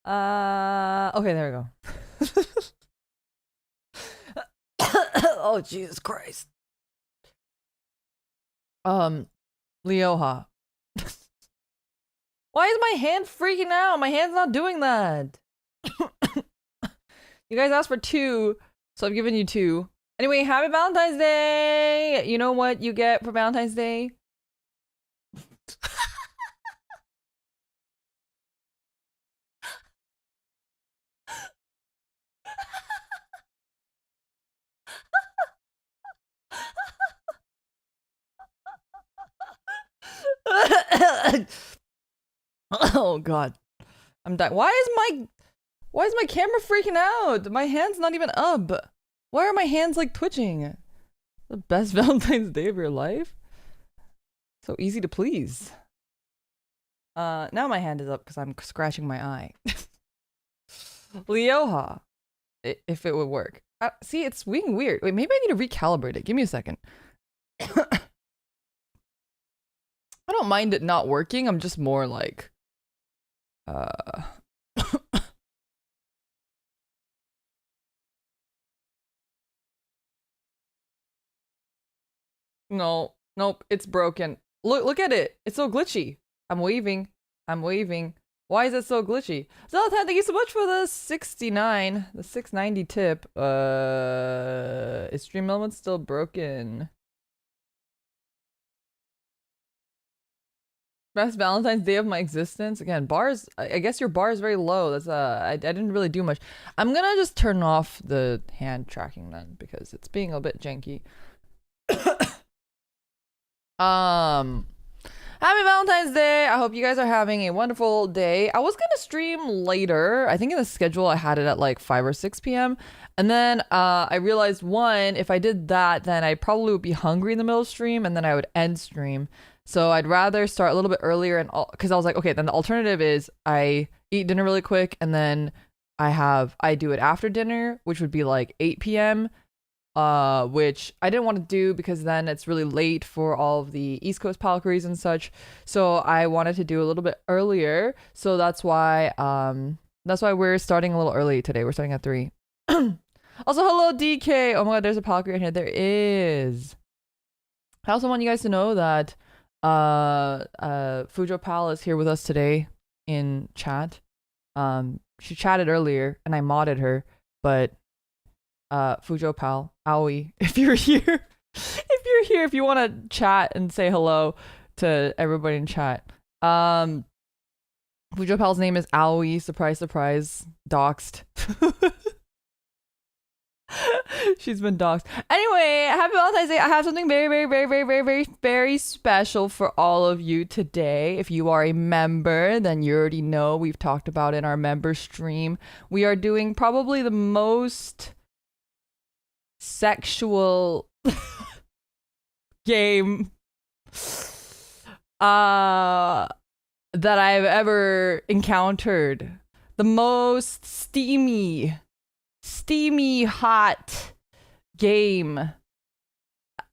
Okay, there we go. Oh, Jesus Christ. Leoha. Why is my hand freaking out? My hand's not doing that. You guys asked for 2, so I've given you 2. Anyway, happy Valentine's Day! You know what you get for Valentine's Day? Oh god. I'm dying. Why is my camera freaking out? My hand's not even up. Why are my hands like twitching? The best Valentine's Day of your life? So easy to please. Now my hand is up because I'm scratching my eye. Leoha. If it would work. See, it's being weird. Wait, maybe I need to recalibrate it. Give me a second. I don't mind it not working. I'm just more like... No. Nope. It's broken. Look at it. It's so glitchy. I'm waving. Why is it so glitchy? Zoltan, thank you so much for the 69, the 690 tip. Is Stream Elements still broken? Best Valentine's Day of my existence. Again, bars. I guess your bar is very low. That's I didn't really do much. I'm gonna just turn off the hand tracking then because it's being a bit janky. Happy Valentine's Day. I hope you guys are having a wonderful day. I was gonna stream later. I think in the schedule I had it at like 5 or 6 p.m. And then I realized, one, if I did that, then I probably would be hungry in the middle of stream and then I would end stream. So I'd rather start a little bit earlier, and because I was like, okay, then the alternative is I eat dinner really quick and then I do it after dinner, which would be like 8 p.m. Which I didn't want to do because then it's really late for all of the East Coast Palcaries and such. So I wanted to do a little bit earlier. So that's why we're starting a little early today. We're starting at 3. Also, hello DK. Oh my god, there's a Palcary in here. There is. I also want you guys to know that Fujo Pal is here with us today in chat. She chatted earlier and I modded her, but Fujo Pal, Aoi, if you're here, if you want to chat and say hello to everybody in chat. Fujo Pal's name is Aoi, surprise, surprise, doxed. She's been doxed. Anyway, happy Valentine's Day. I have something very, very, very, very, very, very, very special for all of you today. If you are a member, then you already know we've talked about in our member stream. We are doing probably the most sexual game that I've ever encountered. The most steamy hot game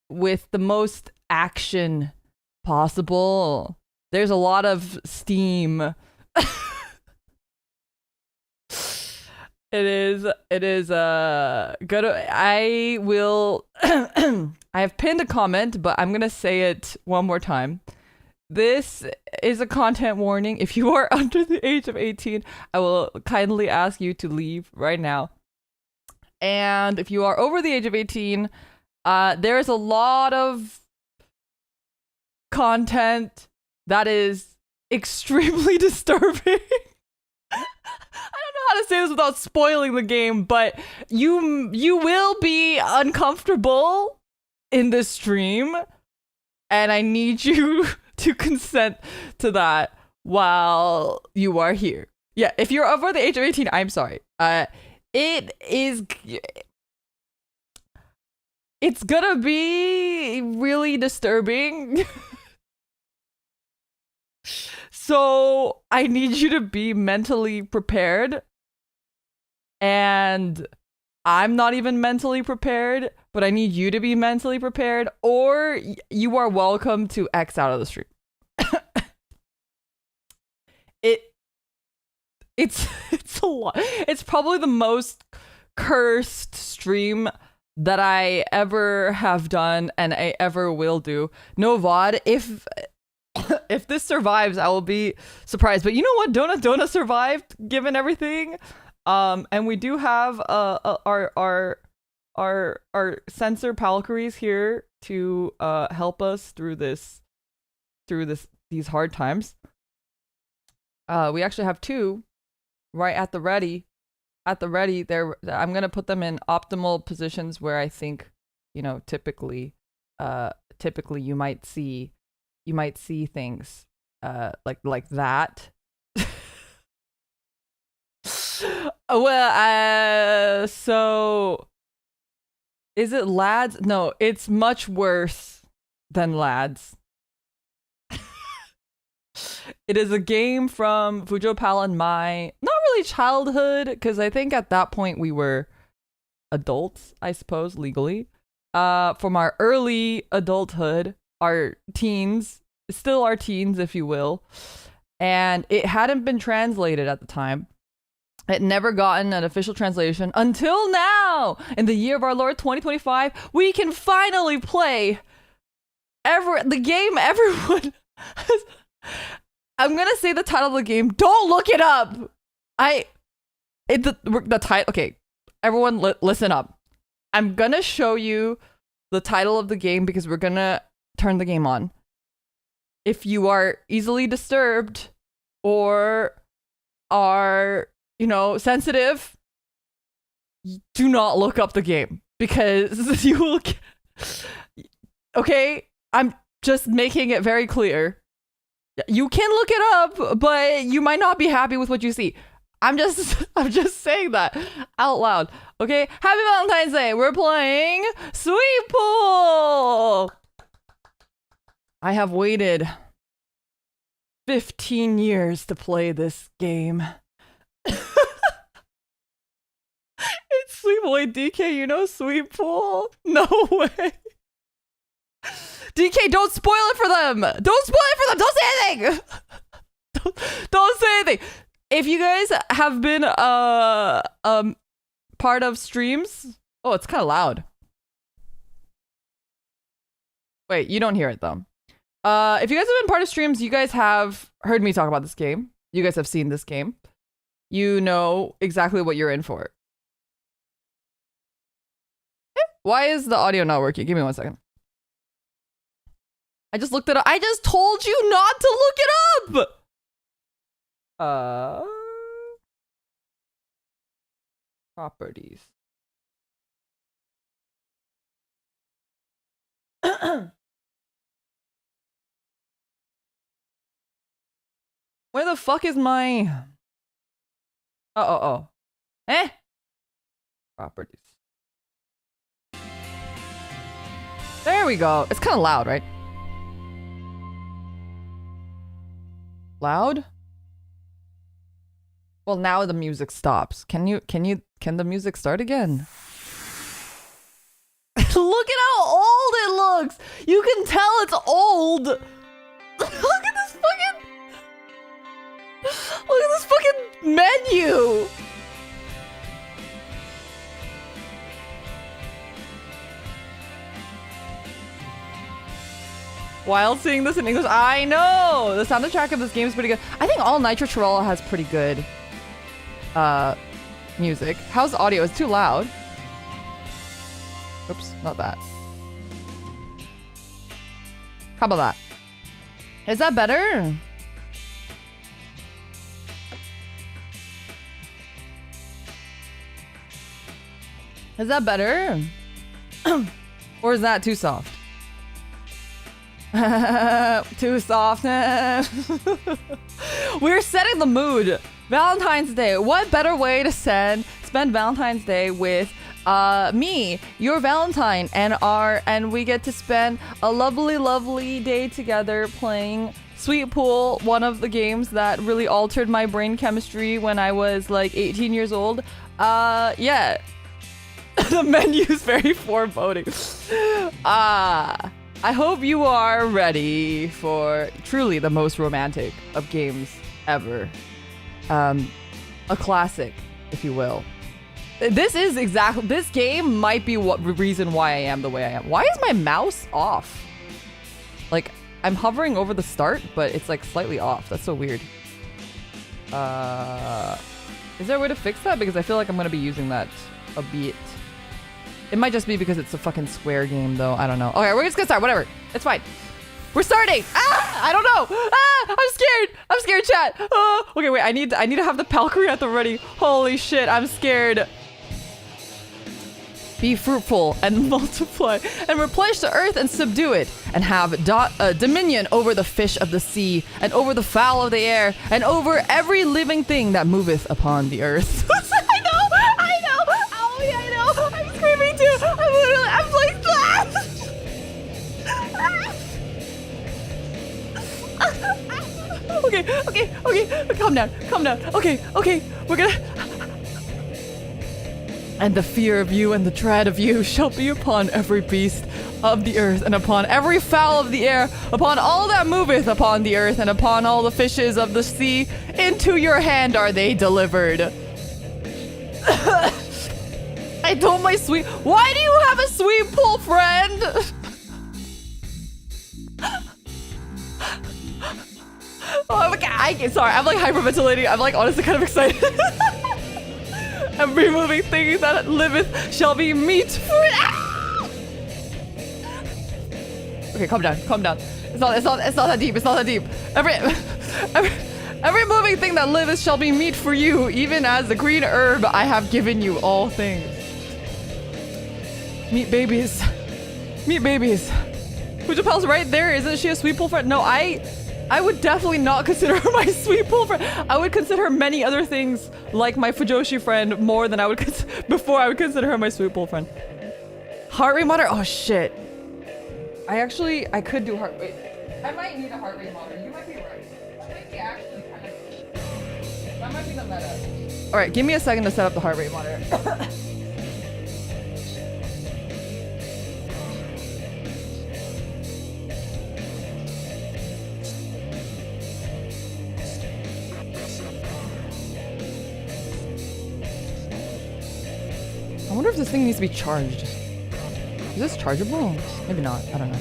with the most action possible. There's a lot of steam. It is good. I will I have pinned a comment, but I'm gonna say it one more time. This is a content warning. If you are under the age of 18, I will kindly ask you to leave right now. And if you are over the age of 18, there is a lot of content that is extremely disturbing. I don't know how to say this without spoiling the game, but you will be uncomfortable in this stream, and I need you to consent to that while you are here. Yeah, if you're over the age of 18, I'm sorry. It's gonna be really disturbing. So I need you to be mentally prepared. And I'm not even mentally prepared, but I need you to be mentally prepared, or you are welcome to X out of the stream. it's a lot. It's probably the most cursed stream that I ever have done and I ever will do. No VOD. If this survives, I will be surprised. But you know what? Donut survived given everything. And we do have our censor Palcaries here to help us through these hard times. We actually have two right at the ready. There, I'm gonna put them in optimal positions where I think, you know, typically you might see things like that. Well, so is it lads? No, it's much worse than lads. It is a game from Fujo Pal and my, not really childhood, because I think at that point we were adults, I suppose, legally. From our early adulthood, our teens, still our teens, if you will. And it hadn't been translated at the time. It never gotten an official translation until now, in the year of our Lord 2025, we can finally play the game everyone has. I'm gonna say the title of the game. Don't look it up. The title. Okay, everyone, listen up. I'm gonna show you the title of the game because we're gonna turn the game on. If you are easily disturbed or are, you know, sensitive, do not look up the game because you will. Okay, I'm just making it very clear. You can look it up, but you might not be happy with what you see. I'm just saying that out loud. Okay, happy Valentine's Day. We're playing Sweet Pool. I have waited 15 years to play this game. It's Sweet Pool. Wait, DK, you know Sweet Pool? No way. DK, don't spoil it for them. Don't spoil it for them. Don't say anything. Don't say anything. If you guys have been part of streams, oh, it's kind of loud. Wait, you don't hear it though. If you guys have been part of streams, you guys have heard me talk about this game. You guys have seen this game. You know exactly what you're in for. Why is the audio not working? Give me 1 second. I just looked it up. I just told you not to look it up! Properties. Where the fuck is my... Oh. Eh? Properties. There we go. It's kind of loud, right? Loud? Well, now the music stops. Can the music start again? Look at how old it looks! You can tell it's old! Look at this fucking menu! While seeing this in English, I know! The soundtrack of this game is pretty good. I think all Nitro Troll has pretty good music. How's the audio? It's too loud. Oops, not that. How about that? Is that better? Is that better? Or is that too soft? Too soft. We're setting the mood. Valentine's Day. What better way to spend Valentine's Day with me, your Valentine, and we get to spend a lovely day together playing Sweet Pool, one of the games that really altered my brain chemistry when I was like 18 years old. Yeah. The menu is very foreboding. I hope you are ready for truly the most romantic of games ever. a classic, if you will. This game might be what reason why I am the way I am. Why is my mouse off? Like, I'm hovering over the start, but it's like slightly off. That's so weird. Is there a way to fix that? Because I feel like I'm gonna be using that a bit. It might just be because it's a fucking Square game, though. I don't know. Okay, we're just gonna start. Whatever. It's fine. We're starting. Ah! I don't know. Ah! I'm scared. I'm scared, chat. Ah! Okay, wait. I need to have the Valkyrie at the ready. Holy shit. I'm scared. Be fruitful and multiply and replenish the earth and subdue it and have dominion over the fish of the sea and over the fowl of the air and over every living thing that moveth upon the earth. I know. Oh yeah, I know. I'm screaming too. I'm like, okay. Calm down. Okay. We're gonna. And the fear of you and the dread of you shall be upon every beast of the earth, and upon every fowl of the air, upon all that moveth upon the earth, and upon all the fishes of the sea. Into your hand are they delivered. I told my sweet... Why do you have a sweet pool friend? Sorry, I'm like hyperventilating. I'm like honestly kind of excited. Every moving thing that liveth shall be meat for it. Ah! Okay, calm down. It's not that deep. Every moving thing that liveth shall be meat for you, even as the green herb I have given you all things. Meat babies. Puja Pal's right there. Isn't she a sweet pool friend? No, I would definitely not consider her my sweet pool friend. I would consider many other things like my Fujoshi friend more than I would before I would consider her my sweet pool friend. Heart rate monitor? Oh shit. I could do heart rate. I might need a heart rate monitor. You might be right. That might be actually kind of... That might be the meta. Alright, give me a second to set up the heart rate monitor. I wonder if this thing needs to be charged. Is this chargeable? Maybe not. I don't know.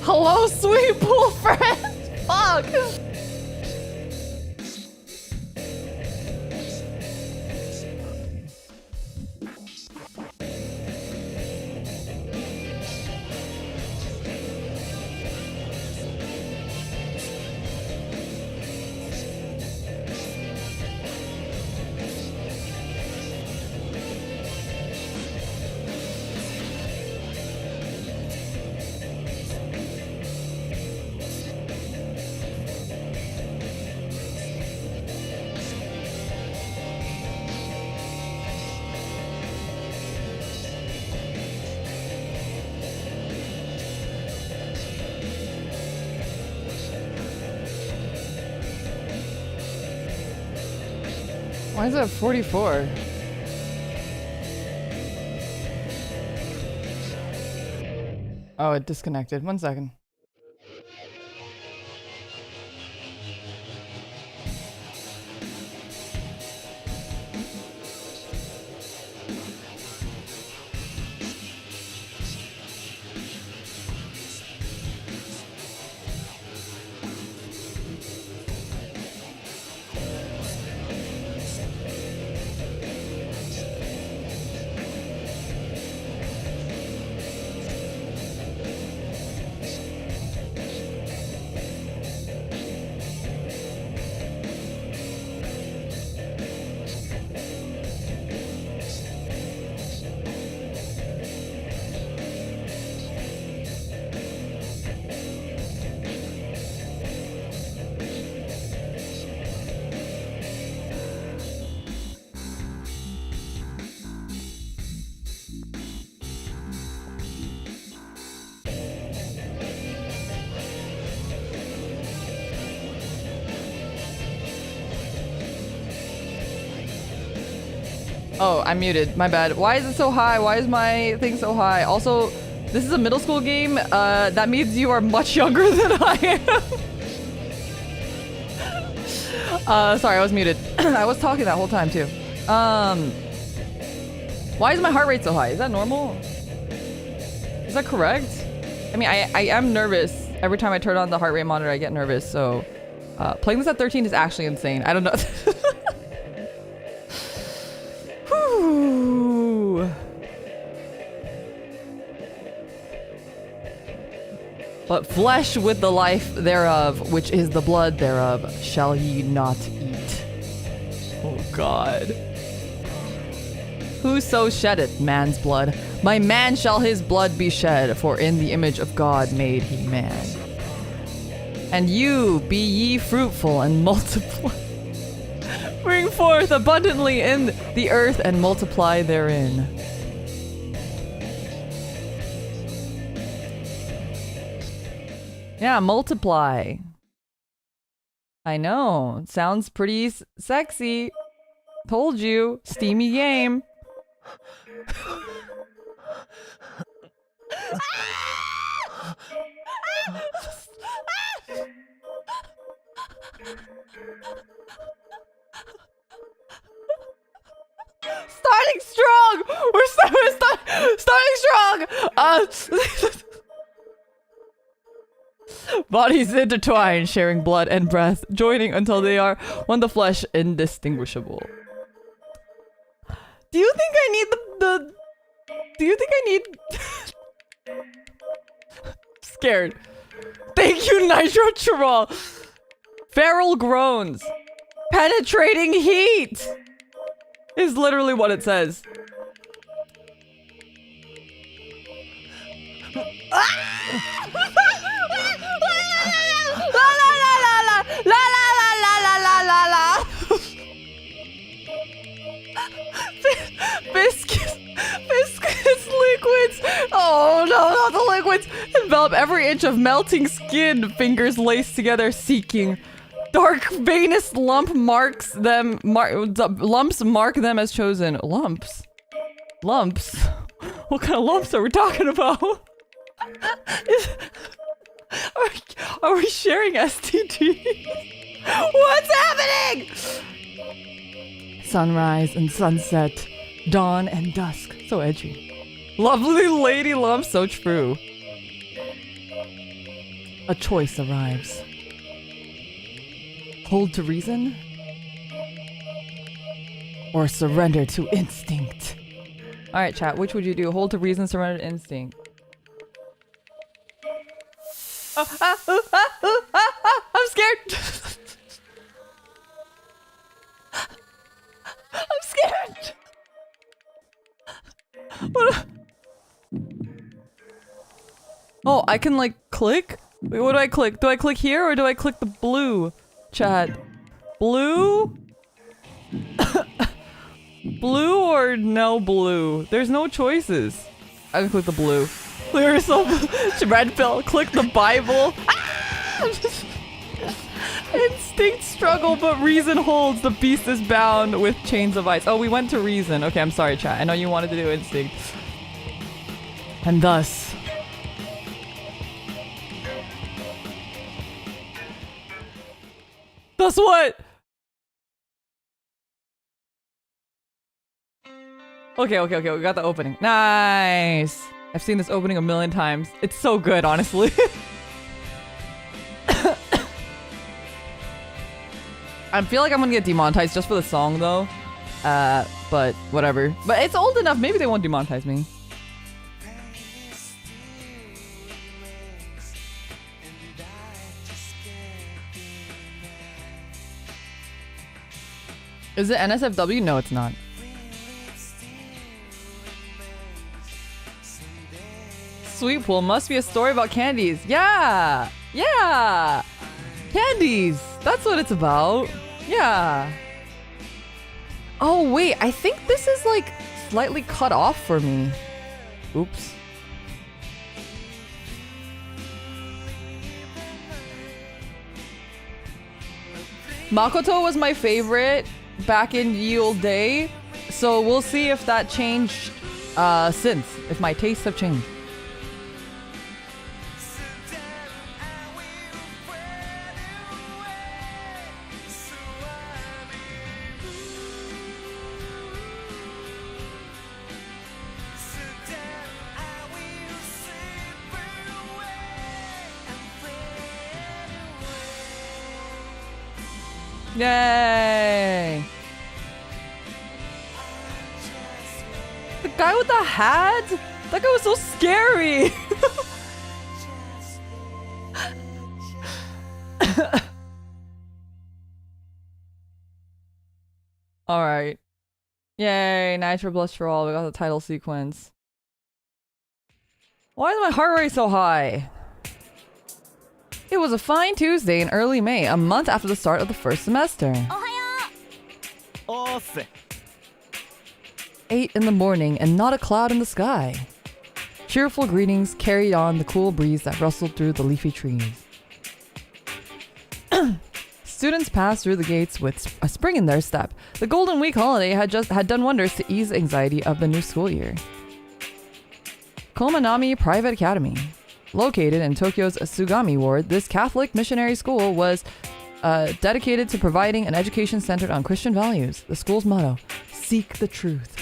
Hello, sweet pool friend! Fuck! Why is it at 44? Oh, it disconnected. 1 second. Oh, I'm muted. My bad. Why is it so high? Why is my thing so high? Also, this is a middle school game. That means you are much younger than I am. Sorry, I was muted. I was talking that whole time too. Why is my heart rate so high? Is that normal? Is that correct? I mean, I am nervous. Every time I turn on the heart rate monitor, I get nervous. So, playing this at 13 is actually insane. I don't know. Whew. But flesh with the life thereof, which is the blood thereof, shall ye not eat. Oh God. Whoso sheddeth man's blood, my man shall his blood be shed, for in the image of God made he man. And you, be ye fruitful and multiply. Bring forth abundantly in the earth and multiply therein. Yeah, multiply. I know. Sounds pretty sexy. Told you. Steamy game. Starting strong! We're starting strong! Bodies intertwine, sharing blood and breath, joining until they are one the flesh indistinguishable. Do you think I need the do you think I need scared. Thank you, Nitro Chiral. Feral groans. Penetrating heat is literally what it says. Viscous liquids. Oh no, not the liquids. Envelop every inch of melting skin. Fingers laced together, seeking. Dark venous lump marks them. Lumps mark them as chosen. Lumps. Lumps. What kind of lumps are we talking about? Are we sharing STD? What's happening? Sunrise and sunset, dawn and dusk. So edgy. Lovely lady lump, so true. A choice arrives. Hold to reason? Or surrender to instinct? Alright, chat, which would you do? Hold to reason, surrender to instinct. I'm scared! I'm scared! What? Oh, I can like click? Wait, what do I click? Do I click here or do I click the blue? Chat. Blue? Blue or no blue? There's no choices. I can click the blue. Clear some red pill. Click the Bible. Ah! Instinct struggle, but reason holds. The beast is bound with chains of ice. Oh, we went to reason. Okay, I'm sorry, chat. I know you wanted to do instinct. And thus... Thus what? Okay, we got the opening. Nice! I've seen this opening a million times. It's so good, honestly. I feel like I'm gonna get demonetized just for the song, though. But whatever. But it's old enough, maybe they won't demonetize me. Is it NSFW? No, it's not. Sweet Pool must be a story about candies. Yeah! Yeah! Candies! That's what it's about. Yeah. Oh, wait. I think this is like slightly cut off for me. Oops. Makoto was my favorite back in ye olde day. So we'll see if that changed since, if my tastes have changed. Yay! The guy with the hat? That guy was so scary! Alright. Yay, nitro cholesterol. We got the title sequence. Why is my heart rate so high? It was a fine Tuesday in early May, a month after the start of the first semester. 8 in the morning and not a cloud in the sky. Cheerful greetings carried on the cool breeze that rustled through the leafy trees. Students passed through the gates with a spring in their step. The Golden Week holiday had done wonders to ease the anxiety of the new school year. Komanami Private Academy. Located in Tokyo's Sugami Ward, this Catholic missionary school was dedicated to providing an education centered on Christian values. The school's motto, seek the truth.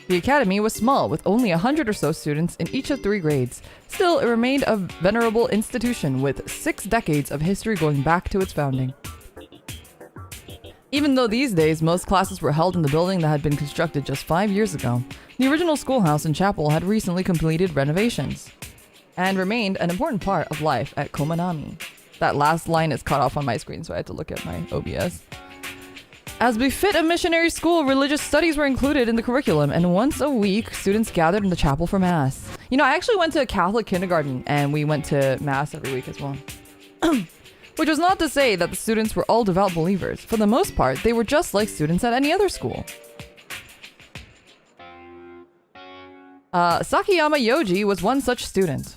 The academy was small, with only 100 or so students in each of 3 grades. Still, it remained a venerable institution with 6 decades of history going back to its founding. Even though these days most classes were held in the building that had been constructed just 5 years ago, the original schoolhouse and chapel had recently completed renovations and remained an important part of life at Komanami. That last line is cut off on my screen, so I had to look at my OBS. As befit a missionary school, religious studies were included in the curriculum, and once a week, students gathered in the chapel for mass. You know, I actually went to a Catholic kindergarten, and we went to mass every week as well. Which was not to say that the students were all devout believers. For the most part, they were just like students at any other school. Sakiyama Yoji was one such student.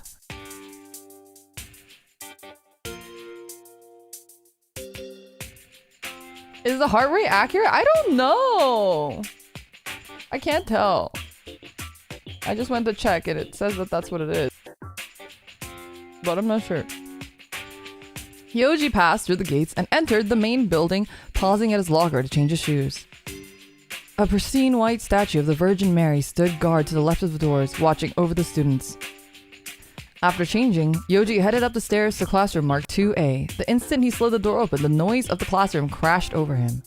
Is the heart rate accurate? I don't know. I can't tell. I just went to check and it says that that's what it is. But I'm not sure. Yoji passed through the gates and entered the main building, pausing at his locker to change his shoes. A pristine white statue of the Virgin Mary stood guard to the left of the doors, watching over the students. After changing, Yoji headed up the stairs to classroom marked 2A. The instant he slid the door open, the noise of the classroom crashed over him.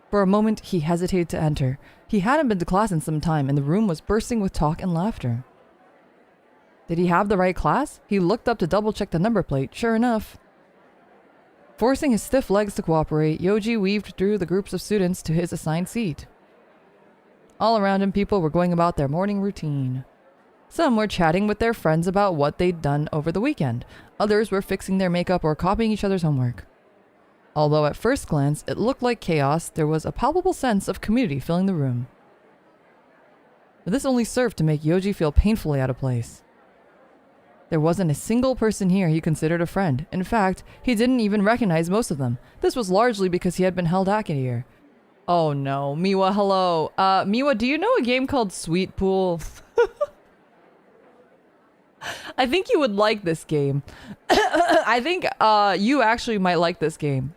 For a moment, he hesitated to enter. He hadn't been to class in some time, and the room was bursting with talk and laughter. Did he have the right class? He looked up to double-check the number plate. Sure enough. Forcing his stiff legs to cooperate, Yoji weaved through the groups of students to his assigned seat. All around him, people were going about their morning routine. Some were chatting with their friends about what they'd done over the weekend. Others were fixing their makeup or copying each other's homework. Although at first glance it looked like chaos, there was a palpable sense of community filling the room. But this only served to make Yoji feel painfully out of place. There wasn't a single person here he considered a friend. In fact, he didn't even recognize most of them. This was largely because he had been held back a year. Oh no, Miwa, hello. Miwa, do you know a game called Sweet Pool? I think you would like this game. I think you actually might like this game.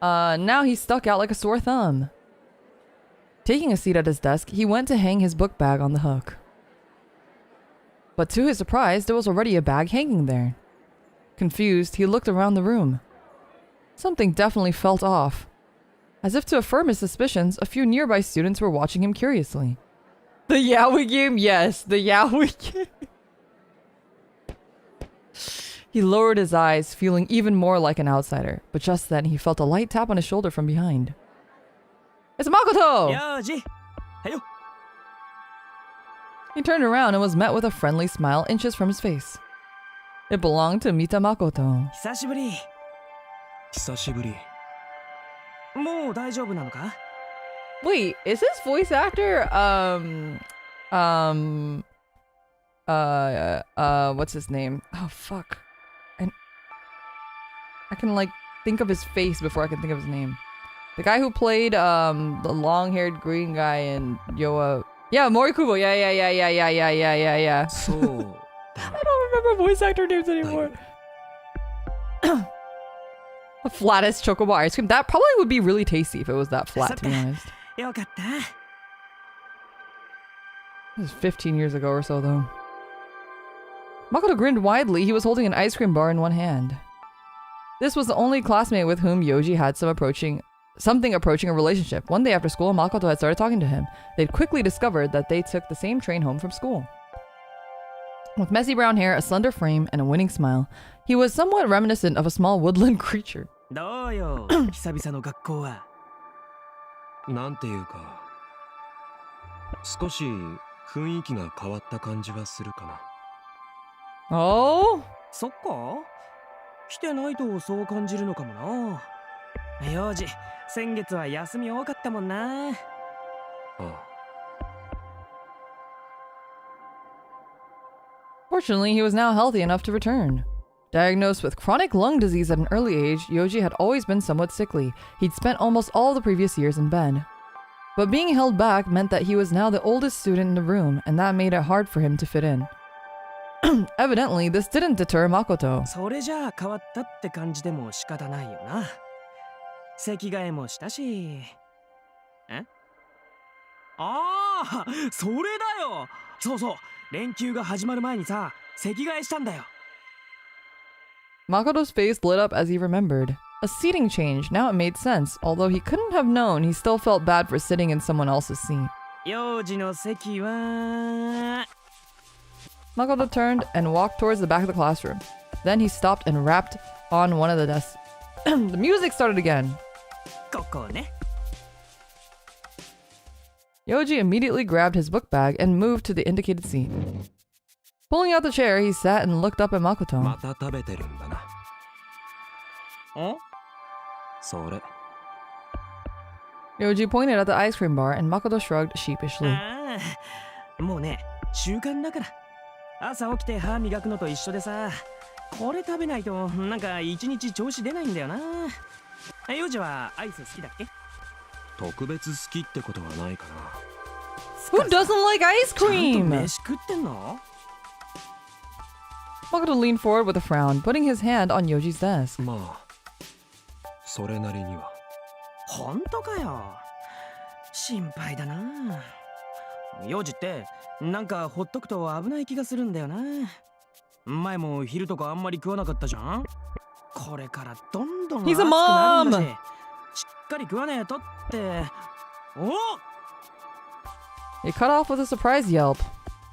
Now he's stuck out like a sore thumb. Taking a seat at his desk, he went to hang his book bag on the hook. But to his surprise, there was already a bag hanging there. Confused, he looked around the room. Something definitely felt off. As if to affirm his suspicions, a few nearby students were watching him curiously. The yaoi game? Yes, the yaoi game. He lowered his eyes, feeling even more like an outsider. But just then, he felt a light tap on his shoulder from behind. It's Makoto! He turned around and was met with a friendly smile inches from his face. It belonged to Mita Makoto. Wait, is his voice actor, what's his name? Oh, fuck. I can, like, think of his face before I can think of his name. The guy who played the long-haired green guy in Yoa. Yeah, Morikubo. Yeah. So. I don't remember voice actor names anymore. The flattest chocobo ice cream. That probably would be really tasty if it was that flat, to be honest. This is 15 years ago or so, though. Makoto grinned widely. He was holding an ice cream bar in one hand. This was the only classmate with whom Yoji had something approaching a relationship. One day after school, Makoto had started talking to him. They'd quickly discovered that they took the same train home from school. With messy brown hair, a slender frame, and a winning smile, he was somewhat reminiscent of a small woodland creature. どうよ久々の学校はなんていうか少し雰囲気が変わった感じはするかな Oh? そっか来てないとそう感じるのかもな幼児先月は休み多かったもんなああ Fortunately, he was now healthy enough to return. Diagnosed with chronic lung disease at an early age, Yoji had always been somewhat sickly. He'd spent almost all the previous years in bed. But being held back meant that he was now the oldest student in the room, and that made it hard for him to fit in. Evidently, this didn't deter Makoto. それじゃあ変わったって感じでも仕方ないよな席替えもしたしああそれだよそうそう連休が始まる前にさ席替えしたんだよ Makoto's face lit up as he remembered. A seating change, now it made sense. Although he couldn't have known, he still felt bad for sitting in someone else's seat. 幼児の席は Makoto turned and walked towards the back of the classroom. Then he stopped and rapped on one of the desks. The music started again. ここね Yoji immediately grabbed his book bag and moved to the indicated seat. Pulling out the chair, he sat and looked up at Makoto. また食べてるんだな。んそれ。Yoji pointed at the ice cream bar and Makoto shrugged sheepishly. ああもうね習慣だから朝起きて歯磨くのと一緒でさこれ食べないとなんか一日調子出ないんだよな幼児はアイス好きだっけ特別好きってことはないかな。Who doesn't like ice ちゃんと cream? 飯食ってんの Makoto leaned forward with a frown, putting his hand on Yoji's desk. まあ、それなりには。本当かよ心配だな幼児ってなんかほっとくと危ない気がするんだよな前も昼とかあんまり食わなかったじゃんこれからどんどん暑くなるんだししっかり食わねえとってお He cut off with a surprise yelp.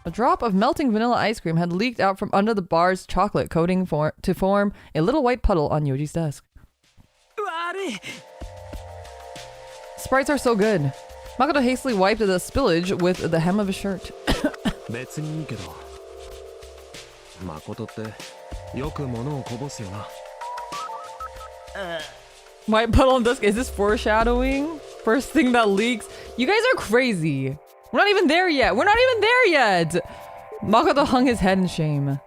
A drop of melting vanilla ice cream had leaked out from under the bar's chocolate coating to form a little white puddle on Yoji's desk. 悪い Sprites are so good. Makoto hastily wiped the spillage with the hem of his shirt. 別にいいけど。誠ってよく物をこぼすよな。White puddle on desk. Is this foreshadowing? First thing that leaks. You guys are crazy. We're not even there yet. We're not even there yet. Makoto hung his head in shame.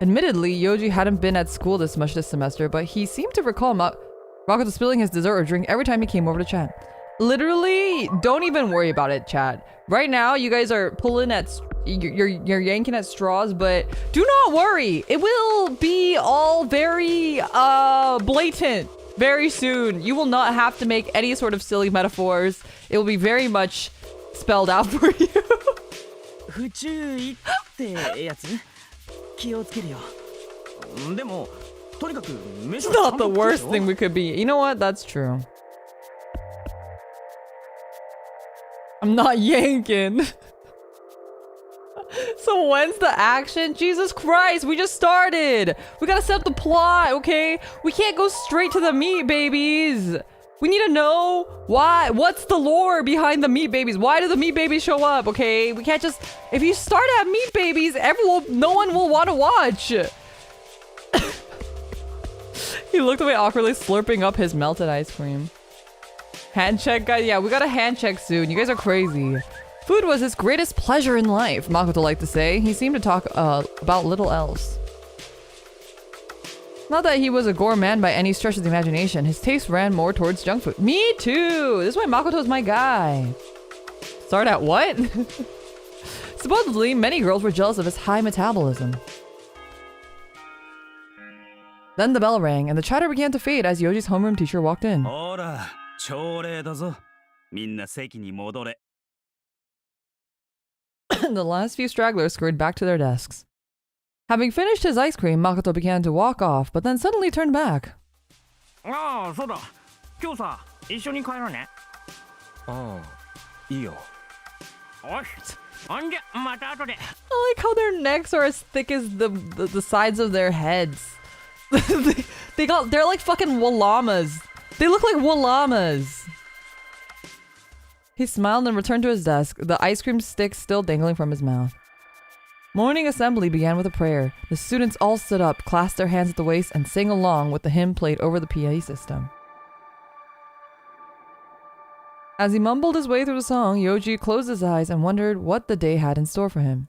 Admittedly, Yoji hadn't been at school this much this semester, but he seemed to recall Makoto spilling his dessert or drink every time he came over to chat. Literally, don't even worry about it, chat. Right now, you guys are pulling at... You're yanking at straws, but do not worry. It will be all very blatant very soon. You will not have to make any sort of silly metaphors. It will be very much spelled out for you. 不注意ってやつ気をつけるよでもとにかく It's not the worst thing we could be. You know what? That's true. I'm not yanking. So when's the action? Jesus Christ, we just started. We gotta set up the plot, okay? We can't go straight to the meat babies. We need to know why. What's the lore behind the meat babies? Why do the meat babies show up, okay? We can't just... If you start at meat babies, no one will want to watch. He looked away awkwardly, slurping up his melted ice cream. Hand check, guys. Yeah, we got a hand check soon. You guys are crazy. Food was his greatest pleasure in life, Makoto liked to say. He seemed to talk about little else. Not that he was a gourmand by any stretch of the imagination, his taste ran more towards junk food. Me too! This is why Makoto's my guy. Start at what? Supposedly, many girls were jealous of his high metabolism. Then the bell rang, and the chatter began to fade as Yoji's homeroom teacher walked in. Ora, 朝礼だぞ。みんな席に戻れ。 The last few stragglers scurried back to their desks. Having finished his ice cream, Makoto began to walk off, but then suddenly turned back. ああ、そうだ。今日さ、一緒に帰ろうね。ああ、いいよ。おし、ほんじゃ、また後で。I like how their necks are as thick as the sides of their heads. They're like fucking wallamas. They look like wallamas. He smiled and returned to his desk, the ice cream stick still dangling from his mouth. Morning assembly began with a prayer. The students all stood up, clasped their hands at the waist, and sang along with the hymn played over the PA system. As he mumbled his way through the song, Yoji closed his eyes and wondered what the day had in store for him.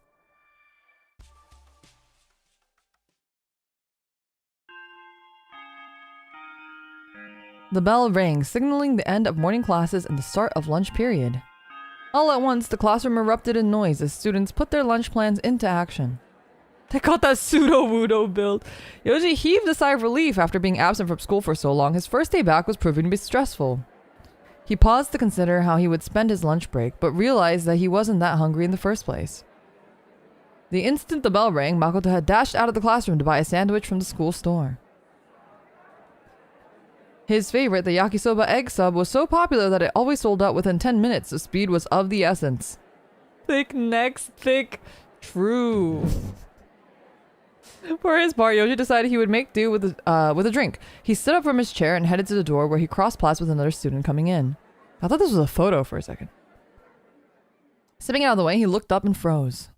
The bell rang, signaling the end of morning classes and the start of lunch period. All at once, the classroom erupted in noise as students put their lunch plans into action. They got that pseudo-wudo build. Yoji heaved a sigh of relief after being absent from school for so long. His first day back was proving to be stressful. He paused to consider how he would spend his lunch break, but realized that he wasn't that hungry in the first place. The instant the bell rang, Makoto had dashed out of the classroom to buy a sandwich from the school store. His favorite, the yakisoba egg sub, was so popular that it always sold out within 10 minutes, so speed was of the essence. Thick necks, thick. True. For his part, Yoji decided he would make do with a drink. He stood up from his chair and headed to the door where he crossed paths with another student coming in. I thought this was a photo for a second. Stepping out of the way, he looked up and froze.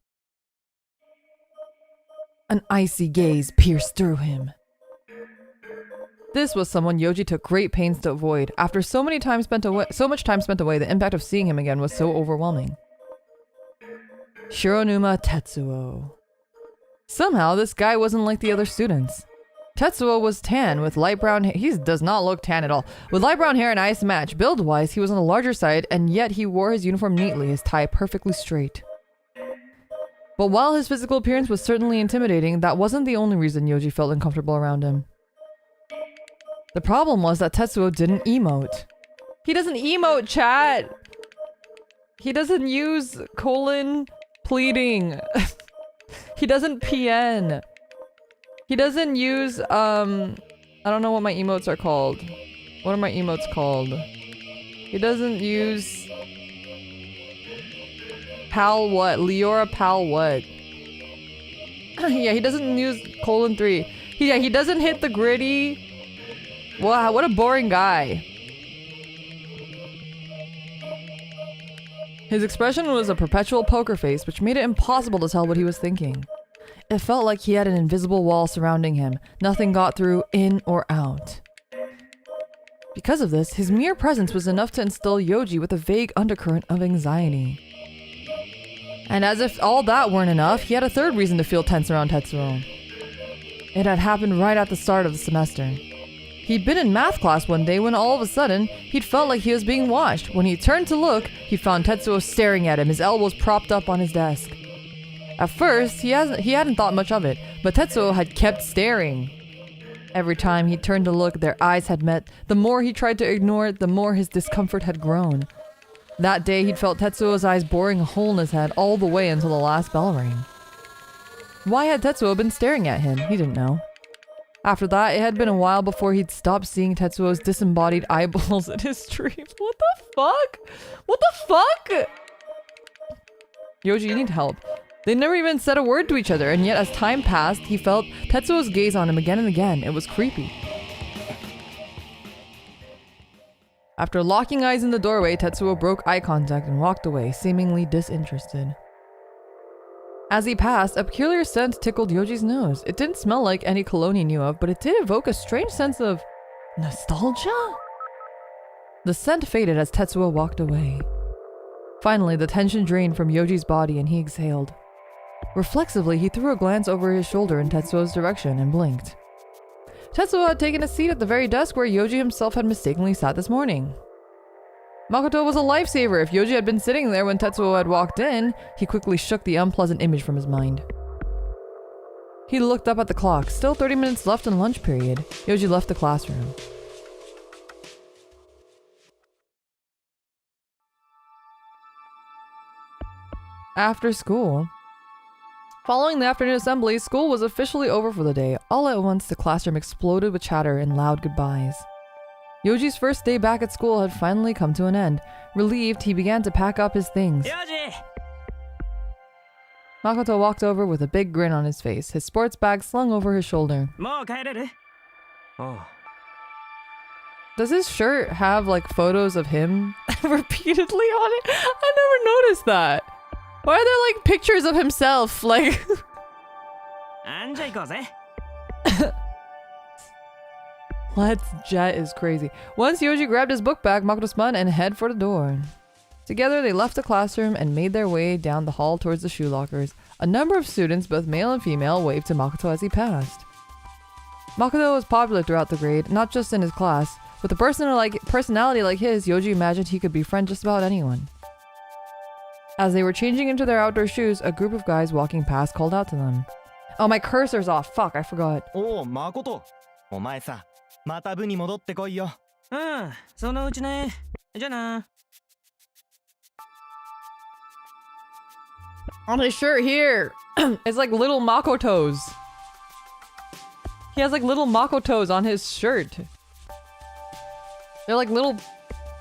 An icy gaze pierced through him. This was someone Yoji took great pains to avoid. After so much time spent away, the impact of seeing him again was so overwhelming. Shironuma Tetsuo. Somehow, this guy wasn't like the other students. Tetsuo was tan with light brown hair. He does not look tan at all. With light brown hair and eyes to match. Build-wise, he was on the larger side, and yet he wore his uniform neatly, his tie perfectly straight. But while his physical appearance was certainly intimidating, that wasn't the only reason Yoji felt uncomfortable around him. The problem was that Tetsuo didn't emote. He doesn't emote, chat! He doesn't use colon pleading. He doesn't PN. He doesn't use, I don't know what my emotes are called. What are my emotes called? He doesn't use... Pal what? Leora pal what? Yeah, he doesn't use colon 3. He doesn't hit the gritty... Wow, what a boring guy. His expression was a perpetual poker face, which made it impossible to tell what he was thinking. It felt like he had an invisible wall surrounding him. Nothing got through, in or out. Because of this, his mere presence was enough to instill Yoji with a vague undercurrent of anxiety. And as if all that weren't enough, he had a third reason to feel tense around Tetsuo. It had happened right at the start of the semester. He'd been in math class one day when all of a sudden, he'd felt like he was being watched. When he turned to look, he found Tetsuo staring at him, his elbows propped up on his desk. At first, he hadn't thought much of it, but Tetsuo had kept staring. Every time he turned to look, their eyes had met. The more he tried to ignore it, the more his discomfort had grown. That day, he'd felt Tetsuo's eyes boring a hole in his head all the way until the last bell rang. Why had Tetsuo been staring at him? He didn't know. After that, it had been a while before he'd stopped seeing Tetsuo's disembodied eyeballs in his dreams. What the fuck? What the fuck? Yoji, you need help. They never even said a word to each other, and yet as time passed, he felt Tetsuo's gaze on him again and again. It was creepy. After locking eyes in the doorway, Tetsuo broke eye contact and walked away, seemingly disinterested. As he passed, a peculiar scent tickled Yoji's nose. It didn't smell like any cologne he knew of, but it did evoke a strange sense of nostalgia? The scent faded as Tetsuo walked away. Finally, the tension drained from Yoji's body and he exhaled. Reflexively, he threw a glance over his shoulder in Tetsuo's direction and blinked. Tetsuo had taken a seat at the very desk where Yoji himself had mistakenly sat this morning. Makoto was a lifesaver. If Yoji had been sitting there when Tetsuo had walked in, he quickly shook the unpleasant image from his mind. He looked up at the clock. Still 30 minutes left in lunch period. Yoji left the classroom. After school. Following the afternoon assembly, school was officially over for the day. All at once, the classroom exploded with chatter and loud goodbyes. Yoji's first day back at school had finally come to an end. Relieved, he began to pack up his things. Yoji! Makoto walked over with a big grin on his face, his sports bag slung over his shoulder. もう帰れる? あ Does his shirt have like photos of him repeatedly on it? I never noticed that. Why are there like pictures of himself? Like あんじゃ行こうぜ. Let's jet is crazy. Once Yoji grabbed his book bag, Makoto spun and head for the door. Together, they left the classroom and made their way down the hall towards the shoe lockers. A number of students, both male and female, waved to Makoto as he passed. Makoto was popular throughout the grade, not just in his class. With a personality like his, Yoji imagined he could befriend just about anyone. As they were changing into their outdoor shoes, a group of guys walking past called out to them. Oh, my cursor's off. Fuck, I forgot. おお、誠。お前さ、また部に戻ってこいよ。そのうちね。じゃあな。On his shirt here, it's like little Makotos. He has like little Makotos on his shirt. They're like little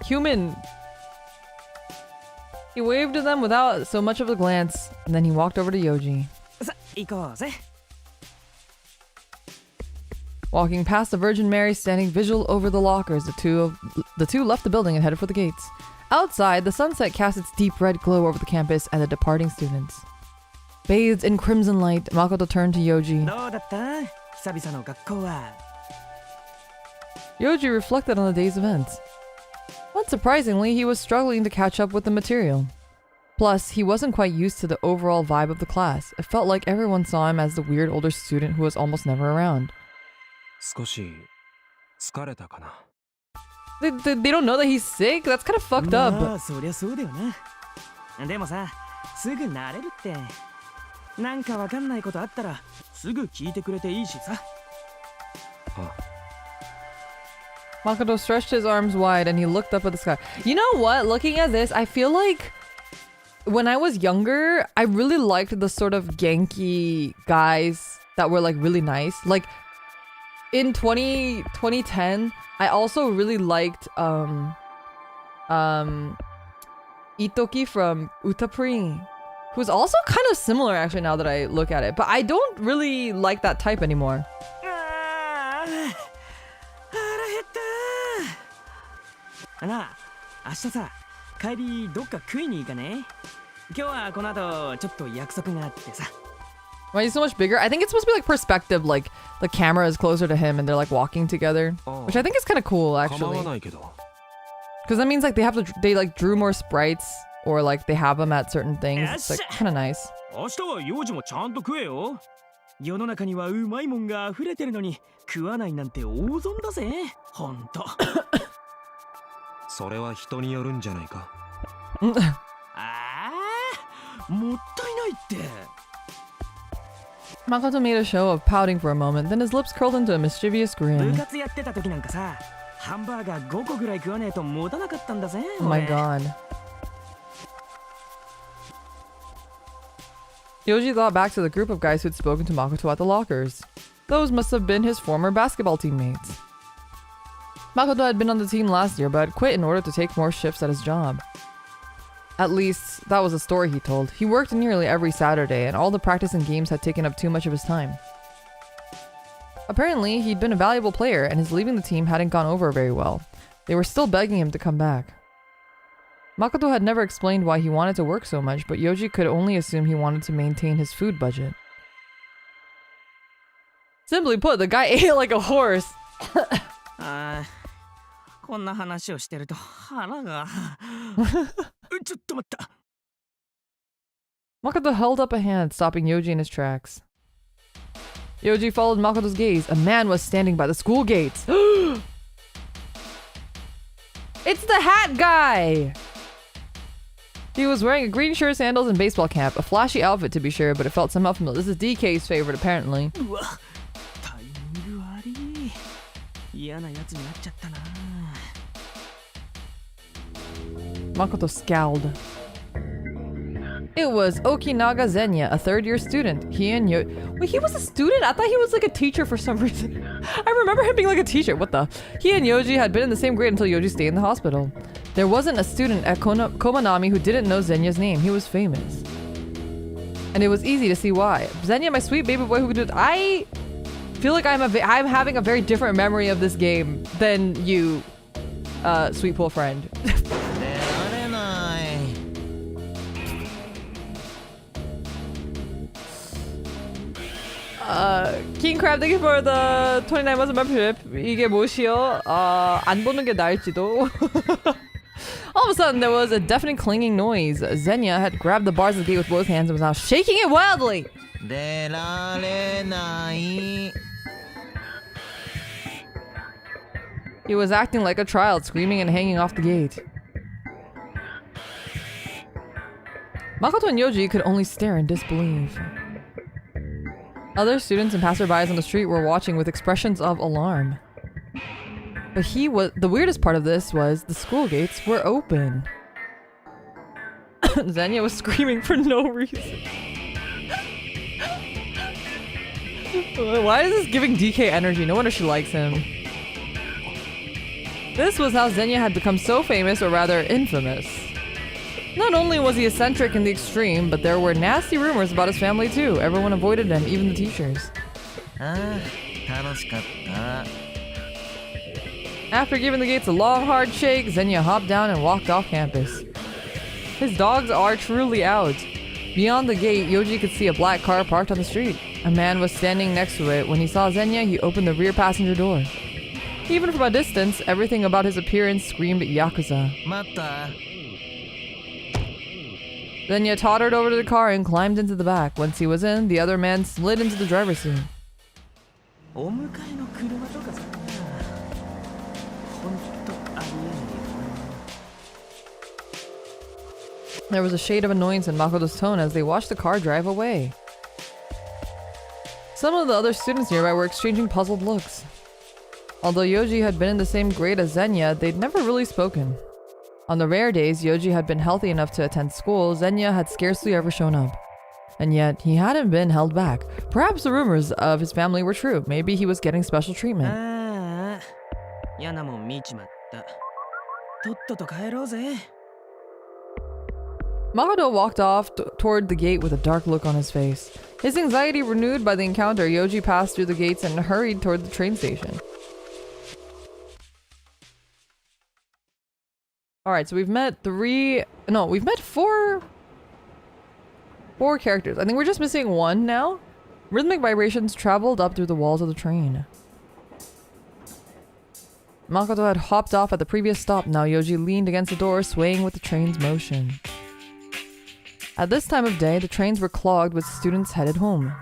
human. He waved to them without so much of a glance, and then he walked over to Yoji. さ、行こうぜ. Walking past the Virgin Mary standing vigil over the lockers, the two left the building and headed for the gates. Outside, the sunset cast its deep red glow over the campus and the departing students. Bathed in crimson light, Makoto turned to Yoji. どうだった? 久々の学校は. Yoji reflected on the day's events. Unsurprisingly, he was struggling to catch up with the material. Plus, he wasn't quite used to the overall vibe of the class. It felt like everyone saw him as the weird older student who was almost never around. 少し疲れたかな They don't know that he's sick? That's kind of fucked up. まあ、そりゃそうだよな。でもさ、すぐ慣れるって。なんかわかんないことあったら、すぐ聞いてくれていいしさ。Makoto stretched his arms wide and he looked up at the sky. You know what? Looking at this, I feel like when I was younger, I really liked the sort of Genki guys that were like really nice. Like in 2010, I also really liked Itoki from Utapri, who's also kind of similar actually now that I look at it. But I don't really like that type anymore. なあ、明日さ、帰りどっか食いに行かね？今日はこの後ちょっと約束があってさ。Why is he so much bigger? I think it's supposed to be like perspective, like the camera is closer to him and they're like walking together, which I think is kind of cool actually. Because that means like they like drew more sprites or like they have them at certain things. It's like kind of nice. 明日は幼児もちゃんと食えよ。世の中にはうまいもんが溢れてるのに食わないなんて大損だぜ。ほんと。それは人によるんじゃないかああ、もったいないって。Makoto made a show of pouting for a moment, then his lips curled into a mischievous 部 grin. 活やってた時なんかさ、ハンバーガー5個ぐらい食わねえと持たなかったんだぜ。 Oh my god. Yoji thought back to the group of guys who'd spoken to Makoto at the lockers. Those must have been his former basketball teammates. Makoto had been on the team last year, but had quit in order to take more shifts at his job. At least, that was the story he told. He worked nearly every Saturday, and all the practice and games had taken up too much of his time. Apparently, he'd been a valuable player, and his leaving the team hadn't gone over very well. They were still begging him to come back. Makoto had never explained why he wanted to work so much, but Yoji could only assume he wanted to maintain his food budget. Simply put, the guy ate like a horse. こんな話をしてると腹がちょっと待った。 Makoto held up a hand, stopping Yoji in his tracks. Yoji followed Makoto's gaze. A man was standing by the school gates. It's the hat guy! He was wearing a green shirt, sandals, and baseball cap. A flashy outfit, to be sure, but it felt somehow familiar. This is DK's favorite, apparently. うわ、タイミング悪い。嫌なやつになっちゃったな。Makoto scowled. It was Okinaga Zenya, a third-year student. Wait, he was a student? I thought he was like a teacher for some reason. I remember him being like a teacher. What the? He and Yoji had been in the same grade until Yoji stayed in the hospital. There wasn't a student at Komanami who didn't know Zenya's name. He was famous. And it was easy to see why. Zenya, my sweet baby boy who did... I feel like I'm having a very different memory of this game than you, sweet pool friend. King Crab, thank you for the 29 months of membership. 이게 뭐시여? 안 보는 게 나을지도. All of a sudden, there was a deafening clanging noise. Zenya had grabbed the bars of the gate with both hands and was now shaking it wildly. He was acting like a child, screaming and hanging off the gate. Makoto and Yoji could only stare in disbelief. Other students and passerbys on the street were watching with expressions of alarm. But the weirdest part of this was the school gates were open. Zenya was screaming for no reason. Why is this giving DK energy? No wonder she likes him. This was how Zenya had become so famous, or rather infamous. Not only was he eccentric in the extreme, but there were nasty rumors about his family too. Everyone avoided him, even the teachers. After giving the gates a long, hard shake, Zenya hopped down and walked off campus. His dogs are truly out. Beyond the gate, Yoji could see a black car parked on the street. A man was standing next to it. When he saw Zenya, he opened the rear passenger door. Even from a distance, everything about his appearance screamed Yakuza. Zenya tottered over to the car and climbed into the back. Once he was in, the other man slid into the driver's seat. There was a shade of annoyance in Makoto's tone as they watched the car drive away. Some of the other students nearby were exchanging puzzled looks. Although Yoji had been in the same grade as Zenya, they'd never really spoken. On the rare days Yoji had been healthy enough to attend school, Zenya had scarcely ever shown up. And yet, he hadn't been held back. Perhaps the rumors of his family were true. Maybe he was getting special treatment. Makoto walked off toward the gate with a dark look on his face. His anxiety renewed by the encounter, Yoji passed through the gates and hurried toward the train station. Alright, so we've met four characters. I think we're just missing one now. Rhythmic vibrations traveled up through the walls of the train. Makoto had hopped off at the previous stop. Now Yoji leaned against the door, swaying with the train's motion. At this time of day, the trains were clogged with students headed home.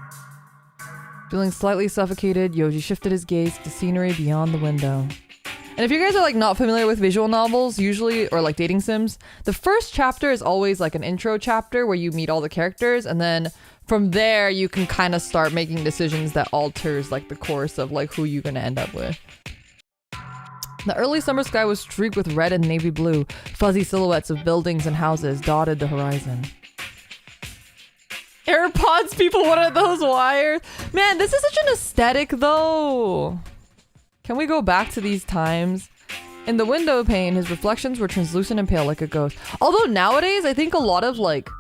Feeling slightly suffocated, Yoji shifted his gaze to scenery beyond the window. And if you guys are like not familiar with visual novels, usually, or like dating sims, the first chapter is always like an intro chapter where you meet all the characters, and then from there you can kind of start making decisions that alters like the course of like who you're gonna end up with. The early summer sky was streaked with red and navy blue. Fuzzy silhouettes of buildings and houses dotted the horizon. AirPods, people wanted those wires. Man, this is such an aesthetic though. Can we go back to these times? In the window pane, his reflections were translucent and pale like a ghost. Although nowadays, I think a lot of like,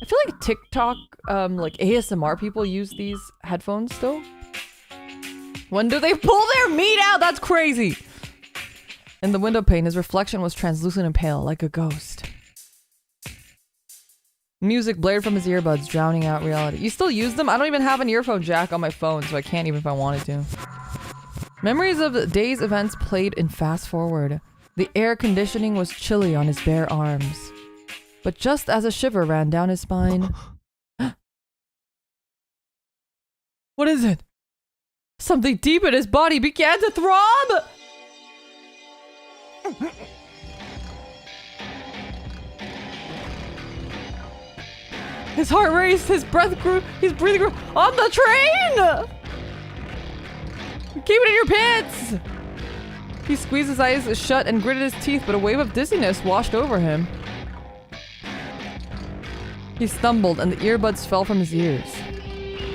I feel like TikTok, like ASMR people use these headphones still. When do they pull their meat out? That's crazy. In the window pane, his reflection was translucent and pale like a ghost. Music blared from his earbuds, drowning out reality. You still use them? I don't even have an earphone jack on my phone, so I can't even if I wanted to. Memories of the day's events played in fast forward. The air conditioning was chilly on his bare arms. But just as a shiver ran down his spine... What is it? Something deep in his body began to throb! His heart raced, his breath grew, his breathing grew on the train! Keep it in your pants! He squeezed his eyes shut and gritted his teeth, but a wave of dizziness washed over him. He stumbled and the earbuds fell from his ears.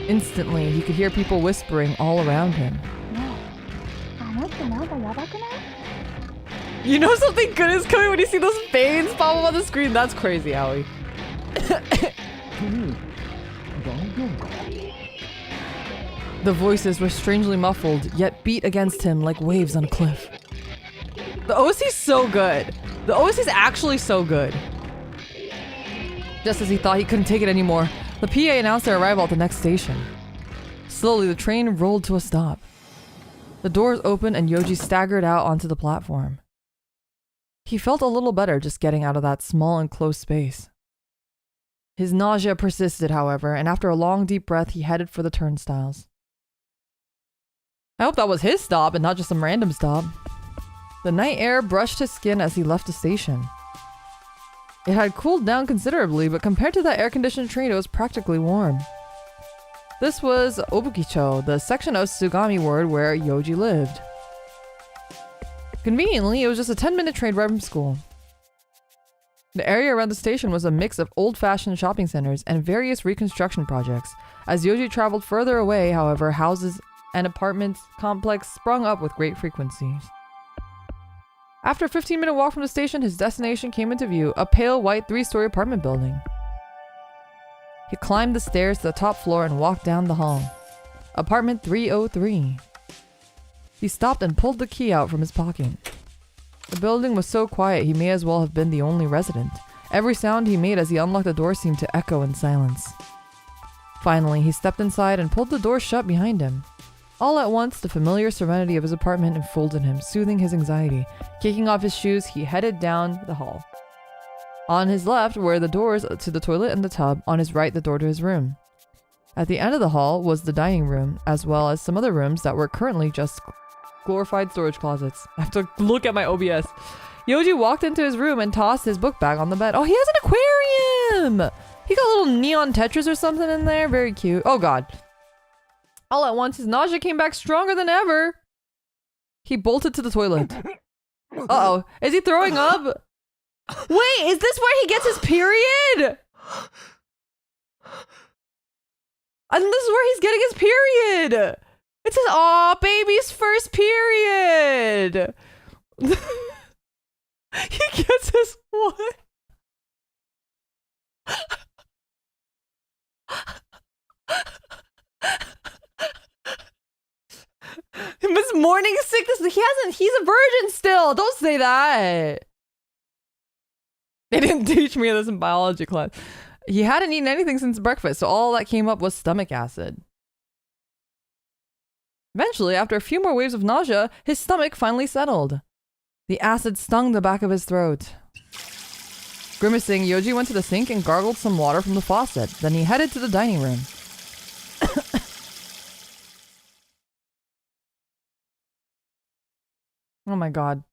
Instantly, he could hear people whispering all around him. You know something good is coming when you see those veins pop up on the screen? That's crazy, Aoi. The voices were strangely muffled, yet beat against him like waves on a cliff. The OC's so good. The OC's actually so good. Just as he thought he couldn't take it anymore, the PA announced their arrival at the next station. Slowly, the train rolled to a stop. The doors opened and Yoji staggered out onto the platform. He felt a little better just getting out of that small enclosed space. His nausea persisted, however, and after a long deep breath, he headed for the turnstiles. I hope that was his stop and not just some random stop. The night air brushed his skin as he left the station. It had cooled down considerably, but compared to that air-conditioned train, it was practically warm. This was Obukicho, the section of Tsugami ward where Yoji lived. Conveniently, it was just a 10-minute train ride from school. The area around the station was a mix of old-fashioned shopping centers and various reconstruction projects. As Yoji traveled further away, however, houses and apartments complex sprung up with great frequencies. After a 15-minute walk from the station, his destination came into view, a pale white 3-story apartment building. He climbed the stairs to the top floor and walked down the hall. Apartment 303. He stopped and pulled the key out from his pocket. The building was so quiet he may as well have been the only resident. Every sound he made as he unlocked the door seemed to echo in silence. Finally, he stepped inside and pulled the door shut behind him. All at once, the familiar serenity of his apartment enfolded him, soothing his anxiety. Kicking off his shoes, he headed down the hall. On his left were the doors to the toilet and the tub. On his right, the door to his room. At the end of the hall was the dining room, as well as some other rooms that were currently just glorified storage closets. I have to look at my OBS. Yoji walked into his room and tossed his book bag on the bed. Oh, he has an aquarium! He got a little neon Tetris or something in there. Very cute. Oh, God. All at once, his nausea came back stronger than ever. He bolted to the toilet. Uh-oh. Is he throwing up? Wait, is this where he gets his period? And this is where he's getting his period. It says, "Aw, baby's first period." He gets his what? His morning sickness. He's a virgin still. Don't say that. They didn't teach me this in biology class. He hadn't eaten anything since breakfast, so all that came up was stomach acid. Eventually, after a few more waves of nausea, his stomach finally settled. The acid stung the back of his throat. Grimacing, Yoji went to the sink and gargled some water from the faucet. Then he headed to the dining room. Oh my god.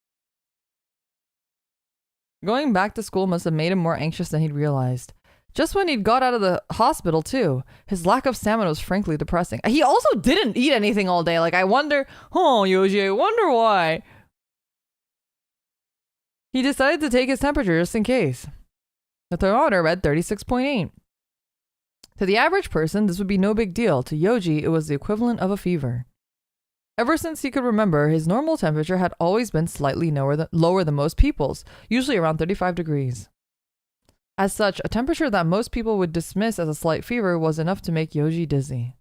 Going back to school must have made him more anxious than he'd realized. Just when he'd got out of the hospital, too. His lack of stamina was frankly depressing. He also didn't eat anything all day. Like, I wonder... Oh, Yoji, I wonder why. He decided to take his temperature just in case. The thermometer read 36.8. To the average person, this would be no big deal. To Yoji, it was the equivalent of a fever. Ever since he could remember, his normal temperature had always been slightly lower than most people's, usually around 35 degrees. As such, a temperature that most people would dismiss as a slight fever was enough to make Yoji dizzy.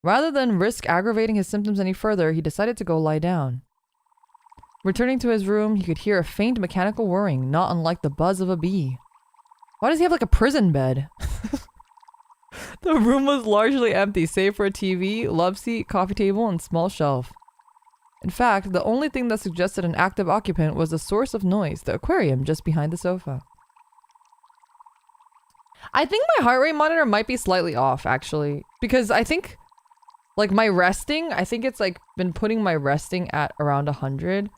Rather than risk aggravating his symptoms any further, he decided to go lie down. Returning to his room, he could hear a faint mechanical whirring, not unlike the buzz of a bee. Why does he have like a prison bed? The room was largely empty, save for a TV, love seat, coffee table, and small shelf. In fact, the only thing that suggested an active occupant was the source of noise, the aquarium just behind the sofa. I think my heart rate monitor might be slightly off, actually, because I think Like my resting, I think it's like been putting my resting at around 100,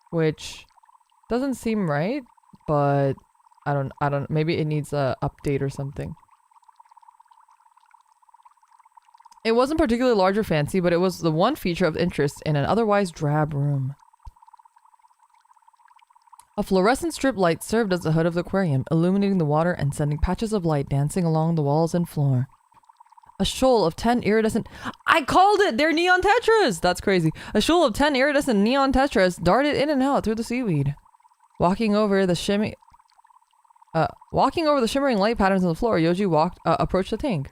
which doesn't seem right, but I don't, maybe it needs a update or something. It wasn't particularly large or fancy, but it was the one feature of interest in an otherwise drab room. A fluorescent strip light served as the hood of the aquarium, illuminating the water and sending patches of light dancing along the walls and floor. A shoal of 10 iridescent... I called it! They're neon tetras! That's crazy. A shoal of 10 iridescent neon tetras darted in and out through the seaweed. Walking over the shimmering light patterns on the floor, Yoji approached the tank.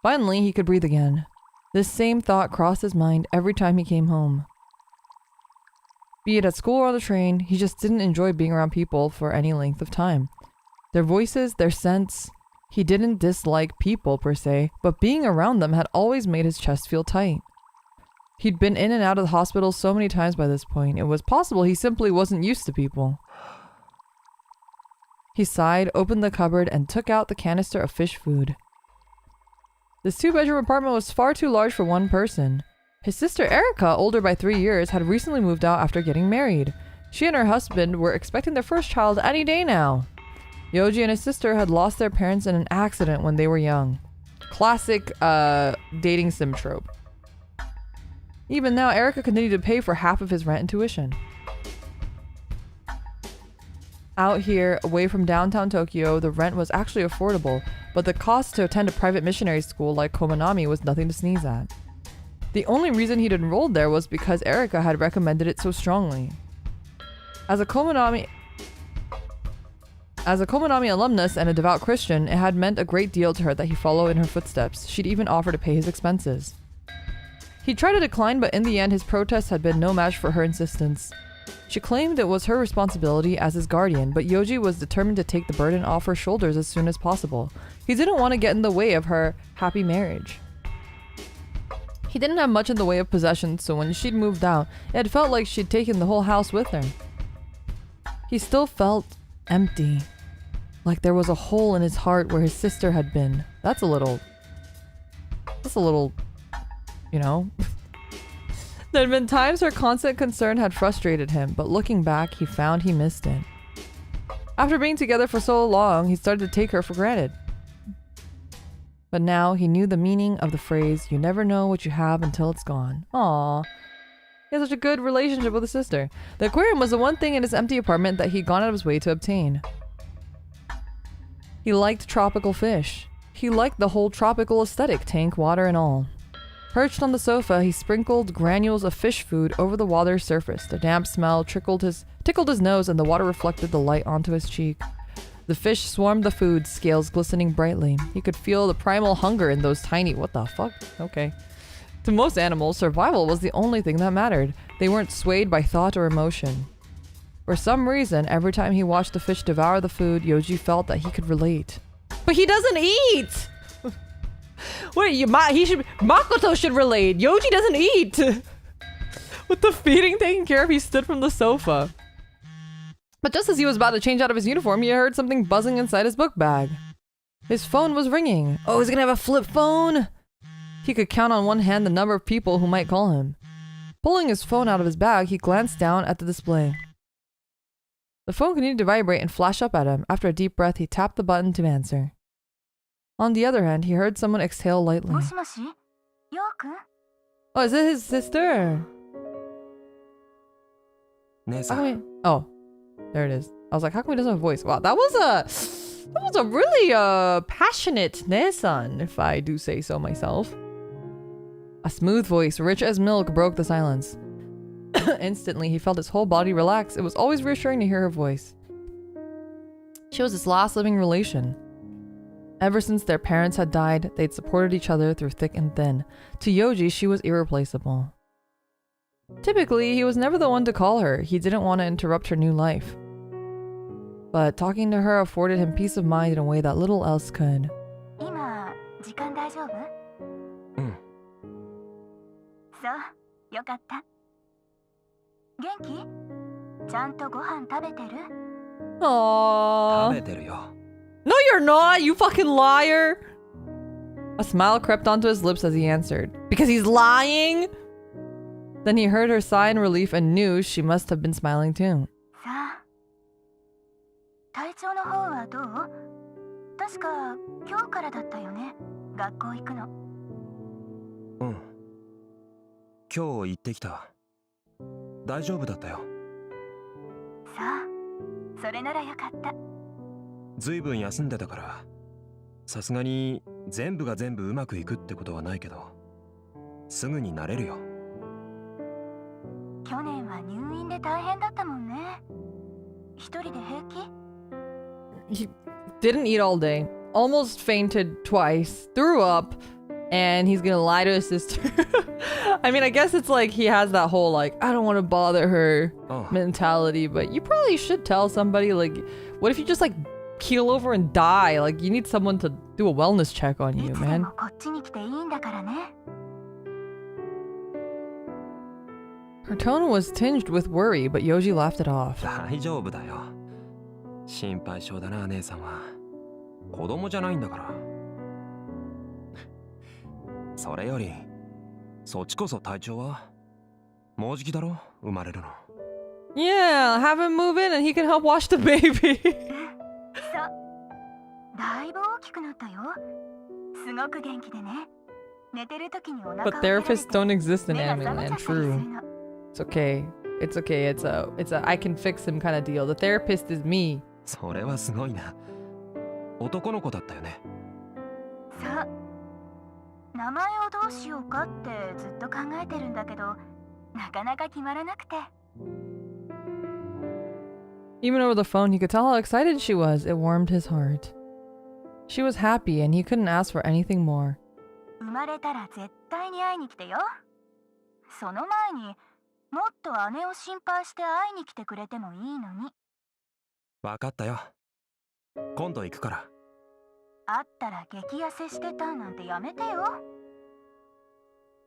Finally, he could breathe again. This same thought crossed his mind every time he came home. Be it at school or on the train, he just didn't enjoy being around people for any length of time. Their voices, their scents... He didn't dislike people per se, but being around them had always made his chest feel tight. He'd been in and out of the hospital so many times by this point, it was possible he simply wasn't used to people. He sighed, opened the cupboard, and took out the canister of fish food. This 2-bedroom apartment was far too large for one person. His sister Erica, older by 3 years, had recently moved out after getting married. She and her husband were expecting their first child any day now. Yoji and his sister had lost their parents in an accident when they were young. Classic dating sim trope. Even now, Erica continued to pay for half of his rent and tuition. Out here, away from downtown Tokyo, the rent was actually affordable, but the cost to attend a private missionary school like Komanami was nothing to sneeze at. The only reason he'd enrolled there was because Erica had recommended it so strongly. As a Komanami alumnus and a devout Christian, it had meant a great deal to her that he follow in her footsteps. She'd even offered to pay his expenses. He tried to decline, but in the end his protest had been no match for her insistence. She claimed it was her responsibility as his guardian, but Yoji was determined to take the burden off her shoulders as soon as possible. He didn't want to get in the way of her happy marriage. He didn't have much in the way of possessions, so when she'd moved out, it had felt like she'd taken the whole house with her. He still felt empty. Like there was a hole in his heart where his sister had been. That's a little, you know. There had been times her constant concern had frustrated him, but looking back, he found he missed it. After being together for so long, he started to take her for granted. But now he knew the meaning of the phrase, "You never know what you have until it's gone." Aww. He had such a good relationship with his sister. The aquarium was the one thing in his empty apartment that he'd gone out of his way to obtain. He liked tropical fish. He liked the whole tropical aesthetic, tank, water, and all. Perched on the sofa, he sprinkled granules of fish food over the water's surface. The damp smell tickled his nose, and the water reflected the light onto his cheek. The fish swarmed the food, scales glistening brightly. He could feel the primal hunger in those tiny... What the fuck? Okay. To most animals, survival was the only thing that mattered. They weren't swayed by thought or emotion. For some reason, every time he watched the fish devour the food, Yoji felt that he could relate. But he doesn't eat! Wait, Makoto should relate. Yoji doesn't eat! With the feeding taken care of, he stood from the sofa. But just as he was about to change out of his uniform, he heard something buzzing inside his book bag. His phone was ringing. Oh, he's gonna have a flip phone? He could count on one hand the number of people who might call him. Pulling his phone out of his bag, he glanced down at the display. The phone continued to vibrate and flash up at him. After a deep breath, he tapped the button to answer. On the other hand, he heard someone exhale lightly. Oh, is it his sister? Oh, there it is. I was like, how come he doesn't have a voice? Wow, that was a really passionate Nesan, if I do say so myself. A smooth voice, rich as milk, broke the silence. Instantly, he felt his whole body relax. It was always reassuring to hear her voice. She was his last living relation. Ever since their parents had died, they'd supported each other through thick and thin. To Yoji, she was irreplaceable. Typically, he was never the one to call her. He didn't want to interrupt her new life. But talking to her afforded him peace of mind in a way that little else could. Aww. No, you're not, you fucking liar! A smile crept onto his lips as he answered. Because he's lying? Then he heard her sigh in relief and knew she must have been smiling too. さあ、体調の方はどう？確か今日からだったよね。学校行くの。うん。今日行ってきた。大丈夫だったよ。さあ、それならよかった。ずいぶん休んでたから、さすがに全部が全部うまくいくってことはないけど、すぐに慣れるよ。去年は入院で大変だったもんね。一人で平気？ He didn't eat all day, almost fainted twice, threw up, and he's gonna lie to his sister. I mean, I guess it's like he has that whole like, I don't want to bother her mentality, but you probably should tell somebody, like, what if you just like keel over and die? Like, you need someone to do a wellness check on you, いつで man. もこっちに来ていいんだからね。Her tone was tinged with worry, but Yoji laughed it off. 大丈夫だよ。心配性だな、姉さんは。子供じゃないんだから。それより、そっちこそ体調は？もうじきだろ、生まれるの。Yeah, have him move in and he can help watch the baby. そう。だいぶ大きくなったよ。すごく元気でね。寝てる時にお腹を But 蹴られて therapists don't exist in 目が anime 覚めちゃ land. ったりする True. の。It's okay. It's okay. It's a I can fix him kind of deal. The therapist is me. それはすごいな。男の子だったよね。そう。名前をどうしようかってずっと考えてるんだけど、なかなか決まらなくて。Even over the phone, he could tell how excited she was. It warmed his heart. She was happy, and he couldn't ask for anything more. 生まれたら絶対に会いに来てよ。その前にもっと姉を心配して会いに来てくれてもいいのに。わかったよ。今度行くから。会ったら激痩せしてたなんてやめてよ。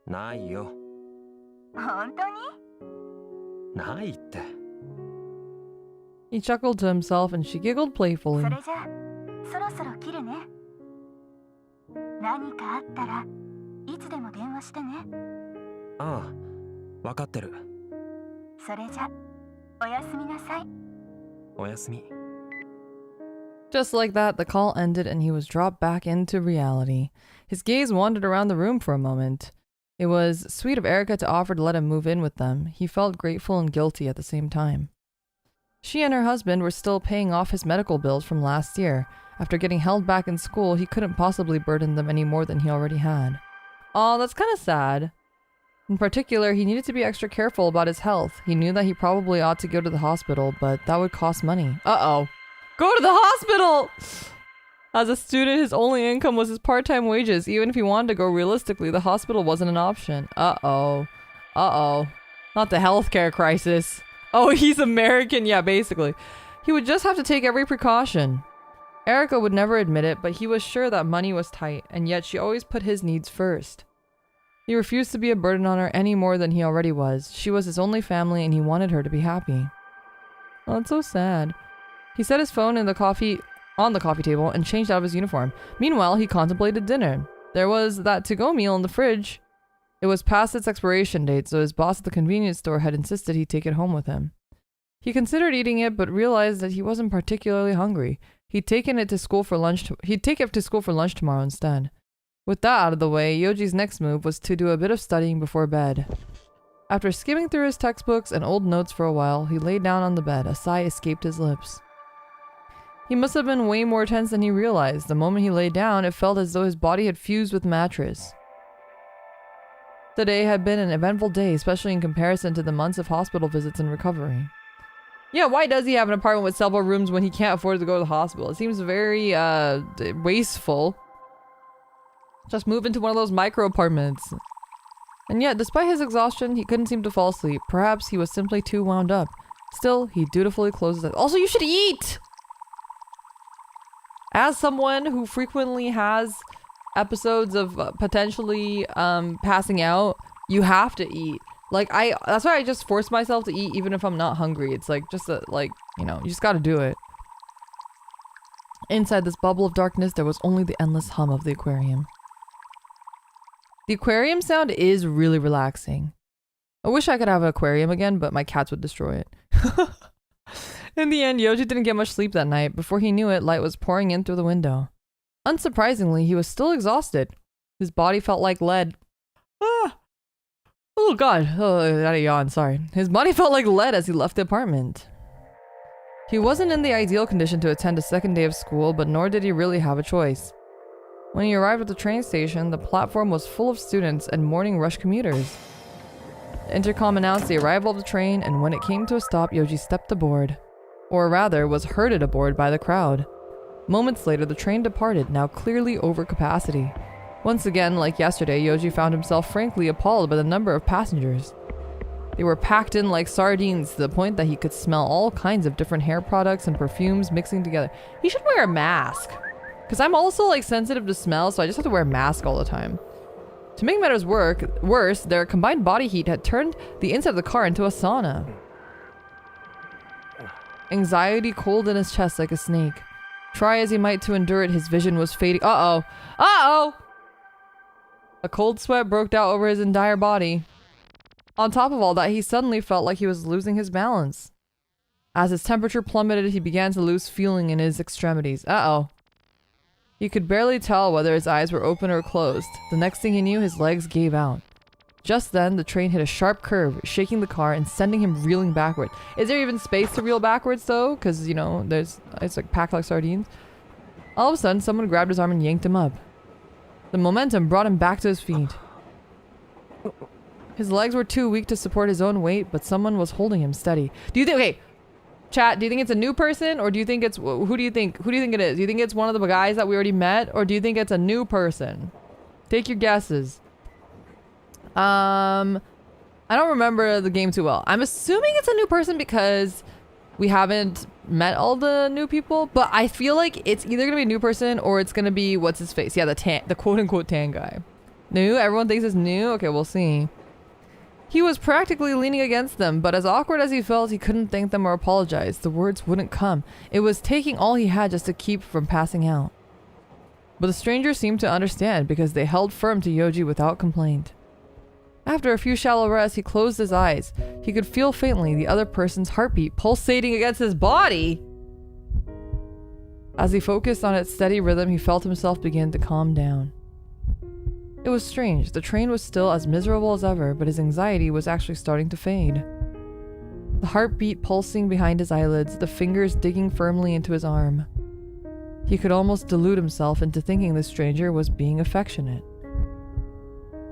ないよ。本当に？ないって。He chuckled to himself, and she giggled そ playfully. れじゃあそろそろ切るね。何かあったらいつでも電話してね。ああ、わかってる。それじゃおやすみなさい。おやすみ。Just like that, the call ended, and he was dropped back into reality. His gaze wandered around the room for a moment. It was sweet of Erica to offer to let him move in with them. He felt grateful and guilty at the same time. She and her husband were still paying off his medical bills from last year. After getting held back in school, he couldn't possibly burden them any more than he already had. Oh, that's kind of sad. In particular, he needed to be extra careful about his health. He knew that he probably ought to go to the hospital, but that would cost money. Uh-oh. Go to the hospital! As a student, his only income was his part-time wages. Even if he wanted to go realistically, the hospital wasn't an option. Uh-oh. Uh-oh. Not the healthcare crisis. Oh, he's American. Yeah, basically. He would just have to take every precaution. Erica would never admit it, but he was sure that money was tight, and yet she always put his needs first. He refused to be a burden on her any more than he already was. She was his only family, and he wanted her to be happy. Oh, that's so sad. He set his phone on the coffee table and changed out of his uniform. Meanwhile, he contemplated dinner. There was that to-go meal in the fridge. It was past its expiration date, so his boss at the convenience store had insisted he take it home with him. He considered eating it, but realized that he wasn't particularly hungry. He'd take it to school for lunch tomorrow instead. With that out of the way, Yoji's next move was to do a bit of studying before bed. After skimming through his textbooks and old notes for a while, he lay down on the bed. A sigh escaped his lips. He must have been way more tense than he realized. The moment he lay down, it felt as though his body had fused with the mattress. Today had been an eventful day, especially in comparison to the months of hospital visits and recovery. Yeah, why does he have an apartment with several rooms when he can't afford to go to the hospital? It seems very, wasteful. Just move into one of those micro apartments. And yet, despite his exhaustion, he couldn't seem to fall asleep. Perhaps he was simply too wound up. Still, he dutifully closed his eyes. Also, you should eat! As someone who frequently has episodes of potentially passing out, you have to eat. Like, that's why I just force myself to eat even if I'm not hungry. It's like, just you know, you just gotta do it. Inside this bubble of darkness, there was only the endless hum of the aquarium. The aquarium sound is really relaxing. I wish I could have an aquarium again, but my cats would destroy it. In the end, Yoji didn't get much sleep that night. Before he knew it, light was pouring in through the window. Unsurprisingly, he was still exhausted. His body felt like lead. Ah! Oh god. Oh, I got a yawn, sorry. His body felt like lead as he left the apartment. He wasn't in the ideal condition to attend a second day of school, but nor did he really have a choice. When he arrived at the train station, the platform was full of students and morning rush commuters. The intercom announced the arrival of the train, and when it came to a stop, Yoji stepped aboard. Or rather, was herded aboard by the crowd. Moments later, the train departed, now clearly over capacity. Once again, like yesterday, Yoji found himself frankly appalled by the number of passengers. They were packed in like sardines to the point that he could smell all kinds of different hair products and perfumes mixing together. He should wear a mask. Because I'm also like sensitive to smell, so I just have to wear a mask all the time. To make matters worse, their combined body heat had turned the inside of the car into a sauna. Anxiety coiled in his chest like a snake. Try as he might to endure it, his vision was fading. Uh-oh! Uh-oh! A cold sweat broke out over his entire body. On top of all that, he suddenly felt like he was losing his balance. As his temperature plummeted, he began to lose feeling in his extremities. Uh-oh. He could barely tell whether his eyes were open or closed. The next thing he knew, his legs gave out. Just then, the train hit a sharp curve, shaking the car and sending him reeling backward. Is there even space to reel backwards, though? Because, you know, it's like packed like sardines. All of a sudden, someone grabbed his arm and yanked him up. The momentum brought him back to his feet. His legs were too weak to support his own weight, but someone was holding him steady. Do you think... Okay, chat, do you think it's a new person? Or do you think it's... Who do you think it is? Do you think it's one of the guys that we already met? Or do you think it's a new person? Take your guesses. I don't remember the game too well. I'm assuming it's a new person because we haven't met all the new people, but I feel like it's either gonna be a new person or it's gonna be what's his face. Yeah, the quote-unquote tan guy. New? Everyone thinks it's new? Okay, we'll see. He was practically leaning against them, but as awkward as he felt, he couldn't thank them or apologize. The words wouldn't come. It was taking all he had just to keep from passing out. But the stranger seemed to understand because they held firm to Yoji without complaint. After a few shallow rests, he closed his eyes. He could feel faintly the other person's heartbeat pulsating against his body. As he focused on its steady rhythm, he felt himself begin to calm down. It was strange. The train was still as miserable as ever, but his anxiety was actually starting to fade. The heartbeat pulsing behind his eyelids, the fingers digging firmly into his arm. He could almost delude himself into thinking the stranger was being affectionate.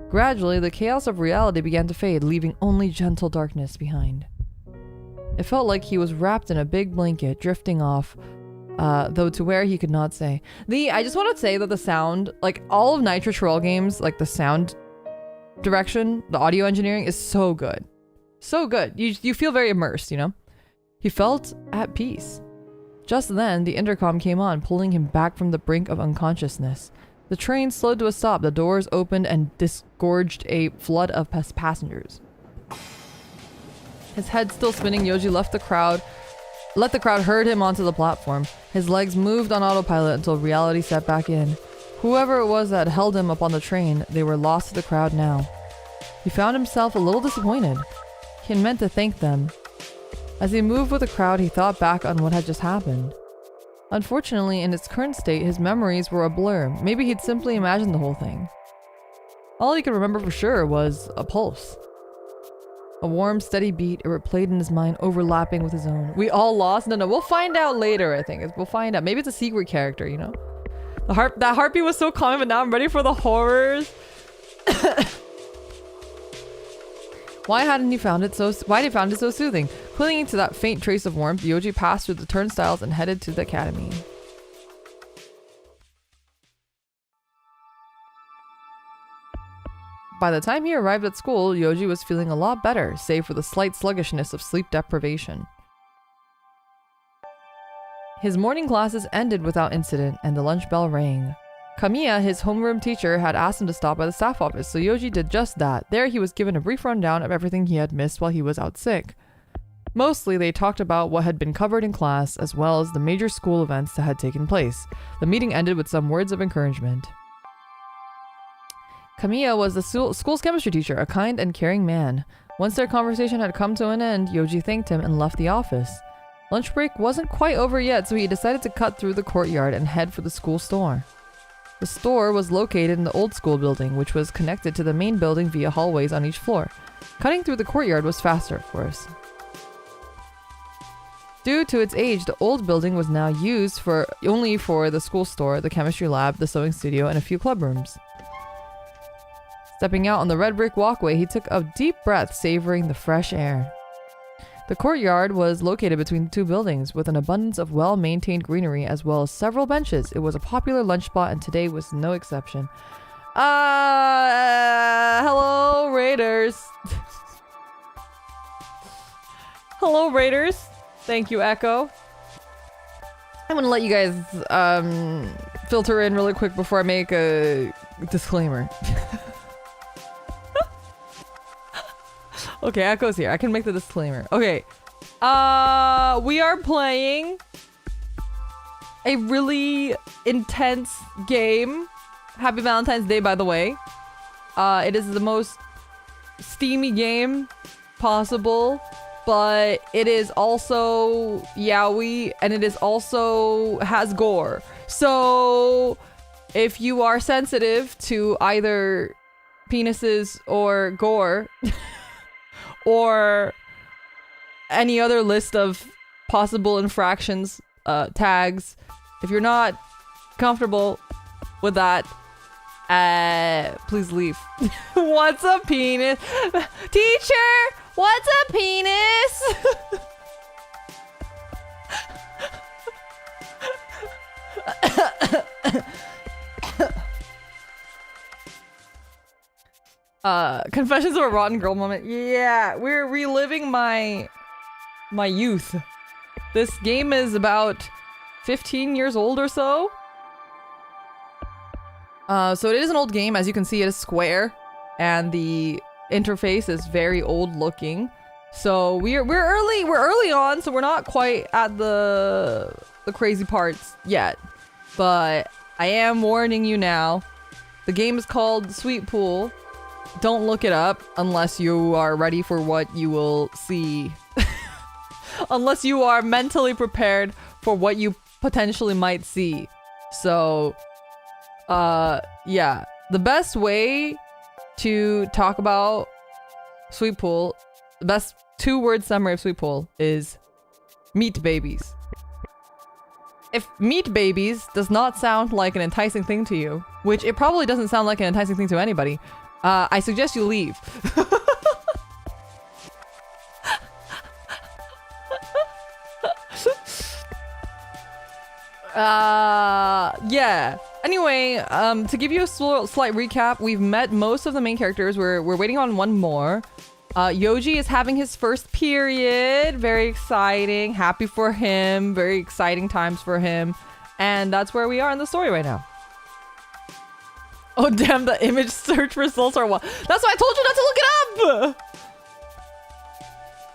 Gradually, the chaos of reality began to fade, leaving only gentle darkness behind. It felt like he was wrapped in a big blanket, drifting off, though to where he could not say. I just want to say that the sound, like all of Nitro Troll games, like the sound direction, the audio engineering is so good. So good. You feel very immersed, you know? He felt at peace. Just then, the intercom came on, pulling him back from the brink of unconsciousness. The train slowed to a stop, the doors opened and disgorged a flood of passengers. His head still spinning, Yoji let the crowd herd him onto the platform. His legs moved on autopilot until reality set back in. Whoever it was that held him up on the train, they were lost to the crowd now. He found himself a little disappointed. He had meant to thank them. As he moved with the crowd, he thought back on what had just happened. Unfortunately, in its current state, his memories were a blur. Maybe he'd simply imagined the whole thing. All he could remember for sure was a pulse. A warm, steady beat, it replayed in his mind, overlapping with his own. We all lost? No, we'll find out later, I think. We'll find out. Maybe it's a secret character, you know? That heartbeat was so calming, but now I'm ready for the horrors. Why did he found it so soothing? Clinging to that faint trace of warmth, Yoji passed through the turnstiles and headed to the academy. By the time he arrived at school, Yoji was feeling a lot better, save for the slight sluggishness of sleep deprivation. His morning classes ended without incident, and the lunch bell rang. Kamiya, his homeroom teacher, had asked him to stop by the staff office, so Yoji did just that. There he was given a brief rundown of everything he had missed while he was out sick. Mostly, they talked about what had been covered in class, as well as the major school events that had taken place. The meeting ended with some words of encouragement. Kamiya was the school's chemistry teacher, a kind and caring man. Once their conversation had come to an end, Yoji thanked him and left the office. Lunch break wasn't quite over yet, so he decided to cut through the courtyard and head for the school store. The store was located in the old school building, which was connected to the main building via hallways on each floor. Cutting through the courtyard was faster, of course. Due to its age, the old building was now used only for the school store, the chemistry lab, the sewing studio, and a few club rooms. Stepping out on the red brick walkway, he took a deep breath, savoring the fresh air. The courtyard was located between the two buildings, with an abundance of well-maintained greenery as well as several benches. It was a popular lunch spot, and today was no exception. Hello, Raiders. Hello, Raiders. Thank you, Echo. I'm gonna let you guys filter in really quick before I make a disclaimer. Okay, Echo's here. I can make the disclaimer. Okay. We are playing a really intense game. Happy Valentine's Day, by the way. It is the most steamy game possible, but it is also yaoi, and it is also has gore. So if you are sensitive to either penises or gore, or any other list of possible infractions, tags, if you're not comfortable with that, please leave. What's a penis? Teacher, what's a penis? Confessions of a Rotten Girl moment. Yeah, we're reliving my youth. This game is about 15 years old or so. So it is an old game. As you can see, it is square, and the interface is very old looking. So we're early on, so we're not quite at the crazy parts yet. But I am warning you now. The game is called Sweet Pool. Don't look it up unless you are ready for what you will see. Unless you are mentally prepared for what you potentially might see. So, yeah. The best way to talk about Sweet Pool, the best 2-word summary of Sweet Pool is meat babies. If meat babies does not sound like an enticing thing to you, which it probably doesn't sound like an enticing thing to anybody, I suggest you leave. Yeah. Anyway, to give you a slight recap, we've met most of the main characters. We're waiting on one more. Yoji is having his first period. Very exciting. Happy for him. Very exciting times for him. And that's where we are in the story right now. Oh damn, the image search results are what? That's why I told you not to look it up!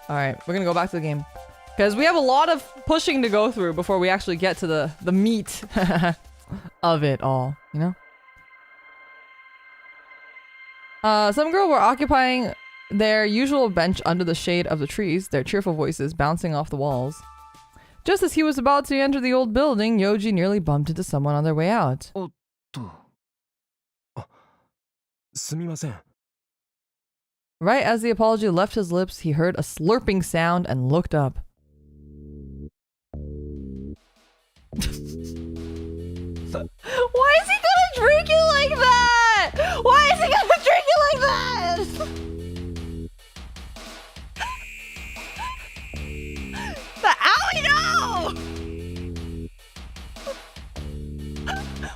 Alright, we're gonna go back to the game. Because we have a lot of pushing to go through before we actually get to the meat of it all, you know? Some girls were occupying their usual bench under the shade of the trees, their cheerful voices bouncing off the walls. Just as he was about to enter the old building, Yoji nearly bumped into someone on their way out. すみません。 Right as the apology left his lips, he heard a slurping sound and looked up. Why is he gonna drink it like that? Why is he gonna drink it like that? Owie, no!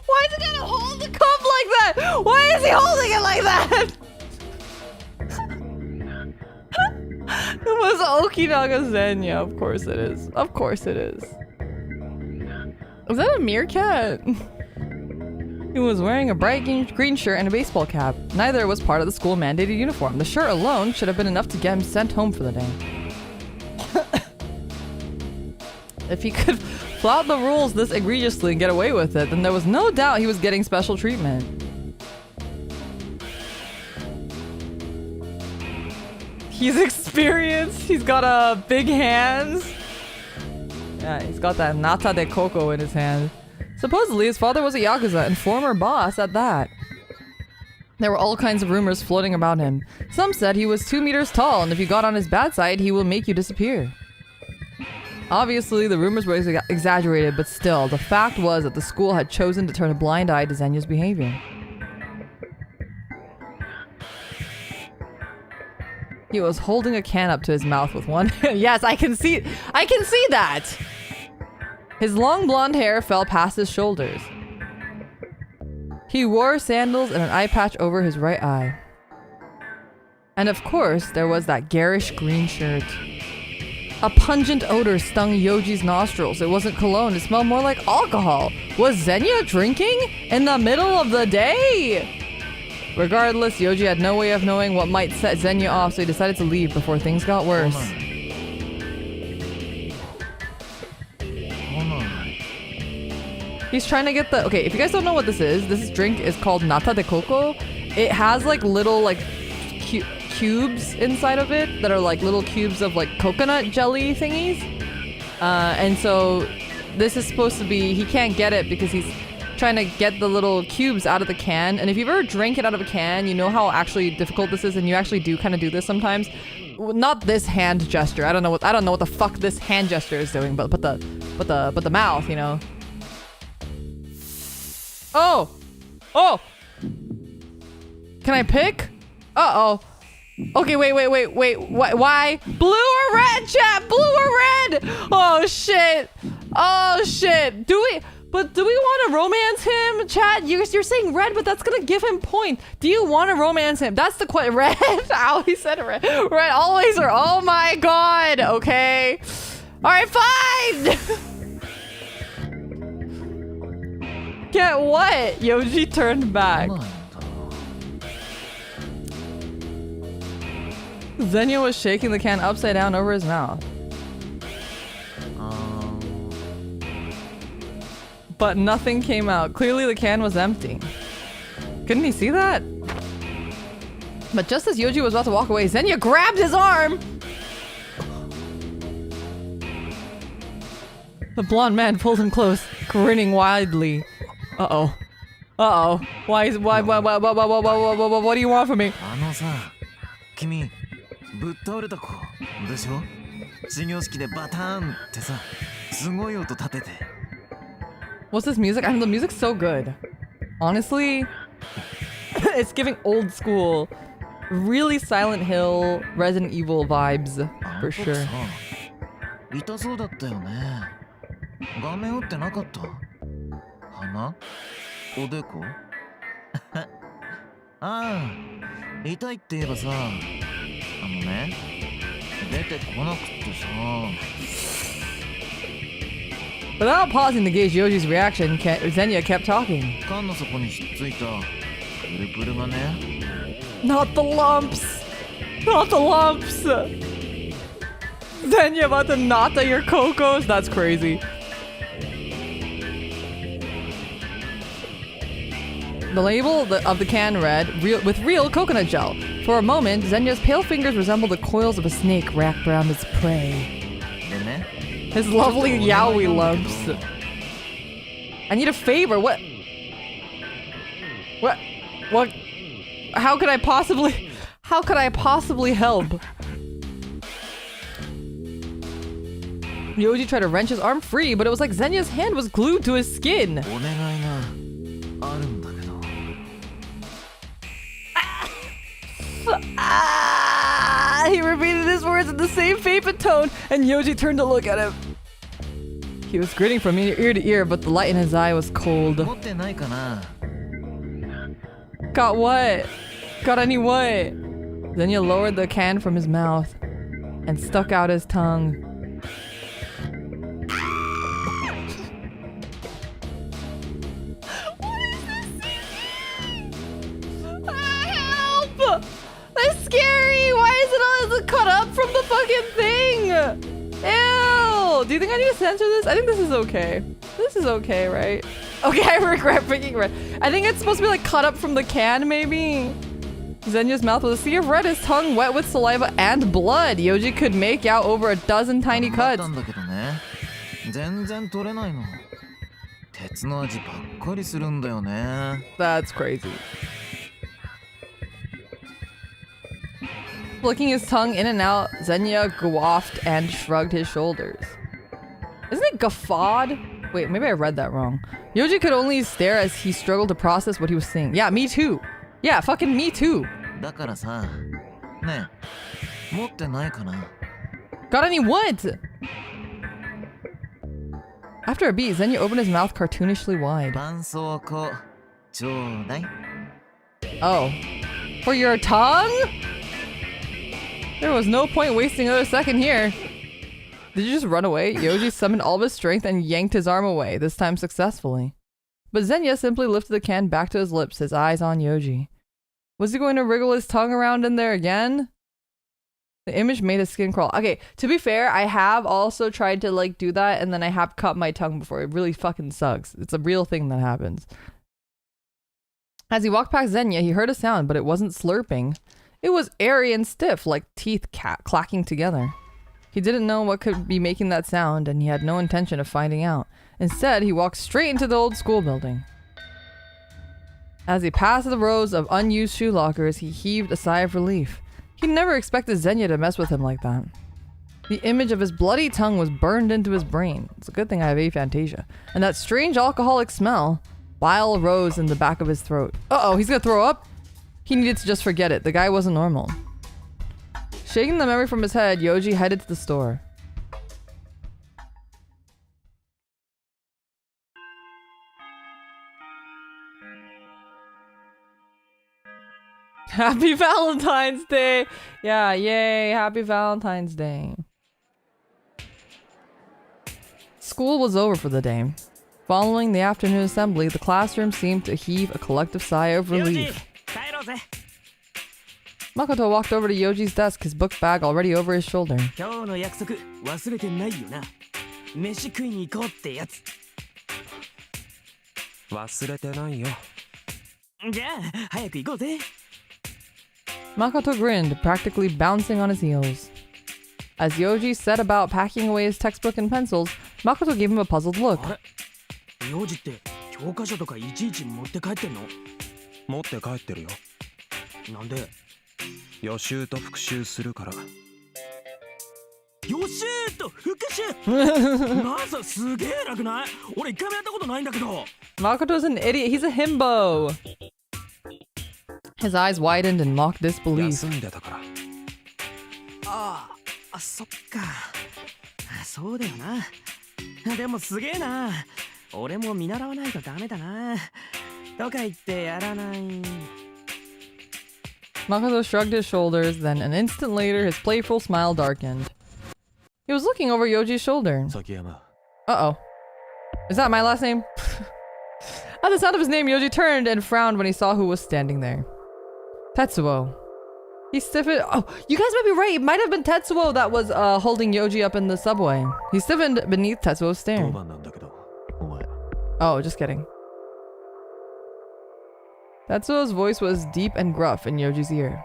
Why is he gonna hold the cup like that? Why is he holding it like that? It was Okinaga Zen. Yeah, of course it is. Of course it is. Was that a meerkat? He was wearing a bright green shirt and a baseball cap. Neither was part of the school mandated uniform. The shirt alone should have been enough to get him sent home for the day. If he could flout the rules this egregiously and get away with it, then there was no doubt he was getting special treatment. He's experienced. He's got big hands. Yeah, he's got that nata de coco in his hand. Supposedly, his father was a yakuza and former boss at that. There were all kinds of rumors floating about him. Some said he was 2 meters tall, and if you got on his bad side, he will make you disappear. Obviously, the rumors were exaggerated, but still, the fact was that the school had chosen to turn a blind eye to Zenya's behavior. He was holding a can up to his mouth with one hand. Yes, I can see that! His long blonde hair fell past his shoulders. He wore sandals and an eye patch over his right eye. And of course, there was that garish green shirt. A pungent odor stung Yoji's nostrils. It wasn't cologne, it smelled more like alcohol. Was Zenya drinking in the middle of the day? Regardless, Yoji had no way of knowing what might set Zenya off, so he decided to leave before things got worse. He's trying to get the... Okay, if you guys don't know what this drink is called nata de coco. It has like little like cubes inside of it that are like little cubes of like coconut jelly thingies. And so this is supposed to be... He can't get it because he's trying to get the little cubes out of the can. And if you've ever drank it out of a can, you know how actually difficult this is, and you actually do kind of do this sometimes. Not this hand gesture. I don't know what the fuck this hand gesture is doing, but the mouth, you know. Oh! Oh! Can I pick? Uh-oh. Okay, wait. Why? Blue or red, chat? Blue or red? Oh, shit. Oh, shit. Do we want to romance him, chat? You're saying red, but that's gonna give him point. Do you want to romance him? That's the question. Red? Ow, he said red. Red always or... Oh, my God. Okay. All right, fine. Get what? Yoji turned back. Zenya was shaking the can upside down over his mouth. But nothing came out. Clearly the can was empty. Couldn't he see that? But just as Yoji was about to walk away, Zenya grabbed his arm! The blonde man pulled him close, grinning widely. Uh-oh. Uh-oh. Why, what do you want from me? What's this music? I mean, the music's so good. Honestly, it's giving old school, really Silent Hill, Resident Evil vibes, for sure. Without pausing to gauge Yoji's reaction, Zenya kept talking. Not the lumps! Not the lumps! Zenya about to nata your cocos? That's crazy. The label of the can read, with real coconut gel. For a moment, Zenya's pale fingers resembled the coils of a snake wrapped around its prey. His lovely yaoi lumps. I need a favor. What? How could I possibly help? Yoji tried to wrench his arm free, but it was like Zenya's hand was glued to his skin. He repeated his words in the same vapid tone, and Yoji turned to look at him. He was grinning from ear to ear, but the light in his eye was cold. Got what? Got any what? Zenya lowered the can from his mouth and stuck out his tongue. What is this? Help! That's scary! Why is it all cut up from the fucking thing? Ew! Do you think I need to censor this? I think this is okay. This is okay, right? Okay, I regret picking red. I think it's supposed to be like cut up from the can, maybe? Zenya's mouth was a sea of red, his tongue wet with saliva and blood. Yoji could make out over a dozen tiny 頑張っ cuts. たんだけどね。全然取れないの。鉄の味ばっかりするんだよね。That's crazy. Flicking his tongue in and out, Zenya guffawed and shrugged his shoulders. Isn't it guffawed? Wait, maybe I read that wrong. Yoji could only stare as he struggled to process what he was seeing. Yeah, me too. Yeah, fucking me too. だからさ、ねえ、持ってないかな。 Got any what? After a beat, Zenya opened his mouth cartoonishly wide. 絆創膏、ちょうだい。 Oh. For your tongue? There was no point wasting another second here. Did you just run away? Yoji summoned all of his strength and yanked his arm away, this time successfully. But Zenya simply lifted the can back to his lips, his eyes on Yoji. Was he going to wriggle his tongue around in there again? The image made his skin crawl. Okay, to be fair, I have also tried to like do that and then I have cut my tongue before. It really fucking sucks. It's a real thing that happens. As he walked past Zenya, he heard a sound, but it wasn't slurping. It was airy and stiff, like teeth clacking together. He didn't know what could be making that sound, and he had no intention of finding out. Instead, he walked straight into the old school building. As he passed the rows of unused shoe lockers, he heaved a sigh of relief. He never expected Zenya to mess with him like that. The image of his bloody tongue was burned into his brain. It's a good thing I have aphantasia. And that strange alcoholic smell. Bile rose in the back of his throat. Uh-oh, he's gonna throw up? He needed to just forget it. The guy wasn't normal. Shaking the memory from his head, Yoji headed to the store. Happy Valentine's Day! Yeah, yay, happy Valentine's Day. School was over for the day. Following the afternoon assembly, the classroom seemed to heave a collective sigh of relief. 帰ろうぜ。 Makoto walked over to Yoji's desk, his book bag already over his shoulder. 今日の約束忘れてないよな。飯食いに行こうってやつ。忘れてないよ。じゃあ早く行こうぜ。 Makoto grinned, practically bouncing on his heels. As Yoji set about packing away his textbook and pencils, Makoto gave him a puzzled look. あれ、幼児って教科書とかいちいち持って帰ってんの？持って帰ってるよ。なんで？予習と復習するから。予習と復習。マサすげえ偉くない？俺一回もやったことないんだけど。 Makoto's an idiot. He's a himbo. His eyes widened in mock disbelief. 休んでたから。ああ、そっか。そうだよな。でもすげえな。俺も見習わないとダメだな。とか言ってやらない。 Makoto shrugged his shoulders, then an instant later, his playful smile darkened. He was looking over Yoji's shoulder. 崎山。 Uh-oh. Is that my last name? At the sound of his name, Yoji turned and frowned when he saw who was standing there. Tetsuo. He stiffened. Oh, you guys might be right. It might have been Tetsuo that was holding Yoji up in the subway. He stiffened beneath Tetsuo's stare. 当番なんだけど、お前。 Oh, just kidding. Tetsuo's voice was deep and gruff in Yoji's ear.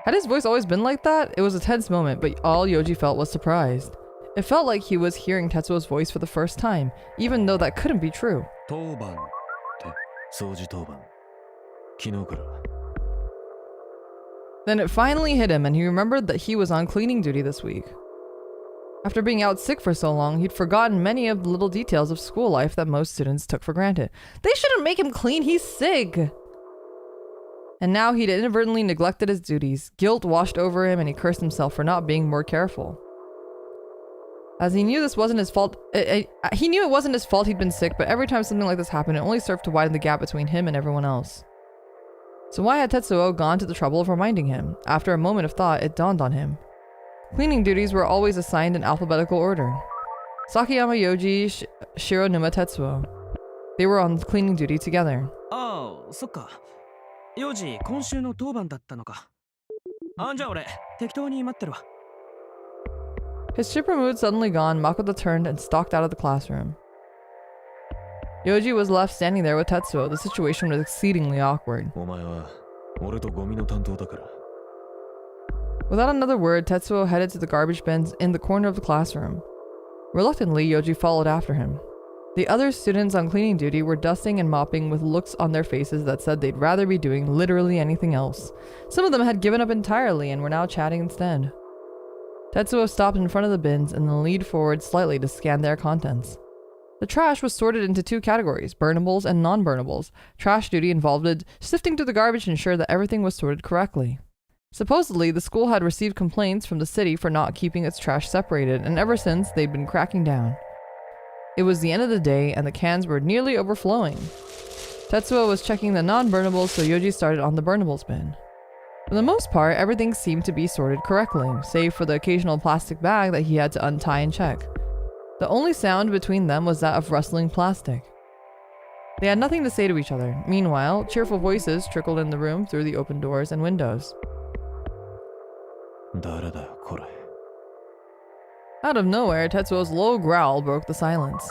Had his voice always been like that? It was a tense moment, but all Yoji felt was surprised. It felt like he was hearing Tetsuo's voice for the first time, even though that couldn't be true. 当番って掃除当番。昨日から。 Then it finally hit him and he remembered that he was on cleaning duty this week. After being out sick for so long, he'd forgotten many of the little details of school life that most students took for granted. They shouldn't make him clean, he's sick! And now he'd inadvertently neglected his duties. Guilt washed over him and he cursed himself for not being more careful. As he knew this wasn't his fault, he knew it wasn't his fault he'd been sick, but every time something like this happened, it only served to widen the gap between him and everyone else. So why had Tetsuo gone to the trouble of reminding him? After a moment of thought, it dawned on him. Cleaning duties were always assigned in alphabetical order. Sakiyama Yoji, Shironuma Tetsuo. They were on cleaning duty together. ああ、そっか。幼児、今週の当番だったのか。あ、じゃあ俺、適当に待ってるわ。 His chipper mood suddenly gone, Makoto turned and stalked out of the classroom. Yoji was left standing there with Tetsuo. The situation was exceedingly awkward. お前は俺とゴミの担当だから。 Without another word, Tetsuo headed to the garbage bins in the corner of the classroom. Reluctantly, Yoji followed after him. The other students on cleaning duty were dusting and mopping with looks on their faces that said they'd rather be doing literally anything else. Some of them had given up entirely and were now chatting instead. Tetsuo stopped in front of the bins and then leaned forward slightly to scan their contents. The trash was sorted into two categories, burnables and non-burnables. Trash duty involved sifting through the garbage to ensure that everything was sorted correctly. Supposedly, the school had received complaints from the city for not keeping its trash separated, and ever since, they'd been cracking down. It was the end of the day, and the cans were nearly overflowing. Tetsuo was checking the non-burnables, so Yoji started on the burnables bin. For the most part, everything seemed to be sorted correctly, save for the occasional plastic bag that he had to untie and check. The only sound between them was that of rustling plastic. They had nothing to say to each other. Meanwhile, cheerful voices trickled in the room through the open doors and windows. Out of nowhere, Tetsuo's low growl broke the silence.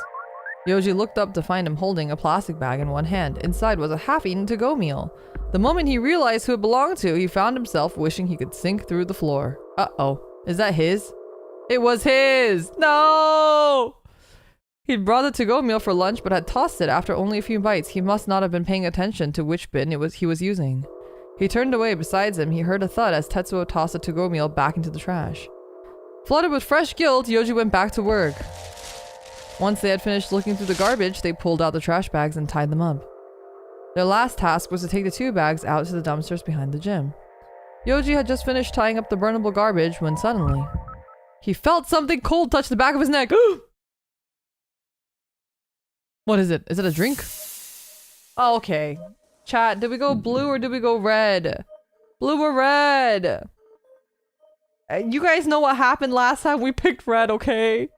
Yoji looked up to find him holding a plastic bag in one hand. Inside was a half-eaten to-go meal. The moment he realized who it belonged to, he found himself wishing he could sink through the floor. Uh-oh. Is that his? It was his! No! He'd brought the to-go meal for lunch but had tossed it after only a few bites. He must not have been paying attention to which bin he was using. He turned away. Beside him, he heard a thud as Tetsuo tossed the to-go meal back into the trash. Flooded with fresh guilt, Yoji went back to work. Once they had finished looking through the garbage, they pulled out the trash bags and tied them up. Their last task was to take the two bags out to the dumpsters behind the gym. Yoji had just finished tying up the burnable garbage when suddenly, he felt something cold touch the back of his neck. What is it? Is it a drink? Oh, okay. Chat, did we go blue or did we go red? Blue or red? You guys know what happened last time we picked red, okay?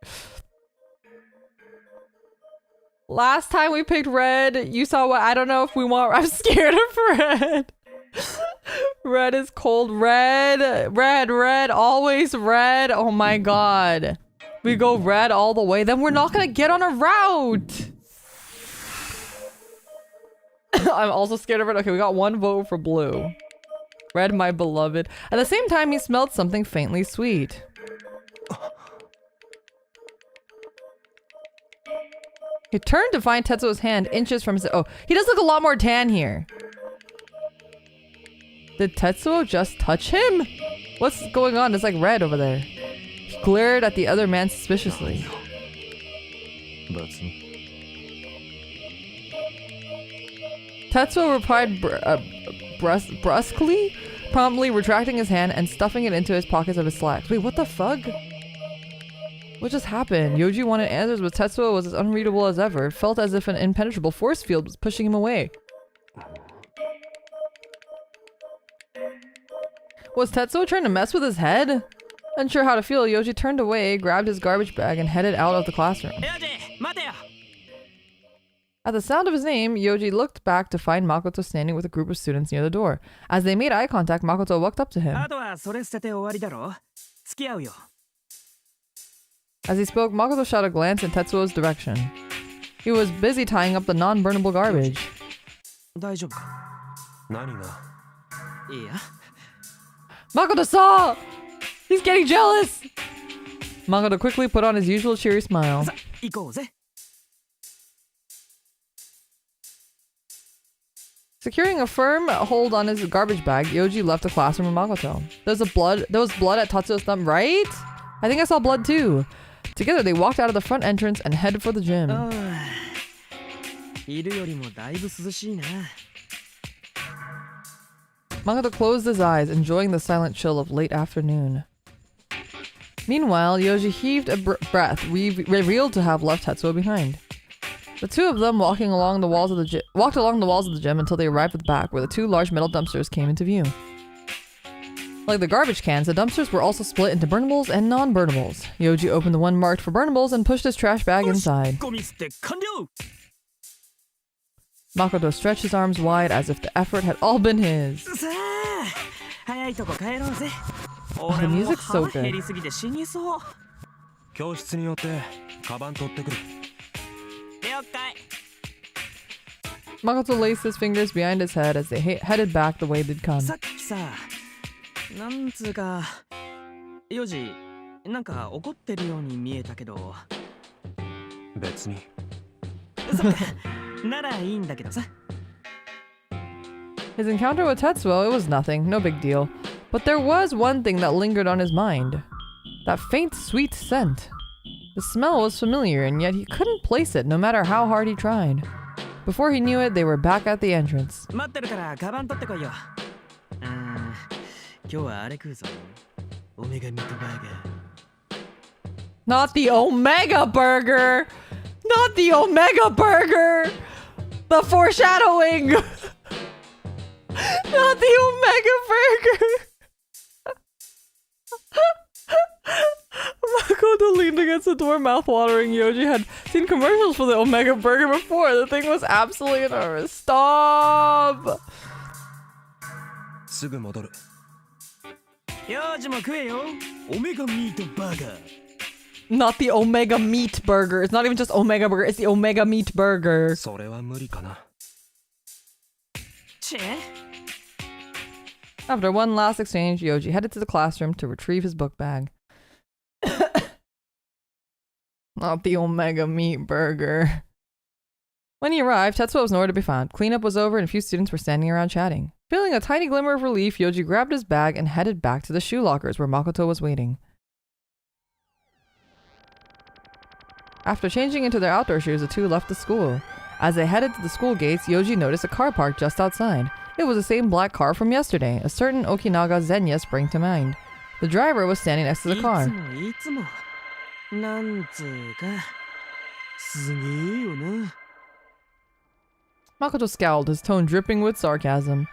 Last time we picked red, you saw what? I don't know if we want. I'm scared of red. Red is cold. Red, always red. Oh my god. We go red all the way, then we're not gonna get on a route. I'm also scared of red. Okay, we got one vote for blue. Red, my beloved. At the same time, he smelled something faintly sweet. He turned to find Tetsuo's hand inches from his— oh, he does look a lot more tan here. Did Tetsuo just touch him? What's going on? It's like red over there. He glared at the other man suspiciously. Tetsuo replied brusquely, promptly retracting his hand and stuffing it into his pockets of his slacks. Wait, what the fuck? What just happened? Yoji wanted answers, but Tetsuo was as unreadable as ever. It felt as if an impenetrable force field was pushing him away. Was Tetsuo trying to mess with his head? Unsure how to feel, Yoji turned away, grabbed his garbage bag, and headed out of the classroom. At the sound of his name, Yoji looked back to find Makoto standing with a group of students near the door. As they made eye contact, Makoto walked up to him. As he spoke, Makoto shot a glance in Tetsuo's direction. He was busy tying up the non-burnable garbage. Makoto saw! He's getting jealous! Makoto quickly put on his usual cheery smile. Securing a firm hold on his garbage bag, Yoji left the classroom with Makoto. There was blood at Tatsuo's thumb, right? I think I saw blood too. Together, they walked out of the front entrance and headed for the gym. Makoto closed his eyes, enjoying the silent chill of late afternoon. Meanwhile, Yoji heaved a breath, revealed to have left Tetsuo behind. The two of them walked along the walls of the gym until they arrived at the back, where the two large metal dumpsters came into view. Like the garbage cans, the dumpsters were also split into burnables and non-burnables. Yoji opened the one marked for burnables and pushed his trash bag inside. Makoto stretched his arms wide as if the effort had all been his. Oh, the music's so good. Makoto laced his fingers behind his head as they headed back the way they'd come. さっきさ、なんつうか、ヨジ、なんか怒ってるように見えたけど。別に。そっか、ならいいんだけどさ。His encounter with Tetsuo, it was nothing, no big deal. But there was one thing that lingered on his mind. That faint, sweet scent. The smell was familiar, and yet he couldn't place it no matter how hard he tried. Before he knew it, they were back at the entrance. 待ってるからカバン取ってこいよ。今日はあれ食うぞ。オメガミートバーガー。Not the Omega Burger! Not the Omega Burger! The foreshadowing! Not the Omega Burger! Makoto leaned against the door, mouth-watering. Yoji had seen commercials for the Omega Burger before. The thing was absolutely enormous. Stop! すぐ戻る。ヨジも食えよ。オメガミートバーガー。Not the Omega Meat Burger. It's not even just Omega Burger. It's the Omega Meat Burger. それは無理かな。チェ After one last exchange, Yoji headed to the classroom to retrieve his book bag. Not the Omega Meat Burger. When he arrived, Tetsuo was nowhere to be found. Cleanup was over and a few students were standing around chatting. Feeling a tiny glimmer of relief, Yoji grabbed his bag and headed back to the shoe lockers where Makoto was waiting. After changing into their outdoor shoes, the two left the school. As they headed to the school gates, Yoji noticed a car parked just outside. It was the same black car from yesterday. A certain Okinaga Zenya sprang to mind. The driver was standing next to the car. いつもなんつうかすげえよな。 Makoto scowled, his tone dripping with sarcasm.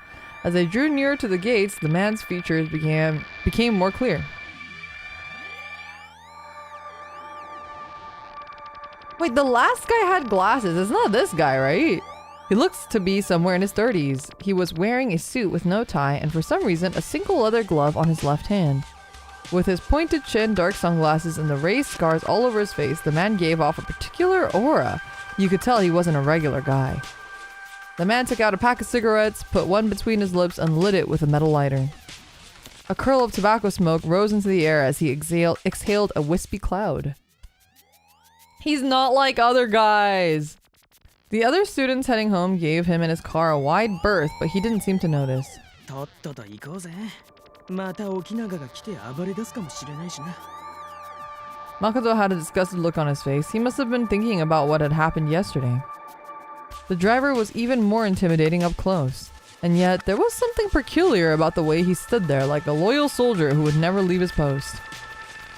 As they drew nearer to the gates, the man's features became more clear. Wait, the last guy had glasses. It's not this guy, right? He looks to be somewhere in his 30s. He was wearing a suit with no tie and for some reason a single leather glove on his left hand. With his pointed chin, dark sunglasses, and the raised scars all over his face, the man gave off a particular aura. You could tell he wasn't a regular guy. The man took out a pack of cigarettes, put one between his lips, and lit it with a metal lighter. A curl of tobacco smoke rose into the air as he exhaled a wispy cloud. He's not like other guys. The other students heading home gave him and his car a wide berth, but he didn't seem to notice. とっとと行こうぜ。また沖永が来て暴れ出すかもしれないしな。 Makoto had a disgusted look on his face. He must have been thinking about what had happened yesterday. The driver was even more intimidating up close. And yet, there was something peculiar about the way he stood there like a loyal soldier who would never leave his post.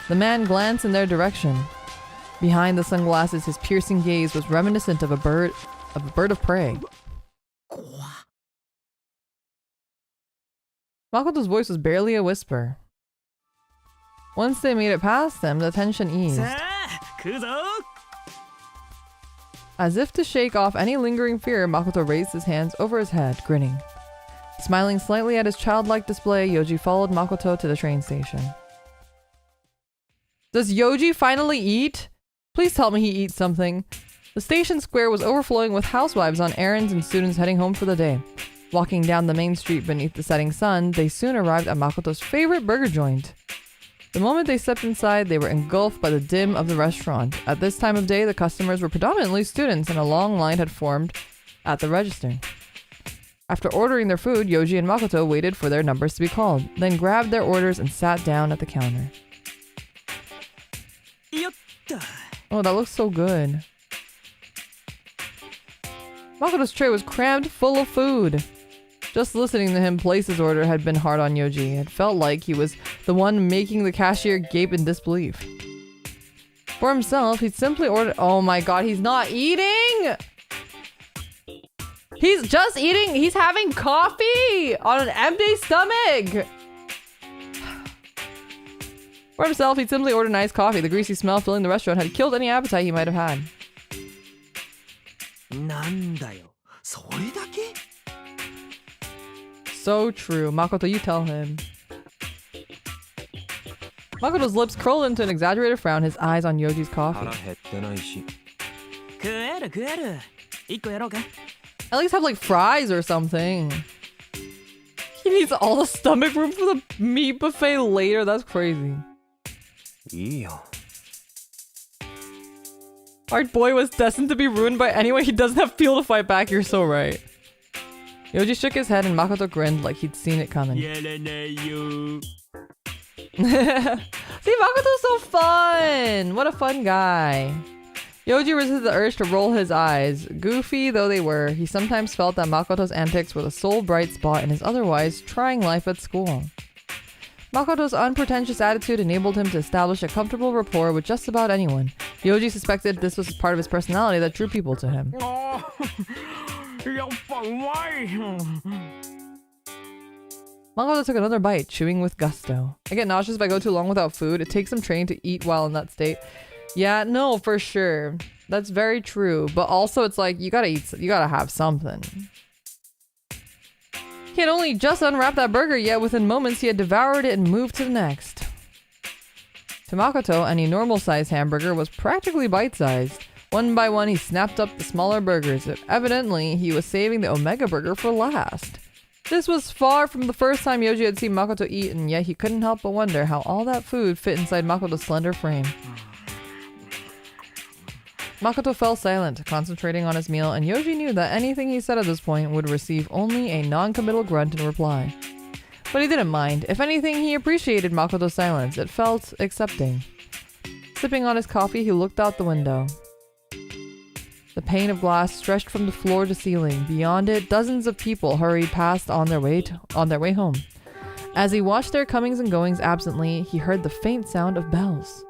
The man glanced in their direction. Behind the sunglasses, his piercing gaze was reminiscent of a bird of prey. Makoto's voice was barely a whisper. Once they made it past them, the tension eased. さあ食うぞ。 As if to shake off any lingering fear, Makoto raised his hands over his head, grinning. Smiling slightly at his childlike display, Yoji followed Makoto to the train station. Does Yoji finally eat? Please tell me he eats something. The station square was overflowing with housewives on errands and students heading home for the day. Walking down the main street beneath the setting sun, they soon arrived at Makoto's favorite burger joint. The moment they stepped inside, they were engulfed by the dim of the restaurant. At this time of day, the customers were predominantly students and a long line had formed at the register. After ordering their food, Yoji and Makoto waited for their numbers to be called, then grabbed their orders and sat down at the counter. よっと。 Oh, that looks so good. Makoto's tray was crammed full of food. Just listening to him place his order had been hard on Yoji. It felt like he was the one making the cashier gape in disbelief. For himself, he'd simply ordered— oh my god, he's not eating! He's just eating— he's having coffee on an empty stomach! For himself, he'd simply ordered iced coffee. The greasy smell filling the restaurant had killed any appetite he might have had. なんだよ。それだけ？ So true. Makoto, you tell him. Makoto's lips curled into an exaggerated frown, his eyes on Yoji's coffee. 腹減ってないし。食える食える。一個やろうか。At least have like fries or something. He needs all the stomach room for the meat buffet later. That's crazy. いいよ。 Our boy was destined to be ruined by anyone. He doesn't have fuel to fight back. You're so right. Yoji shook his head and Makoto grinned like he'd seen it coming. See, Makoto's so fun! What a fun guy. Yoji resisted the urge to roll his eyes. Goofy though they were, he sometimes felt that Makoto's antics were the sole bright spot in his otherwise trying life at school. Makoto's unpretentious attitude enabled him to establish a comfortable rapport with just about anyone. Yoji suspected this was part of his personality that drew people to him. Makoto took another bite, chewing with gusto. I get nauseous if I go too long without food. It takes some training to eat while in that state. Yeah, no, for sure. That's very true. But also it's like, you gotta eat, you gotta have something. He had only just unwrapped that burger, yet within moments he had devoured it and moved to the next. To Makoto, any normal-sized hamburger was practically bite-sized. One by one he snapped up the smaller burgers. Evidently, he was saving the Omega burger for last. This was far from the first time Yoji had seen Makoto eat, and yet he couldn't help but wonder how all that food fit inside Makoto's slender frame. Makoto fell silent, concentrating on his meal, and Yoji knew that anything he said at this point would receive only a non-committal grunt in reply. But he didn't mind. If anything, he appreciated Makoto's silence. It felt accepting. Sipping on his coffee, he looked out the window. The pane of glass stretched from the floor to ceiling. Beyond it, dozens of people hurried past on their way home. As he watched their comings and goings absently, he heard the faint sound of bells.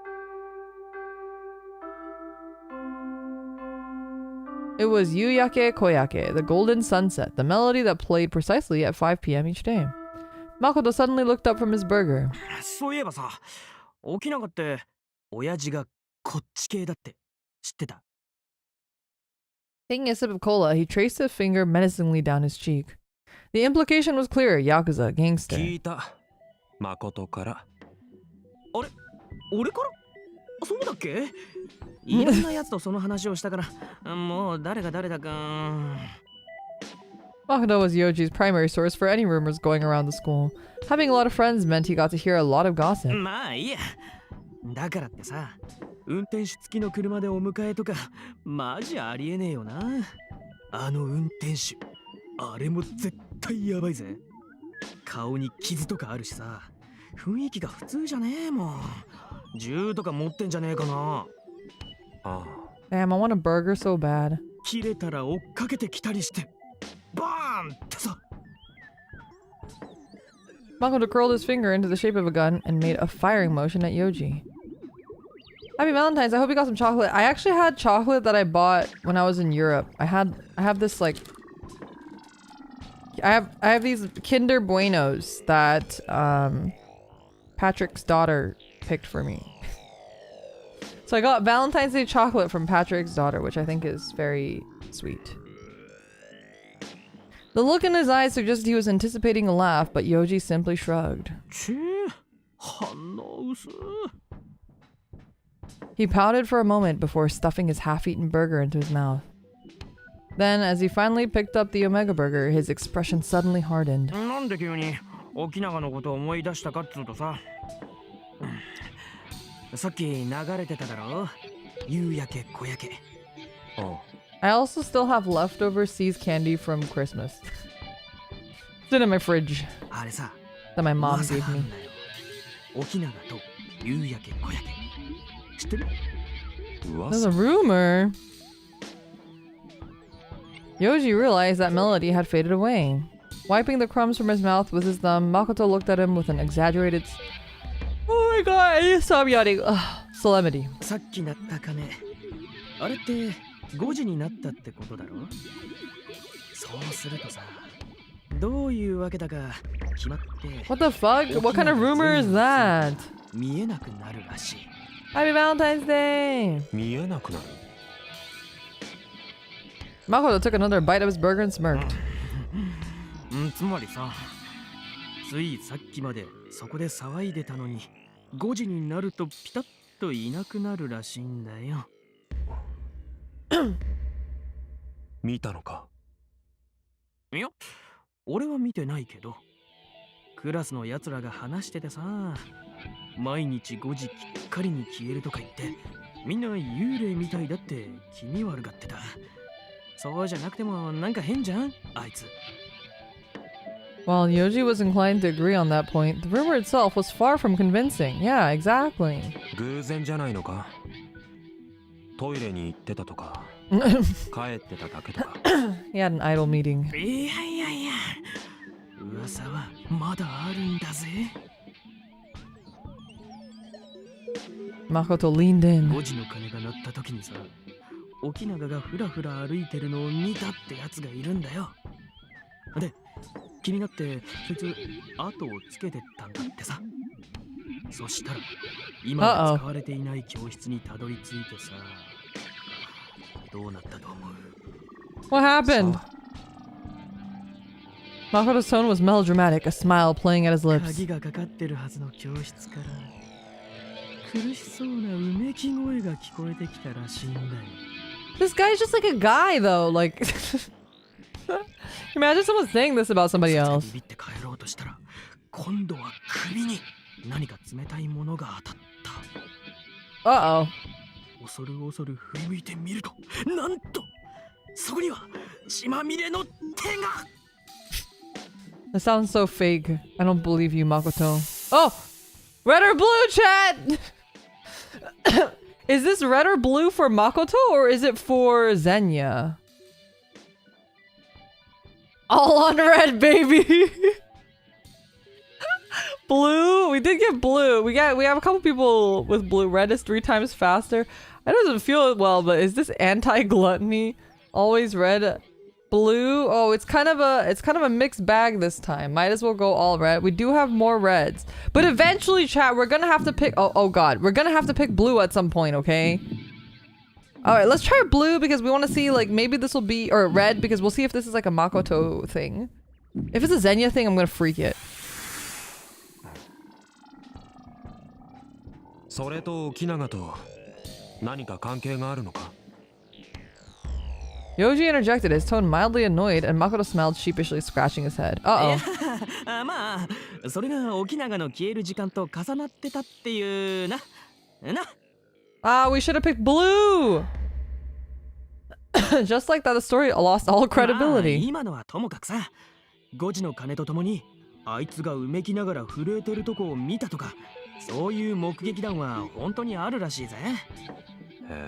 It was Yuyake Koyake, the golden sunset, the melody that played precisely at 5 p.m. each day. Makoto suddenly looked up from his burger. そういえばさ、沖縄って親父がこっち系だって知ってた？ Taking a sip of cola, he traced a finger menacingly down his cheek. The implication was clear: Yakuza, gangster. 聞いた。誠から。あれ？俺から？そうだっけ？いろんなやつとその話をしたから、もう誰が誰だか。Makoto was Yoji's primary source for any rumors going around the school. Having a lot of friends meant he got to hear a lot of gossip. まあいいや。だからってさ、運転手付きの車でお迎えとか、マジありえねえよな。あの運転手、あれも絶対やばいぜ。顔に傷とかあるしさ、雰囲気が普通じゃねえもん。銃とか持ってんじゃねえかな。ああ。Damn, I want a burger so bad. 切れたら追っかけてきたりして、バーンってさ。Makoto curled his finger into the shape of a gun and made a firing motion at Yoji. Happy Valentine's. I hope you got some chocolate. I actually had chocolate that I bought when I was in Europe. I have this like I have these Kinder Buenos that Patrick's daughter picked for me. So I got Valentine's Day chocolate from Patrick's daughter, which I think is very sweet. The look in his eyes suggested he was anticipating a laugh, but Yoji simply shrugged. He pouted for a moment before stuffing his half-eaten burger into his mouth. Then, as he finally picked up the Omega burger, his expression suddenly hardened. なんで急に沖縄のことを思い出したかっつうとさ、さっき流れてただろ、夕焼け小焼け。I also still have leftover Seas candy from Christmas. It's in my fridge あれさ、 that my mom 噂 gave なん me. だよ。沖縄と夕焼け小焼け。知ってる？ There's a rumor. Yoji realized that melody had faded away. Wiping the crumbs from his mouth with his thumb, Makoto looked at him with an exaggerated oh my god, I just stop yawning. Solemnity. さっき鳴った鐘。あれって5時になったってことだろ？そうするとさ、どういうわけだか決まって。 What the fuck? What kind of rumor is that? 見えなくなるらしい。 Happy Valentine's Day! 見えなくなる。 Makoto took another bite of his burger and smirked. つまりさ、ついさっきまでそこで騒いでたのに、5時になるとピタッといなくなるらしいんだよ。見たのか、いや、俺は見てないけど。クラスの奴らが話しててさ、毎日5時きっかりに消えるとか言って、みんな幽霊みたいだって気味悪がってた。そうじゃなくてもなんか変じゃん、あいつ。While Yoji was inclined to agree on that point, the rumor itself was far from convincing. Yeah, exactly. 偶然じゃないのか。トイレに行ってたとか、帰ってただけとか。He had an idle meeting. いやいやいや、噂はまだあるんだぜ。Makoto leaned in. 5時の鐘が鳴った時にさ、沖永がふらふら歩いてるのを見たってやつがいるんだよ。で、気になってそいつ後をつけてったんだってさ。そしたら今は使われていない教室にたどり着いてさ、どうなったと思う？ What happened? Makoto's tone was melodramatic, a smile playing at his lips. 鍵がかかってるはずの教室から苦しそうなうめき声が聞こえてきたらしいんだよ。 This guy's just like a guy, though. Like, imagine someone saying this about somebody そ else. してビビって帰ろうとしたら、今度は首に何か冷たいものが当たった。 Uh-oh. 恐る恐る振り向いてみると、なんとそこには血まみれの手が。 That sounds so fake. I don't believe you, Makoto. Oh! Red or blue, chat! Is this red or blue for Makoto, or is it for Zenya? All on red, baby! Blue? We did get blue. We have a couple people with blue. Red is 3 times faster. That doesn't feel well, but is this anti-gluttony? Always red. Blue? Oh, it's kind of a mixed bag this time. Might as well go all red. We do have more reds. But eventually, chat, we're gonna have to pick... Oh god. We're gonna have to pick blue at some point, okay? Alright, let's try blue because we want to see, like, maybe this will be... Or red because we'll see if this is like a Makoto thing. If it's a Zenya thing, I'm gonna freak it. それと沖永と何か関係があるのか？ Yoji interjected, his tone mildly annoyed, and Makoto smiled sheepishly, scratching his head. Uh-oh. まあ、それが沖永の消える時間と重なってたっていうな。Ah, we should have picked blue! Just like that, the story lost all credibility. 今のはともかくさ、5時の鐘とともにあいつがうめきながら震えてるとこを見たとか、そういう目撃談は本当にあるらしいぜ。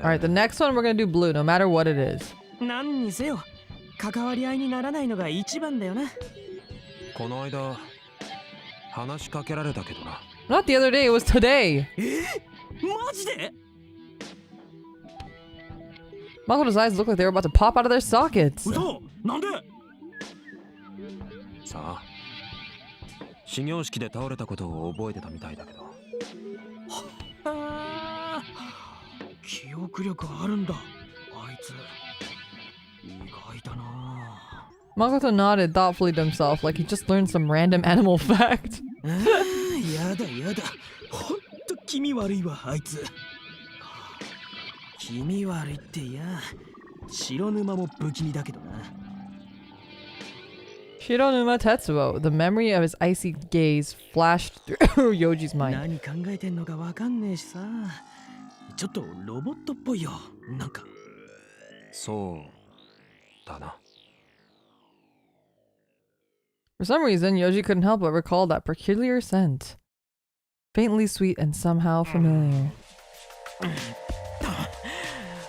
Alright, the next one we're gonna do blue, no matter what it is. 何にせよ、関わり合いにならないのが一番だよな。この間話しかけられたけどな。 Not the other day, it was today. マジで？ Makoto's eyes looked like they were about to pop out of their sockets. 嘘？なんで？さあ、始業式で倒れたことを覚えてたみたいだけど。記憶力あるんだ、あいつ。意外だな。 Makoto nodded thoughtfully to himself, like he just learned some random animal fact. やだやだ、ほんと気味悪いわ、あいつ。気味悪いっていや、白沼も不気味だけどな。 Shironuma Tetsuo, the memory of his icy gaze flashed through Yoji's mind. 何考えてんのかわかんねえしさ。ちょっとロボットっぽいよ、なんか。そうだな。 For some reason, Yoji couldn't help but recall that peculiar scent. Faintly sweet and somehow familiar.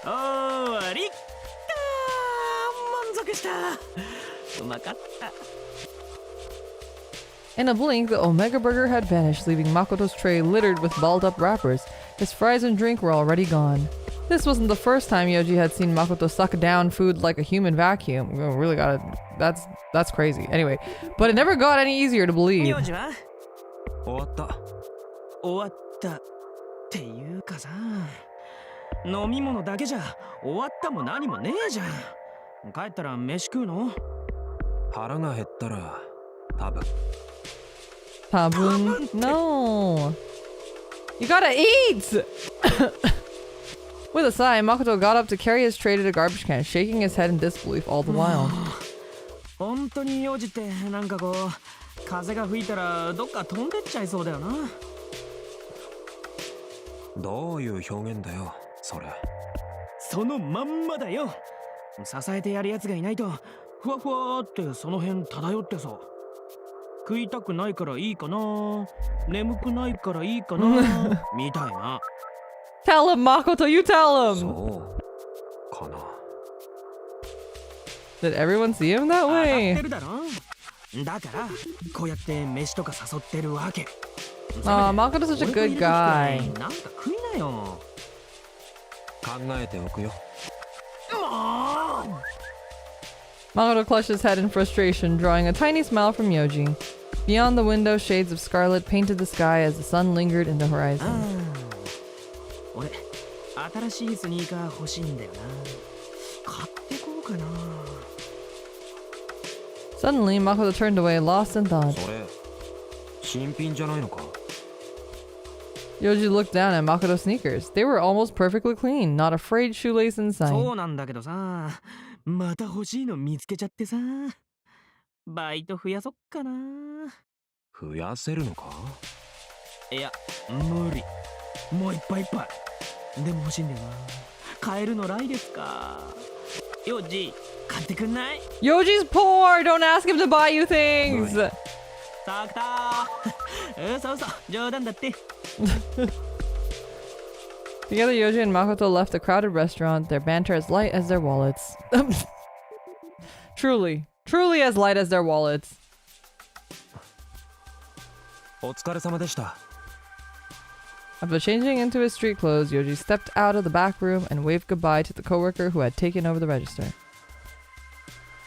おーりっかー、満足した。うまかった。 In a blink, the Omega Burger had vanished, leaving Makoto's tray littered with balled up wrappers. His fries and drink were already gone. This wasn't the first time Yoji had seen Makoto suck down food like a human vacuum. We really gotta... That's crazy. Anyway, but it never got any easier to believe. 名字は？終わった。終わったっていうかさ、飲み物だけじゃ終わったも何もねえじゃん。帰ったら飯食うの？腹が減ったら多分。Tabun? No. You gotta eat! With a sigh, Makoto got up to carry his tray to the garbage can, shaking his head in disbelief all the while. ほん本当に幼児ってなんかこう風が吹いたらどっか飛んでっちゃいそうだよな。どういう表現だよそれ。そのまんまだよ。支えてやるやつがいないとふわふわってその辺漂ってさ。食いたくないからいいかな、眠くないからいいかなみたいな。Tell him, Makoto, you tell him! そうかな。 Did everyone see him that 当たって way? るだろ。だからこうやって飯とか誘ってるわけ。Aw, Makoto's such a good guy. なんか食いなよ。考えておくよ。Makoto clutched his head in frustration, drawing a tiny smile from Yoji. Beyond the window, shades of scarlet painted the sky as the sun lingered in the horizon. 俺新しいスニーカー欲しいんだよな。買ってこうかな。 Suddenly, Makoto turned away, lost in thought. それ新品じゃないのか。 Yoji looked down at Makoto's sneakers. They were almost perfectly clean, not a frayed shoelace in そ sight. うなんだけどさ、また欲しいの見つけちゃってさ、バイト増やそっかな。増やせるのか。いや無理、もういっぱいいっぱい。でも欲しいんだよな。買えるの来月か。よじ買ってくんない？ Yoji's poor! Don't ask him to buy you things! さくたー嘘嘘、冗談だって。 Together, Yoji and Makoto left the crowded restaurant, their banter as light as their wallets. Truly. Truly as light as their wallets. お疲れ様でした。 After changing into his street clothes, Yoji stepped out of the back room and waved goodbye to the coworker who had taken over the register.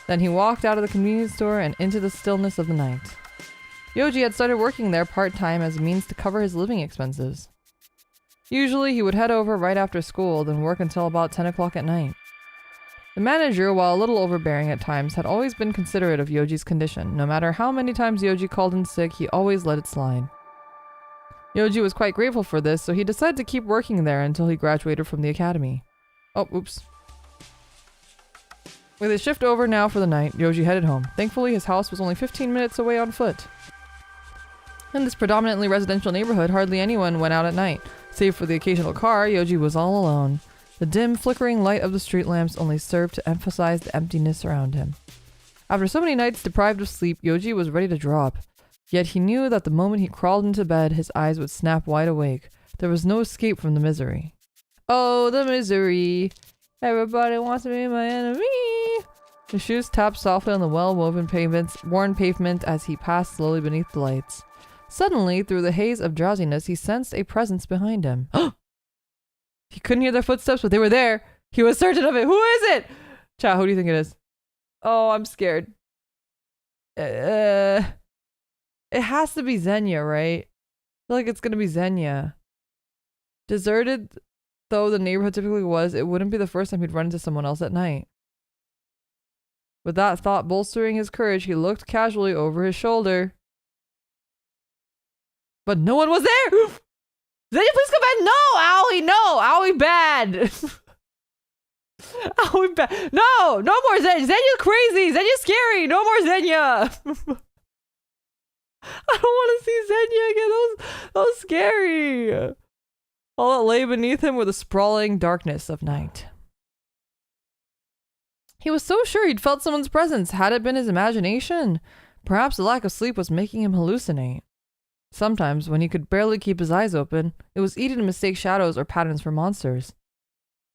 Then he walked out of the convenience store and into the stillness of the night. Yoji had started working there part-time as a means to cover his living expenses. Usually, he would head over right after school, then work until about 10 o'clock at night. The manager, while a little overbearing at times, had always been considerate of Yoji's condition. No matter how many times Yoji called in sick, he always let it slide. Yoji was quite grateful for this, so he decided to keep working there until he graduated from the academy. Oh, oops. With his shift over now for the night, Yoji headed home. Thankfully, his house was only 15 minutes away on foot. In this predominantly residential neighborhood, hardly anyone went out at night. Save for the occasional car, Yoji was all alone. The dim, flickering light of the street lamps only served to emphasize the emptiness around him. After so many nights deprived of sleep, Yoji was ready to drop. Yet he knew that the moment he crawled into bed, his eyes would snap wide awake. There was no escape from the misery. Oh, the misery! Everybody wants to be my enemy! His shoes tapped softly on the well-woven worn pavement as he passed slowly beneath the lights. Suddenly, through the haze of drowsiness, he sensed a presence behind him. He couldn't hear their footsteps, but they were there. He was certain of it. Who is it? Chat, who do you think it is? Oh, I'm scared. It has to be Xenia, right? I feel like it's gonna be Xenia. Deserted though the neighborhood typically was, it wouldn't be the first time he'd run into someone else at night. With that thought bolstering his courage, he looked casually over his shoulder. But no one was there! Xenia, please come back! No! Owie, no! Owie bad! Owie bad! No! No more Xenia! Xenia's crazy! Xenia's scary! No more Xenia! I don't want to see Xenia again. That was scary. All that lay beneath him were the sprawling darkness of night. He was so sure he'd felt someone's presence. Had it been his imagination? Perhaps the lack of sleep was making him hallucinate. Sometimes, when he could barely keep his eyes open, it was easy to mistake shadows or patterns for monsters.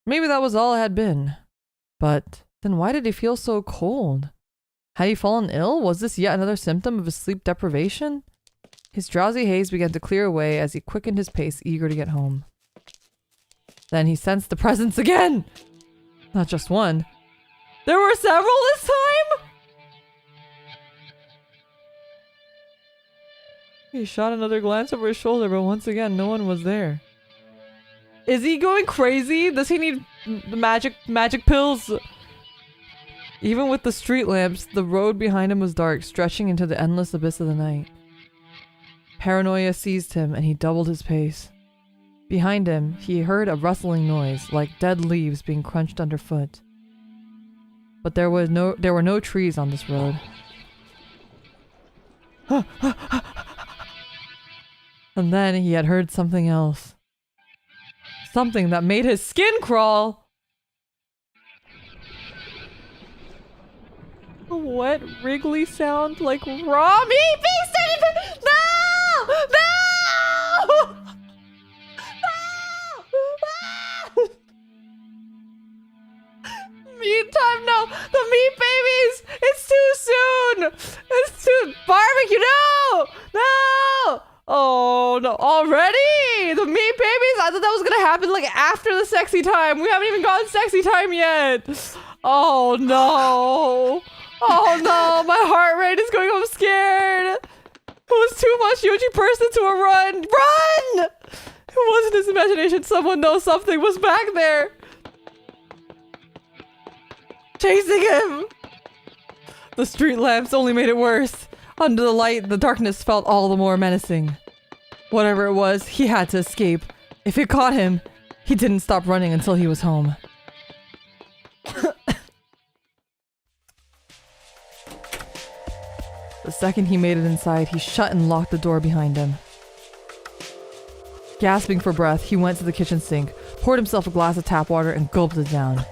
Maybe that was all it had been. But then why did he feel so cold? Had he fallen ill? Was this yet another symptom of his sleep deprivation? His drowsy haze began to clear away as he quickened his pace, eager to get home. Then he sensed the presence again! Not just one. There were several this time?! He shot another glance over his shoulder, but once again, no one was there. Is he going crazy? Does he need the magic pills? Even with the street lamps, the road behind him was dark, stretching into the endless abyss of the night. Paranoia seized him, and he doubled his pace. Behind him, he heard a rustling noise, like dead leaves being crunched underfoot. But there were no trees on this road. And then he had heard something else. Something that made his skin crawl. A wet, wriggly sound like raw meat being stained. No! No! No! Meat time, no! The meat babies! It's too soon! It's too barbecue! No! No! Oh no, already? The meat babies? I thought that was gonna happen like after the sexy time. We haven't even gotten sexy time yet. Oh no. Oh no, my heart rate is going, I'm scared. It was too much. Yoji burst into a run. Run! It wasn't his imagination. Someone knows something was back there. Chasing him. The street lamps only made it worse. Under the light, the darkness felt all the more menacing. Whatever it was, he had to escape. If it caught him, he didn't stop running until he was home. The second he made it inside, he shut and locked the door behind him. Gasping for breath, he went to the kitchen sink, poured himself a glass of tap water, and gulped it down.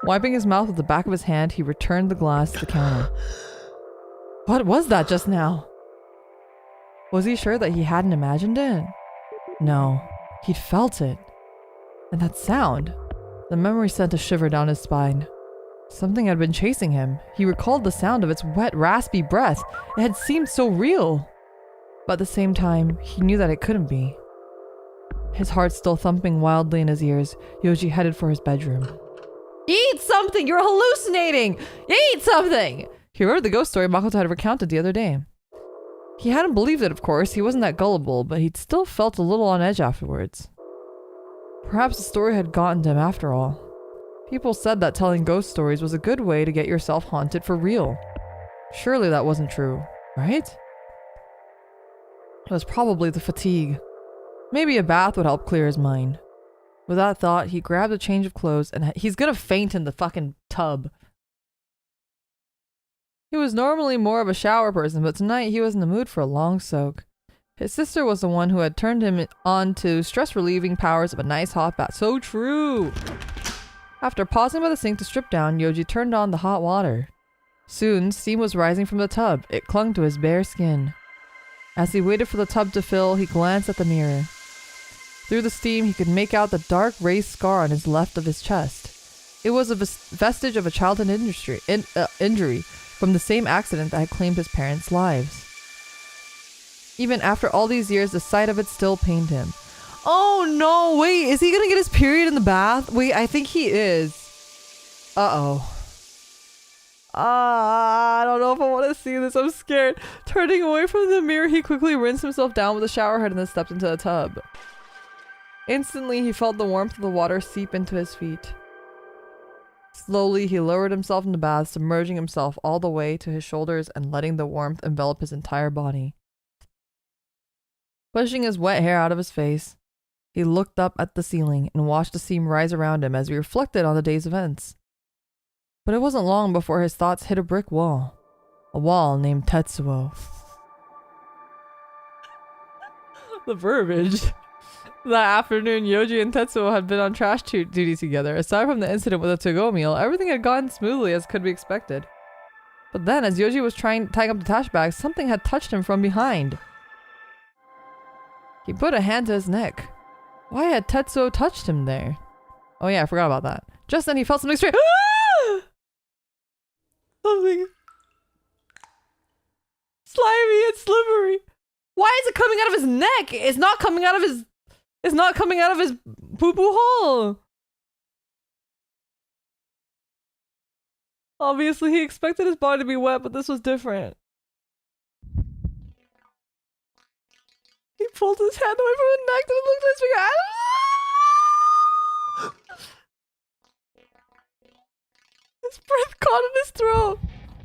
Wiping his mouth with the back of his hand, he returned the glass to the counter. What was that just now? Was he sure that he hadn't imagined it? No, he'd felt it. And that sound, the memory sent a shiver down his spine. Something had been chasing him. He recalled the sound of its wet, raspy breath. It had seemed so real. But at the same time, he knew that it couldn't be. His heart still thumping wildly in his ears, Yoji headed for his bedroom. Eat something! You're hallucinating! Eat something! He remembered the ghost story Makoto had recounted the other day. He hadn't believed it, of course. He wasn't that gullible, but he'd still felt a little on edge afterwards. Perhaps the story had gotten to him after all. People said that telling ghost stories was a good way to get yourself haunted for real. Surely that wasn't true, right? It was probably the fatigue. Maybe a bath would help clear his mind. With that thought, he grabbed a change of clothes and he's gonna faint in the fucking tub. He was normally more of a shower person, but tonight he was in the mood for a long soak. His sister was the one who had turned him on to stress-relieving powers of a nice hot bath. So true! After pausing by the sink to strip down, Yoji turned on the hot water. Soon, steam was rising from the tub. It clung to his bare skin. As he waited for the tub to fill, he glanced at the mirror. Through the steam, he could make out the dark raised scar on his left of his chest. It was a vestige of a childhood injury from the same accident that had claimed his parents' lives. Even after all these years, the sight of it still pained him. Oh no, wait, is he gonna get his period in the bath? Wait, I think he is. Uh-oh. I don't know if I want to see this, I'm scared. Turning away from the mirror, he quickly rinsed himself down with a shower head and then stepped into the tub. Instantly, he felt the warmth of the water seep into his feet. Slowly, he lowered himself in the bath, submerging himself all the way to his shoulders and letting the warmth envelop his entire body. Pushing his wet hair out of his face, he looked up at the ceiling and watched the steam rise around him as he reflected on the day's events. But it wasn't long before his thoughts hit a brick wall. A wall named Tetsuo. The verbiage. That afternoon, Yoji and Tetsuo had been on trash duty together. Aside from the incident with the to-go meal, everything had gone smoothly as could be expected. But then, as Yoji was tying up the trash bag, something had touched him from behind. He put a hand to his neck. Why had Tetsuo touched him there? Oh yeah, I forgot about that. Just then he felt something strange. Ah! Something slimy and slippery. Why is it coming out of his neck? It's not coming out of his poo-poo hole. Obviously, he expected his body to be wet, but this was different. He pulled his hand away from his neck and looked at his finger. His breath caught in his throat.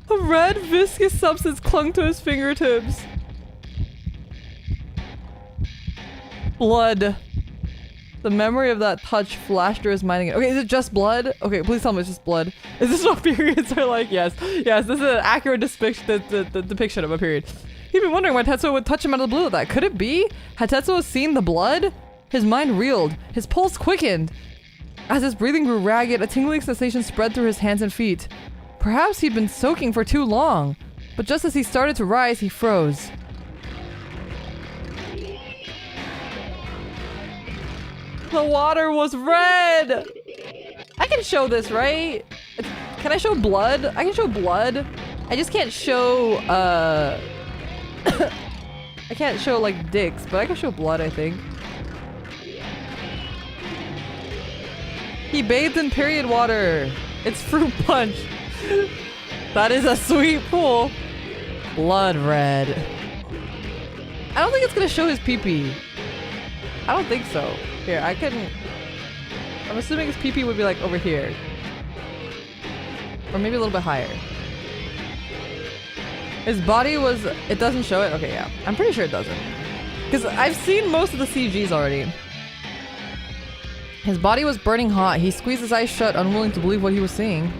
A red, viscous substance clung to his fingertips. Blood. The memory of that touch flashed through his mind again. Okay, is it just blood? Okay, please tell me it's just blood. Is this what periods are like? Yes. Yes, this is an accurate depiction of a period. He'd been wondering why Tetsuo would touch him out of the blue with that. Could it be? Had Tetsuo seen the blood? His mind reeled. His pulse quickened. As his breathing grew ragged, a tingling sensation spread through his hands and feet. Perhaps he'd been soaking for too long. But just as he started to rise, he froze. The water was red! I can show this, right? Can I show blood? I can show blood. I just can't show, I can't show, like, dicks, but I can show blood, I think. He bathed in period water. It's fruit punch. That is a sweet pool. Blood red. I don't think it's gonna show his pee-pee. I don't think so. Here, I couldn't... I'm assuming his pee-pee would be like over here. Or maybe a little bit higher. His body was... It doesn't show it? Okay, yeah. I'm pretty sure it doesn't. Because I've seen most of the CGs already. His body was burning hot. He squeezed his eyes shut, unwilling to believe what he was seeing.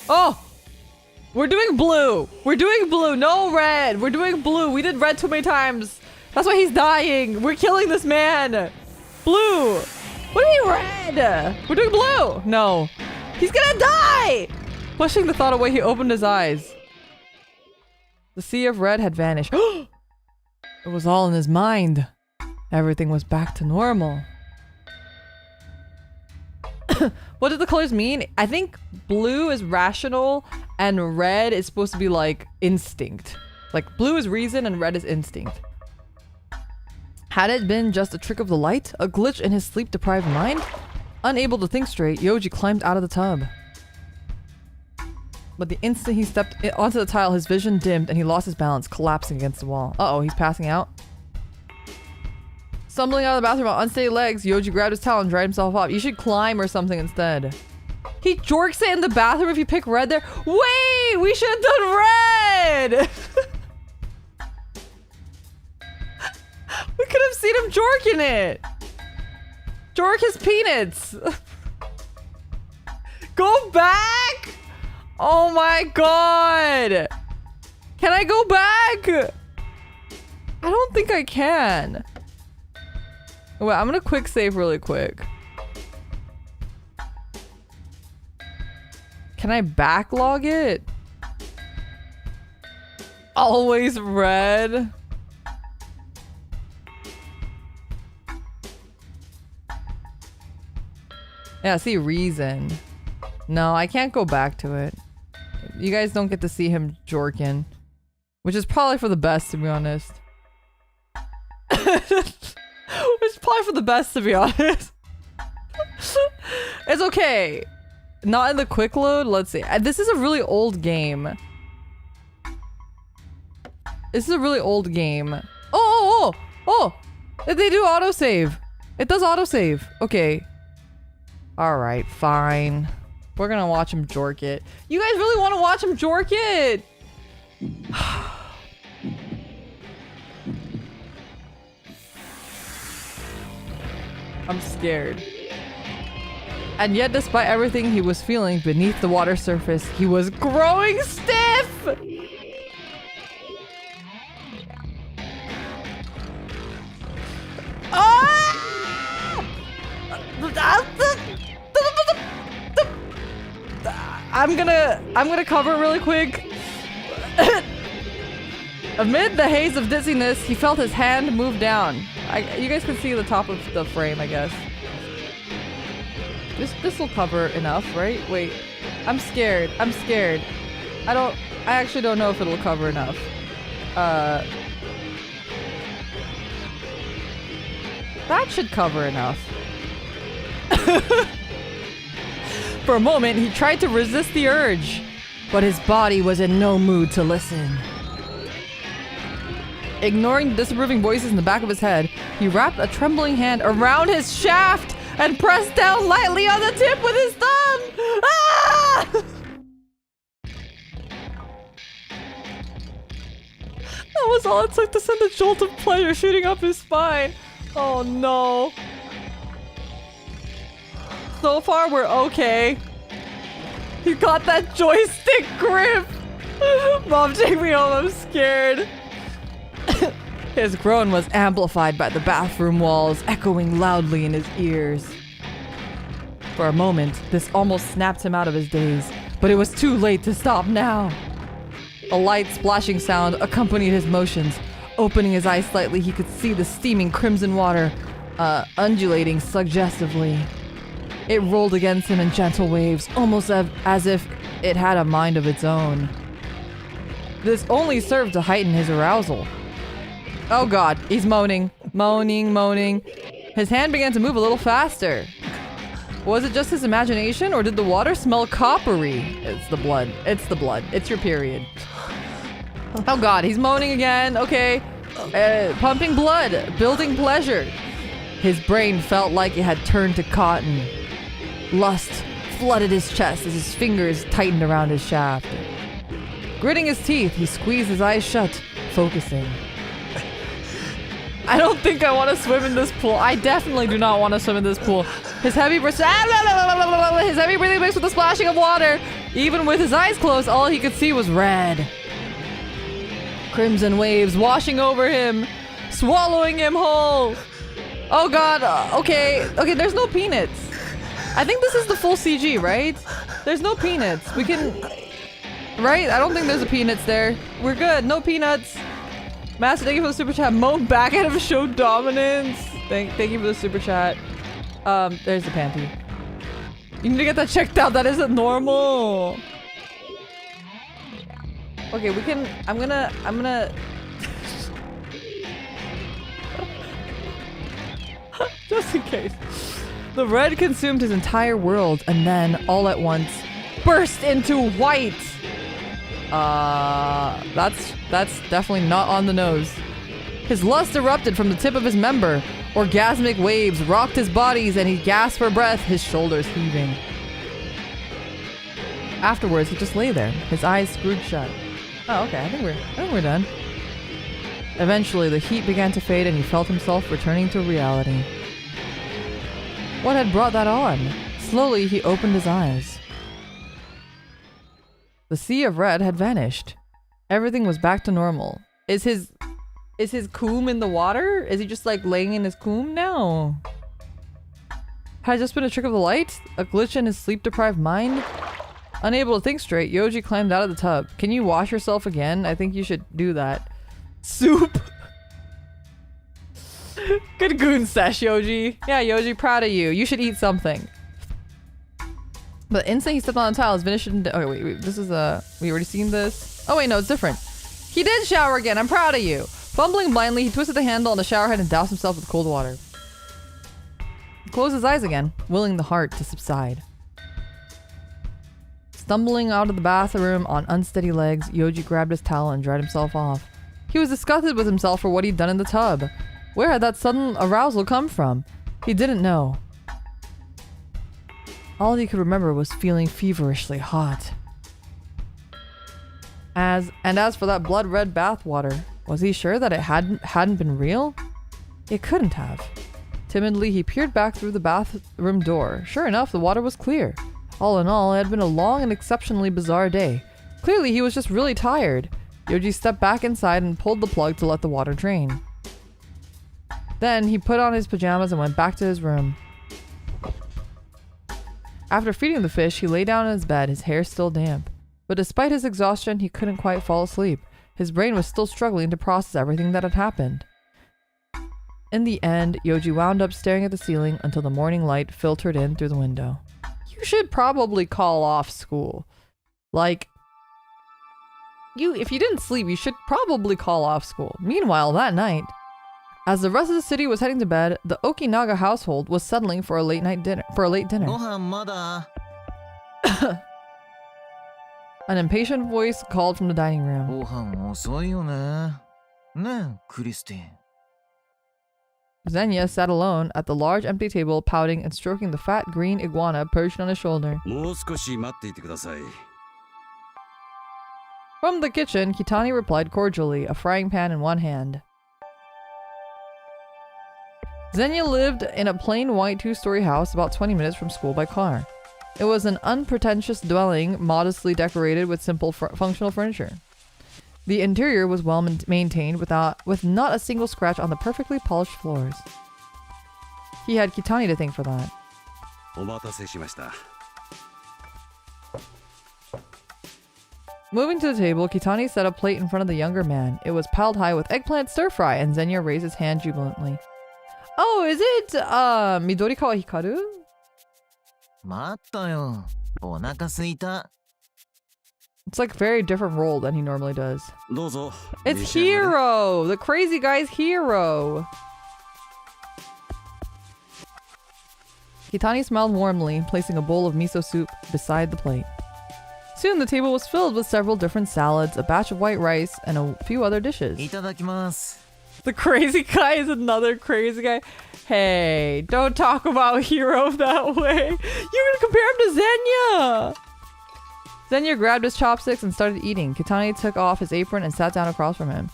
Oh! We're doing blue! We're doing blue! No red! We're doing blue! We did red too many times! That's why he's dying! We're killing this man! Blue! What do you mean red? We're doing blue! No. He's gonna die! Pushing the thought away, he opened his eyes. The sea of red had vanished. It was all in his mind. Everything was back to normal. What did the colors mean? I think blue is rational and red is supposed to be like instinct. Like blue is reason and red is instinct. Had it been just a trick of the light? A glitch in his sleep-deprived mind? Unable to think straight, Yoji climbed out of the tub. But the instant he stepped onto the tile, his vision dimmed and he lost his balance, collapsing against the wall. Uh-oh, he's passing out. Stumbling out of the bathroom on unsteady legs, Yoji grabbed his towel and dried himself off. You should climb or something instead. He jorks it in the bathroom if you pick red there. Wait! We should have done red! We could have seen him jorking it! Jork his peanuts! Go back! Oh my god! Can I go back? I don't think I can. Wait, I'm gonna quick save really quick. Can I backlog it? Always red. Yeah, see reason. No, I can't go back to it. You guys don't get to see him jorkin. Which is probably for the best, to be honest. It's probably for the best, to be honest. It's okay. Not in the quick load. Let's see. This is a really old game. This is a really old game. Oh! They do autosave. It does autosave. Okay. Alright, fine. We're gonna watch him jork it. You guys really want to watch him jork it? I'm scared. And yet, despite everything he was feeling beneath the water surface, he was growing stiff! I'm gonna cover it really quick. Amid the haze of dizziness, he felt his hand move down. You guys can see the top of the frame, I guess. This will cover enough, right? Wait, I'm scared. I'm scared. I actually don't know if it'll cover enough. That should cover enough. For a moment, he tried to resist the urge, but his body was in no mood to listen. Ignoring the disapproving voices in the back of his head, he wrapped a trembling hand around his shaft and pressed down lightly on the tip with his thumb! Ah! That was all it took to send a jolt of pleasure shooting up his spine. Oh no. So far, we're okay. He got that joystick grip. Mom, take me home. I'm scared. His groan was amplified by the bathroom walls, echoing loudly in his ears. For a moment, this almost snapped him out of his daze, but it was too late to stop now. A light splashing sound accompanied his motions. Opening his eyes slightly, he could see the steaming crimson water, undulating suggestively. It rolled against him in gentle waves, almost as if it had a mind of its own. This only served to heighten his arousal. Oh god, he's moaning. Moaning. His hand began to move a little faster. Was it just his imagination, or did the water smell coppery? It's the blood. It's your period. Oh god, he's moaning again. Okay. Pumping blood. Building pleasure. His brain felt like it had turned to cotton. Lust flooded his chest as his fingers tightened around his shaft. Gritting his teeth, he squeezed his eyes shut, focusing. I don't think I want to swim in this pool. I definitely do not want to swim in this pool. His heavy breathing mixed with the splashing of water. Even with his eyes closed, all he could see was red. Crimson waves washing over him, swallowing him whole. Oh god, okay, there's no peanuts. I think this is the full CG, right? There's no peanuts. We can... Right? I don't think there's a peanuts there. We're good, no peanuts. Master, thank you for the super chat. Moan back at him, show dominance. Thank you for the super chat. There's the panty. You need to get that checked out. That isn't normal. Okay, we can... I'm gonna... Just in case. The red consumed his entire world and then, all at once, burst into white. That's definitely not on the nose. His lust erupted from the tip of his member. Orgasmic waves rocked his bodies and he gasped for breath, his shoulders heaving. Afterwards, he just lay there, his eyes screwed shut. Oh, okay, I think we're done. Eventually, the heat began to fade and he felt himself returning to reality. What had brought that on? Slowly, he opened his eyes. The sea of red had vanished. Everything was back to normal. Is his coom in the water? Is he just like laying in his coom now? Had it just been a trick of the light? A glitch in his sleep-deprived mind? Unable to think straight, Yoji climbed out of the tub. Can you wash yourself again? I think you should do that. Soup! Good goon sesh, Yoji. Yeah, Yoji, proud of you. You should eat something. But instantly he stepped on the tile, his vision... Okay, wait, this is we already seen this? Oh wait, no, it's different. He did shower again, I'm proud of you. Fumbling blindly, he twisted the handle on the shower head and doused himself with cold water. He closed his eyes again, willing the heart to subside. Stumbling out of the bathroom on unsteady legs, Yoji grabbed his towel and dried himself off. He was disgusted with himself for what he'd done in the tub. Where had that sudden arousal come from? He didn't know. All he could remember was feeling feverishly hot. As for that blood-red bathwater, was he sure that it hadn't been real? It couldn't have. Timidly, he peered back through the bathroom door. Sure enough, the water was clear. All in all, it had been a long and exceptionally bizarre day. Clearly, he was just really tired. Yoji stepped back inside and pulled the plug to let the water drain. Then, he put on his pajamas and went back to his room. After feeding the fish, he lay down in his bed, his hair still damp. But despite his exhaustion, he couldn't quite fall asleep. His brain was still struggling to process everything that had happened. In the end, Yoji wound up staring at the ceiling until the morning light filtered in through the window. You should probably call off school. Like, if you didn't sleep, you should probably call off school. Meanwhile, that night, as the rest of the city was heading to bed, the Okinaga household was settling for a late dinner. An impatient voice called from the dining room. Xenia sat alone at the large empty table, pouting and stroking the fat green iguana perched on his shoulder. From the kitchen, Kitani replied cordially, a frying pan in one hand. Zenya lived in a plain white 2-story house about 20 minutes from school by car. It was an unpretentious dwelling, modestly decorated with simple functional furniture. The interior was well maintained with not a single scratch on the perfectly polished floors. He had Kitani to thank for that. お待たせしました。 Moving to the table, Kitani set a plate in front of the younger man. It was piled high with eggplant stir-fry, and Zenya raised his hand jubilantly. Oh, is it, Midorikawa Hikaru? 待ったよ。お腹すいた。 It's like a very different role than he normally does. どうぞ。 It's 召し上がれ。 Hero! The crazy guy's Hero! Kitani smiled warmly, placing a bowl of miso soup beside the plate. Soon the table was filled with several different salads, a batch of white rice, and a few other dishes. いただきます。 The crazy guy is another crazy guy. Hey, don't talk about Hero that way. You're gonna compare him to Zenya! Zenya grabbed his chopsticks and started eating. Kitani took off his apron and sat down across from him.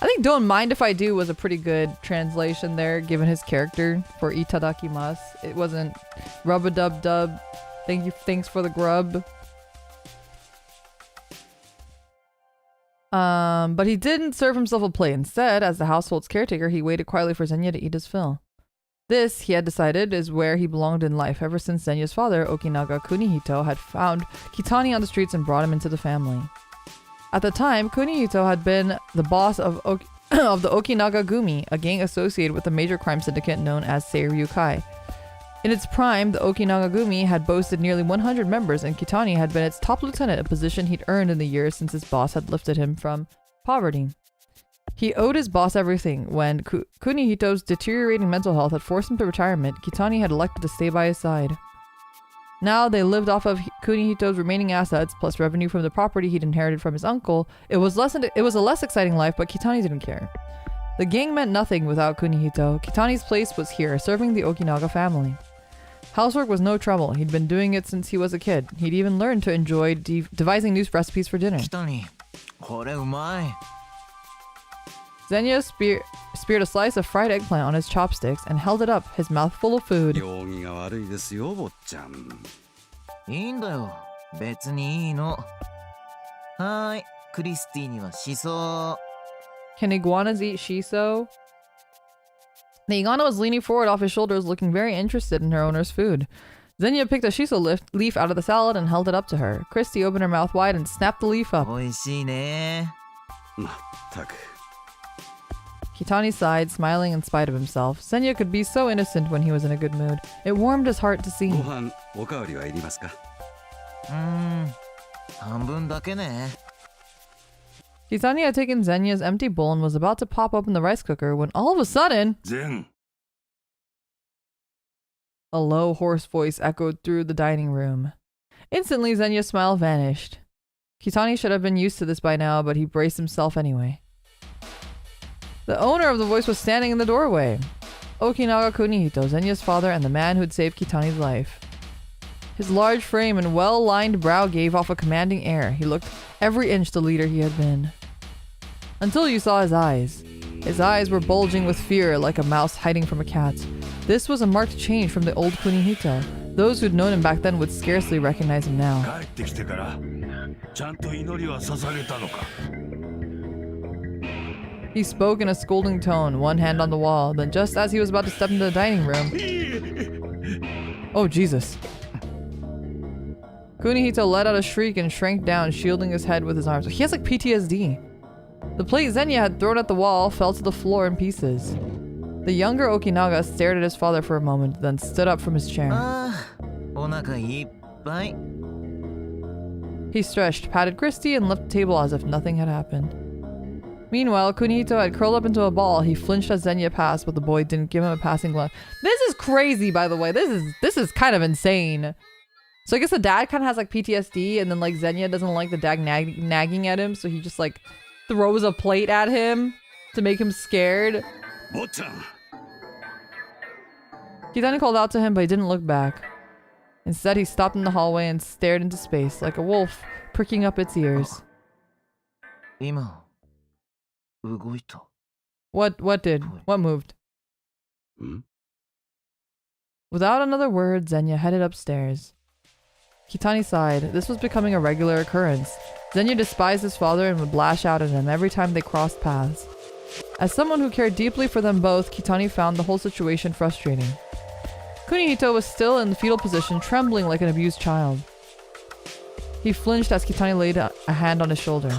I think Don't Mind If I Do was a pretty good translation there, given his character for itadakimasu. It wasn't rub-a-dub-dub. Thanks for the grub. But he didn't serve himself a plate. Instead, as the household's caretaker, he waited quietly for Zenya to eat his fill. This, he had decided, is where he belonged in life ever since Zenya's father, Okinaga Kunihito, had found Kitani on the streets and brought him into the family. At the time, Kunihito had been the boss of the Okinaga Gumi, a gang associated with a major crime syndicate known as Seiryu-kai. In its prime, the Okinaga Gumi had boasted nearly 100 members, and Kitani had been its top lieutenant, a position he'd earned in the years since his boss had lifted him from poverty. He owed his boss everything. When Kunihito's deteriorating mental health had forced him to retirement, Kitani had elected to stay by his side. Now they lived off of Kunihito's remaining assets, plus revenue from the property he'd inherited from his uncle. It was a less exciting life, but Kitani didn't care. The gang meant nothing without Kunihito. Kitani's place was here, serving the Okinaga family. Housework was no trouble. He'd been doing it since he was a kid. He'd even learned to enjoy devising new recipes for dinner. 北に、これうまい。 Zenya speared a slice of fried eggplant on his chopsticks and held it up, his mouth full of food. 容疑が悪いですよ、坊ちゃん。いいんだよ。別にいいの。はーい。クリスティにはしそ。 Can iguanas eat shiso? The iguana was leaning forward off his shoulders, looking very interested in her owner's food. Zenya picked a shiso leaf out of the salad and held it up to her. Christy opened her mouth wide and snapped the leaf up. おいしいね。まったく。 Kitani sighed, smiling in spite of himself. Zenya could be so innocent when he was in a good mood. It warmed his heart to see. ご飯おかわりはいりますか？半分だけね。 Kitani had taken Zenya's empty bowl and was about to pop open the rice cooker when all of a sudden, 全。 a low, hoarse voice echoed through the dining room. Instantly, Zenya's smile vanished. Kitani should have been used to this by now, but he braced himself anyway. The owner of the voice was standing in the doorway. Okinaga Kunihito, Zenya's father and the man who'd saved Kitani's life. His large frame and well-lined brow gave off a commanding air. He looked every inch the leader he had been. Until you saw his eyes. His eyes were bulging with fear like a mouse hiding from a cat. This was a marked change from the old Kunihito. Those who'd known him back then would scarcely recognize him now. 帰ってきてからちゃんと祈りは捧げたのか？ He spoke in a scolding tone, one hand on the wall. Then just as he was about to step into the dining room... Oh, Jesus. Kunihito let out a shriek and shrank down, shielding his head with his arms. He has like PTSD. The plate Zenya had thrown at the wall fell to the floor in pieces. The younger Okinaga stared at his father for a moment, then stood up from his chair. お腹いっぱい。 He stretched, patted Christy, and left the table as if nothing had happened. Meanwhile, Kunihito had curled up into a ball. He flinched as Zenya passed, but the boy didn't give him a passing glance. This is crazy, by the way. This is kind of insane. So I guess the dad kind of has like PTSD, and then like Zenya doesn't like the dad nagging at him, so he just like throws a plate at him to make him scared. 坊ちゃん。 Kitani called out to him, but he didn't look back. Instead, he stopped in the hallway and stared into space like a wolf, pricking up its ears. 今、動いた。 What moved? Without another word, Zenya headed upstairs. Kitani sighed. This was becoming a regular occurrence. Zenya despised his father and would lash out at him every time they crossed paths. As someone who cared deeply for them both, Kitani found the whole situation frustrating. Kunihito was still in the fetal position, trembling like an abused child. He flinched as Kitani laid a hand on his shoulder.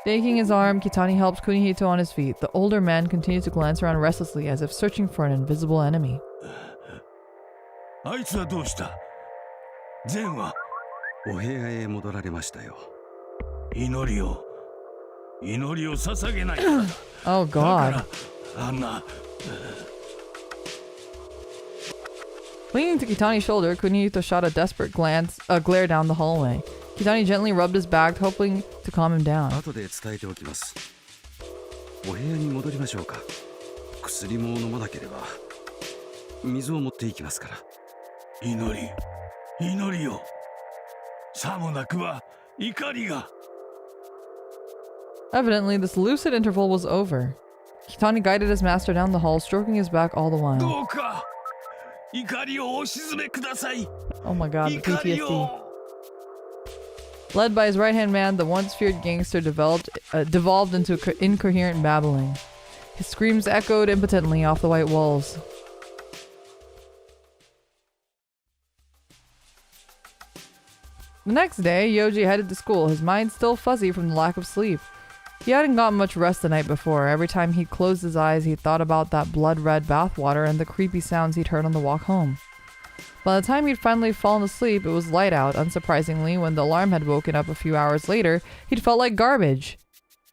Taking his arm, Kitani helped Kunihito on his feet. The older man continued to glance around restlessly as if searching for an invisible enemy. あいつはどうした？ゼンはお部屋へ戻られましたよ。祈りを捧げないと。 Oh だ god. からあんな。Clinging to Kitani's shoulder, Kunihito shot a desperate glare down the hallway. Kitani gently rubbed his back, hoping to calm him down. 後で伝えておきます。お部屋に戻りましょうか。薬も飲まなければ水を持っていきますから。祈りよ。さもなくば怒りが。 Evidently, this lucid interval was over. Kitani guided his master down the hall, stroking his back all the while. どうか怒りをお鎮めください。 Oh my god, the 怒り PTSD. を。 Led by his right-hand man, the once feared gangster devolved into incoherent babbling. His screams echoed impotently off the white walls. The next day, Yoji headed to school, his mind still fuzzy from the lack of sleep. He hadn't gotten much rest the night before. Every time he closed his eyes, he thought about that blood-red bathwater and the creepy sounds he'd heard on the walk home. By the time he'd finally fallen asleep, it was light out. Unsurprisingly, when the alarm had woken up a few hours later, he'd felt like garbage.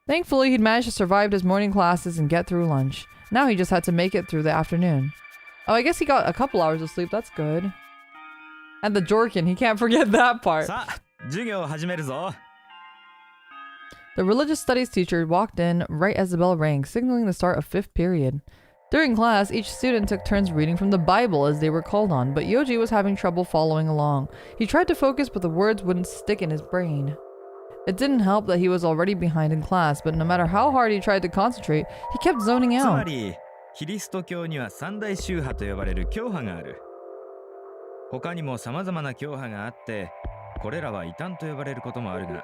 Thankfully, he'd managed to survive his morning classes and get through lunch. Now he just had to make it through the afternoon. Oh, I guess he got a couple hours of sleep. That's good. And the Jorkin, he can't forget that part. さあ、授業を始めるぞ。 The religious studies teacher walked in right as the bell rang, signaling the start of 5th period. During class, each student took turns reading from the Bible as they were called on, but Yoji was having trouble following along. He tried to focus, but the words wouldn't stick in his brain. It didn't help that he was already behind in class, but no matter how hard he tried to concentrate, he kept zoning つま out. り、キリスト教には三大宗派と呼ばれる教派がある。他にも様々な教派があって、これらは異端と呼ばれることもあるが、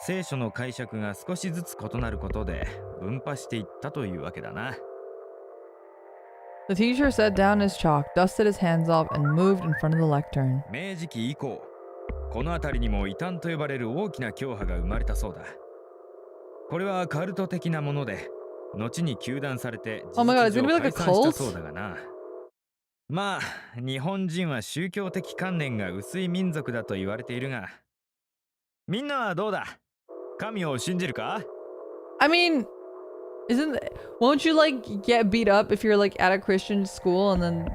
聖書の解釈が少しずつ異なることで分派していったというわけだな。 The teacher set down his chalk, dusted his hands off, and moved in front of the lectern. 明治期以降、この辺りにも異端と呼ばれる大きな教派が生まれたそうだ。これはカルト的なもので、後に糾弾されて事 Oh my god, 実 it's gonna 上 be like a 解散した cult? そうだがな。まあ、日本人は宗教的観念が薄い民族だと言われているが、みんなはどうだ？神を信じるか？ I mean, won't you like get beat up if you're like at a Christian school and then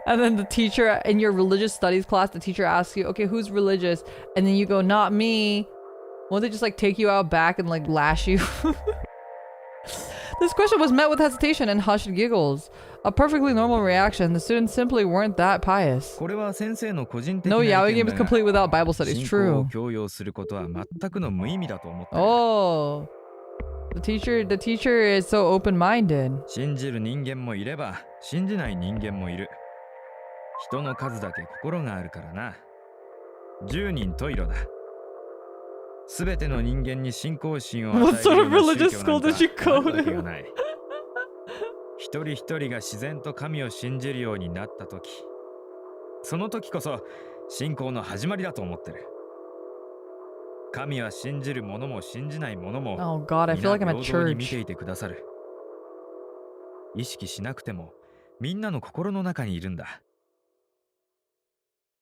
and then the teacher in your religious studies class, the teacher asks you, okay, who's religious? And then you go, not me. Won't they just like take you out back and like lash you? This question was met with hesitation and hushed giggles. A perfectly normal reaction. The students simply weren't that pious. これは先生の個人的 No な意 yaoi 見 game だ is が、 complete without Bible studies. 信仰を True. 強要することは全くの無意味だと思っている。 Oh. The teacher is so open-minded. 信じる人間もいれば、信じない人間もいる。人の数だけ心があるからな。十人十色だ。すべての人間に信仰心を与えるよう What sort of な religious 宗 school 教なん did you か go あるわけが to? ない。一人一人が自然と神を信じるようになったとき、その時こそ信仰の始まりだと思ってる。神は信じる者も信じない者も Oh god, I feel like I'm at 平等に見て church. いてくださる。意識しなくてもみんなの心の中にいるんだ。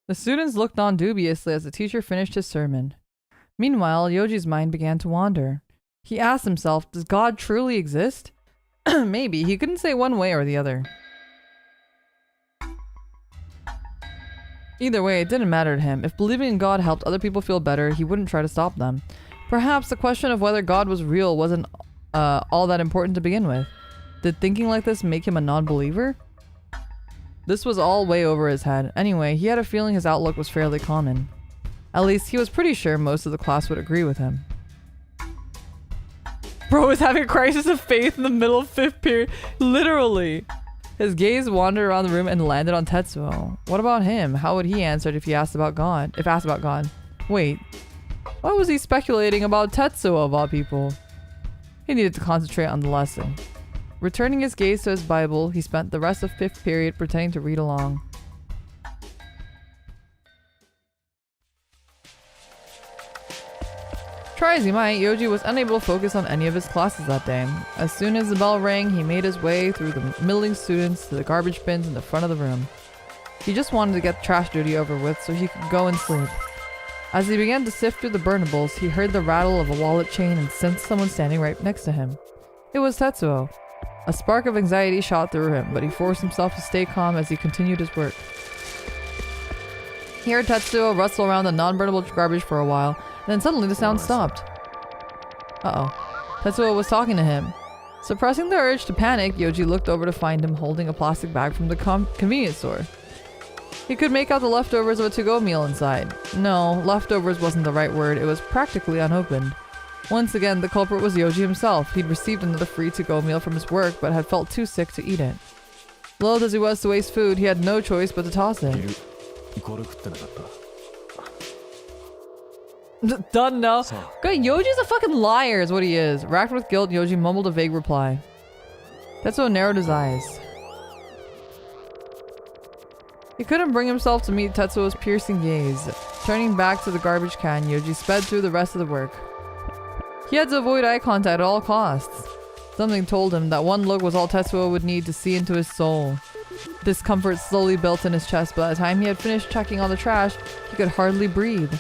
The students looked on dubiously as the teacher finished his sermon. Meanwhile, Yoji's mind began to wander. He asked himself, does God truly exist? Maybe. He couldn't say one way or the other. Either way, it didn't matter to him. If believing in God helped other people feel better, he wouldn't try to stop them. Perhaps the question of whether God was real wasn't all that important to begin with. Did thinking like this make him a non-believer? This was all way over his head. Anyway, he had a feeling his outlook was fairly common. At least, he was pretty sure most of the class would agree with him. Bro is having a crisis of faith in the middle of 5th period. Literally. His gaze wandered around the room and landed on Tetsuo. What about him? How would he answer if asked about God? Wait. Why was he speculating about Tetsuo of all people? He needed to concentrate on the lesson. Returning his gaze to his Bible, he spent the rest of 5th period pretending to read along. Try as he might, Yoji was unable to focus on any of his classes that day. As soon as the bell rang, he made his way through the middling students to the garbage bins in the front of the room. He just wanted to get trash duty over with so he could go and sleep. As he began to sift through the burnables, he heard the rattle of a wallet chain and sensed someone standing right next to him. It was Tetsuo. A spark of anxiety shot through him, but he forced himself to stay calm as he continued his work. He heard Tetsuo rustle around the non-burnable garbage for a while, then suddenly the sound stopped. Uh-oh. Tetsuo was talking to him. Suppressing the urge to panic, Yoji looked over to find him holding a plastic bag from the convenience store. He could make out the leftovers of a to-go meal inside. No, leftovers wasn't the right word, it was practically unopened. Once again, the culprit was Yoji himself. He'd received another free to-go meal from his work, but had felt too sick to eat it. Loath as he was to waste food, he had no choice but to toss it. Done no. God, Yoji's a fucking liar is what he is. Racked with guilt, Yoji mumbled a vague reply. Tetsuo narrowed his eyes. He couldn't bring himself to meet Tetsuo's piercing gaze. Turning back to the garbage can, Yoji sped through the rest of the work. He had to avoid eye contact at all costs. Something told him that one look was all Tetsuo would need to see into his soul. Discomfort slowly built in his chest, but by the time he had finished checking all the trash, he could hardly breathe.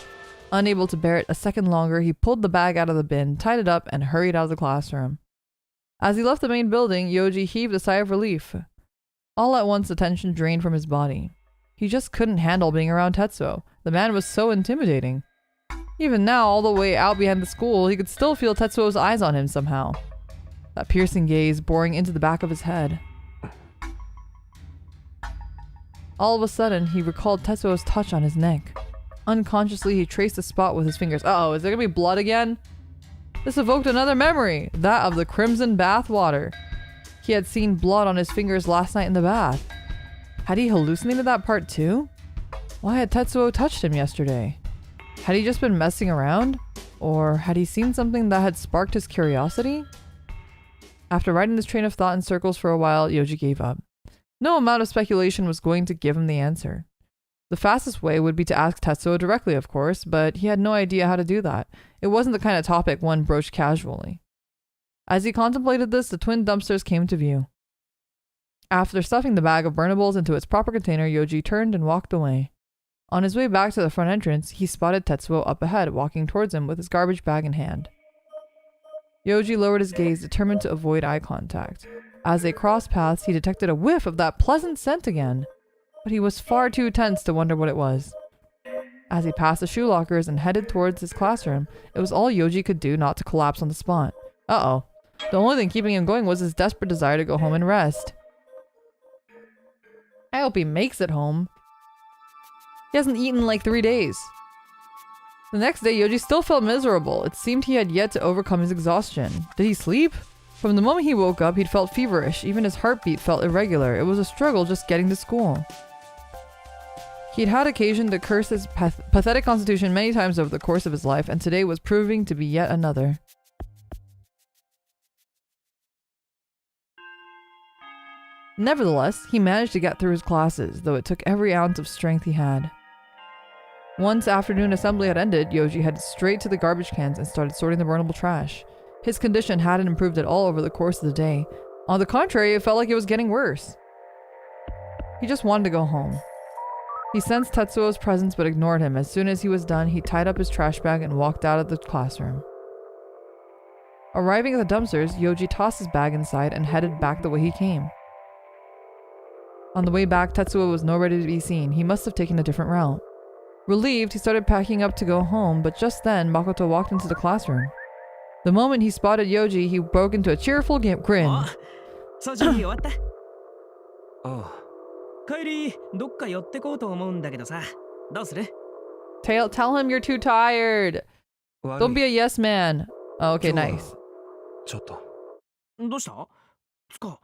Unable to bear it a second longer, he pulled the bag out of the bin, tied it up, and hurried out of the classroom. As he left the main building, Yoji heaved a sigh of relief. All at once, the tension drained from his body. He just couldn't handle being around Tetsuo. The man was so intimidating. Even now, all the way out behind the school, he could still feel Tetsuo's eyes on him somehow. That piercing gaze boring into the back of his head. All of a sudden, he recalled Tetsuo's touch on his neck. Unconsciously, he traced the spot with his fingers. Uh-oh, is there gonna be blood again? This evoked another memory, that of the crimson bath water. He had seen blood on his fingers last night in the bath. Had he hallucinated that part too? Why had Tetsuo touched him yesterday? Had he just been messing around? Or had he seen something that had sparked his curiosity? After riding this train of thought in circles for a while, Yoji gave up. No amount of speculation was going to give him the answer. The fastest way would be to ask Tetsuo directly, of course, but he had no idea how to do that. It wasn't the kind of topic one broached casually. As he contemplated this, the twin dumpsters came to view. After stuffing the bag of burnables into its proper container, Yoji turned and walked away. On his way back to the front entrance, he spotted Tetsuo up ahead, walking towards him with his garbage bag in hand. Yoji lowered his gaze, determined to avoid eye contact. As they crossed paths, he detected a whiff of that pleasant scent again. But he was far too tense to wonder what it was. As he passed the shoe lockers and headed towards his classroom, it was all Yoji could do not to collapse on the spot. Uh-oh. The only thing keeping him going was his desperate desire to go home and rest. I hope he makes it home. He hasn't eaten in like 3 days. The next day, Yoji still felt miserable. It seemed he had yet to overcome his exhaustion. Did he sleep? From the moment he woke up, he'd felt feverish. Even his heartbeat felt irregular. It was a struggle just getting to school. He'd had occasion to curse his pathetic constitution many times over the course of his life, and today was proving to be yet another. Nevertheless, he managed to get through his classes, though it took every ounce of strength he had. Once afternoon assembly had ended, Yoji headed straight to the garbage cans and started sorting the burnable trash. His condition hadn't improved at all over the course of the day. On the contrary, it felt like it was getting worse. He just wanted to go home. He sensed Tetsuo's presence but ignored him. As soon as he was done, he tied up his trash bag and walked out of the classroom. Arriving at the dumpsters, Yoji tossed his bag inside and headed back the way he came. On the way back, Tetsuo was nowhere to be seen. He must have taken a different route. Relieved, he started packing up to go home, but just then, Makoto walked into the classroom. The moment he spotted Yoji, he broke into a cheerful grin. 掃除終わった？あ帰りどっか寄ってこうと思うんだけどさ、どうする？ Tell him you're too tired. あ。 Don't be a yes man. Oh, okay, nice. ちょっと。どうした？つか、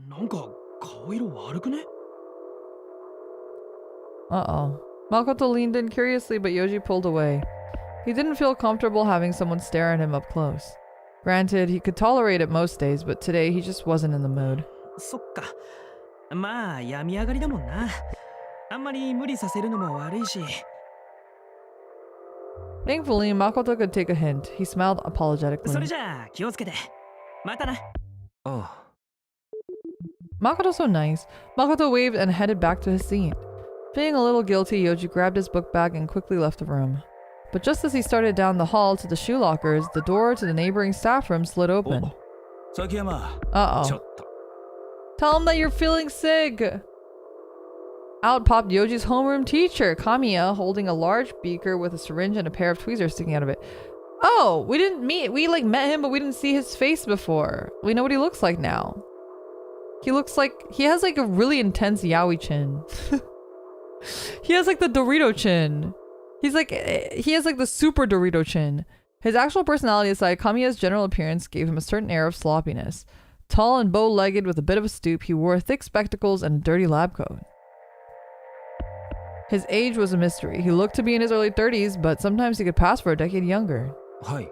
なんか顔色悪くね？ Uh-oh. Makoto leaned in curiously, but Yoji pulled away. He didn't feel comfortable having someone stare at him up close. Granted, he could tolerate it most days, but today he just wasn't in the mood. そっか。まあ、病み上がりだもんな。あんまり無理させるのも悪いし。Thankfully, Makoto could take a hint. He smiled それ apologetically. じゃあ、気をつけて。またな。ああ。 Makoto's so nice. Makoto waved and headed back to his seat. Feeling a little guilty, Yoji grabbed his book bag and quickly left the room. But just as he started down the hall to the shoe lockers, the door to the neighboring staff room slid open. 崎山、ちょ Uh-oh. っと。 Tell him that you're feeling sick! Out popped Yoji's homeroom teacher, Kamiya, holding a large beaker with a syringe and a pair of tweezers sticking out of it. Oh, we didn't meet. We met him, but we didn't see his face before. We know what he looks like now. He looks like he has like a really intense yaoi chin. He has like the Dorito chin. He has like the super Dorito chin. His actual personality aside, Kamiya's general appearance gave him a certain air of sloppiness. Tall and bow-legged with a bit of a stoop, he wore thick spectacles and a dirty lab coat. His age was a mystery. He looked to be in his early 30s, but sometimes he could pass for a decade younger. はい。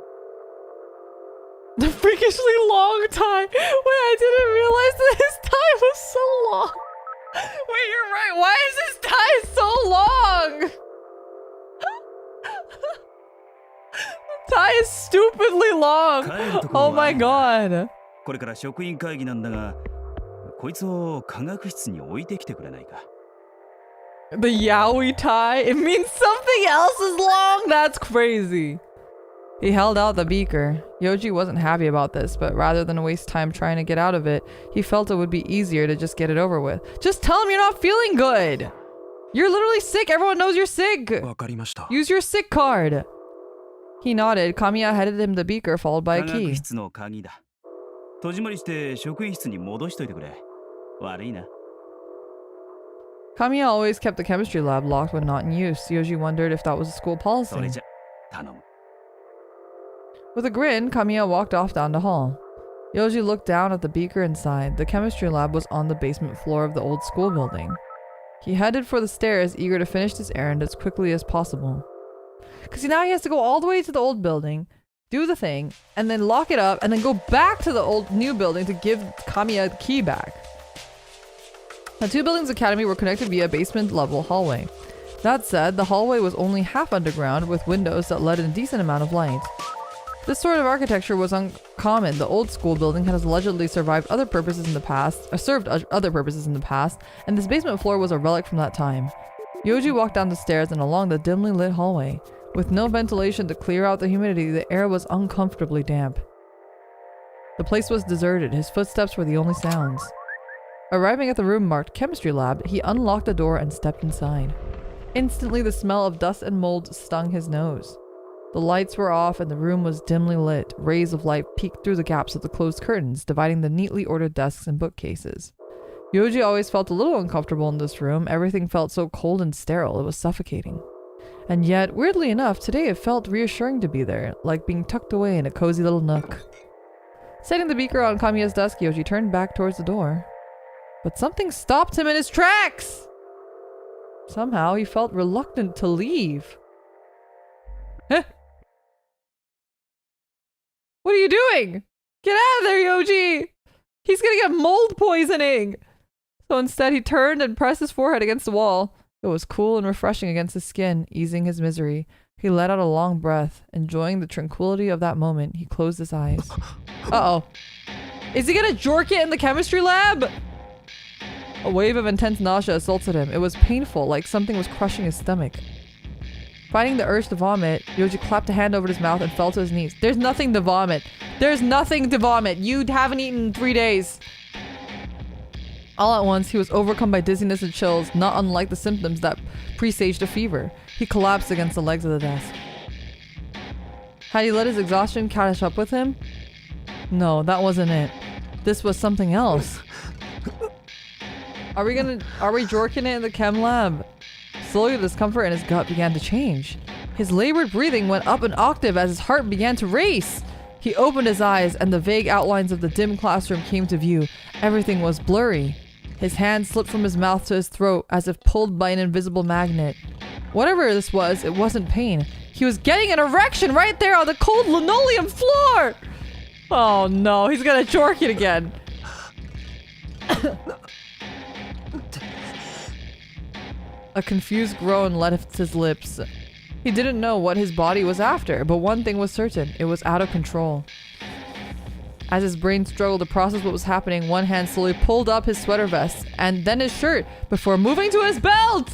The freakishly long time. Wait, I didn't realize that his tie was so long. Wait, you're right. Why is his tie so long? The tie is stupidly long. Oh my god. これから職員会議なんだが、こいつを科学室に置いてきてくれないか。The yaoi tie? It means something else is long? That's crazy. He held out the beaker. Yoji wasn't happy about this, but rather than waste time trying to get out of it, he felt it would be easier to just get it over with. Just tell him you're not feeling good! You're literally sick! Everyone knows you're sick! わかりました。 Use your sick card! He nodded. Kamiya handed him the beaker, followed by a 科学 key. 室の鍵だ。戸締まりして職員室に戻しといてくれ。悪いな。Kamiya always kept the chemistry lab locked when not in use. Yoji wondered if that was a school それ policy. じゃ、頼む。 With a grin, Kamiya walked off down the hall. Yoji looked down at the beaker inside. The chemistry lab was on the basement floor of the old school building. He headed for the stairs, eager to finish this errand as quickly as possible. Because now he has to go all the way to the old building, do the thing, and then lock it up, and then go back to the new building to give Kamiya the key back. The two buildings academy were connected via a basement level hallway. That said, the hallway was only half underground with windows that let in a decent amount of light. This sort of architecture was uncommon. The old school building has allegedly survived other purposes in the past, or served other purposes in the past, and this basement floor was a relic from that time. Yoji walked down the stairs and along the dimly lit hallway. With no ventilation to clear out the humidity, the air was uncomfortably damp. The place was deserted. His footsteps were the only sounds. Arriving at the room marked chemistry lab, he unlocked the door and stepped inside. Instantly, the smell of dust and mold stung his nose. The lights were off and the room was dimly lit. Rays of light peeked through the gaps of the closed curtains, dividing the neatly ordered desks and bookcases. Yoji always felt a little uncomfortable in this room. Everything felt so cold and sterile, it was suffocating. And yet, weirdly enough, today it felt reassuring to be there, like being tucked away in a cozy little nook. Setting the beaker on Kamiya's desk, Yoji turned back towards the door. But something stopped him in his tracks! Somehow, he felt reluctant to leave. Huh? What are you doing? Get out of there, Yoji! He's gonna get mold poisoning! So instead, he turned and pressed his forehead against the wall. It was cool and refreshing against his skin, easing his misery. He let out a long breath. Enjoying the tranquility of that moment, he closed his eyes. Uh-oh. Is he gonna jork it in the chemistry lab? A wave of intense nausea assaulted him. It was painful, like something was crushing his stomach. Fighting the urge to vomit, Yoji clapped a hand over his mouth and fell to his knees. There's nothing to vomit. There's nothing to vomit. You haven't eaten in 3 days. All at once, he was overcome by dizziness and chills, not unlike the symptoms that presaged a fever. He collapsed against the legs of the desk. Had he let his exhaustion catch up with him? No, that wasn't it. This was something else. Are we jorking it in the chem lab? Slowly, the discomfort in his gut began to change. His labored breathing went up an octave as his heart began to race. He opened his eyes and the vague outlines of the dim classroom came to view. Everything was blurry. His hand slipped from his mouth to his throat as if pulled by an invisible magnet. Whatever this was, it wasn't pain. He was getting an erection right there on the cold linoleum floor! Oh no, he's gonna jork it again. A confused groan left his lips. He didn't know what his body was after, but one thing was certain, it was out of control. As his brain struggled to process what was happening, one hand slowly pulled up his sweater vest and then his shirt before moving to his belt!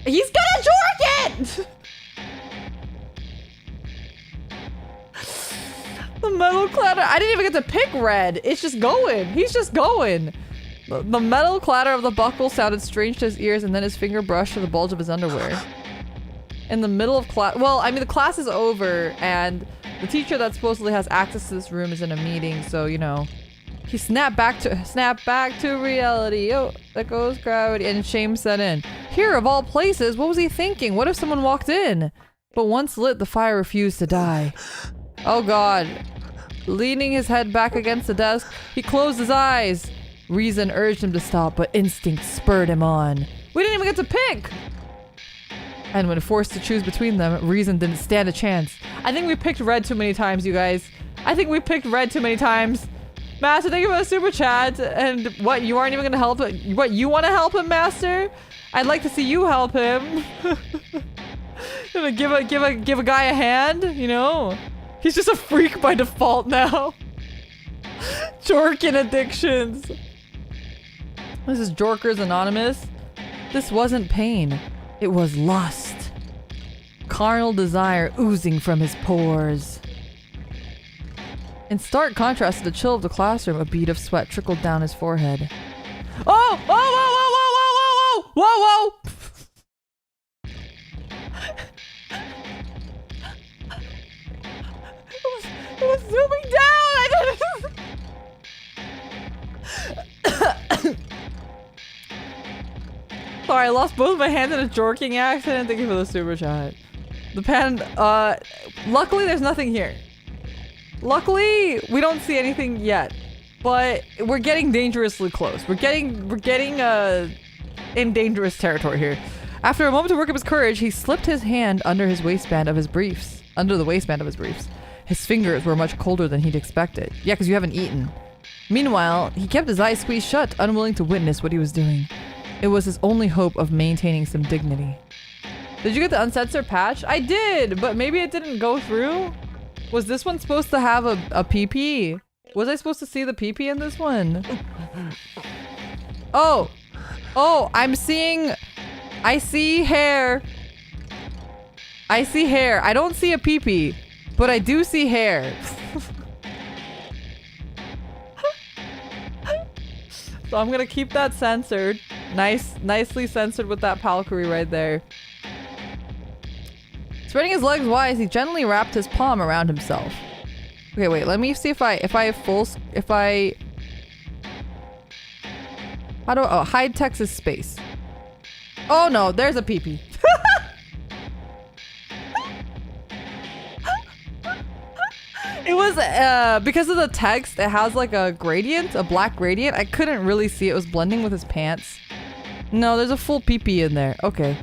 He's gonna jork it! The metal clatter. I didn't even get to pick red. It's just going. He's just going. The metal clatter of the buckle sounded strange to his ears, and then his finger brushed to the bulge of his underwear. In the middle of class, well, I mean, the class is over, and the teacher that supposedly has access to this room is in a meeting, so, you know. He snapped back to reality. Oh, that goes gravity, and shame set in. Here, of all places, what was he thinking? What if someone walked in? But once lit, the fire refused to die. Oh god. Leaning his head back against the desk, he closed his eyes. Reason urged him to stop, but instinct spurred him on. We didn't even get to pick! And when forced to choose between them, reason didn't stand a chance. I think we picked red too many times, you guys. I think we picked red too many times. Master, thank you for the super chat. And what, you aren't even gonna help it? What, you wanna help him, Master? I'd like to see you help him. give a guy a hand, you know? He's just a freak by default now. Jorkin addictions. This is Jorkers Anonymous. This wasn't pain. It was lust. Carnal desire oozing from his pores. In stark contrast to the chill of the classroom, a bead of sweat trickled down his forehead. Oh! Whoa, whoa, whoa, whoa, whoa! Whoa, whoa! It was zooming down! I didn't... Sorry, I lost both of my hands in a jorking accident. Thank you for the super chat. The pen, luckily there's nothing here. Luckily, we don't see anything yet. But we're getting dangerously close. We're getting in dangerous territory here. After a moment to work up his courage, he slipped his hand under the waistband of his briefs. His fingers were much colder than he'd expected. Yeah, because you haven't eaten. Meanwhile, he kept his eyes squeezed shut, unwilling to witness what he was doing. It was his only hope of maintaining some dignity. Did you get the uncensored patch? I did, but maybe it didn't go through? Was this one supposed to have a PP? Was I supposed to see the PP in this one? Oh! Oh, I see hair. I see hair. I don't see a PP, but I do see hair. So I'm gonna keep that censored. Nicely censored with that Palkari right there. Spreading his legs wide, he gently wrapped his palm around himself. Okay, wait, let me see hide Texas space. Oh no, there's a PP. It was, because of the text, it has like a gradient, a black gradient. I couldn't really see it was blending with his pants. No, there's a full PP in there. Okay.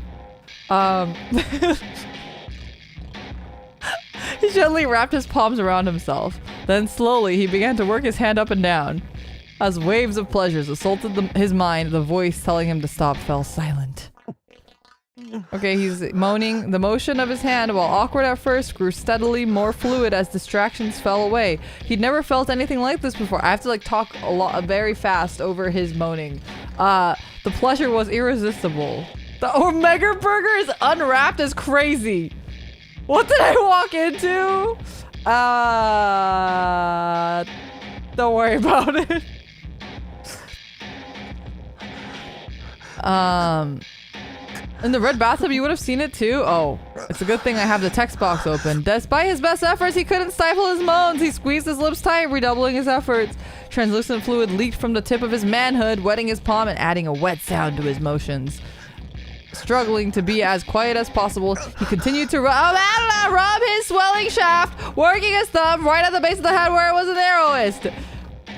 He gently wrapped his palms around himself. Then slowly, he began to work his hand up and down. As waves of pleasures assaulted his mind, the voice telling him to stop fell silent. Okay, he's moaning. The motion of his hand, while awkward at first, grew steadily more fluid as distractions fell away. He'd never felt anything like this before. I have to like talk very fast over his moaning. The pleasure was irresistible. The Omega Burger is unwrapped as crazy. What did I walk into? Don't worry about it. In the red bathtub, you would have seen it too? Oh, it's a good thing I have the text box open. Despite his best efforts, he couldn't stifle his moans. He squeezed his lips tight, redoubling his efforts. Translucent fluid leaked from the tip of his manhood, wetting his palm and adding a wet sound to his motions. Struggling to be as quiet as possible, he continued to rub his swelling shaft, working his thumb right at the base of the head where it was the narrowest.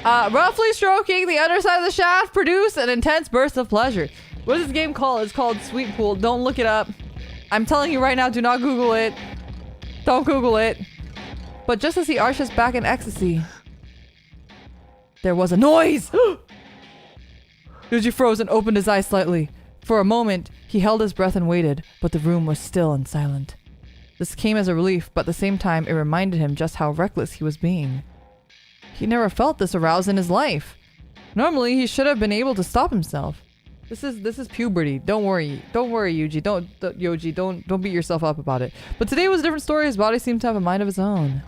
Roughly stroking the underside of the shaft produced an intense burst of pleasure. What is this game called? It's called Sweet Pool. Don't look it up. I'm telling you right now, do not Google it. Don't Google it. But just as he arched his back in ecstasy, there was a noise! Yuji froze and opened his eyes slightly. For a moment, he held his breath and waited, but the room was still and silent. This came as a relief, but at the same time, it reminded him just how reckless he was being. He never felt this aroused in his life. Normally, he should have been able to stop himself. This is puberty. Don't worry. Don't worry, Yuji. Yoji, don't beat yourself up about it. But today was a different story. His body seemed to have a mind of its own.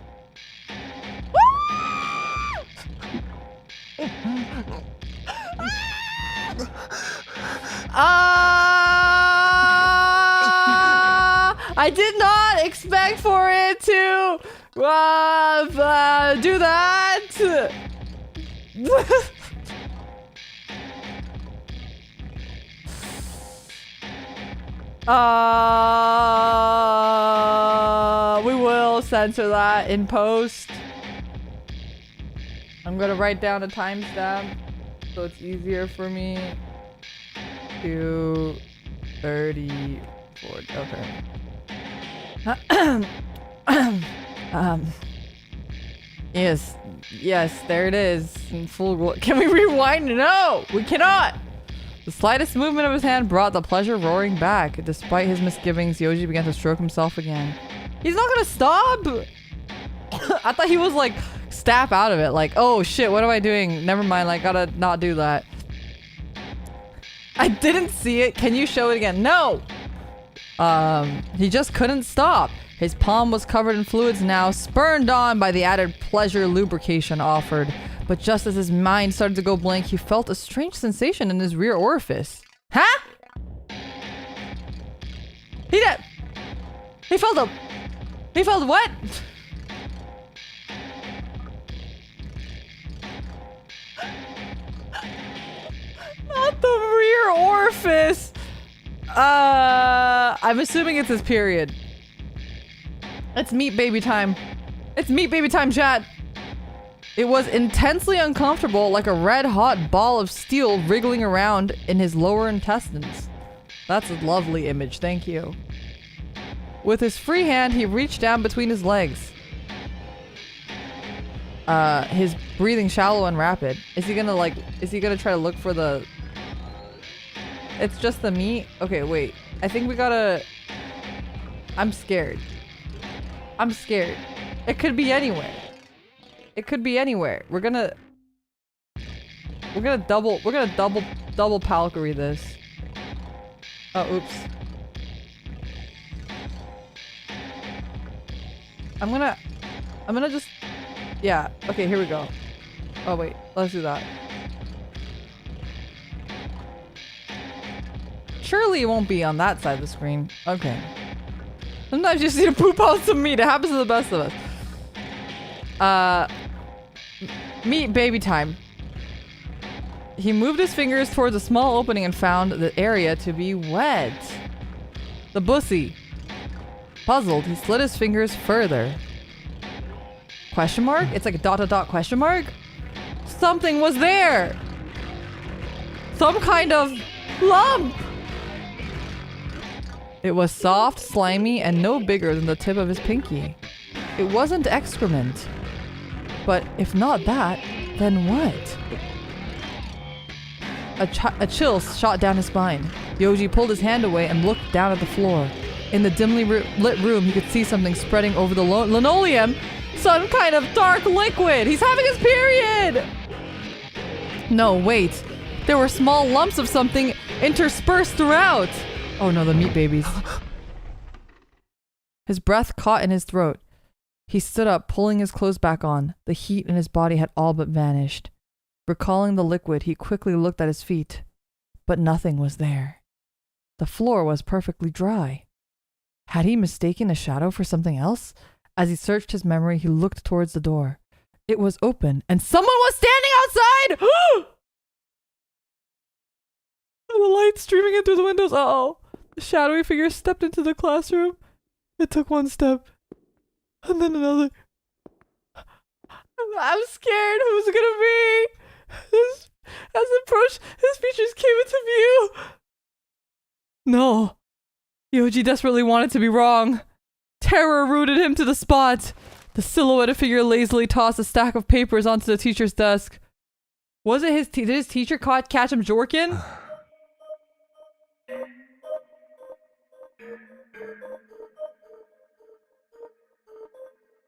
I did not expect for it to do that. We will censor that in post. I'm gonna write down a timestamp so it's easier for me. 2:34. Okay. Yes, there it is. In full. Can we rewind? No, we cannot. The slightest movement of his hand brought the pleasure roaring back. Despite his misgivings, Yoji began to stroke himself again. He's not gonna stop. I thought he was like snap out of it. Like, oh shit, what am I doing? Never mind. Like, gotta not do that. I didn't see it. Can you show it again? No. He just couldn't stop. His palm was covered in fluids now, spurned on by the added pleasure lubrication offered. But just as his mind started to go blank, he felt a strange sensation in his rear orifice. Huh? He felt what? Not the rear orifice. I'm assuming it's his period. It's meat baby time. It's meat baby time, chat. It was intensely uncomfortable, like a red-hot ball of steel wriggling around in his lower intestines. That's a lovely image, thank you. With his free hand, he reached down between his legs. His breathing shallow and rapid. Is he gonna try to look for the... It's just the meat? Okay, wait. I think we gotta... I'm scared. I'm scared. It could be anywhere. It could be anywhere. We're gonna double Palkery this. Oh, oops. I'm gonna just, yeah. Okay, here we go. Oh wait, let's do that. Surely it won't be on that side of the screen. Okay. Sometimes you just need to poop out some meat. It happens to the best of us. Meat baby time. He moved his fingers towards a small opening and found the area to be wet. The bussy. Puzzled, he slid his fingers further. Question mark? It's like a ... question mark? Something was there! Some kind of lump! It was soft, slimy, and no bigger than the tip of his pinky. It wasn't excrement. But if not that, then what? A chill shot down his spine. Yoji pulled his hand away and looked down at the floor. In the dimly lit room, he could see something spreading over the linoleum. Some kind of dark liquid. He's having his period! No, wait. There were small lumps of something interspersed throughout. Oh no, the meat babies. His breath caught in his throat. He stood up, pulling his clothes back on. The heat in his body had all but vanished. Recalling the liquid, he quickly looked at his feet. But nothing was there. The floor was perfectly dry. Had he mistaken a shadow for something else? As he searched his memory, he looked towards the door. It was open, and someone was standing outside! The light streaming in through the windows. Uh-oh. shadowy figure stepped into the classroom. It took one step, and then another. I'm scared. Who's it gonna be? As it approached, his features came into view. No. Yoji desperately wanted to be wrong. Terror rooted him to the spot. The silhouetted figure lazily tossed a stack of papers onto the teacher's desk. Was it did his teacher catch him jorking?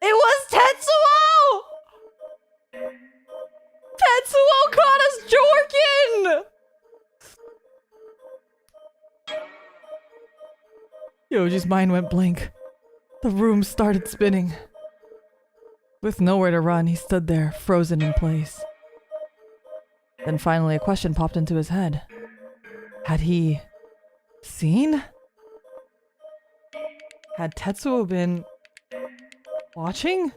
It was Tetsuo! Tetsuo caught us jorking! Yoji's mind went blank. The room started spinning. With nowhere to run, he stood there, frozen in place. Then finally a question popped into his head. Had he seen? Had Tetsuo been watching?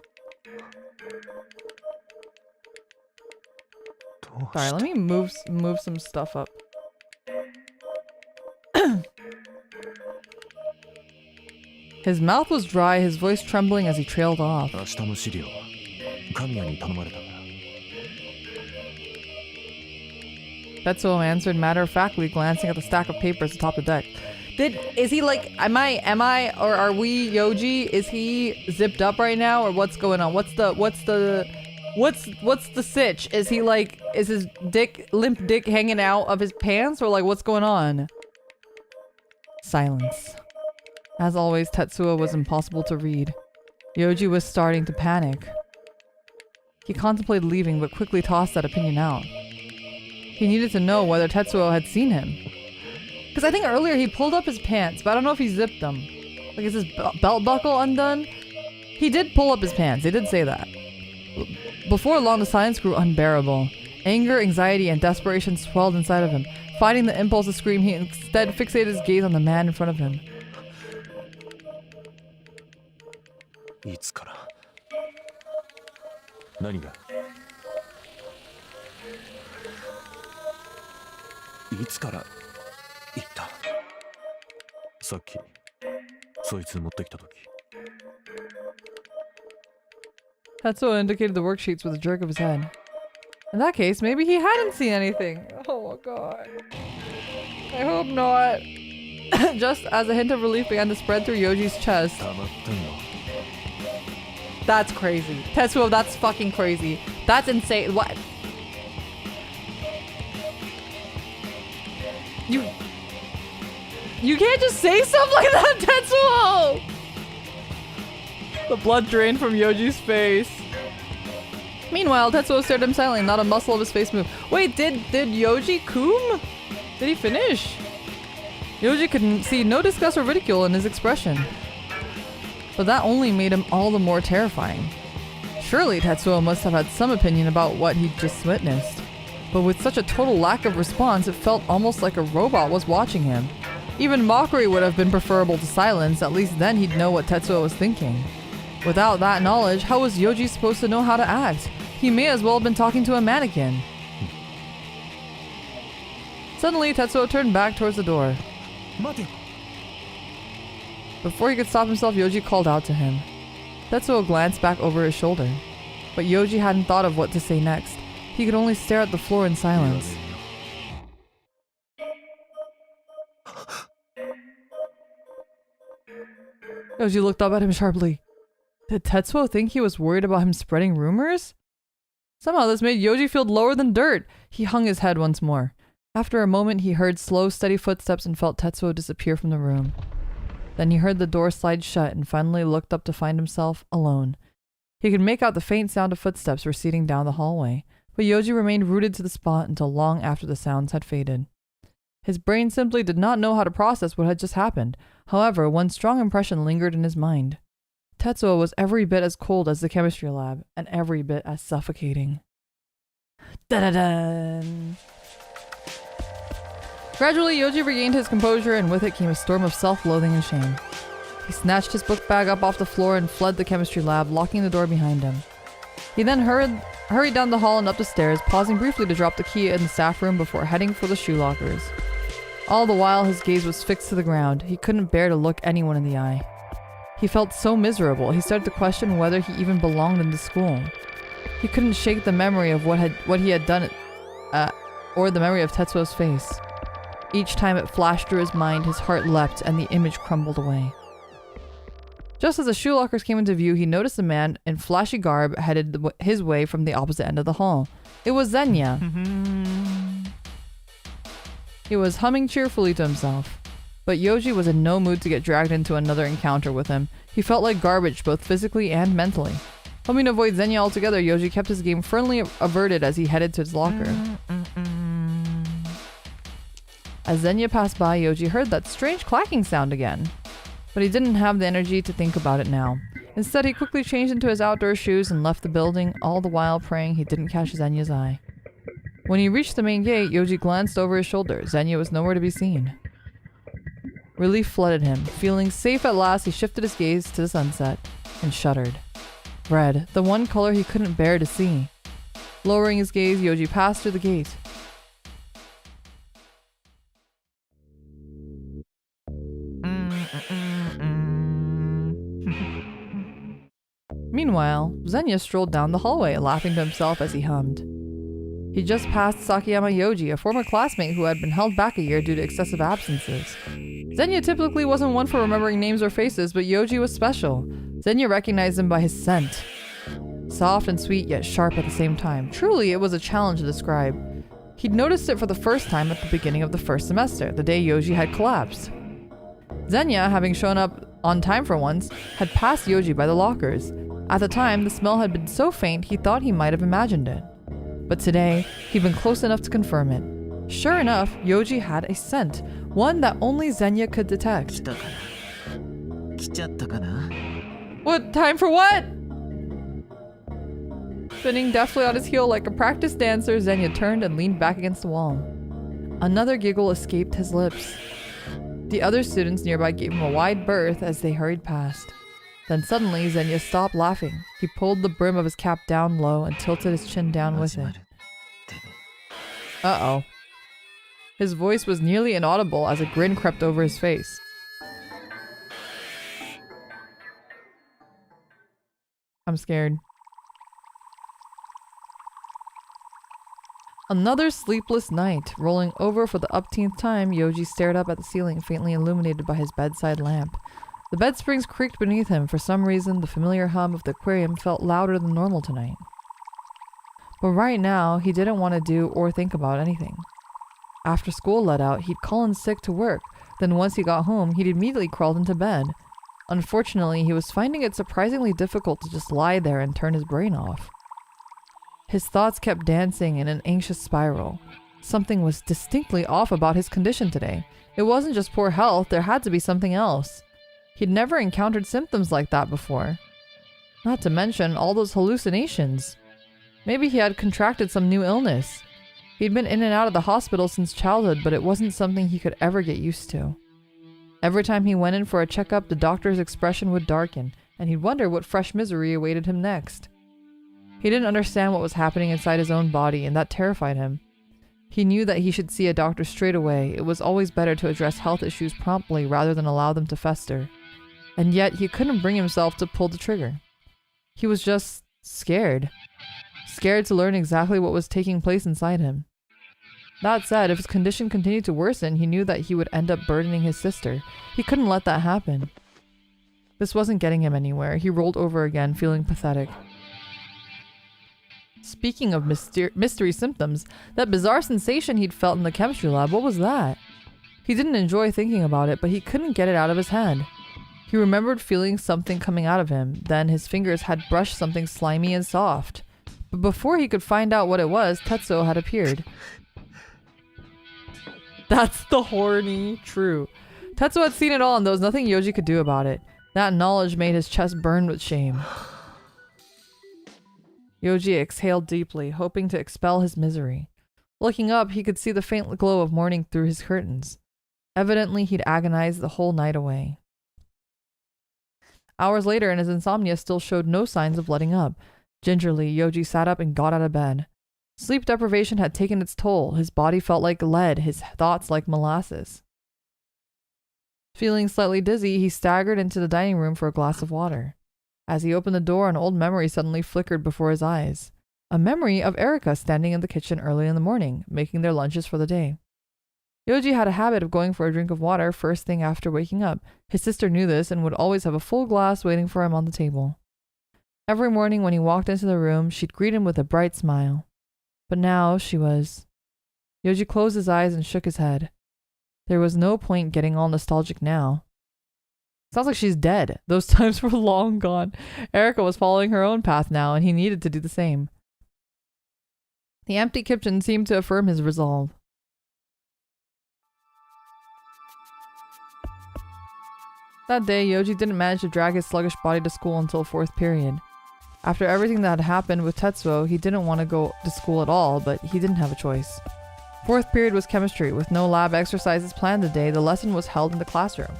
Sorry, let me move some stuff up. His mouth was dry, his voice trembling as he trailed off. Tetsuo answered matter-of-factly, glancing at the stack of papers atop the deck. Is he like, am I, or are we Yoji? Is he zipped up right now, or what's going on? What's the sitch? Is he like, is his limp dick hanging out of his pants, or like, what's going on? Silence. As always, Tetsuo was impossible to read. Yoji was starting to panic. He contemplated leaving, but quickly tossed that opinion out. He needed to know whether Tetsuo had seen him. Because I think earlier he pulled up his pants, but I don't know if he zipped them. Like, is his belt buckle undone? He did pull up his pants, they did say that. Before long, the silence grew unbearable. Anger, anxiety, and desperation swelled inside of him. Fighting the impulse to scream, he instead fixated his gaze on the man in front of him. いつから何がいつから言ったさっきそいつ持ってきた時 Tetsuo indicated the worksheets with a jerk of his head. In that case, maybe he hadn't seen anything. Oh my god. I hope not. Just as a hint of relief began to spread through Yoji's chest. That's crazy. Tetsuo, that's fucking crazy. That's insane. What? You can't just say stuff like that, Tetsuo! The blood drained from Yoji's face. Meanwhile, Tetsuo stared at him silently, not a muscle of his face moved. Wait, did Yoji come? Did he finish? Yoji could see no disgust or ridicule in his expression. But that only made him all the more terrifying. Surely Tetsuo must have had some opinion about what he'd just witnessed. But with such a total lack of response, it felt almost like a robot was watching him. Even mockery would have been preferable to silence, at least then he'd know what Tetsuo was thinking. Without that knowledge, how was Yoji supposed to know how to act? He may as well have been talking to a mannequin. Suddenly, Tetsuo turned back towards the door. Before he could stop himself, Yoji called out to him. Tetsuo glanced back over his shoulder. But Yoji hadn't thought of what to say next. He could only stare at the floor in silence. Yoji looked up at him sharply. Did Tetsuo think he was worried about him spreading rumors? Somehow this made Yoji feel lower than dirt. He hung his head once more. After a moment, he heard slow, steady footsteps and felt Tetsuo disappear from the room. Then he heard the door slide shut and finally looked up to find himself alone. He could make out the faint sound of footsteps receding down the hallway, but Yoji remained rooted to the spot until long after the sounds had faded. His brain simply did not know how to process what had just happened. However, one strong impression lingered in his mind. Tetsuo was every bit as cold as the chemistry lab, and every bit as suffocating. Da-da-dun! Gradually, Yoji regained his composure, and with it came a storm of self-loathing and shame. He snatched his book bag up off the floor and fled the chemistry lab, locking the door behind him. He then hurried down the hall and up the stairs, pausing briefly to drop the key in the staff room before heading for the shoe lockers. All the while, his gaze was fixed to the ground. He couldn't bear to look anyone in the eye. He felt so miserable, he started to question whether he even belonged in the school. He couldn't shake the memory of what he had done, or the memory of Tetsuo's face. Each time it flashed through his mind, his heart leapt and the image crumbled away. Just as the shoe lockers came into view, he noticed a man in flashy garb headed his way from the opposite end of the hall. It was Xenia. He was humming cheerfully to himself. But Yoji was in no mood to get dragged into another encounter with him. He felt like garbage both physically and mentally. Hoping to avoid Xenia altogether, Yoji kept his game firmly averted as he headed to his locker. As Xenia passed by, Yoji heard that strange clacking sound again. But he didn't have the energy to think about it now. Instead, he quickly changed into his outdoor shoes and left the building, all the while praying he didn't catch Xenia's eye. When he reached the main gate, Yoji glanced over his shoulder. Xenia was nowhere to be seen. Relief flooded him. Feeling safe at last, he shifted his gaze to the sunset and shuddered. Red, the one color he couldn't bear to see. Lowering his gaze, Yoji passed through the gate. Meanwhile, Xenia strolled down the hallway, laughing to himself as he hummed. He just passed Sakayama Yoji, a former classmate who had been held back a year due to excessive absences. Xenia typically wasn't one for remembering names or faces, but Yoji was special. Xenia recognized him by his scent. Soft and sweet, yet sharp at the same time. Truly, it was a challenge to describe. He'd noticed it for the first time at the beginning of the first semester, the day Yoji had collapsed. Xenia, having shown up on time for once, had passed Yoji by the lockers. At the time, the smell had been so faint he thought he might have imagined it. But today, he'd been close enough to confirm it. Sure enough, Yoji had a scent, one that only Xenia could detect. What? Time for what? Spinning deftly on his heel like a practiced dancer, Xenia turned and leaned back against the wall. Another giggle escaped his lips. The other students nearby gave him a wide berth as they hurried past. Then suddenly, Xenia stopped laughing. He pulled the brim of his cap down low and tilted his chin down with it. Uh-oh. His voice was nearly inaudible as a grin crept over his face. I'm scared. Another sleepless night. Rolling over for the upteenth time, Yoji stared up at the ceiling, faintly illuminated by his bedside lamp. The bed springs creaked beneath him. For some reason, the familiar hum of the aquarium felt louder than normal tonight. But right now, he didn't want to do or think about anything. After school let out, he'd call in sick to work. Then once he got home, he'd immediately crawled into bed. Unfortunately, he was finding it surprisingly difficult to just lie there and turn his brain off. His thoughts kept dancing in an anxious spiral. Something was distinctly off about his condition today. It wasn't just poor health, there had to be something else. He'd never encountered symptoms like that before. Not to mention all those hallucinations. Maybe he had contracted some new illness. He'd been in and out of the hospital since childhood, but it wasn't something he could ever get used to. Every time he went in for a checkup, the doctor's expression would darken, and he'd wonder what fresh misery awaited him next. He didn't understand what was happening inside his own body, and that terrified him. He knew that he should see a doctor straight away. It was always better to address health issues promptly rather than allow them to fester. And yet, he couldn't bring himself to pull the trigger. He was just scared. Scared to learn exactly what was taking place inside him. That said, if his condition continued to worsen, he knew that he would end up burdening his sister. He couldn't let that happen. This wasn't getting him anywhere. He rolled over again, feeling pathetic. Speaking of mystery symptoms, that bizarre sensation he'd felt in the chemistry lab, what was that? He didn't enjoy thinking about it, but he couldn't get it out of his head. He remembered feeling something coming out of him, then his fingers had brushed something slimy and soft. But before he could find out what it was, Tetsuo had appeared. That's the horny true. Tetsuo had seen it all and there was nothing Yoji could do about it. That knowledge made his chest burn with shame. Yoji exhaled deeply, hoping to expel his misery. Looking up, he could see the faint glow of morning through his curtains. Evidently, he'd agonized the whole night away. Hours later, and his insomnia still showed no signs of letting up. Gingerly, Yoji sat up and got out of bed. Sleep deprivation had taken its toll. His body felt like lead, his thoughts like molasses. Feeling slightly dizzy, he staggered into the dining room for a glass of water. As he opened the door, an old memory suddenly flickered before his eyes. A memory of Erika standing in the kitchen early in the morning, making their lunches for the day. Yoji had a habit of going for a drink of water first thing after waking up. His sister knew this and would always have a full glass waiting for him on the table. Every morning when he walked into the room, she'd greet him with a bright smile. But now she was... Yoji closed his eyes and shook his head. There was no point getting all nostalgic now. Sounds like she's dead. Those times were long gone. Erika was following her own path now, and he needed to do the same. The empty kitchen seemed to affirm his resolve. That day, Yoji didn't manage to drag his sluggish body to school until 4th period. After everything that had happened with Tetsuo, he didn't want to go to school at all, but he didn't have a choice. 4th period was chemistry. With no lab exercises planned today, the lesson was held in the classroom.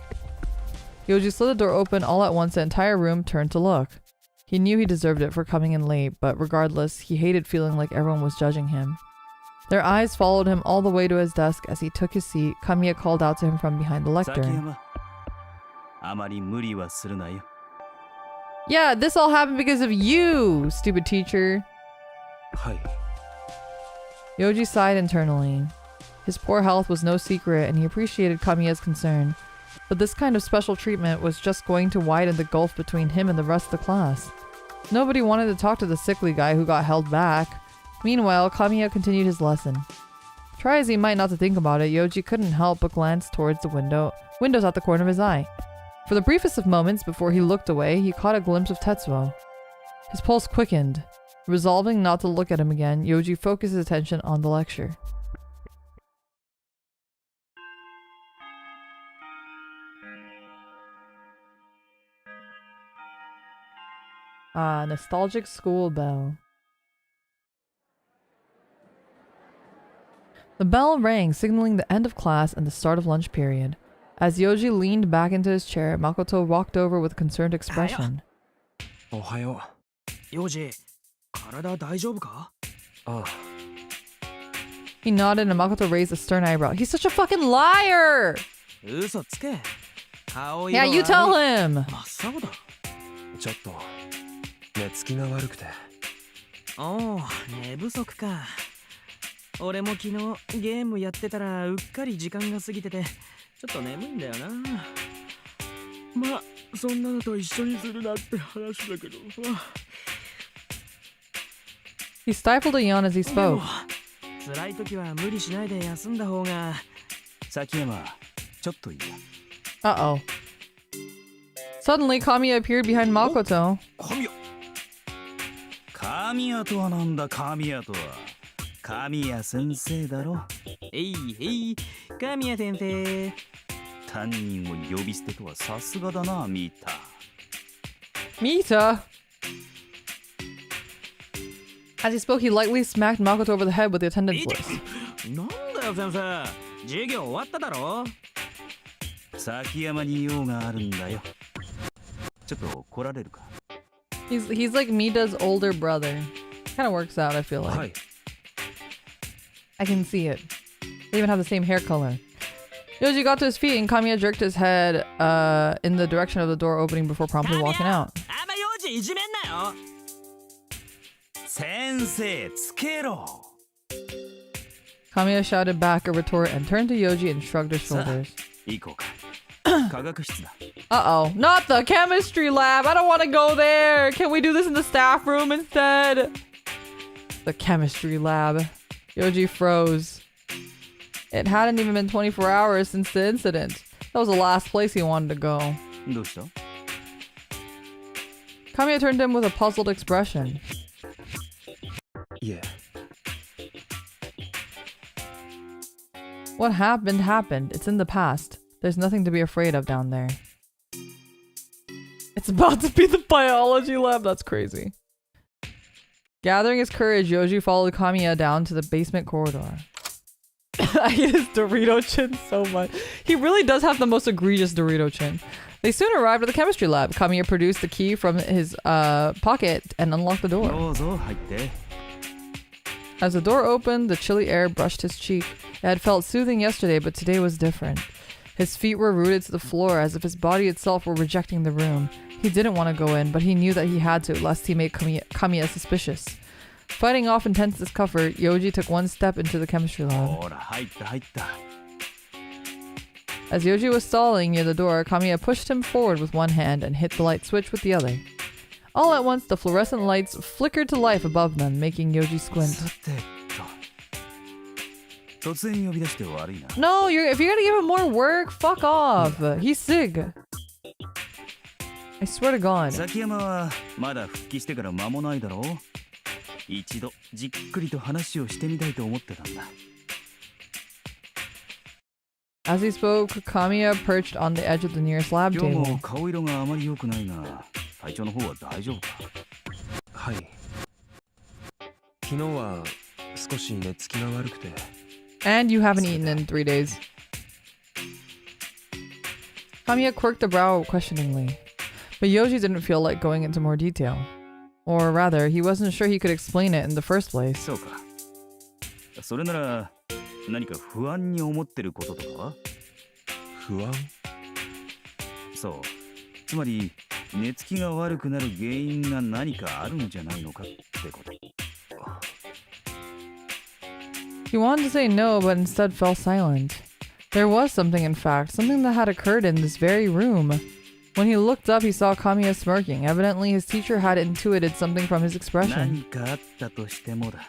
Yoji slid the door open. All at once, the entire room turned to look. He knew he deserved it for coming in late, but regardless, he hated feeling like everyone was judging him. Their eyes followed him all the way to his desk. As he took his seat, Kamiya called out to him from behind the lectern. Yeah, this all happened because of you, stupid teacher. Hi. Yoji sighed internally. His poor health was no secret, and he appreciated Kamiya's concern. But this kind of special treatment was just going to widen the gulf between him and the rest of the class. Nobody wanted to talk to the sickly guy who got held back. Meanwhile, Kamiya continued his lesson. Try as he might not to think about it, Yoji couldn't help but glance towards the windows at the corner of his eye. For the briefest of moments before he looked away, he caught a glimpse of Tetsuo. His pulse quickened. Resolving not to look at him again, Yoji focused his attention on the lecture. Ah, nostalgic school bell. The bell rang, signaling the end of class and the start of lunch period. As Yoji leaned back into his chair, Makoto walked over with a concerned expression. Ohayo. Yoji, 体大丈夫か? He nodded and Makoto raised a stern eyebrow. He's such a fucking liar! 嘘つけ。顔色 Yeah, you tell him! 真っ青だ。ちょっと寝つきが悪くて。おお、寝不足か。俺も昨日ゲームやってたらうっかり時間が過ぎててちょっと眠いんだよな。まあそんなのと一緒にするなって話だけど。He stifled a yawn as he spoke. 辛い時は無理しないで休んだ方が。崎山、ちょっといいや。Uh-oh. Suddenly, Kamiya appeared behind Makoto. 神谷とはなんだ神谷とは。神谷先生だろ。えいえい、神谷先生。担任を呼び捨てとはさすがだな、ミータ。Mita! As he spoke, he lightly smacked Makoto over the head with the attendance list. なんだよ先生、授業終わっただろ。崎山に用があるんだよ。ちょっと来られるか。He's like Mita's older brother. Kind of works out, I feel like. Hi. I can see it. They even have the same hair color. Yoji got to his feet and Kamiya jerked his head in the direction of the door opening before promptly walking out. あんま幼児いじめんなよ。先生つけろ。Kamiya shouted back a retort and turned to Yoji and shrugged his shoulders. 行こうか。科学室だ。Uh-oh. Not the chemistry lab! I don't want to go there! Can we do this in the staff room instead? The chemistry lab. Yoji froze. It hadn't even been 24 hours since the incident. That was the last place he wanted to go. どうした? Kamiya turned to him with a puzzled expression. Yeah. What happened happened. It's in the past. There's nothing to be afraid of down there. It's about to be the biology lab. That's crazy. Gathering his courage, Yoji followed Kamiya down to the basement corridor. I hate his Dorito chin so much. He really does have the most egregious Dorito chin. They soon arrived at the chemistry lab. Kamiya produced the key from his pocket and unlocked the door. どうぞ入って。As the door opened, the chilly air brushed his cheek. It had felt soothing yesterday, but today was different. His feet were rooted to the floor as if his body itself were rejecting the room. He didn't want to go in, but he knew that he had to, lest he make Kamiya suspicious. Fighting off intense discomfort, Yoji took one step into the chemistry lab. ほら入った入った As Yoji was stalling near the door, Kamiya pushed him forward with one hand and hit the light switch with the other. All at once, the fluorescent lights flickered to life above them, making Yoji squint. さてと突然呼び出して悪いな No, if you're gonna give him more work, fuck off. He's sick. I swear to God. 崎山はまだ復帰してから間もないだろう一度じっくりと話をしてみたいと思ってたんだ As he spoke, Kamiya perched on the edge of the nearest lab 今日 table. も顔色があまり良くないが体調の方は大丈夫かはい昨日は少し寝つきが悪くて And you haven't eaten in 3 days. Kamiya quirked a brow questioningly. But Yoji didn't feel like going into more detail. Or rather, he wasn't sure he could explain it in the first place. そうかそれなら何か不安に思ってることとかは不安そうつまり寝つきが悪くなる原因が何かあるんじゃないのかってこと He wanted to say no, but instead fell silent. There was something, in fact, something that had occurred in this very room. When he looked up, he saw Kamiya smirking. Evidently, his teacher had intuited something from his expression. 何かあったとしてもだ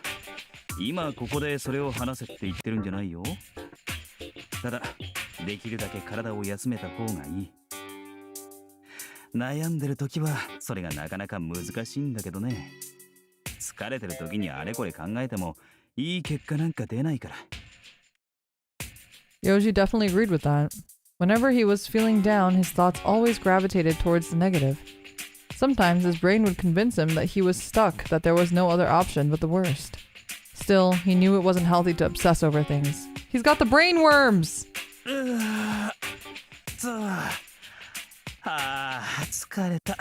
今ここでそれを話せって言ってるんじゃないよただできるだけ体を休めた方がいい悩んでる時はそれがなかなか難しいんだけどね疲れてる時にあれこれ考えてもいい結果なんか出ないから Yoji definitely agreed with that. Whenever he was feeling down, his thoughts always gravitated towards the negative. Sometimes his brain would convince him that he was stuck, that there was no other option but the worst. Still, he knew it wasn't healthy to obsess over things. He's got the brain worms! 疲れた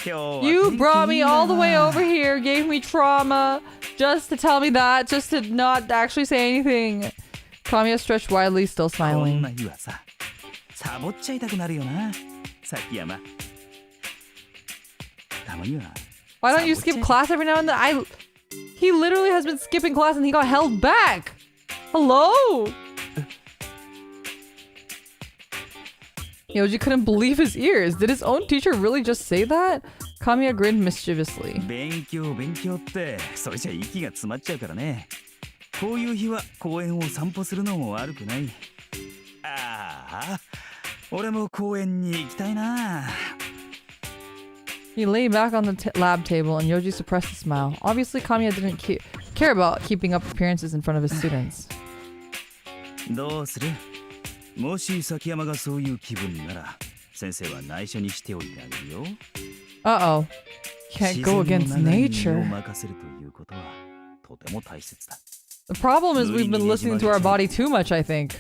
You brought me all the way over here, gave me trauma, just to tell me that, just to not actually say anything. Kamiya stretched widely, still こんな smiling. 日はさサボっちゃいたくなるよな崎山たまには Why don't you skip class every now and then? He literally has been skipping class and he got held back! Hello? Yoji couldn't believe his ears. Did his own teacher really just say that? Kamiya grinned mischievously. 勉強ってそれじゃ息が詰まっちゃうからねこういう日は公園を散歩するのも悪くないああ俺も公園に行きたいな He lay back on the lab table and Yoji suppressed a smile. Obviously, Kamiya didn't care about keeping up appearances in front of his students. どうするもし崎山がそういう気分なら先生は内緒にしておいてあげるよ Uh-oh. Can't go against 自然の流れに身を nature. 任せるということはとても大切だ The problem is we've been listening to our body too much, I think.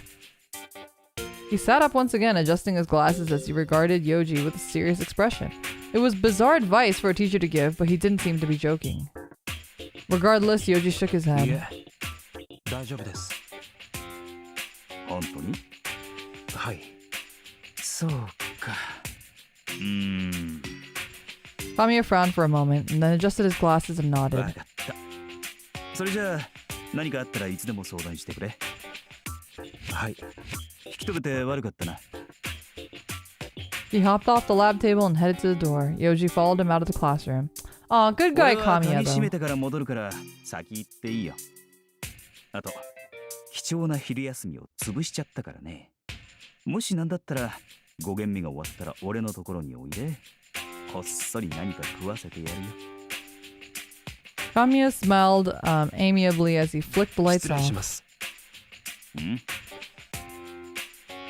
He sat up once again, adjusting his glasses as he regarded Yoji with a serious expression. It was bizarre advice for a teacher to give, but he didn't seem to be joking. Regardless, Yoji shook his い head. え大丈夫です本当にはいそうかKamiya frowned for a moment, and then adjusted his glasses and わ nodded. かったそれじゃあ何かあったらいつでも相談してくれはい引き止めて悪かったな He hopped off the lab table and headed to the door. Yoji followed him out of the classroom. Aw, good guy 俺は Kamiya 鍵閉め though. てから戻るから先行っていいよあと貴重な昼休みを潰しちゃったからねもしなんだったら5限目が終わったら俺のところにおいでこっそり何か食わせてやるよ Kamiya smiled amiably as he flicked the lights 失礼し off. ます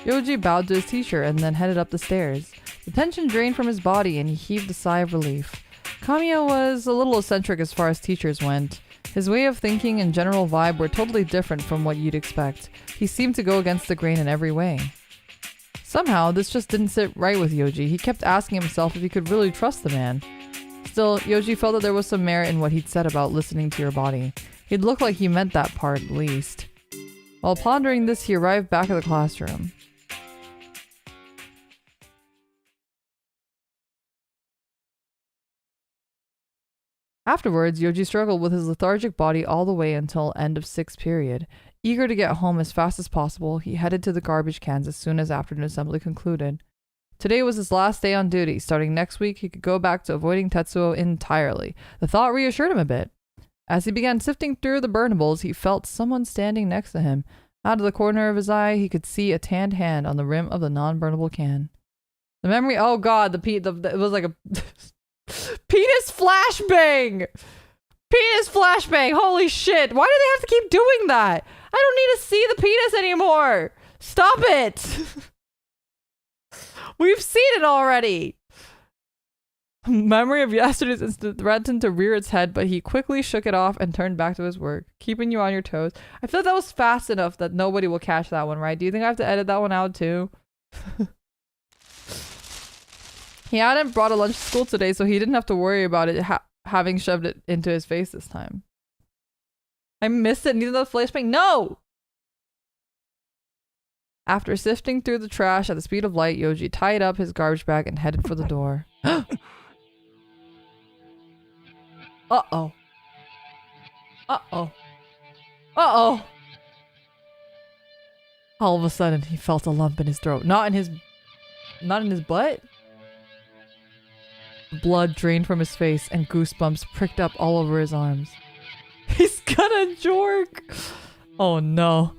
Yoji bowed to his teacher and then headed up the stairs. The tension drained from his body and he heaved a sigh of relief. Kamiya was a little eccentric as far as teachers went. His way of thinking and general vibe were totally different from what you'd expect. He seemed to go against the grain in every way. Somehow, this just didn't sit right with Yoji. He kept asking himself if he could really trust the man. Still, Yoji felt that there was some merit in what he'd said about listening to your body. He'd look like he meant that part, at least. While pondering this, he arrived back at the classroom. Afterwards, Yoji struggled with his lethargic body all the way until end of 6th period. Eager to get home as fast as possible, he headed to the garbage cans as soon as afternoon assembly concluded. Today was his last day on duty. Starting next week, he could go back to avoiding Tetsuo entirely. The thought reassured him a bit. As he began sifting through the burnables, he felt someone standing next to him. Out of the corner of his eye, he could see a tanned hand on the rim of the non-burnable can. The memory, oh god, it was like a penis flashbang! Penis flashbang! Holy shit! Why do they have to keep doing that? I don't need to see the penis anymore! Stop it! We've seen it already! Memory of yesterday's incident threatened to rear its head, but he quickly shook it off and turned back to his work, keeping you on your toes. I feel like that was fast enough that nobody will catch that one, right? Do you think I have to edit that one out too? He hadn't brought a lunch to school today, so he didn't have to worry about it having shoved it into his face this time. I missed it. Needed another flashbang. No! After sifting through the trash at the speed of light, Yoji tied up his garbage bag and headed for the door. Uh-oh. Uh-oh. Uh-oh. All of a sudden, he felt a lump in his throat. Not in his butt? Blood drained from his face and goosebumps pricked up all over his arms. He's gonna jork! Oh no.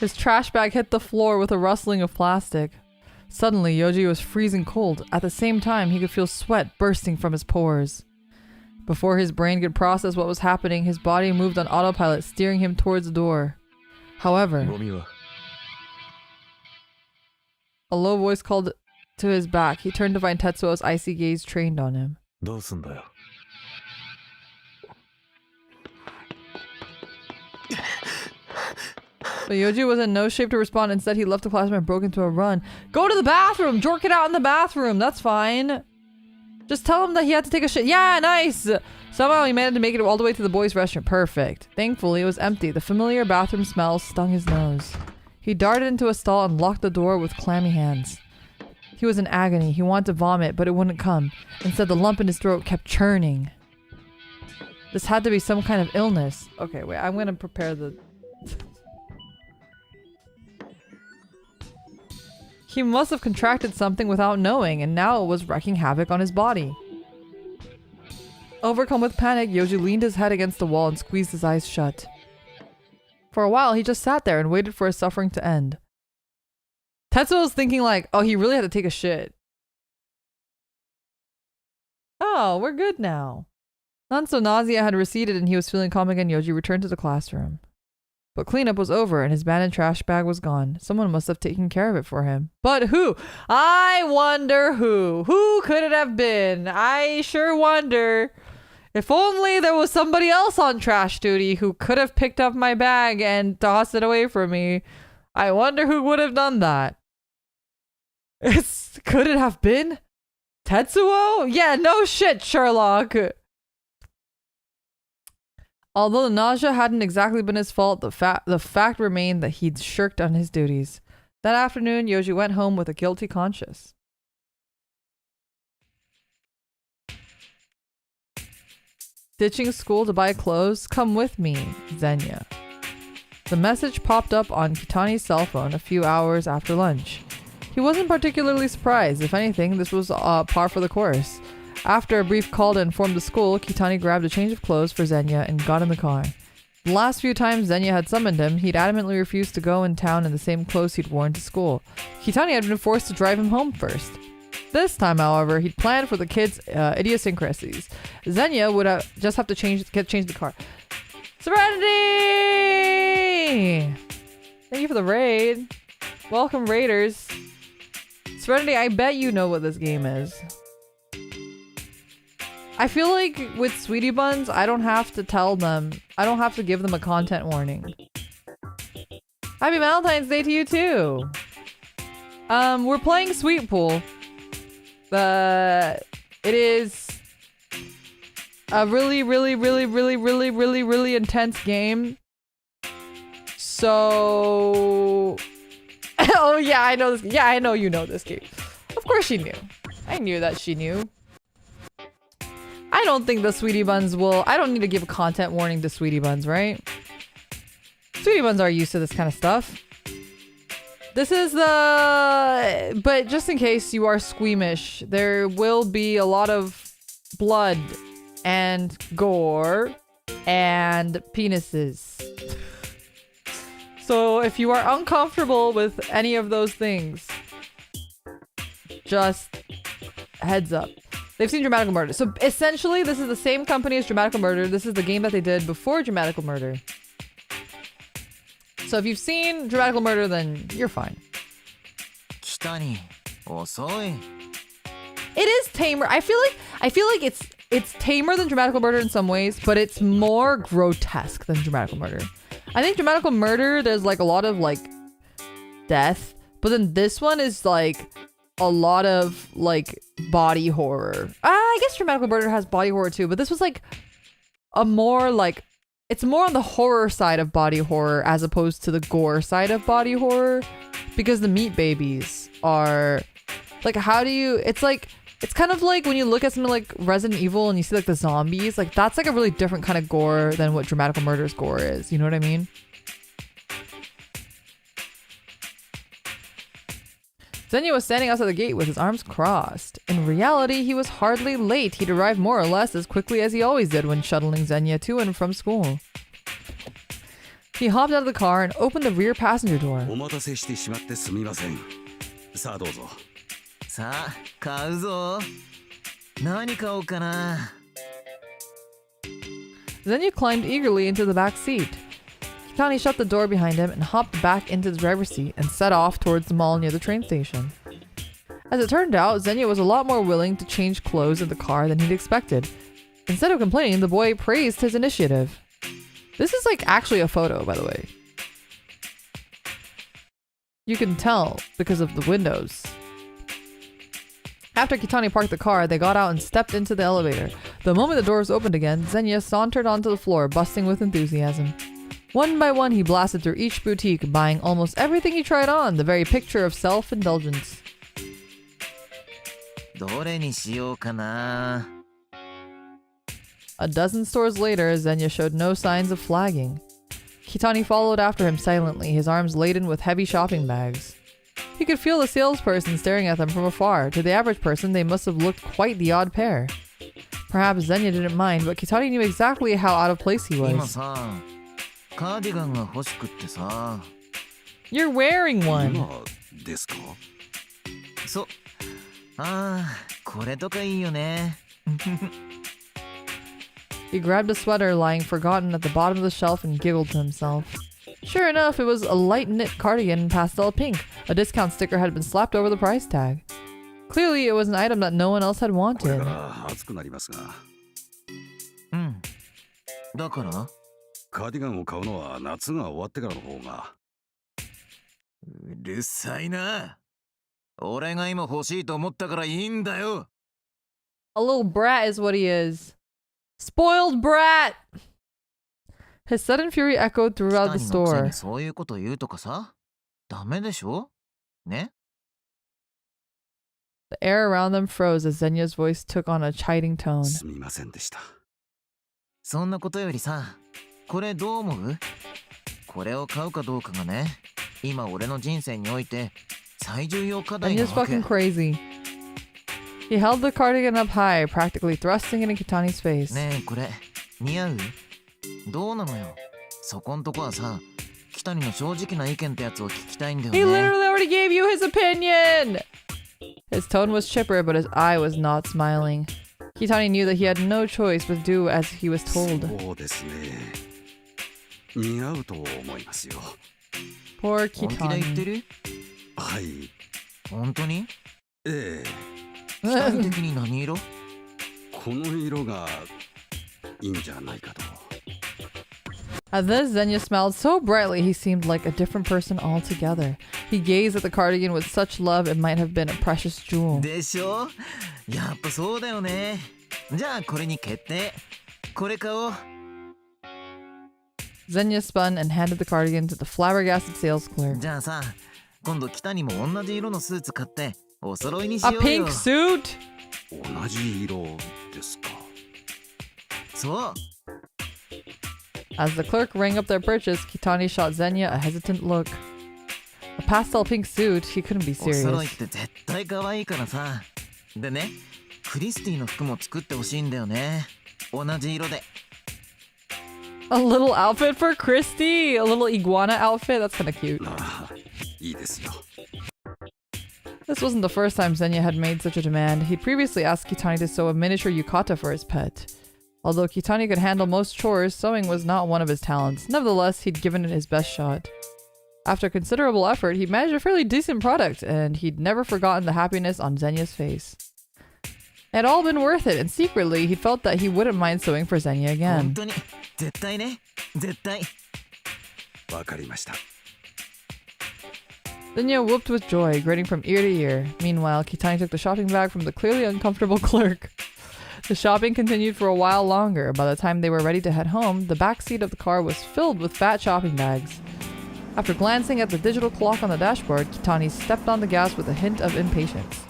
His trash bag hit the floor with a rustling of plastic. Suddenly, Yoji was freezing cold. At the same time, he could feel sweat bursting from his pores. Before his brain could process what was happening, his body moved on autopilot, steering him towards the door. However, a low voice called to his back. He turned to find Tetsuo's icy gaze trained on him. But Yoji was in no shape to respond. Instead, he left the classroom and broke into a run. Go to the bathroom! Jork it out in the bathroom! That's fine. Just tell him that he had to take a shit. Yeah, nice! Somehow he managed to make it all the way to the boys' restroom. Perfect. Thankfully, it was empty. The familiar bathroom smell stung his nose. He darted into a stall and locked the door with clammy hands. He was in agony. He wanted to vomit, but it wouldn't come. Instead, the lump in his throat kept churning. This had to be some kind of illness. Okay, wait. I'm gonna prepare the... He must have contracted something without knowing, and now it was wreaking havoc on his body. Overcome with panic, Yoji leaned his head against the wall and squeezed his eyes shut. For a while, he just sat there and waited for his suffering to end. Tetsuo was thinking like, oh, he really had to take a shit. Oh, we're good now. Once the nausea had receded and he was feeling calm again, Yoji returned to the classroom. But cleanup was over and his abandoned trash bag was gone. Someone must have taken care of it for him. But who? I wonder who. Who could it have been? I sure wonder. If only there was somebody else on trash duty who could have picked up my bag and tossed it away from me. I wonder who would have done that. Could it have been Tetsuo? Yeah, no shit, Sherlock. Although the nausea hadn't exactly been his fault, the fact remained that he'd shirked on his duties. That afternoon, Yoji went home with a guilty conscience. Ditching school to buy clothes? Come with me, Zenya. The message popped up on Kitani's cell phone a few hours after lunch. He wasn't particularly surprised. If anything, this was par for the course. After a brief call to inform the school, Kitani grabbed a change of clothes for Zenya and got in the car. The last few times Zenya had summoned him, he'd adamantly refused to go in town in the same clothes he'd worn to school. Kitani had been forced to drive him home first. This time, however, he'd planned for the kids' idiosyncrasies. Zenya would just have to change the car. Serenity! Thank you for the raid. Welcome, raiders. Serenity, I bet you know what this game is. I feel like with Sweetie Buns, I don't have to tell them. I don't have to give them a content warning. Happy Valentine's Day to you too. We're playing Sweet Pool. It is a really, really, really, really, really, really, really intense game. So, oh yeah, I know this. Yeah, I know you know this game. Of course she knew. I knew that she knew. I don't think the Sweetie Buns will. I don't need to give a content warning to Sweetie Buns, right? Sweetie Buns are used to this kind of stuff. This is the... But just in case you are squeamish, there will be a lot of blood and gore and penises. So if you are uncomfortable with any of those things, just heads up. They've seen Dramatical Murder. So essentially, this is the same company as Dramatical Murder. This is the game that they did before Dramatical Murder. So if you've seen Dramatical Murder, then you're fine. Kitani, osoi. It is tamer. I feel like it's tamer than Dramatical Murder in some ways, but it's more grotesque than Dramatical Murder. I think Dramatical Murder, there's like a lot of like death, but then this one is like a lot of like body horror. I guess Dramatical Murder has body horror too, but this was like a more like, it's more on the horror side of body horror as opposed to the gore side of body horror, because the meat babies are like, how do you, it's like, it's kind of like when you look at something like Resident Evil and you see like the zombies, like that's like a really different kind of gore than what Dramatical Murder's gore is. You know what I mean? Zenya was standing outside the gate with his arms crossed. In reality, he was hardly late. He'd arrived more or less as quickly as he always did when shuttling Zenya to and from school. He hopped out of the car and opened the rear passenger door. お待たせしてしまってすみません。さあどうぞ。さあ、買うぞ。何買おうかな。Zenya climbed eagerly into the back seat. Kitani shut the door behind him and hopped back into the driver's seat and set off towards the mall near the train station. As it turned out, Zenya was a lot more willing to change clothes in the car than he'd expected. Instead of complaining, the boy praised his initiative. This is like actually a photo, by the way. You can tell because of the windows. After Kitani parked the car, they got out and stepped into the elevator. The moment the doors opened again, Zenya sauntered onto the floor, busting with enthusiasm. One by one, he blasted through each boutique, buying almost everything he tried on, the very picture of self-indulgence. どれにしようかな。A dozen stores later, Zenya showed no signs of flagging. Kitani followed after him silently, his arms laden with heavy shopping bags. He could feel the salesperson staring at them from afar. To the average person, they must have looked quite the odd pair. Perhaps Zenya didn't mind, but Kitani knew exactly how out of place he 今 was. さ、カーディガンが欲しくってさ。You're wearing one! 今ですか？そう。ああ、これとかいいよね。He grabbed a sweater lying forgotten at the bottom of the shelf and giggled to himself. Sure enough, it was a light knit cardigan in pastel pink. A discount sticker had been slapped over the price tag. Clearly, it was an item that no one else had これ wanted. から暑くなりますが、うん。だからカーディガンを買うのは夏が終わってからの方が。うるさいな。俺が今欲しいと思ったからいいんだよ。A little brat is what he is. Spoiled brat! His sudden fury echoed throughout the 北にのくせ store. にそういうこと言うとかさ。ダメでしょね。 The air around them froze as Zenya's voice took on a chiding tone. すみませんでした。そんなことよりさ、これどう思う？これを買うかどうかがね、今俺の人生において最重要課題な Zenya's わけ。 fucking crazy. He held the cardigan up high, practically thrusting it in Kitani's face. ねえ、これ似合う？どうなのよ。そこんとこはさ、北にの正直な意見ってやつを聞きたいんだよ He ね。 literally already gave you his opinion! His tone was chipper, but his eye was not smiling. Kitani knew that he had no choice but to do as he was told. そうですね。似合うと思いますよ。 Poor 本気で言って Kitani. る？はい。本当に？ええ。北に的に何色？この色がいいんじゃないかと。 At this, Zenya smiled so brightly he seemed like a different person altogether. He gazed at the cardigan with such love it might have been a precious jewel. でしょ？やっぱそうだよね。じゃあこれに決定。これ買おう。 Xenia spun and handed the cardigan to the flabbergasted sales clerk. じゃあさ、今度北にも同じ色のスーツ買ってお揃いにし A ようよ。 pink suit? 同じ色ですか。そう。 As the clerk rang up their purchase, Kitani shot Xenia a hesitant look. A pastel pink suit? He couldn't be お揃いっ serious. て絶対可愛いからさ。でね、クリスティの服も作ってほしいんだよね。同じ色で。 A little outfit for Christy! A little iguana outfit? That's kind of cute. ああ、いいですよ。 This wasn't the first time Xenia had made such a demand. He'd previously asked Kitani to sew a miniature yukata for his pet. Although Kitani could handle most chores, sewing was not one of his talents. Nevertheless, he'd given it his best shot. After considerable effort, he managed a fairly decent product, and he'd never forgotten the happiness on Xenia's face. It had all been worth it, and secretly, he felt that he wouldn't mind sewing for Xenia 本 again. 当に絶対ね。絶対。わかりました。 Xenia whooped with joy, grinning from ear to ear. Meanwhile, Kitani took the shopping bag from the clearly uncomfortable clerk. The shopping continued for a while longer. By the time they were ready to head home, the back seat of the car was filled with fat shopping bags. After glancing at the digital clock on the dashboard, Kitani stepped on the gas with a hint of impatience.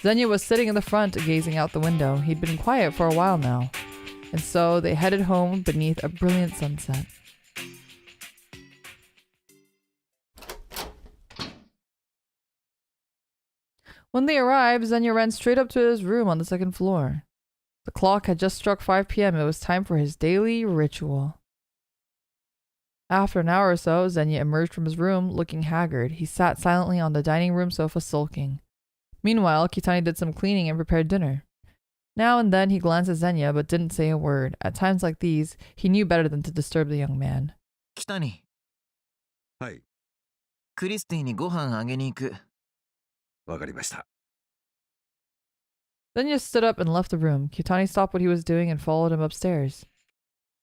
Xenia was sitting in the front, gazing out the window. He'd been quiet for a while now. And so they headed home beneath a brilliant sunset. When they arrived, Xenia ran straight up to his room on the second floor. The clock had just struck 5 p.m. It was time for his daily ritual. After an hour or so, Xenia emerged from his room, looking haggard. He sat silently on the dining room sofa, sulking. Meanwhile, Kitani did some cleaning and prepared dinner. Now and then he glanced at Xenia, but didn't say a word. At times like these, he knew better than to disturb the young man. 北に。はい、クリスティにご飯あげに行く。わかりました。 Xenia stood up and left the room. Kitani stopped what he was doing and followed him upstairs.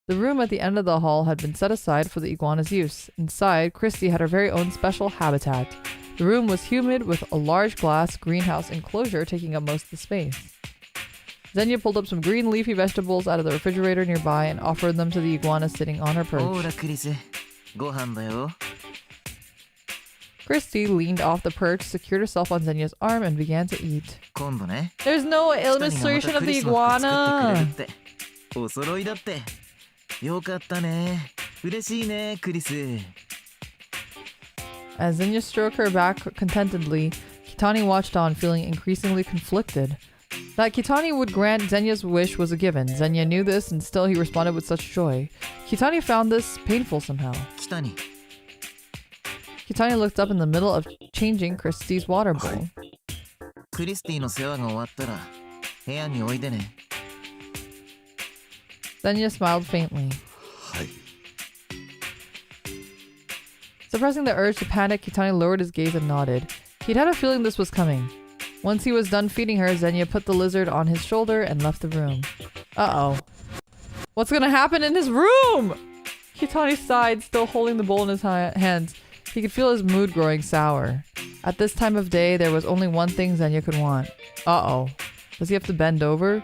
The room at the end of the hall had been set aside for the iguana's use. Inside, Christy had her very own special habitat. The room was humid with a large glass greenhouse enclosure taking up most of the space. Xenia pulled up some green leafy vegetables out of the refrigerator nearby and offered them to the iguana sitting on her ほ perch. らクリス、ご飯だよ。 Christy leaned off the perch, secured herself on Xenia's arm, and began to eat. 今度ね。 There's no 北にがまた illustration of クリ the スの服作ってくれ iguana! るって。お揃いだって。よかったね。嬉しいね、クリス。 As Xenia stroked her back contentedly, Kitani watched on, feeling increasingly conflicted. That Kitani would grant Xenia's wish was a given. Xenia knew this, and still he responded with such joy. Kitani found this painful somehow. 北に。 Kitani looked up in the middle of changing Christy's water bowl. クリスティの世話が終わったら部屋においでね。 Xenia smiled faintly. はい。 Suppressing the urge to panic, Kitani lowered his gaze and nodded. He'd had a feeling this was coming. Once he was done feeding her, Xenia put the lizard on his shoulder and left the room. Uh-oh. What's gonna happen in his room? Kitani sighed, still holding the bowl in his hands. He could feel his mood growing sour. At this time of day, there was only one thing Xenia could want. Uh-oh. Does he have to bend over?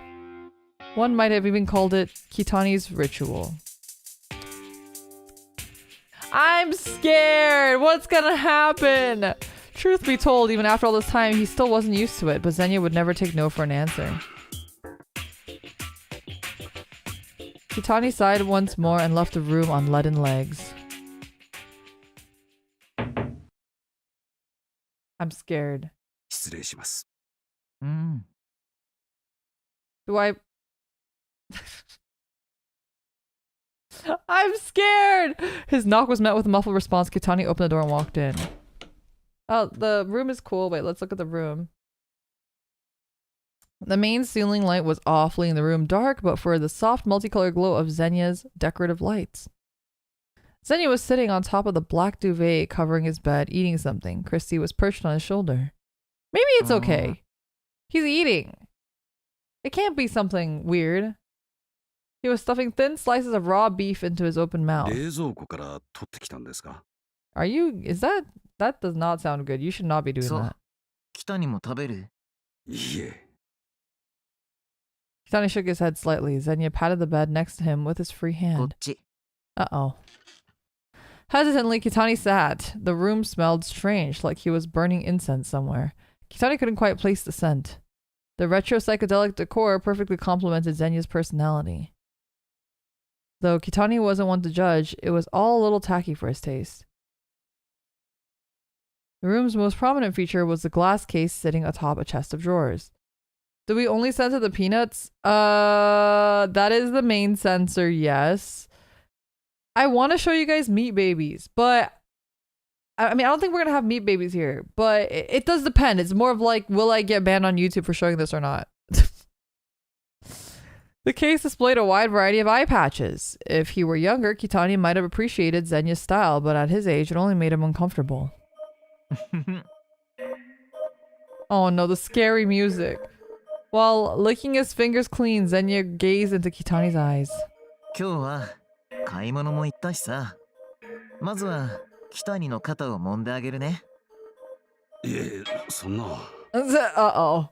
One might have even called it Kitani's ritual. I'm scared! What's gonna happen? Truth be told, even after all this time, he still wasn't used to it, but Xenia would never take no for an answer. Kitani sighed once more and left the room on leaden legs. I'm scared. 失礼します。うん。 Do I... I'm scared! His knock was met with a muffled response. Kitani opened the door and walked in. Oh, the room is cool. Wait, let's look at the room. The main ceiling light was off, leaving the room dark, but for the soft multicolored glow of Xenia's decorative lights. Xenia was sitting on top of the black duvet covering his bed, eating something. Christy was perched on his shoulder. Maybe it's okay. He's eating. It can't be something weird. He was stuffing thin slices of raw beef into his open mouth. 冷蔵庫から取ってきたんですか？ Are you... Is that... That does not sound good. You should not be doing そう。 that. 北にも食べる。いいえ。Kitani shook his head slightly. Zenya patted the bed next to him with his free こっ hand. ち Uh-oh. Hesitantly, Kitani sat. The room smelled strange, like he was burning incense somewhere. Kitani couldn't quite place the scent. The retro psychedelic decor perfectly complemented Zenya's personality. Though Kitani wasn't one to judge, it was all a little tacky for his taste. The room's most prominent feature was the glass case sitting atop a chest of drawers. Do we only censor the peanuts? That is the main censor, yes. I want to show you guys Meat Babies, but I mean, I don't think we're going to have Meat Babies here, but it does depend. It's more of like, will I get banned on YouTube for showing this or not? The case displayed a wide variety of eye patches. If he were younger, Kitani might have appreciated Zenya's style, but at his age, it only made him uncomfortable. Oh no, the scary music. While licking his fingers clean, Zenya gazed into Kitani's eyes. 今日は買い物も行ったしさ。まずは北にの肩を揉んであげるね。いえ、そんな。Uh-oh.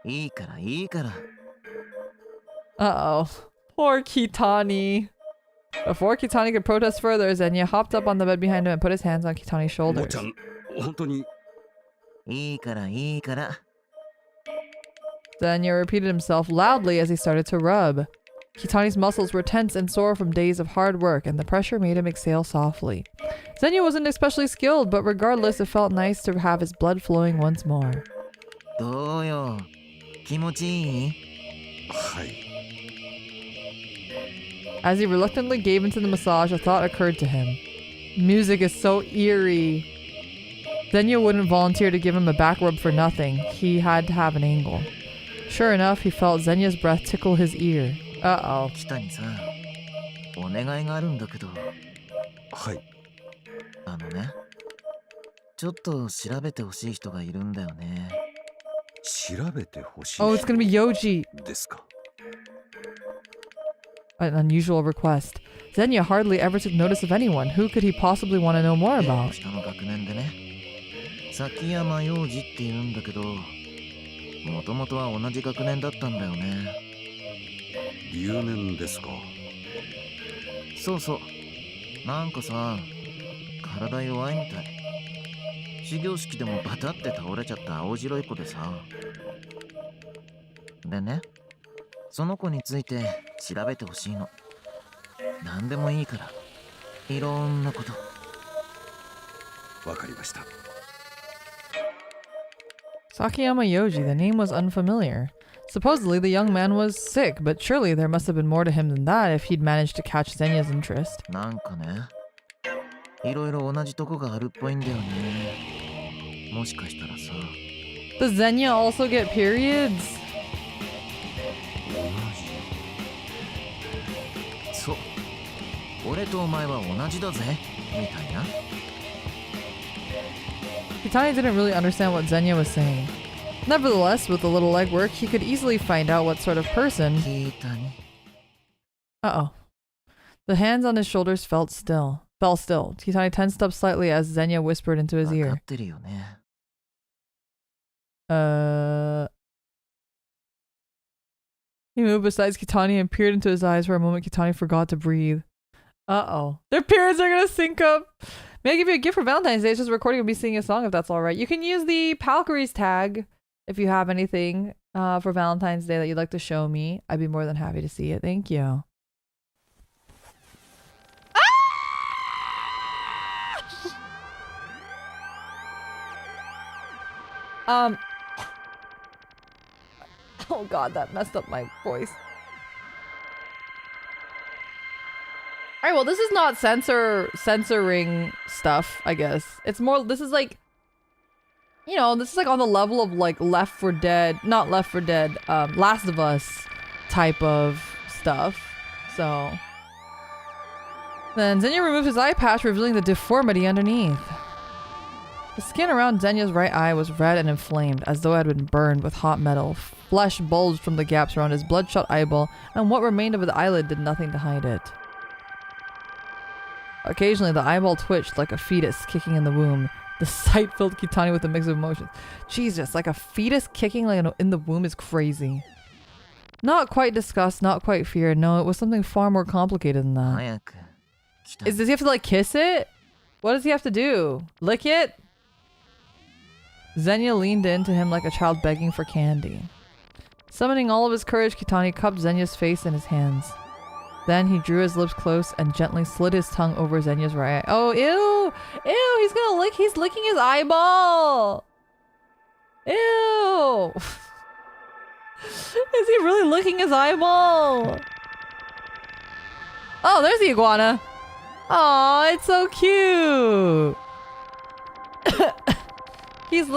いいからいいから。Uh-oh. Poor Kitani. Before Kitani could protest further, Zenya hopped up on the bed behind him and put his hands on Kitani's も shoulders. ちゃん、本当に。いいからいいから。 Zenya repeated himself loudly as he started to rub. Kitani's muscles were tense and sore from days of hard work, and the pressure made him exhale softly. Zenya wasn't especially skilled, but regardless, it felt nice to have his blood flowing once more. どうよ。気持ちいい？はい。 As he reluctantly gave into the massage, a thought occurred to him. Music is so eerie. Zenya wouldn't volunteer to give him a back rub for nothing. He had to have an angle. Sure enough, he felt Zenya's breath tickle his ear. Uh-oh. 北にさ、お願いがあるんだけど。はい。ね、ちょっと調べてほしい人がいるんだよね。調べてほしい。Oh, it's gonna be Yoji. ですか。An unusual request. Zenya hardly ever took notice of anyone. Who could he possibly want to know more about? 下の学年でね。崎山洋二って言うんだけど、もともとは同じ学年だったんだよね。留年ですか。そうそう。なんかさ、体弱いみたい。始業式でもバタって倒れちゃった青白い子でさ。でね、その子について調べてほしいの。何でもいいから、いろんなこと。わかりました。Sakiyama Yoji, the name was unfamiliar. Supposedly, the young man was sick, but surely there must have been more to him than that if he'd managed to catch Zenya's interest. なんかね、いろいろ同じとこがあるっぽいんだよね。もしかしたらさ。Does Zenya also get periods? そう。俺とお前は同じだぜ、みたいな。Kitani didn't really understand what Zenya was saying. Nevertheless, with a little legwork, he could easily find out what sort of person... Uh-oh. The hands on his shoulders fell still. Kitani tensed up slightly as Zenya whispered into his ear. He moved beside Kitani and peered into his eyes. For a moment, Kitani forgot to breathe. Uh-oh. Their periods are gonna sync up! May I give you a gift for Valentine's Day? It's just a recording of me singing a song, if that's alright. You can use the Palcaries tag if you have anything for Valentine's Day that you'd like to show me. I'd be more than happy to see it. Thank you. Oh god, that messed up my voice. Alright, well, this is not censoring stuff, I guess. It's more, this is like, you know, this is like on the level of like Left 4 Dead, not Left 4 Dead, Last of Us type of stuff. So. Then Zenya removed his eye patch, revealing the deformity underneath. The skin around Zenya's right eye was red and inflamed, as though it had been burned with hot metal. Flesh bulged from the gaps around his bloodshot eyeball, and what remained of the eyelid did nothing to hide it. Occasionally, the eyeball twitched like a fetus kicking in the womb. The sight filled Kitani with a mix of emotions. Jesus, like a fetus kicking like in the womb is crazy. Not quite disgust, not quite fear. No, it was something far more complicated than that. 早く来た Does he have to like kiss it? What does he have to do? Lick it? Xenia leaned into him like a child begging for candy. Summoning all of his courage, Kitani cupped Xenia's face in his hands. Then he drew his lips close and gently slid his tongue over Xenia's right eye. Oh, ew! Ew, he's gonna lick, he's licking his eyeball! Ew! Is he really licking his eyeball? Oh, there's the iguana! Aw, it's so cute! He is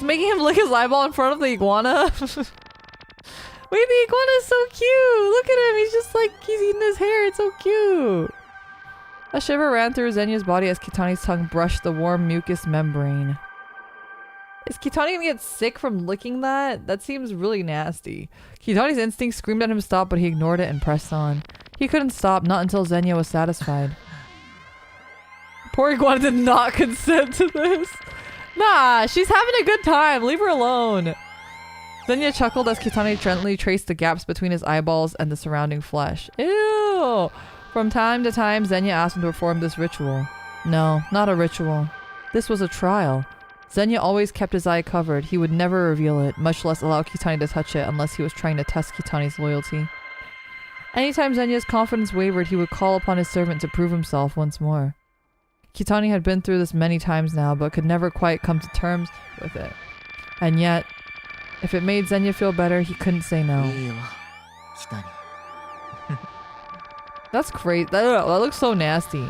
making him lick his eyeball in front of the iguana. Wait, the iguana is so cute! Look at him, he's just like, he's eating his hair, it's so cute! A shiver ran through Xenia's body as Kitani's tongue brushed the warm mucous membrane. Is Kitani gonna get sick from licking that? That seems really nasty. Kitani's instinct screamed at him to stop, but he ignored it and pressed on. He couldn't stop, not until Xenia was satisfied. Poor iguana did not consent to this. Nah, she's having a good time. Leave her alone. Xenia chuckled as Kitani gently traced the gaps between his eyeballs and the surrounding flesh. Ew! From time to time, Xenia asked him to perform this ritual. No, not a ritual. This was a trial. Xenia always kept his eye covered. He would never reveal it, much less allow Kitani to touch it unless he was trying to test Kitani's loyalty. Anytime Xenia's confidence wavered, he would call upon his servant to prove himself once more. Kitani had been through this many times now, but could never quite come to terms with it. And yet, if it made Xenia feel better, he couldn't say no. いいよ北に That's great. That looks so nasty.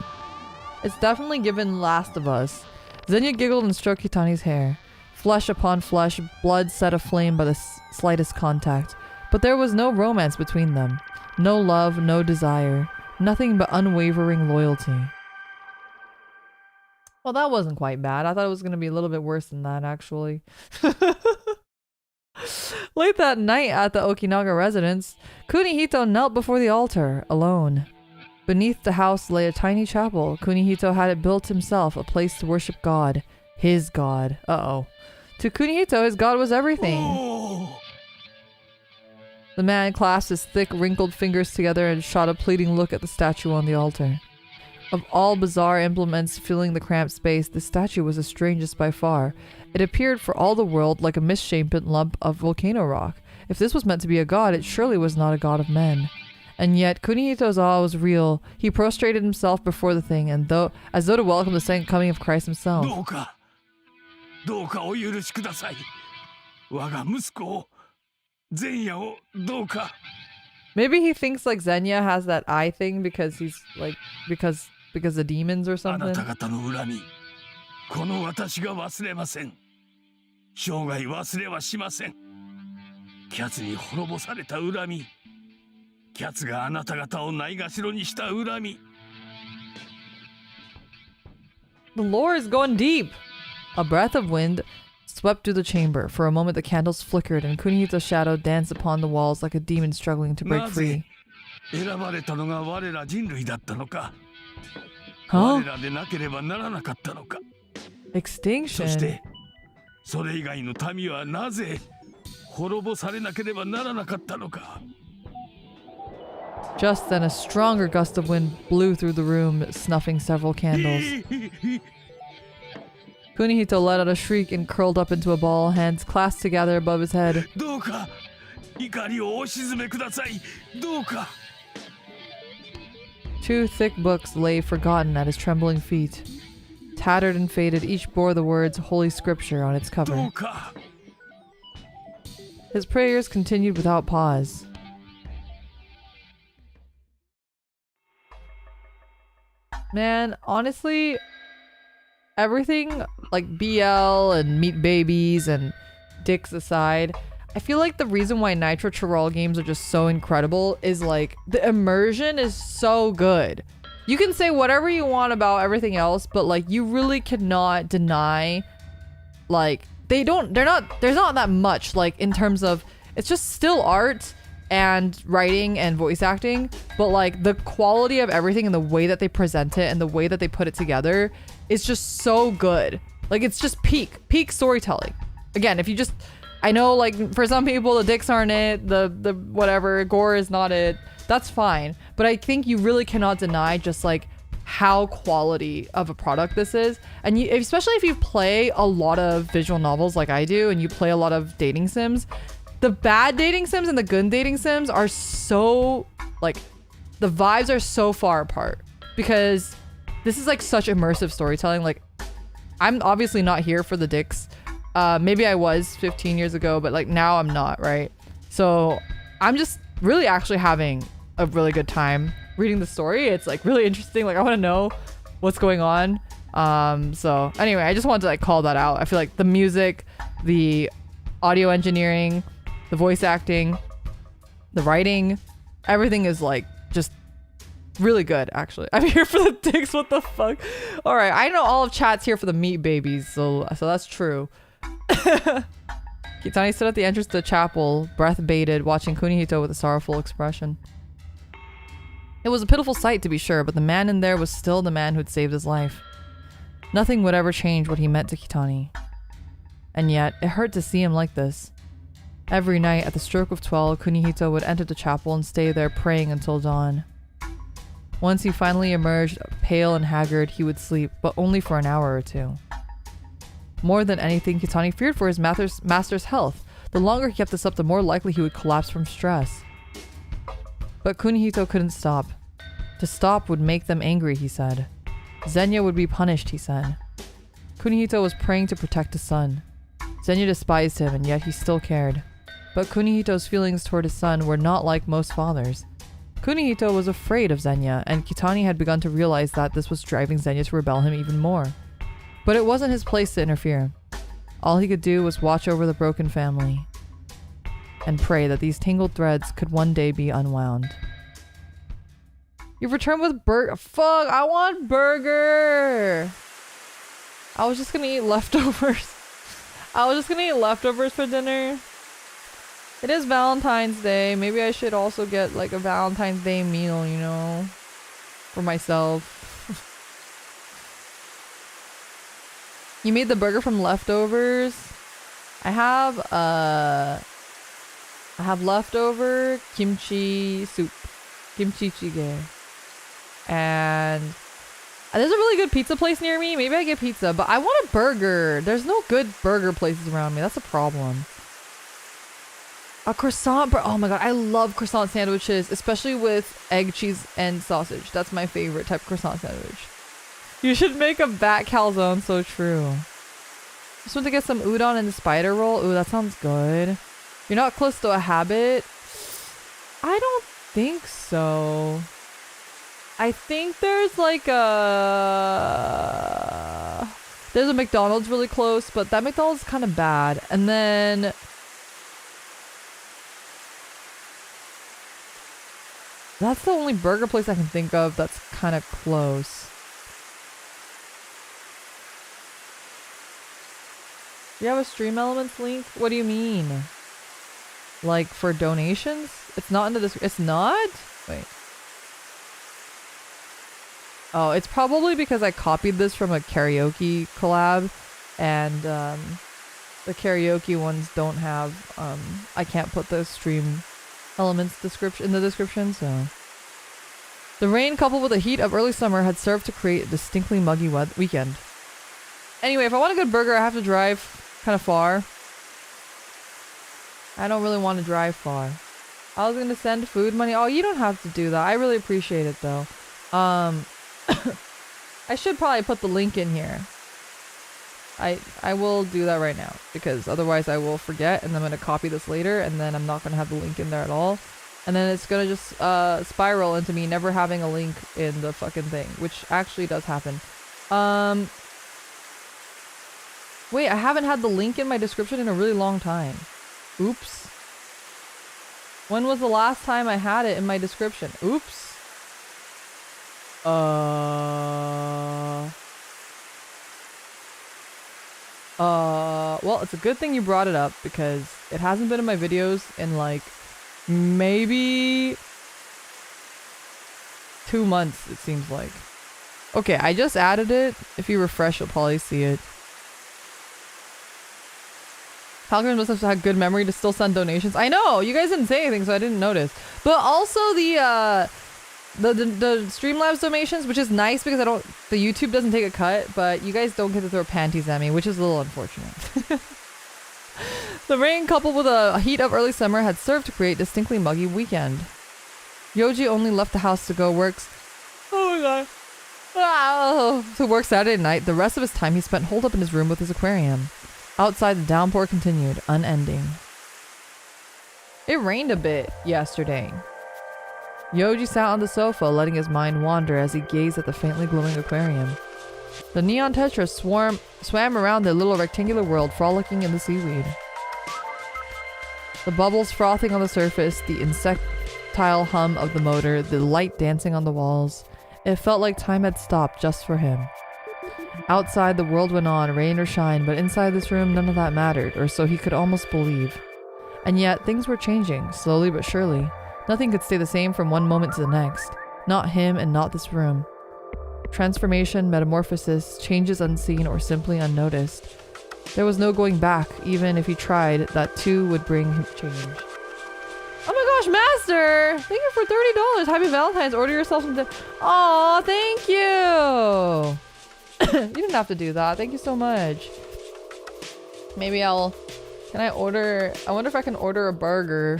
It's definitely given Last of Us. Xenia giggled and stroked Kitani's hair. Flesh upon flesh, blood set aflame by the slightest contact. But there was no romance between them. No love, no desire. Nothing but unwavering loyalty. Well, that wasn't quite bad. I thought it was going to be a little bit worse than that, actually. Late that night at the Okinaga residence, Kunihito knelt before the altar, alone. Beneath the house lay a tiny chapel. Kunihito had it built himself, a place to worship God. His God. Uh-oh. To Kunihito, his God was everything. Oh. The man clasped his thick, wrinkled fingers together and shot a pleading look at the statue on the altar. Of all bizarre implements filling the cramped space, the statue was the strangest by far. It appeared for all the world like a misshapen lump of volcano rock. If this was meant to be a god, it surely was not a god of men. And yet, Kunihito's awe was real. He prostrated himself before the thing, as though to welcome the second coming of Christ himself. どうかお許しください。我が息子を、前夜をどうか。 Maybe he thinks like Xenia has that eye thing because he's like because of demons or あな something. た方の恨み、この私が忘れません。生涯忘れはしません。キャツに滅ぼされた恨み。キャツがあなた方をないがしろにした恨み。 The lore is going deep. A breath of wind swept through the chamber. For a moment, the candles flickered, and Kunihito's shadow danced upon the walls like a demon struggling to break な free. ぜ選ばれたのが我ら人類だったのか。 Huh? 我らでなければならなかったのか。そし Extinction. て、それ以外の民はなぜ滅ぼされなければならなかったのか。 Just then, a stronger gust of wind blew through the room, snuffing several candles. Kunihito let out a shriek and curled up into a ball, hands clasped together above his head. どうか怒りをお鎮めください。どうか。 Two thick books lay forgotten at his trembling feet. Tattered and faded, each bore the words Holy Scripture on its ど cover. うか。 His prayers continued without pause. Man, honestly, everything like BL and meat babies and dicks aside, I feel like the reason why Nitro Chirol games are just so incredible is like the immersion is so good. You can say whatever you want about everything else, but like you really cannot deny like there's not that much like in terms of it's just still art and writing and voice acting, but like the quality of everything and the way that they present it and the way that they put it together is just so good. Like it's just peak storytelling. Again, if you just I know, like, for some people, the dicks aren't it, the whatever, gore is not it. That's fine. But I think you really cannot deny just, like, how quality of a product this is. And you, especially if you play a lot of visual novels like I do, and you play a lot of dating sims, the bad dating sims and the good dating sims are so, like, the vibes are so far apart. Because this is, like, such immersive storytelling. Like, I'm obviously not here for the dicks. Maybe I was 15 years ago, but like now I'm not, right? So I'm just really actually having a really good time reading the story. It's like really interesting. Like I want to know what's going on. So anyway, I just wanted to like call that out. I feel like the music, the audio engineering, the voice acting, the writing, everything is like just really good, actually. I'm here for the dicks. What the fuck? All right, I know all of chat's here for the meat babies, so that's true. Kitani stood at the entrance to the chapel, breath bated, watching Kunihito with a sorrowful expression. It was a pitiful sight, to be sure, but the man in there was still the man who'd saved his life. Nothing would ever change what he meant to Kitani. And yet, it hurt to see him like this. Every night, at the stroke of 12, Kunihito would enter the chapel and stay there praying until dawn. Once he finally emerged, pale and haggard, he would sleep, but only for an hour or two. More than anything, Kitani feared for his master's health. The longer he kept this up, the more likely he would collapse from stress. But Kunihito couldn't stop. To stop would make them angry, he said. Zenya would be punished, he said. Kunihito was praying to protect his son. Zenya despised him, and yet he still cared. But Kunihito's feelings toward his son were not like most fathers. Kunihito was afraid of Zenya, and Kitani had begun to realize that this was driving Zenya to rebel him even more. But it wasn't his place to interfere. All he could do was watch over the broken family and pray that these tangled threads could one day be unwound. You've returned with burger. Fuck, I want burger. I was just gonna eat leftovers. I was just gonna eat leftovers for dinner. It is Valentine's Day. Maybe I should also get like a Valentine's Day meal, you know, for myself. You made the burger from leftovers. I have leftover kimchi soup, kimchi jjigae, and there's a really good pizza place near me. Maybe I get pizza, but I want a burger. There's no good burger places around me. That's a problem. A croissant, oh my god, I love croissant sandwiches, especially with egg, cheese, and sausage. That's my favorite type of croissant sandwich. You should make a bat calzone, so true. Just want to get some udon and the spider roll. Ooh, that sounds good. You're not close to a habit? I don't think so. I think there's like there's a McDonald's really close, but that McDonald's is kind of bad. And then that's the only burger place I can think of that's kind of close. Do you have a Stream Elements link? What do you mean? Like for donations? It's not in the description. It's not? Wait. Oh, it's probably because I copied this from a karaoke collab, and the karaoke ones don't have, I can't put the Stream Elements description in the description, so. The rain coupled with the heat of early summer had served to create a distinctly muggy weekend. Anyway, if I want a good burger, I have to drive kind of far. I don't really want to drive far. I was gonna send food money. Oh, you don't have to do that. I really appreciate it though. I should probably put the link in here. I will do that right now because otherwise I will forget, and I'm gonna copy this later, and then I'm not gonna have the link in there at all, and then it's gonna just spiral into me never having a link in the fucking thing, which actually does happen. Wait, I haven't had the link in my description in a really long time. Oops. When was the last time I had it in my description? Oops. Well, it's a good thing you brought it up because it hasn't been in my videos in like maybe 2 months, it seems like. Okay, I just added it. If you refresh, you'll probably see it. Falcon must have had good memory to still send donations. I know, you guys didn't say anything, so I didn't notice. But also the Streamlabs donations, which is nice because the YouTube doesn't take a cut, but you guys don't get to throw panties at me, which is a little unfortunate. The rain coupled with the heat of early summer had served to create distinctly muggy weekend. Yoji only left the house to go to work Saturday night. The rest of his time he spent holed up in his room with his aquarium. Outside, the downpour continued, unending. It rained a bit yesterday. Yoji sat on the sofa, letting his mind wander as he gazed at the faintly glowing aquarium. The neon tetras swam around their little rectangular world, frolicking in the seaweed. The bubbles frothing on the surface, the insectile hum of the motor, the light dancing on the walls. It felt like time had stopped just for him. Outside, the world went on, rain or shine, but inside this room, none of that mattered, or so he could almost believe. And yet, things were changing, slowly but surely. Nothing could stay the same from one moment to the next. Not him and not this room. Transformation, metamorphosis, changes unseen or simply unnoticed. There was no going back, even if he tried, that too would bring him change. Oh my gosh, Master! Thank you for $30. Happy Valentine's. Order yourself some... Aw, thank you! You didn't have to do that. Thank you so much. Maybe I'll... Can I order... I wonder if I can order a burger.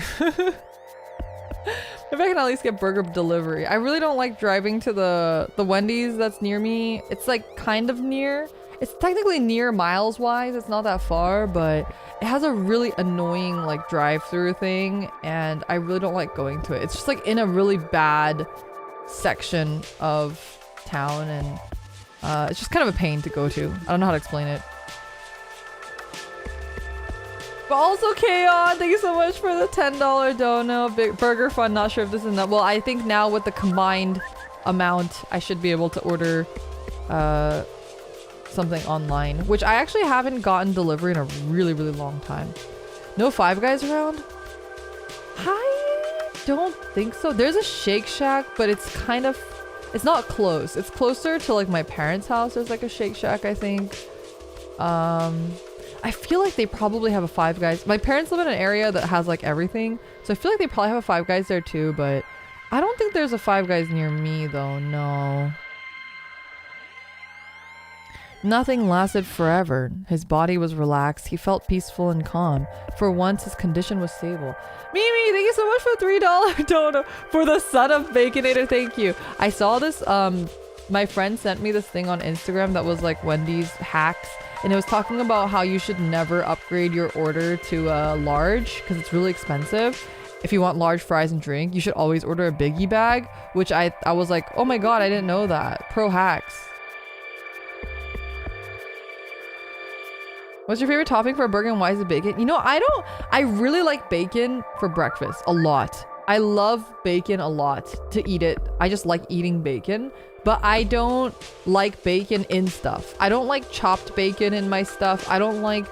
Maybe I can at least get burger delivery. I really don't like driving to the Wendy's that's near me. It's like kind of near. It's technically near miles wise. It's not that far, but it has a really annoying like drive-through thing, and I really don't like going to it. It's just like in a really bad section of town, and it's just kind of a pain to go to. I don't know how to explain it. But also Kaon, thank you so much for the $10 dono. Big Burger Fund, not sure if this is enough. Well, I think now with the combined amount, I should be able to order something online, which I actually haven't gotten delivery in a really, really long time. No Five Guys around? I don't think so. There's a Shake Shack, but it's kind of, it's not close. It's closer to like my parents' house. There's like a Shake Shack, I think. I feel like they probably have a Five Guys. My parents live in an area that has like everything, so I feel like they probably have a Five Guys there too, but I don't think there's a Five Guys near me though, no. Nothing lasted forever. His body was relaxed. He felt peaceful and calm. For once, his condition was stable. Mimi, thank you so much for the $3 dono for the son of Baconator. Thank you. I saw this, my friend sent me this thing on Instagram that was like Wendy's hacks. And it was talking about how you should never upgrade your order to a large because it's really expensive. If you want large fries and drink, you should always order a biggie bag, which I was like, oh my god, I didn't know that. Pro hacks. What's your favorite topping for a burger and why is it bacon? You know, I really like bacon for breakfast a lot. I love bacon a lot to eat it. I just like eating bacon. But I don't like bacon in stuff. I don't like chopped bacon in my stuff. I don't like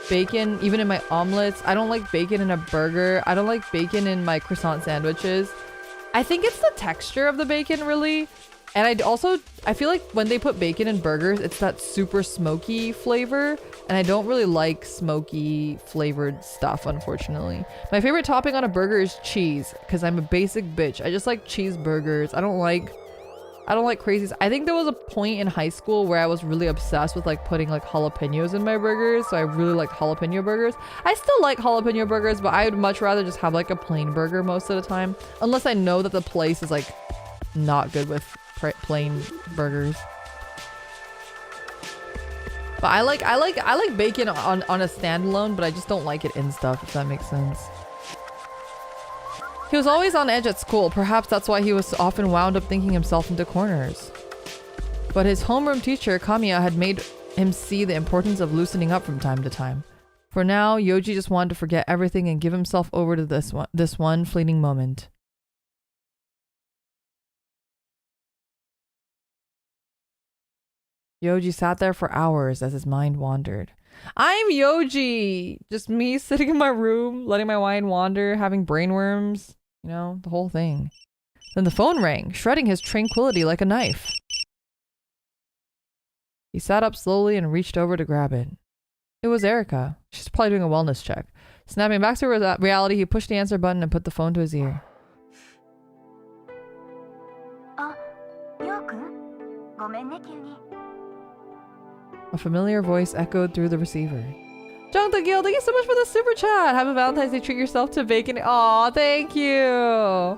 bacon even in my omelets. I don't like bacon in a burger. I don't like bacon in my croissant sandwiches. I think it's the texture of the bacon really. And I feel like when they put bacon in burgers, it's that super smoky flavor. And I don't really like smoky flavored stuff, unfortunately. My favorite topping on a burger is cheese because I'm a basic bitch. I just like cheeseburgers. I don't like crazies. I think there was a point in high school where I was really obsessed with like putting like jalapenos in my burgers. So I really like jalapeno burgers. I still like jalapeno burgers, but I would much rather just have like a plain burger most of the time. Unless I know that the place is like not good with plain burgers. But I like bacon on a standalone, but I just don't like it in stuff, if that makes sense. He was always on edge at school. Perhaps that's why he was often wound up thinking himself into corners. But his homeroom teacher, Kamiya, had made him see the importance of loosening up from time to time. For now, Yoji just wanted to forget everything and give himself over to this one fleeting moment. Yoji sat there for hours as his mind wandered. I'm Yoji! Just me sitting in my room, letting my mind wander, having brainworms. You know, the whole thing. Then the phone rang, shredding his tranquility like a knife. He sat up slowly and reached over to grab it. It was Erica. She's probably doing a wellness check. Snapping back to reality, he pushed the answer button and put the phone to his ear. あ、ようくんごめんね急に A familiar voice echoed through the receiver. Jung the Gil, thank you so much for the super chat. Have a Valentine's Day. Treat yourself to bacon. Aw, thank you.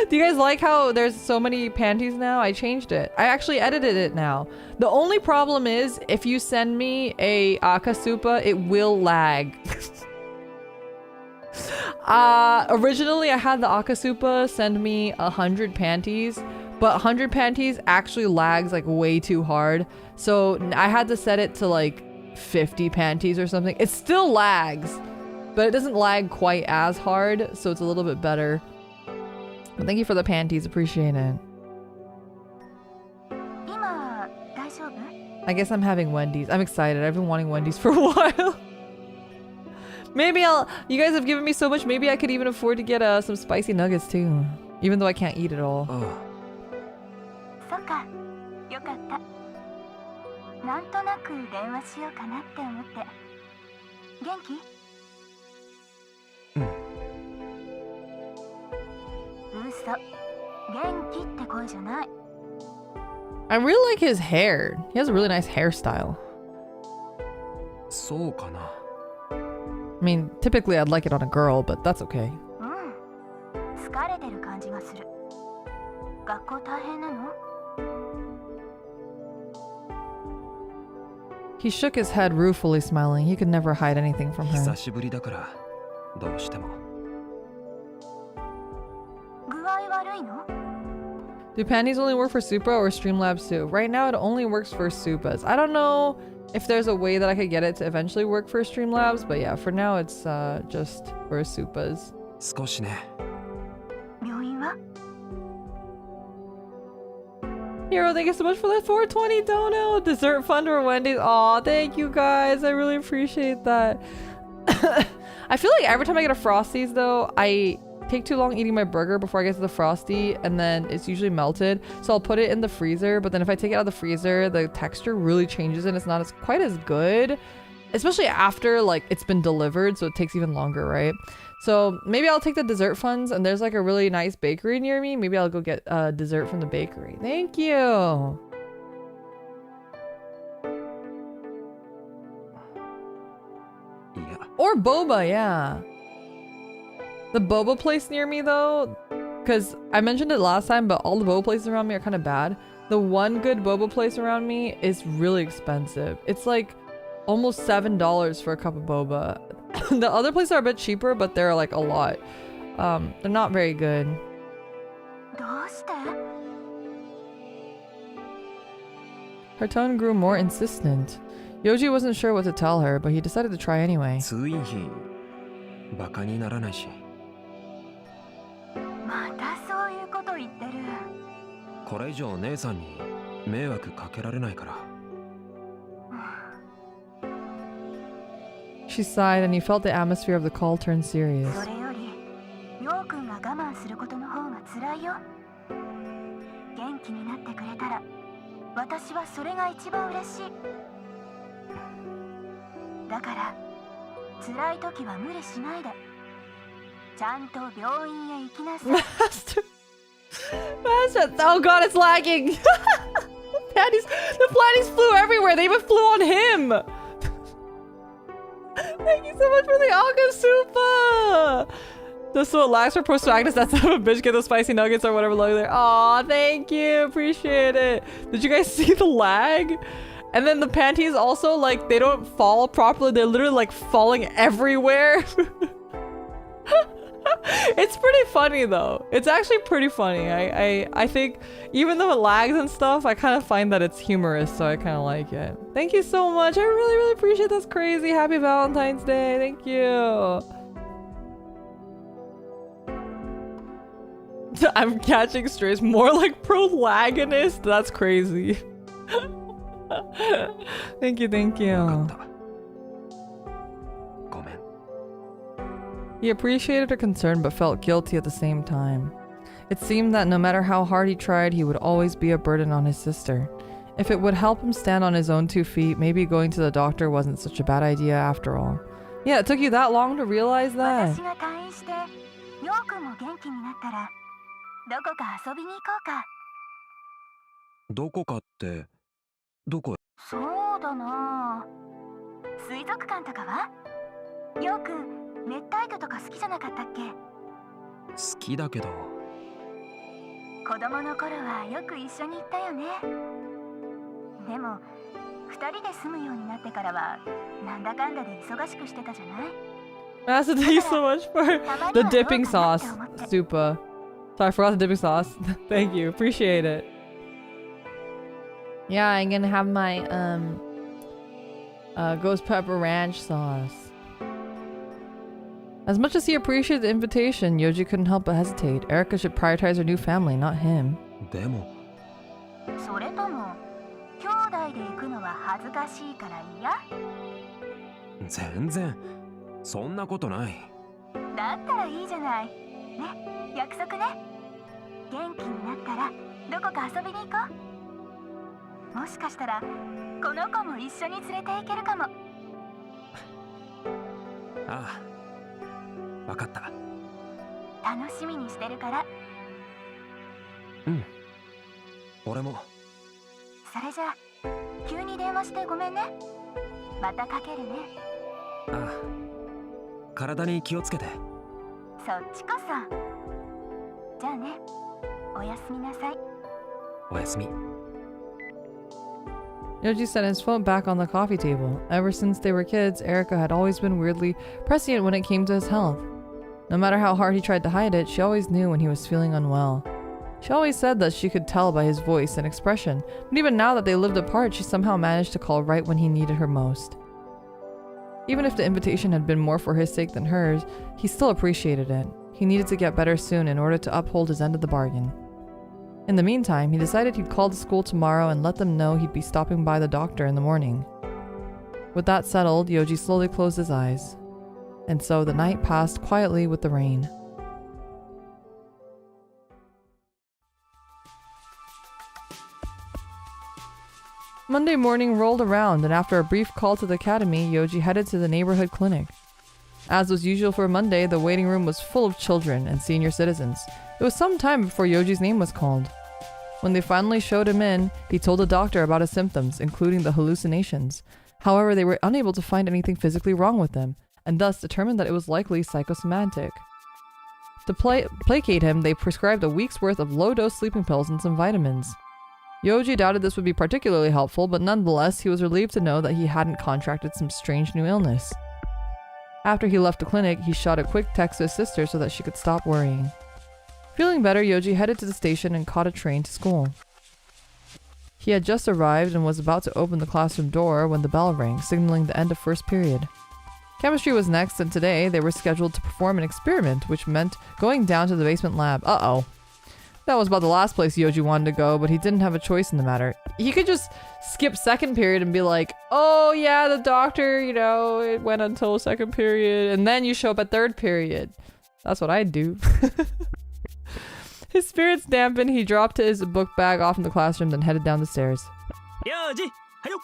Do you guys like how there's so many panties now? I changed it. I actually edited it now. The only problem is if you send me a Akasupa, it will lag. Originally I had the Akasupa send me 100 panties, but 100 panties actually lags like way too hard. So I had to set it to like 50 panties or something. It still lags, but it doesn't lag quite as hard, so it's a little bit better. But thank you for the panties, appreciate it. 今大丈夫 I guess I'm having Wendy's. I'm excited. I've been wanting Wendy's for a while. Maybe you guys have given me so much, maybe I could even afford to get some spicy nuggets too. Even though I can't eat it all. そっかよかったなんとなく電話しようかなって思って元気嘘元気って声じゃない I really like his hair. He has a really nice hairstyle. そうかな。 I mean, typically I'd like it on a girl, but that's okay. うん疲れてる感じがする学校大変なの He shook his head ruefully, smiling. He could never hide anything from her. 久しぶりだからどうしても。具合悪いの Do panties only work for Supra or Streamlabs too? Right now it only works for Supas. I don't know if there's a way that I could get it to eventually work for Streamlabs, but yeah, for now it's just for Supas. 少しね。病院は Hero, thank you so much for that 420 dono. Dessert fund or Wendy's. Aw, thank you guys. I really appreciate that. I feel like every time I get a Frosties though, I take too long eating my burger before I get to the Frosty, and then it's usually melted. So I'll put it in the freezer, but then if I take it out of the freezer, the texture really changes and it's not quite as good. Especially after like it's been delivered, so it takes even longer, right? So maybe I'll take the dessert funds, and there's like a really nice bakery near me. Maybe I'll go get dessert from the bakery. Thank you. Yeah. Or boba, yeah. The boba place near me though, because I mentioned it last time, but all the boba places around me are kind of bad. The one good boba place around me is really expensive. It's like almost $7 for a cup of boba. The other places are a bit cheaper, but they're like a lot. They're not very good. どうして Her tone grew more insistent. Yoji wasn't sure what to tell her, but he decided to try anyway. 通院費バカにならないし。またそういうこと言ってるこれ以上姉さんに迷惑かけられないから。She sighed, and he felt the atmosphere of the call turn serious. それよりようくんが我慢することの方が辛いよ元気になってくれたら私はそれが一番嬉しいだから辛い時は無理しないでちゃんと病院へ行きなさい Master, oh god, it's lagging. the panties flew everywhere. They even flew on him. Thank you so much for the Akasupa. Just so it lags for prospectus. That son of a bitch get those spicy nuggets or whatever logo there. Aw, thank you. Appreciate it. Did you guys see the lag? And then the panties also, like, they don't fall properly. They're literally like falling everywhere. It's pretty funny though. It's actually pretty funny. I think even though it lags and stuff, I kind of find that it's humorous, so I kind of like it. Thank you so much. I really appreciate this. Crazy. Happy Valentine's Day. Thank you. I'm catching strays. More like protagonist. That's crazy. Thank you. ごめん。 He appreciated her concern but felt guilty at the same time. It seemed that no matter how hard he tried, he would always be a burden on his sister. If it would help him stand on his own 2 feet, maybe going to the doctor wasn't such a bad idea after all. Yeah, it took you that long to realize that? 私が退院してヨウくんも元気になったらどこか遊びに行こうか。どこかってどこへ？そうだな。水族館とかは？ヨウくん熱帯魚とか好きじゃなかったっけ？好きだけど。子供の頃はよく一緒に行ったよね。でも2人で住むようになってからはなんだかんだで忙しくしてたじゃない？ Massa, thank you so much for the dipping sauce. Super. Sorry, I forgot the dipping sauce. Thank you. Appreciate it. Yeah, I'm gonna have my ghost pepper ranch sauce. As much as he appreciated the invitation, Yoji couldn't help but hesitate. Erica should prioritize her new family, not him. でもそれとも兄弟で行くのは恥ずかしいから嫌？全然そんなことない。だったらいいじゃない。ね、約束ね。元気になったらどこか遊びに行こう。もしかしたらこの子も一緒に連れて行けるかも。ああ、わかった。楽しみにしてるから。うん、俺も。それじゃあ急に電話してごめんね。またかけるね。ああ、体に気をつけて。そっちこそ。じゃあね、おやすみなさい。おやすみ。Yoji set his phone back on the coffee table. Ever since they were kids, Erica had always been weirdly prescient when it came to his health. No matter how hard he tried to hide it, she always knew when he was feeling unwell. She always said that she could tell by his voice and expression, but even now that they lived apart, she somehow managed to call right when he needed her most. Even if the invitation had been more for his sake than hers, he still appreciated it. He needed to get better soon in order to uphold his end of the bargain. In the meantime, he decided he'd call the school tomorrow and let them know he'd be stopping by the doctor in the morning. With that settled, Yoji slowly closed his eyes. And so the night passed quietly with the rain. Monday morning rolled around, and after a brief call to the academy, Yoji headed to the neighborhood clinic. As was usual for Monday, the waiting room was full of children and senior citizens. It was some time before Yoji's name was called. When they finally showed him in, he told the doctor about his symptoms, including the hallucinations. However, they were unable to find anything physically wrong with him, and thus determined that it was likely psychosomatic. To placate him, they prescribed a week's worth of low-dose sleeping pills and some vitamins. Yoji doubted this would be particularly helpful, but nonetheless, he was relieved to know that he hadn't contracted some strange new illness. After he left the clinic, he shot a quick text to his sister so that she could stop worrying. Feeling better, Yoji headed to the station and caught a train to school. He had just arrived and was about to open the classroom door when the bell rang, signaling the end of first period. Chemistry was next, and today they were scheduled to perform an experiment, which meant going down to the basement lab. Uh-oh. That was about the last place Yoji wanted to go, but he didn't have a choice in the matter. He could just skip second period and be like, oh yeah, the doctor, you know, it went until second period, and then you show up at third period. That's what I'd do. His spirits dampened, he dropped his book bag off in the classroom, then headed down the stairs. Yoji, hayo.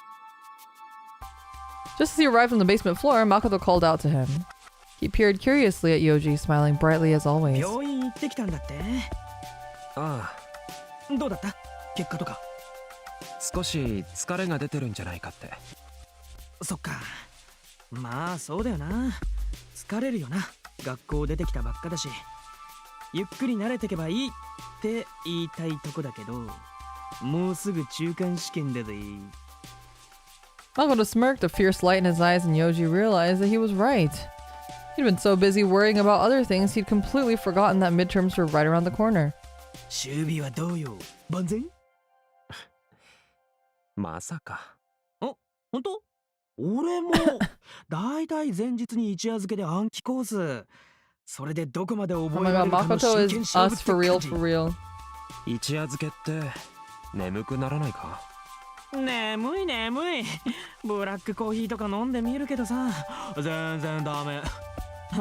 Just as he arrived on the basement floor, Makoto called out to him. He peered curiously at Yoji, smiling brightly as always. 病院行ってきたんだって。ああ。どうだった？結果とか。少し疲れが出てるんじゃないかって。そっか。まあそうだよな。疲れるよな。学校出てきたばっかだし。ゆっくり慣れてけばいいって言いたいとこだけど、もうすぐ中間試験だぜ。Makoto smirked, a fierce light in his eyes, and Yoji realized that he was right. He'd been so busy worrying about other things, he'd completely forgotten that midterms were right around the corner. 守備はどうよ？万全？まさか。あ、本当？俺もだいたい前日に一夜漬けで暗記コース。それでどこまで覚えられるかの真剣勝負って感じ。Makoto is us for real. 一夜漬けって眠くならないか？眠い眠い。ブラックコーヒーとか飲んでみるけどさ、全然ダメ。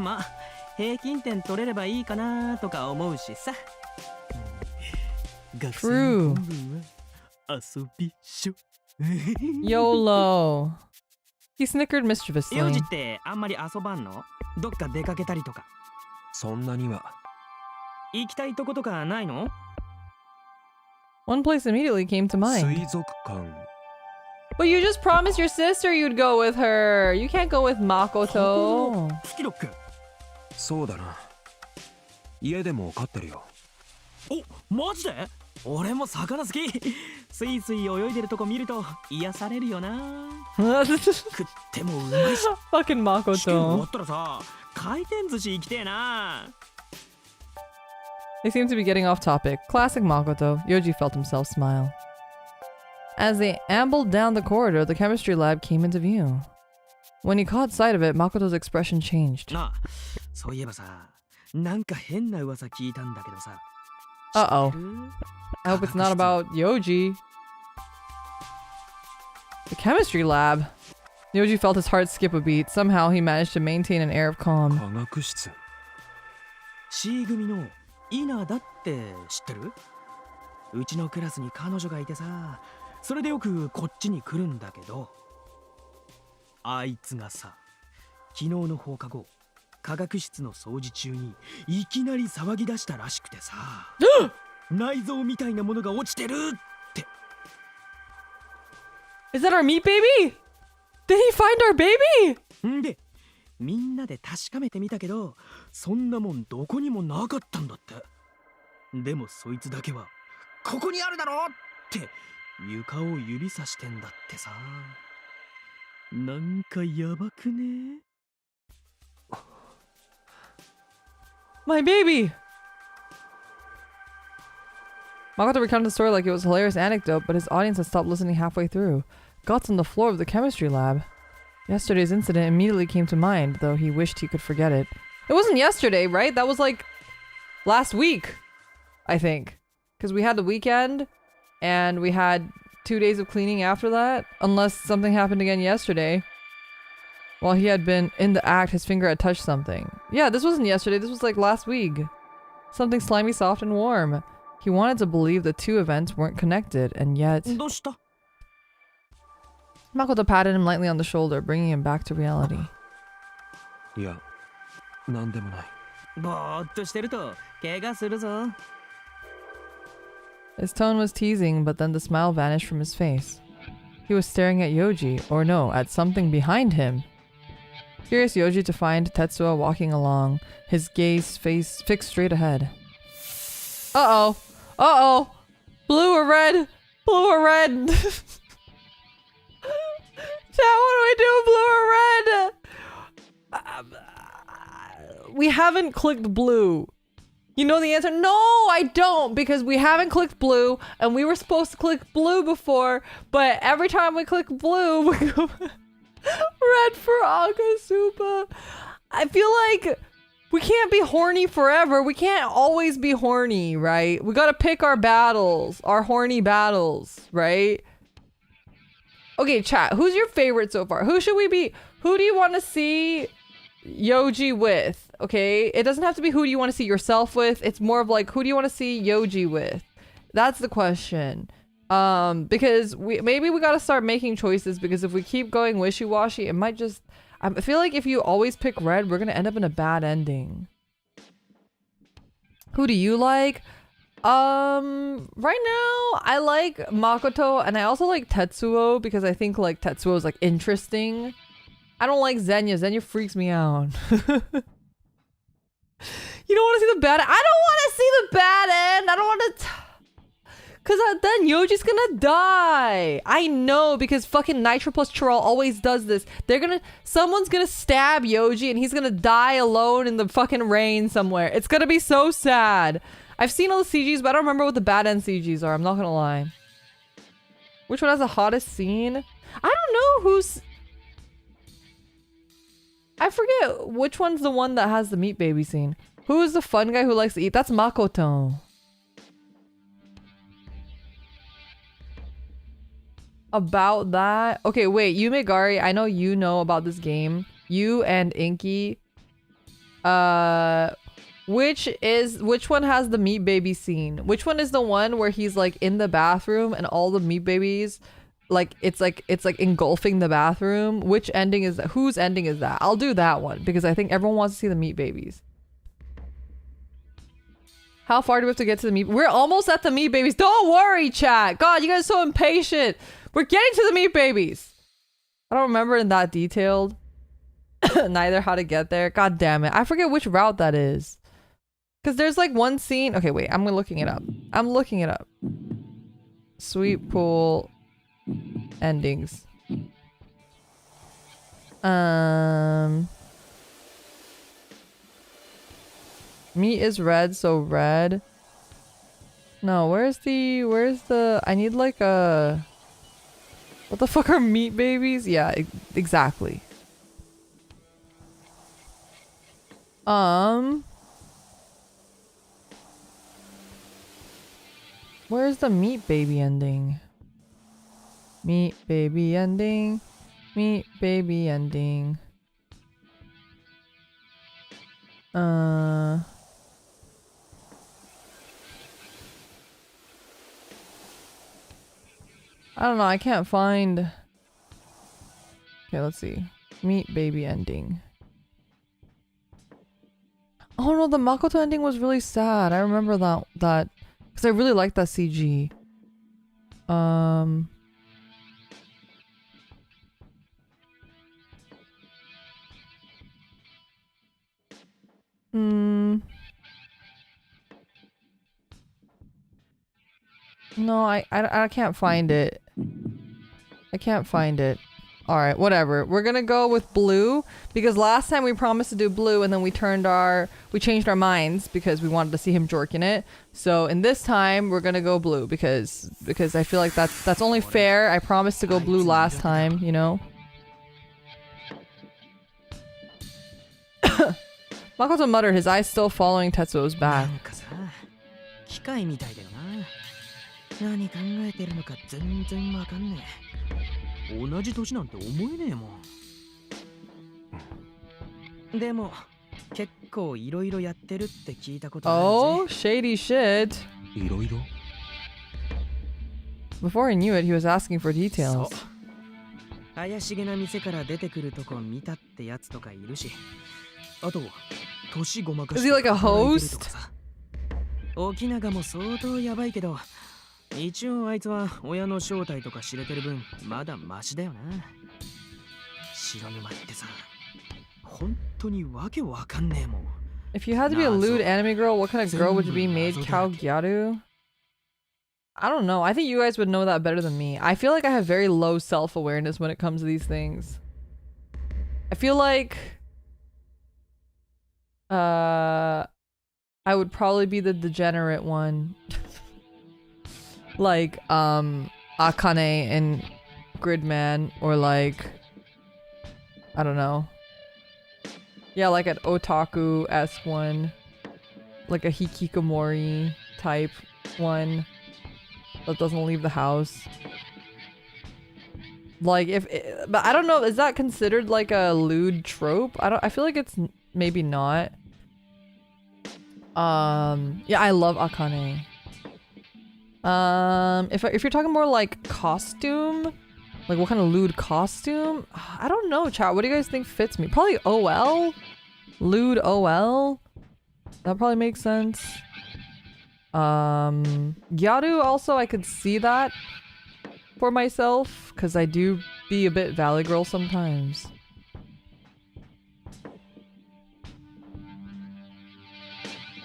まあ平均点取れればいいかなとか思うしさ。学生の本分は遊びしょ。YOLO. He snickered mischievously. 幼児ってあんまり遊ばんの？どっか出かけたりとか。そんなには。行きたいとことかないの？ One place immediately came to 水 mind. 族館。 But you just promised your sister you'd go with her. You can't go with Makoto. スキロック。そうだな。家でも飼ってるよ。お、マジで？俺も魚好き。スイスイ泳いでるとこ見ると癒されるよな。食ってもうまいし。 Fucking 試験終わ Makoto. ったらさ、回転寿司行きてえな。 They seem to be getting off topic. Classic Makoto. Yoji felt himself smile. As they ambled down the corridor, the chemistry lab came into view. When he caught sight of it, Makoto's expression changed. なあ、そういえばさ、なんか変な噂聞いたんだけどさ。 Uh-oh. 知ってる？ I hope it's not about Yoji. The chemistry lab. Yoji felt his heart skip a beat. Somehow he managed to maintain an air of calm. 科学室。 C 組のイナだって知ってる？うちのクラスに彼女がいてさ、それでよくこっちに来るんだけど、あいつがさ、昨日の放課後、科学室の掃除中にいきなり騒ぎ出したらしくてさ、内臓みたいなものが落ちてるって。 Is that our meat baby? Did he find our baby? んで、みんなで確かめてみたけど、そんなもんどこにもなかったんだって。でもそいつだけは、ここにあるだろって床を指さしてんだってさ。なんかやばくね？ My baby! Makoto recounted the story like it was a hilarious anecdote, but his audience had stopped listening halfway through. Guts on the floor of the chemistry lab. Yesterday's incident immediately came to mind, though he wished he could forget it. It wasn't yesterday, right? That was like last week, I think. Because we had the weekend, and we had 2 days of cleaning after that, unless something happened again yesterday. While he had been in the act, his finger had touched something. Yeah, this wasn't yesterday, this was like last week. Something slimy, soft, and warm. He wanted to believe the two events weren't connected, and yet... どうした？ Makoto patted him lightly on the shoulder, bringing him back to reality. いや、なんでもない。ぼーっとしてると怪我するぞ。 His tone was teasing, but then the smile vanished from his face. He was staring at Yoji, or no, at something behind him. Curious Yoji to find Tetsuo walking along, his gaze fixed straight ahead. Uh-oh. Uh-oh. Blue or red? Blue or red? Chat, what do we do? Blue or red? We haven't clicked blue. You know the answer? No, I don't, because we haven't clicked blue, and we were supposed to click blue before, but every time we click blue, we go red for Akasupa. I feel like we can't be horny forever. We can't always be horny, right? We gotta pick our battles, our horny battles, right? Okay, chat, who's your favorite so far? Who should we be? Who do you want to see Yoji with? Okay, it doesn't have to be who do you want to see yourself with. It's more of like, who do you want to see Yoji with? That's the question. Because maybe we gotta start making choices, because if we keep going wishy-washy, it might just... I feel like if you always pick red, we're gonna end up in a bad ending. Who do you like? Right now, I like Makoto, and I also like Tetsuo, because I think like Tetsuo is like interesting. I don't like Zenya. Zenya freaks me out. You don't want to see the bad end? I don't want to see the bad end. I don't want to... Because then Yoji's gonna die. I know, because fucking Nitro plus Chiral always does this. Someone's gonna stab Yoji and he's gonna die alone in the fucking rain somewhere. It's gonna be so sad. I've seen all the CGs, but I don't remember what the bad end CGs are. I'm not gonna lie. Which one has the hottest scene? I don't know who's... I forget which one's the one that has the meat baby scene. Who's the fun guy who likes to eat? That's Makoto. About that? Okay, wait, Yumegari, I know you know about this game. You and Inky. What Which one has the meat baby scene? Which one is the one where he's like in the bathroom and all the meat babies, like it's like engulfing the bathroom? Which ending is that? Whose ending is that? I'll do that one because I think everyone wants to see the meat babies. How far do we have to get to the meat? We're almost at the meat babies. Don't worry, chat. God, you guys are so impatient. We're getting to the meat babies. I don't remember in that detailed. Neither how to get there. God damn it. I forget which route that is. Because there's like one scene. Okay, wait. I'm looking it up. I'm looking it up. Sweet pool endings. Meat is red, so red. No, where's the I need like a what the fuck are meat babies? Yeah, exactly. Where's the meat baby ending? Meat baby ending. Meat baby ending. I don't know, I can't find. Okay, let's see. Meat baby ending. Oh no, the Makoto ending was really sad. I remember that because I really liked that CG. No, I can't find it. I can't find it. Alright, whatever. We're gonna go with blue because last time we promised to do blue and then we changed our minds because we wanted to see him jorking it. So in this time we're gonna go blue because I feel like that's only fair. I promised to go blue last time, you know? Makoto muttered, his eyes still following Tetsuo's back. 機械みたいだよな。何考えてるのか全然わかんねえ。同じ年なんて思えねえもん。でも結構いろいろやってるって聞いたことあるぜ。Oh, shady shit. いろいろ Before he knew it, he was asking for details. そう。怪しげな店から出てくるとこ見たってやつとかいるし。あと年ごまかして。Is he like a host? 沖永も相当やばいけど。一応あいつは親の正体とか知れてる分まだマシだよな。白沼ってさ、本当にわけわかんねえもん。If you had to be a lewd anime girl, what kind of girl would you be made Kao Gyaru? I don't know. I think you guys would know that better than me. I feel like I have very low self-awareness when it comes to these things. I feel like I would probably be the degenerate one. Like Akane and Gridman, or like I don't know. Yeah, like an otaku-esque one. Like a hikikomori type one that doesn't leave the house. Like but I don't know, is that considered like a lewd trope? I feel like it's maybe not. Yeah, I love Akane. If you're talking more like costume, like what kind of lewd costume? I don't know, chat. What do you guys think fits me? Probably OL? Lewd OL? That probably makes sense. Gyaru also, I could see that for myself, because I do be a bit Valley Girl sometimes.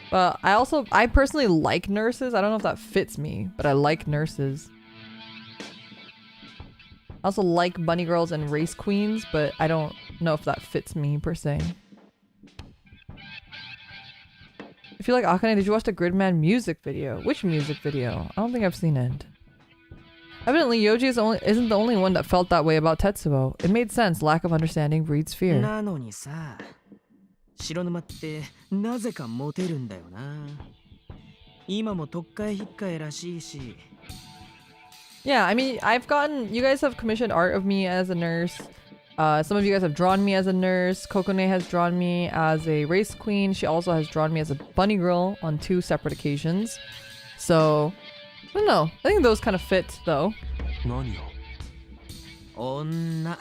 But I personally like nurses. I don't know if that fits me, but I like nurses. I also like bunny girls and race queens, but I don't know if that fits me per se. If you like Akane, did you watch the Gridman music video? Which music video? I don't think I've seen it. Evidently, Yoji isn't the only one that felt that way about Tetsuo. It made sense. Lack of understanding breeds fear. なのにさ、白沼ってなぜかモテるんだよな。今も特会引っかえらしいし。Yeah, I mean, you guys have commissioned art of me as a nurse. Some of you guys have drawn me as a nurse. Kokone has drawn me as a race queen. She also has drawn me as a bunny girl on 2 separate occasions. So, I don't know. I think those kind of fit, though. 何よ。女。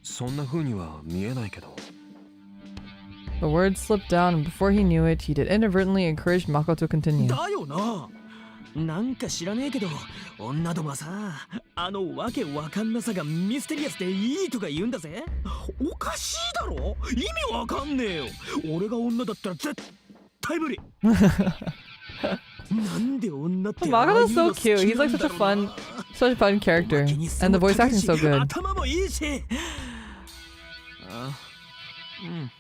そんな風には見えないけど。The words slipped down, and before he knew it, he did inadvertently encourage Mako to continue. だよな。なんか知らねえけど、女どもはさ、あのわけわかんなさがミステリアスでいいとか言うんだぜ。おかしいだろ。意味わかんねえよ。俺が女だったら絶対無理。なんで女って Makoto's so cute. He's like such a fun character, and the voice acting's so good. 頭もいいし。うん。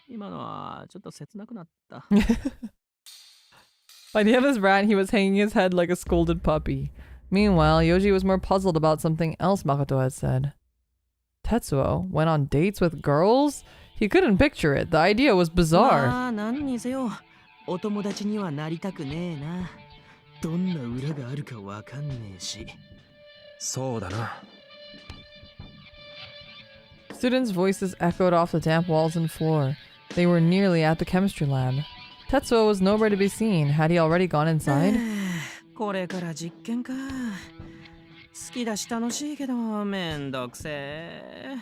今のはちょっと切なくなった。By the end of his rant, he was hanging his head like a scolded puppy. Meanwhile, Yoji was more puzzled about something else Makoto had said. Tetsuo went on dates with girls? He couldn't picture it. The idea was bizarre. まあ何にせよ、お友達にはなりたくねえな。どんな裏があるかわかんねえし。そうだな。Students' voices echoed off the damp walls and floor. They were nearly at the chemistry lab. Tetsuo was nowhere to be seen. Had he already gone inside? これから実験か。好きだし楽しいけどめんどくせえ。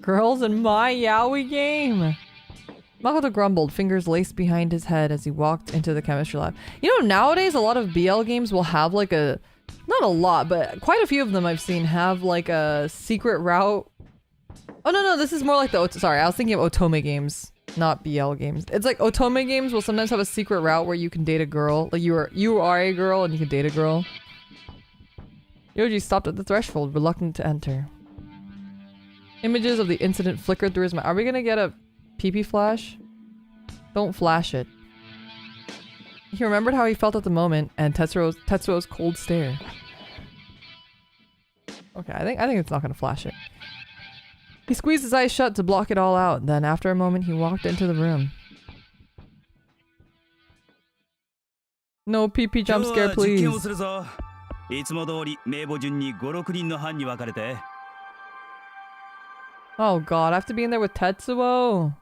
Girls in my yaoi game! Makoto grumbled, fingers laced behind his head as he walked into the chemistry lab. You know, nowadays a lot of BL games will have like a... Not a lot, but quite a few of them I've seen have like a secret route. Oh no, this is more like the... Sorry, I was thinking of otome games. Not BL games. It's like otome games will sometimes have a secret route where you can date a girl. Like you are a girl and you can date a girl. Yoji stopped at the threshold, reluctant to enter. Images of the incident flickered through his mind. Are we gonna get a pee-pee flash? Don't flash it. He remembered how he felt at the moment and Tetsuo's cold stare. Okay, I think it's not gonna flash it. He squeezed his eyes shut to block it all out. Then, after a moment, he walked into the room. No pee-pee jump scare, please. Oh god, I have to be in there with Tetsuo.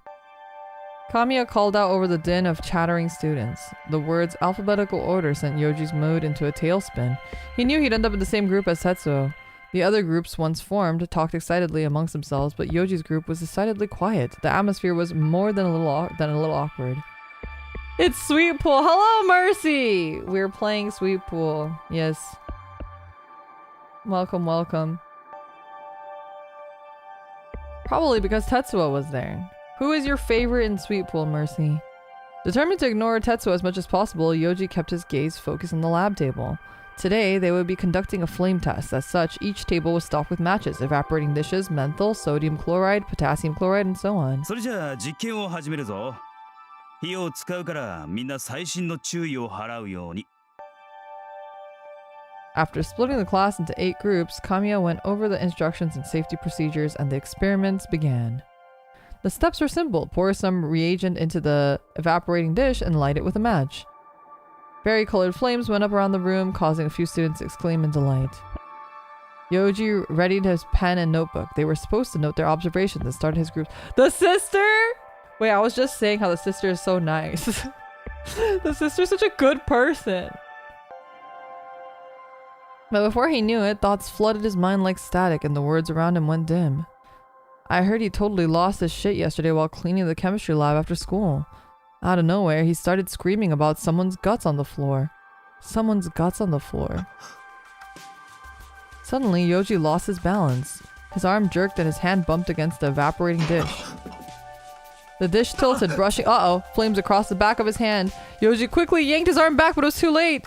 Kamiya called out over the din of chattering students. The words alphabetical order sent Yoji's mood into a tailspin. He knew he'd end up in the same group as Tetsuo. The other groups, once formed, talked excitedly amongst themselves, but Yoji's group was decidedly quiet. The atmosphere was more than a little awkward. It's Sweet Pool! Hello, Mercy! We're playing Sweet Pool. Yes. Welcome, welcome. Probably because Tetsuo was there. Who is your favorite in Sweet Pool, Mercy? Determined to ignore Tetsuo as much as possible, Yoji kept his gaze focused on the lab table. Today, they would be conducting a flame test. As such, each table was stocked with matches, evaporating dishes, menthol, sodium chloride, potassium chloride, and so on. After splitting the class into 8 groups, Kamiya went over the instructions and safety procedures, and the experiments began. The steps were simple. Pour some reagent into the evaporating dish and light it with a match. Varicolored flames went up around the room, causing a few students to exclaim in delight. Yoji readied his pen and notebook. They were supposed to note their observations and started his group. The sister? Wait, I was just saying how the sister is so nice. The sister's such a good person. But before he knew it, thoughts flooded his mind like static and the words around him went dim. I heard he totally lost his shit yesterday while cleaning the chemistry lab after school. Out of nowhere, he started screaming about someone's guts on the floor. Someone's guts on the floor. Suddenly, Yoji lost his balance. His arm jerked and his hand bumped against the evaporating dish. The dish tilted, brushing flames across the back of his hand. Yoji quickly yanked his arm back, but it was too late.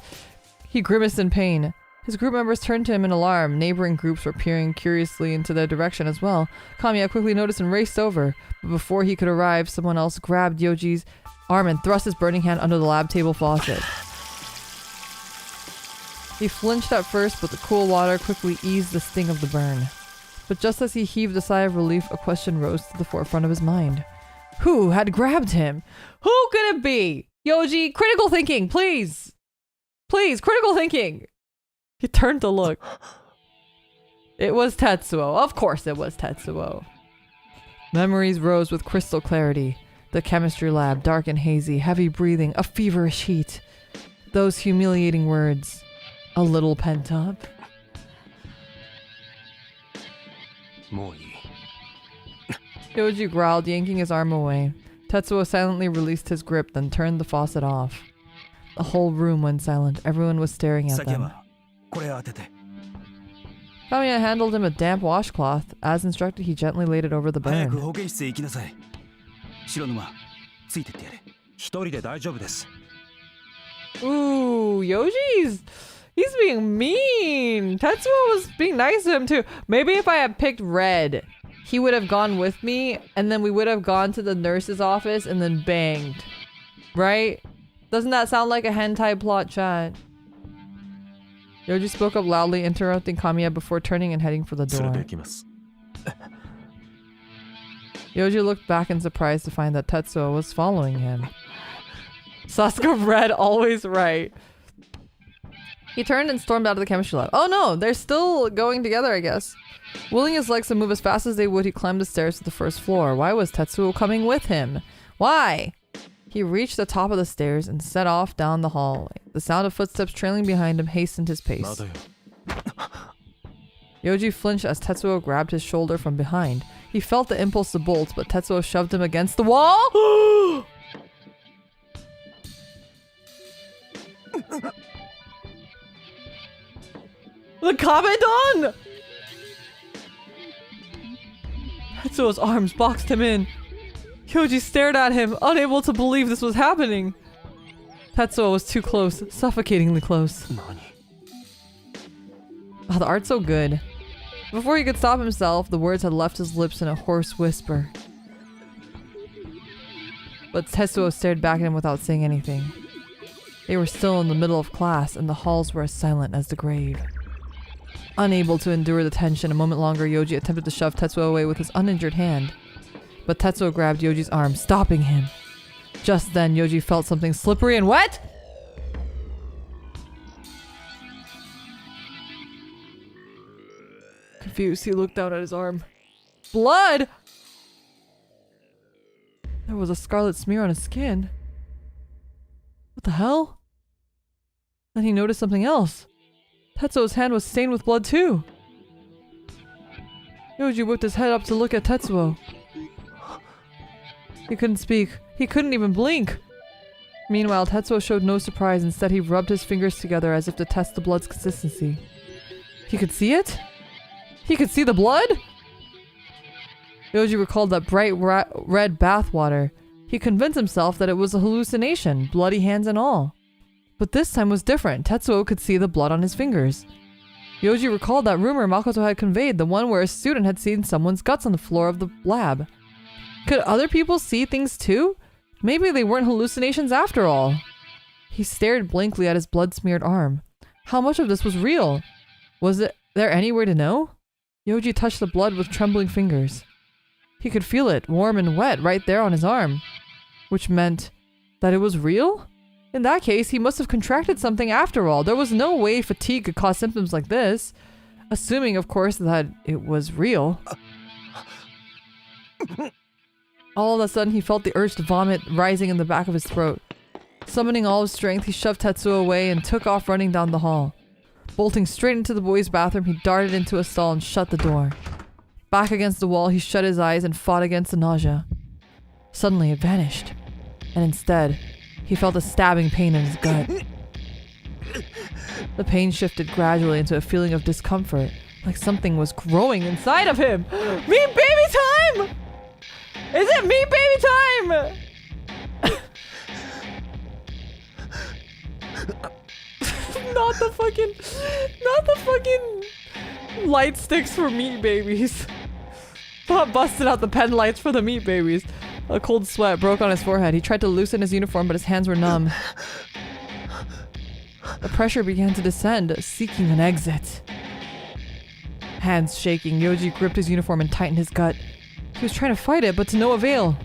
He grimaced in pain. His group members turned to him in alarm. Neighboring groups were peering curiously into their direction as well. Kamiya quickly noticed and raced over, but before he could arrive, someone else grabbed Yoji's arm and thrust his burning hand under the lab table faucet. He flinched at first, but the cool water quickly eased the sting of the burn. But just as he heaved a sigh of relief, a question rose to the forefront of his mind. Who had grabbed him? Who could it be? Yoji, critical thinking, please! Please, critical thinking! He turned to look. It was Tetsuo. Of course it was Tetsuo. Memories rose with crystal clarity. The chemistry lab, dark and hazy, heavy breathing, a feverish heat. Those humiliating words. A little pent up. もういい。 Yoji growled, yanking his arm away. Tetsuo silently released his grip, then turned the faucet off. The whole room went silent. Everyone was staring at them. これ当てて。Kamiya handled him a damp washcloth. As instructed, he gently laid it over the 早く burn. 保健室へ行きなさい。白沼、ついてってやれ。一人で大丈夫です。 Ooh, he's being mean. Tetsuo was being nice to him too. Maybe if I had picked red, he would have gone with me and then we would have gone to the nurse's office and then banged. Right? Doesn't that sound like a hentai plot, chat? Yoji spoke up loudly, interrupting Kamiya before turning and heading for the 連れ door. て行きます。 Yoji looked back in surprise to find that Tetsuo was following him. Sasuke Red, always right. He turned and stormed out of the chemistry lab. Oh no, they're still going together, I guess. Willing his legs to move as fast as they would, he climbed the stairs to the first floor. Why was Tetsuo coming with him? Why? He reached the top of the stairs and set off down the hallway. The sound of footsteps trailing behind him hastened his pace. 待てよ。 Yoji flinched as Tetsuo grabbed his shoulder from behind. He felt the impulse to bolt, but Tetsuo shoved him against the wall. The Kabedon! Tetsuo's arms boxed him in. Yoji stared at him, unable to believe this was happening. Tetsuo was too close, suffocatingly close. 何？ Oh, the art's so good. Before he could stop himself, the words had left his lips in a hoarse whisper. But Tetsuo stared back at him without saying anything. They were still in the middle of class, and the halls were as silent as the grave. Unable to endure the tension a moment longer, Yoji attempted to shove Tetsuo away with his uninjured hand. But Tetsuo grabbed Yoji's arm, stopping him. Just then, Yoji felt something slippery and wet! Confused, he looked down at his arm. Blood! There was a scarlet smear on his skin. What the hell? Then he noticed something else. Tetsuo's hand was stained with blood too. Yoji whipped his head up to look at Tetsuo. He couldn't speak. He couldn't even blink. Meanwhile, Tetsuo showed no surprise. Instead, he rubbed his fingers together as if to test the blood's consistency. He could see it? He could see the blood? Yoji recalled that bright red bathwater. He convinced himself that it was a hallucination, bloody hands and all. But this time was different. Tetsuo could see the blood on his fingers. Yoji recalled that rumor Makoto had conveyed, the one where a student had seen someone's guts on the floor of the lab. Could other people see things too? Maybe they weren't hallucinations after all. He stared blankly at his blood-smeared arm. How much of this was real? Was there any way to know? Yoji touched the blood with trembling fingers. He could feel it, warm and wet, right there on his arm. Which meant that it was real? In that case, he must have contracted something after all. There was no way fatigue could cause symptoms like this. Assuming, of course, that it was real. All of a sudden, he felt the urge to vomit rising in the back of his throat. Summoning all his strength, he shoved Tetsuo away and took off running down the hall. Bolting straight into the boys' bathroom, he darted into a stall and shut the door. Back against the wall, he shut his eyes and fought against the nausea. Suddenly, it vanished. And instead, he felt a stabbing pain in his gut. The pain shifted gradually into a feeling of discomfort, like something was growing inside of him. Meat baby time! Is it meat baby time? Not the fucking light sticks for meat babies. Bob busted out the pen lights for the meat babies. A cold sweat broke on his forehead. He tried to loosen his uniform, but his hands were numb. The pressure began to descend, seeking an exit. Hands shaking, Yoji gripped his uniform and tightened his gut. He was trying to fight it, but to no avail.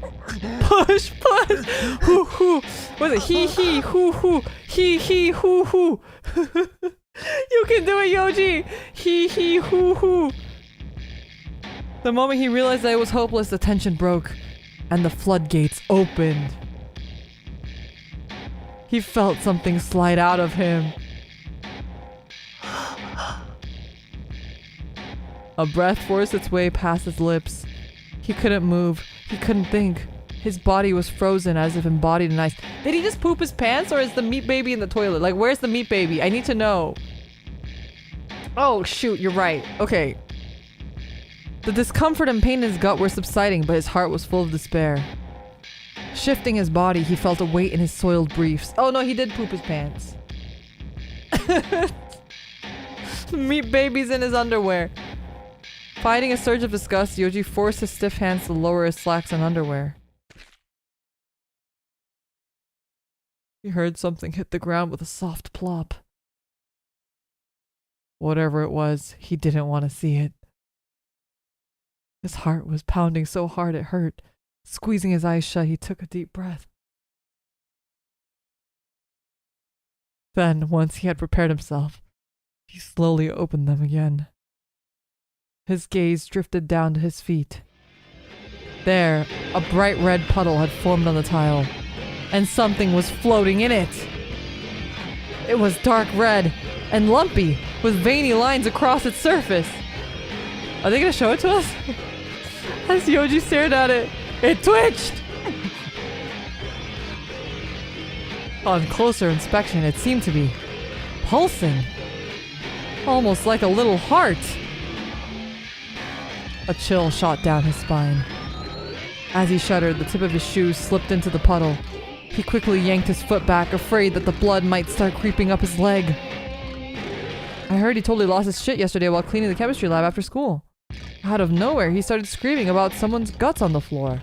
Push, push! Hoo, hoo! Was it he, hoo, hoo? He, hoo, hoo! You can do it, Yoji! Hee hoo hoo! The moment he realized that it was hopeless, the tension broke, and the floodgates opened. He felt something slide out of him. A breath forced its way past his lips. He couldn't move. He couldn't think. His body was frozen as if embodied in ice. Did he just poop his pants, or is the meat baby in the toilet? Like, where's the meat baby? I need to know. Oh, shoot, you're right. Okay. The discomfort and pain in his gut were subsiding, but his heart was full of despair. Shifting his body, he felt a weight in his soiled briefs. Oh no, he did poop his pants. Meat baby's in his underwear. Fighting a surge of disgust, Yoji forced his stiff hands to lower his slacks and underwear. He heard something hit the ground with a soft plop. Whatever it was, he didn't want to see it. His heart was pounding so hard it hurt. Squeezing his eyes shut, he took a deep breath. Then, once he had prepared himself, he slowly opened them again. His gaze drifted down to his feet. There, a bright red puddle had formed on the tile, and something was floating in it. It was dark red and lumpy, with veiny lines across its surface. Are they gonna show it to us? As Yoji stared at it, it twitched! On closer inspection, it seemed to be pulsing. Almost like a little heart. A chill shot down his spine. As he shuddered, the tip of his shoe slipped into the puddle. He quickly yanked his foot back, afraid that the blood might start creeping up his leg. I heard he totally lost his shit yesterday while cleaning the chemistry lab after school. Out of nowhere, he started screaming about someone's guts on the floor.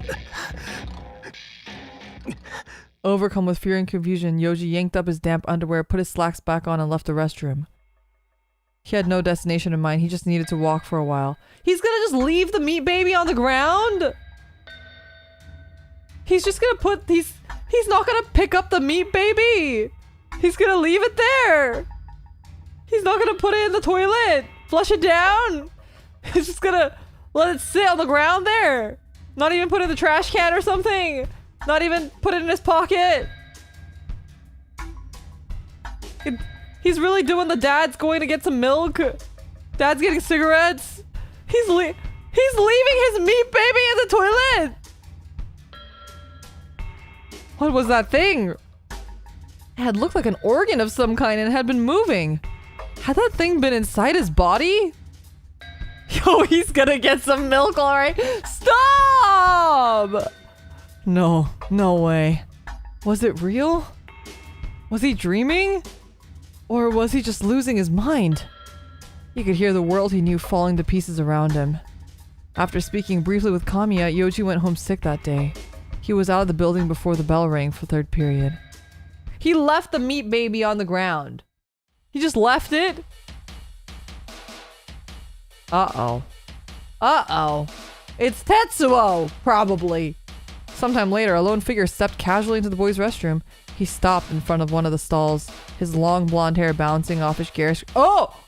Overcome with fear and confusion, Yoji yanked up his damp underwear, put his slacks back on, and left the restroom. He had no destination in mind. He just needed to walk for a while. He's gonna just leave the meat baby on the ground? He's just gonna put... He's not gonna pick up the meat baby! He's gonna leave it there! He's not gonna put it in the toilet! Flush it down! He's just gonna let it sit on the ground there! Not even put it in the trash can or something! Not even put it in his pocket! He's really doing the dad's going to get some milk. Dad's getting cigarettes. He's leaving his meat baby in the toilet! What was that thing? It had looked like an organ of some kind and had been moving. Had that thing been inside his body? Yo, he's gonna get some milk, alright? Stop! No, no way. Was it real? Was he dreaming? Or was he just losing his mind? He could hear the world he knew falling to pieces around him. After speaking briefly with Kamiya, Yoji went home sick that day. He was out of the building before the bell rang for third period. He left the meat baby on the ground. He just left it? Uh-oh. Uh-oh. It's Tetsuo, probably. Sometime later, a lone figure stepped casually into the boys' restroom. He stopped in front of one of the stalls, his long blonde hair bouncing off his garish... Oh!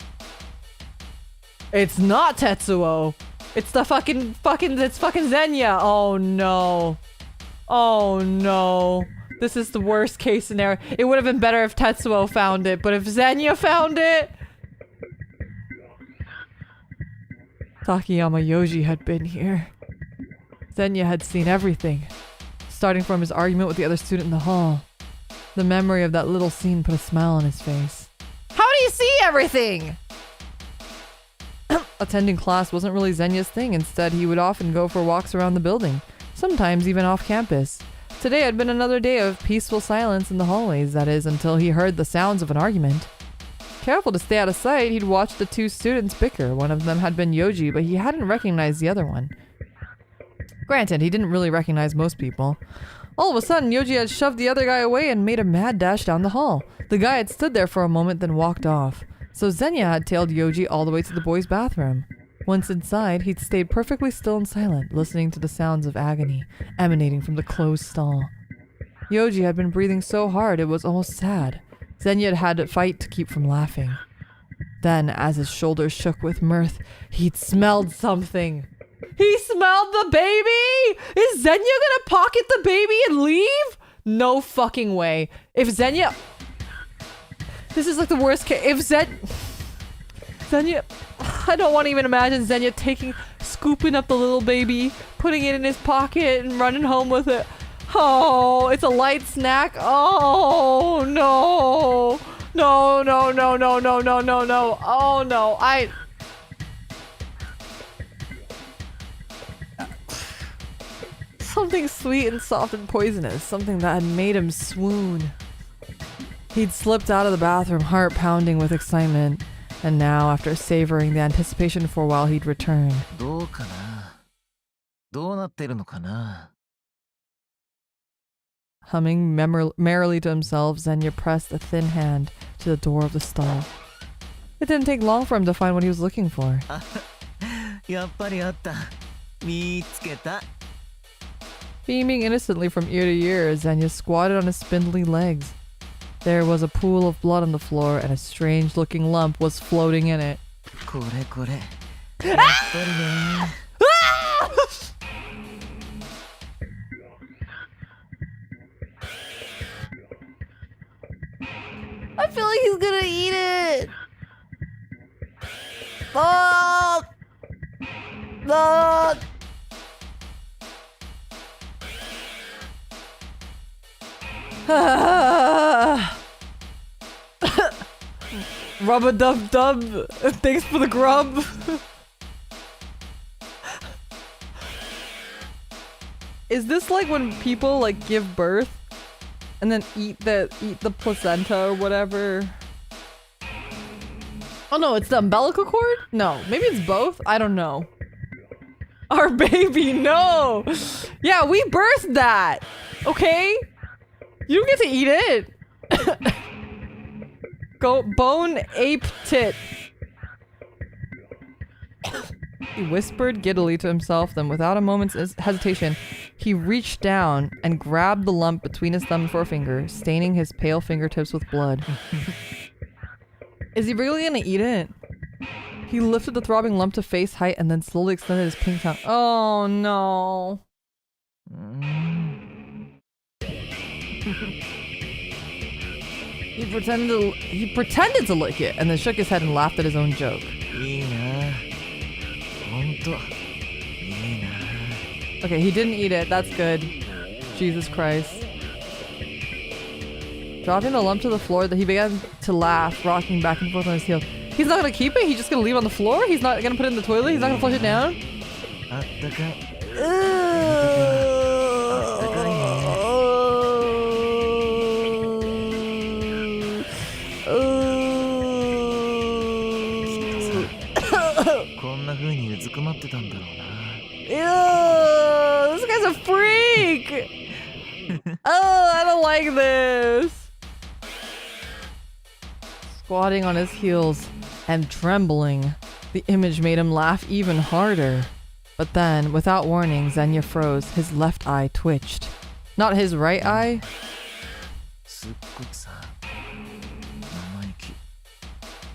It's not Tetsuo. It's the fucking Zenya. Oh no. Oh no. This is the worst case scenario. It would have been better if Tetsuo found it, but if Zenya found it... Takayama Yoji had been here. Zenya had seen everything, starting from his argument with the other student in the hall. The memory of that little scene put a smile on his face. How do you see everything? Attending class wasn't really Zenya's thing. Instead, he would often go for walks around the building, sometimes even off campus. Today had been another day of peaceful silence in the hallways, that is, until he heard the sounds of an argument. Careful to stay out of sight, he'd watched the two students bicker. One of them had been Yoji, but he hadn't recognized the other one. Granted, he didn't really recognize most people. All of a sudden, Yoji had shoved the other guy away and made a mad dash down the hall. The guy had stood there for a moment, then walked off. So Zenya had tailed Yoji all the way to the boys' bathroom. Once inside, he'd stayed perfectly still and silent, listening to the sounds of agony emanating from the closed stall. Yoji had been breathing so hard it was almost sad. Zenya had to fight to keep from laughing. Then, as his shoulders shook with mirth, he'd smelled something. He smelled the baby! Is Zenya gonna pocket the baby and leave? No fucking way. If Zenya... This is like the worst case. If Zenya... I don't want to even imagine Zenya scooping up the little baby, putting it in his pocket and running home with it. Oh, it's a light snack. Oh, no. No, no, no, no, no, no, no, no. Oh, no. Something sweet and soft and poisonous. Something that had made him swoon. He'd slipped out of the bathroom, heart pounding with excitement. And now, after savoring the anticipation for a while, he'd return. どうかなどうなってるのかな Humming merrily to himself, Zenya pressed a thin hand to the door of the stall. It didn't take long for him to find what he was looking for. やっぱりあった。見つけた。 Beaming innocently from ear to ear, Zenya squatted on his spindly legs. There was a pool of blood on the floor, and a strange-looking lump was floating in it. これこれ。やっぱりね。I feel like he's gonna eat it! Oh! Oh! Rub-a-dub-dub. Thanks for the grub. Is this like when people like give birth and then eat the placenta or whatever? Oh no, it's the umbilical cord? No, maybe it's both. I don't know. Our baby, no. Yeah, we birthed that. Okay? You don't get to eat it. Go bone ape tit. He whispered giddily to himself, then without a moment's hesitation, he reached down and grabbed the lump between his thumb and forefinger, staining his pale fingertips with blood. Is he really gonna eat it? He lifted the throbbing lump to face height and then slowly extended his pink tongue. Oh no. He pretended to lick it and then shook his head and laughed at his own joke. いいな。ほんと。いいな。 Okay, he didn't eat it. That's good. Jesus Christ. Dropping the lump to the floor, he began to laugh, rocking back and forth on his heel. He's not gonna keep it? He's just gonna leave it on the floor? He's not gonna put it in the toilet? He's not gonna flush it down? あったかい。 こんな風にうずくまってたんだろうな。 Ew, this guy's a freak! Oh, I don't like this! Squatting on his heels and trembling, the image made him laugh even harder. But then, without warning, Zenya froze. His left eye twitched. Not his right eye? すっごくさ、生意気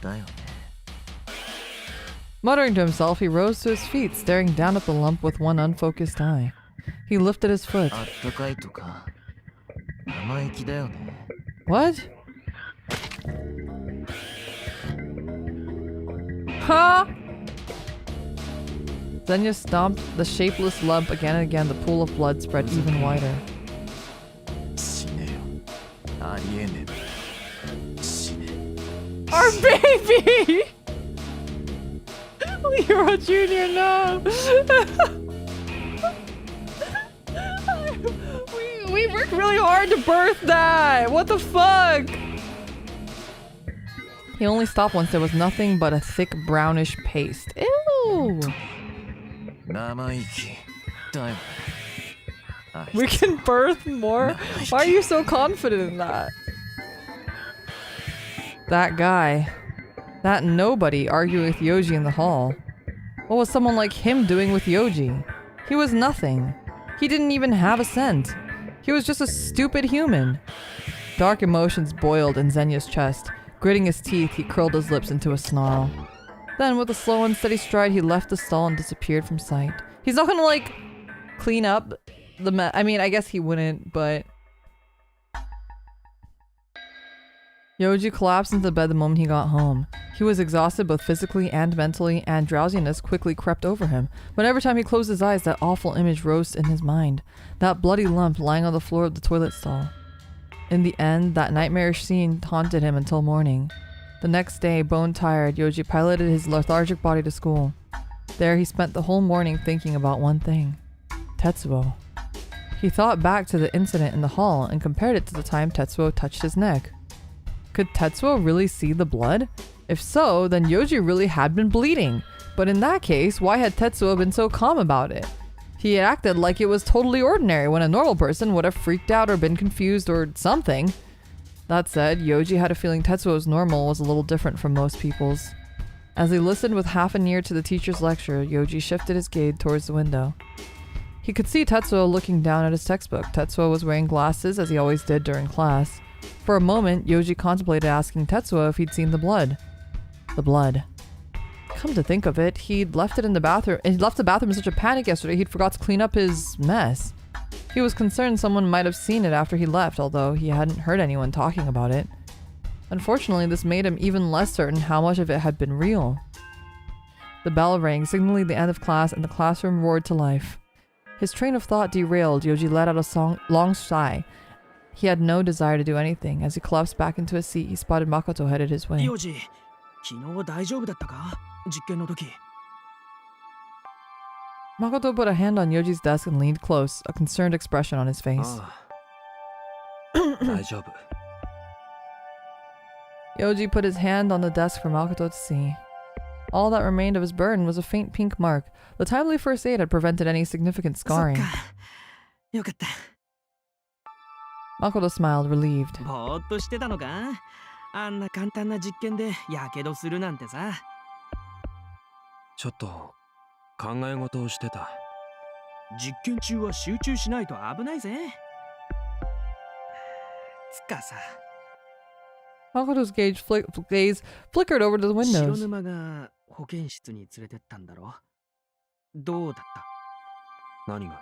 だよね。 Muttering to himself, he rose to his feet, staring down at the lump with one unfocused eye. He lifted his foot. あったかいとか、生意気だよね。 What? Huh? Zenya stomped the shapeless lump again and again. The pool of blood spread even wider. 死ねよ。ありえねえ。死ね。 Our baby! Leroy Jr., no! we worked really hard to birth that! What the fuck? He only stopped once there was nothing but a thick brownish paste. Ew! 生意気だよ。 We can birth more? Why are you so confident in that? That guy. That nobody arguing with Yoji in the hall. What was someone like him doing with Yoji? He was nothing. He didn't even have a scent. He was just a stupid human. Dark emotions boiled in Zenya's chest. Gritting his teeth, he curled his lips into a snarl. Then, with a slow and steady stride, he left the stall and disappeared from sight. He's not gonna, like, clean up the I mean, I guess he wouldn't, but... Yoji collapsed into bed the moment he got home. He was exhausted both physically and mentally, and drowsiness quickly crept over him. But every time he closed his eyes, that awful image rose in his mind. That bloody lump lying on the floor of the toilet stall. In the end, that nightmarish scene haunted him until morning. The next day, bone-tired, Yoji piloted his lethargic body to school. There he spent the whole morning thinking about one thing. Tetsuo. He thought back to the incident in the hall and compared it to the time Tetsuo touched his neck. Could Tetsuo really see the blood? If so, then Yoji really had been bleeding. But in that case, why had Tetsuo been so calm about it? He had acted like it was totally ordinary when a normal person would have freaked out or been confused or something. That said, Yoji had a feeling Tetsuo's normal was a little different from most people's. As he listened with half an ear to the teacher's lecture, Yoji shifted his gaze towards the window. He could see Tetsuo looking down at his textbook. Tetsuo was wearing glasses, as he always did during class. For a moment, Yoji contemplated asking Tetsuo if he'd seen the blood. The blood. Come to think of it, he'd left it in the bathroom. He left the bathroom in such a panic yesterday he'd forgot to clean up his mess. He was concerned someone might have seen it after he left, although he hadn't heard anyone talking about it. Unfortunately, this made him even less certain how much of it had been real. The bell rang, signaling the end of class, and the classroom roared to life. His train of thought derailed. Yoji let out a long sigh. He had no desire to do anything. As he collapsed back into his seat, he spotted Makoto headed his way. Yoji, 昨日大丈夫だったか? 実験の時. Makoto put a hand on Yoji's desk and leaned close, a concerned expression on his face. 大丈夫。 Yoji put his hand on the desk for Makoto to see. All that remained of his burn was a faint pink mark. The timely first aid had prevented any significant scarring. そっか。よかった。 Makoto smiled, relieved. ぼーっとしてたのか? あんな簡単な実験でやけどするなんてさ。ちょっと考え事をしてた。実験中は集中しないと危ないぜ。つかさ。 Makoto's gaze flickered over to the 白 windows. 沼が保健室に連れてったんだろ。どうだった? 何が?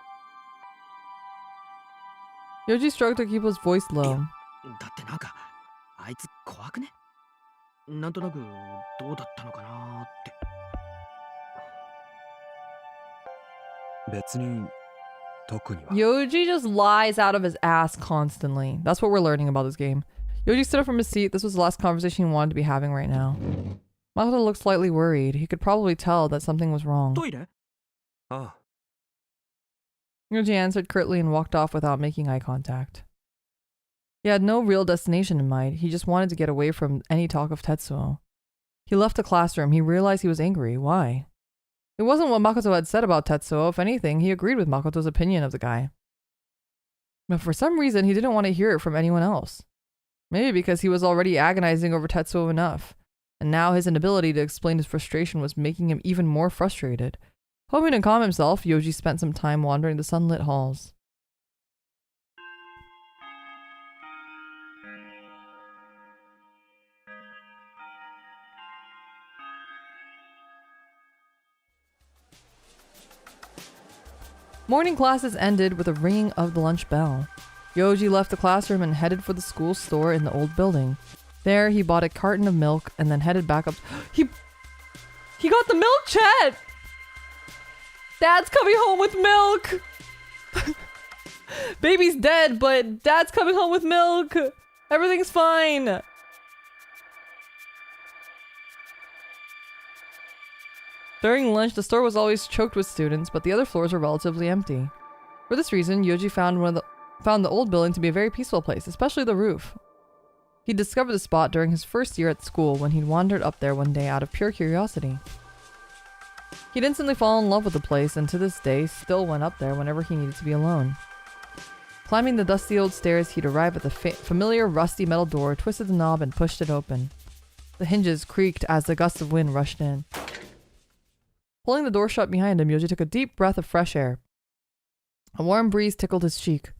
Yoji struggled to keep his voice low. だってなんかあいつ怖くね? なんとなくどうだったのかなーって。別に特には。 Yoji just lies out of his ass constantly. That's what we're learning about this game. Yoji stood up from his seat. This was the last conversation he wanted to be having right now. Makoto looked slightly worried. He could probably tell that something was wrong. トイレ? ああ。 Yoji answered curtly and walked off without making eye contact. He had no real destination in mind. He just wanted to get away from any talk of Tetsuo. He left the classroom. He realized he was angry. Why? It wasn't what Makoto had said about Tetsuo. If anything, he agreed with Makoto's opinion of the guy. But for some reason, he didn't want to hear it from anyone else. Maybe because he was already agonizing over Tetsuo enough. And now his inability to explain his frustration was making him even more frustrated. Hoping to calm himself, Yoji spent some time wandering the sunlit halls. Morning classes ended with a ringing of the lunch bell. Yoji left the classroom and headed for the school store in the old building. There, he bought a carton of milk and then headed back up. He got the milk, Chet! Dad's coming home with milk! Baby's dead, but Dad's coming home with milk! Everything's fine! During lunch, the store was always choked with students, but the other floors were relatively empty. For this reason, Yoji found the old building to be a very peaceful place, especially the roof. He discovered the spot during his first year at school when he'd wandered up there one day out of pure curiosity. He'd instantly fallen in love with the place and to this day still went up there whenever he needed to be alone. Climbing the dusty old stairs, he'd arrive at the familiar rusty metal door, twisted the knob and pushed it open. The hinges creaked as the gust of wind rushed in. Pulling the door shut behind him, Yoji took a deep breath of fresh air. A warm breeze tickled his cheek.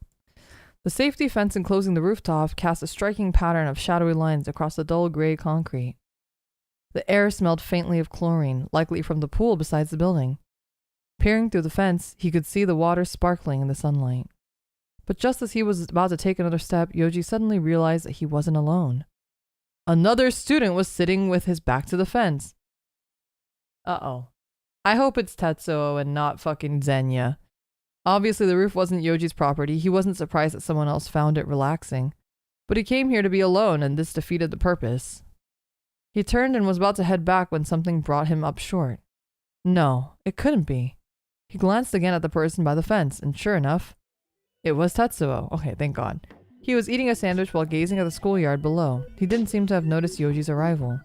The safety fence enclosing the rooftop cast a striking pattern of shadowy lines across the dull gray concrete. The air smelled faintly of chlorine, likely from the pool beside the building. Peering through the fence, he could see the water sparkling in the sunlight. But just as he was about to take another step, Yoji suddenly realized that he wasn't alone. Another student was sitting with his back to the fence. Uh-oh. I hope it's Tetsuo and not fucking Zenya. Obviously, the roof wasn't Yoji's property. He wasn't surprised that someone else found it relaxing. But he came here to be alone, and this defeated the purpose. He turned and was about to head back when something brought him up short. No, it couldn't be. He glanced again at the person by the fence, and sure enough, it was Tetsuo. Okay, thank God. He was eating a sandwich while gazing at the schoolyard below. He didn't seem to have noticed Yoji's arrival.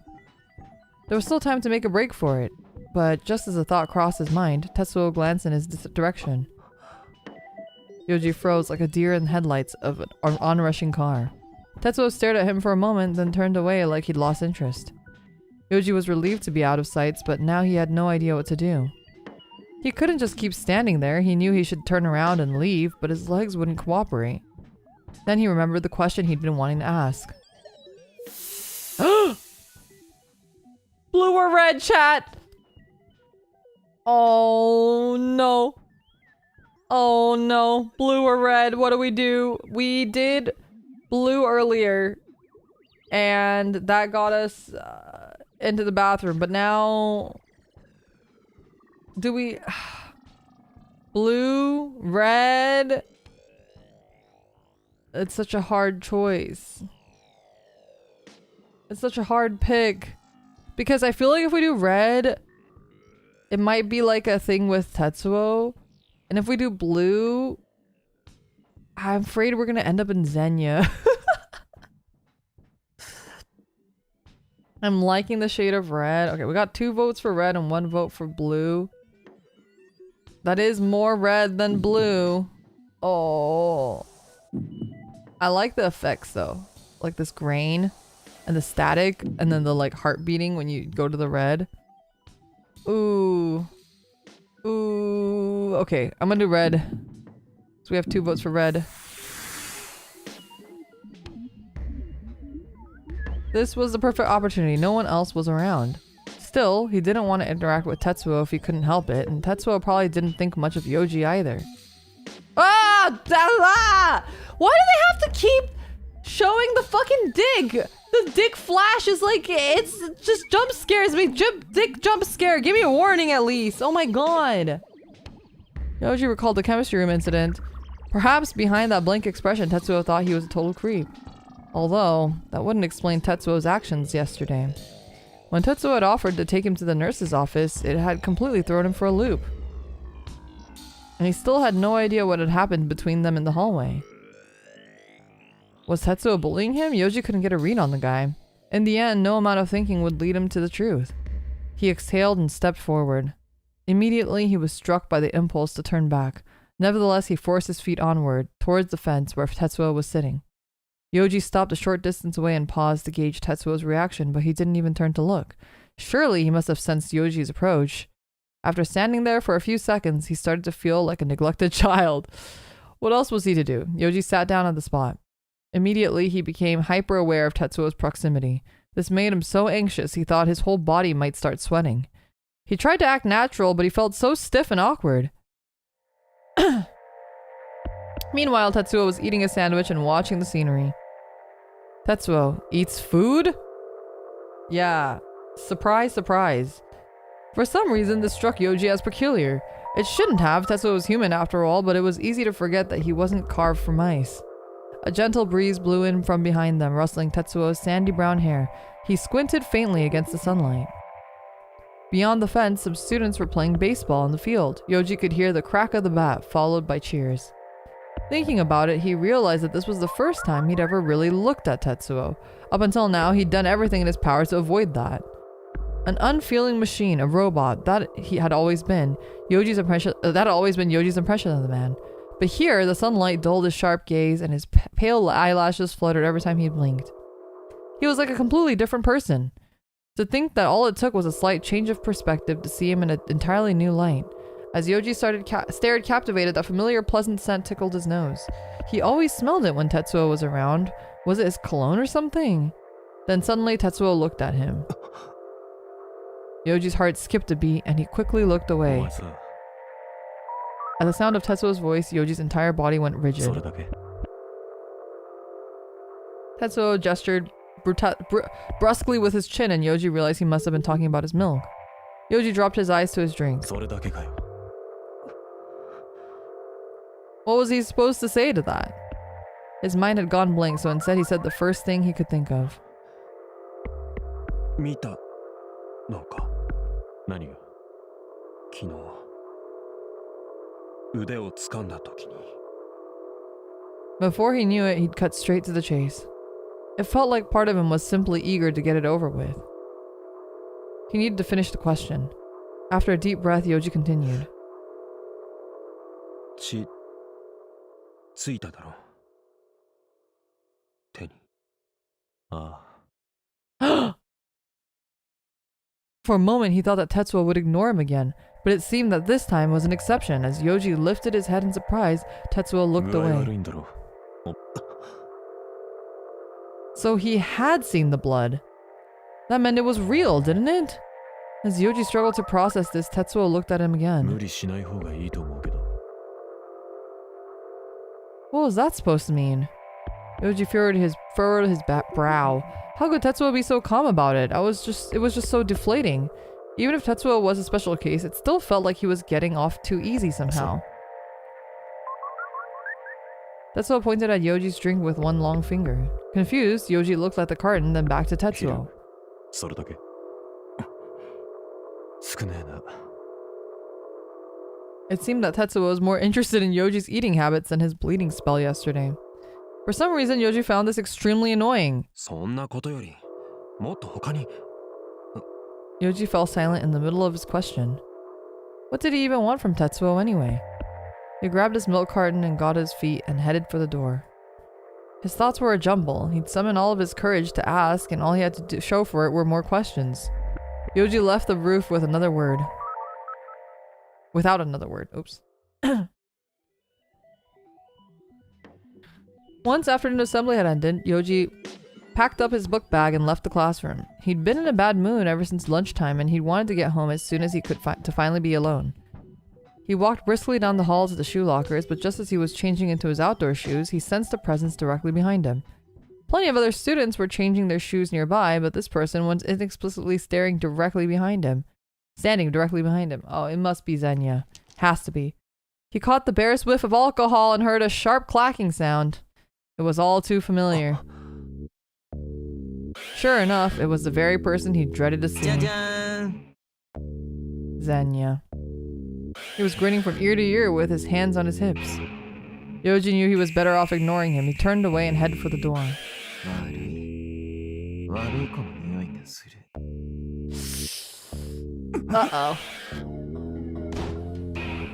There was still time to make a break for it, but just as the thought crossed his mind, Tetsuo glanced in his direction. Yoji froze like a deer in the headlights of an onrushing car. Tetsuo stared at him for a moment, then turned away like he'd lost interest. Yoji was relieved to be out of sight, but now he had no idea what to do. He couldn't just keep standing there. He knew he should turn around and leave, but his legs wouldn't cooperate. Then he remembered the question he'd been wanting to ask. Blue or red, chat? Oh no. Oh no. Blue or red, what do we do? We did blue earlier, and that got us into the bathroom, but now... Do we... Blue? Red? It's such a hard choice. It's such a hard pick. Because I feel like if we do red, it might be like a thing with Tetsuo. And if we do blue, I'm afraid we're gonna end up in Zenya. I'm liking the shade of red. Okay, we got 2 votes for red and 1 vote for blue. That is more red than blue. Oh. I like the effects though. Like this grain and the static and then the like heart beating when you go to the red. Ooh. Ooh. Okay, I'm gonna do red. So we have 2 votes for red. This was the perfect opportunity. No one else was around. Still, he didn't want to interact with Tetsuo if he couldn't help it, and Tetsuo probably didn't think much of Yoji either. Ah! Why do they have to keep showing the fucking dig? The dick flash is like, it's just jump scares me. Dick jump scare. Give me a warning at least. Oh my god. Yoji recalled the chemistry room incident. Perhaps behind that blank expression, Tetsuo thought he was a total creep. Although, that wouldn't explain Tetsuo's actions yesterday. When Tetsuo had offered to take him to the nurse's office, it had completely thrown him for a loop. And he still had no idea what had happened between them in the hallway. Was Tetsuo bullying him? Yoji couldn't get a read on the guy. In the end, no amount of thinking would lead him to the truth. He exhaled and stepped forward. Immediately, he was struck by the impulse to turn back. Nevertheless, he forced his feet onward, towards the fence where Tetsuo was sitting. Yoji stopped a short distance away and paused to gauge Tetsuo's reaction, but he didn't even turn to look. Surely he must have sensed Yoji's approach. After standing there for a few seconds, he started to feel like a neglected child. What else was he to do? Yoji sat down at the spot. Immediately, he became hyper-aware of Tetsuo's proximity. This made him so anxious he thought his whole body might start sweating. He tried to act natural, but he felt so stiff and awkward. Meanwhile, Tetsuo was eating a sandwich and watching the scenery. Tetsuo eats food? Yeah. Surprise, surprise. For some reason, this struck Yoji as peculiar. It shouldn't have. Tetsuo was human after all, but it was easy to forget that he wasn't carved from ice. A gentle breeze blew in from behind them, rustling Tetsuo's sandy brown hair. He squinted faintly against the sunlight. Beyond the fence, some students were playing baseball in the field. Yoji could hear the crack of the bat, followed by cheers. Thinking about it, he realized that this was the first time he'd ever really looked at Tetsuo. Up until now, he'd done everything in his power to avoid that. An unfeeling machine, a robot, that had always been Yoji's impression of the man. But here, the sunlight dulled his sharp gaze, and his pale eyelashes fluttered every time he blinked. He was like a completely different person. To think that all it took was a slight change of perspective to see him in an entirely new light. As Yoji stared captivated, that familiar pleasant scent tickled his nose. He always smelled it when Tetsuo was around. Was it his cologne or something? Then suddenly Tetsuo looked at him. Yoji's heart skipped a beat and he quickly looked away. At the sound of Tetsuo's voice, Yoji's entire body went rigid. Tetsuo gestured brusquely with his chin and Yoji realized he must have been talking about his milk. Yoji dropped his eyes to his drink. What was he supposed to say to that? His mind had gone blank, so instead he said the first thing he could think of. 見たのか何が昨日腕を掴んだ時に Before he knew it, he'd cut straight to the chase. It felt like part of him was simply eager to get it over with. He needed to finish the question. After a deep breath, Yoji continued. 血ついただろ手にああ For a moment, he thought that Tetsuo would ignore him again, but it seemed that this time was an exception. As Yoji lifted his head in surprise, Tetsuo looked 具合 away. 悪いんだろ So he had seen the blood. That meant it was real, didn't it? As Yoji struggled to process this, Tetsuo looked at him 無 again. 理しない方がいいと思うけど What was that supposed to mean? Yoji furrowed his brow. How could Tetsuo be so calm about it? It was just so deflating. Even if Tetsuo was a special case, it still felt like he was getting off too easy somehow. Tetsuo pointed at Yoji's drink with one long finger. Confused, Yoji looked at the carton, then back to Tetsuo. それだけ少ねえな It seemed that Tetsuo was more interested in Yoji's eating habits than his bleeding spell yesterday. For some reason, Yoji found this extremely annoying. そんなことよりもっと他に Yoji fell silent in the middle of his question. What did he even want from Tetsuo anyway? He grabbed his milk carton and got his feet and headed for the door. His thoughts were a jumble. He'd summoned all of his courage to ask, and all he had to show for it were more questions. Yoji left the roof with another word. Without another word. Oops. Once afternoon assembly had ended, Yoji packed up his book bag and left the classroom. He'd been in a bad mood ever since lunchtime and he'd wanted to get home as soon as he could to finally be alone. He walked briskly down the hall to the shoe lockers, but just as he was changing into his outdoor shoes, he sensed a presence directly behind him. Plenty of other students were changing their shoes nearby, but this person was inexplicably standing directly behind him. Oh, it must be Xenia. Has to be. He caught the barest whiff of alcohol and heard a sharp clacking sound. It was all too familiar. Sure enough, it was the very person he dreaded to see. Xenia. He was grinning from ear to ear with his hands on his hips. Yoji knew he was better off ignoring him. He turned away and headed for the door. Uh-oh.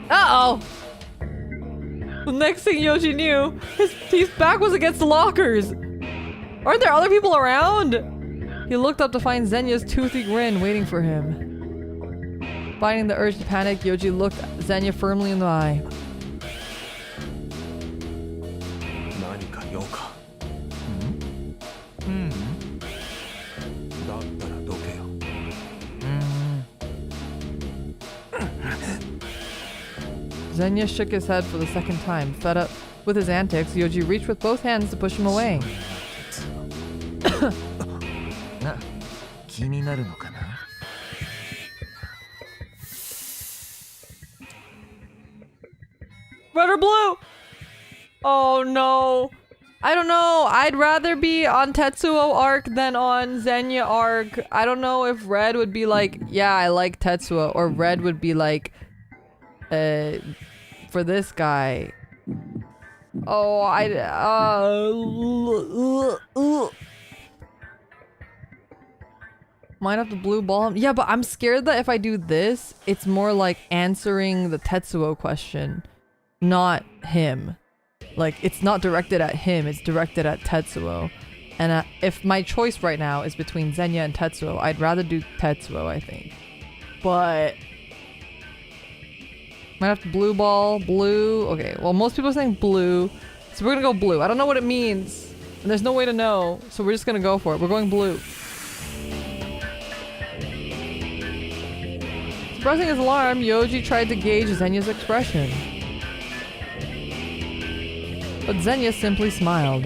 Uh-oh! The next thing Yoji knew, his back was against the lockers! Aren't there other people around? He looked up to find Xenia's toothy grin waiting for him. Fighting the urge to panic, Yoji looked Xenia firmly in the eye. 何か用かだったらどけよ Xenia shook his head for the second time. Fed up with his antics, Yoji reached with both hands to push him away. な、気になるのかな? Red or blue? Oh no. I don't know. I'd rather be on Tetsuo arc than on Xenia arc. I don't know if red would be like, yeah, I like Tetsuo, or red would be like, for this guy. Oh, might have the blue ball. Yeah, but I'm scared that if I do this, it's more like answering the Tetsuo question, not him. Like, it's not directed at him, it's directed at Tetsuo. And if my choice right now is between Xenia and Tetsuo, I'd rather do Tetsuo, I think. But Might have to blue ball, blue. Okay, well, most people are saying blue. So we're gonna go blue. I don't know what it means. And there's no way to know. So we're just gonna go for it. We're going blue. Suppressing his alarm, Yoji tried to gauge Zenya's expression. But Zenya simply smiled.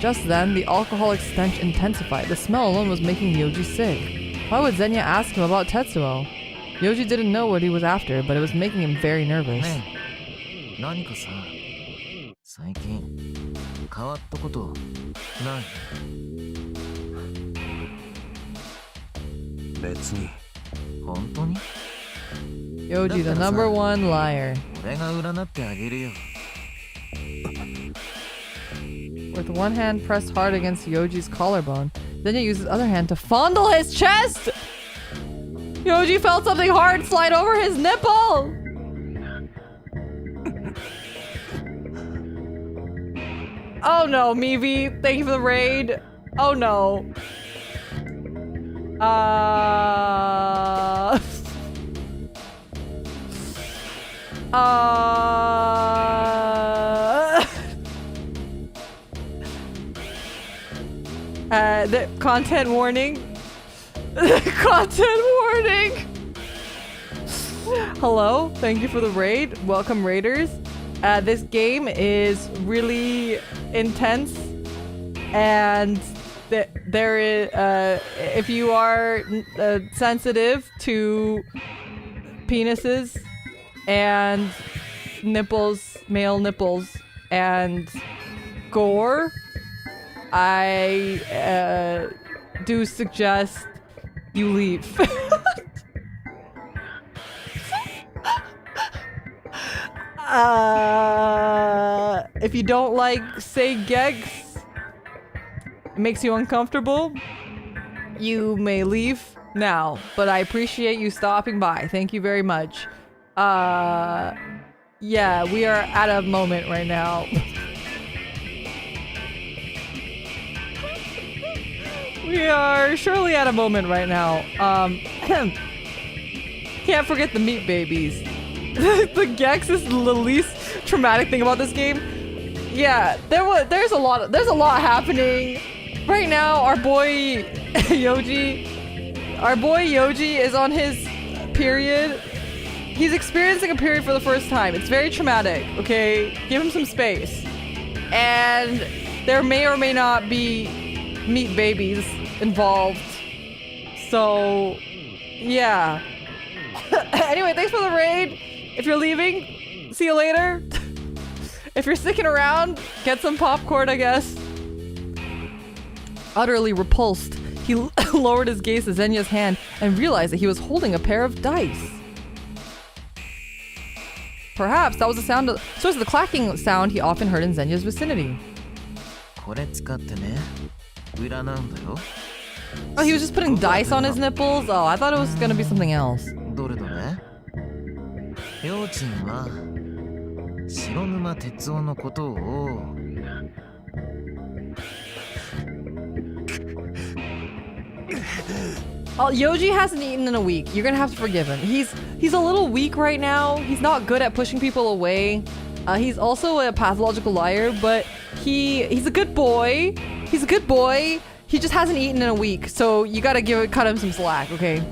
Just then, the alcoholic stench intensified. The smell alone was making Yoji sick. Why would Zenya ask him about Tetsuo? Yoji didn't know what he was after, but it was making him very nervous. 何かさ、最近変わったことない？別に。本当に？ Yoji, the number one liar. 俺が占ってあげるよ。With one hand pressed hard against Yoji's collarbone, Zenya used his other hand to fondle his chest! Yoji felt something hard slide over his nipple! Oh no, Mivi, thank you for the raid. Oh no. The content warning. Content warning. Hello, thank you for the raid. Welcome, raiders. This game is really intense, and there is if you are sensitive to penises and nipples, male nipples, and gore, I do suggest you leave. If you don't like say gegs, it makes you uncomfortable, you may leave now, but I appreciate you stopping by. Thank you very much. Yeah, we are at a moment right now. We are surely at a moment right now. Can't forget the meat babies. The Gex is the least traumatic thing about this game. Yeah, there's a lot happening right now. Our boy Yoji is on his period. He's experiencing a period for the first time. It's very traumatic. Okay, give him some space. And there may or may not be meat babies involved. So, yeah. Anyway, thanks for the raid. If you're leaving, see you later. If you're sticking around, get some popcorn, I guess. Utterly repulsed, he lowered his gaze to Zenya's hand and realized that he was holding a pair of dice. Perhaps that was the source of the clacking sound he often heard in Zenya's vicinity. これ使ってね、占うんだよ。 Oh, he was just putting dice on his nipples? Oh, I thought it was gonna be something else. どれどれ？両親は白沼哲夫のことを。Oh, Yoji hasn't eaten in a week. You're gonna have to forgive him. He's a little weak right now. He's not good at pushing people away. He's also a pathological liar, but he's a good boy. He's a good boy. He just hasn't eaten in a week, so you gotta cut him some slack, okay?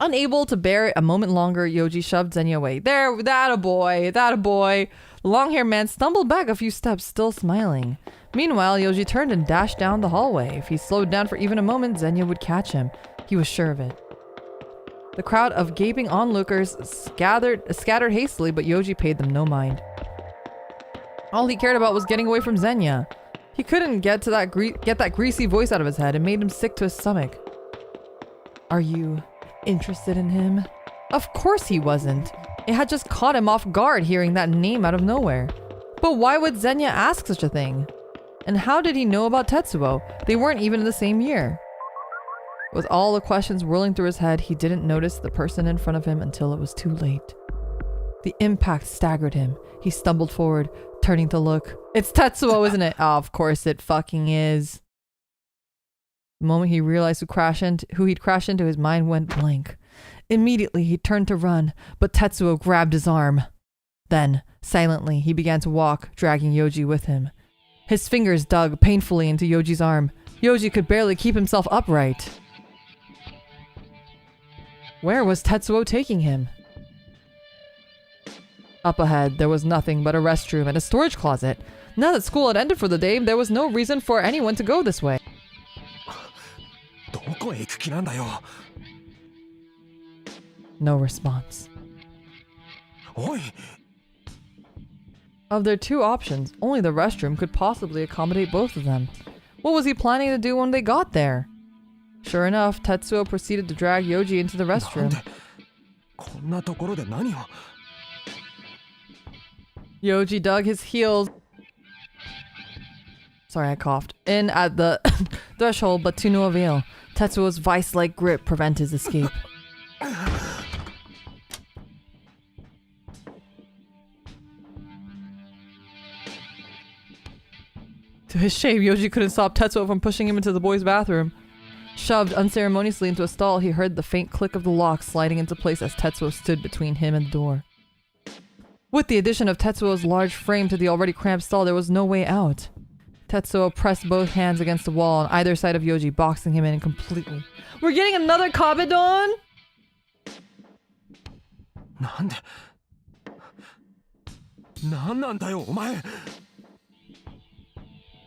Unable to bear it a moment longer, Yoji shoved Zenya away. There, that a boy. The long-haired man stumbled back a few steps, still smiling. Meanwhile, Yoji turned and dashed down the hallway. If he slowed down for even a moment, Zenya would catch him. He was sure of it. The crowd of gaping onlookers scattered hastily, but Yoji paid them no mind. All he cared about was getting away from Zenya. He couldn't get that greasy voice out of his head. It made him sick to his stomach. Are you interested in him? Of course he wasn't. It had just caught him off guard hearing that name out of nowhere. But why would Zenya ask such a thing? And how did he know about Tetsuo? They weren't even in the same year. With all the questions whirling through his head, he didn't notice the person in front of him until it was too late. The impact staggered him. He stumbled forward, turning to look. It's Tetsuo, isn't it? Oh, of course it fucking is. The moment he realized who he'd crashed into, his mind went blank. Immediately, he turned to run, but Tetsuo grabbed his arm. Then, silently, he began to walk, dragging Yoji with him. His fingers dug painfully into Yoji's arm. Yoji could barely keep himself upright. Where was Tetsuo taking him? Up ahead, there was nothing but a restroom and a storage closet. Now that school had ended for the day, there was no reason for anyone to go this way. どこへ行く気なんだよ。 No response. おい。 Of their two options, only the restroom could possibly accommodate both of them. What was he planning to do when they got there? Sure enough, Tetsuo proceeded to drag Yoji into the restroom. こんなところで何を。 Yoji dug his heels. Sorry, I coughed. In at the threshold, but to no avail. Tetsuo's vice-like grip prevented his escape. To his shame, Yoji couldn't stop Tetsuo from pushing him into the boys' bathroom. Shoved unceremoniously into a stall, he heard the faint click of the lock sliding into place as Tetsuo stood between him and the door. With the addition of Tetsuo's large frame to the already cramped stall, there was no way out. Tetsuo pressed both hands against the wall on either side of Yoji, boxing him in completely. We're getting another Kabedon?! なんで。なんなんだよ、お前。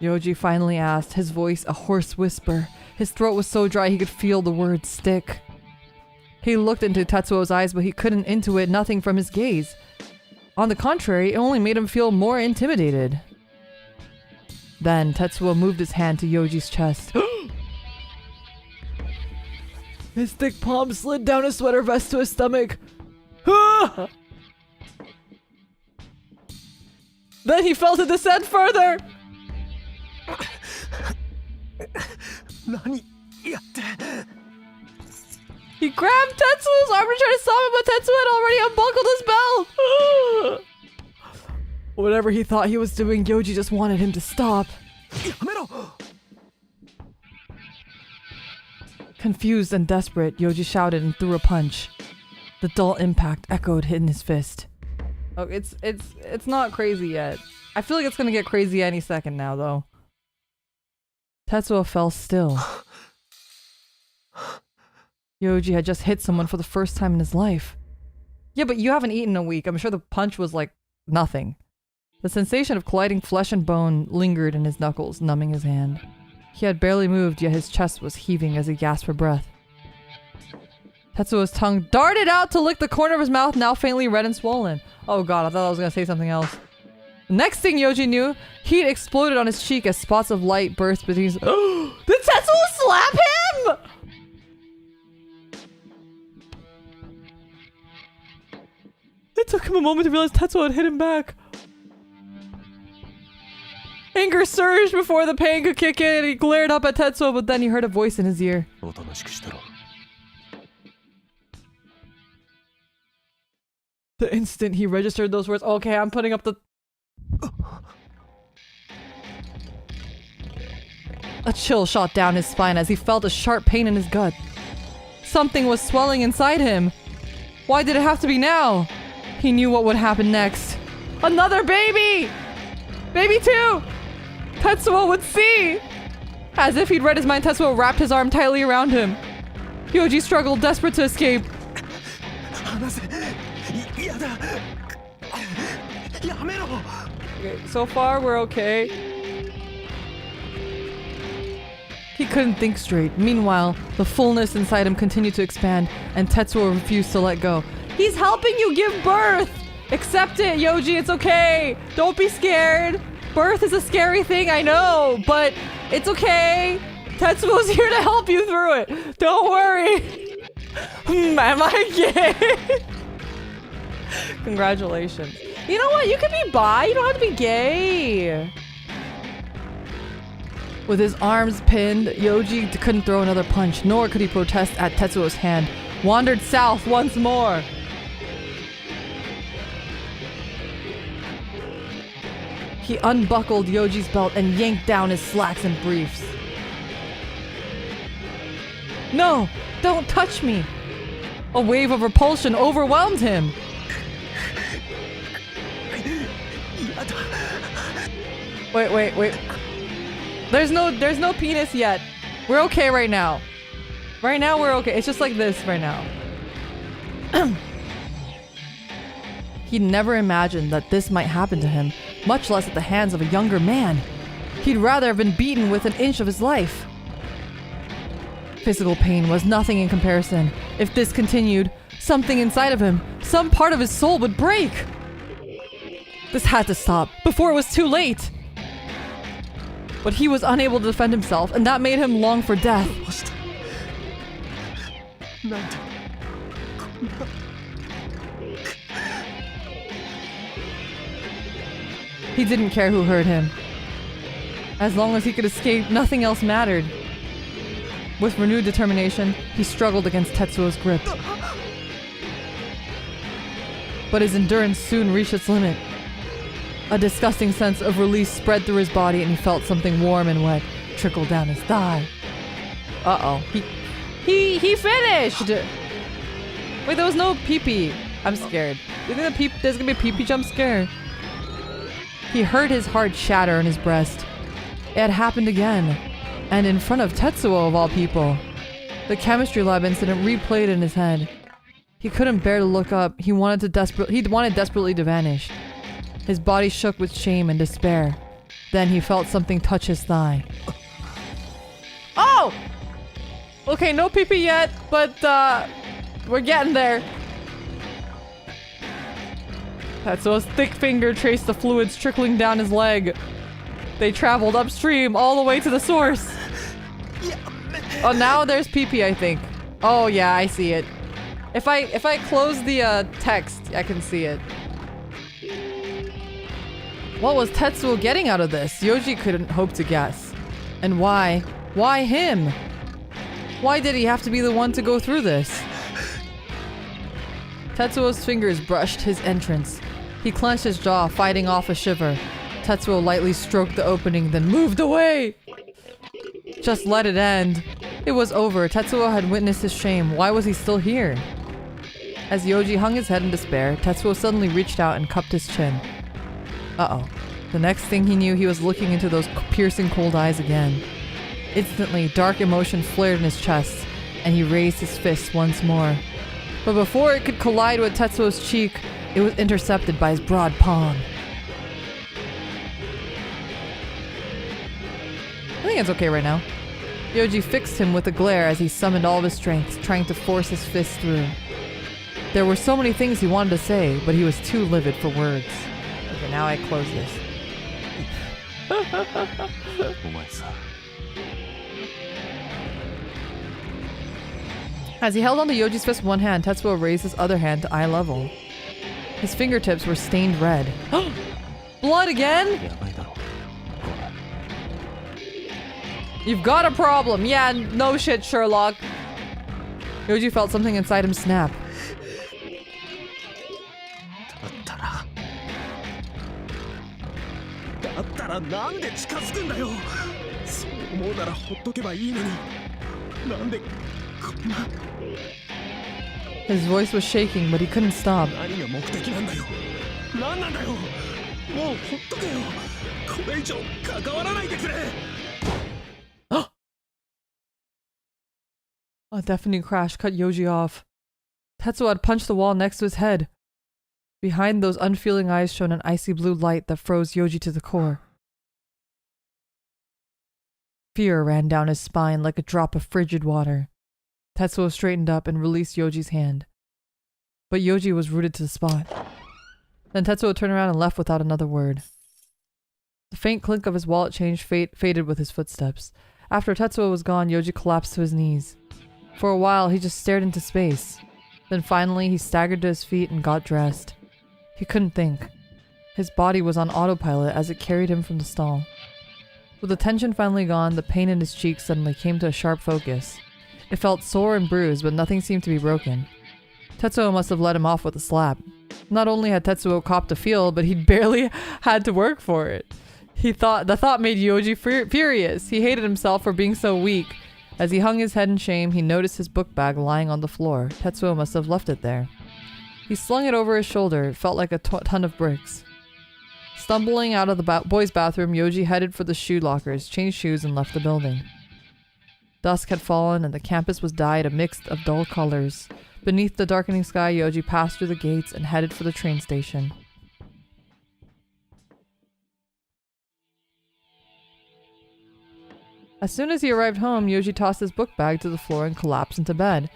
Yoji finally asked, his voice a hoarse whisper. His throat was so dry he could feel the words stick. He looked into Tetsuo's eyes, but he couldn't intuit nothing from his gaze. On the contrary, it only made him feel more intimidated. Then Tetsuo moved his hand to Yoji's chest. His thick palm slid down his sweater vest to his stomach. Then he felt it descend further. 何やって。 He grabbed Tetsuo's arm and tried to stop him, but Tetsuo had already unbuckled his belt. Whatever he thought he was doing, Yoji just wanted him to stop. やめろ。 Confused and desperate, Yoji shouted and threw a punch. The dull impact echoed in his fist. Oh, it's not crazy yet. I feel like it's gonna get crazy any second now, though. Tetsuo fell still. Yoji had just hit someone for the first time in his life. Yeah, but you haven't eaten in a week. I'm sure the punch was like nothing. The sensation of colliding flesh and bone lingered in his knuckles, numbing his hand. He had barely moved, yet his chest was heaving as he gasped for breath. Tetsuo's tongue darted out to lick the corner of his mouth, now faintly red and swollen. Oh god, I thought I was gonna say something else. The next thing Yoji knew, heat exploded on his cheek as spots of light burst between his— Did Tetsuo slap him?! It took him a moment to realize Tetsuo had hit him back. Anger surged before the pain could kick in, and he glared up at Tetsuo, but then he heard a voice in his ear. おとなしくしてろ。 The instant he registered those words— okay, I'm putting up the— A chill shot down his spine as he felt a sharp pain in his gut. Something was swelling inside him. Why did it have to be now? He knew what would happen next. Another baby! Baby 2! Tetsuo would see! As if he'd read his mind, Tetsuo wrapped his arm tightly around him. Yoji struggled, desperate to escape. 離せ。やだ。やめろ。 Okay, so far we're okay. He couldn't think straight. Meanwhile, the fullness inside him continued to expand, and Tetsuo refused to let go. He's helping you give birth! Accept it, Yoji, it's okay! Don't be scared! Birth is a scary thing, I know, but it's okay! Tetsuo's here to help you through it! Don't worry! Am I gay? Congratulations. You know what? You can be bi. You don't have to be gay. With his arms pinned, Yoji couldn't throw another punch, nor could he protest at Tetsuo's hand. Wandered south once more. He unbuckled Yoji's belt and yanked down his slacks and briefs. No! Don't touch me! A wave of repulsion overwhelmed him. Wait. There's no penis yet. We're okay right now. Right now we're okay. It's just like this right now. He'd never imagined that this might happen to him, much less at the hands of a younger man. He'd rather have been beaten with an inch of his life. Physical pain was nothing in comparison. If this continued, something inside of him, some part of his soul would break. This had to stop before it was too late. But he was unable to defend himself, and that made him long for death. He didn't care who hurt him. As long as he could escape, nothing else mattered. With renewed determination, he struggled against Tetsuo's grip. But his endurance soon reached its limit. A disgusting sense of release spread through his body, and he felt something warm and wet trickle down his thigh. Uh-oh. He finished! Wait, there was no pee-pee. I'm scared. You think there's gonna be a pee-pee jump scare? He heard his heart shatter in his breast. It had happened again. And in front of Tetsuo of all people. The chemistry lab incident replayed in his head. He couldn't bear to look up. He wanted desperately to vanish. His body shook with shame and despair. Then he felt something touch his thigh. Oh! Okay, no pee-pee yet, but we're getting there. Tetsuo's thick finger traced the fluids trickling down his leg. They traveled upstream all the way to the source. Oh, now there's pee-pee, I think. Oh yeah, I see it. If I close the text, I can see it. What was Tetsuo getting out of this? Yoji couldn't hope to guess. And why? Why him? Why did he have to be the one to go through this? Tetsuo's fingers brushed his entrance. He clenched his jaw, fighting off a shiver. Tetsuo lightly stroked the opening, then moved away. Just let it end. It was over. Tetsuo had witnessed his shame. Why was he still here? As Yoji hung his head in despair, Tetsuo suddenly reached out and cupped his chin. Uh-oh. The next thing he knew, he was looking into those piercing cold eyes again. Instantly, dark emotion flared in his chest, and he raised his fist once more. But before it could collide with Tetsuo's cheek, it was intercepted by his broad palm. I think it's okay right now. Yoji fixed him with a glare as he summoned all of his strength, trying to force his fist through. There were so many things he wanted to say, but he was too livid for words. Okay, now I close this. As he held onto Yoji's fist with one hand, Tetsuo raised his other hand to eye level. His fingertips were stained red. Blood again? You've got a problem. Yeah, no shit, Sherlock. Yoji felt something inside him snap. His voice was shaking, but he couldn't stop. A deafening crash cut Yoji off. Tetsuo had punched the wall next to his head. Behind those unfeeling eyes shone an icy blue light that froze Yoji to the core. Fear ran down his spine like a drop of frigid water. Tetsuo straightened up and released Yoji's hand. But Yoji was rooted to the spot. Then Tetsuo turned around and left without another word. The faint clink of his wallet change faded with his footsteps. After Tetsuo was gone, Yoji collapsed to his knees. For a while, he just stared into space. Then finally, he staggered to his feet and got dressed. He couldn't think. His body was on autopilot as it carried him from the stall. With the tension finally gone, the pain in his cheek suddenly came to a sharp focus. It felt sore and bruised, but nothing seemed to be broken. Tetsuo must have let him off with a slap. Not only had Tetsuo copped a feel, but he'd barely had to work for it. The thought made Yoji furious. He hated himself for being so weak. As he hung his head in shame, he noticed his book bag lying on the floor. Tetsuo must have left it there. He slung it over his shoulder. It felt like a ton of bricks. Stumbling out of the boys' bathroom, Yoji headed for the shoe lockers, changed shoes, and left the building. Dusk had fallen, and the campus was dyed a mix of dull colors. Beneath the darkening sky, Yoji passed through the gates and headed for the train station. As soon as he arrived home, Yoji tossed his book bag to the floor and collapsed into bed.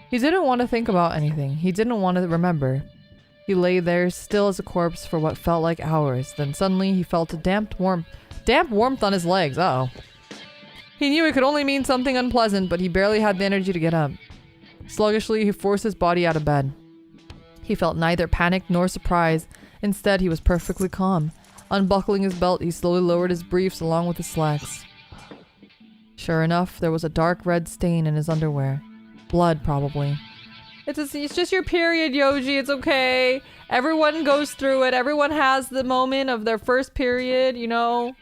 He didn't want to think about anything. He didn't want to remember. He lay there, still as a corpse, for what felt like hours. Then suddenly he felt a damp warmth on his legs. Uh-oh. He knew it could only mean something unpleasant, but he barely had the energy to get up. Sluggishly, he forced his body out of bed. He felt neither panic nor surprise. Instead, he was perfectly calm. Unbuckling his belt, he slowly lowered his briefs along with his slacks. Sure enough, there was a dark red stain in his underwear. Blood, probably. It's just your period, Yoji. It's okay. Everyone goes through it. Everyone has the moment of their first period, you know?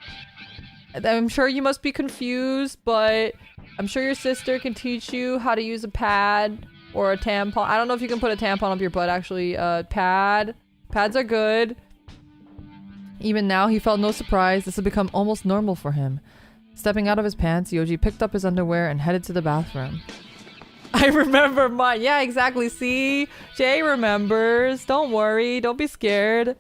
I'm sure you must be confused, but I'm sure your sister can teach you how to use a pad or a tampon. I don't know if you can put a tampon up your butt, actually. Pads are good. Even now, he felt no surprise. This had become almost normal for him. Stepping out of his pants, Yoji picked up his underwear and headed to the bathroom. I remember mine. Yeah, exactly. See? Jay remembers. Don't worry. Don't be scared.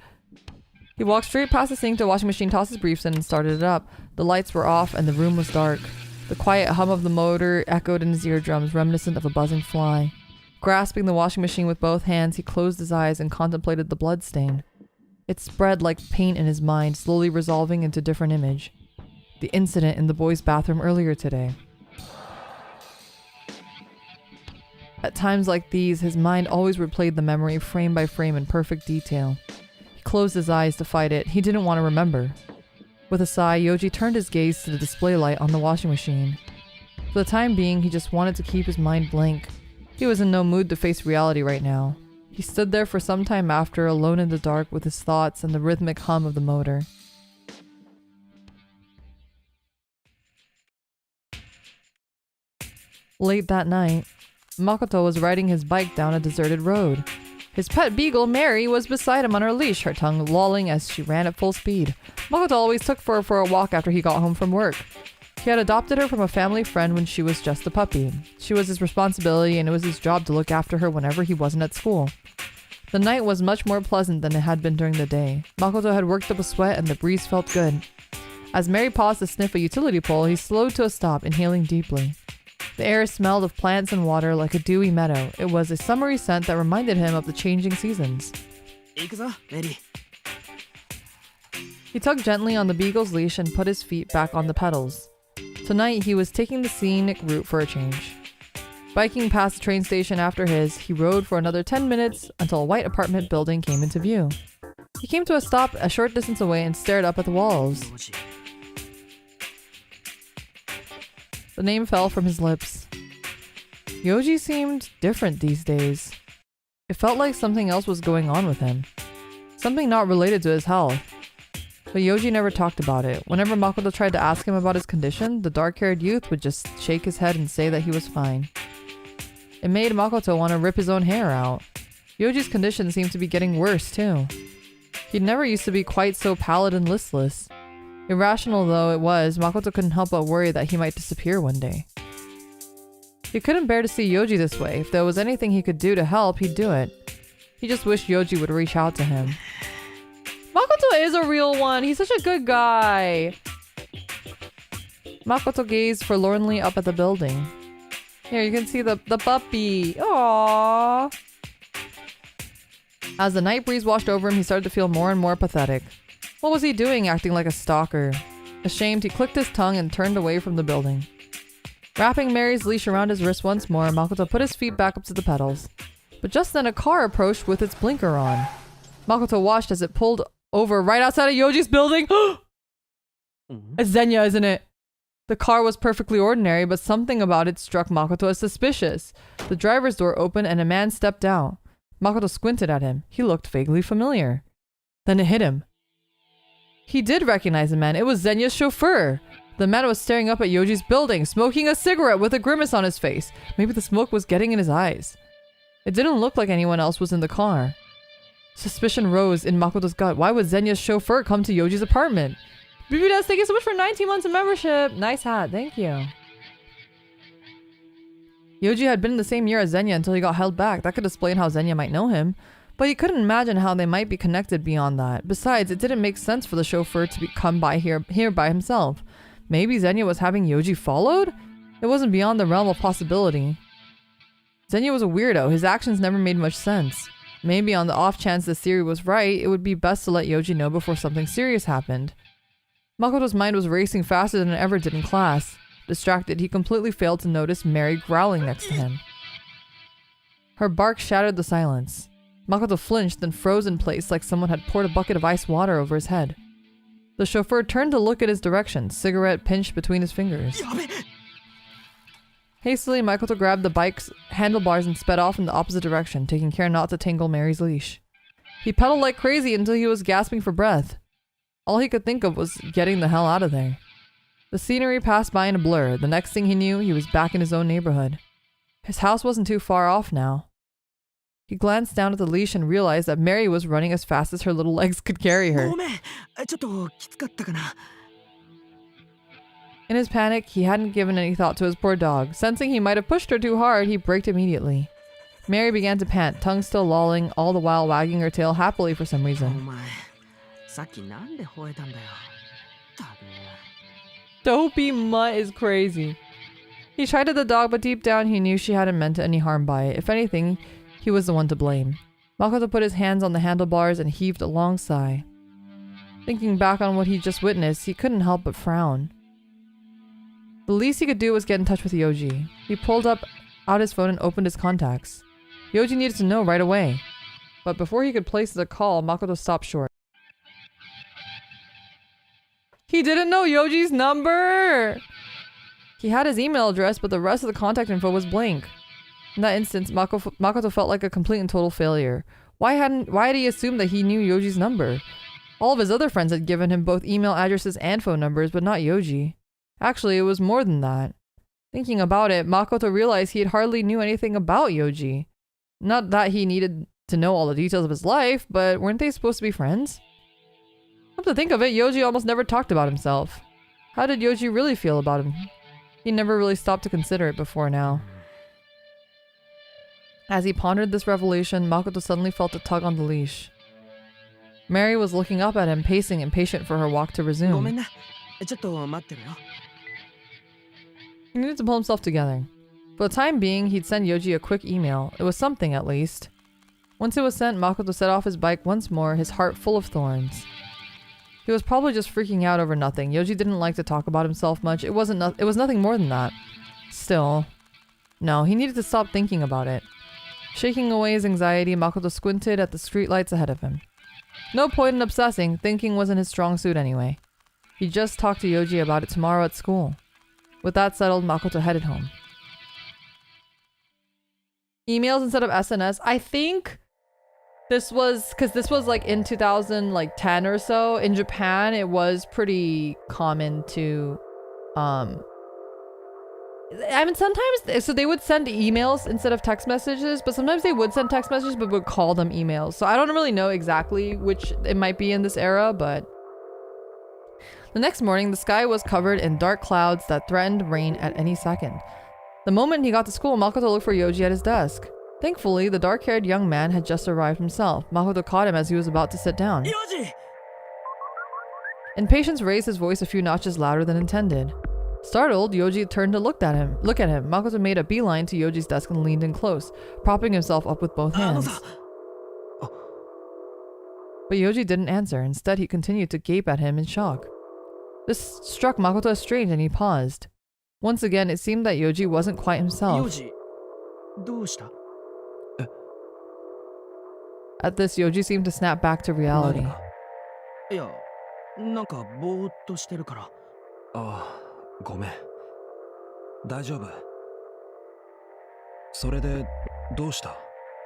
He walked straight past the sink to the washing machine, tossed his briefs in, and started it up. The lights were off and the room was dark. The quiet hum of the motor echoed in his eardrums, reminiscent of a buzzing fly. Grasping the washing machine with both hands, he closed his eyes and contemplated the blood stain. It spread like paint in his mind, slowly resolving into a different image. The incident in the boys' bathroom earlier today. At times like these, his mind always replayed the memory frame by frame in perfect detail. He closed his eyes to fight it. He didn't want to remember. With a sigh, Yoji turned his gaze to the display light on the washing machine. For the time being, he just wanted to keep his mind blank. He was in no mood to face reality right now. He stood there for some time after, alone in the dark with his thoughts and the rhythmic hum of the motor. Late that night, Makoto was riding his bike down a deserted road. His pet beagle, Mary, was beside him on her leash, her tongue lolling as she ran at full speed. Makoto always took her for a walk after he got home from work. He had adopted her from a family friend when she was just a puppy. She was his responsibility, and it was his job to look after her whenever he wasn't at school. The night was much more pleasant than it had been during the day. Makoto had worked up a sweat and the breeze felt good. As Mary paused to sniff a utility pole, he slowed to a stop, inhaling deeply. The air smelled of plants and water like a dewy meadow. It was a summery scent that reminded him of the changing seasons. He tugged gently on the beagle's leash and put his feet back on the pedals. Tonight, he was taking the scenic route for a change. Biking past the train station after he rode for another 10 minutes until a white apartment building came into view. He came to a stop a short distance away and stared up at the walls. The name fell from his lips. Yoji seemed different these days. It felt like something else was going on with him. Something not related to his health. But Yoji never talked about it. Whenever Makoto tried to ask him about his condition, the dark-haired youth would just shake his head and say that he was fine. It made Makoto want to rip his own hair out. Yoji's condition seemed to be getting worse too. He never used to be quite so pallid and listless. Irrational though it was, Makoto couldn't help but worry that he might disappear one day. He couldn't bear to see Yoji this way. If there was anything he could do to help, he'd do it. He just wished Yoji would reach out to him. Makoto is a real one. He's such a good guy. Makoto gazed forlornly up at the building. Here, you can see the puppy. Aww. As the night breeze washed over him, he started to feel more and more pathetic. What was he doing, acting like a stalker? Ashamed, he clicked his tongue and turned away from the building. Wrapping Mary's leash around his wrist once more, Makoto put his feet back up to the pedals. But just then a car approached with its blinker on. Makoto watched as it pulled over right outside of Yoji's building. It's Zenya, isn't it? The car was perfectly ordinary, but something about it struck Makoto as suspicious. The driver's door opened and a man stepped out. Makoto squinted at him. He looked vaguely familiar. Then it hit him. He did recognize the man. It was Zenya's chauffeur. The man was staring up at Yoji's building, smoking a cigarette with a grimace on his face. Maybe the smoke was getting in his eyes. It didn't look like anyone else was in the car. Suspicion rose in Makoto's gut. Why would Zenya's chauffeur come to Yoji's apartment? BBDS, thank you so much for 19 months of membership. Nice hat, thank you. Yoji had been in the same year as Zenya until he got held back. That could explain how Zenya might know him. But he couldn't imagine how they might be connected beyond that. Besides, it didn't make sense for the chauffeur to come by here by himself. Maybe Zenya was having Yoji followed? It wasn't beyond the realm of possibility. Zenya was a weirdo. His actions never made much sense. Maybe on the off chance this theory was right, it would be best to let Yoji know before something serious happened. Makoto's mind was racing faster than it ever did in class. Distracted, he completely failed to notice Mary growling next to him. Her bark shattered the silence. Makoto flinched and froze in place like someone had poured a bucket of ice water over his head. The chauffeur turned to look at his direction, cigarette pinched between his fingers. Hastily, Makoto grabbed the bike's handlebars and sped off in the opposite direction, taking care not to tangle Mary's leash. He pedaled like crazy until he was gasping for breath. All he could think of was getting the hell out of there. The scenery passed by in a blur. The next thing he knew, he was back in his own neighborhood. His house wasn't too far off now. He glanced down at the leash and realized that Mary was running as fast as her little legs could carry her. In his panic, he hadn't given any thought to his poor dog. Sensing he might have pushed her too hard, he braked immediately. Mary began to pant, tongue still lolling, all the while wagging her tail happily for some reason. Dopey mutt is crazy. He chided the dog, but deep down he knew she hadn't meant any harm by it. If anything, he was the one to blame. Makoto put his hands on the handlebars and heaved a long sigh. Thinking back on what he just witnessed, he couldn't help but frown. The least he could do was get in touch with Yoji. He pulled out his phone and opened his contacts. Yoji needed to know right away. But before he could place the call, Makoto stopped short. He didn't know Yoji's number! He had his email address, but the rest of the contact info was blank. In that instance, Makoto felt like a complete and total failure. Why had he assumed that he knew Yoji's number? All of his other friends had given him both email addresses and phone numbers, but not Yoji. Actually, it was more than that. Thinking about it, Makoto realized he hardly knew anything about Yoji. Not that he needed to know all the details of his life, but weren't they supposed to be friends? Come to think of it, Yoji almost never talked about himself. How did Yoji really feel about him? He never really stopped to consider it before now. As he pondered this revelation, Makoto suddenly felt a tug on the leash. Mary was looking up at him, pacing, impatient for her walk to resume. He needed to pull himself together. For the time being, he'd send Yoji a quick email. It was something, at least. Once it was sent, Makoto set off his bike once more, his heart full of thorns. He was probably just freaking out over nothing. Yoji didn't like to talk about himself much. It was nothing more than that. Still. No, he needed to stop thinking about it. Shaking away his anxiety, Makoto squinted at the streetlights ahead of him. No point in obsessing. Thinking wasn't his strong suit anyway. He'd just talk to Yoji about it tomorrow at school. With that settled, Makoto headed home. Emails instead of SNS. I think this was like in 2010 or so. In Japan, it was pretty common to, I mean, sometimes, so they would send emails instead of text messages, but sometimes they would send text messages, but would call them emails. So I don't really know exactly which it might be in this era, but... The next morning, the sky was covered in dark clouds that threatened rain at any second. The moment he got to school, Makoto looked for Yoji at his desk. Thankfully, the dark-haired young man had just arrived himself. Makoto caught him as he was about to sit down. Yoji! Impatience raised his voice a few notches louder than intended. Startled, Yoji turned to look at him. Makoto made a beeline to Yoji's desk and leaned in close, propping himself up with both hands. But Yoji didn't answer. Instead, he continued to gape at him in shock. This struck Makoto as strange, and he paused. Once again, it seemed that Yoji wasn't quite himself. Yoji, どうした? At this, Yoji seemed to snap back to reality. いや、なんかぼーっとしてるから。ああ、ごめん。大丈夫。それでどうした？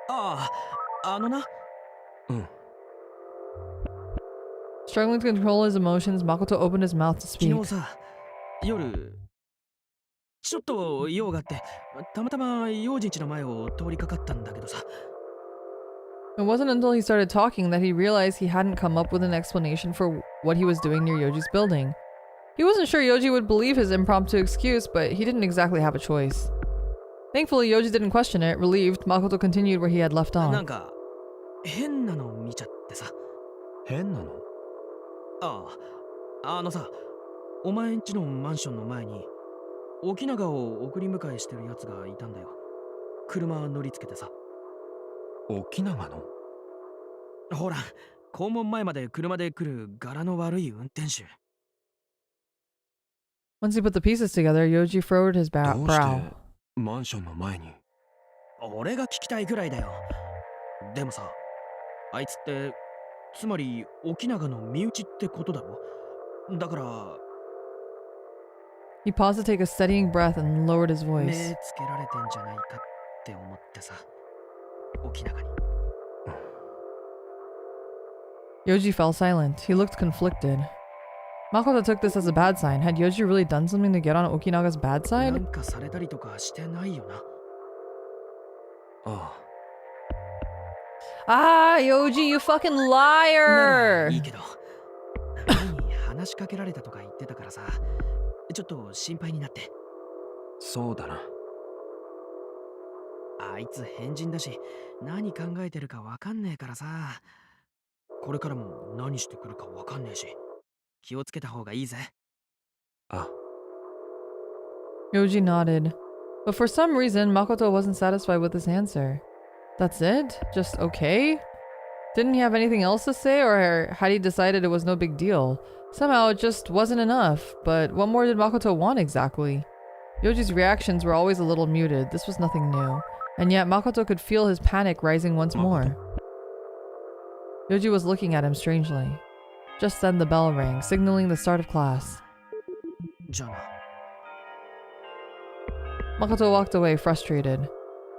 ああ、あのな。うん。Struggling to control his emotions, Makoto opened his mouth to speak. 昨日さ、夜ちょっと用があってたまたま用心地の前を通りかかったんだけどさ。 It wasn't until he started talking that he realized he hadn't come up with an explanation for what he was doing near Yoji's building. He wasn't sure Yoji would believe his impromptu excuse, but he didn't exactly have a choice. Thankfully, Yoji didn't question it. Relieved, Makoto continued where he had left なん off. か変なの見ちゃってさ。変なの？ああ、さ、お前んちのマンションの前に沖永を送り迎えしてるやつがいたんだよ。車乗りつけてさ。沖永の？ほら、校門前まで車で来る柄の悪い運転手。 Once he put the pieces together, Yoji furrowed his どうして brow. マンションの前に？俺が聞きたいぐらいだよ。でもさ、あいつってつまり沖永の身内ってことだろ。だから He paused to take a steadying breath and lowered his 目 voice. つけられてんじゃないかって思ってさ。沖永に。 Yoji fell silent. He looked conflicted. Makoto took this as a bad sign. Had Yoji really done something to get on Okinaga's bad な side? んかされたりとかしてないよな。あ Ah, Yoji, you fucking な liar! らいいけど、前に話しかけられたとか言ってたからさ、ちょっと心配になって。そうだな。あいつ変人だし、何考えてるかわかんねえからさ。これからも何してくるかわかんねえし、気をつけた方がいいぜ。あ Yoji nodded. But for some reason, Makoto wasn't satisfied with this answer. That's it? Just okay? Didn't he have anything else to say, or had he decided it was no big deal? Somehow it just wasn't enough, but what more did Makoto want exactly? Yoji's reactions were always a little muted. This was nothing new. And yet Makoto could feel his panic rising once more. Yoji was looking at him strangely. Just then the bell rang, signaling the start of class. じゃあな。 Makoto walked away, frustrated.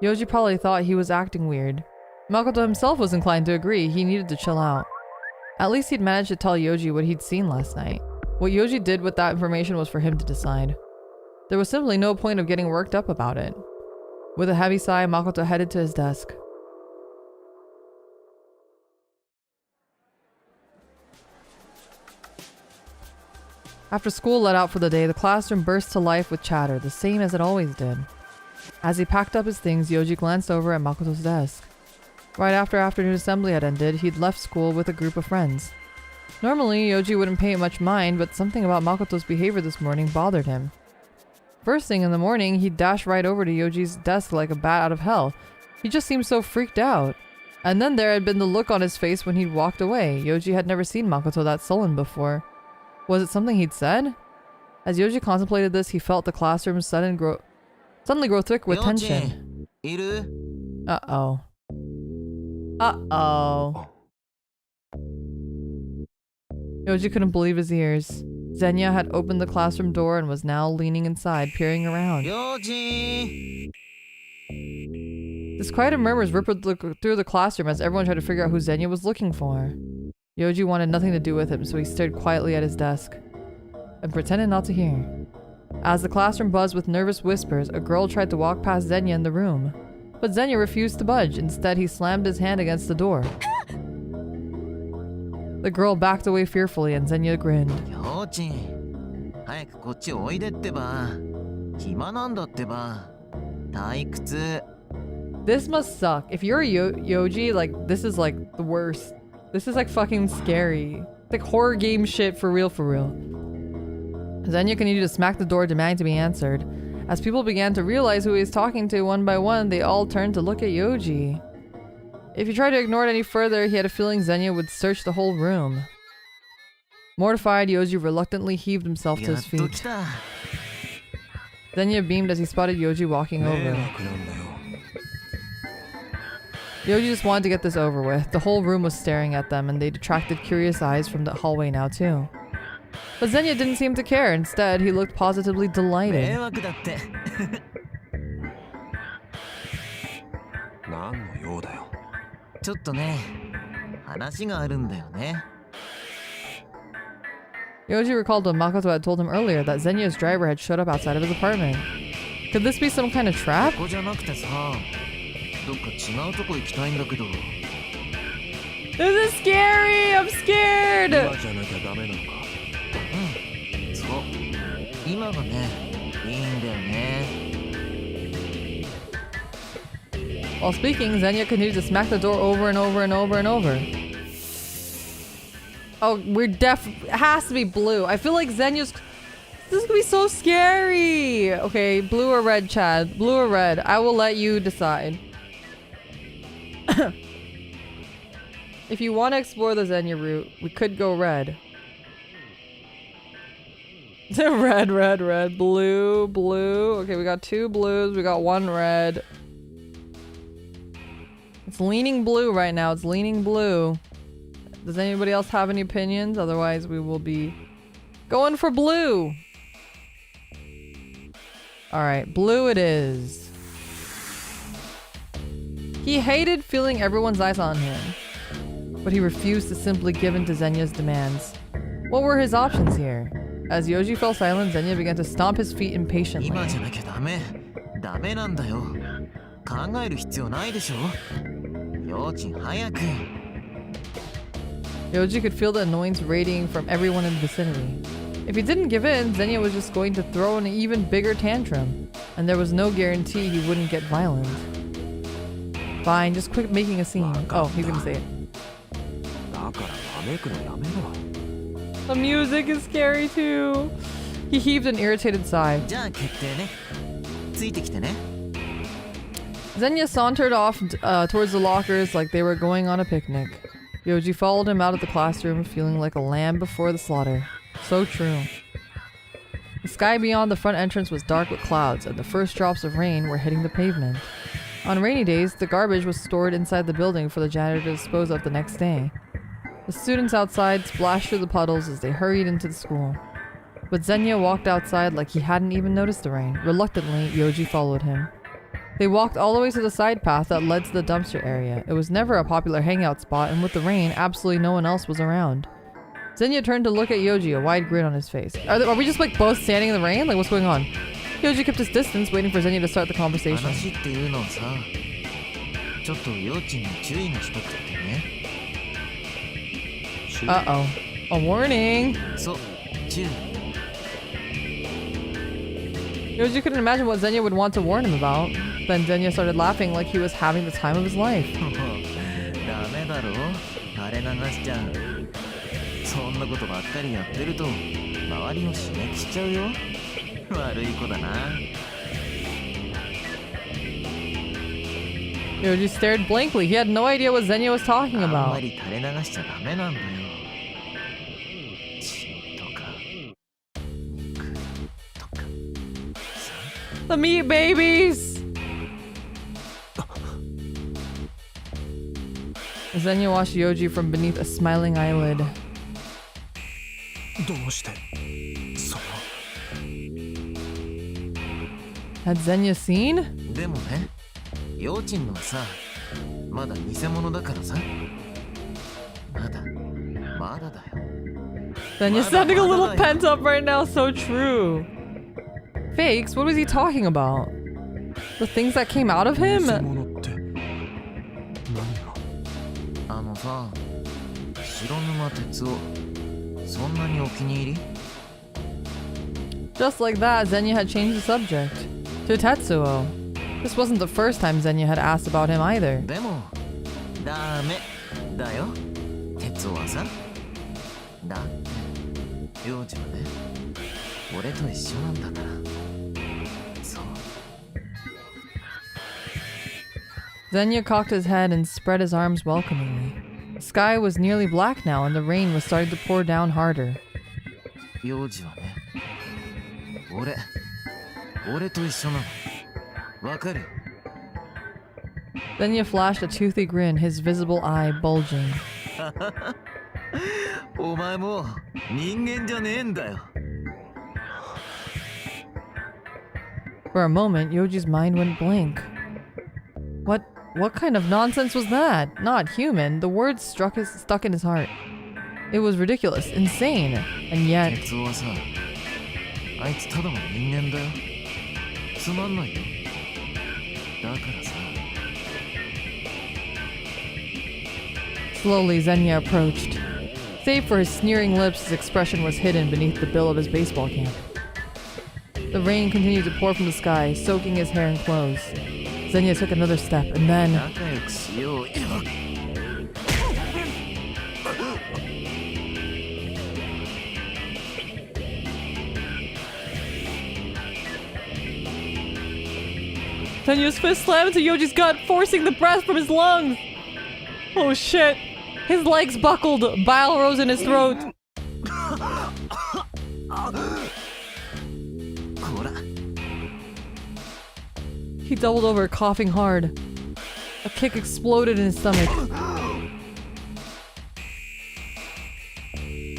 Yoji probably thought he was acting weird. Makoto himself was inclined to agree he needed to chill out. At least he'd managed to tell Yoji what he'd seen last night. What Yoji did with that information was for him to decide. There was simply no point of getting worked up about it. With a heavy sigh, Makoto headed to his desk. After school let out for the day, the classroom burst to life with chatter, the same as it always did. As he packed up his things, Yoji glanced over at Makoto's desk. Right after afternoon assembly had ended, he'd left school with a group of friends. Normally, Yoji wouldn't pay much mind, but something about Makoto's behavior this morning bothered him. First thing in the morning, he'd dash right over to Yoji's desk like a bat out of hell. He just seemed so freaked out. And then there had been the look on his face when he'd walked away. Yoji had never seen Makoto that sullen before. Was it something he'd said? As Yoji contemplated this, he felt the classroom suddenly grow thick with tension. いる？ Uh-oh. Uh-oh. Yoji couldn't believe his ears. Zenya had opened the classroom door and was now leaning inside, peering around. 幼児！ Disquieted murmurs rippled through the classroom as everyone tried to figure out who Zenya was looking for. Yoji wanted nothing to do with him, so he stared quietly at his desk and pretended not to hear. As the classroom buzzed with nervous whispers, a girl tried to walk past Zenya in the room. But Zenya refused to budge. Instead, he slammed his hand against the door. The girl backed away fearfully, and Zenya grinned. 幼児！早くこっちおいでってば。暇なんだってば。退屈。 This must suck. If you're a Yoji, like, this is like the worst. This is like fucking scary. Like horror game shit for real, for real. Zenya continued to smack the door, demanding to be answered. As people began to realize who he was talking to one by one, they all turned to look at Yoji. If he tried to ignore it any further, he had a feeling Zenya would search the whole room. Mortified, Yoji reluctantly heaved himself to や his っと feet. 来た。 Zenya beamed as he spotted Yoji walking 迷 over. 惑なんだよ。 Yoji just wanted to get this over with. The whole room was staring at them, and they'd attracted curious eyes from the hallway now too. But Zenya didn't seem to care. Instead, he looked positively 迷 delighted. 惑だって。何の用だよ。ちょっとね、話があるんだよね。Yoji recalled what Makoto had told him earlier that Zenya's driver had showed up outside of his apartment. Could this be some kind of trap? ここじゃなくてさ、どっか違うとこ行きたいんだけど。This is scary! I'm scared! 今じゃなきゃダメなのか。そう。今がね、いいんだよね。While speaking, Zenya continued to smack the door over and over and over and over. Oh, it has to be blue. I feel like Zenya's... This is gonna be so scary! Okay, blue or red, Chad? Blue or red? I will let you decide. If you want to explore the Zenya route, we could go red. Red, red, red. Blue, blue. Okay, we got 2 blues. We got 1 red. It's leaning blue right now. It's leaning blue. Does anybody else have any opinions? Otherwise, we will be going for blue. Alright, blue it is. He hated feeling everyone's eyes on him, but he refused to simply give in to Zenya's demands. What were his options here? As Yoji fell silent, Zenya began to stomp his feet impatiently. 今じゃなきゃダメ。ダメなんだよ。考える必要ないでしょ。ヨーチン早く。Yoji could feel the annoyance radiating from everyone in the vicinity. If he didn't give in, Zenya was just going to throw an even bigger tantrum, and there was no guarantee he wouldn't get violent. Fine, just quit making a scene. Oh, he's gonna say it. だからわめくのやめろ。 The music is scary too. He heaved an irritated sigh. じゃあ決定ね。ついてきてね。Zenya sauntered off towards the lockers like they were going on a picnic. Yoji followed him out of the classroom, feeling like a lamb before the slaughter. So true. The sky beyond the front entrance was dark with clouds, and the first drops of rain were hitting the pavement. On rainy days, the garbage was stored inside the building for the janitor to dispose of the next day. The students outside splashed through the puddles as they hurried into the school. But Zenya walked outside like he hadn't even noticed the rain. Reluctantly, Yoji followed him. They walked all the way to the side path that led to the dumpster area. It was never a popular hangout spot, and with the rain, absolutely no one else was around. Zenya turned to look at Yoji, a wide grin on his face. Are we just like both standing in the rain? Like, what's going on? Yoji kept his distance, waiting for Zenya to start the conversation. 話っていうのはさ、ちょっとヨーチンに注意がしたくてね。Uh-oh. A warning! そう、注意。 Yoji couldn't imagine what Zenya would want to warn him about. Then Zenya started laughing like he was having the time of his life. ダメだろ、垂れ流しちゃう。そんなことばっかりやってると、周りを刺激しちゃうよ。悪い子だな。Yoji stared blankly. He had no idea what Zenya was talking あん about. まり垂れ流しちゃダメなんだよ。血とか、肉とか。 The meat babies! Zenya watched Yoji from beneath a smiling eyelid. どうしてその Had Zenya seen? でもね、ヨーチンのはさ、まだ偽物だからさ。まだだよ。 Zenya's sounding a little pent up right now. So true. Fakes? What was he talking about? The things that came out of 偽 him? 物って何が。あのさ、白沼哲夫、そんなにお気に入り？ Just like that, Zenya had changed the subject. To Tetsuo. This wasn't the first time Zenya had asked about him either. でも、ダメだよ。哲夫はさ。だって、幼児はね、俺と一緒なんだから。そう。 Zenya cocked his head and spread his arms welcomingly. The sky was nearly black now and the rain was starting to pour down harder. 幼児はね、俺と一緒なの。わかる？ Zenya flashed a toothy grin, his visible eye bulging. お前も人間じゃねえんだよ。 For a moment, Yoji's mind went blank. What kind of nonsense was that? Not human. The words stuck in his heart. It was ridiculous, insane, and yet... 鉄夫はさ、あいつただの人間だよ。つまんないよ。だからさ。 Slowly, Xenia approached. Save for his sneering lips, his expression was hidden beneath the bill of his baseball cap. The rain continued to pour from the sky, soaking his hair and clothes. Xenia took another step, and then... 仲良くしようよ。 Xenia's fist slammed into Yoji's gut, forcing the breath from his lungs. Oh shit. His legs buckled, bile rose in his throat. He doubled over, coughing hard. A kick exploded in his stomach.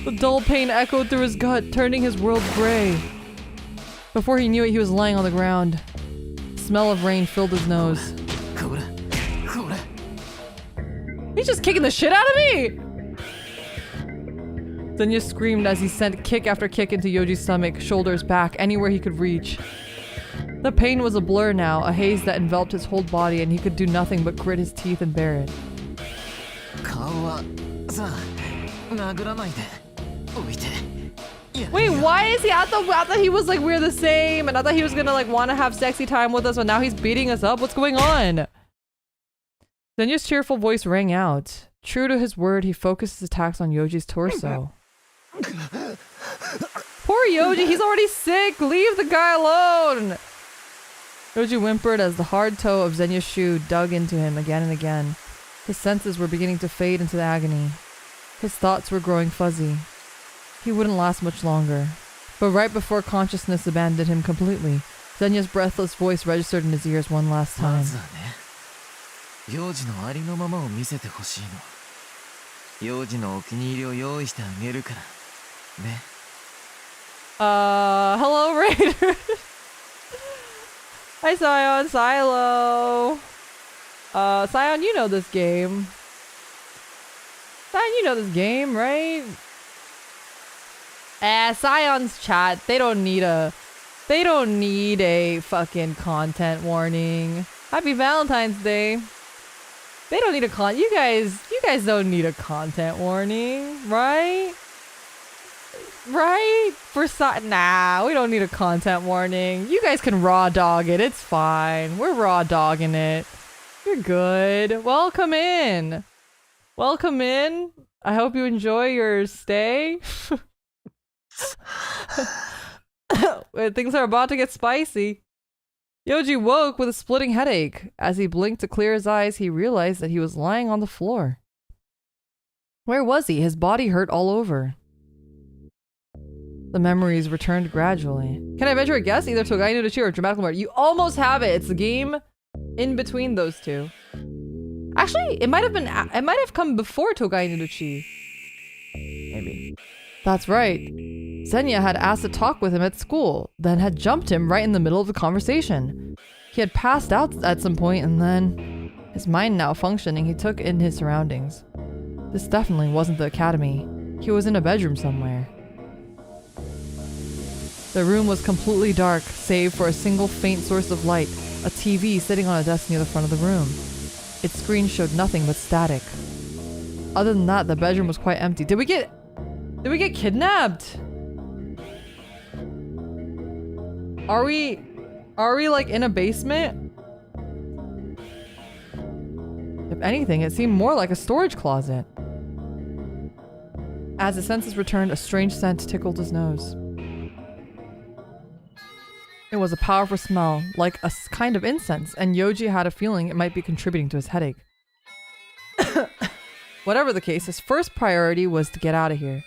The dull pain echoed through his gut, turning his world gray. Before he knew it, he was lying on the ground. The smell of rain filled his nose. He's just kicking the shit out of me! Xenia screamed as he sent kick after kick into Yoji's stomach, shoulders, back, anywhere he could reach. The pain was a blur now, a haze that enveloped his whole body, and he could do nothing but grit his teeth and bear it. Wait, why is he? I thought he was like, we're the same, and I thought he was gonna like want to have sexy time with us, but now he's beating us up? What's going on? Xenia's cheerful voice rang out. True to his word, he focused his attacks on Yoji's torso. Poor Yoji, he's already sick! Leave the guy alone! Yoji whimpered as the hard toe of Xenia's shoe dug into him again and again. His senses were beginning to fade into the agony. His thoughts were growing fuzzy. He wouldn't last much longer. But right before consciousness abandoned him completely, Xenia's breathless voice registered in his ears one last time. 幼児のありのままを見せてほしいの。幼児のお気に入りを用意してあげるからね。Hello, Raider. Hi, Sion. Silo. Sion, you know this game. Sion, you know this game, right? Sion's chat. They don't need a fucking content warning. Happy Valentine's Day. They don't need a you guys don't need a content warning, right? Right? Nah, we don't need a content warning. You guys can raw dog it. It's fine. We're raw dogging it. You're good. Welcome in. Welcome in. I hope you enjoy your stay. Things are about to get spicy. Yoji woke with a splitting headache. As he blinked to clear his eyes, he realized that he was lying on the floor. Where was he? His body hurt all over. The memories returned gradually. Can I venture a guess? Either Togai no Dachi or Dramatical Murder. You almost have it. It's the game in between those two. Actually, it might have come before Togai no Dachi. Maybe. That's right. Xenia had asked to talk with him at school, then had jumped him right in the middle of the conversation. He had passed out at some point, and then, his mind now functioning, he took in his surroundings. This definitely wasn't the academy. He was in a bedroom somewhere. The room was completely dark, save for a single faint source of light, a TV sitting on a desk near the front of the room. Its screen showed nothing but static. Other than that, the bedroom was quite empty. Did we get kidnapped? Are we like in a basement? If anything, it seemed more like a storage closet. As his senses returned, a strange scent tickled his nose. It was a powerful smell, like a kind of incense, and Yoji had a feeling it might be contributing to his headache. Whatever the case, his first priority was to get out of here.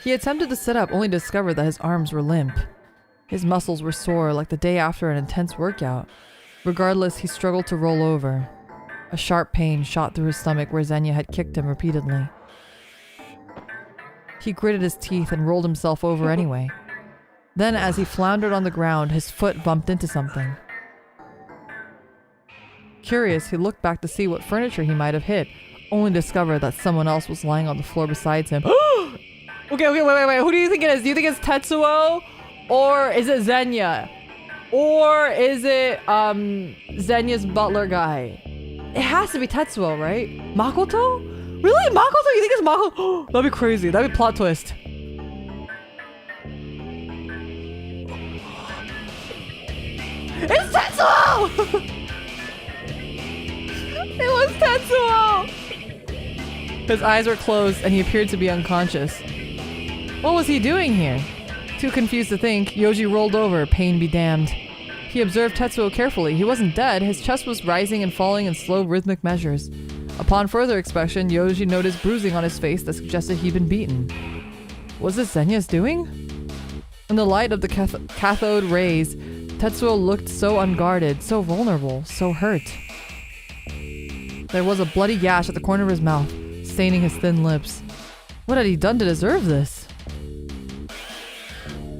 He attempted to sit up, only to discover that his arms were limp. His muscles were sore, like the day after an intense workout. Regardless, he struggled to roll over. A sharp pain shot through his stomach where Xenia had kicked him repeatedly. He gritted his teeth and rolled himself over anyway. Then, as he floundered on the ground, his foot bumped into something. Curious, he looked back to see what furniture he might have hit. only to discover that someone else was lying on the floor beside him. Okay, wait. Who do you think it is? Do you think it's Tetsuo? Or is it Zenya? Or is it Zenya's butler guy? It has to be Tetsuo, right? Makoto? Really? Makoto? You think it's Makoto? That'd be crazy. That'd be plot twist. It's Tetsuo! It was Tetsuo! His eyes were closed and he appeared to be unconscious. What was he doing here? Too confused to think, Yoji rolled over, pain be damned. He observed Tetsuo carefully. He wasn't dead. His chest was rising and falling in slow rhythmic measures. Upon further inspection, Yoji noticed bruising on his face that suggested he'd been beaten. Was this Zenya's doing? In the light of the cathode rays, Tetsuo looked so unguarded, so vulnerable, so hurt. There was a bloody gash at the corner of his mouth, staining his thin lips. What had he done to deserve this?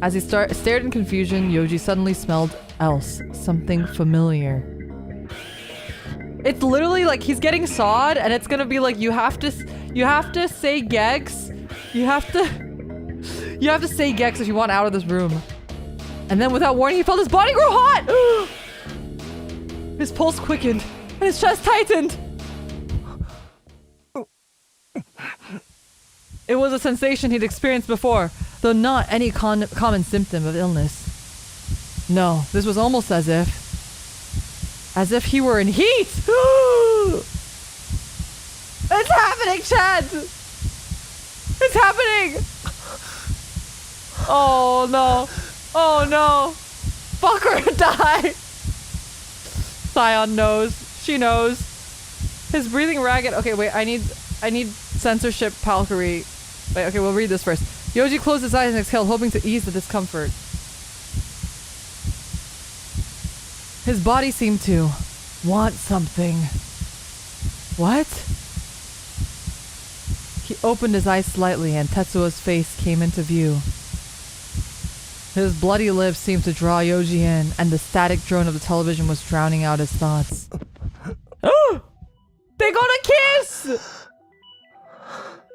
As he stared in confusion, Yoji suddenly smelled else, something familiar. It's literally like he's getting sawed, and it's gonna be like you have to say Gex. You have to say Gex if you want out of this room. And then without warning, he felt his body grow hot. His pulse quickened, and his chest tightened. It was a sensation he'd experienced before, though not any common symptom of illness. No, this was almost as if he were in heat! It's happening, Chad! It's happening! Oh no. Oh no. Fucker, die! Scion knows. She knows. His breathing ragged. Okay, wait, I need censorship palkery. Wait, okay, we'll read this first. Yoji closed his eyes and exhaled, hoping to ease the discomfort. His body seemed to want something. What? He opened his eyes slightly and Tetsuo's face came into view. His bloody lips seemed to draw Yoji in, and the static drone of the television was drowning out his thoughts. They gonna kiss!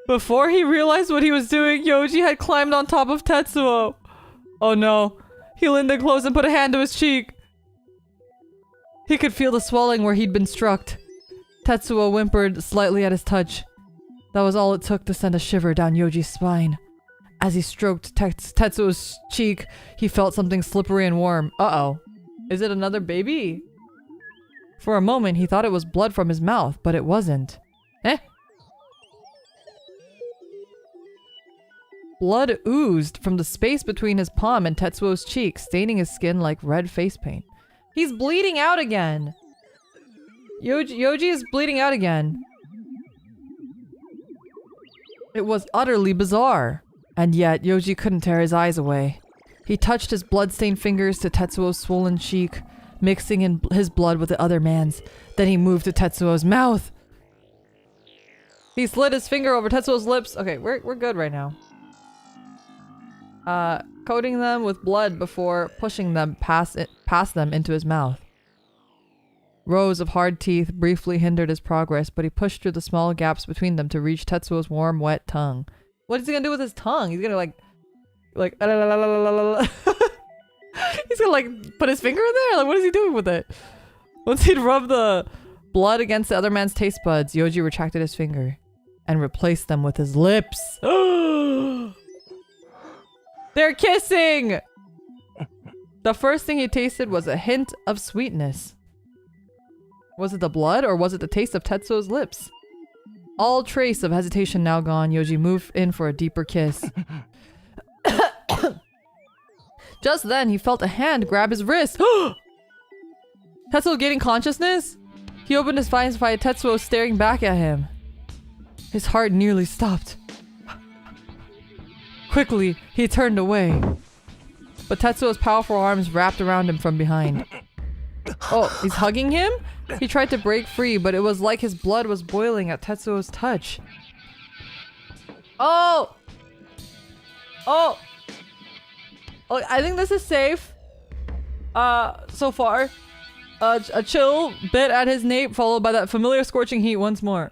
Before he realized what he was doing, Yoji had climbed on top of Tetsuo. Oh no. He leaned in close and put a hand to his cheek. He could feel the swelling where he'd been struck. Tetsuo whimpered slightly at his touch. That was all it took to send a shiver down Yoji's spine. As he stroked Tetsuo's cheek, he felt something slippery and warm. Uh-oh. Is it another baby? For a moment, he thought it was blood from his mouth, but it wasn't. Blood oozed from the space between his palm and Tetsuo's cheek, staining his skin like red face paint. He's bleeding out again! Yoji is bleeding out again. It was utterly bizarre. And yet, Yoji couldn't tear his eyes away. He touched his blood-stained fingers to Tetsuo's swollen cheek, mixing in his blood with the other man's. Then he moved to Tetsuo's mouth. He slid his finger over Tetsuo's lips. Okay, we're good right now. Coating them with blood before pushing them past them into his mouth. Rows of hard teeth briefly hindered his progress, but he pushed through the small gaps between them to reach Tetsuo's warm, wet tongue. What is he gonna do with his tongue? He's gonna like he's gonna like put his finger in there? Like, what is he doing with it? Once he'd rubbed the blood against the other man's taste buds, Yoji retracted his finger and replaced them with his lips. They're kissing! The first thing he tasted was a hint of sweetness. Was it the blood or was it the taste of Tetsuo's lips? All trace of hesitation now gone, Yoji moved in for a deeper kiss. Just then, he felt a hand grab his wrist. Tetsuo gaining consciousness? He opened his eyes to find Tetsuo staring back at him. His heart nearly stopped. Quickly, he turned away. But Tetsuo's powerful arms wrapped around him from behind. Oh, he's hugging him? He tried to break free, but it was like his blood was boiling at Tetsuo's touch. Oh! Oh! Oh, I think this is safe. So far. A chill bit at his nape, followed by that familiar scorching heat once more.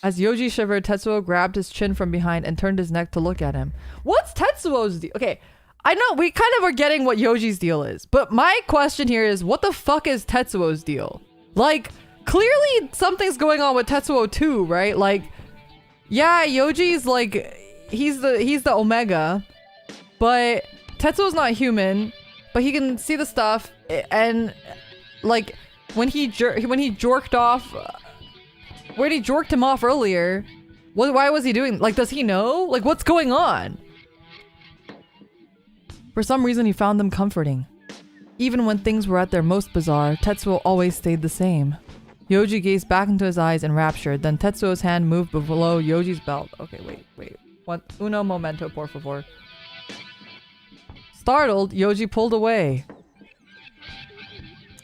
As Yoji shivered, Tetsuo grabbed his chin from behind and turned his neck to look at him. What's Tetsuo's deal? Okay, I know we kind of are getting what Yoji's deal is, but my question here is, what the fuck is Tetsuo's deal? Like, clearly something's going on with Tetsuo too, right? Like, yeah, Yoji's like, he's the Omega, but Tetsuo's not human, but he can see the stuff, and like when he jerked off. When he jerked him off earlier, why was he doing? Like, does he know? Like, what's going on? For some reason, he found them comforting. Even when things were at their most bizarre, Tetsuo always stayed the same. Yoji gazed back into his eyes enraptured. Then Tetsuo's hand moved below Yoji's belt. Okay, wait. What? Uno momento, por favor. Startled, Yoji pulled away.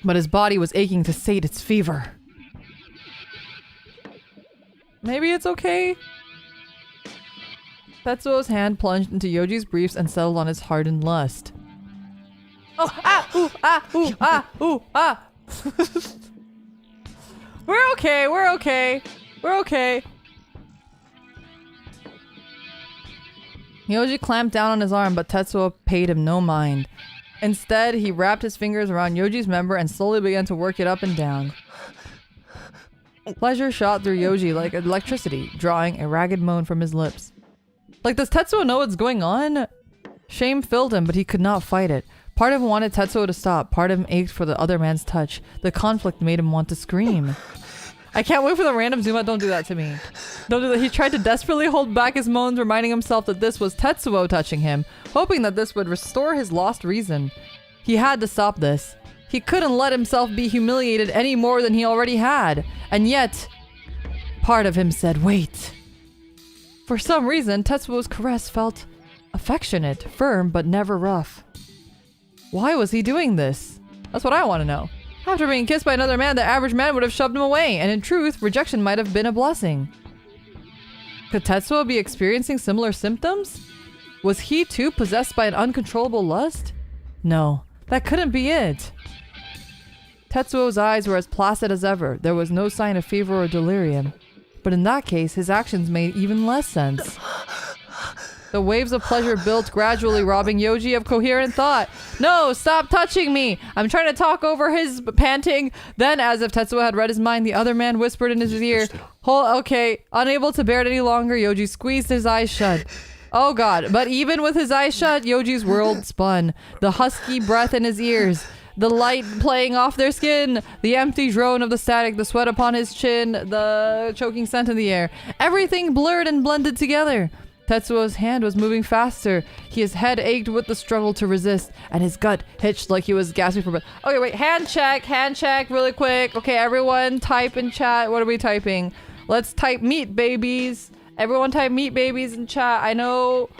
But his body was aching to sate its fever. Maybe it's okay? Tetsuo's hand plunged into Yoji's briefs and settled on his hardened lust. Oh, ooh, ooh, ooh, We're okay. Yoji clamped down on his arm, but Tetsuo paid him no mind. Instead, he wrapped his fingers around Yoji's member and slowly began to work it up and down. Pleasure shot through Yoji like electricity, drawing a ragged moan from his lips. Like, does Tetsuo know what's going on? Shame filled him, but he could not fight it. Part of him wanted Tetsuo to stop, part of him ached for the other man's touch. The conflict made him want to scream. I can't wait for the random zoom out. Don't do that to me. Don't do that. He tried to desperately hold back his moans, reminding himself that this was Tetsuo touching him, hoping that this would restore his lost reason. He had to stop this. He couldn't let himself be humiliated any more than he already had. And yet, part of him said, wait. For some reason, Tetsuo's caress felt affectionate, firm, but never rough. Why was he doing this? That's what I want to know. After being kissed by another man, the average man would have shoved him away, and in truth, rejection might have been a blessing. Could Tetsuo be experiencing similar symptoms? Was he too possessed by an uncontrollable lust? No, that couldn't be it. Tetsuo's eyes were as placid as ever. There was no sign of fever or delirium. But in that case, his actions made even less sense. The waves of pleasure built, gradually robbing Yoji of coherent thought. No, stop touching me! I'm trying to talk over his panting. Then, as if Tetsuo had read his mind, the other man whispered in his ear. Okay. Unable to bear it any longer, Yoji squeezed his eyes shut. Oh god, but even with his eyes shut, Yoji's world spun. The husky breath in his ears. The light playing off their skin, the empty drone of the static, the sweat upon his chin, the choking scent in the air. Everything blurred and blended together. Tetsuo's hand was moving faster. His head ached with the struggle to resist, and his gut hitched like he was gasping for breath. Okay, wait, hand check really quick. Okay, everyone type in chat. What are we typing? Let's type meat babies. Everyone type meat babies in chat. I know,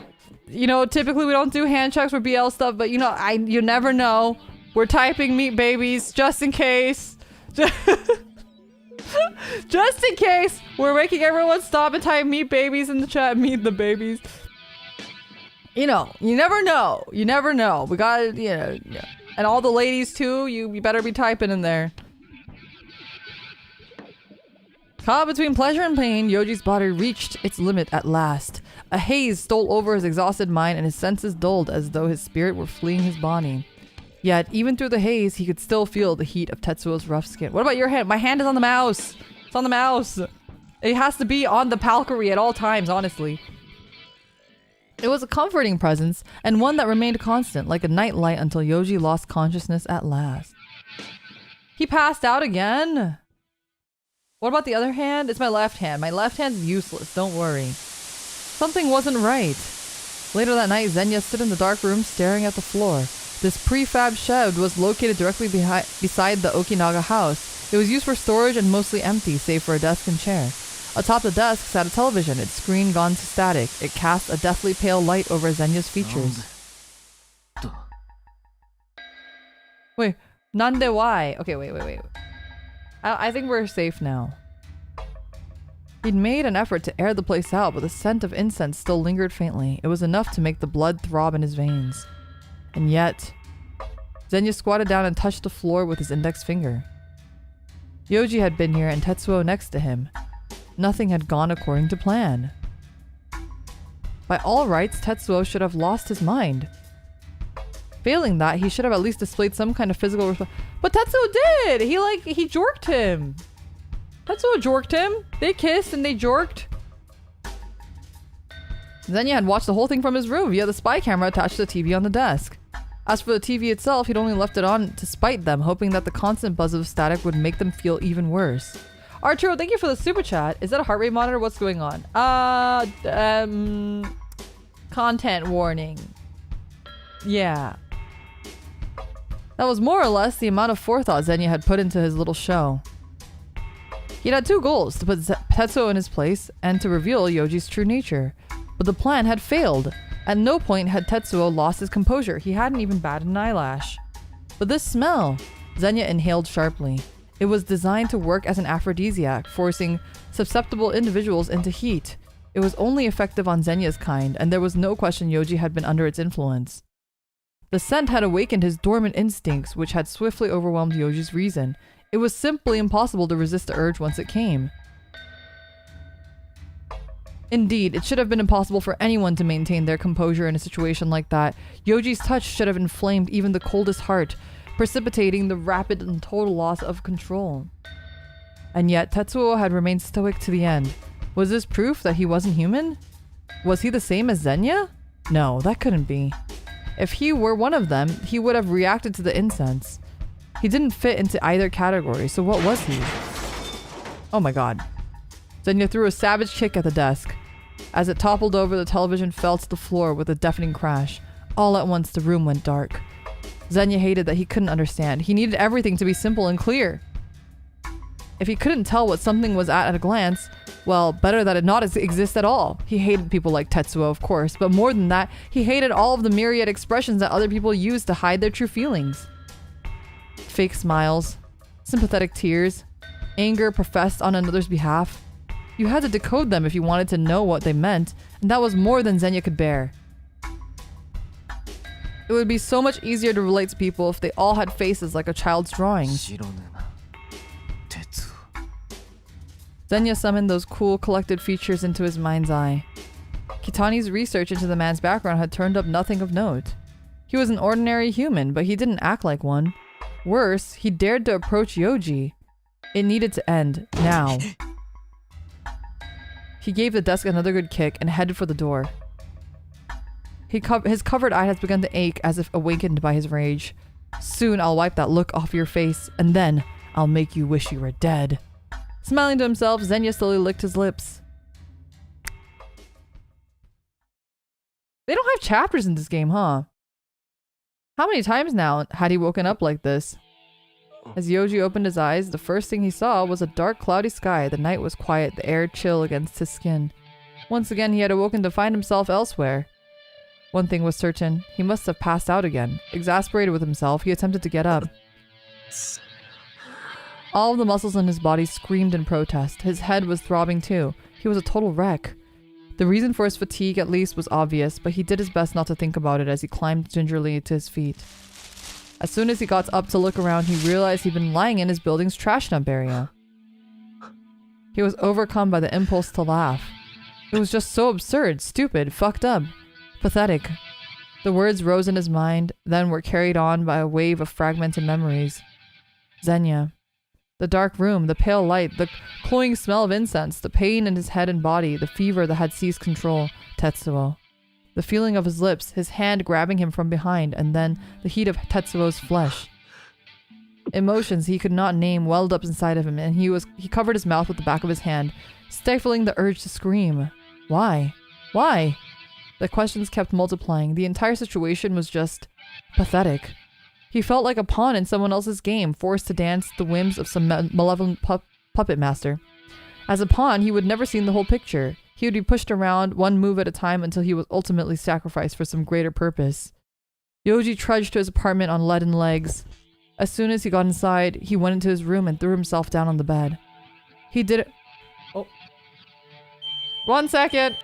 typically we don't do hand checks for BL stuff, but you never know. We're typing meat babies just in case. Just in case, we're making everyone stop and type meat babies in the chat. Meet the babies. You never know. You never know. We got, and all the ladies too, you better be typing in there. Caught between pleasure and pain, Yoji's body reached its limit at last. A haze stole over his exhausted mind and his senses dulled as though his spirit were fleeing his body. Yet, even through the haze, he could still feel the heat of Tetsuo's rough skin. What about your hand? My hand is on the mouse. It's on the mouse. It has to be on the Palcary at all times, honestly. It was a comforting presence, and one that remained constant, like a nightlight until Yoji lost consciousness at last. He passed out again? What about the other hand? It's my left hand. My left hand's useless, don't worry. Something wasn't right. Later that night, Zenya stood in the dark room staring at the floor. This prefab shed was located directly beside the Okinaga house. It was used for storage and mostly empty, save for a desk and chair. Atop the desk sat a television, its screen gone to static. It cast a deathly pale light over Zenya's features. Wait, nande why? Okay, wait. I think we're safe now. He'd made an effort to air the place out, but the scent of incense still lingered faintly. It was enough to make the blood throb in his veins. And yet, Zenya squatted down and touched the floor with his index finger. Yoji had been here and Tetsuo next to him. Nothing had gone according to plan. By all rights, Tetsuo should have lost his mind. Failing that, he should have at least displayed some kind of physical response. But Tetsuo did! He jorked him. Tetsuo jorked him. They kissed and they jorked. Zenya had watched the whole thing from his room via the spy camera attached to the TV on the desk. As for the TV itself, he'd only left it on to spite them, hoping that the constant buzz of static would make them feel even worse. Arturo, thank you for the super chat. Is that a heart rate monitor? What's going on? Content warning. Yeah. That was more or less the amount of forethought Zenya had put into his little show. He'd had two goals, to put Tetsuo in his place and to reveal Yoji's true nature. But the plan had failed. At no point had Tetsuo lost his composure. He hadn't even batted an eyelash. But this smell, Zenya inhaled sharply. It was designed to work as an aphrodisiac, forcing susceptible individuals into heat. It was only effective on Zenya's kind, and there was no question Yoji had been under its influence. The scent had awakened his dormant instincts, which had swiftly overwhelmed Yoji's reason. It was simply impossible to resist the urge once it came. Indeed, it should have been impossible for anyone to maintain their composure in a situation like that. Yoji's touch should have inflamed even the coldest heart, precipitating the rapid and total loss of control. And yet, Tetsuo had remained stoic to the end. Was this proof that he wasn't human? Was he the same as Zenya? No, that couldn't be. If he were one of them, he would have reacted to the incense. He didn't fit into either category, so what was he? Oh my god. Zenya threw a savage kick at the desk. As it toppled over, the television fell to the floor with a deafening crash. All at once, the room went dark. Zenya hated that he couldn't understand. He needed everything to be simple and clear. If he couldn't tell what something was at a glance, well, better that it not exist at all. He hated people like Tetsuo, of course, but more than that, he hated all of the myriad expressions that other people use to hide their true feelings. Fake smiles, sympathetic tears, anger professed on another's behalf. You had to decode them if you wanted to know what they meant, and that was more than Zenya could bear. It would be so much easier to relate to people if they all had faces like a child's drawings. Zenya summoned those cool, collected features into his mind's eye. Kitani's research into the man's background had turned up nothing of note. He was an ordinary human, but he didn't act like one. Worse, he dared to approach Yoji. It needed to end, now. He gave the desk another good kick and headed for the door. His covered eye has begun to ache as if awakened by his rage. Soon I'll wipe that look off your face, and then I'll make you wish you were dead. Smiling to himself, Zenya slowly licked his lips. They don't have chapters in this game, huh? How many times now had he woken up like this? As Yoji opened his eyes, the first thing he saw was a dark, cloudy sky. The night was quiet, the air chill against his skin. Once again, he had awoken to find himself elsewhere. One thing was certain. He must have passed out again. Exasperated with himself, he attempted to get up. All of the muscles in his body screamed in protest. His head was throbbing too. He was a total wreck. The reason for his fatigue, at least, was obvious, but he did his best not to think about it as he climbed gingerly to his feet. As soon as he got up to look around, he realized he'd been lying in his building's trash dump area. He was overcome by the impulse to laugh. It was just so absurd, stupid, fucked up, pathetic. The words rose in his mind, then were carried on by a wave of fragmented memories. Zenya. The dark room, the pale light, the cloying smell of incense, the pain in his head and body, the fever that had seized control. Tetsuo. The feeling of his lips, his hand grabbing him from behind, and then the heat of Tetsuo's flesh. Emotions he could not name welled up inside of him, and he covered his mouth with the back of his hand, stifling the urge to scream. Why? Why? The questions kept multiplying. The entire situation was just pathetic. He felt like a pawn in someone else's game, forced to dance the whims of some malevolent puppet master. As a pawn, he would never see the whole picture. He would be pushed around one move at a time until he was ultimately sacrificed for some greater purpose. Yoji trudged to his apartment on leaden legs. As soon as he got inside, he went into his room and threw himself down on the bed. He did it. Oh. 1 second.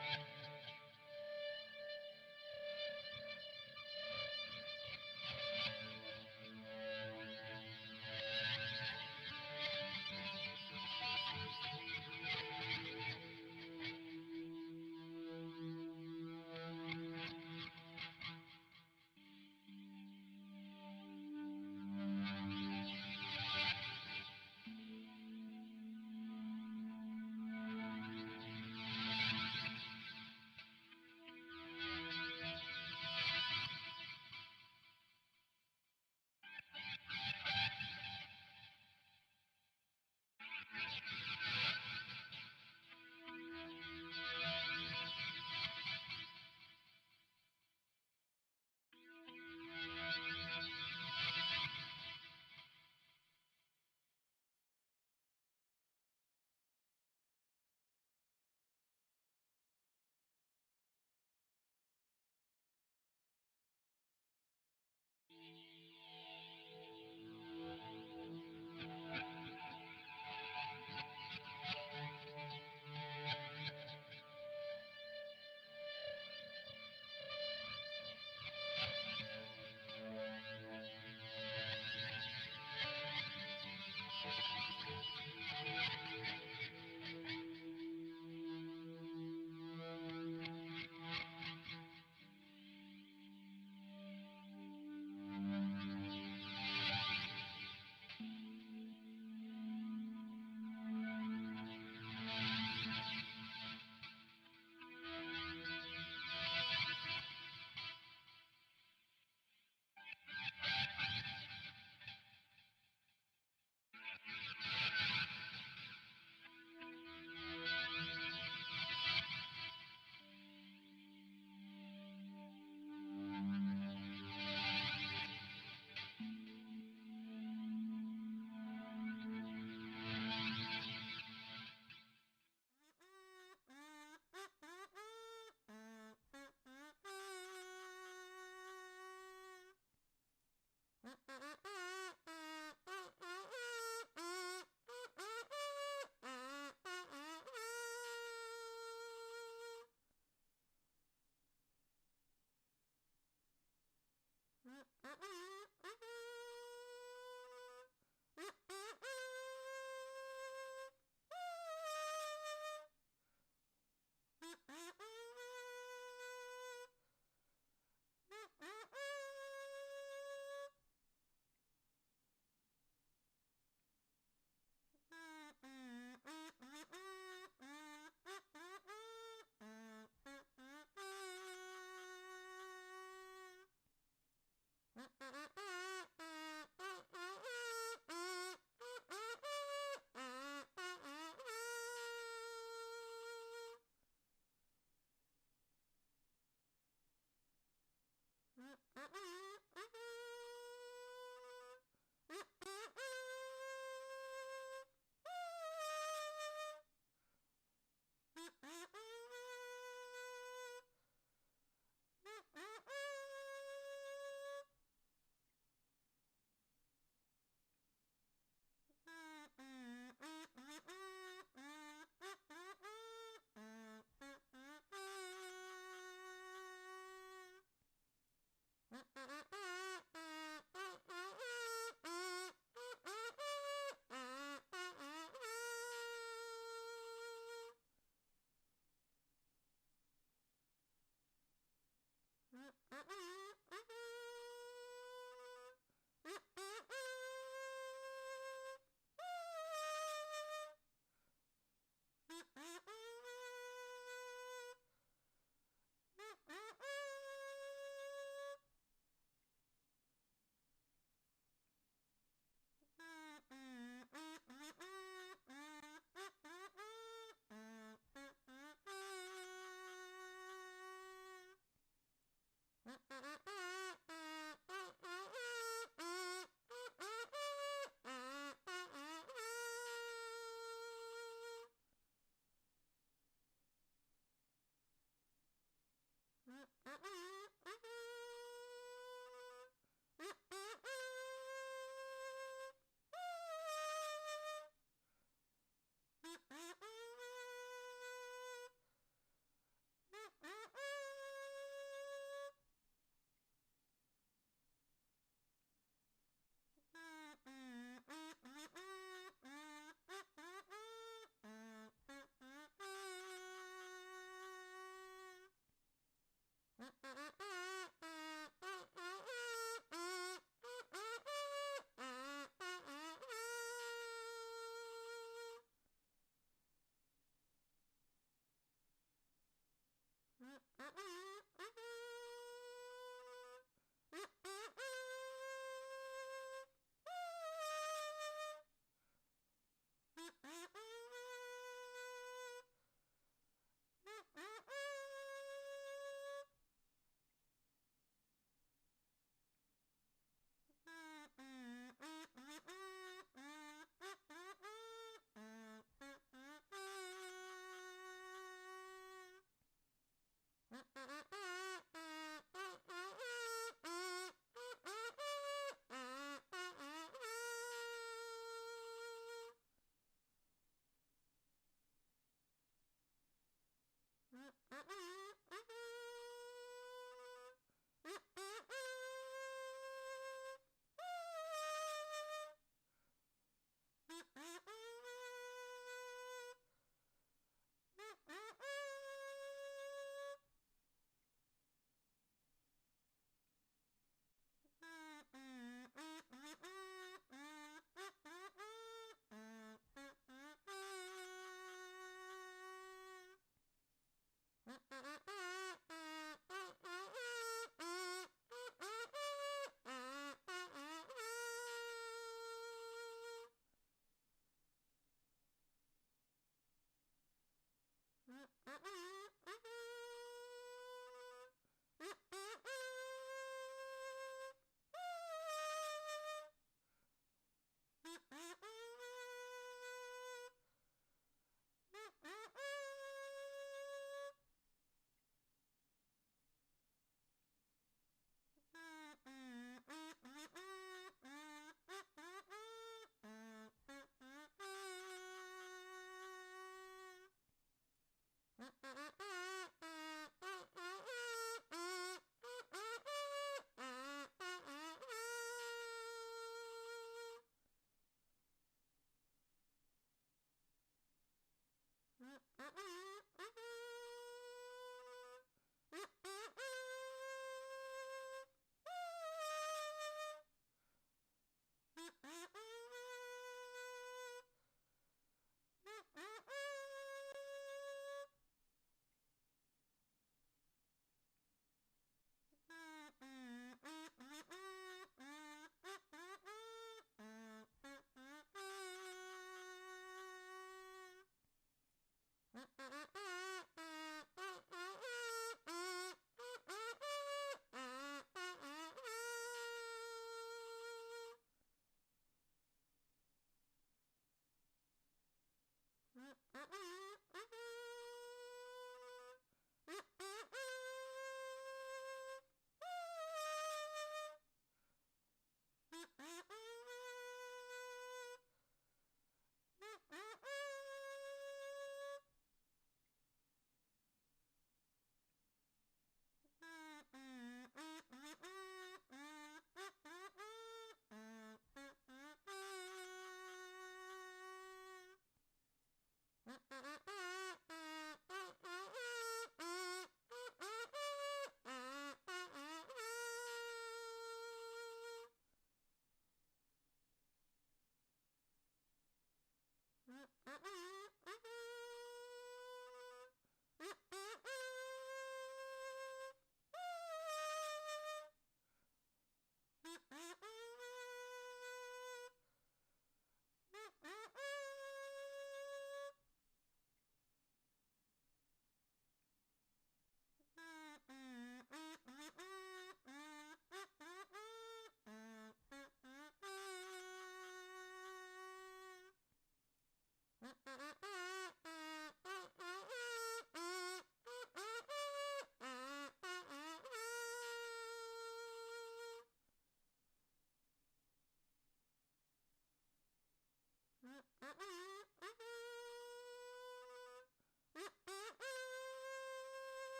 Mm-mm.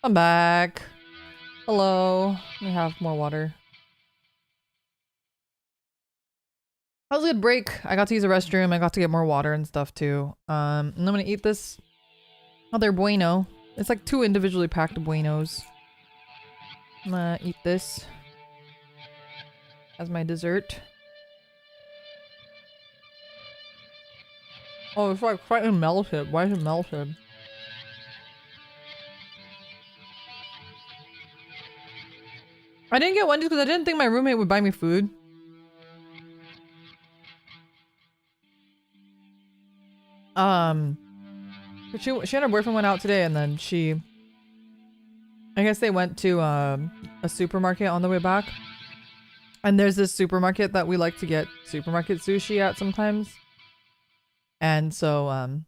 I'm back. Hello. Let me have more water. That was a good break. I got to use the restroom. I got to get more water and stuff too. And I'm gonna eat this other bueno. It's like 2 individually packed buenos. I'm gonna eat this as my dessert. Oh, it's like fucking melted. Why is it melted? I didn't get Wendy's because I didn't think my roommate would buy me food. But she and her boyfriend went out today, and then I guess they went to a supermarket on the way back. And there's this supermarket that we like to get supermarket sushi at sometimes. And so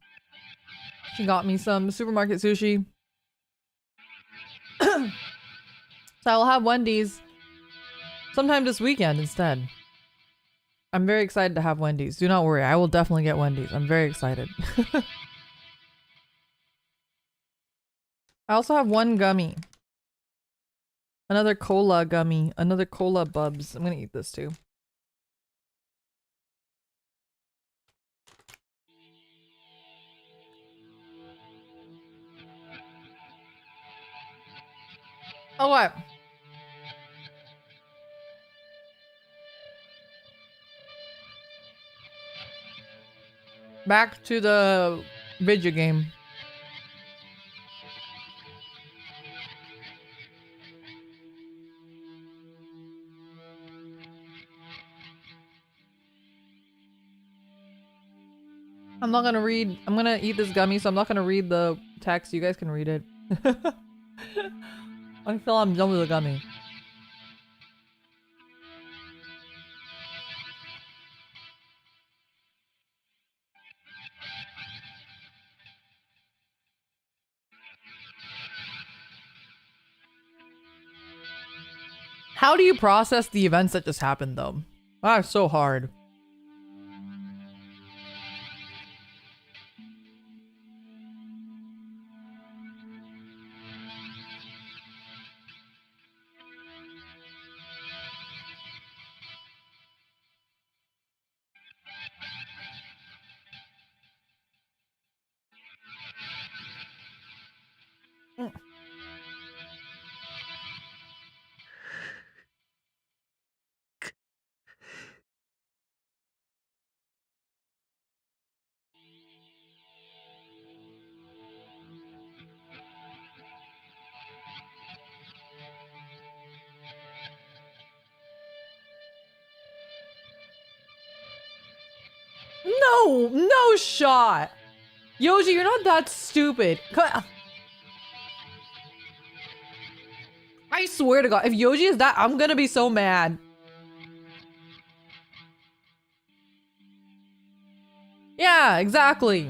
she got me some supermarket sushi. So I'll have Wendy's sometime this weekend instead. I'm very excited to have Wendy's. Do not worry, I will definitely get Wendy's. I'm very excited. I also have one gummy. Another cola gummy. Another cola bubs. I'm gonna eat this too. Oh, what? Back to the video game. I'm not gonna read. I'm gonna eat this gummy, so I'm not gonna read the text. You guys can read it. Until I'm done with the gummy. How do you process the events that just happened, though? That's so hard. No, no shot. Yoji, you're not that stupid. I swear to God, if Yoji is that, I'm gonna be so mad. Yeah, exactly.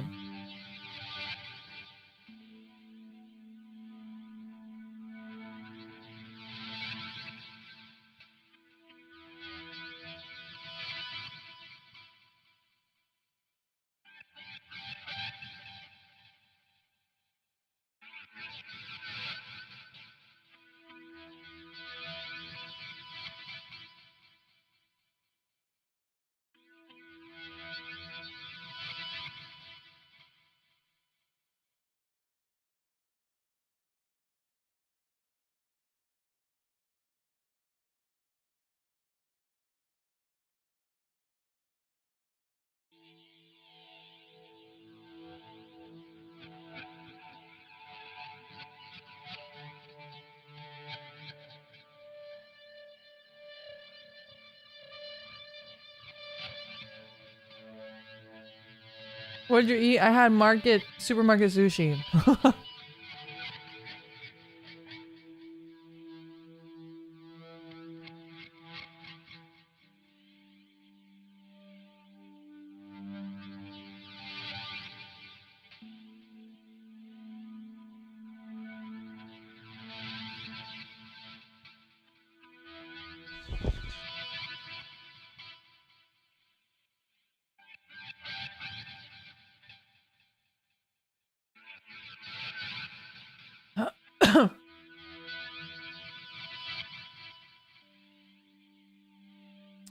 What'd you eat? I had supermarket sushi.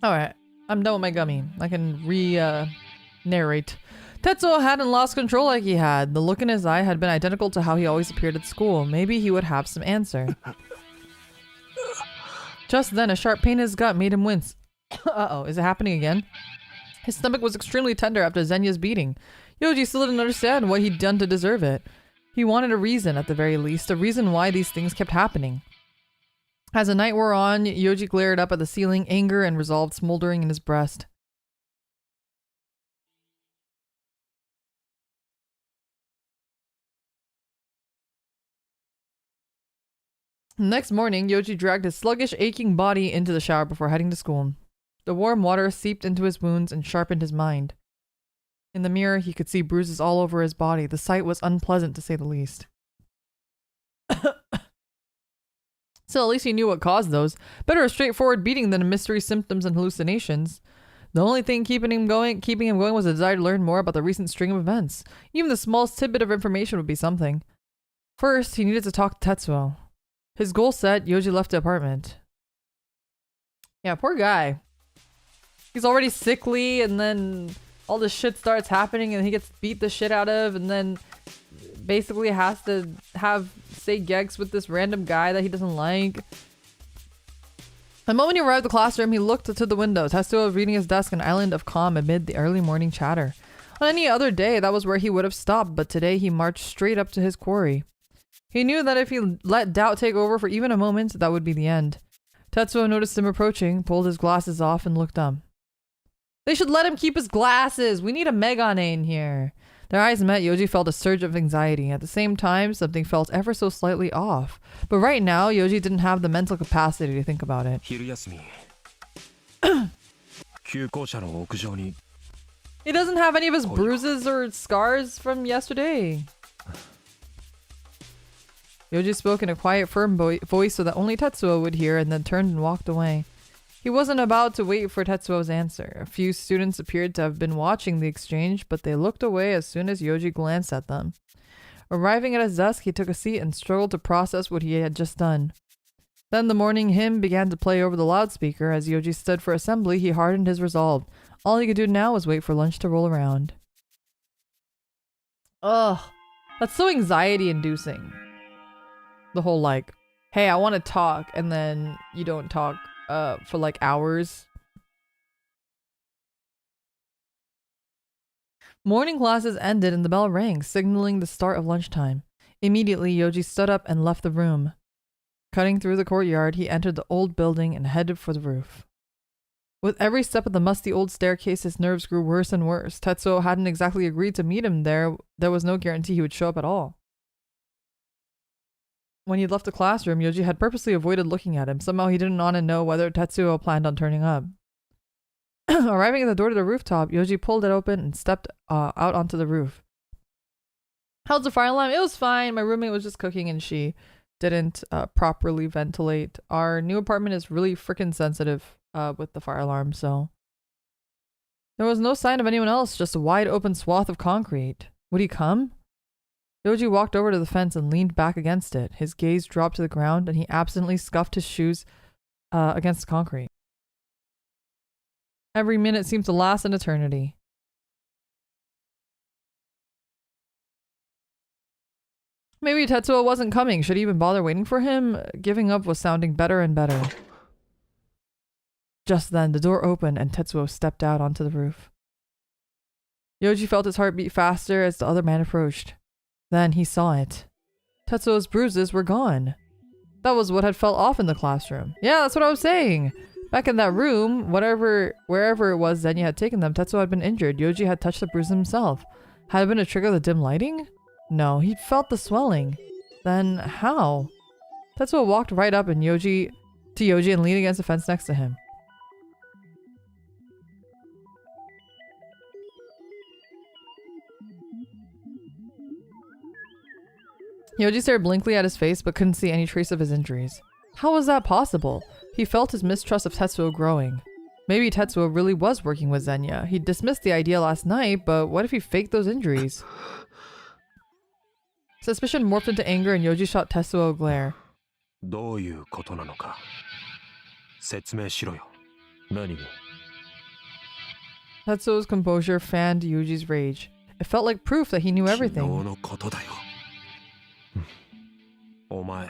Alright, I'm done with my gummy. I can narrate. Tetsuo hadn't lost control like he had. The look in his eye had been identical to how he always appeared at school. Maybe he would have some answer. Just then, a sharp pain in his gut made him wince. Uh-oh, is it happening again? His stomach was extremely tender after Zenya's beating. Yoji still didn't understand what he'd done to deserve it. He wanted a reason, at the very least, a reason why these things kept happening. As the night wore on, Yoji glared up at the ceiling, anger and resolve smoldering in his breast. Next morning, Yoji dragged his sluggish, aching body into the shower before heading to school. The warm water seeped into his wounds and sharpened his mind. In the mirror, he could see bruises all over his body. The sight was unpleasant, to say the least. Still, at least he knew what caused those. Better a straightforward beating than a mystery symptoms and hallucinations. The only thing keeping him going was a desire to learn more about the recent string of events. Even the smallest tidbit of information would be something. First, he needed to talk to Tetsuo. His goal set, Yoji left the apartment. Yeah, poor guy. He's already sickly, and then all this shit starts happening, and he gets beat the shit out of, and then basically has to say gex with this random guy that he doesn't like. The moment he arrived at the classroom, he looked to the window. Tetsuo was reading his desk, an island of calm amid the early morning chatter. On any other day, that was where he would have stopped, but today he marched straight up to his quarry. He knew that if he let doubt take over for even a moment, that would be the end. Tetsuo noticed him approaching, pulled his glasses off, and looked up. They should let him keep his glasses! We need a Megane in here! Their eyes met. Yoji felt a surge of anxiety. At the same time, something felt ever so slightly off. But right now, Yoji didn't have the mental capacity to think about it. 昼休み急行車の屋上に He doesn't have any of his bruises or scars from yesterday. Yoji spoke in a quiet, firm voice so that only Tetsuo would hear, and then turned and walked away. He wasn't about to wait for Tetsuo's answer. A few students appeared to have been watching the exchange, but they looked away as soon as Yoji glanced at them. Arriving at his desk, he took a seat and struggled to process what he had just done. Then the morning hymn began to play over the loudspeaker. As Yoji stood for assembly, he hardened his resolve. All he could do now was wait for lunch to roll around. Ugh, that's so anxiety-inducing. The whole like, hey, I want to talk, and then you don't talk for like hours. Morning classes ended and the bell rang, signaling the start of lunchtime. Immediately, Yoji stood up and left the room. Cutting through the courtyard, he entered the old building and headed for the roof. With every step of the musty old staircase, his nerves grew worse and worse. Tetsuo hadn't exactly agreed to meet him there. There was no guarantee he would show up at all. When he left the classroom, Yoji had purposely avoided looking at him. Somehow he didn't want to know whether Tetsuo planned on turning up. Arriving at the door to the rooftop, Yoji pulled it open and stepped out onto the roof. How's the fire alarm? It was fine. My roommate was just cooking and she didn't properly ventilate. Our new apartment is really freaking sensitive with the fire alarm, so... There was no sign of anyone else, just a wide open swath of concrete. Would he come? Yoji walked over to the fence and leaned back against it. His gaze dropped to the ground and he absently scuffed his shoes against the concrete. Every minute seemed to last an eternity. Maybe Tetsuo wasn't coming. Should he even bother waiting for him? Giving up was sounding better and better. Just then, the door opened and Tetsuo stepped out onto the roof. Yoji felt his heart beat faster as the other man approached. Then he saw it. Tetsuo's bruises were gone. That was what had fell off in the classroom. Yeah, that's what I was saying. Back in that room, wherever it was Zenya had taken them, Tetsuo had been injured. Yoji had touched the bruises himself. Had it been a trick of the dim lighting? No, he'd felt the swelling. Then how? Tetsuo walked right up and Yoji and leaned against the fence next to him. Yoji stared blankly at his face but couldn't see any trace of his injuries. How was that possible? He felt his mistrust of Tetsuo growing. Maybe Tetsuo really was working with Zenya. He dismissed the idea last night, but what if he faked those injuries? Suspicion morphed into anger and Yoji shot Tetsuo a glare. どういうことなのか説明しろよ。何が Tetsuo's composure fanned Yuji's rage. It felt like proof that he knew 昨日 everything. のことだよ。お前、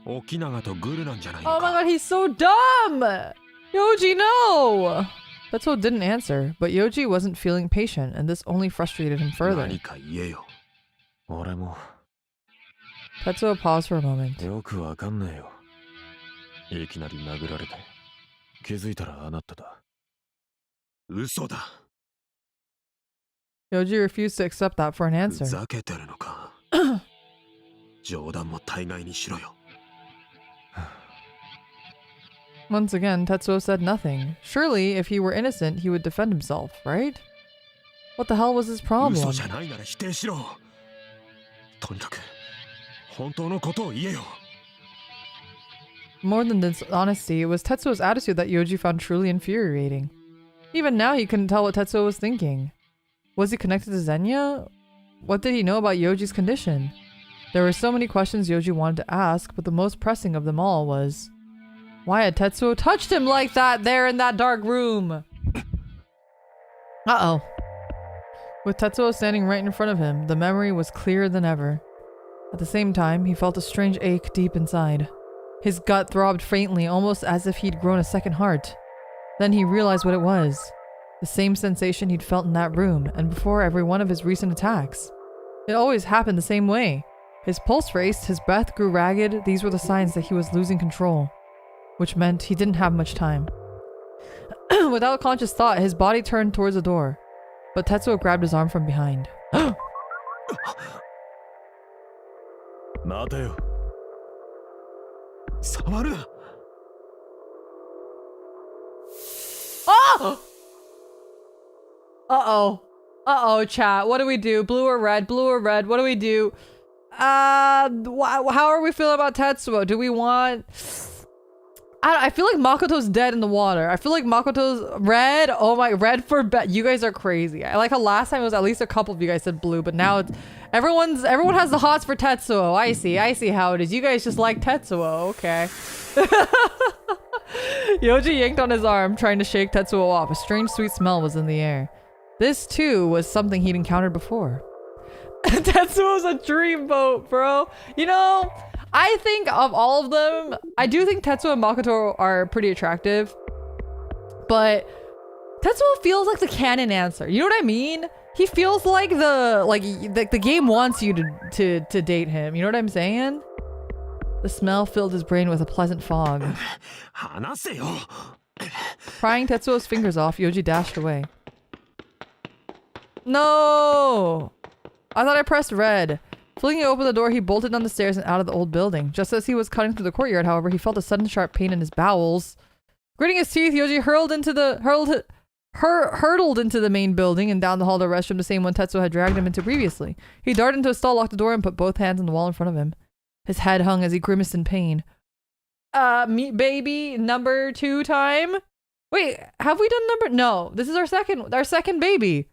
沖永とグルなんじゃないの Oh my か。 god, he's so dumb! Yoji, no! Tetsuo didn't answer, but Yoji wasn't feeling patient, and this only frustrated him further. 何か言えよ。俺も Tetsuo paused for a moment. よくわかんねえよ。いきなり殴られて、気づいたらあなただ。嘘だ。 Yoji refused to accept that for an ふ answer. ざけてるのか。冗談も大概にしろよ。 Once again, Tetsuo said nothing. Surely, if he were innocent, he would defend himself, right? What the hell was his problem? 嘘じゃないなら否定しろ。とにかく、本当のことを言えよ。 More than dishonesty, it was Tetsuo's attitude that Yoji found truly infuriating. Even now, he couldn't tell what Tetsuo was thinking. Was he connected to Zenya? What did he know about Yoji's condition? There were so many questions Yoji wanted to ask, but the most pressing of them all was, why had Tetsuo touched him like that there in that dark room? Uh-oh. With Tetsuo standing right in front of him, the memory was clearer than ever. At the same time, he felt a strange ache deep inside. His gut throbbed faintly, almost as if he'd grown a second heart. Then he realized what it was. The same sensation he'd felt in that room, and before every one of his recent attacks. It always happened the same way. His pulse raced, his breath grew ragged. These were the signs that he was losing control, which meant he didn't have much time. Without conscious thought, his body turned towards the door, but Tetsuo grabbed his arm from behind. 待てよ。触るな。 Oh! Uh-oh. Uh-oh, chat. What do we do? Blue or red? Blue or red? What do we do? How are we feeling about Tetsuo? Do we want... I feel like Makoto's dead in the water. I feel like Makoto's red. Oh my, red for bet. You guys are crazy. I like how last time it was at least a couple of you guys said blue, but now it's everyone has the hots for Tetsuo. I see how it is. You guys just like Tetsuo. Okay. Yoji yanked on his arm, trying to shake Tetsuo off. A strange sweet smell was in the air. This too was something he'd encountered before. Tetsuo's a dreamboat, bro. You know, I think of all of them, I do think Tetsuo and Makoto are pretty attractive, but Tetsuo feels like the canon answer. You know what I mean? He feels like the game wants you to date him. You know what I'm saying? The smell filled his brain with a pleasant fog. 話せよ。 Prying Tetsuo's fingers off, Yoji dashed away. No! I thought I pressed red. Flinging open the door, he bolted down the stairs and out of the old building. Just as he was cutting through the courtyard, however, he felt a sudden sharp pain in his bowels. Gritting his teeth, Yoji hurtled into the main building and down the hall to the restroom, the same one Tetsuo had dragged him into previously. He darted into a stall, locked the door, and put both hands on the wall in front of him. His head hung as he grimaced in pain. Meat baby number 2 time? Wait, have we done number? No, this is our second baby.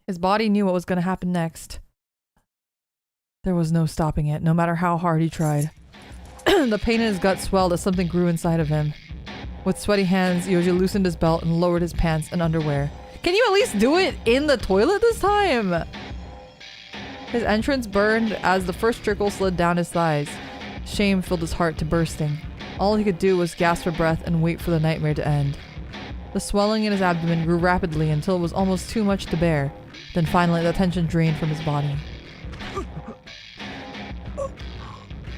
His body knew what was going to happen next. There was no stopping it, no matter how hard he tried. The pain in his gut swelled as something grew inside of him. With sweaty hands, Yoji loosened his belt and lowered his pants and underwear. Can you at least do it in the toilet this time? His entrance burned as the first trickle slid down his thighs. Shame filled his heart to bursting. All he could do was gasp for breath and wait for the nightmare to end. The swelling in his abdomen grew rapidly until it was almost too much to bear. Then finally, the tension drained from his body.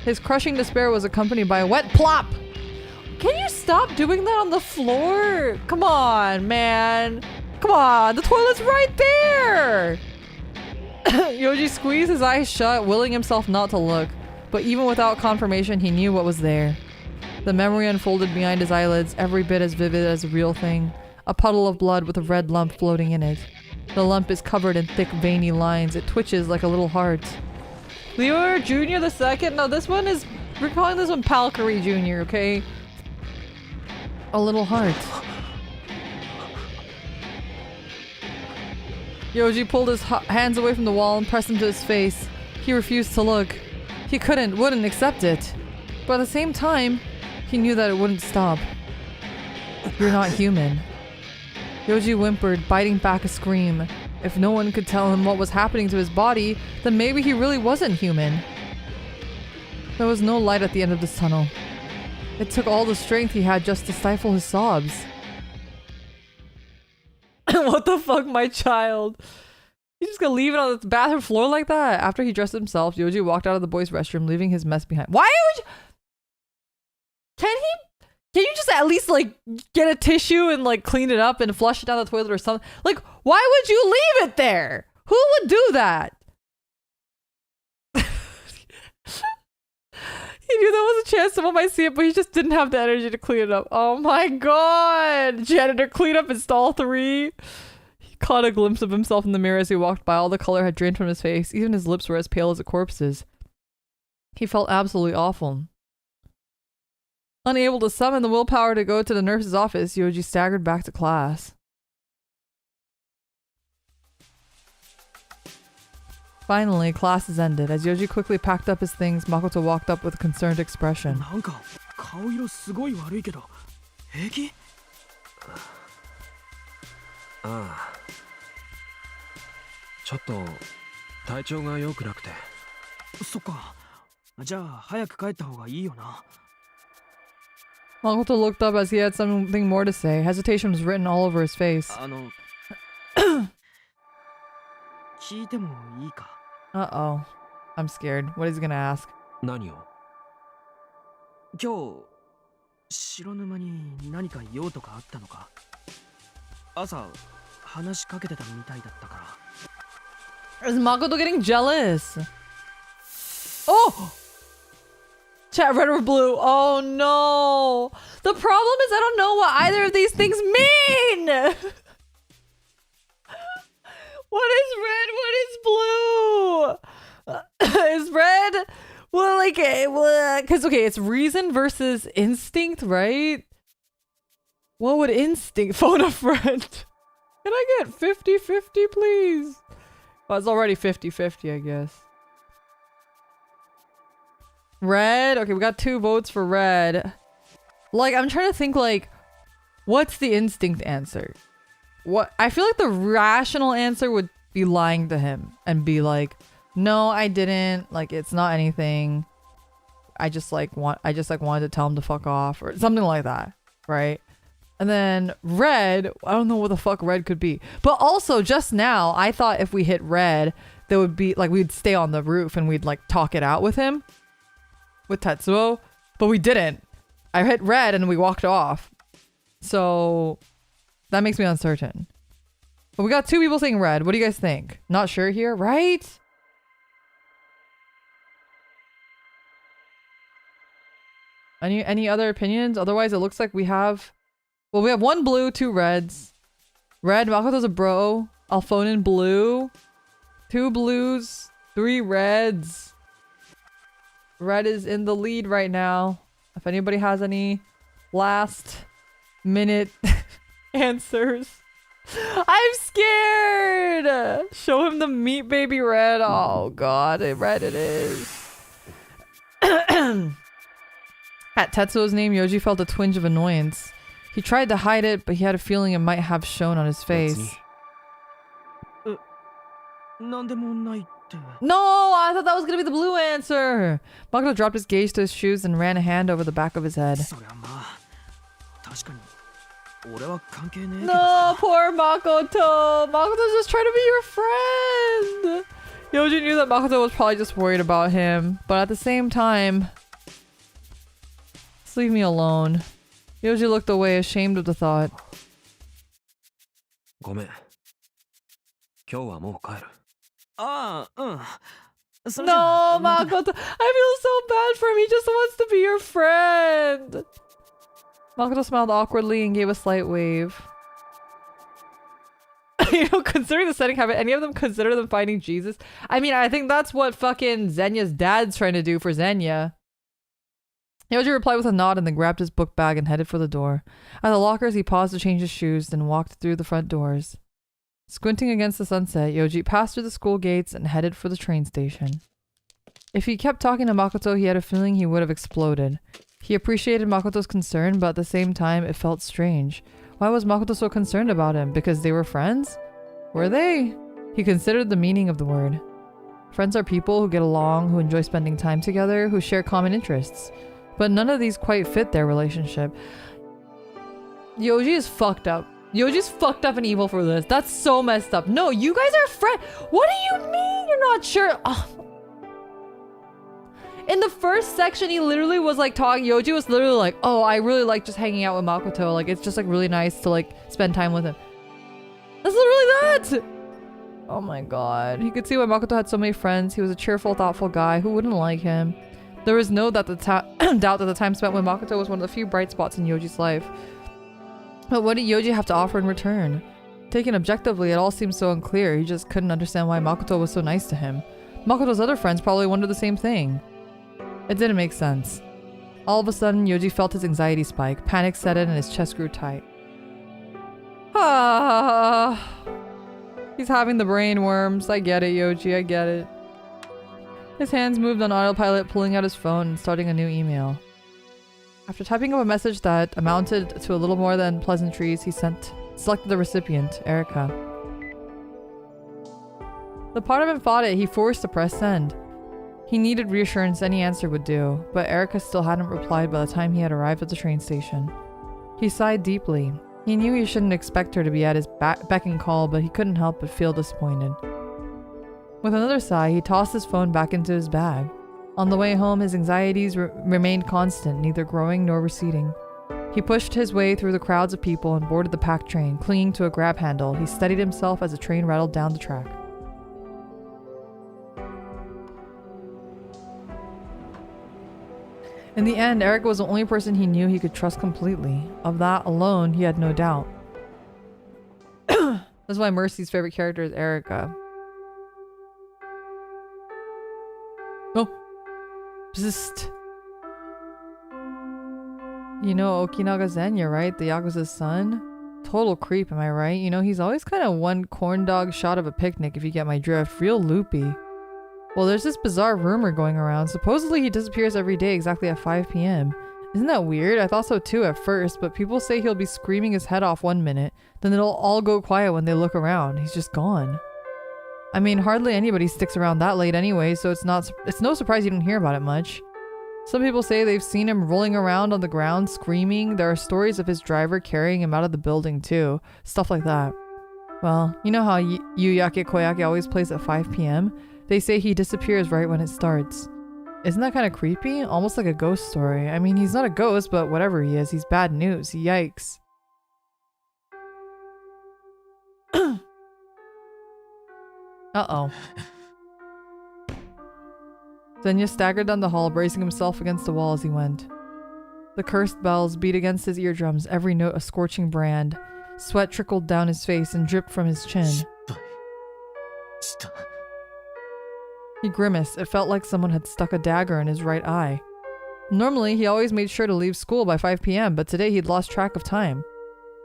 His crushing despair was accompanied by a wet plop! Can you stop doing that on the floor? Come on, man. Come on, the toilet's right there! Yoji squeezed his eyes shut, willing himself not to look. But even without confirmation, he knew what was there. The memory unfolded behind his eyelids, every bit as vivid as a real thing. A puddle of blood with a red lump floating in it. The lump is covered in thick veiny lines. It twitches like a little heart. Leo Jr. the second? No, this one is... We're calling this one Palcary Jr., okay? A little heart. Yoji pulled his hands away from the wall and pressed them to his face. He refused to look. He wouldn't accept it. But at the same time, he knew that it wouldn't stop. You're not human. Yoji whimpered, biting back a scream. If no one could tell him what was happening to his body, then maybe he really wasn't human. There was no light at the end of this tunnel. It took all the strength he had just to stifle his sobs. What the fuck, my child? You just gonna leave it on the bathroom floor like that? After he dressed himself, Yoji walked out of the boys' restroom, leaving his mess behind. Why would you... Can you just at least, like, get a tissue and, like, clean it up and flush it down the toilet or something? Like, why would you leave it there? Who would do that? He knew there was a chance someone might see it, but he just didn't have the energy to clean it up. Oh my god! Janitor, clean up in stall 3. He caught a glimpse of himself in the mirror as he walked by. All the color had drained from his face. Even his lips were as pale as a corpse's. He felt absolutely awful. Unable to summon the willpower to go to the nurse's office, Yoji staggered back to class. Finally, class is ended. As Yoji quickly packed up his things, Makoto walked up with a concerned expression. なんか顔色すごい悪いけど平気？ああ。ちょっと体調が良くなくて。そっか。じゃあ早く帰った方がいいよな。 Makoto looked up as he had something more to say. Hesitation was written all over his face. 聞いてもいいか? Uh-oh. I'm scared. What is he gonna ask? 何を? 今日白沼に何か用とかあったのか? 朝話しかけてたみたいだったから。 Is Makoto getting jealous? Oh! Chat, red or blue? Oh no! The problem is I don't know what either of these things mean! What is red? What is blue? Is red? Well, like, because, okay, it's reason versus instinct, right? What would instinct? Phone a friend. Can I get 50-50, please? Well, it's already 50-50, I guess. Red? Okay, we got 2 votes for red. Like, I'm trying to think, like, what's the instinct answer? What? I feel like the rational answer would be lying to him and be like, no, I didn't. Like, it's not anything. I just wanted to tell him to fuck off or something like that, right? And then red, I don't know what the fuck red could be. But also, just now, I thought if we hit red, there would be, like, we'd stay on the roof and we'd, like, talk it out with him. With Tetsuo. But we didn't. I hit red and we walked off. So, that makes me uncertain. But we got 2 people saying red. What do you guys think? Not sure here, right? Any other opinions? Otherwise, it looks like we have... Well, we have 1 blue, 2 reds. Red, Makoto's a bro. Alphonin blue. 2 blues, 3 reds. Red is in the lead right now. If anybody has any last minute answers. I'm scared! Show him the meat, baby red. Oh god, red it is. At Tetsuo's name, Yoji felt a twinge of annoyance. He tried to hide it, but he had a feeling it might have shown on his face. No, I thought that was gonna be the blue answer. Makoto dropped his gaze to his shoes and ran a hand over the back of his head. No, poor Makoto. Makoto's just trying to be your friend. Yoji knew that Makoto was probably just worried about him, but at the same time, just leave me alone. Yoji looked away, ashamed of the thought. ごめん。今日はもう帰る。ああ、うん。 No, Makoto. I feel so bad for him. He just wants to be your friend. Makoto smiled awkwardly and gave a slight wave. You know, considering the setting, have any of them consider them finding Jesus? I mean, I think that's what fucking Zenya's dad's trying to do for Zenya. Yoji replied with a nod and then grabbed his book bag and headed for the door. At the lockers, he paused to change his shoes, then walked through the front doors. Squinting against the sunset, Yoji passed through the school gates and headed for the train station. If he kept talking to Makoto, he had a feeling he would have exploded. He appreciated Makoto's concern, but at the same time, it felt strange. Why was Makoto so concerned about him? Because they were friends? Were they? He considered the meaning of the word. Friends are people who get along, who enjoy spending time together, who share common interests. But none of these quite fit their relationship. Yoji is fucked up. Yoji's fucked up and evil for this. That's so messed up. No, you guys are friends. What do you mean you're not sure? Oh. In the first section, he literally was like talking. Yoji was literally like, oh, I really like just hanging out with Makoto. Like, it's just like really nice to like spend time with him. That's literally that. Oh my god. He could see why Makoto had so many friends. He was a cheerful, thoughtful guy. Who wouldn't like him? There was no doubt that the time spent with Makoto was one of the few bright spots in Yoji's life. But what did Yoji have to offer in return? Taken objectively, it all seemed so unclear. He just couldn't understand why Makoto was so nice to him. Makoto's other friends probably wondered the same thing. It didn't make sense. All of a sudden, Yoji felt his anxiety spike. Panic set in and his chest grew tight. Ah, he's having the brain worms. I get it, Yoji, I get it. His hands moved on autopilot, pulling out his phone and starting a new email. After typing up a message that amounted to a little more than pleasantries, he selected the recipient, Erica. The part of him fought it. He forced to press send. He needed reassurance any answer would do, but Erica still hadn't replied by the time he had arrived at the train station. He sighed deeply. He knew he shouldn't expect her to be at his beck and call, but he couldn't help but feel disappointed. With another sigh, he tossed his phone back into his bag. On the way home, his anxieties remained constant, neither growing nor receding. He pushed his way through the crowds of people and boarded the packed train. Clinging to a grab handle, he steadied himself as the train rattled down the track. In the end, Erica was the only person he knew he could trust completely. Of that alone, he had no doubt. That's why Mercy's favorite character is Erica. Oh. Psst. You know Okinaga Zenya, right? The Yakuza's son? Total creep, am I right? You know, he's always kind of one corn dog shot of a picnic, if you get my drift. Real loopy. Well, there's this bizarre rumor going around. Supposedly he disappears every day exactly at 5 p.m. Isn't that weird? I thought so too at first, but people say he'll be screaming his head off one minute, then it'll all go quiet when they look around. He's just gone. I mean, hardly anybody sticks around that late anyway, so it's no surprise you don't hear about it much. Some people say they've seen him rolling around on the ground screaming. There are stories of his driver carrying him out of the building too. Stuff like that. Well, you know how Yuyake Koyake always plays at 5 p.m.? They say he disappears right when it starts. Isn't that kind of creepy? Almost like a ghost story. I mean, he's not a ghost, but whatever he is, he's bad news. Yikes. Uh-oh. Zenya staggered down the hall, bracing himself against the wall as he went. The cursed bells beat against his eardrums, every note a scorching brand. Sweat trickled down his face and dripped from his chin. He grimaced. It felt like someone had stuck a dagger in his right eye. Normally, he always made sure to leave school by 5 p.m., but today he'd lost track of time.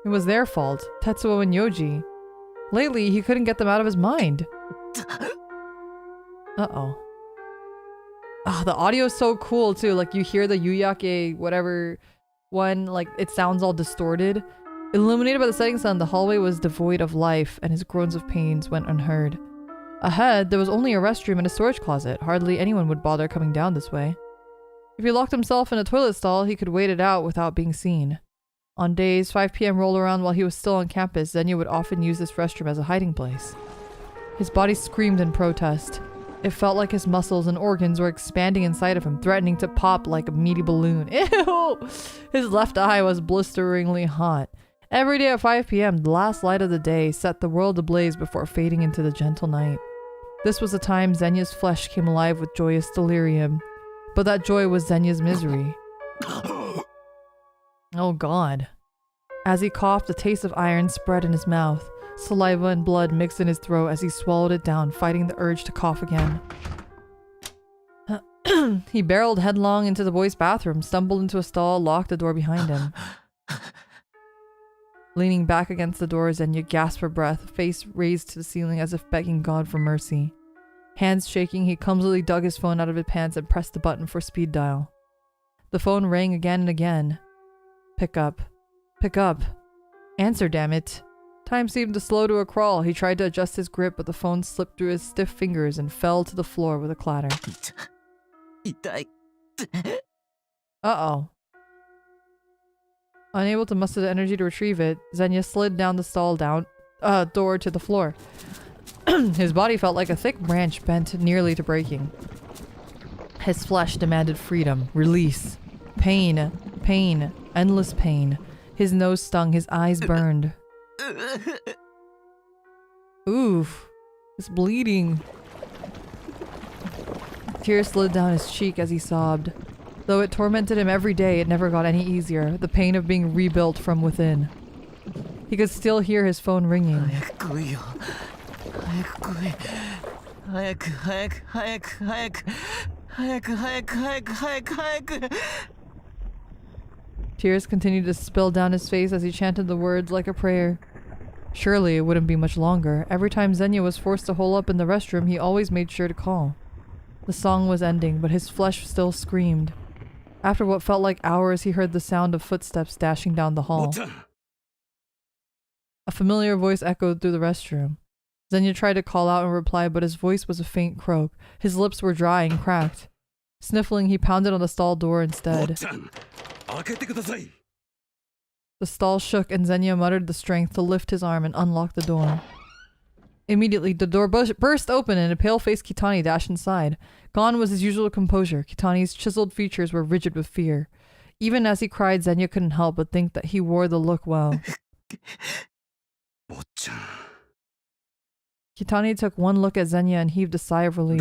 It was their fault, Tetsuo and Yoji. Lately, he couldn't get them out of his mind. Uh-oh. Oh, the audio is so cool, too. Like, you hear the Yuyake whatever one, like, it sounds all distorted. Illuminated by the setting sun, the hallway was devoid of life, and his groans of pains went unheard. Ahead, there was only a restroom and a storage closet. Hardly anyone would bother coming down this way. If he locked himself in a toilet stall, he could wait it out without being seen. On days 5 p.m. rolled around while he was still on campus, Zenya would often use this restroom as a hiding place. His body screamed in protest. It felt like his muscles and organs were expanding inside of him, threatening to pop like a meaty balloon. Ew! His left eye was blisteringly hot. Every day at 5 p.m., the last light of the day set the world ablaze before fading into the gentle night. This was the time Zenya's flesh came alive with joyous delirium. But that joy was Zenya's misery. Oh god. As he coughed, a taste of iron spread in his mouth. Saliva and blood mixed in his throat as he swallowed it down, fighting the urge to cough again. He barreled headlong into the boys' bathroom, stumbled into a stall, locked the door behind him. Leaning back against the door, Zenya gasped for breath, face raised to the ceiling as if begging God for mercy. Hands shaking, he clumsily dug his phone out of his pants and pressed the button for speed dial. The phone rang again and again. Pick up. Pick up. Answer, damn it. Time seemed to slow to a crawl. He tried to adjust his grip, but the phone slipped through his stiff fingers and fell to the floor with a clatter. 痛い。 Uh-oh. Unable to muster the energy to retrieve it, Xenia slid down the stall door to the floor. His body felt like a thick branch bent nearly to breaking. His flesh demanded freedom, release. Pain, pain, endless pain. His nose stung, his eyes burned. Oof. It's bleeding. Tears slid down his cheek as he sobbed. Though it tormented him every day, it never got any easier. The pain of being rebuilt from within. He could still hear his phone ringing. 早く来いよ。早く来い。早く早く早く早く。早く早く早く早く早く。 Tears continued to spill down his face as he chanted the words like a prayer. Surely it wouldn't be much longer. Every time Xenia was forced to hole up in the restroom, he always made sure to call. The song was ending, but his flesh still screamed. After what felt like hours, he heard the sound of footsteps dashing down the hall. A familiar voice echoed through the restroom. Xenia tried to call out and reply, but his voice was a faint croak. His lips were dry and cracked. Sniffling, he pounded on the stall door instead. The stall shook and Xenia muttered the strength to lift his arm and unlock the door. Immediately, the door burst open and a pale-faced Kitani dashed inside. Gone was his usual composure. Kitani's chiseled features were rigid with fear. Even as he cried, Xenia couldn't help but think that he wore the look well. Kitani took one look at Xenia and heaved a sigh of relief.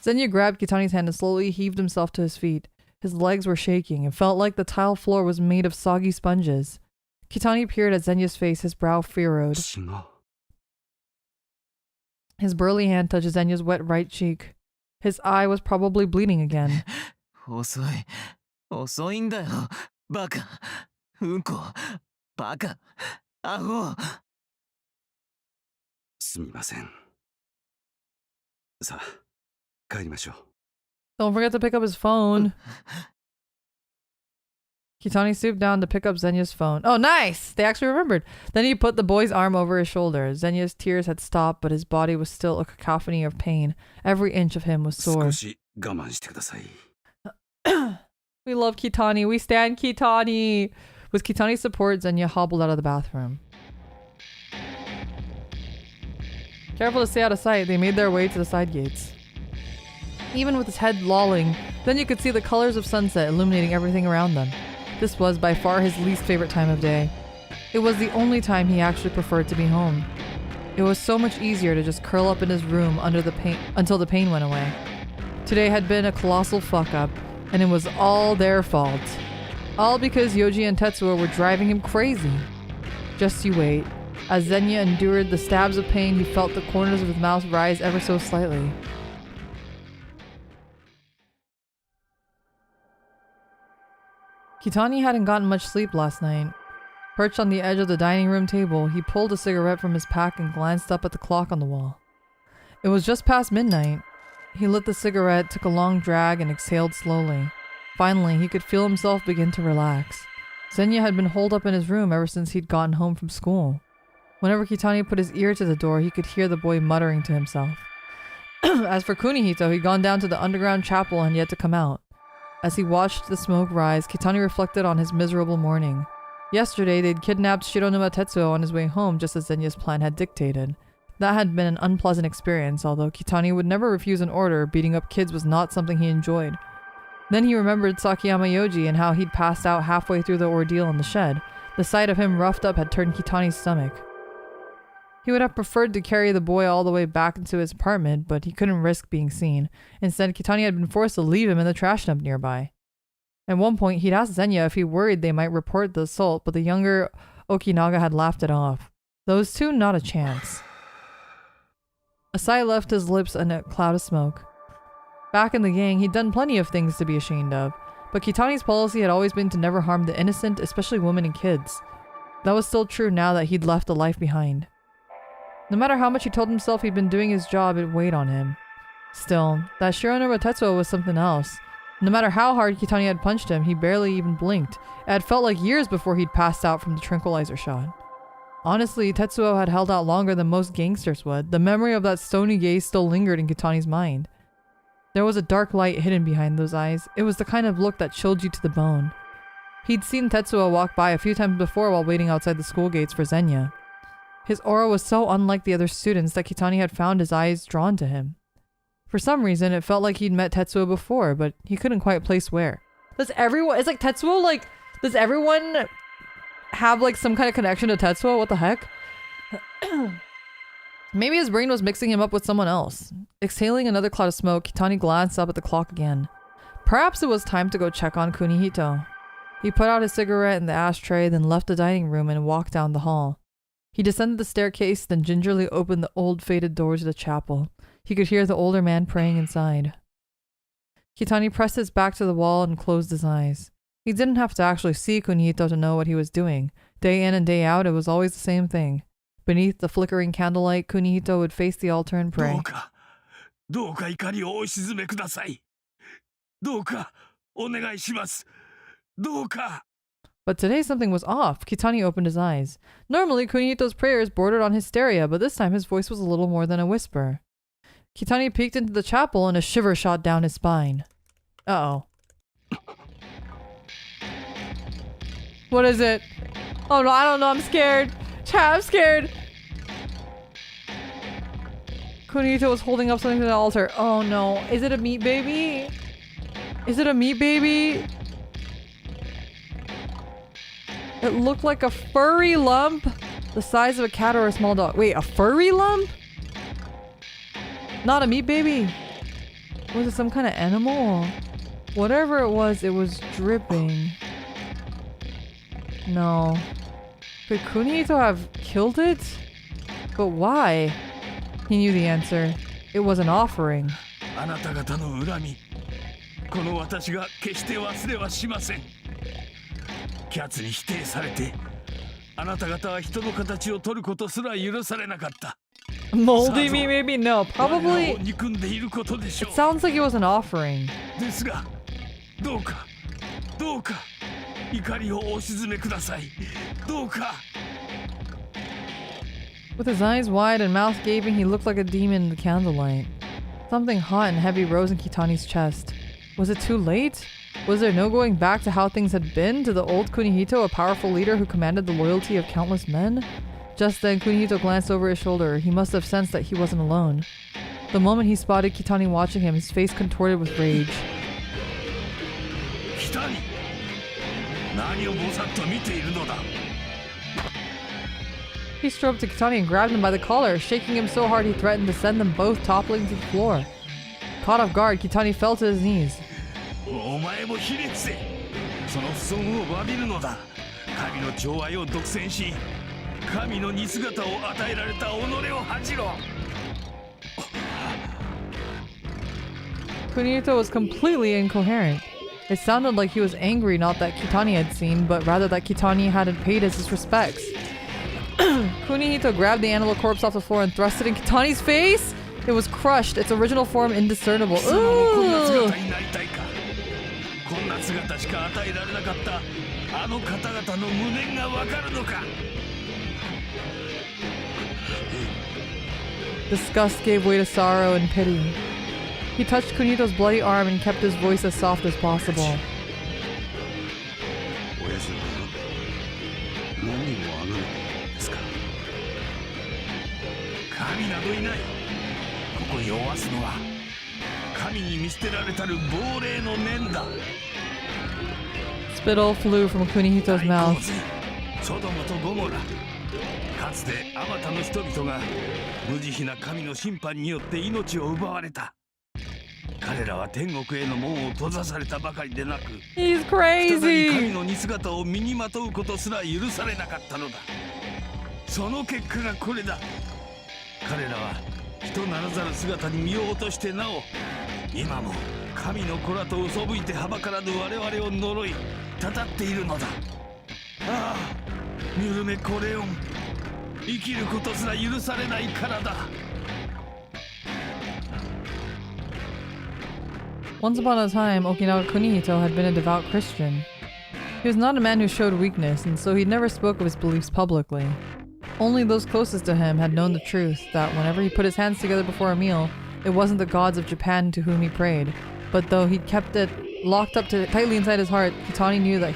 Xenia grabbed Kitani's hand and slowly heaved himself to his feet. His legs were shaking and felt like the tile floor was made of soggy sponges. Kitani peered at Xenia's face, his brow furrowed. His burly hand touched Xenia's wet right cheek. His eye was probably bleeding again. 遅い。遅いんだよ。バカ。うんこ。バカ。アホ。すみません。さあ、帰りましょう。 Don't forget to pick up his phone. Kitani stooped down to pick up Xenia's phone. Oh, nice! They actually remembered. Then he put the boy's arm over his shoulder. Xenia's tears had stopped, but his body was still a cacophony of pain. Every inch of him was sore. We love Kitani. We stand Kitani. With Kitani's support, Xenia hobbled out of the bathroom. Careful to stay out of sight, they made their way to the side gates. Even with his head lolling, then you could see the colors of sunset illuminating everything around them. This was by far his least favorite time of day. It was the only time he actually preferred to be home. It was so much easier to just curl up in his room under the pain until the pain went away. Today had been a colossal fuck up, and it was all their fault. All because Yoji and Tetsuo were driving him crazy. Just you wait. As Xenia endured the stabs of pain, he felt the corners of his mouth rise ever so slightly. Kitani hadn't gotten much sleep last night. Perched on the edge of the dining room table, he pulled a cigarette from his pack and glanced up at the clock on the wall. It was just past midnight. He lit the cigarette, took a long drag, and exhaled slowly. Finally, he could feel himself begin to relax. Xenia had been holed up in his room ever since he'd gotten home from school. Whenever Kitani put his ear to the door, he could hear the boy muttering to himself. As for Kunihito, he'd gone down to the underground chapel and yet to come out. As he watched the smoke rise, Kitani reflected on his miserable morning. Yesterday, they'd kidnapped Shironuma Tetsuo on his way home just as Xenia's plan had dictated. That had been an unpleasant experience, although Kitani would never refuse an order. Beating up kids was not something he enjoyed. Then he remembered Sakiyama Yoji and how he'd passed out halfway through the ordeal in the shed. The sight of him roughed up had turned Kitani's stomach. He would have preferred to carry the boy all the way back into his apartment, but he couldn't risk being seen. Instead, Kitani had been forced to leave him in the trash dump nearby. At one point, he'd asked Xenia if he worried they might report the assault, but the younger Okinaga had laughed it off. Those two, not a chance. A sigh left his lips and a cloud of smoke. Back in the gang, he'd done plenty of things to be ashamed of, but Kitani's policy had always been to never harm the innocent, especially women and kids. That was still true now that he'd left a life behind. No matter how much he told himself he'd been doing his job, it weighed on him. Still, that Shironuma Tetsuo was something else. No matter how hard Kitani had punched him, he barely even blinked. It had felt like years before he'd passed out from the tranquilizer shot. Honestly, Tetsuo had held out longer than most gangsters would. The memory of that stony gaze still lingered in Kitani's mind. There was a dark light hidden behind those eyes. It was the kind of look that chilled you to the bone. He'd seen Tetsuo walk by a few times before while waiting outside the school gates for Zenya. His aura was so unlike the other students that Kitani had found his eyes drawn to him. For some reason, it felt like he'd met Tetsuo before, but he couldn't quite place where. Does everyone... It's like Tetsuo, like... Does everyone have, like, some kind of connection to Tetsuo? What the heck? Maybe his brain was mixing him up with someone else. Exhaling another cloud of smoke, Kitani glanced up at the clock again. Perhaps it was time to go check on Kunihito. He put out his cigarette in the ashtray, then left the dining room and walked down the hall. He descended the staircase, then gingerly opened the old faded doors of the chapel. He could hear the older man praying inside. Kitani pressed his back to the wall and closed his eyes. He didn't have to actually see Kunihito to know what he was doing. Day in and day out, it was always the same thing. Beneath the flickering candlelight, Kunihito would face the altar and pray. どうか怒りをお鎮めください。どうかお願いします。どうか。 But today something was off. Kitani opened his eyes. Normally, Kunihito's prayers bordered on hysteria, but this time his voice was a little more than a whisper. Kitani peeked into the chapel and a shiver shot down his spine. Uh-oh. What is it? Oh no, I don't know. I'm scared. Chat, I'm scared. Kunihito was holding up something to the altar. Oh no. Is it a meat baby? Is it a meat baby? It looked like a furry lump. The size of a cat or a small dog. Wait, a furry lump? Not a meat baby. Was it some kind of animal? Whatever it was dripping. No. Could Kunihito have killed it? But why? He knew the answer. It was an offering. あなた方の恨み、この私が決して忘れはしません。キャツに否定されて、あなた方は人の形を取ることすら許されなかった。 Moldy me, maybe? No, probably. 憎んでいることでしょう。 It sounds like it was an offering. ですが、どうか、どうか、怒りをお鎮めください。どうか。 With his eyes wide and mouth gaping, he looked like a demon in the candlelight. Something hot and heavy rose in Kitani's chest. Was it too late? Was there no going back to how things had been, to the old Kunihito, a powerful leader who commanded the loyalty of countless men? Just then, Kunihito glanced over his shoulder. He must have sensed that he wasn't alone. The moment he spotted Kitani watching him, his face contorted with rage. 北に何をぼさっと見ているのだ。 He strode up to Kitani and grabbed him by the collar, shaking him so hard he threatened to send them both toppling to the floor. Caught off guard, Kitani fell to his knees. お前もひれ伏せ。その不尊を詫びるのだ。神の寵愛を独占し、神の似姿を与えられた己を恥じろ。 Kunihito was completely incoherent. It sounded like he was angry not that Kitani had seen, but rather that Kitani hadn't paid his respects. Kunihito grabbed the animal corpse off the floor and thrust it in Kitani's face. It was crushed, its original form indiscernible. Ooh. こんな姿しか与えられなかったあの方々の無念がわかるのか。 Disgust gave way to sorrow and pity. He touched Kunihito's bloody arm and kept his voice as soft as possible. 親父は何をあがめているんですか。神などいない。ここに負わすのは神に見捨てられたる亡霊の念だ。 Spittle flew from Kunihito's mouth. ソドムとゴモラ。かつてあまたの人々が無慈悲な神の審判によって命を奪われた。彼らは天国への門を閉ざされたばかりでなく、 He's 再び crazy. 神の似姿を身にまとうことすら許されなかったのだ。その結果がこれだ。彼らは人ならざる姿に身を落としてなお、今も神の子らと嘘吹いてはばからぬ我々を呪い、たたっているのだ。ああ、ニュルメコレオン、生きることすら許されないからだ。Once upon a time, Okinawa Kunihito had been a devout Christian. He was not a man who showed weakness, and so he never spoke of his beliefs publicly. Only those closest to him had known the truth that whenever he put his hands together before a meal, it wasn't the gods of Japan to whom he prayed. But though he'd kept it locked up tightly inside his heart, Kitani knew that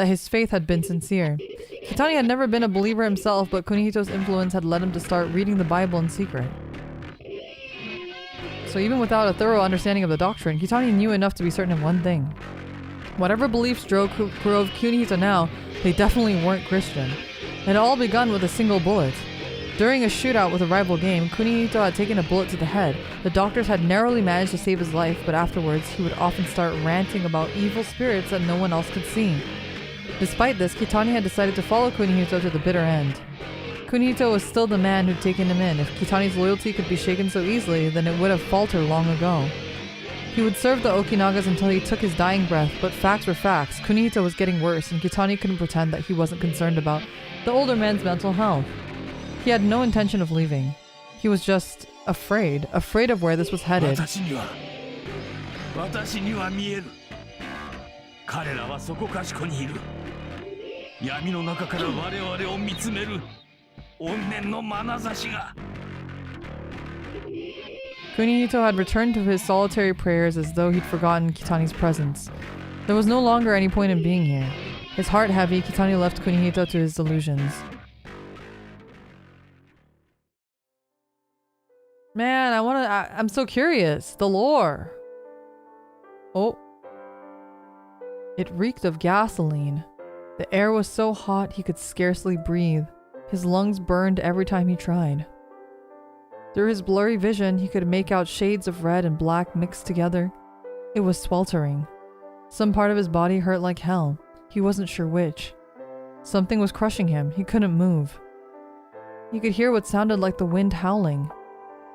his faith had been sincere. Kitani had never been a believer himself, but Kunihito's influence had led him to start reading the Bible in secret. So even without a thorough understanding of the doctrine, Kitani knew enough to be certain of one thing. Whatever beliefs drove Kunihito now, they definitely weren't Christian. It had all begun with a single bullet. During a shootout with a rival game, Kunihito had taken a bullet to the head. The doctors had narrowly managed to save his life, but afterwards he would often start ranting about evil spirits that no one else could see. Despite this, Kitani had decided to follow Kunihito to the bitter end. Kunihito was still the man who'd taken him in. If Kitani's loyalty could be shaken so easily, then it would have faltered long ago. He would serve the Okinagas until he took his dying breath, but facts were facts. Kunihito was getting worse, and Kitani couldn't pretend that he wasn't concerned about the older man's mental health. He had no intention of leaving. He was just afraid of where this was headed. 私には見える。彼らはそこかしこにいる。闇の中から我々を見つめる怨念の眼差しが。Kunihito had returned to his solitary prayers as though he'd forgotten Kitani's presence. There was no longer any point in being here. His heart heavy, Kitani left Kunihito to his delusions. Man, I'm so curious. The lore. Oh. It reeked of gasoline. The air was so hot he could scarcely breathe. His lungs burned every time he tried. Through his blurry vision, he could make out shades of red and black mixed together. It was sweltering. Some part of his body hurt like hell. He wasn't sure which. Something was crushing him. He couldn't move. He could hear what sounded like the wind howling.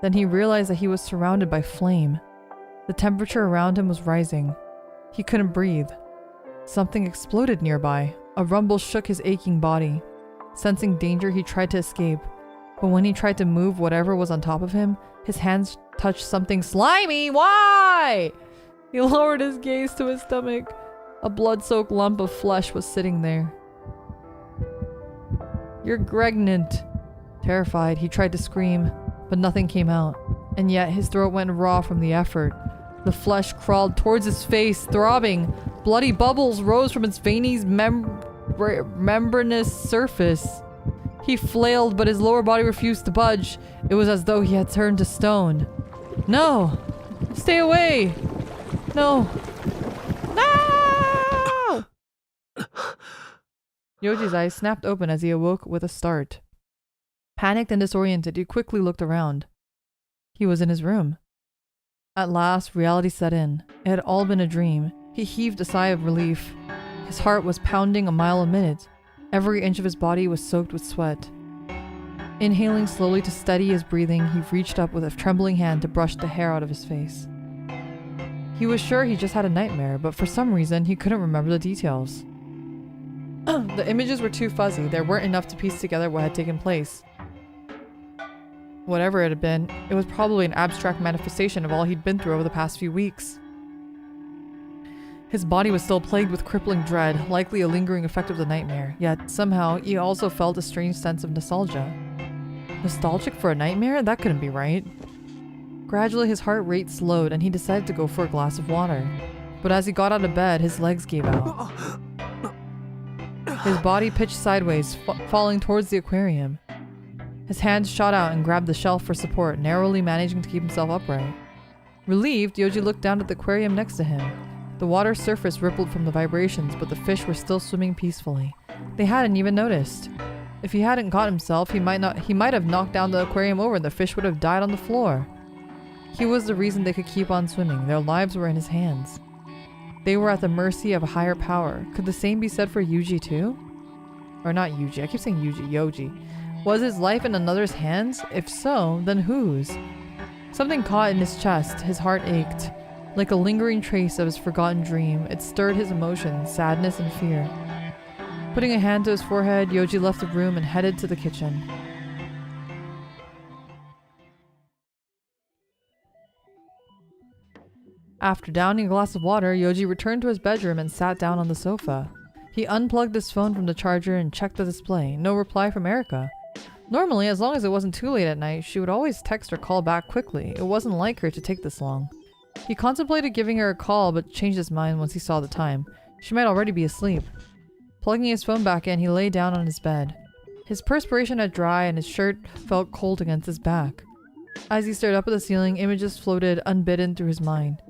Then he realized that he was surrounded by flame. The temperature around him was rising. He couldn't breathe. Something exploded nearby. A rumble shook his aching body. Sensing danger, he tried to escape. But when he tried to move whatever was on top of him, his hands touched something slimy. Why? He lowered his gaze to his stomach. A blood-soaked lump of flesh was sitting there. You're pregnant. Terrified, he tried to scream, but nothing came out. And yet his throat went raw from the effort. The flesh crawled towards his face, throbbing. Bloody bubbles rose from its veiny membranous surface. He flailed, but his lower body refused to budge. It was as though he had turned to stone. No! Stay away! No! No! Yoji's eyes snapped open as he awoke with a start. Panicked and disoriented, he quickly looked around. He was in his room. At last, reality set in. It had all been a dream. He heaved a sigh of relief. His heart was pounding a mile a minute. Every inch of his body was soaked with sweat. Inhaling slowly to steady his breathing, he reached up with a trembling hand to brush the hair out of his face. He was sure he just had a nightmare, but for some reason, he couldn't remember the details. The images were too fuzzy. There weren't enough to piece together what had taken place. Whatever it had been, it was probably an abstract manifestation of all he'd been through over the past few weeks. His body was still plagued with crippling dread, likely a lingering effect of the nightmare, yet somehow he also felt a strange sense of nostalgia. Nostalgic for a nightmare? That couldn't be right. Gradually his heart rate slowed and he decided to go for a glass of water. But as he got out of bed, his legs gave out. His body pitched sideways, falling towards the aquarium. His hands shot out and grabbed the shelf for support, narrowly managing to keep himself upright. Relieved, Yoji looked down at the aquarium next to him. The water's surface rippled from the vibrations, but the fish were still swimming peacefully. They hadn't even noticed. If he hadn't caught himself, he might have knocked down the aquarium over and the fish would have died on the floor. He was the reason they could keep on swimming. Their lives were in his hands. They were at the mercy of a higher power. Could the same be said for Yuji too? Or not Yuji, I keep saying Yuji, Yoji. Was his life in another's hands? If so, then whose? Something caught in his chest. His heart ached. Like a lingering trace of his forgotten dream, it stirred his emotions, sadness and fear. Putting a hand to his forehead, Yoji left the room and headed to the kitchen. After downing a glass of water, Yoji returned to his bedroom and sat down on the sofa. He unplugged his phone from the charger and checked the display. No reply from Erica. Normally, as long as it wasn't too late at night, she would always text or call back quickly. It wasn't like her to take this long. He contemplated giving her a call but changed his mind once he saw the time. She might already be asleep. Plugging his phone back in, he lay down on his bed. His perspiration had dried and his shirt felt cold against his back. As he stared up at the ceiling, images floated unbidden through his mind.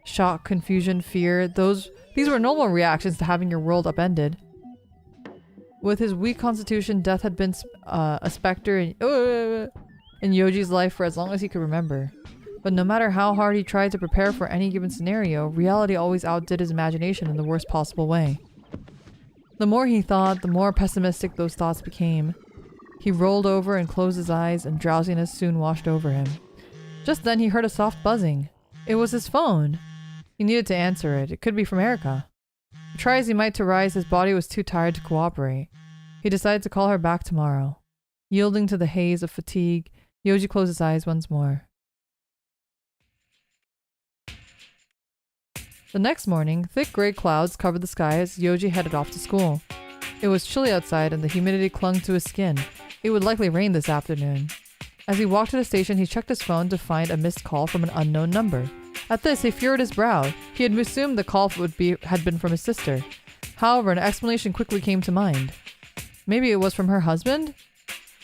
Shock, confusion, fear, these were normal reactions to having your world upended. With his weak constitution, death had been a specter in Yoji's life for as long as he could remember. But no matter how hard he tried to prepare for any given scenario, reality always outdid his imagination in the worst possible way. The more he thought, the more pessimistic those thoughts became. He rolled over and closed his eyes, and drowsiness soon washed over him. Just then he heard a soft buzzing. It was his phone. He needed to answer it. It could be from Erica. Try as he might to rise, his body was too tired to cooperate. He decided to call her back tomorrow. Yielding to the haze of fatigue, Yoji closed his eyes once more. The next morning, thick gray clouds covered the sky as Yoji headed off to school. It was chilly outside and the humidity clung to his skin. It would likely rain this afternoon. As he walked to the station, he checked his phone to find a missed call from an unknown number. At this, he furrowed his brow. He had assumed the call had been from his sister. However, an explanation quickly came to mind. Maybe it was from her husband?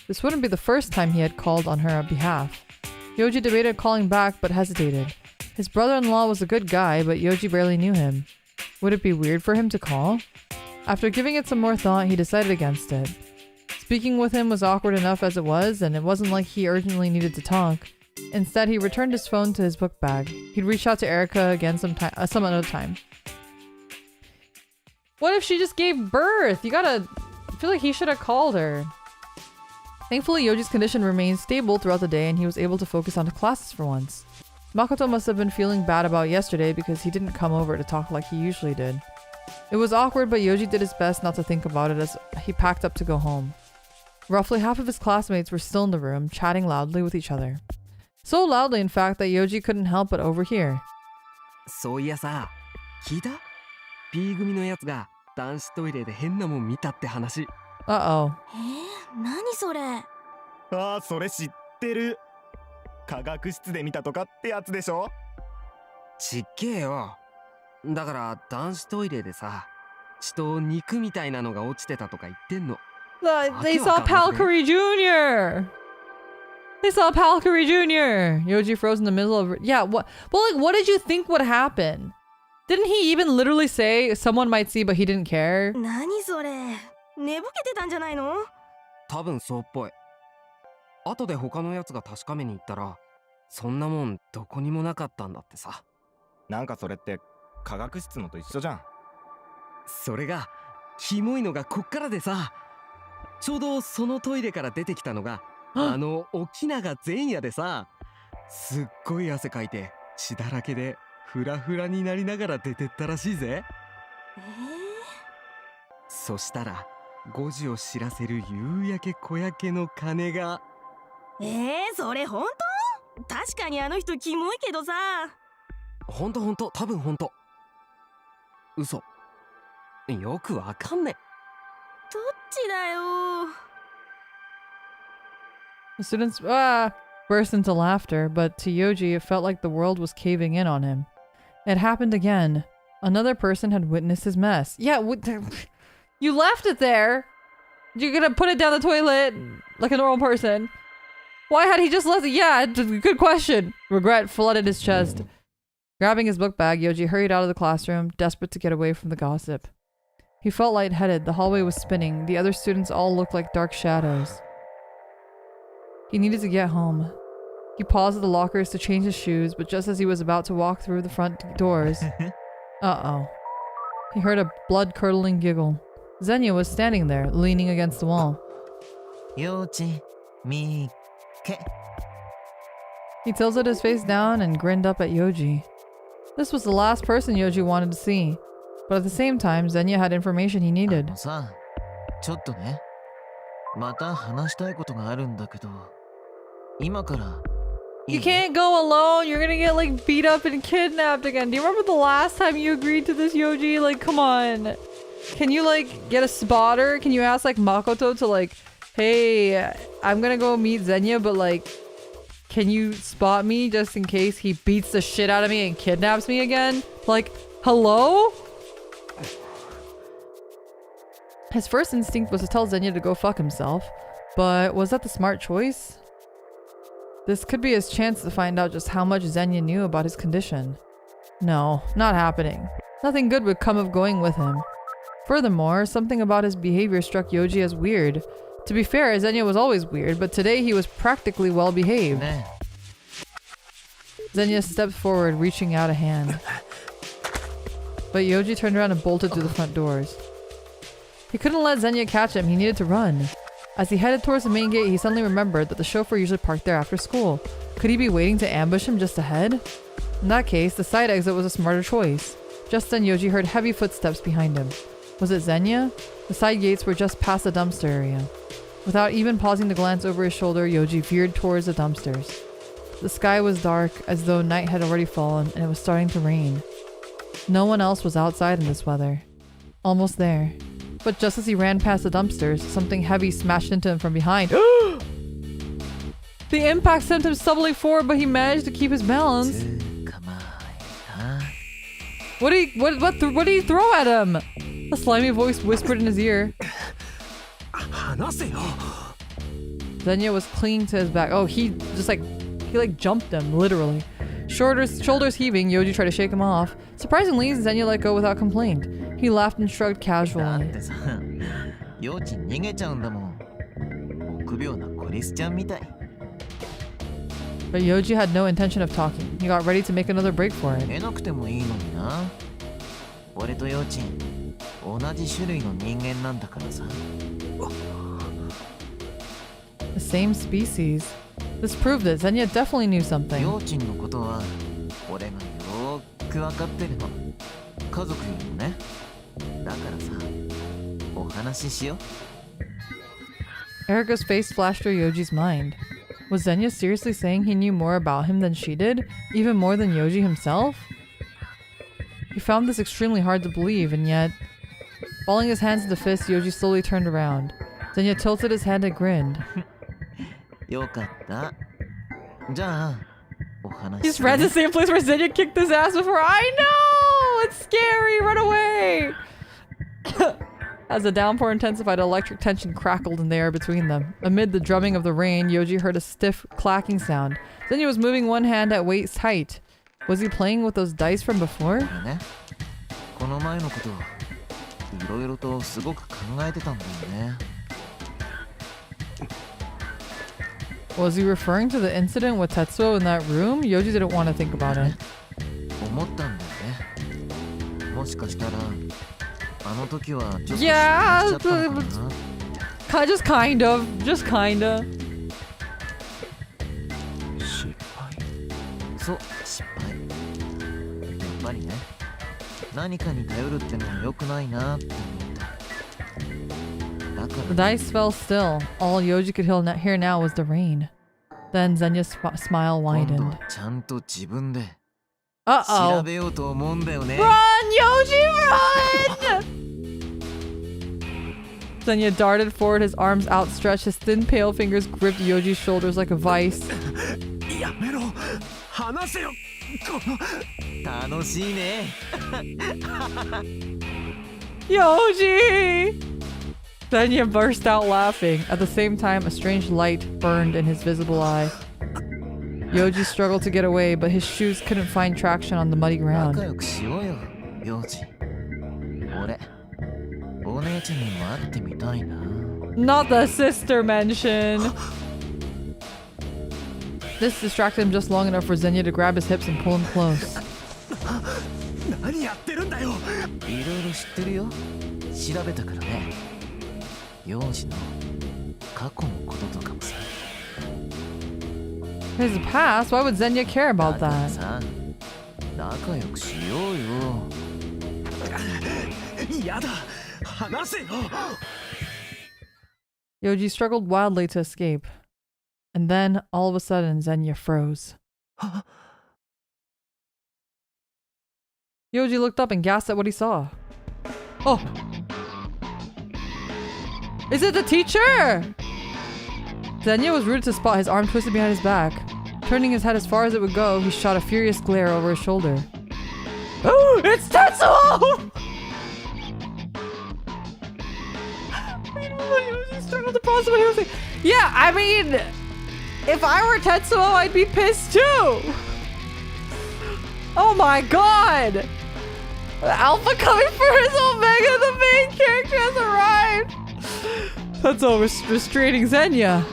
This wouldn't be the first time he had called on her behalf. Yoji debated calling back but hesitated. His brother-in-law was a good guy, but Yoji barely knew him. Would it be weird for him to call? After giving it some more thought, he decided against it. Speaking with him was awkward enough as it was, and it wasn't like he urgently needed to talk. Instead, he returned his phone to his book bag. He'd reach out to Erica again some other time. What if she just gave birth? I feel like he should have called her. Thankfully, Yoji's condition remained stable throughout the day and he was able to focus on the classes for once. Makoto must have been feeling bad about yesterday because he didn't come over to talk like he usually did. It was awkward, but Yoji did his best not to think about it as he packed up to go home. Roughly half of his classmates were still in the room, chatting loudly with each other. So loudly, in fact, that Yoji couldn't help but overhear. そういやさ、聞いた？ B 組のやつが男子トイレで変なもん見たって話。Uh-oh. 何それ？ああ、それ知ってる。科学室で見たとかってやつでしょ？ちっけえよ。だから男子トイレでさ、血と肉みたいなのが落ちてたとか言ってんの。They saw Palcary Jr. They saw Palcary Jr. Yoji froze in the middle of... Yeah, what? Well, like, what did you think would happen? Didn't he even literally say someone might see, but he didn't care? 何それ？寝ぼけてたんじゃないの？多分そうっぽい。後で他のやつが確かめに行ったら、そんなもんどこにもなかったんだってさ。なんかそれって科学室のと一緒じゃん。それがキモいのがこっからでさ、ちょうどそのトイレから出てきたのが沖永前夜でさ、すっごい汗かいて血だらけでフラフラになりながら出てったらしいぜ。そしたら5時を知らせる夕焼け小焼けの鐘が。それ本当？確かにあの人キモいけどさ。ほんと多分ほんと。嘘。よくわかんねえ。どっちだよ。The students burst into laughter, but to Yoji it felt like the world was caving in on him. It happened again. Another person had witnessed his mess. Yeah, you left it there. You're gonna put it down the toilet like a normal person. Why had he just left it? Yeah, good question. Regret flooded his chest. Grabbing his book bag, Yoji hurried out of the classroom, desperate to get away from the gossip. He felt lightheaded. The hallway was spinning. The other students all looked like dark shadows. He needed to get home. He paused at the lockers to change his shoes, but just as he was about to walk through the front doors... Uh-oh. He heard a blood-curdling giggle. Zenya was standing there, leaning against the wall. He tilted his face down and grinned up at Yoji. This was the last person Yoji wanted to see. But at the same time, Zenya had information he needed. さ、ちょっとね。また話したいことがあるんだけど、今から You can't go alone. You're gonna get like beat up and kidnapped again. Do you remember the last time you agreed to this, Yoji? Like, come on. Can you like get a spotter? Can you ask like Makoto to like, hey, I'm gonna go meet Zenya, but like, can you spot me just in case he beats the shit out of me and kidnaps me again? Like, hello? His first instinct was to tell Zenya to go fuck himself, but was that the smart choice? This could be his chance to find out just how much Zenya knew about his condition. No, not happening. Nothing good would come of going with him. Furthermore, something about his behavior struck Yoji as weird. To be fair, Zenya was always weird, but today he was practically well behaved. Zenya stepped forward, reaching out a hand. But Yoji turned around and bolted through the front doors. He couldn't let Zenya catch him, he needed to run. As he headed towards the main gate, he suddenly remembered that the chauffeur usually parked there after school. Could he be waiting to ambush him just ahead? In that case, the side exit was a smarter choice. Just then, Yoji heard heavy footsteps behind him. Was it Zenya? The side gates were just past the dumpster area. Without even pausing to glance over his shoulder, Yoji veered towards the dumpsters. The sky was dark, as though night had already fallen, and it was starting to rain. No one else was outside in this weather. Almost there. But just as he ran past the dumpsters, something heavy smashed into him from behind. The impact sent him stumbling forward, but he managed to keep his balance. What did he throw at him? A slimy voice whispered in his ear. Zenya was clinging to his back. Oh, he jumped him, literally. Shoulders heaving, Yoji tried to shake him off. Surprisingly, Zenya let go without complaint. He laughed and shrugged casually. But Yoji had no intention of talking. He got ready to make another break for it. The same species. This proved it. Zenya definitely knew something. Erika's face flashed through Yoji's mind. Was Zenya seriously saying he knew more about him than she did? Even more than Yoji himself? He found this extremely hard to believe, and yet... Balling his hands into fists, Yoji slowly turned around. Zenya tilted his head and grinned. He just ran to the same place where Zenya kicked his ass before. I know! It's scary! Run away! As the downpour intensified, electric tension crackled in the air between them. Amid the drumming of the rain, Yoji heard a stiff, clacking sound. Zenya was moving one hand at waist height. Was he playing with those dice from before? Was he referring to the incident with Tetsuo in that room? Yoji didn't want to think about it. Yeah, just kind of. The dice fell still. All Yoji could hear now was the rain. Then Zenya's smile widened. Uh-oh. Run, Yoji, run! Zenya darted forward, his arms outstretched. His thin, pale fingers gripped Yoji's shoulders like a vice. Yoji! Zenya burst out laughing. At the same time, a strange light burned in his visible eye. Yoji struggled to get away, but his shoes couldn't find traction on the muddy ground. Not the sister mention! This distracted him just long enough for Zenya to grab his hips and pull him close. His past? Why would Zenya care about that? Yoji struggled wildly to escape. And then, all of a sudden, Zenya froze. Yoji looked up and gasped at what he saw. Oh! Is it the teacher? Zenya was rooted to spot, his arm twisted behind his back. Turning his head as far as it would go, he shot a furious glare over his shoulder. Oh! It's Tetsuo! Yeah, I mean, if I were Tetsuo, I'd be pissed too! Oh my god! Alpha coming for his Omega, the main character has arrived! Tetsuo restraining Zenya.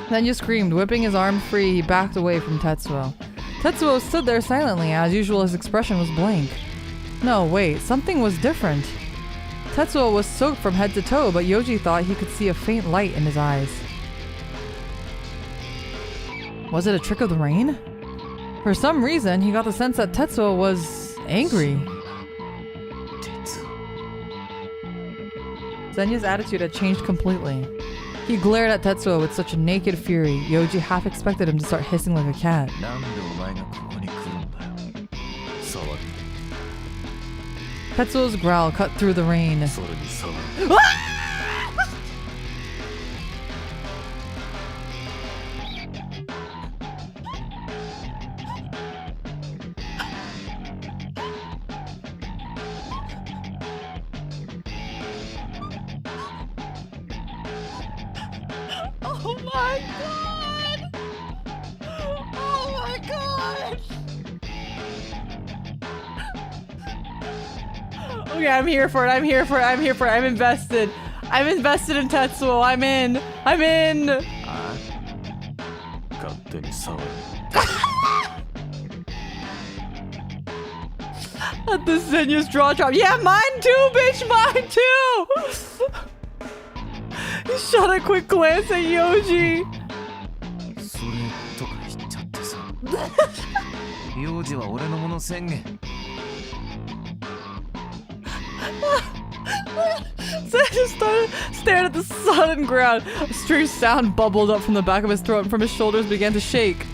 Zenya screamed, whipping his arm free. He backed away from Tetsuo. Tetsuo stood there silently. As usual, his expression was blank. No, wait, something was different. Tetsuo was soaked from head to toe, but Yoji thought he could see a faint light in his eyes. Was it a trick of the rain? For some reason, he got the sense that Tetsuo was angry. Zenya's attitude had changed completely. He glared at Tetsuo with such a naked fury, Yoji half expected him to start hissing like a cat. Tetsuo's growl cut through the rain. Oh my god! Oh my god! Okay, I'm here for it. I'm here for it. I'm here for it. I'm invested. I'm invested in Tetsuo. I'm in. I'm in. At the Zenya's draw drop. Yeah, mine too, bitch. Mine too. He shot a quick glance at Yoji. Zenya stared at the sodden ground. A strange sound bubbled up from the back of his throat and from his shoulders began to shake.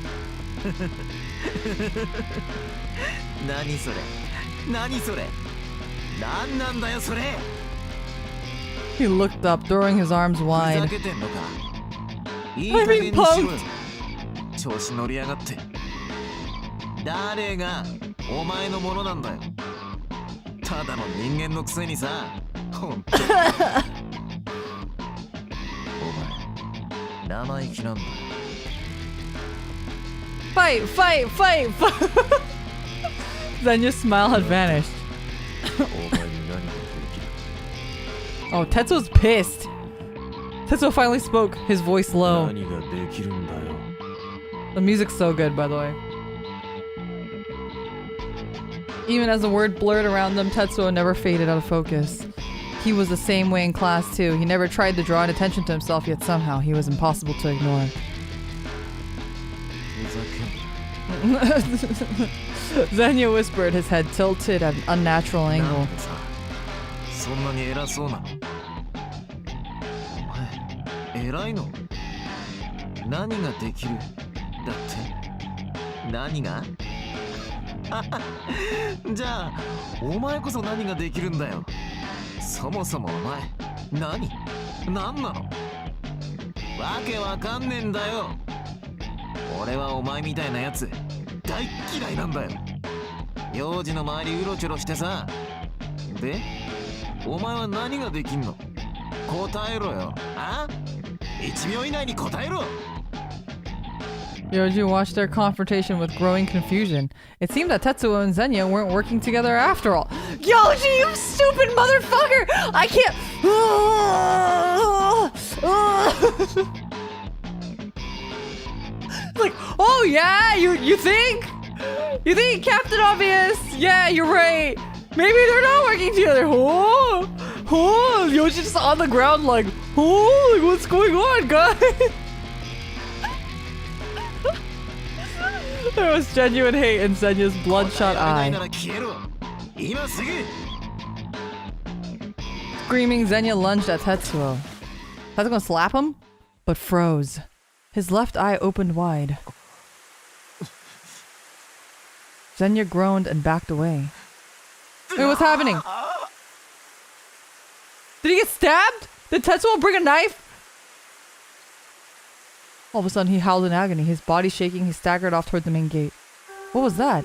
He looked up, throwing his arms wide. I'm being punked! Fight, fight, fight, fight! Zenya's smile had vanished. Oh, Tetsuo's pissed. Tetsuo finally spoke, his voice low. The music's so good, by the way. Even as the word blurred around them, Tetsuo never faded out of focus. He was the same way in class too. He never tried to draw attention to himself, yet somehow he was impossible to ignore. Zenya whispered, his head tilted at an unnatural angle. Yoji watched their confrontation with growing confusion. It seemed that Tetsuo and Zenya weren't working together after all. Yoji, you stupid motherfucker! I can't... Like, oh yeah, you think? You think Captain Obvious? Yeah, you're right. Maybe they're not working together. Oh, Yoji just on the ground like, oh, like, what's going on, guys? There was genuine hate in Zenya's bloodshot eye. Screaming, Xenia lunged at Tetsuo. Tetsuo gonna slap him, but froze. His left eye opened wide. Xenia groaned and backed away. Wait, what's happening? Did he get stabbed? Did Tetsuo bring a knife? All of a sudden, he howled in agony. His body shaking, he staggered off toward the main gate. What was that?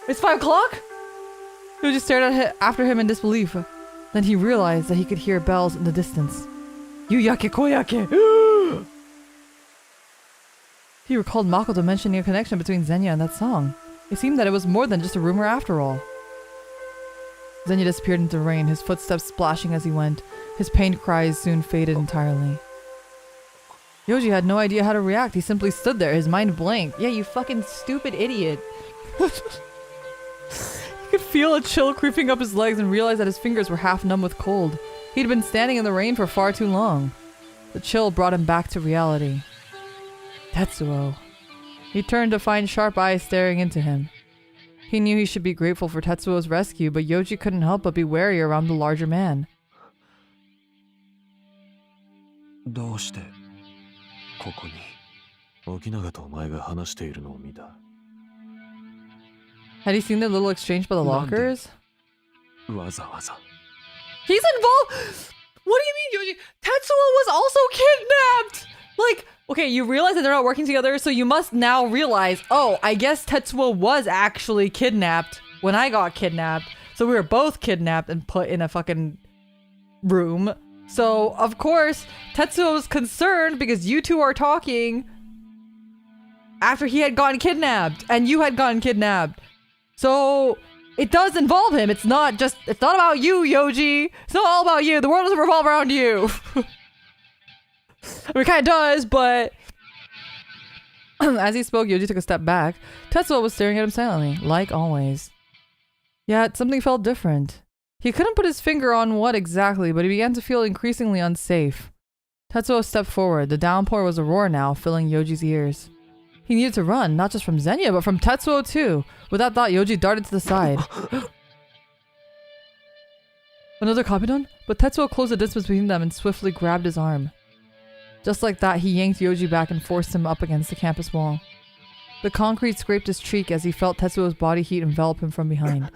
It's 5 o'clock? He just stared at after him in disbelief. Then he realized that he could hear bells in the distance. Yuyake koyake! He recalled Makoto mentioning a connection between Xenia and that song. It seemed that it was more than just a rumor after all. Xenia disappeared into the rain, his footsteps splashing as he went. His pained cries soon faded entirely. Yoji had no idea how to react. He simply stood there, his mind blank. Yeah, you fucking stupid idiot. He could feel a chill creeping up his legs and realized that his fingers were half numb with cold. He'd been standing in the rain for far too long. The chill brought him back to reality. Tetsuo. He turned to find sharp eyes staring into him. He knew he should be grateful for Tetsuo's rescue, but Yoji couldn't help but be wary around the larger man. どうしてここに沖永とお前が話しているのを見た Had he seen the little exchange by the lockers? わざわざ He's involved! What do you mean, Yoji? Tetsuo was also kidnapped! Like, okay, you realize that they're not working together, so you must now realize, oh, I guess Tetsuo was actually kidnapped when I got kidnapped. So we were both kidnapped and put in a fucking room. So, of course, Tetsuo was concerned because you two are talking after he had gotten kidnapped and you had gotten kidnapped. So, it does involve him. It's not about you, Yoji. It's not all about you. The world doesn't revolve around you. I mean, it kind of does, but... As he spoke, Yoji took a step back. Tetsuo was staring at him silently, like always. Yet, something felt different. He couldn't put his finger on what exactly, but he began to feel increasingly unsafe. Tetsuo stepped forward. The downpour was a roar now, filling Yoji's ears. He needed to run, not just from Xenia, but from Tetsuo too. With that thought, Yoji darted to the side. Another Kapidan? But Tetsuo closed the distance between them and swiftly grabbed his arm. Just like that, he yanked Yoji back and forced him up against the campus wall. The concrete scraped his cheek as he felt Tetsuo's body heat envelop him from behind.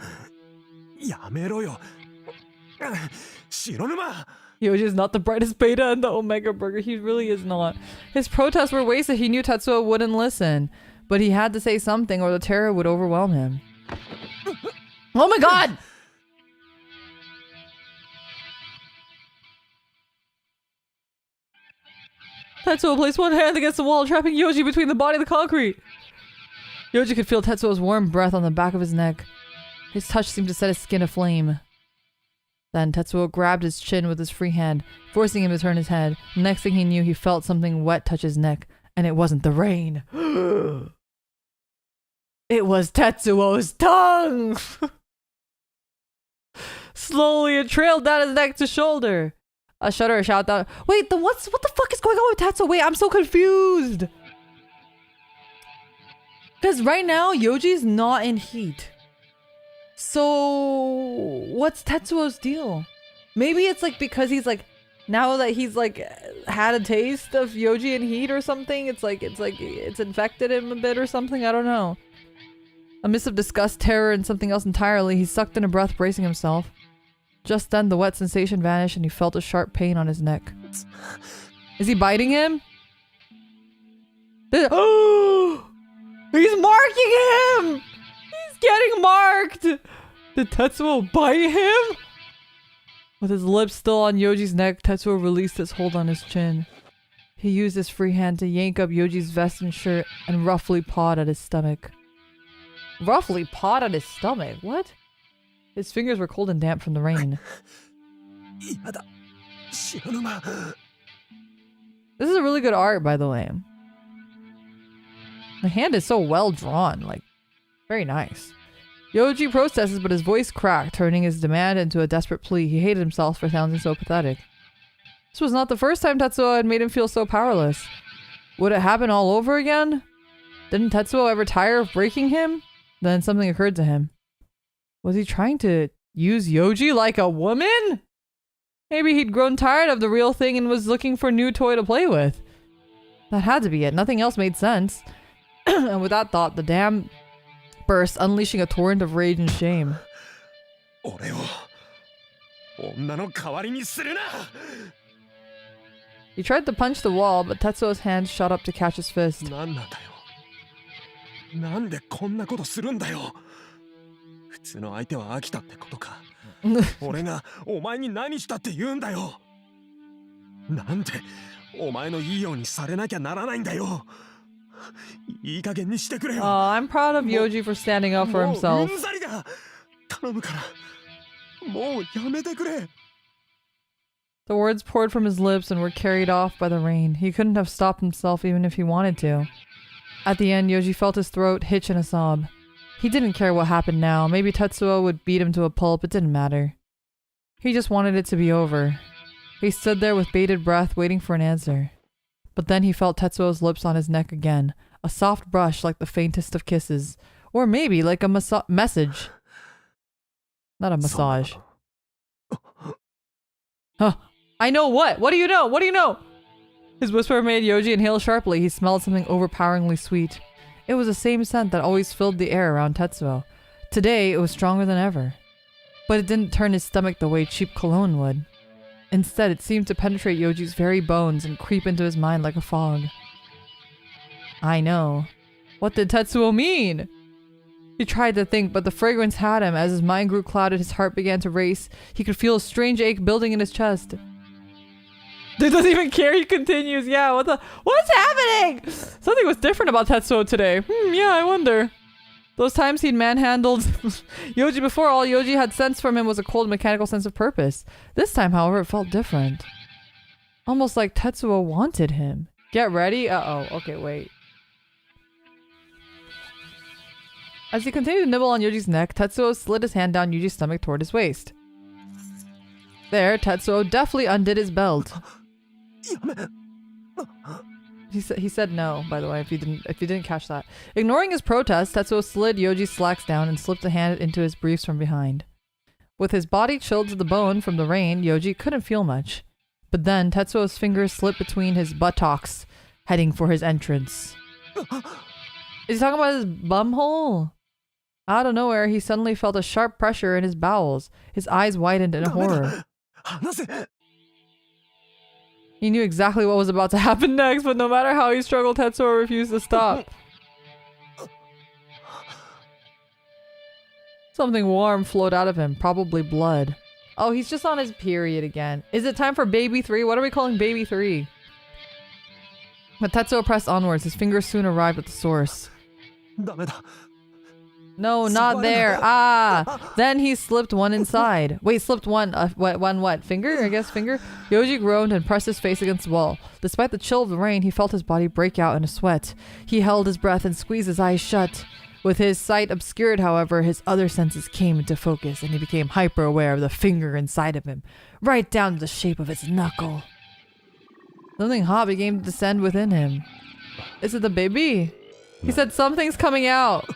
Yoji is not the brightest beta in the Omega Burger. He really is not. His protests were wasted. He knew Tetsuo wouldn't listen. But he had to say something or the terror would overwhelm him. Oh my god! Tetsuo placed one hand against the wall, trapping Yoji between the body and the concrete. Yoji could feel Tetsuo's warm breath on the back of his neck. His touch seemed to set his skin aflame. Then Tetsuo grabbed his chin with his free hand, forcing him to turn his head. Next thing he knew, he felt something wet touch his neck, and it wasn't the rain. It was Tetsuo's tongue! Slowly, it trailed down his neck to shoulder. A shudder shout out. Wait, what the fuck is going on with Tetsuo? Wait, I'm so confused. Because right now, Yoji's not in heat. So, what's Tetsuo's deal? Maybe it's like because he's like, now that he's like had a taste of Yoji in heat or something, it's infected him a bit or something. I don't know. A mist of disgust, terror, and something else entirely. He sucked in a breath, bracing himself. Just then, the wet sensation vanished and he felt a sharp pain on his neck. Is he biting him? Oh! He's marking him! He's getting marked! Did Tetsuo bite him? With his lips still on Yoji's neck, Tetsuo released his hold on his chin. He used his free hand to yank up Yoji's vest and shirt and roughly pawed at his stomach. Roughly pawed at his stomach? What? His fingers were cold and damp from the rain. This is a really good art, by the way. The hand is so well drawn, like, very nice. Yoji protests, but his voice cracked, turning his demand into a desperate plea. He hated himself for sounding so pathetic. This was not the first time Tetsuo had made him feel so powerless. Would it happen all over again? Didn't Tetsuo ever tire of breaking him? Then something occurred to him. Was he trying to use Yoji like a woman? Maybe he'd grown tired of the real thing and was looking for a new toy to play with. That had to be it. Nothing else made sense. And with that thought, the dam burst, unleashing a torrent of rage and shame. He tried to punch the wall, but Tetsuo's hand shot up to catch his fist. I'm proud of Yoji for standing up for himself. The words poured from his lips and were carried off by the rain. He couldn't have stopped himself even if he wanted to. At the end, Yoji felt his throat hitch in a sob. He didn't care what happened now. Maybe Tetsuo would beat him to a pulp. It didn't matter. He just wanted it to be over. He stood there with bated breath, waiting for an answer. But then he felt Tetsuo's lips on his neck again. A soft brush like the faintest of kisses. Or maybe like a message. Not a massage. Huh. I know what? What do you know? What do you know? His whisper made Yoji inhale sharply. He smelled something overpoweringly sweet. It was the same scent that always filled the air around Tetsuo. Today, it was stronger than ever. But it didn't turn his stomach the way cheap cologne would. Instead, it seemed to penetrate Yoji's very bones and creep into his mind like a fog. I know. What did Tetsuo mean? He tried to think, but the fragrance had him. As his mind grew clouded, his heart began to race. He could feel a strange ache building in his chest. He doesn't even care. He continues. Yeah, what's happening? Something was different about Tetsuo today. Yeah, I wonder. Those times he'd manhandled Yoji before, all Yoji had sensed from him was a cold mechanical sense of purpose. This time, however, it felt different. Almost like Tetsuo wanted him. Get ready? Uh-oh. Okay, wait. As he continued to nibble on Yoji's neck, Tetsuo slid his hand down Yoji's stomach toward his waist. There, Tetsuo deftly undid his belt. He said no, by the way, if you didn't catch that. Ignoring his protest, Tetsuo slid Yoji's slacks down and slipped a hand into his briefs from behind. With his body chilled to the bone from the rain, Yoji couldn't feel much. But then, Tetsuo's fingers slipped between his buttocks, heading for his entrance. Is he talking about his bumhole? Out of nowhere, he suddenly felt a sharp pressure in his bowels. His eyes widened in horror. He knew exactly what was about to happen next, but no matter how he struggled, Tetsuo refused to stop. Something warm flowed out of him, probably blood. Oh, he's just on his period again. Is it time for baby 3? What are we calling baby 3? But Tetsuo pressed onwards. His fingers soon arrived at the source. No, not there. Ah! Then he slipped one inside. Wait, slipped one, what? Finger? I guess finger? Yoji groaned and pressed his face against the wall. Despite the chill of the rain, he felt his body break out in a sweat. He held his breath and squeezed his eyes shut. With his sight obscured, however, his other senses came into focus and he became hyper-aware of the finger inside of him, right down to the shape of its knuckle. Something hot began to descend within him. Is it the baby? He said something's coming out.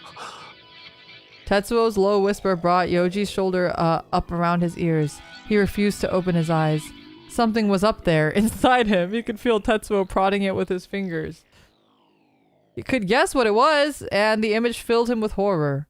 Tetsuo's low whisper brought Yoji's shoulder up around his ears. He refused to open his eyes. Something was up there, inside him. He could feel Tetsuo prodding it with his fingers. He could guess what it was, and the image filled him with horror.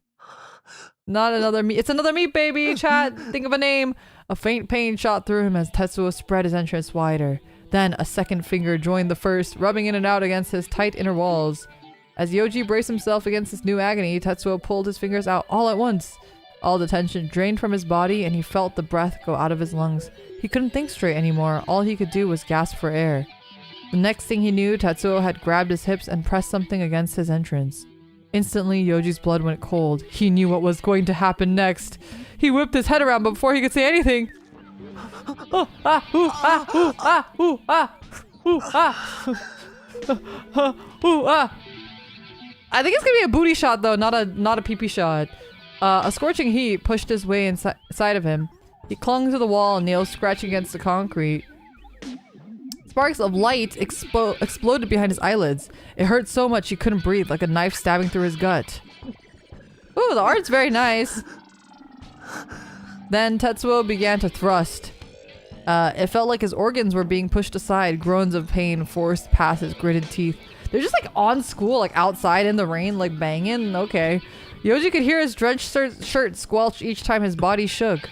Not another meat. It's another meat baby, chat! Think of a name! A faint pain shot through him as Tetsuo spread his entrance wider. Then a second finger joined the first, rubbing in and out against his tight inner walls. As Yoji braced himself against this new agony, Tetsuo pulled his fingers out all at once. All the tension drained from his body and he felt the breath go out of his lungs. He couldn't think straight anymore. All he could do was gasp for air. The next thing he knew, Tetsuo had grabbed his hips and pressed something against his entrance. Instantly, Yoji's blood went cold. He knew what was going to happen next. He whipped his head around, but before he could say anything... Oh, ah, ooh, ah, ooh, ah, ooh, ah, ooh, ah, ooh, ah. I think it's gonna be a booty shot though, not a pee-pee shot. A scorching heat pushed his way inside of him. He clung to the wall, nails scratching against the concrete. Sparks of light exploded behind his eyelids. It hurt so much he couldn't breathe, like a knife stabbing through his gut. Ooh, the art's very nice. Then Tetsuo began to thrust. It felt like his organs were being pushed aside. Groans of pain forced past his gritted teeth. They're just like on school, like outside in the rain, like banging. Okay. Yoji could hear his drenched shirt squelch each time his body shook.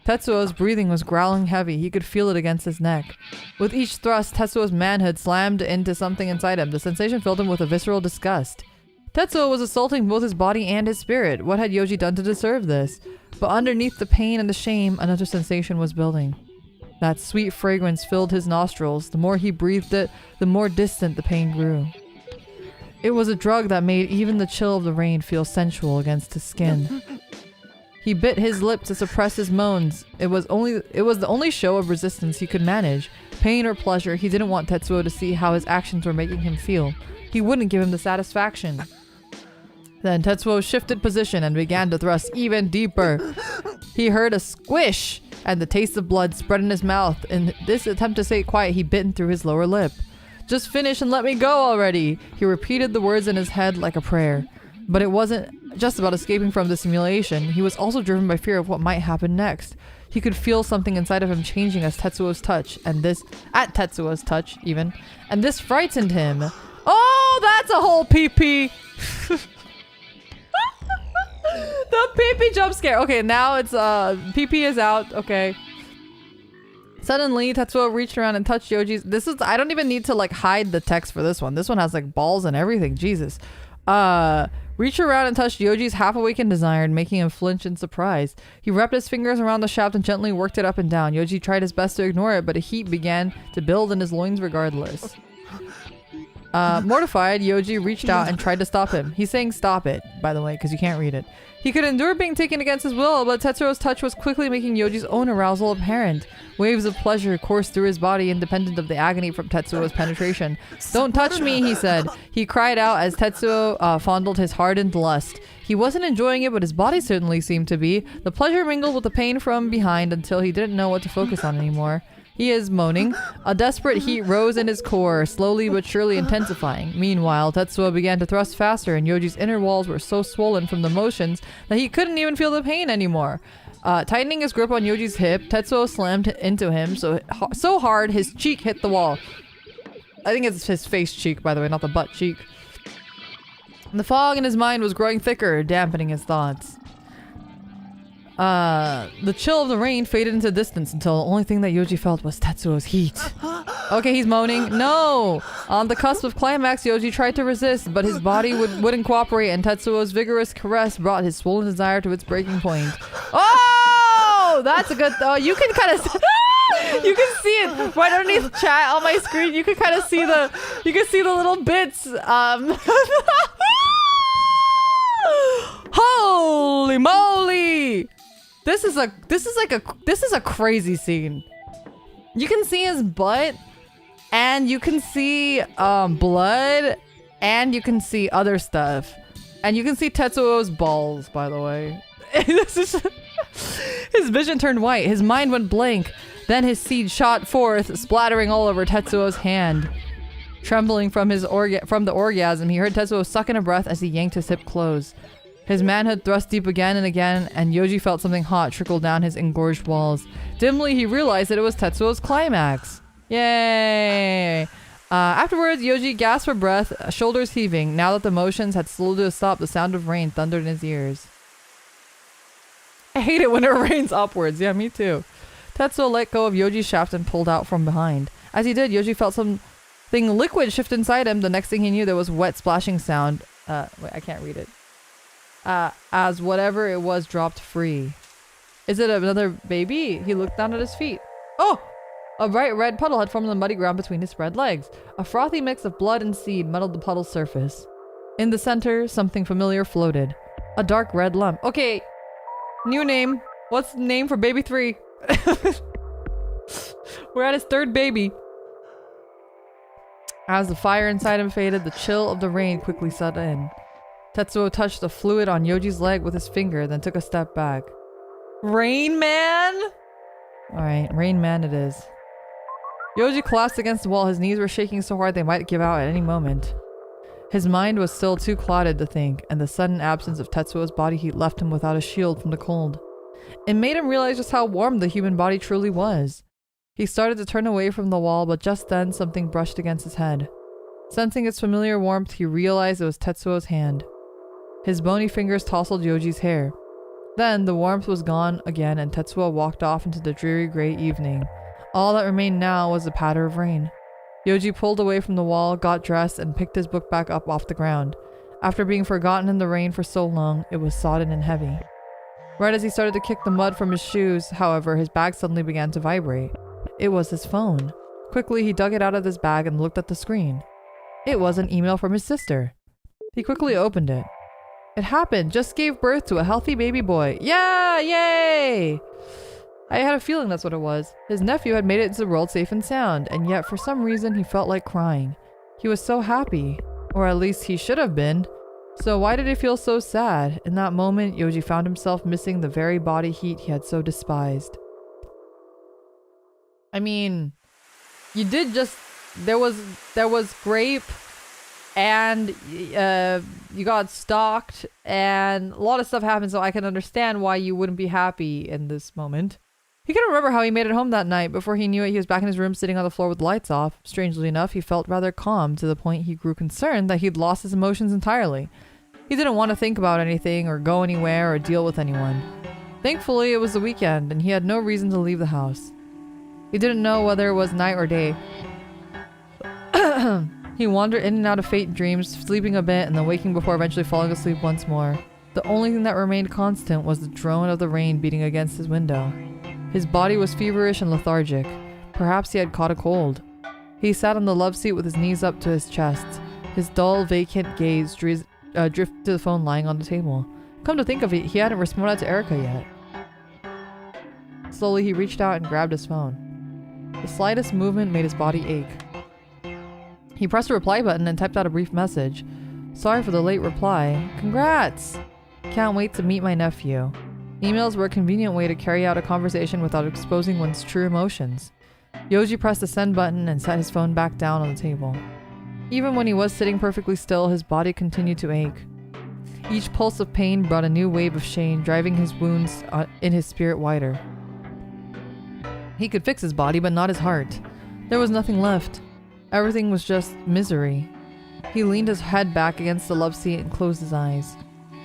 Tetsuo's breathing was growling heavy. He could feel it against his neck. With each thrust, Tetsuo's manhood slammed into something inside him. The sensation filled him with a visceral disgust. Tetsuo was assaulting both his body and his spirit. What had Yoji done to deserve this? But underneath the pain and the shame, another sensation was building. That sweet fragrance filled his nostrils. The more he breathed it, the more distant the pain grew. It was a drug that made even the chill of the rain feel sensual against his skin. He bit his lip to suppress his moans. It was the only show of resistance he could manage. Pain or pleasure, he didn't want Tetsuo to see how his actions were making him feel. He wouldn't give him the satisfaction. Then Tetsuo shifted position and began to thrust even deeper. He heard a squish, and the taste of blood spread in his mouth. In this attempt to stay quiet, he bitten through his lower lip. "Just finish and let me go already!" He repeated the words in his head like a prayer. But it wasn't just about escaping from the simulation. He was also driven by fear of what might happen next. He could feel something inside of him changing at Tetsuo's touch, and this frightened him. Oh, that's a whole pee-pee! The pee-pee jump scare. Okay, now it's pee-pee is out. Okay. Suddenly, Tetsuo reached around and touched Yoji's. I don't even need to like hide the text for this one. This one has like balls and everything. Jesus. Reached around and touched Yoji's half-awakened desire, making him flinch in surprise. He wrapped his fingers around the shaft and gently worked it up and down. Yoji tried his best to ignore it, but a heat began to build in his loins regardless. Mortified, Yoji reached out and tried to stop him. He's saying stop it, by the way, because you can't read it. He could endure being taken against his will, but Tetsuo's touch was quickly making Yoji's own arousal apparent. Waves of pleasure coursed through his body independent of the agony from Tetsuo's penetration. "Don't touch me," he said. He cried out as Tetsuo fondled his hardened lust. He wasn't enjoying it, but his body certainly seemed to be. The pleasure mingled with the pain from behind until he didn't know what to focus on anymore. He is moaning. A desperate heat rose in his core, slowly but surely intensifying. Meanwhile, Tetsuo began to thrust faster, and Yoji's inner walls were so swollen from the motions that he couldn't even feel the pain anymore. Tightening his grip on Yoji's hip, Tetsuo slammed into him so hard his cheek hit the wall. I think it's his face cheek, by the way, not the butt cheek. The fog in his mind was growing thicker, dampening his thoughts. The chill of the rain faded into distance until the only thing that Yoji felt was Tetsuo's heat. Okay, he's moaning. No! On the cusp of climax, Yoji tried to resist, but his body wouldn't cooperate, and Tetsuo's vigorous caress brought his swollen desire to its breaking point. Oh! That's a good... Oh, you can kind of... You can see it right underneath chat on my screen. You can kind of see the... You can see the little bits. Holy moly! This is a crazy scene. You can see his butt, and you can see blood, and you can see other stuff, and you can see Tetsuo's balls. By the way, his vision turned white. His mind went blank. Then his seed shot forth, splattering all over Tetsuo's hand. Trembling from the orgasm, he heard Tetsuo suck in a breath as he yanked his hip close. His manhood thrust deep again and again, and Yoji felt something hot trickle down his engorged walls. Dimly, he realized that it was Tetsuo's climax. Yay! Afterwards, Yoji gasped for breath, shoulders heaving. Now that the motions had slowed to a stop, the sound of rain thundered in his ears. I hate it when it rains upwards. Yeah, me too. Tetsuo let go of Yoji's shaft and pulled out from behind. As he did, Yoji felt something liquid shift inside him. The next thing he knew, there was wet splashing sound. Wait, I can't read it. As whatever it was dropped free. Is it another baby? He looked down at his feet. Oh! A bright red puddle had formed in the muddy ground between his spread legs. A frothy mix of blood and seed muddled the puddle's surface. In the center, something familiar floated. A dark red lump. Okay, new name. What's the name for baby 3? We're at his third baby. As the fire inside him faded, the chill of the rain quickly set in. Tetsuo touched the fluid on Yoji's leg with his finger, then took a step back. Rain Man? Alright, Rain Man it is. Yoji collapsed against the wall. His knees were shaking so hard they might give out at any moment. His mind was still too clouded to think, and the sudden absence of Tetsuo's body heat left him without a shield from the cold. It made him realize just how warm the human body truly was. He started to turn away from the wall, but just then something brushed against his head. Sensing its familiar warmth, he realized it was Tetsuo's hand. His bony fingers tousled Yoji's hair. Then the warmth was gone again and Tetsuo walked off into the dreary gray evening. All that remained now was a patter of rain. Yoji pulled away from the wall, got dressed, and picked his book back up off the ground. After being forgotten in the rain for so long, it was sodden and heavy. Right as he started to kick the mud from his shoes, however, his bag suddenly began to vibrate. It was his phone. Quickly, he dug it out of his bag and looked at the screen. It was an email from his sister. He quickly opened it. It happened. Just gave birth to a healthy baby boy. Yeah! Yay! I had a feeling that's what it was. His nephew had made it into the world safe and sound, and yet for some reason he felt like crying. He was so happy. Or at least he should have been. So why did he feel so sad? In that moment, Yoji found himself missing the very body heat he had so despised. I mean, you did just... There was grape, and you got stalked, and a lot of stuff happened, so I can understand why you wouldn't be happy in this moment. He couldn't remember how he made it home that night. Before he knew it, he was back in his room sitting on the floor with the lights off. Strangely enough, he felt rather calm, to the point he grew concerned that he'd lost his emotions entirely. He didn't want to think about anything, or go anywhere, or deal with anyone. Thankfully, it was the weekend, and he had no reason to leave the house. He didn't know whether it was night or day. He wandered in and out of fate dreams, sleeping a bit and then waking before eventually falling asleep once more. The only thing that remained constant was the drone of the rain beating against his window. His body was feverish and lethargic. Perhaps he had caught a cold. He sat on the love seat with his knees up to his chest. His dull, vacant gaze drifted to the phone lying on the table. Come to think of it, he hadn't responded to Erica yet. Slowly, he reached out and grabbed his phone. The slightest movement made his body ache. He pressed the reply button and typed out a brief message. Sorry for the late reply. Congrats! Can't wait to meet my nephew. Emails were a convenient way to carry out a conversation without exposing one's true emotions. Yoji pressed the send button and set his phone back down on the table. Even when he was sitting perfectly still, his body continued to ache. Each pulse of pain brought a new wave of shame, driving his wounds in his spirit wider. He could fix his body, but not his heart. There was nothing left. Everything was just misery. He leaned his head back against the love seat and closed his eyes.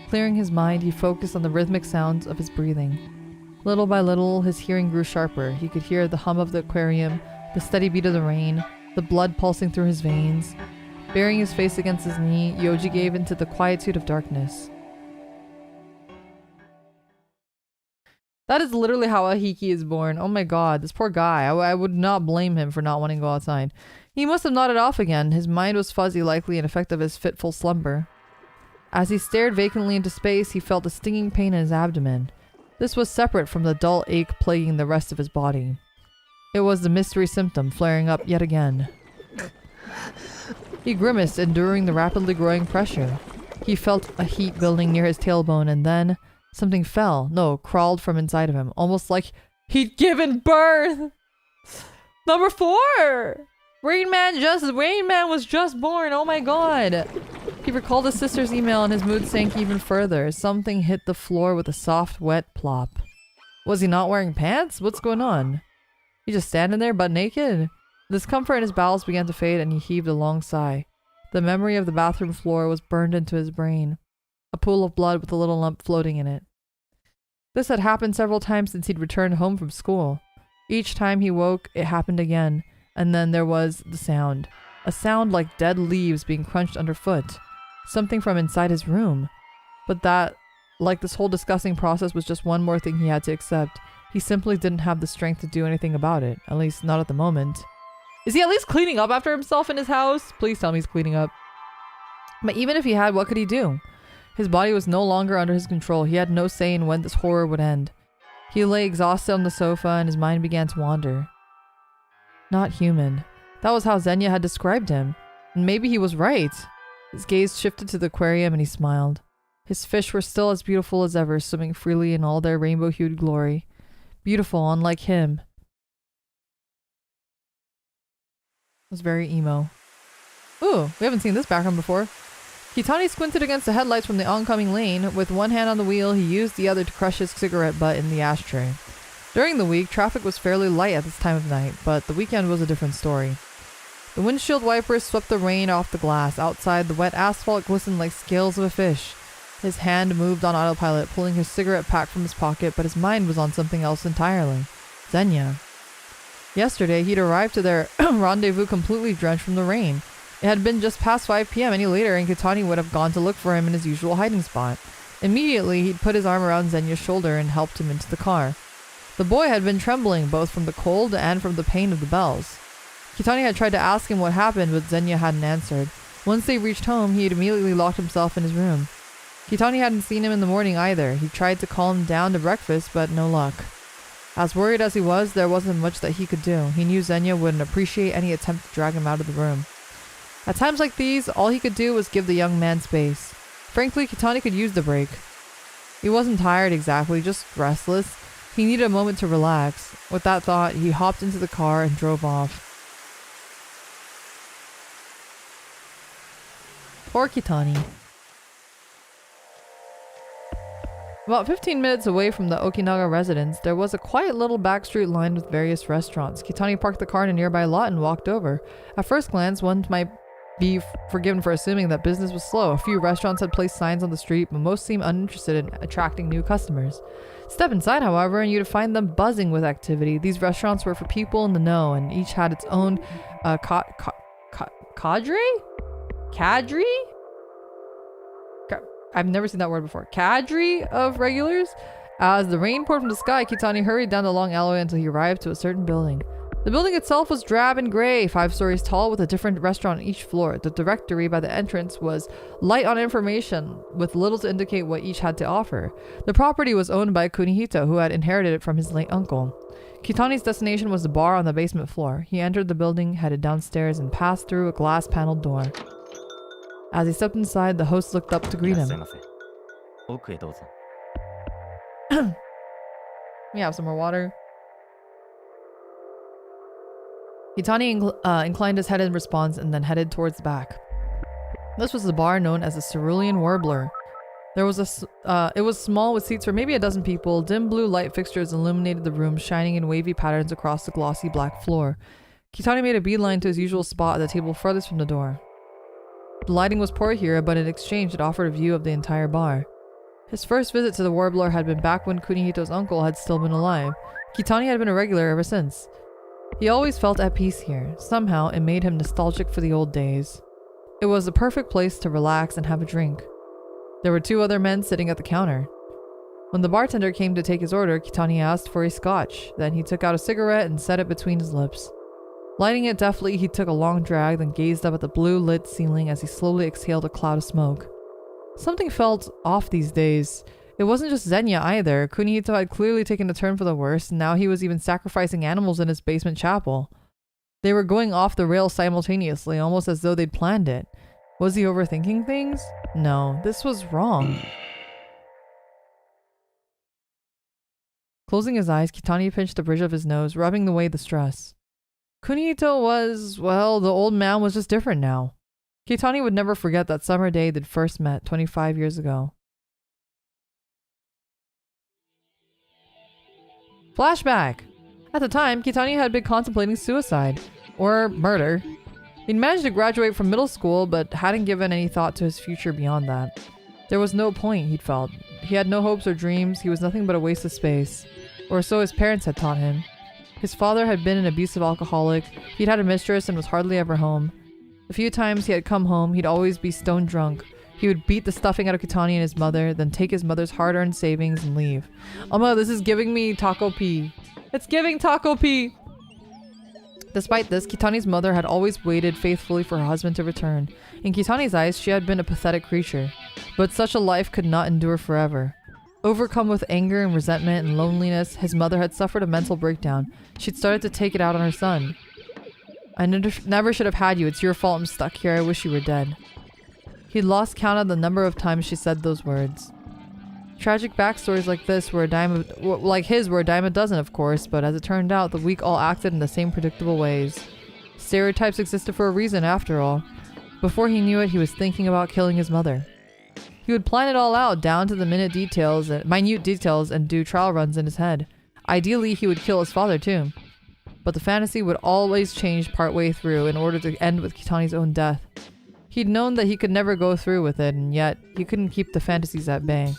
Clearing his mind, he focused on the rhythmic sounds of his breathing. Little by little, his hearing grew sharper. He could hear the hum of the aquarium, the steady beat of the rain, the blood pulsing through his veins. Burying his face against his knee, Yoji gave into the quietude of darkness. That is literally how a Hiki is born. Oh my god, this poor guy. I would not blame him for not wanting to go outside. He must have nodded off again. His mind was fuzzy, likely an effect of his fitful slumber. As he stared vacantly into space, he felt a stinging pain in his abdomen. This was separate from the dull ache plaguing the rest of his body. It was the mystery symptom flaring up yet again. He grimaced, enduring the rapidly growing pressure. He felt a heat building near his tailbone, and then something crawled from inside of him, almost like he'd given birth! Number 4! Rain Man was just born, oh my god! He recalled his sister's email and his mood sank even further. Something hit the floor with a soft, wet plop. Was he not wearing pants? What's going on? He just standing there butt naked? The discomfort in his bowels began to fade and he heaved a long sigh. The memory of the bathroom floor was burned into his brain. A pool of blood with a little lump floating in it. This had happened several times since he'd returned home from school. Each time he woke, it happened again. And then there was the sound. A sound like dead leaves being crunched underfoot. Something from inside his room. But that, like this whole disgusting process, was just one more thing he had to accept. He simply didn't have the strength to do anything about it. At least not at the moment. Is he at least cleaning up after himself in his house? Please tell me he's cleaning up. But even if he had, what could he do? His body was no longer under his control. He had no say in when this horror would end. He lay exhausted on the sofa and his mind began to wander. Not human. That was how Xenia had described him. And maybe he was right. His gaze shifted to the aquarium and he smiled. His fish were still as beautiful as ever, swimming freely in all their rainbow-hued glory. Beautiful, unlike him. It was very emo. Ooh, we haven't seen this background before. Kitani squinted against the headlights from the oncoming lane. With one hand on the wheel, he used the other to crush his cigarette butt in the ashtray. During the week, traffic was fairly light at this time of night, but the weekend was a different story. The windshield wipers swept the rain off the glass. Outside, the wet asphalt glistened like scales of a fish. His hand moved on autopilot, pulling his cigarette pack from his pocket, but his mind was on something else entirely. Xenia. Yesterday, he'd arrived to their rendezvous completely drenched from the rain. It had been just past 5 p.m. any later, and Kitani would have gone to look for him in his usual hiding spot. Immediately, he'd put his arm around Xenia's shoulder and helped him into the car. The boy had been trembling both from the cold and from the pain of the bells. Kitani had tried to ask him what happened, but Xenia hadn't answered. Once they reached home, he had immediately locked himself in his room. Kitani hadn't seen him in the morning either. He tried to call him down to breakfast, but no luck. As worried as he was, there wasn't much that he could do. He knew Xenia wouldn't appreciate any attempt to drag him out of the room. At times like these, all he could do was give the young man space. Frankly, Kitani could use the break. He wasn't tired exactly, just restless. He needed a moment to relax. With that thought, he hopped into the car and drove off. Poor Kitani. About 15 minutes away from the Okinaga residence, there was a quiet little back street lined with various restaurants. Kitani parked the car in a nearby lot and walked over. At first glance, one might be forgiven for assuming that business was slow. A few restaurants had placed signs on the street, but most seemed uninterested in attracting new customers. Step inside, however, and you'd find them buzzing with activity. These restaurants were for people in the know, and each had its own cadre? I've never seen that word before. Cadre of regulars? As the rain poured from the sky, Kitani hurried down the long alleyway until he arrived to a certain building. The building itself was drab and gray, 5 stories tall with a different restaurant on each floor. The directory by the entrance was light on information, with little to indicate what each had to offer. The property was owned by Kunihito, who had inherited it from his late uncle. Kitani's destination was the bar on the basement floor. He entered the building, headed downstairs, and passed through a glass-paneled door. As he stepped inside, the host looked up to greet him. Let me have some more water. Kitani inclined his head in response and then headed towards the back. This was the bar known as the Cerulean Warbler. It was small with seats for maybe a dozen people. Dim blue light fixtures illuminated the room, shining in wavy patterns across the glossy black floor. Kitani made a beeline to his usual spot at the table furthest from the door. The lighting was poor here, but in exchange it offered a view of the entire bar. His first visit to the Warbler had been back when Kunihito's uncle had still been alive. Kitani had been a regular ever since. He always felt at peace here. Somehow, it made him nostalgic for the old days. It was the perfect place to relax and have a drink. There were 2 other men sitting at the counter. When the bartender came to take his order, Kitani asked for a scotch. Then he took out a cigarette and set it between his lips. Lighting it deftly, he took a long drag, then gazed up at the blue-lit ceiling as he slowly exhaled a cloud of smoke. Something felt off these days. It wasn't just Xenia either. Kunihito had clearly taken a turn for the worse, and now he was even sacrificing animals in his basement chapel. They were going off the rails simultaneously, almost as though they'd planned it. Was he overthinking things? No, this was wrong. Closing his eyes, Kitani pinched the bridge of his nose, rubbing away the stress. Kunihito was, well, the old man was just different now. Kitani would never forget that summer day they'd first met 25 years ago. Flashback! At the time, Kitani had been contemplating suicide. Or murder. He'd managed to graduate from middle school, but hadn't given any thought to his future beyond that. There was no point, he'd felt. He had no hopes or dreams, he was nothing but a waste of space. Or so his parents had taught him. His father had been an abusive alcoholic, he'd had a mistress and was hardly ever home. The few times he had come home, he'd always be stone drunk. He would beat the stuffing out of Kitani and his mother, then take his mother's hard-earned savings and leave. Oh, this is giving me taco pee. It's giving taco pee! Despite this, Kitani's mother had always waited faithfully for her husband to return. In Kitani's eyes, she had been a pathetic creature. But such a life could not endure forever. Overcome with anger and resentment and loneliness, his mother had suffered a mental breakdown. She'd started to take it out on her son. I never should have had you. It's your fault I'm stuck here. I wish you were dead. He'd lost count of the number of times she said those words. Tragic backstories like this were like his were a dime a dozen, of course, but as it turned out, the weak all acted in the same predictable ways. Stereotypes existed for a reason, after all. Before he knew it, he was thinking about killing his mother. He would plan it all out down to the minute minute details and do trial runs in his head. Ideally, he would kill his father too. But the fantasy would always change partway through in order to end with Kitani's own death. He'd known that he could never go through with it, and yet he couldn't keep the fantasies at bay.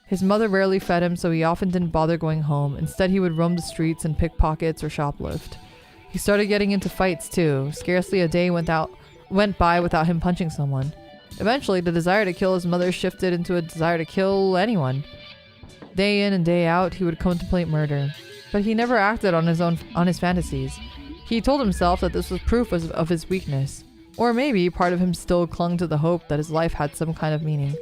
His mother rarely fed him, so he often didn't bother going home. Instead, he would roam the streets and pickpockets or shoplift. He started getting into fights too. Scarcely a day went by without him punching someone. Eventually, the desire to kill his mother shifted into a desire to kill anyone. Day in and day out, he would contemplate murder. But he never acted on his fantasies. He told himself that this was proof of his weakness. Or maybe part of him still clung to the hope that his life had some kind of meaning.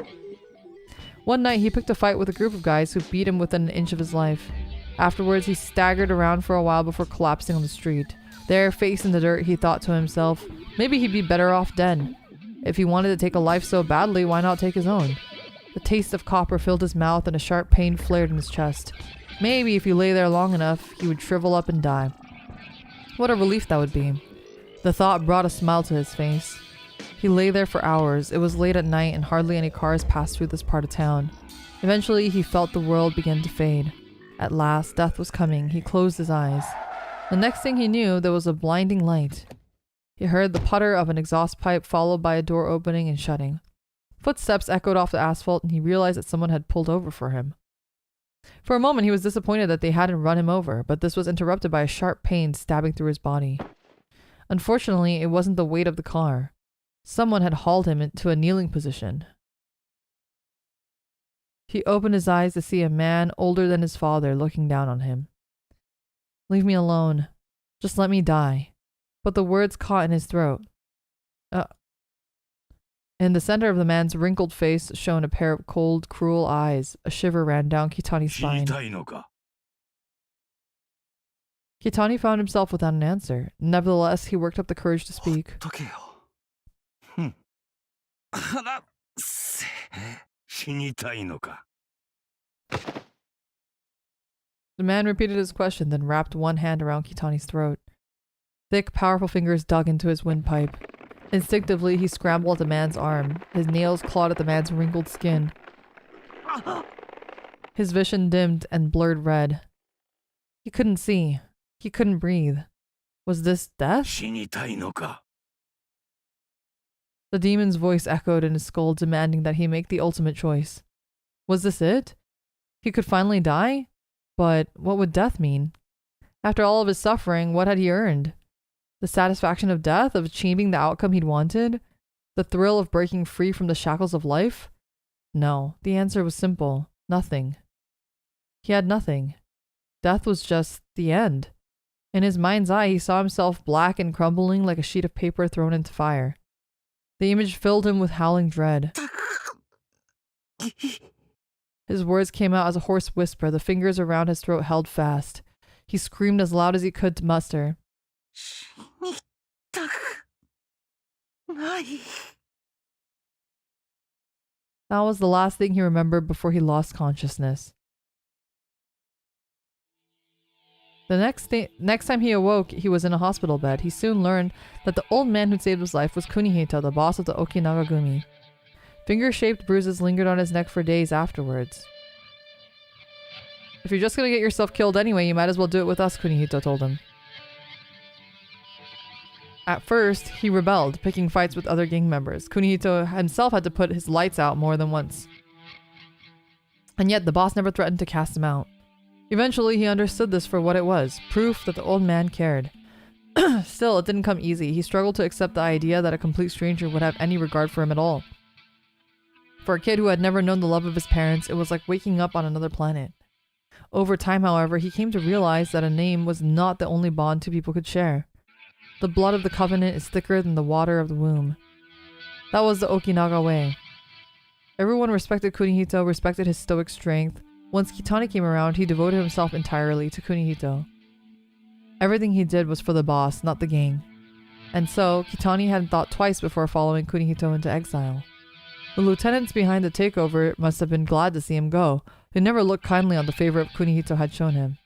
One night, he picked a fight with a group of guys who beat him within an inch of his life. Afterwards, he staggered around for a while before collapsing on the street. There, face in the dirt, he thought to himself, maybe he'd be better off dead. If he wanted to take a life so badly, why not take his own? The taste of copper filled his mouth and a sharp pain flared in his chest. Maybe if he lay there long enough, he would shrivel up and die. What a relief that would be. The thought brought a smile to his face. He lay there for hours. It was late at night and hardly any cars passed through this part of town. Eventually, he felt the world begin to fade. At last, death was coming. He closed his eyes. The next thing he knew, there was a blinding light. He heard the putter of an exhaust pipe followed by a door opening and shutting. Footsteps echoed off the asphalt and he realized that someone had pulled over for him. For a moment, he was disappointed that they hadn't run him over, but this was interrupted by a sharp pain stabbing through his body. Unfortunately, it wasn't the weight of the car. Someone had hauled him into a kneeling position. He opened his eyes to see a man older than his father looking down on him. "Leave me alone. Just let me die." But the words caught in his throat. In the center of the man's wrinkled face shone a pair of cold, cruel eyes. A shiver ran down Kitani's spine. Kitani found himself without an answer. Nevertheless, he worked up the courage to speak. The man repeated his question, then wrapped one hand around Kitani's throat. Thick, powerful fingers dug into his windpipe. Instinctively, he scrambled at the man's arm. His nails clawed at the man's wrinkled skin. His vision dimmed and blurred red. He couldn't see. He couldn't breathe. Was this death? The demon's voice echoed in his skull, demanding that he make the ultimate choice. Was this it? He could finally die? But what would death mean? After all of his suffering, what had he earned? The satisfaction of death, of achieving the outcome he'd wanted? The thrill of breaking free from the shackles of life? No, the answer was simple. Nothing. He had nothing. Death was just the end. In his mind's eye, he saw himself black and crumbling like a sheet of paper thrown into fire. The image filled him with howling dread. His words came out as a hoarse whisper. The fingers around his throat held fast. He screamed as loud as he could to muster. That was the last thing he remembered before he lost consciousness. The next time he awoke, he was in a hospital bed. He soon learned that the old man who'd saved his life was Kunihito, the boss of the Okinaga Gumi. Finger-shaped bruises lingered on his neck for days afterwards. "If you're just gonna get yourself killed anyway, you might as well do it with us," Kunihito told him. At first, he rebelled, picking fights with other gang members. Kunihito himself had to put his lights out more than once. And yet, the boss never threatened to cast him out. Eventually, he understood this for what it was, proof that the old man cared. Still, it didn't come easy. He struggled to accept the idea that a complete stranger would have any regard for him at all. For a kid who had never known the love of his parents, it was like waking up on another planet. Over time, however, he came to realize that a name was not the only bond two people could share. The blood of the covenant is thicker than the water of the womb. That was the Okinaga way. Everyone respected Kunihito, respected his stoic strength. Once Kitani came around, he devoted himself entirely to Kunihito. Everything he did was for the boss, not the gang. And so, Kitani hadn't thought twice before following Kunihito into exile. The lieutenants behind the takeover must have been glad to see him go. They never looked kindly on the favor Kunihito had shown him.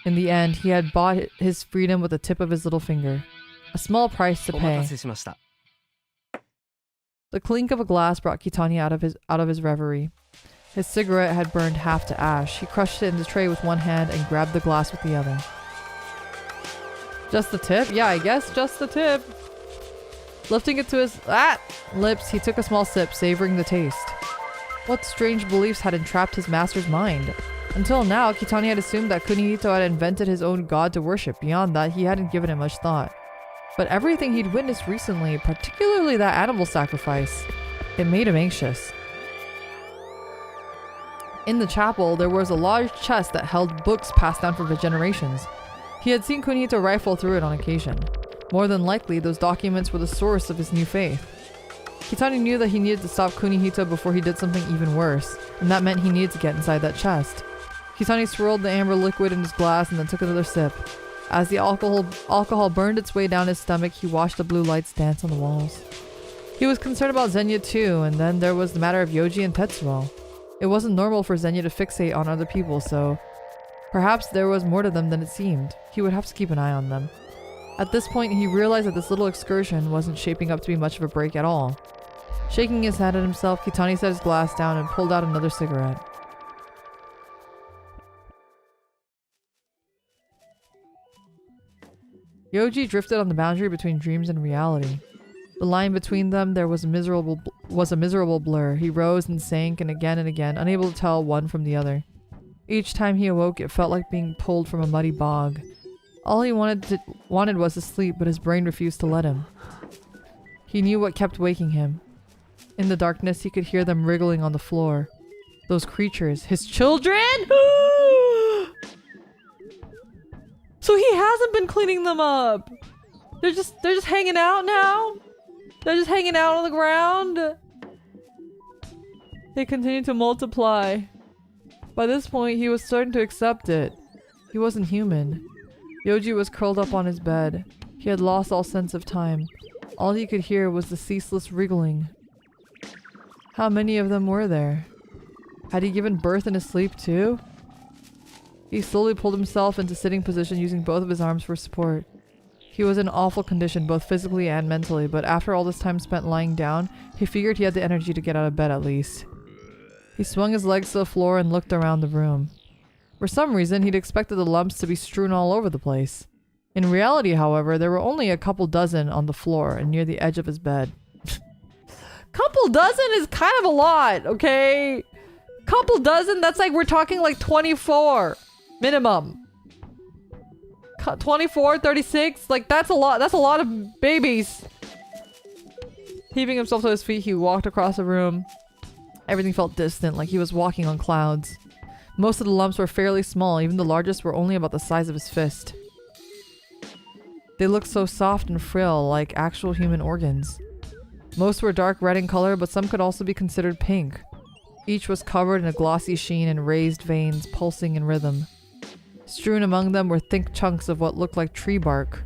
In the end, he had bought his freedom with the tip of his little finger. A small price to お待た pay. せしました。 The clink of a glass brought Kitani out of his reverie. His cigarette had burned half to ash. He crushed it in the tray with one hand and grabbed the glass with the other. Just the tip? Yeah, I guess just the tip. Lifting it to his lips, he took a small sip, savoring the taste. What strange beliefs had entrapped his master's mind? Until now, Kitani had assumed that Kunihito had invented his own god to worship. Beyond that, he hadn't given it much thought. But everything he'd witnessed recently, particularly that animal sacrifice, it made him anxious. In the chapel, there was a large chest that held books passed down for generations. He had seen Kunihito rifle through it on occasion. More than likely, those documents were the source of his new faith. Kitani knew that he needed to stop Kunihito before he did something even worse, and that meant he needed to get inside that chest. Kitani swirled the amber liquid in his glass and then took another sip. As the alcohol burned its way down his stomach, he watched the blue lights dance on the walls. He was concerned about Zenya too, and then there was the matter of Yoji and Tetsuo. It wasn't normal for Zenya to fixate on other people, so perhaps there was more to them than it seemed. He would have to keep an eye on them. At this point, he realized that this little excursion wasn't shaping up to be much of a break at all. Shaking his head at himself, Kitani set his glass down and pulled out another cigarette. Yoji drifted on the boundary between dreams and reality. The line between them was a miserable blur. He rose and sank and again, unable to tell one from the other. Each time he awoke, it felt like being pulled from a muddy bog. All he wanted was to sleep, but his brain refused to let him. He knew what kept waking him. In the darkness, he could hear them wriggling on the floor. Those creatures, his children? So he hasn't been cleaning them up. They're just hanging out now. They're just hanging out on the ground. They continue to multiply. By this point, he was starting to accept it. He wasn't human. Yoji was curled up on his bed. He had lost all sense of time. All he could hear was the ceaseless wriggling. How many of them were there? Had he given birth in his sleep too? He slowly pulled himself into sitting position using both of his arms for support. He was in awful condition both physically and mentally, but after all this time spent lying down, he figured he had the energy to get out of bed at least. He swung his legs to the floor and looked around the room. For some reason, he'd expected the lumps to be strewn all over the place. In reality, however, there were only a couple dozen on the floor and near the edge of his bed. Couple dozen is kind of a lot, okay? Couple dozen, that's like we're talking like 24 minimum. 24, 36, like that's a lot of babies. Heaving himself to his feet, he walked across the room. Everything felt distant, like he was walking on clouds. Most of the lumps were fairly small, even the largest were only about the size of his fist. They looked so soft and frail, like actual human organs. Most were dark red in color, but some could also be considered pink. Each was covered in a glossy sheen and raised veins pulsing in rhythm. Strewn among them were thick chunks of what looked like tree bark.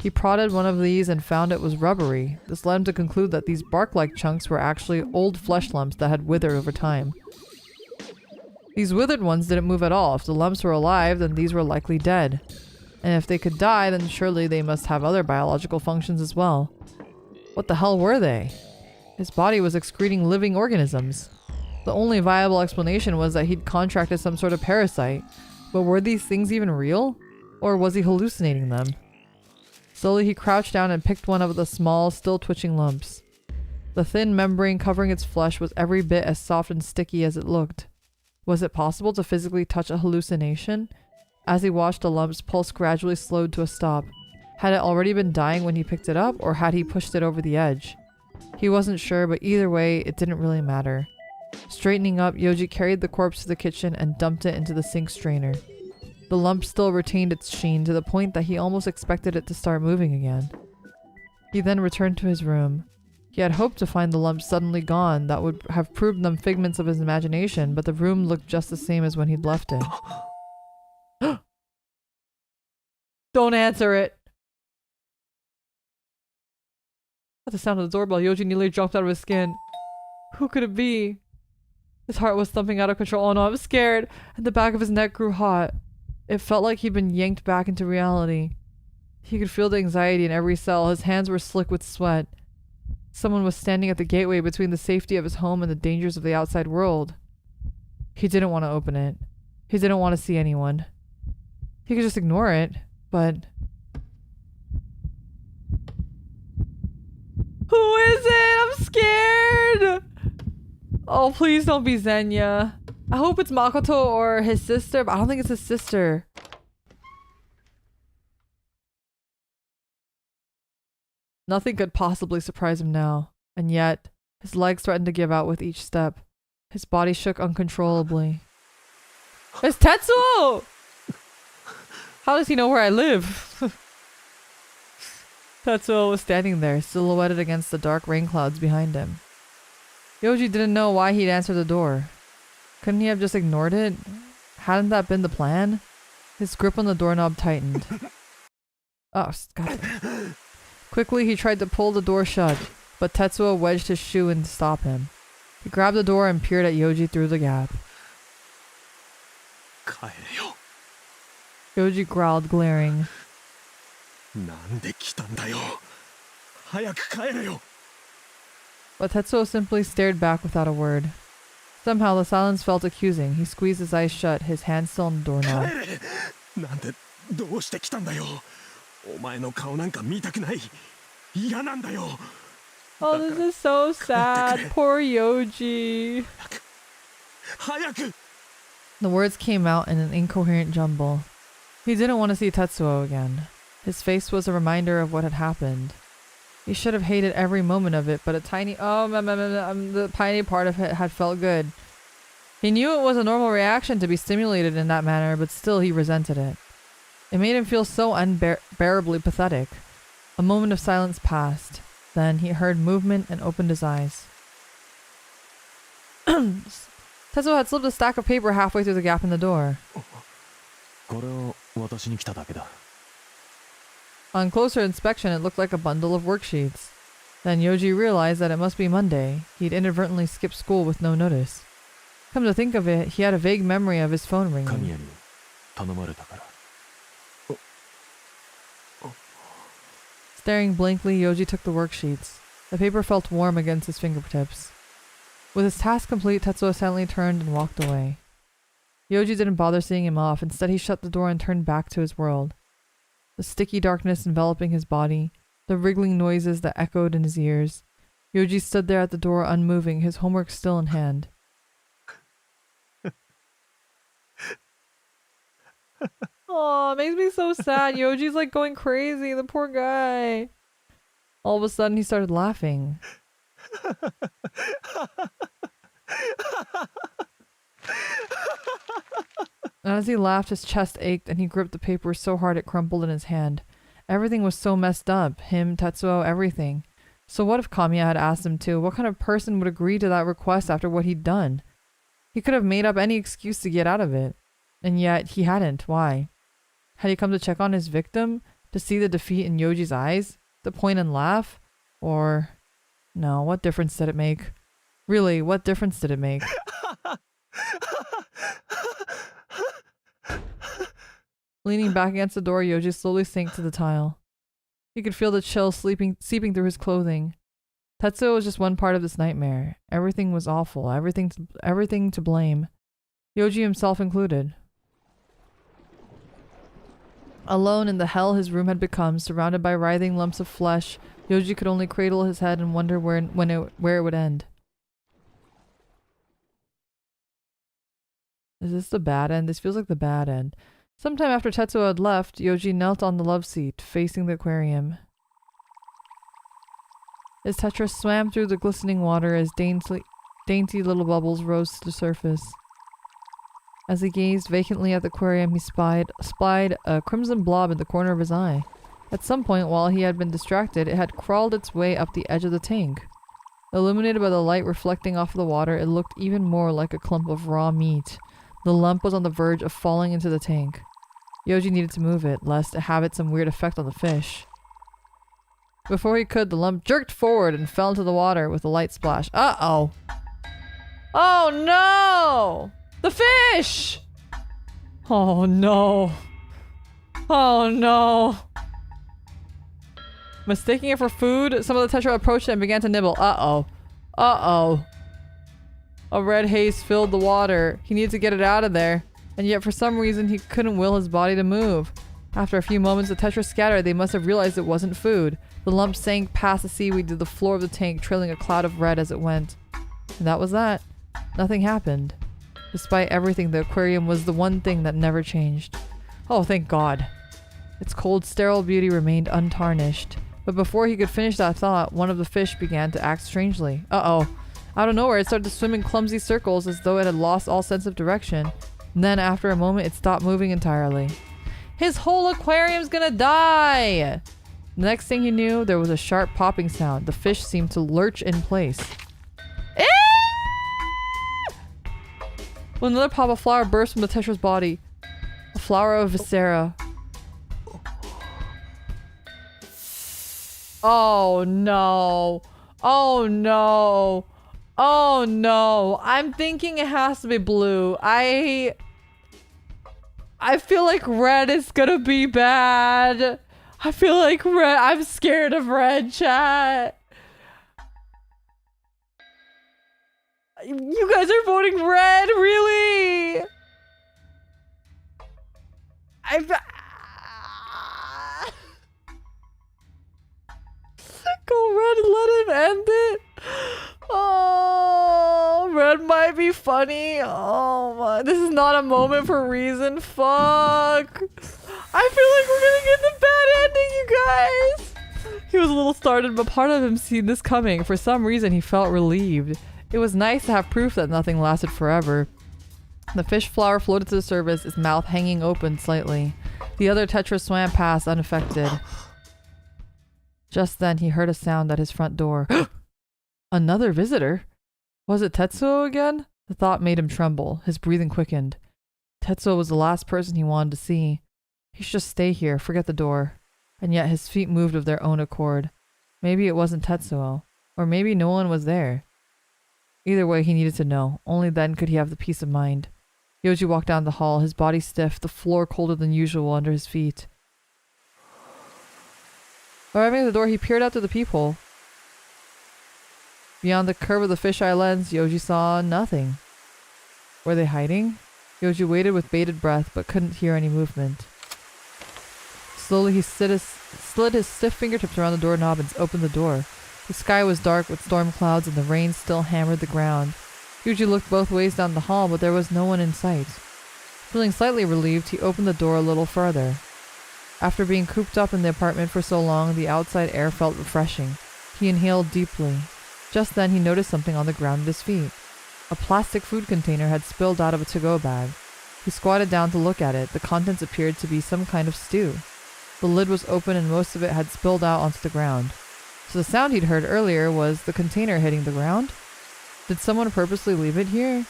He prodded one of these and found it was rubbery. This led him to conclude that these bark-like chunks were actually old flesh lumps that had withered over time. These withered ones didn't move at all. If the lumps were alive, then these were likely dead. And if they could die, then surely they must have other biological functions as well. What the hell were they? His body was excreting living organisms. The only viable explanation was that he'd contracted some sort of parasite. But were these things even real? Or was he hallucinating them? Slowly he crouched down and picked one of the small, still twitching lumps. The thin membrane covering its flesh was every bit as soft and sticky as it looked. Was it possible to physically touch a hallucination? As he watched the lump's pulse gradually slowed to a stop. Had it already been dying when he picked it up, or had he pushed it over the edge? He wasn't sure, but either way, it didn't really matter. Straightening up, Yoji carried the corpse to the kitchen and dumped it into the sink strainer. The lump still retained its sheen to the point that he almost expected it to start moving again. He then returned to his room. He had hoped to find the lump suddenly gone. That would have proved them figments of his imagination, but the room looked just the same as when he'd left it. Don't answer it! At the sound of the doorbell, Yoji nearly jumped out of his skin. Who could it be? His heart was thumping out of control. Oh no, I'm scared! And the back of his neck grew hot. It felt like he'd been yanked back into reality. He could feel the anxiety in every cell. His hands were slick with sweat. Someone was standing at the gateway between the safety of his home and the dangers of the outside world. He didn't want to open it. He didn't want to see anyone. He could just ignore it, but... Who is it? I'm scared! Oh, please don't be Zenya. I hope it's Makoto or his sister, but I don't think it's his sister. Nothing could possibly surprise him now, and yet his legs threatened to give out with each step. His body shook uncontrollably. It's Tetsuo! How does he know where I live? Tetsuo was standing there, silhouetted against the dark rain clouds behind him. Yoji didn't know why he'd answered the door. Couldn't he have just ignored it? Hadn't that been the plan? His grip on the doorknob tightened. Oh, goddamn. Quickly, he tried to pull the door shut, but Tetsuo wedged his shoe in to stop him. He grabbed the door and peered at Yoji through the gap. Yoji growled, glaring. But Tetsuo simply stared back without a word. Somehow the silence felt accusing. He squeezed his eyes shut, his hand still on the doorknob. Oh, this is so sad. Poor Yoji. The words came out in an incoherent jumble. He didn't want to see Tetsuo again. His face was a reminder of what had happened. He should have hated every moment of it, but the tiny part of it had felt good. He knew it was a normal reaction to be stimulated in that manner, but still he resented it. It made him feel so unbearably pathetic. A moment of silence passed. Then he heard movement and opened his eyes. Tetsuo had slipped a stack of paper halfway through the gap in the door. On closer inspection, it looked like a bundle of worksheets. Then Yoji realized that it must be Monday. He'd inadvertently skipped school with no notice. Come to think of it, he had a vague memory of his phone ringing. Staring blankly, Yoji took the worksheets. The paper felt warm against his fingertips. With his task complete, Tetsuo silently turned and walked away. Yoji didn't bother seeing him off. Instead, he shut the door and turned back to his world. The sticky darkness enveloping his body, the wriggling noises that echoed in his ears. Yoji stood there at the door unmoving, his homework still in hand. Oh, it makes me so sad. Yoji's like going crazy, the poor guy. All of a sudden, he started laughing. And as he laughed, his chest ached and he gripped the paper so hard it crumpled in his hand. Everything was so messed up. Him, Tetsuo, everything. So what if Kamiya had asked him to? What kind of person would agree to that request after what he'd done? He could have made up any excuse to get out of it. And yet, he hadn't. Why? Had he come to check on his victim? To see the defeat in Yoji's eyes? To point and laugh? Or... No, what difference did it make? Really, what difference did it make? Leaning back against the door, Yoji slowly sank to the tile. He could feel the chill seeping through his clothing. Tetsuo was just one part of this nightmare. Everything was awful, everything to blame. Yoji himself included. Alone in the hell his room had become, surrounded by writhing lumps of flesh, Yoji could only cradle his head and wonder where it would end. Is this the bad end? This feels like the bad end. Sometime after Tetsuo had left, Yoji knelt on the love seat, facing the aquarium. His Tetris swam through the glistening water as dainty little bubbles rose to the surface. As he gazed vacantly at the aquarium, he spied a crimson blob in the corner of his eye. At some point, while he had been distracted, it had crawled its way up the edge of the tank. Illuminated by the light reflecting off the water, it looked even more like a clump of raw meat. The lump was on the verge of falling into the tank. Yoji needed to move it, lest it have some weird effect on the fish. Before he could, the lump jerked forward and fell into the water with a light splash. Uh-oh! Oh no! The fish! Oh no! Oh no! Mistaking it for food, some of the tetra approached it and began to nibble. Uh-oh. Uh-oh. A red haze filled the water. He needed to get it out of there. And yet for some reason he couldn't will his body to move. After a few moments the tetra scattered. They must have realized it wasn't food. The lump sank past the seaweed to the floor of the tank, trailing a cloud of red as it went. And that was that. Nothing happened. Despite everything, the aquarium was the one thing that never changed. Oh, thank God. Its cold, sterile beauty remained untarnished. But before he could finish that thought, one of the fish began to act strangely. Uh-oh. Out of nowhere, it started to swim in clumsy circles as though it had lost all sense of direction. And then, after a moment, it stopped moving entirely. His whole aquarium's gonna die! The next thing he knew, there was a sharp popping sound. The fish seemed to lurch in place. When another pop of flower burst from the tetra's body. A flower of viscera. Oh no. Oh no. Oh no. I'm thinking it has to be blue. I feel like red is gonna be bad. I feel like red. I'm scared of red, chat. You guys are voting red, really? Go red and let him end it. Oh, red might be funny. Oh my, this is not a moment for reason. Fuck. I feel like we're gonna get the bad ending, you guys. He was a little startled, but part of him seen this coming. For some reason, he felt relieved. It was nice to have proof that nothing lasted forever. The fish flower floated to the surface, its mouth hanging open slightly. The other tetra swam past unaffected. Just then, he heard a sound at his front door. Another visitor? Was it Tetsuo again? The thought made him tremble. His breathing quickened. Tetsuo was the last person he wanted to see. He should just stay here, forget the door. And yet his feet moved of their own accord. Maybe it wasn't Tetsuo. Or maybe no one was there. Either way, he needed to know. Only then could he have the peace of mind. Yoji walked down the hall, his body stiff, the floor colder than usual under his feet. Arriving at the door, he peered out through the peephole. Beyond the curve of the fisheye lens, Yoji saw nothing. Were they hiding? Yoji waited with bated breath, but couldn't hear any movement. Slowly, he slid his stiff fingertips around the doorknob and opened the door. The sky was dark with storm clouds and the rain still hammered the ground. Yoji looked both ways down the hall, but there was no one in sight. Feeling slightly relieved, he opened the door a little further. After being cooped up in the apartment for so long, the outside air felt refreshing. He inhaled deeply. Just then, he noticed something on the ground at his feet. A plastic food container had spilled out of a to-go bag. He squatted down to look at it. The contents appeared to be some kind of stew. The lid was open and most of it had spilled out onto the ground. So the sound he'd heard earlier was the container hitting the ground? Did someone purposely leave it here?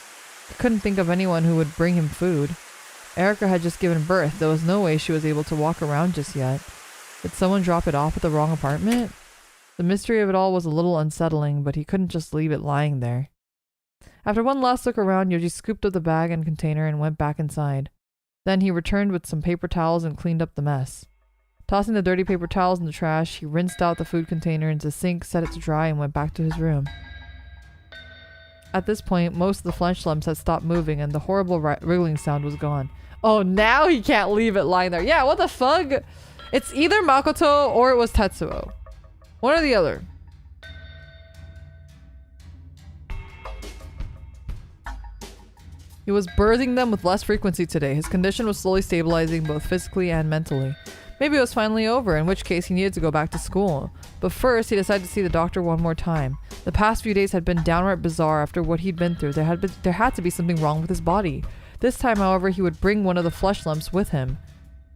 He couldn't think of anyone who would bring him food. Erica had just given birth. There was no way she was able to walk around just yet. Did someone drop it off at the wrong apartment? The mystery of it all was a little unsettling, but he couldn't just leave it lying there. After one last look around, Yoji scooped up the bag and container and went back inside. Then he returned with some paper towels and cleaned up the mess. Tossing the dirty paper towels in the trash, he rinsed out the food container into the sink, set it to dry, and went back to his room. At this point, most of the flesh lumps had stopped moving and the horrible wriggling sound was gone. Oh, now he can't leave it lying there. Yeah, what the fuck? It's either Makoto or it was Tetsuo. One or the other. He was birthing them with less frequency today. His condition was slowly stabilizing both physically and mentally. Maybe it was finally over, in which case he needed to go back to school. But first, he decided to see the doctor one more time. The past few days had been downright bizarre after what he'd been through. There had to be something wrong with his body. This time, however, he would bring one of the flesh lumps with him.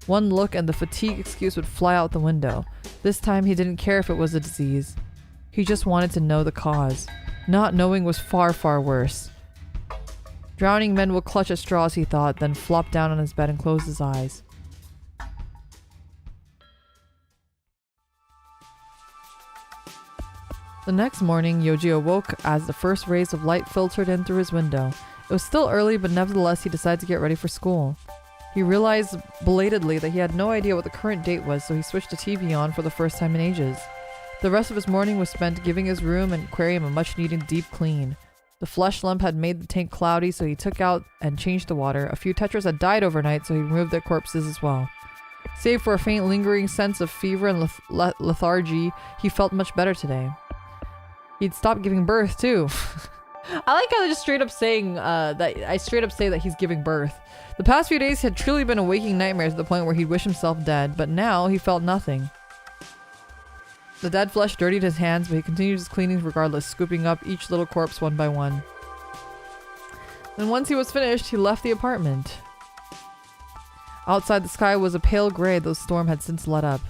One look and the fatigue excuse would fly out the window. This time, he didn't care if it was a disease. He just wanted to know the cause. Not knowing was far, far worse. Drowning men will clutch at straws, he thought, then flop down on his bed and close his eyes. The next morning, Yoji awoke as the first rays of light filtered in through his window. It was still early, but nevertheless he decided to get ready for school. He realized belatedly that he had no idea what the current date was, so he switched the TV on for the first time in ages. The rest of his morning was spent giving his room and aquarium a much-needed deep clean. The flesh lump had made the tank cloudy, so he took out and changed the water. A few tetras had died overnight, so he removed their corpses as well. Save for a faint lingering sense of fever and lethargy, he felt much better today. He'd stopped giving birth, too. I like how they just straight up saying I straight up say that he's giving birth. The past few days had truly been a waking nightmare to the point where he'd wish himself dead, but now he felt nothing. The dead flesh dirtied his hands, but he continued his cleaning regardless, scooping up each little corpse one by one. Then once he was finished, he left the apartment. Outside, the sky was a pale gray, though the storm had since let up.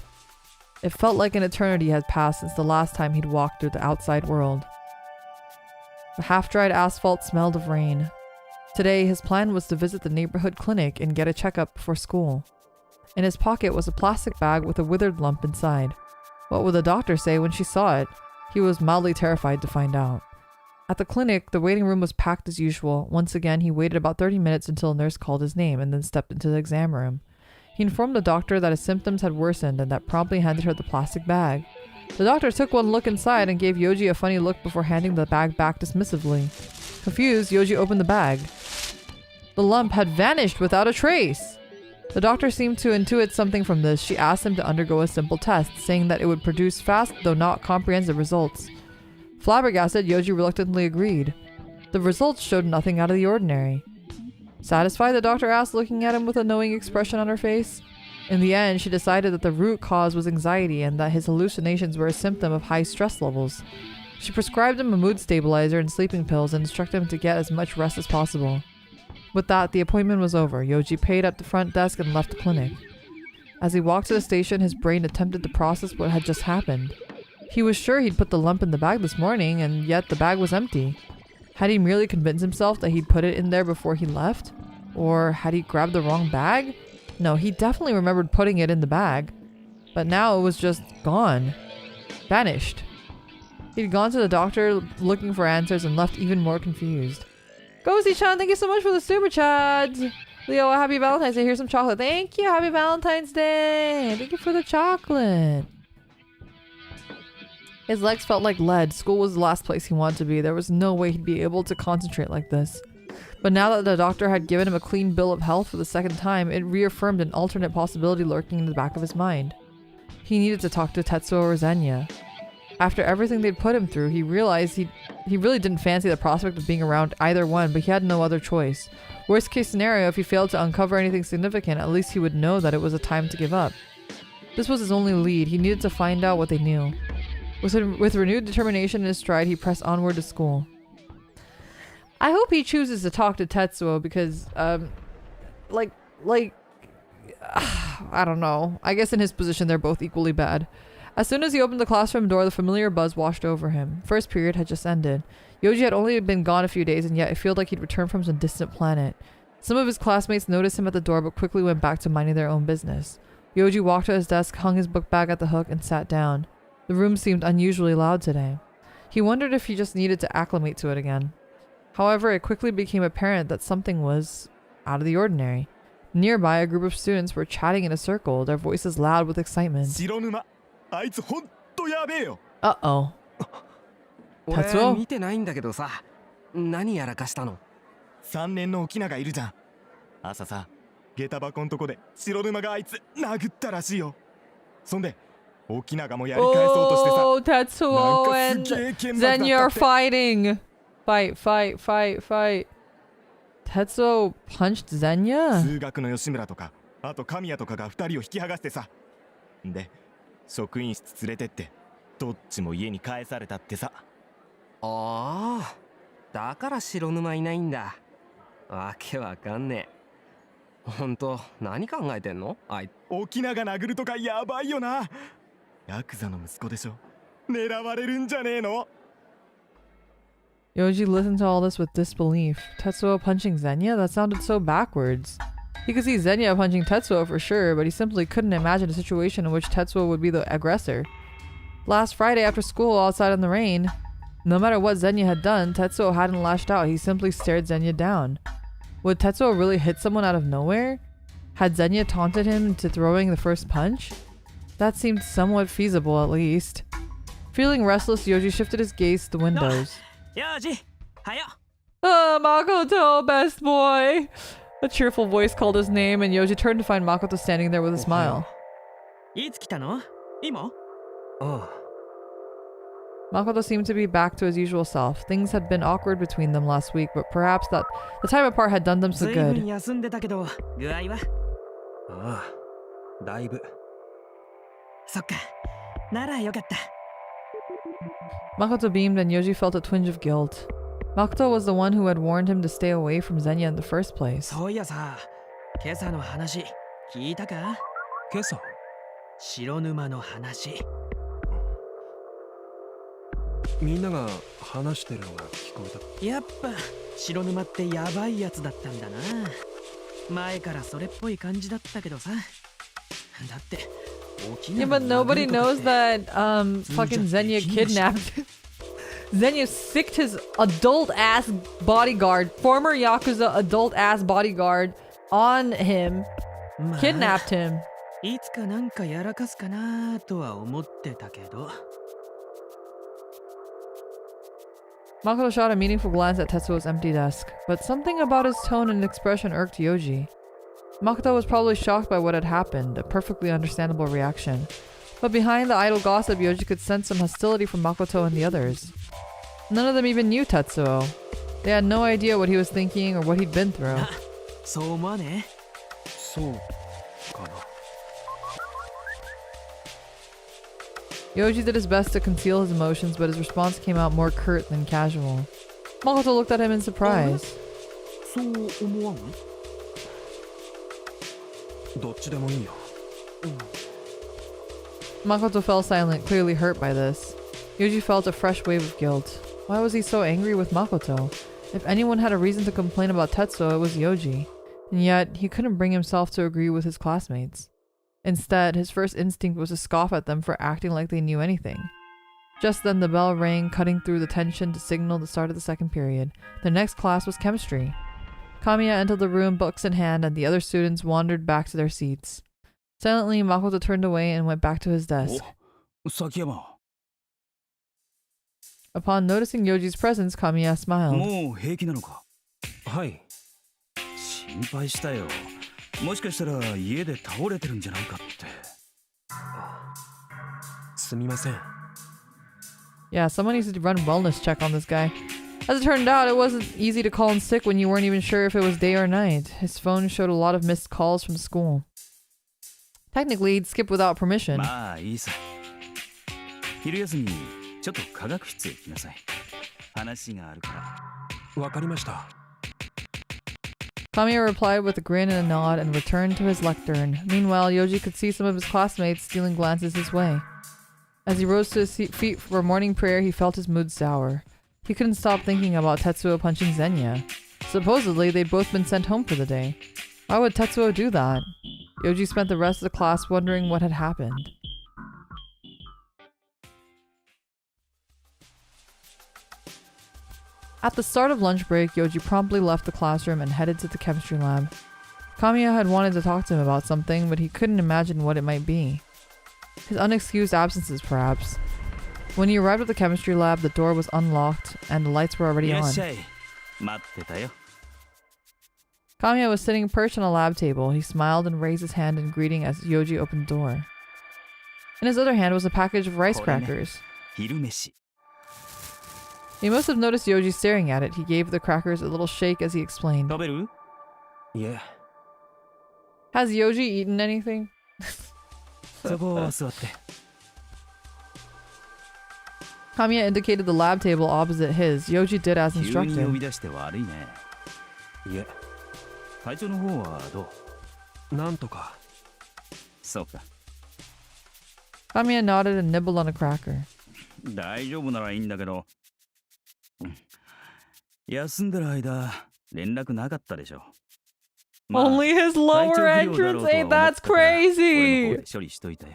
It felt like an eternity had passed since the last time he'd walked through the outside world. The half-dried asphalt smelled of rain. Today, his plan was to visit the neighborhood clinic and get a checkup before school. In his pocket was a plastic bag with a withered lump inside. What would the doctor say when she saw it? He was mildly terrified to find out. At the clinic, the waiting room was packed as usual. Once again, he waited about 30 minutes until a nurse called his name and then stepped into the exam room. He informed the doctor that his symptoms had worsened and that promptly handed her the plastic bag. The doctor took one look inside and gave Yoji a funny look before handing the bag back dismissively. Confused, Yoji opened the bag. The lump had vanished without a trace. The doctor seemed to intuit something from this. She asked him to undergo a simple test, saying that it would produce fast though not comprehensive results. Flabbergasted, Yoji reluctantly agreed. The results showed nothing out of the ordinary. Satisfied, the doctor asked, looking at him with a knowing expression on her face. In the end, she decided that the root cause was anxiety and that his hallucinations were a symptom of high stress levels. She prescribed him a mood stabilizer and sleeping pills and instructed him to get as much rest as possible. With that, the appointment was over. Yoji paid at the front desk and left the clinic. As he walked to the station, his brain attempted to process what had just happened. He was sure he'd put the lump in the bag this morning, and yet the bag was empty. Had he merely convinced himself that he'd put it in there before he left? Or had he grabbed the wrong bag? No, he definitely remembered putting it in the bag. But now it was just gone. Vanished. He'd gone to the doctor looking for answers and left even more confused. Ghosty-chan, thank you so much for the super chat. Leo, happy Valentine's Day. Here's some chocolate. Thank you. Happy Valentine's Day. Thank you for the chocolate. His legs felt like lead. School was the last place he wanted to be. There was no way he'd be able to concentrate like this. But now that the doctor had given him a clean bill of health for the second time, it reaffirmed an alternate possibility lurking in the back of his mind. He needed to talk to Tetsuo or Zenya. After everything they'd put him through, he realized he really didn't fancy the prospect of being around either one, but he had no other choice. Worst case scenario, if he failed to uncover anything significant, at least he would know that it was a time to give up. This was his only lead. He needed to find out what they knew. With renewed determination in his stride, he pressed onward to school. I hope he chooses to talk to Tetsuo because, I don't know. I guess in his position, they're both equally bad. As soon as he opened the classroom door, the familiar buzz washed over him. First period had just ended. Yoji had only been gone a few days, and yet it felt like he'd returned from some distant planet. Some of his classmates noticed him at the door, but quickly went back to minding their own business. Yoji walked to his desk, hung his book bag at the hook, and sat down. The room seemed unusually loud today. He wondered if he just needed to acclimate to it again. However, it quickly became apparent that something was out of the ordinary. Nearby, a group of students were chatting in a circle, their voices loud with excitement. Uh-oh. Tetsuo? 見てないんだけどさ、何やらかしたの3年の沖永いるじゃん。朝さ、下駄箱のとこで白沼があいつ殴ったらしいよ。そんで、沖永もやり返そうとしてさ。Oh, Tetsuo and Zenya are fighting. Fight. Tetsuo punched Zenya? 数学の吉村とか、あと神谷とかが2人を引き剥がしてさ。で、職員室連れてって、どっちも家に返されたってさ。ああ、だから白沼いないんだ。わけわかんねえ。ほんと、何考えてんのあい。沖永殴るとかやばいよな。ヤクザの息子でしょ。狙われるんじゃねえの。Yoji listened to all this with disbelief. Tetsuo punching Zenya? That sounded so backwards. He could see Zenya punching Tetsuo for sure, but he simply couldn't imagine a situation in which Tetsuo would be the aggressor. Last Friday after school outside in the rain, no matter what Zenya had done, Tetsuo hadn't lashed out. He simply stared Zenya down. Would Tetsuo really hit someone out of nowhere? Had Zenya taunted him into throwing the first punch? That seemed somewhat feasible, at least. Feeling restless, Yoji shifted his gaze to the windows. よじはよ Makoto, best boy! A cheerful voice called his name, and Yoji turned to find Makoto standing there with a smile. いつ来たの今あ Makoto seemed to be back to his usual self. Things had been awkward between them last week, but perhaps that the time apart had done them so ずいぶん good. 休んでたけど具合はああだいぶそっかならよかった Makoto beamed, and Yoji felt a twinge of guilt. Makoto was the one who had warned him to stay away from Zenya in the first place. そういやさ今朝の話聞いたか今朝白沼の話みんなが話してるのが聞こえた。やっぱ白沼ってヤバいやつだったんだな前からそれっぽい感じだったけどさだって Yeah, but nobody knows that fucking Zenya kidnapped Zenya sicked his adult ass bodyguard, former Yakuza adult ass bodyguard on him, kidnapped him. いつかなんかやらかすかなとは思ってたけど Makoto shot a meaningful glance at Tetsuo's empty desk, but something about his tone and expression irked Yoji. Makoto was probably shocked by what had happened, a perfectly understandable reaction. But behind the idle gossip, Yoji could sense some hostility from Makoto and the others. None of them even knew Tetsuo. They had no idea what he was thinking or what he'd been through. そう思わねそうかな。 Yoji did his best to conceal his emotions, but his response came out more curt than casual. Makoto looked at him in surprise. そう思わんどっちでもいいよ。Makoto fell silent, clearly hurt by this. Yoji felt a fresh wave of guilt. Why was he so angry with Makoto? If anyone had a reason to complain about Tetsuo, it was Yoji. And yet, he couldn't bring himself to agree with his classmates. Instead, his first instinct was to scoff at them for acting like they knew anything. Just then, the bell rang, cutting through the tension to signal the start of the second period. The next class was chemistry. Kamiya entered the room, books in hand, and the other students wandered back to their seats. Silently, Makoto turned away and went back to his desk. 崎山 Upon noticing Yoji's presence, Kamiya smiled. もう平気なのかはい。心配したよもしかしたら家で倒れてるんじゃないかってすみません。 Yeah, someone needs to run wellness check on this guy. As it turned out, it wasn't easy to call in sick when you weren't even sure if it was day or night. His phone showed a lot of missed calls from school. Technically, he'd skip without permission. まあいいさ昼休みにちょっと科学室へ来なさい話があるからわかりました。 Kamiya replied with a grin and a nod and returned to his lectern. Meanwhile, Yoji could see some of his classmates stealing glances his way. As he rose to his feet for morning prayer, he felt his mood sour. He couldn't stop thinking about Tetsuo punching Zenya. Supposedly, they'd both been sent home for the day. Why would Tetsuo do that? Yoji spent the rest of the class wondering what had happened. At the start of lunch break, Yoji promptly left the classroom and headed to the chemistry lab. Kamiya had wanted to talk to him about something, but he couldn't imagine what it might be. His unexcused absences, perhaps. When he arrived at the chemistry lab, the door was unlocked and the lights were already いらっ on. しゃい待ってたよ Kamiya was sitting perched on a lab table. He smiled and raised his hand in greeting as Yoji opened the door. In his other hand was a package of rice crackers. 昼飯 He must have noticed Yoji staring at it. He gave the crackers a little shake as he explained. 食べるいえ。 Has Yoji eaten anything? そこ座って Kamiya indicated the lab table opposite his. Yoji did as 急に呼 instructed. び出して悪いねいえ。体調の方はどうなんとか。そうか Kamiya nodded and nibbled on a cracker. 大丈夫ならいいんだけど休んでる間連絡なかったでしょ Only his lower entrance? Hey, that's crazy! 俺の方で処理しといたよ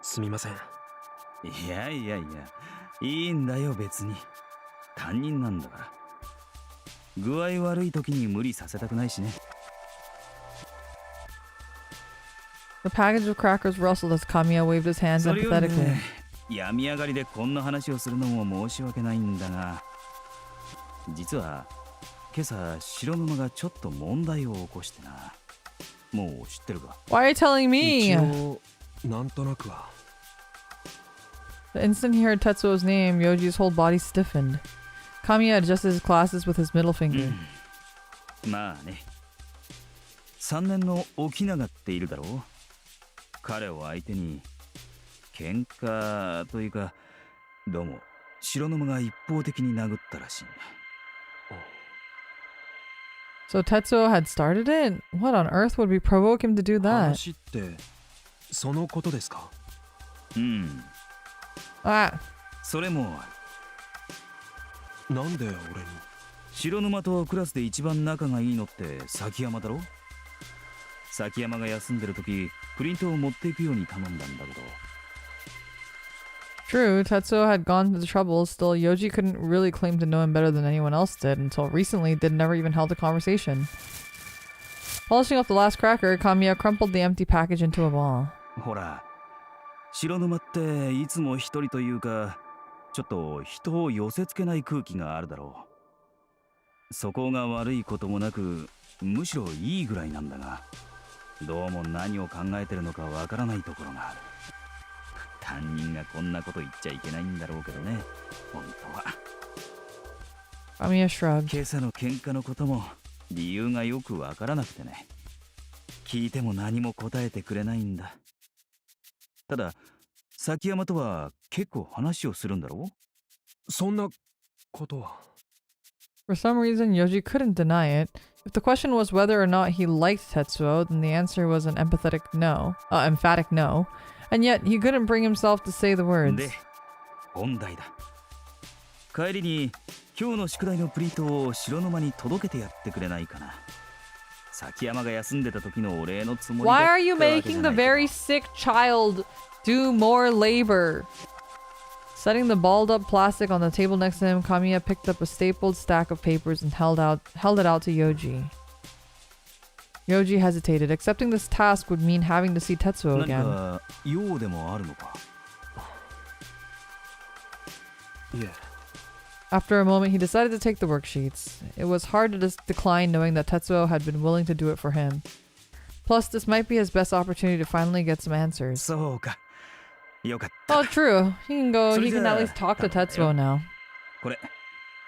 すみません。いやいやいやいいんだよ別に担任なんだから具合悪い時に無理させたくないしね The package of crackers rustled as Kamiya waved his hands それより empathetically. ね、病み上がりでこんな話をするのも申し訳ないんだが、実は今朝白沼がちょっと問題を起こしてな。もう知ってるか？ Why are you telling 一 me? 応なんとなくは。 The instant he heard Tetsuo's name, Yoji's whole body stiffened. Kamiya adjusted his glasses with his middle finger. まあね。3年の沖永っているだろう。彼を相手に喧嘩というか、どうも白沼が一方的に殴ったらしいんだ。 So Tetsuo had started it? What on earth would provoke him to do that? 話ってそのことですか？うん。 Ah, それもある。なんで俺に？白沼とクラスで一番仲がいいのって崎山だろ？崎山が休んでる時、プリントを持っていくように頼んだんだけど。 true, Tetsuo had gone to the trouble, still Yoji couldn't really claim to know him better than anyone else did until recently they'd never even held a conversation. Polishing off the last cracker, Kamiya crumpled the empty package into a ball. ほら、白沼っていつも一人というか、ちょっと人を寄せつけない空気があるだろう。そこが悪いこともなく、むしろいいぐらいなんだが、どうも何を考えてるのかわからないところがある。担任がこんなこと言っちゃいけないんだろうけどね、本当は。Kamiya shrugged. 今朝の喧嘩のことも理由がよくわからなくてね。聞いても何も答えてくれないんだ。ただ、崎山とは結構話をするんだろう？そんなことは。 For some reason, Yoji couldn't deny it. If the question was whether or not he liked Tetsuo, then the answer was an emphatic no. And yet, he couldn't bring himself to say the words. で、本題だ。帰りに今日の宿題のプリントを白沼に届けてやってくれないかな。崎山が休んでた時のお礼のつもりで。 Why are you making the very sick child do more labor? Setting the balled up plastic on the table next to him, Kamiya picked up a stapled stack of papers and held it out to Yoji. Yoji hesitated. Accepting this task would mean having to see Tetsuo 何 again. か用でもあるのか？いえ。 After a moment, he decided to take the worksheets. It was hard to decline knowing that Tetsuo had been willing to do it for him. Plus, this might be his best opportunity to finally get some answers. そうか。よかった。 Oh, true. He can at least talk to Tetsuo now. これ、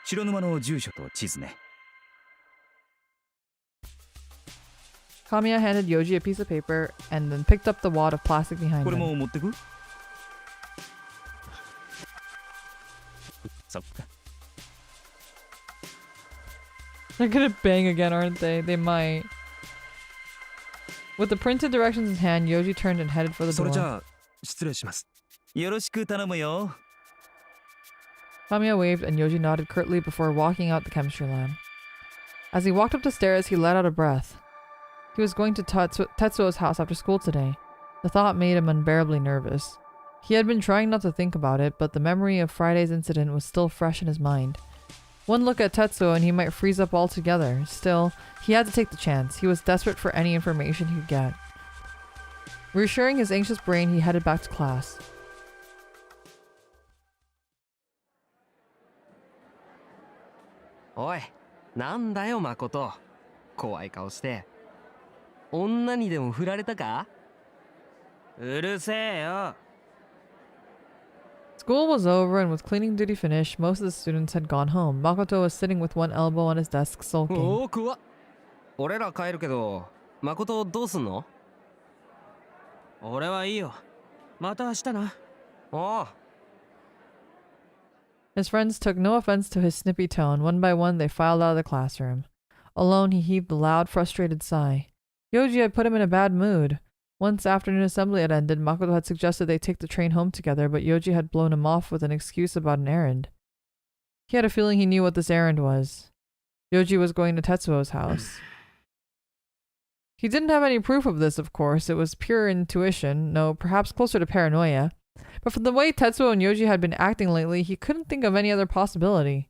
白沼の住所と地図ね。 Kamiya handed Yoji a piece of paper and then picked up the wad of plastic behind これも him. 持ってく？そっか。 They're gonna bang again, aren't they? They might. With the printed directions in hand, Yoji turned and headed for the それじ door. ゃあ失礼します。よろしく頼むよ。 Kamiya waved and Yoji nodded curtly before walking out the chemistry lab. As he walked up the stairs, he let out a breath. He was going to Tetsuo's house after school today. The thought made him unbearably nervous. He had been trying not to think about it, but the memory of Friday's incident was still fresh in his mind. One look at Tetsuo and he might freeze up altogether. Still, he had to take the chance. He was desperate for any information he could get. Reassuring his anxious brain, he headed back to class. おい、なんだよ誠。怖い顔して。女にでも振られたか？うるせえよ。 School was over, and with cleaning duty finished, most of the students had gone home. Makoto was sitting with one elbow on his desk, sulking. おお、怖っ。俺ら帰るけど、誠どうすんの？俺はいいよ。また明日な。おう。 His friends took no offense to his snippy tone. One by one, they filed out of the classroom. Alone, he heaved a loud, frustrated sigh. Yoji had put him in a bad mood. Once afternoon assembly had ended, Makoto had suggested they take the train home together, but Yoji had blown him off with an excuse about an errand. He had a feeling he knew what this errand was. Yoji was going to Tetsuo's house. He didn't have any proof of this, of course. It was pure intuition, no, perhaps closer to paranoia. But from the way Tetsuo and Yoji had been acting lately, he couldn't think of any other possibility.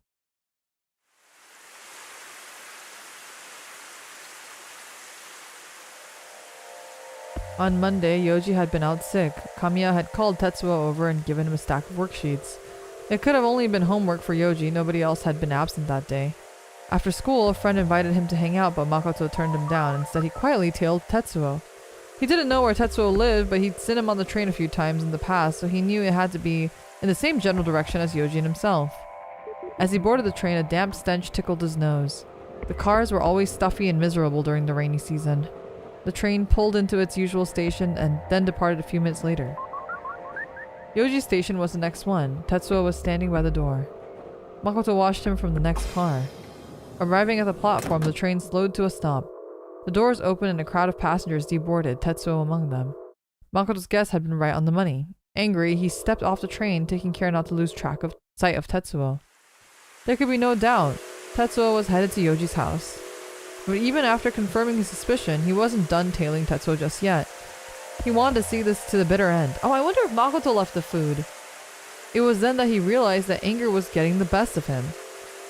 On Monday, Yoji had been out sick. Kamiya had called Tetsuo over and given him a stack of worksheets. It could have only been homework for Yoji, nobody else had been absent that day. After school, a friend invited him to hang out, but Makoto turned him down. Instead, he quietly tailed Tetsuo. He didn't know where Tetsuo lived, but he'd seen him on the train a few times in the past, so he knew it had to be in the same general direction as Yoji and himself. As he boarded the train, a damp stench tickled his nose. The cars were always stuffy and miserable during the rainy season. The train pulled into its usual station and then departed a few minutes later. Yoji's station was the next one. Tetsuo was standing by the door. Makoto watched him from the next car. Arriving at the platform, the train slowed to a stop. The doors opened and a crowd of passengers deboarded, Tetsuo among them. Makoto's guess had been right on the money. Angry, he stepped off the train, taking care not to lose sight of Tetsuo. There could be no doubt. Tetsuo was headed to Yoji's house. But even after confirming his suspicion, he wasn't done tailing Tetsuo just yet. He wanted to see this to the bitter end. Oh, I wonder if Makoto left the food. It was then that he realized that anger was getting the best of him.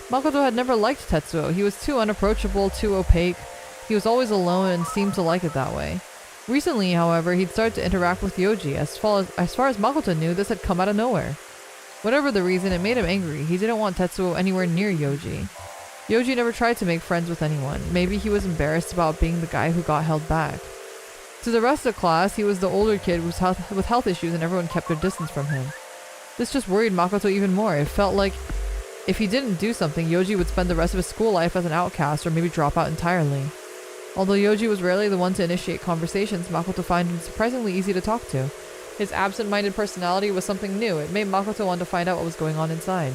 Makoto had never liked Tetsuo. He was too unapproachable, too opaque. He was always alone and seemed to like it that way. Recently, however, he'd started to interact with Yoji. As far as Makoto knew, this had come out of nowhere. Whatever the reason, it made him angry. He didn't want Tetsuo anywhere near Yoji. Yoji never tried to make friends with anyone. Maybe he was embarrassed about being the guy who got held back. To the rest of the class, he was the older kid with health issues and everyone kept their distance from him. This just worried Makoto even more. It felt like if he didn't do something, Yoji would spend the rest of his school life as an outcast or maybe drop out entirely. Although Yoji was rarely the one to initiate conversations, Makoto found him surprisingly easy to talk to. His absent-minded personality was something new. It made Makoto want to find out what was going on inside.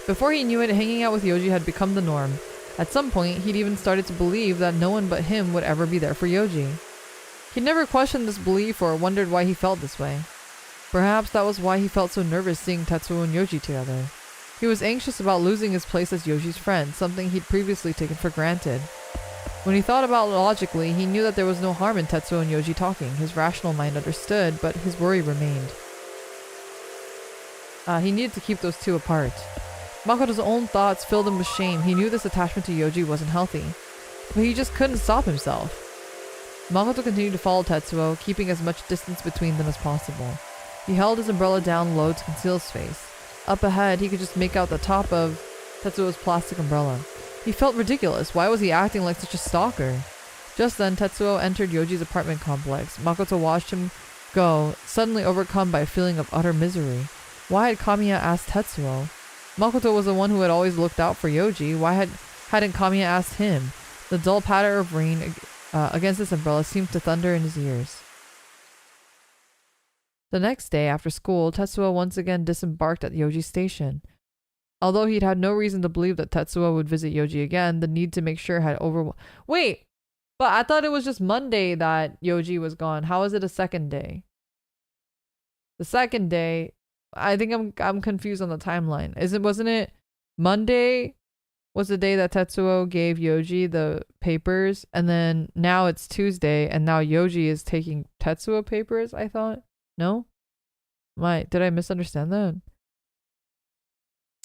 Before he knew it, hanging out with Yoji had become the norm. At some point, he'd even started to believe that no one but him would ever be there for Yoji. He'd never questioned this belief or wondered why he felt this way. Perhaps that was why he felt so nervous seeing Tetsuo and Yoji together. He was anxious about losing his place as Yoji's friend, something he'd previously taken for granted. When he thought about it logically, he knew that there was no harm in Tetsuo and Yoji talking. His rational mind understood, but his worry remained. He needed to keep those two apart. Makoto's own thoughts filled him with shame. He knew this attachment to Yoji wasn't healthy, but he just couldn't stop himself. Makoto continued to follow Tetsuo, keeping as much distance between them as possible. He held his umbrella down low to conceal his face. Up ahead, he could just make out the top of Tetsuo's plastic umbrella. He felt ridiculous. Why was he acting like such a stalker? Just then, Tetsuo entered Yoji's apartment complex. Makoto watched him go, suddenly overcome by a feeling of utter misery. Why had Kamiya asked Tetsuo? Makoto was the one who had always looked out for Yoji. Why hadn't Kamiya asked him? The dull patter of rain against his umbrella seemed to thunder in his ears. The next day, after school, Tetsuo once again disembarked at Yoji's station. Although he'd had no reason to believe that Tetsuo would visit Yoji again, the need to make sure had Wait! But I thought it was just Monday that Yoji was gone. How is it a second day? The second day, I think I'm confused on the timeline. Wasn't it Monday was the day that Tetsuo gave Yoji the papers, and then now it's Tuesday, and now Yoji is taking Tetsuo papers, I thought? No? Did I misunderstand that?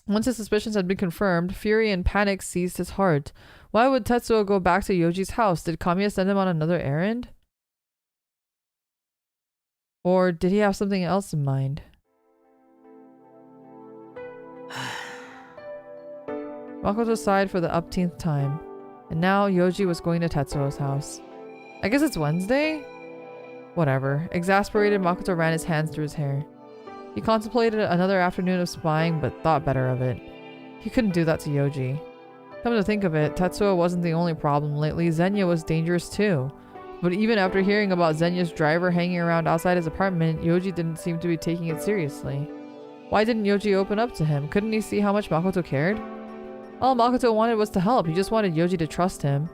Once his suspicions had been confirmed, fury and panic seized his heart. Why would Tetsuo go back to Yoji's house? Did Kamiya send him on another errand? Or did he have something else in mind? Makoto sighed for the upteenth time. And now Yoji was going to Tetsuo's house. I guess it's Wednesday? Whatever. Exasperated, Makoto ran his hands through his hair. He contemplated another afternoon of spying, but thought better of it. He couldn't do that to Yoji. Come to think of it, Tetsuo wasn't the only problem lately. Zenya was dangerous too. But even after hearing about Zenya's driver hanging around outside his apartment, Yoji didn't seem to be taking it seriously. Why didn't Yoji open up to him? Couldn't he see how much Makoto cared? All Makoto wanted was to help. He just wanted Yoji to trust him.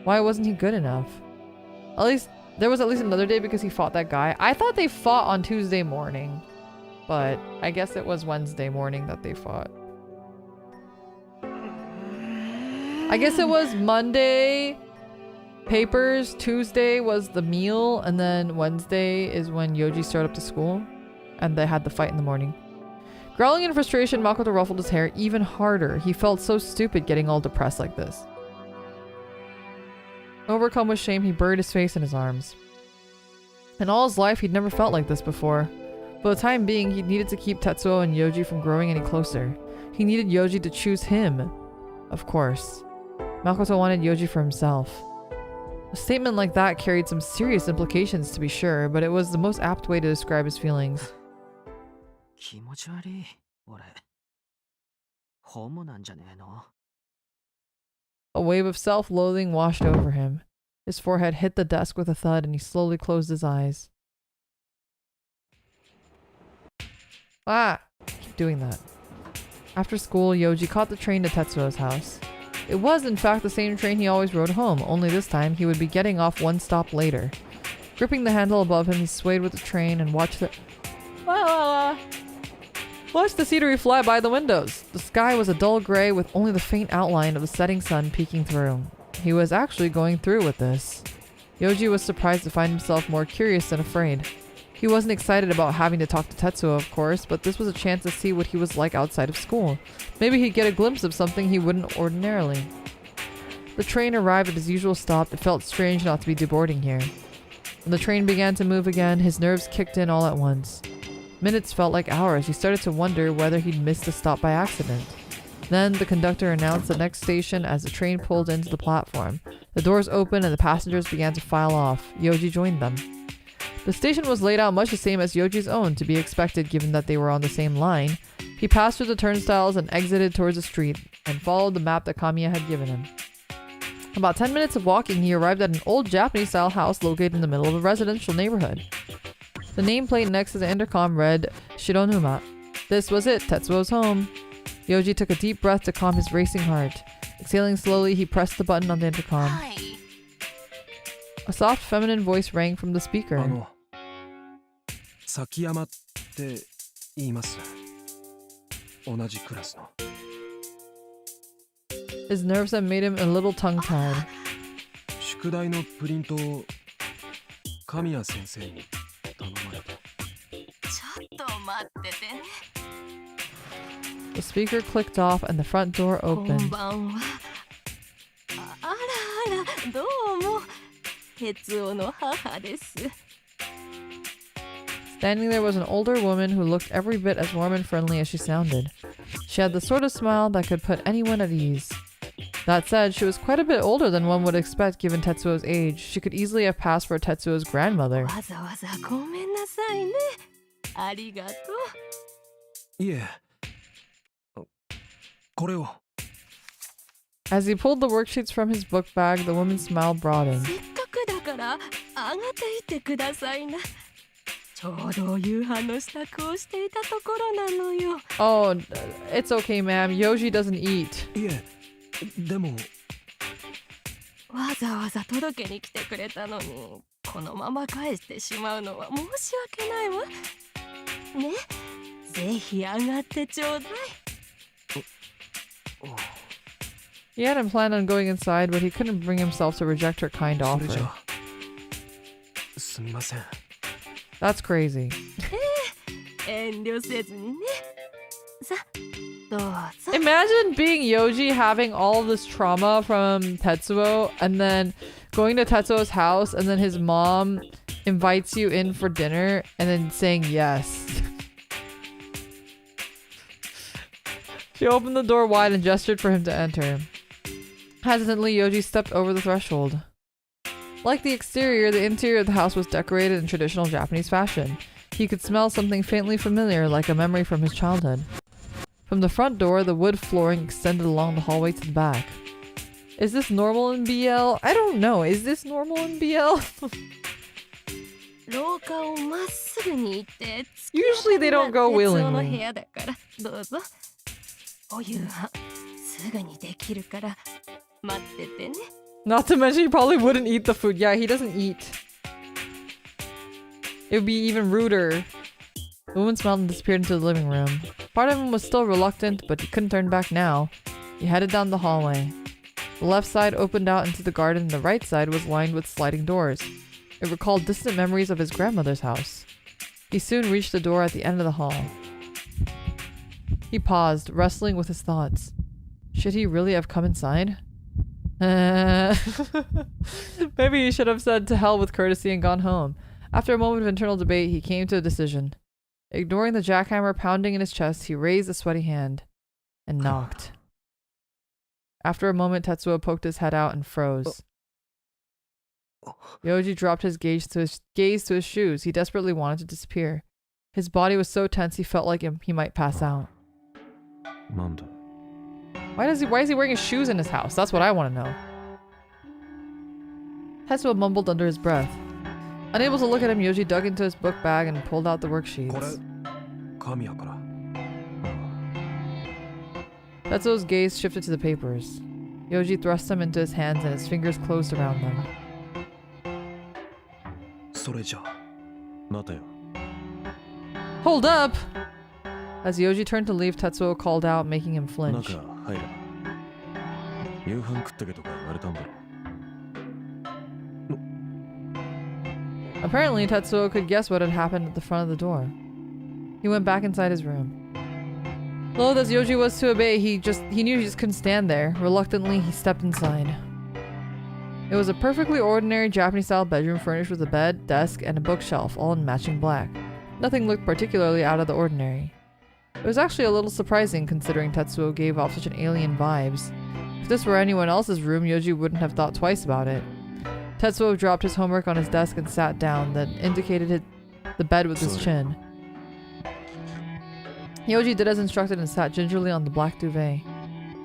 Why wasn't he good enough? There was at least another day because he fought that guy. I thought they fought on Tuesday morning. But I guess it was Wednesday morning that they fought. I guess it was Monday papers, Tuesday was the meal, and then Wednesday is when Yoji showed up to school. And they had the fight in the morning. Growling in frustration, Makoto ruffled his hair even harder. He felt so stupid getting all depressed like this. Overcome with shame, he buried his face in his arms. In all his life, he'd never felt like this before. For the time being, he needed to keep Tetsuo and Yoji from growing any closer. He needed Yoji to choose him. Of course. Makoto wanted Yoji for himself. A statement like that carried some serious implications, to be sure, but it was the most apt way to describe his feelings. 気持ち悪い、俺。ホモなんじゃねえの? A wave of self-loathing washed over him. His forehead hit the desk with a thud and he slowly closed his eyes. Ah! Keep doing that. After school, Yoji caught the train to Tetsuo's house. It was, in fact, the same train he always rode home, only this time he would be getting off one stop later. Gripping the handle above him, he swayed with the train and watched the scenery fly by the windows. The sky was a dull gray with only the faint outline of the setting sun peeking through. He was actually going through with this. Yoji was surprised to find himself more curious than afraid. He wasn't excited about having to talk to Tetsuo, of course, but this was a chance to see what he was like outside of school. Maybe he'd get a glimpse of something he wouldn't ordinarily. The train arrived at his usual stop. It felt strange not to be deboarding here. When the train began to move again, his nerves kicked in all at once. Minutes felt like hours. He started to wonder whether he'd missed the stop by accident. Then the conductor announced the next station as the train pulled into the platform. The doors opened and the passengers began to file off. Yoji joined them. The station was laid out much the same as Yoji's own, to be expected given that they were on the same line. He passed through the turnstiles and exited towards the street, and followed the map that Kamiya had given him. About 10 minutes of walking, he arrived at an old Japanese-style house located in the middle of a residential neighborhood. The nameplate next to the intercom read, Shironuma. This was it, Tetsuo's home. Yoji took a deep breath to calm his racing heart. Exhaling slowly, he pressed the button on the intercom. Hi. A soft feminine voice rang from the speaker. 崎山って言います。同じクラスの。His nerves had made him a little tongue-tied. 宿題のプリントを神谷先生に頼まれて。ちょっと待っててね。The speaker clicked off and the front door こん opened. ばんは。あらあら、どうも。哲夫の母です。 Standing there was an older woman who looked every bit as warm and friendly as she sounded. She had the sort of smile that could put anyone at ease. That said, she was quite a bit older than one would expect given Tetsuo's age. She could easily have passed for Tetsuo's grandmother. わざわざごめんなさいね。ありがとう。いえ。これを。As he pulled the worksheets from his book bag, the woman's smile broadened. せっかくだから上がっていってくださいな。ちょうど夕飯の支度をしていたところなのよ。Oh, it's okay, ma'am. Yoji doesn't eat. いえ、でも。わざわざ届けに来てくれたのに、このまま返してしまうのは申し訳ないわ。ね、ぜひ上がってちょうだい。He hadn't planned on going inside, but he couldn't bring himself to reject her kind それじ offer. ゃ。すみません。That's crazy. 遠慮せずにね。さ、どうぞ。 Imagine being Yoji having all of this trauma from Tetsuo and then going to Tetsuo's house and then his mom invites you in for dinner and then saying yes. She opened the door wide and gestured for him to enter. Hesitantly, Yoji stepped over the threshold. Like the exterior, the interior of the house was decorated in traditional Japanese fashion. He could smell something faintly familiar, like a memory from his childhood. From the front door, the wood flooring extended along the hallway to the back. Is this normal in BL? I don't know. Is this normal in BL? 廊下をまっすぐに行って。 Usually they don't go 哲夫の部 willingly. 屋だからどうぞ。お夕飯すぐにできるから待っててね。 Not to mention he probably wouldn't eat the food. Yeah, he doesn't eat. It would be even ruder. The woman smiled and disappeared into the living room. Part of him was still reluctant, but he couldn't turn back now. He headed down the hallway. The left side opened out into the garden and the right side was lined with sliding doors. It recalled distant memories of his grandmother's house. He soon reached the door at the end of the hall. He paused, wrestling with his thoughts. Should he really have come inside? Maybe he should have said to hell with courtesy and gone home. After a moment of internal debate, he came to a decision. Ignoring the jackhammer pounding in his chest, he raised a sweaty hand and knocked. After a moment, Tetsuo poked his head out and froze. Yoji dropped his gaze to his shoes. He desperately wanted to disappear. His body was so tense he felt like he might pass out. Why is he wearing his shoes in his house? That's what I want to know. Tetsuo mumbled under his breath. Unable to look at him, Yoji dug into his book bag and pulled out the worksheets. Tetsuo's gaze shifted to the papers. Yoji thrust them into his hands and his fingers closed around them. Hold up! As Yoji turned to leave, Tetsuo called out, making him flinch. Apparently, Tetsuo could guess what had happened at the front of the door. He went back inside his room. Loath as Yoji was to obey, he knew he just couldn't stand there. Reluctantly, he stepped inside. It was a perfectly ordinary Japanese-style bedroom furnished with a bed, desk, and a bookshelf, all in matching black. Nothing looked particularly out of the ordinary. It was actually a little surprising considering Tetsuo gave off such an alien vibes. If this were anyone else's room, Yoji wouldn't have thought twice about it. Tetsuo dropped his homework on his desk and sat down, then indicated the bed with his chin. Yoji did as instructed and sat gingerly on the black duvet.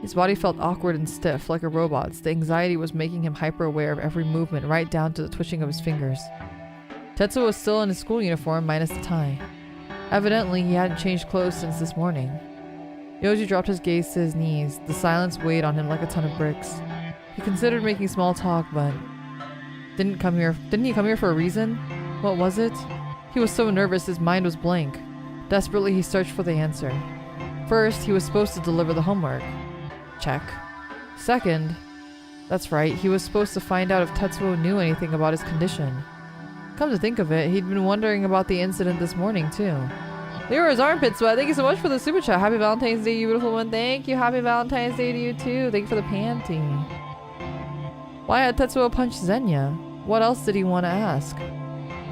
His body felt awkward and stiff, like a robot's. The anxiety was making him hyper-aware of every movement, right down to the twitching of his fingers. Tetsuo was still in his school uniform, minus the tie. Evidently, he hadn't changed clothes since this morning. Yoji dropped his gaze to his knees. The silence weighed on him like a ton of bricks. He considered making small talk, but didn't he come here for a reason? What was it? He was so nervous his mind was blank. Desperately, he searched for the answer. First, he was supposed to deliver the homework. Check. Second, that's right, he was supposed to find out if Tetsuo knew anything about his condition. Come to think of it, he'd been wondering about the incident this morning, too. Leroy's armpit sweat, thank you so much for the super chat. Happy Valentine's Day, you beautiful one. Thank you. Happy Valentine's Day to you, too. Thank you for the panty. Why had Tetsuo punched Zenya? What else did he want to ask?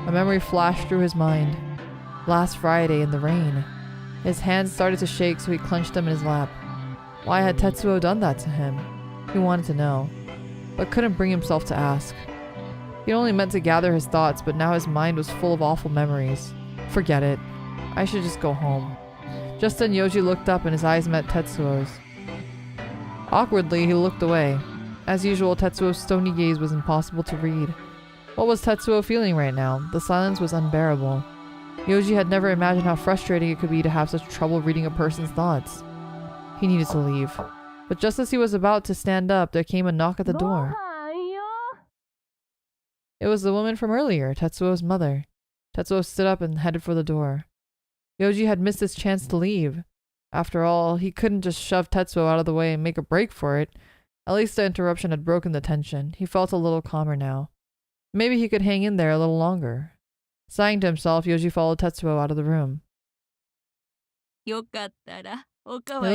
A memory flashed through his mind. Last Friday in the rain. His hands started to shake, so he clenched them in his lap. Why had Tetsuo done that to him? He wanted to know, but couldn't bring himself to ask. He only meant to gather his thoughts, but now his mind was full of awful memories. Forget it. I should just go home. Just then Yoji looked up and his eyes met Tetsuo's. Awkwardly, he looked away. As usual, Tetsuo's stony gaze was impossible to read. What was Tetsuo feeling right now? The silence was unbearable. Yoji had never imagined how frustrating it could be to have such trouble reading a person's thoughts. He needed to leave. But just as he was about to stand up, there came a knock at the door. It was the woman from earlier, Tetsuo's mother. Tetsuo stood up and headed for the door. Yoji had missed his chance to leave. After all, he couldn't just shove Tetsuo out of the way and make a break for it. At least the interruption had broken the tension. He felt a little calmer now. Maybe he could hang in there a little longer. Sighing to himself, Yoji followed Tetsuo out of the room.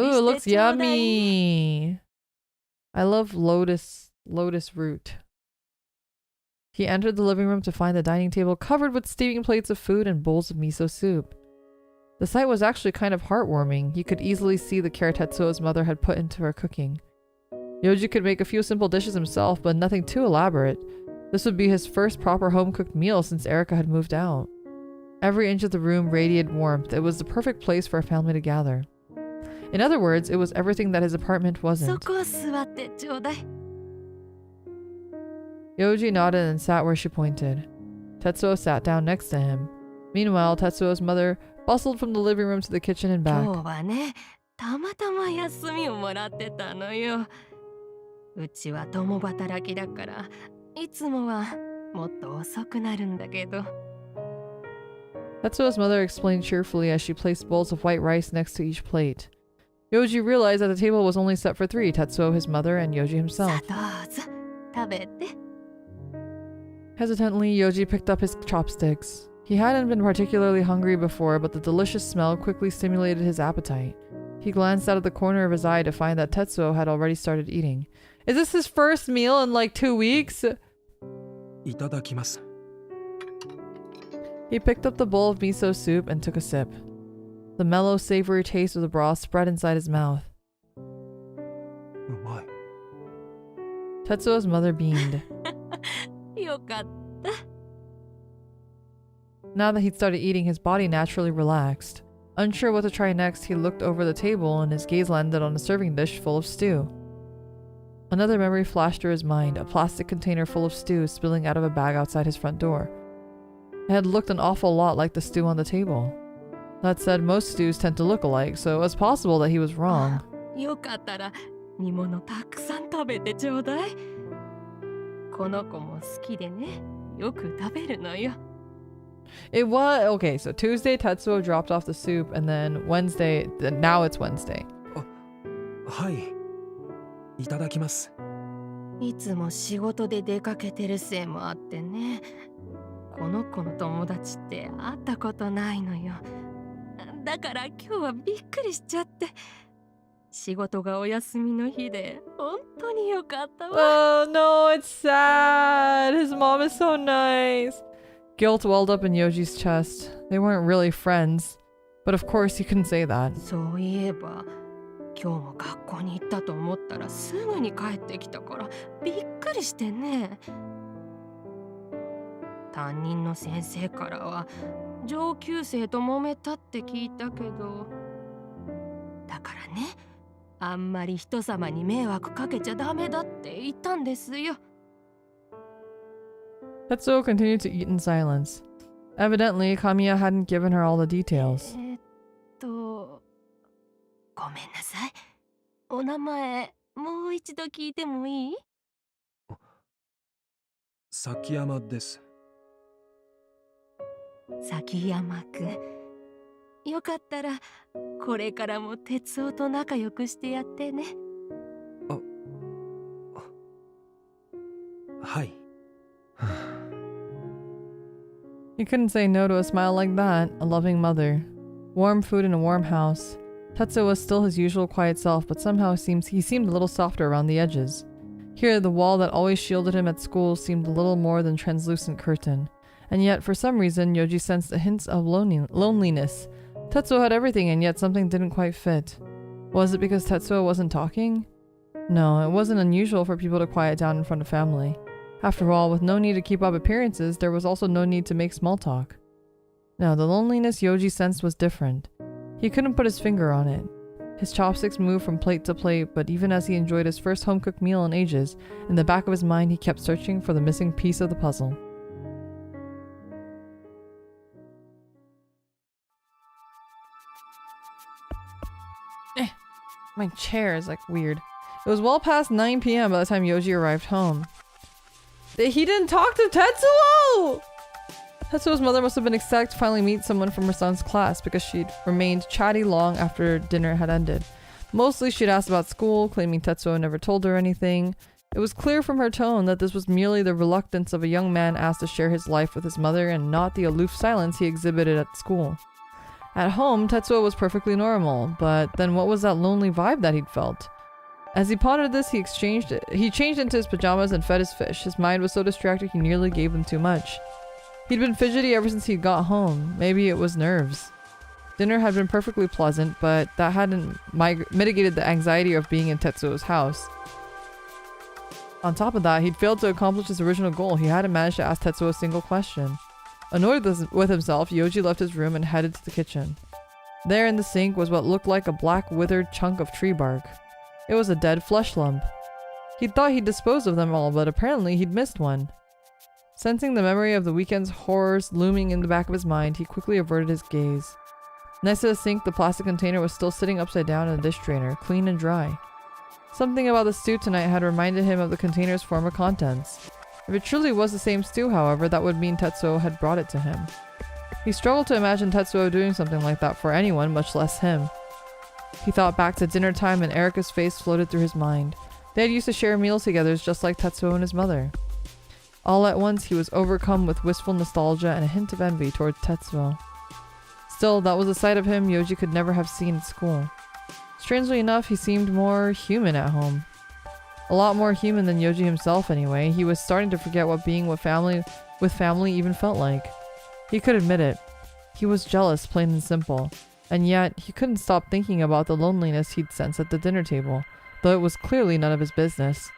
Ooh, it looks yummy! I love lotus root. He entered the living room to find the dining table covered with steaming plates of food and bowls of miso soup. The sight was actually kind of heartwarming. He could easily see the care Tetsuo's mother had put into her cooking. Yoji could make a few simple dishes himself, but nothing too elaborate. This would be his first proper home-cooked meal since Erika had moved out. Every inch of the room radiated warmth. It was the perfect place for a family to gather. In other words, it was everything that his apartment wasn't. Yoji nodded and sat where she pointed. Tetsuo sat down next to him. Meanwhile, Tetsuo's mother bustled from the living room to the kitchen and back. Tetsuo's mother explained cheerfully as she placed bowls of white rice next to each plate. Yoji realized that the table was only set for three, Tetsuo, his mother, and Yoji himself. Hesitantly, Yoji picked up his chopsticks. He hadn't been particularly hungry before, but the delicious smell quickly stimulated his appetite. He glanced out of the corner of his eye to find that Tetsuo had already started eating. Is this his first meal in like 2 weeks? いただきます。 He picked up the bowl of miso soup and took a sip. The mellow, savory taste of the broth spread inside his mouth. うまい。 Tetsuo's mother beamed. よかった。 Now that he'd started eating, his body naturally relaxed. Unsure what to try next, he looked over the table and his gaze landed on a serving dish full of stew. Another memory flashed through his mind, a plastic container full of stew spilling out of a bag outside his front door. It had looked an awful lot like the stew on the table. That said, most stews tend to look alike, so it was possible that he was wrong. よかったら煮物たくさん食べてちょうだい。この子も好きでね、よく食べるのよ。 It was okay, so Tuesday Tetsuo dropped off the soup, and then Wednesday, now it's Wednesday. はい。いただきます。いつも仕事で出かけてるせいもあってね。この子の友達って会ったことないのよ。だから今日はびっくりしちゃって。仕事がお休みの日で本当によかったわ。Oh no, it's sad. His mom is so nice. Guilt welled up in Yoji's chest. They weren't really friends. But of course he couldn't say that. そういえば、今日も学校に行ったと思ったらすぐに帰ってきたからびっくりしてね。担任の先生からは上級生と揉めたって聞いたけど、だからね、あんまり人様に迷惑かけちゃダメだって言ったんですよ。Tetsuo continued to eat in silence. Evidently, Kamiya hadn't given her all the details. ごめんなさい。お名前もう一度聞いてもいい？崎山です。崎山くん、よかったらこれからも哲夫と仲良くしてやってね。はい。He couldn't say no to a smile like that, a loving mother. Warm food in a warm house. Tetsuo was still his usual quiet self, but somehow he seemed a little softer around the edges. Here, the wall that always shielded him at school seemed a little more than translucent curtain. And yet, for some reason, Yoji sensed a hint of loneliness. Tetsuo had everything, and yet something didn't quite fit. Was it because Tetsuo wasn't talking? No, it wasn't unusual for people to quiet down in front of family. After all, with no need to keep up appearances, there was also no need to make small talk. Now, the loneliness Yoji sensed was different. He couldn't put his finger on it. His chopsticks moved from plate to plate, but even as he enjoyed his first home-cooked meal in ages, in the back of his mind he kept searching for the missing piece of the puzzle. My chair is like weird. It was well past 9 p.m. by the time Yoji arrived home. He didn't talk to Tetsuo! Tetsuo's mother must have been ecstatic to finally meet someone from her son's class because she'd remained chatty long after dinner had ended. Mostly she'd asked about school, claiming Tetsuo never told her anything. It was clear from her tone that this was merely the reluctance of a young man asked to share his life with his mother and not the aloof silence he exhibited at school. At home, Tetsuo was perfectly normal, but then what was that lonely vibe that he'd felt? As he pondered this, he changed into his pajamas and fed his fish. His mind was so distracted he nearly gave them too much. He'd been fidgety ever since he got home. Maybe it was nerves. Dinner had been perfectly pleasant, but that hadn't mitigated the anxiety of being in Tetsuo's house. On top of that, he'd failed to accomplish his original goal. He hadn't managed to ask Tetsuo a single question. Annoyed with himself, Yoji left his room and headed to the kitchen. There in the sink was what looked like a black withered chunk of tree bark. It was a dead flesh lump. He'd thought he'd disposed of them all, but apparently he'd missed one. Sensing the memory of the weekend's horrors looming in the back of his mind, he quickly averted his gaze. Next to the sink, the plastic container was still sitting upside down in a dish drainer, clean and dry. Something about the stew tonight had reminded him of the container's former contents. If it truly was the same stew, however, that would mean Tetsuo had brought it to him. He struggled to imagine Tetsuo doing something like that for anyone, much less him. He thought back to dinner time and Erika's face floated through his mind. They had used to share meals together just like Tetsuo and his mother. All at once, he was overcome with wistful nostalgia and a hint of envy towards Tetsuo. Still, that was a side of him Yoji could never have seen at school. Strangely enough, he seemed more human at home. A lot more human than Yoji himself anyway. He was starting to forget what being with family even felt like. He could admit it. He was jealous, plain and simple. And yet, he couldn't stop thinking about the loneliness he'd sensed at the dinner table, though it was clearly none of his business.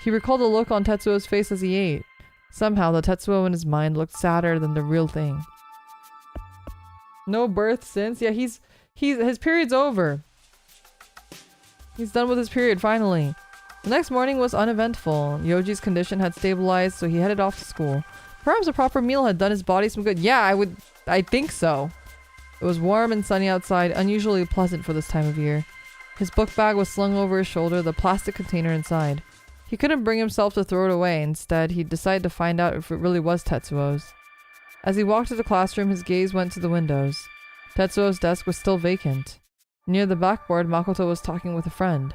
He recalled the look on Tetsuo's face as he ate. Somehow, the Tetsuo in his mind looked sadder than the real thing. No birth since? Yeah, his period's over. He's done with his period, finally. The next morning was uneventful. Yoji's condition had stabilized, so he headed off to school. Perhaps a proper meal had done his body some good. Yeah, I think so. It was warm and sunny outside, unusually pleasant for this time of year. His book bag was slung over his shoulder, the plastic container inside. He couldn't bring himself to throw it away. Instead, he decided to find out if it really was Tetsuo's. As he walked to the classroom, his gaze went to the windows. Tetsuo's desk was still vacant. Near the blackboard, Makoto was talking with a friend.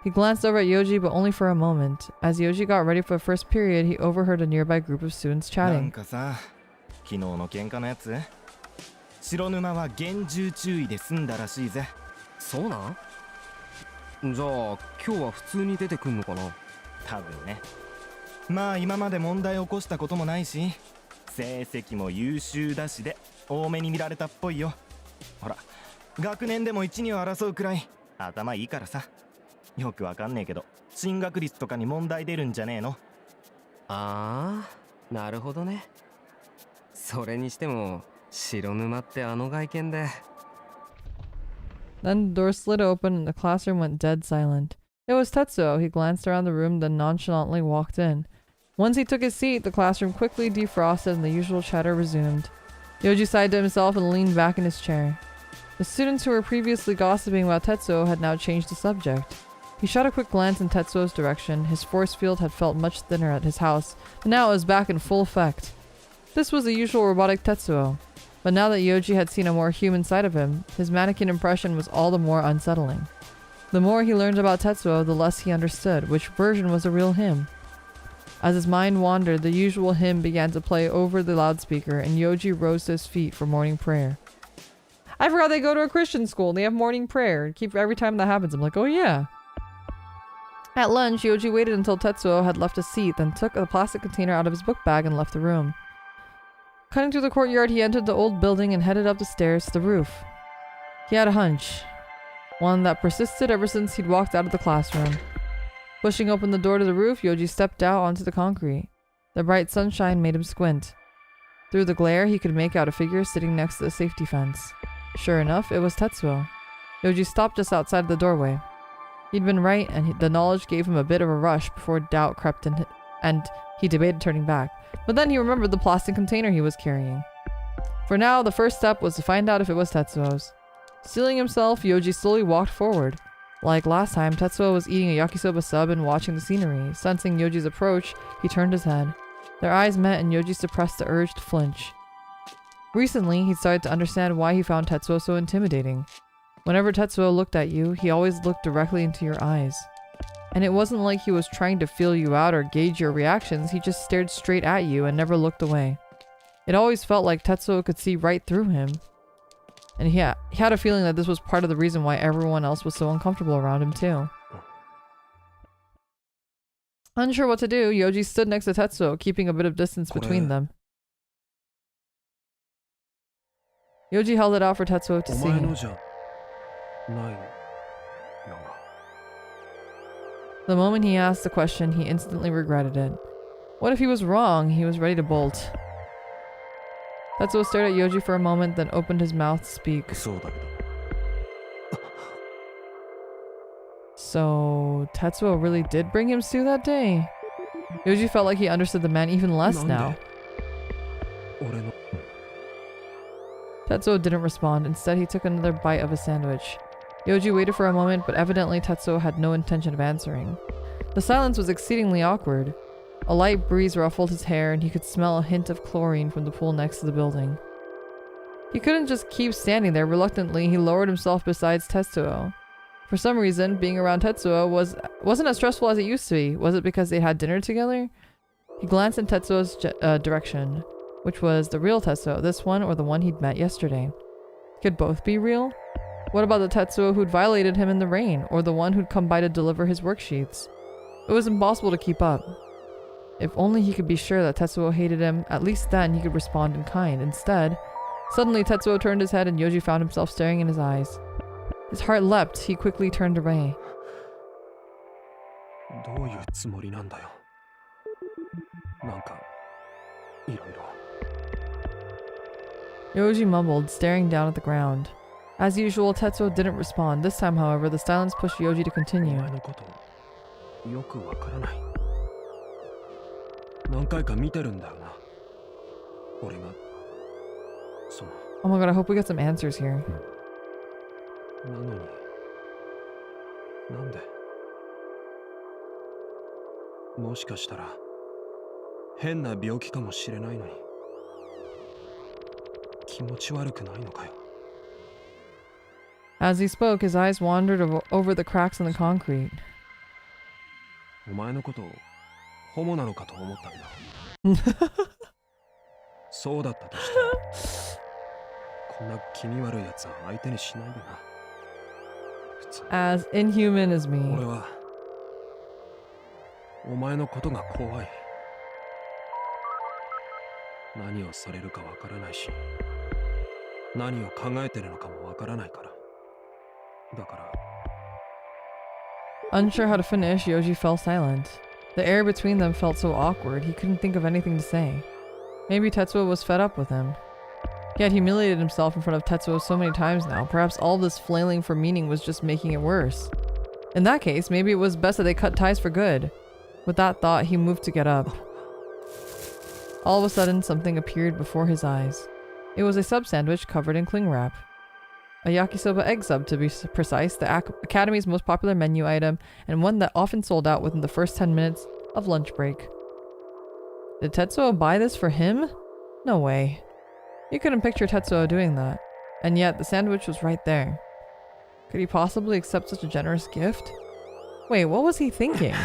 He glanced over at Yoji, but only for a moment. As Yoji got ready for the first period, he overheard a nearby group of students chatting. 昨日の喧嘩のやつ白沼は厳重注意で済んだらしいぜそうなんじゃあ今日は普通に出てくんのかな多分ねまあ今まで問題起こしたこともないし成績も優秀だしで多めに見られたっぽいよほら学年でも1、2を争うくらい頭いいからさよくわかんねえけど進学率とかに問題出るんじゃねえのああなるほどねそれにしても白沼ってあの外見で Then the door slid open and the classroom went dead silent. It was Tetsuo. He glanced around the room, then nonchalantly walked in. Once he took his seat, the classroom quickly defrosted and the usual chatter resumed. Yoji sighed to himself and leaned back in his chair. The students who were previously gossiping about Tetsuo had now changed the subject. He shot a quick glance in Tetsuo's direction. His force field had felt much thinner at his house, but now it was back in full effect. This was the usual robotic Tetsuo. But now that Yoji had seen a more human side of him, his mannequin impression was all the more unsettling. The more he learned about Tetsuo, the less he understood which version was the real him. As his mind wandered, the usual hymn began to play over the loudspeaker, and Yoji rose to his feet for morning prayer. I forgot they go to a Christian school and they have morning prayer. Every time that happens, I'm like, oh yeah. At lunch, Yoji waited until Tetsuo had left his seat, then took a plastic container out of his book bag and left the room. Cutting through the courtyard, he entered the old building and headed up the stairs to the roof. He had a hunch. One that persisted ever since he'd walked out of the classroom. Pushing open the door to the roof, Yoji stepped out onto the concrete. The bright sunshine made him squint. Through the glare, he could make out a figure sitting next to the safety fence. Sure enough, it was Tetsuo. Yoji stopped just outside of the doorway. He'd been right, and the knowledge gave him a bit of a rush before doubt crept in, and he debated turning back. But then he remembered the plastic container he was carrying. For now, the first step was to find out if it was Tetsuo's. Steeling himself, Yoji slowly walked forward. Like last time, Tetsuo was eating a yakisoba sub and watching the scenery. Sensing Yoji's approach, he turned his head. Their eyes met and Yoji suppressed the urge to flinch. Recently, he started to understand why he found Tetsuo so intimidating. Whenever Tetsuo looked at you, he always looked directly into your eyes. And it wasn't like he was trying to feel you out or gauge your reactions, he just stared straight at you and never looked away. It always felt like Tetsuo could see right through him. And he had a feeling that this was part of the reason why everyone else was so uncomfortable around him too. Unsure what to do, Yoji stood next to Tetsuo, keeping a bit of distance between them. Yoji held it out for Tetsuo to see. The moment he asked the question, he instantly regretted it. What if he was wrong? He was ready to bolt. Tetsuo stared at Yoji for a moment, then opened his mouth to speak. So, Tetsuo really did bring him Sue that day? Yoji felt like he understood the man even less now. Tetsuo didn't respond. Instead, he took another bite of his sandwich. Yoji waited for a moment, but evidently Tetsuo had no intention of answering. The silence was exceedingly awkward. A light breeze ruffled his hair, and he could smell a hint of chlorine from the pool next to the building. He couldn't just keep standing there. Reluctantly, he lowered himself beside Tetsuo. For some reason, being around Tetsuo wasn't as stressful as it used to be. Was it because they had dinner together? He glanced in Tetsuo's direction. Which was the real Tetsuo, this one or the one he'd met yesterday? Could both be real? What about the Tetsuo who'd violated him in the rain, or the one who'd come by to deliver his worksheets? It was impossible to keep up. If only he could be sure that Tetsuo hated him, at least then he could respond in kind. Instead, suddenly Tetsuo turned his head and Yoji found himself staring in his eyes. His heart leapt, he quickly turned away. どういうつもりなんだよ。なんか、いろいろ。 Yoji mumbled, staring down at the ground. As usual, Tetsuo didn't respond. This time, however, the silence pushed Yoji to continue. お前のこと、よくわからない。何回か見てるんだよな。俺が、その。 Oh my god, I hope we get some answers here. なのに、なんで？もしかしたら変な病気かもしれないのに気持ち悪くないのかよ。 As he spoke, his eyes wandered over the cracks in the concrete. お前のことホモなのかと思ったけどそうだったとしてこんな気味悪いやつは相手にしないよな。 As inhuman as me. 俺はお前のことが怖い。何をされるかわからないし、何を考えてるのかもわからないから。だから。 Unsure how to finish, Yoji fell silent. The air between them felt so awkward, he couldn't think of anything to say. Maybe Tetsuo was fed up with him. He had humiliated himself in front of Tetsuo so many times now. Perhaps all this flailing for meaning was just making it worse. In that case, maybe it was best that they cut ties for good. With that thought, he moved to get up. All of a sudden, something appeared before his eyes. It was a sub sandwich covered in cling wrap. A yakisoba egg sub, to be precise, the Academy's most popular menu item, and one that often sold out within the first 10 minutes of lunch break. Did Tetsuo buy this for him? No way. He couldn't picture Tetsuo doing that. And yet, the sandwich was right there. Could he possibly accept such a generous gift? Wait, what was he thinking?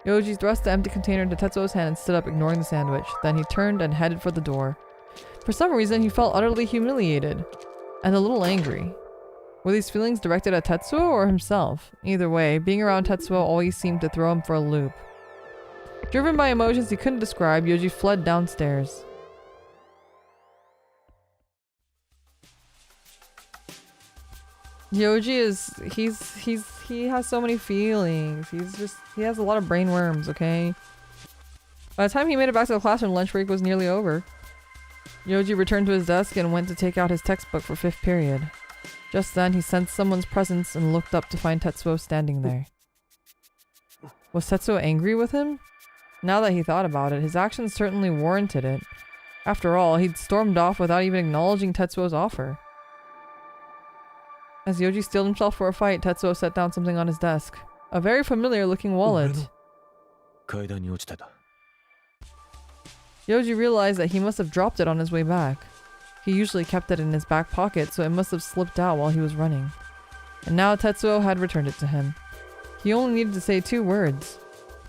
Yoji thrust the empty container into Tetsuo's hand and stood up, ignoring the sandwich. Then he turned and headed for the door. For some reason, he felt utterly humiliated. And a little angry. Were these feelings directed at Tetsuo or himself? Either way, being around Tetsuo always seemed to throw him for a loop. Driven by emotions he couldn't describe, Yoji fled downstairs. Yoji is, he has so many feelings. He has a lot of brain worms, okay? By the time he made it back to the classroom, lunch break was nearly over. Yoji returned to his desk and went to take out his textbook for 5th period. Just then, he sensed someone's presence and looked up to find Tetsuo standing there. Was Tetsuo angry with him? Now that he thought about it, his actions certainly warranted it. After all, he'd stormed off without even acknowledging Tetsuo's offer. As Yoji steeled himself for a fight, Tetsuo set down something on his desk. A very familiar-looking wallet. Yoji realized that he must have dropped it on his way back. He usually kept it in his back pocket, so it must have slipped out while he was running. And now Tetsuo had returned it to him. He only needed to say 2 words.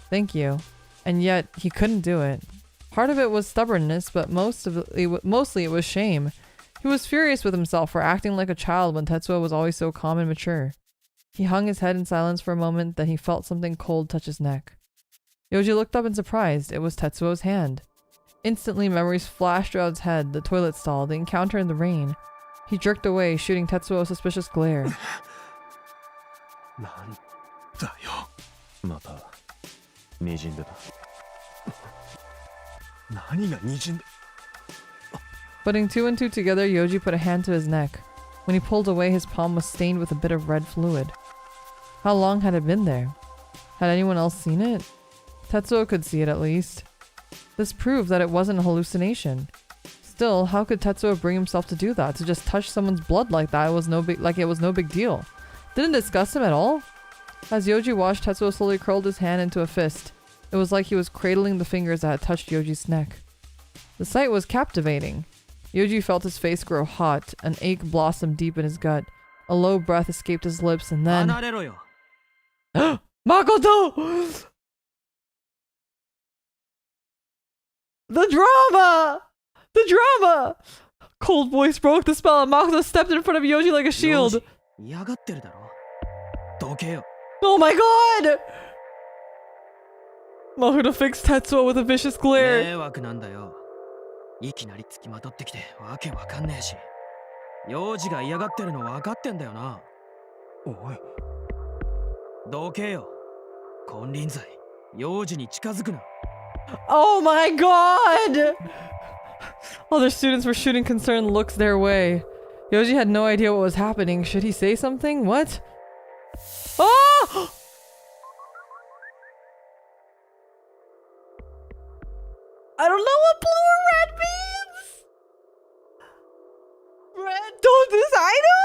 Thank you. And yet, he couldn't do it. Part of it was stubbornness, but mostly it was shame. He was furious with himself for acting like a child when Tetsuo was always so calm and mature. He hung his head in silence for a moment, then he felt something cold touch his neck. Yoji looked up in surprise. It was Tetsuo's hand. Instantly, memories flashed through his head, the toilet stall, the encounter in the rain. He jerked away, shooting Tetsuo a suspicious glare. Putting 2 and 2 together, Yoji put a hand to his neck. When he pulled away, his palm was stained with a bit of red fluid. How long had it been there? Had anyone else seen it? Tetsuo could see it at least. This proved that it wasn't a hallucination. Still, how could Tetsuo bring himself to do that? To just touch someone's blood like that it was no big deal. Didn't it disgust him at all? As Yoji watched, Tetsuo slowly curled his hand into a fist. It was like he was cradling the fingers that had touched Yoji's neck. The sight was captivating. Yoji felt his face grow hot. An ache blossomed deep in his gut. A low breath escaped his lips and then... Makoto! The drama! The drama! Cold voice broke the spell and Makoto stepped in front of Yoji like a shield. 嫌がってるだろ。どけよ。 Oh my god! Makoto fixed Tetsuo with a vicious glare. 迷惑なんだよ。いきなり付きまとってきてわけわかんねえし。幼児が嫌がってるの分かってんだよな。おい。どけよ。金輪際、幼児に近づくな。Oh my god! Other students were shooting concerned looks their way. Yoji had no idea what was happening. Should he say something? What? Oh! I don't know what blue or red means! Red, don't this I know!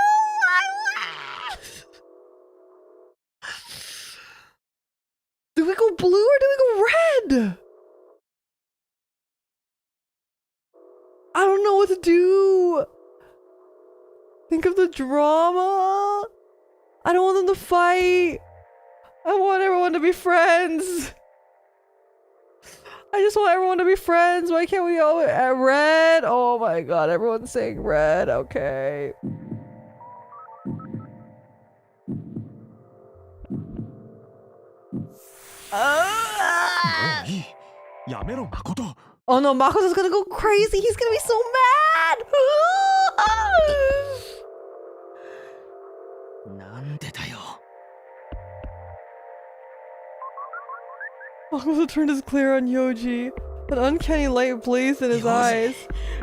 Do we go blue or do we go red? I don't know what to do. Think of the drama. I don't want them to fight. I want everyone to be friends. I just want everyone to be friends. Why can't we all red? Oh my god, everyone's saying red. Okay. Oh no, Makoto's gonna go crazy. He's gonna be so mad. なんでだよ。 Makoto turned his glare on Yoji. An uncanny light blazed in his eyes.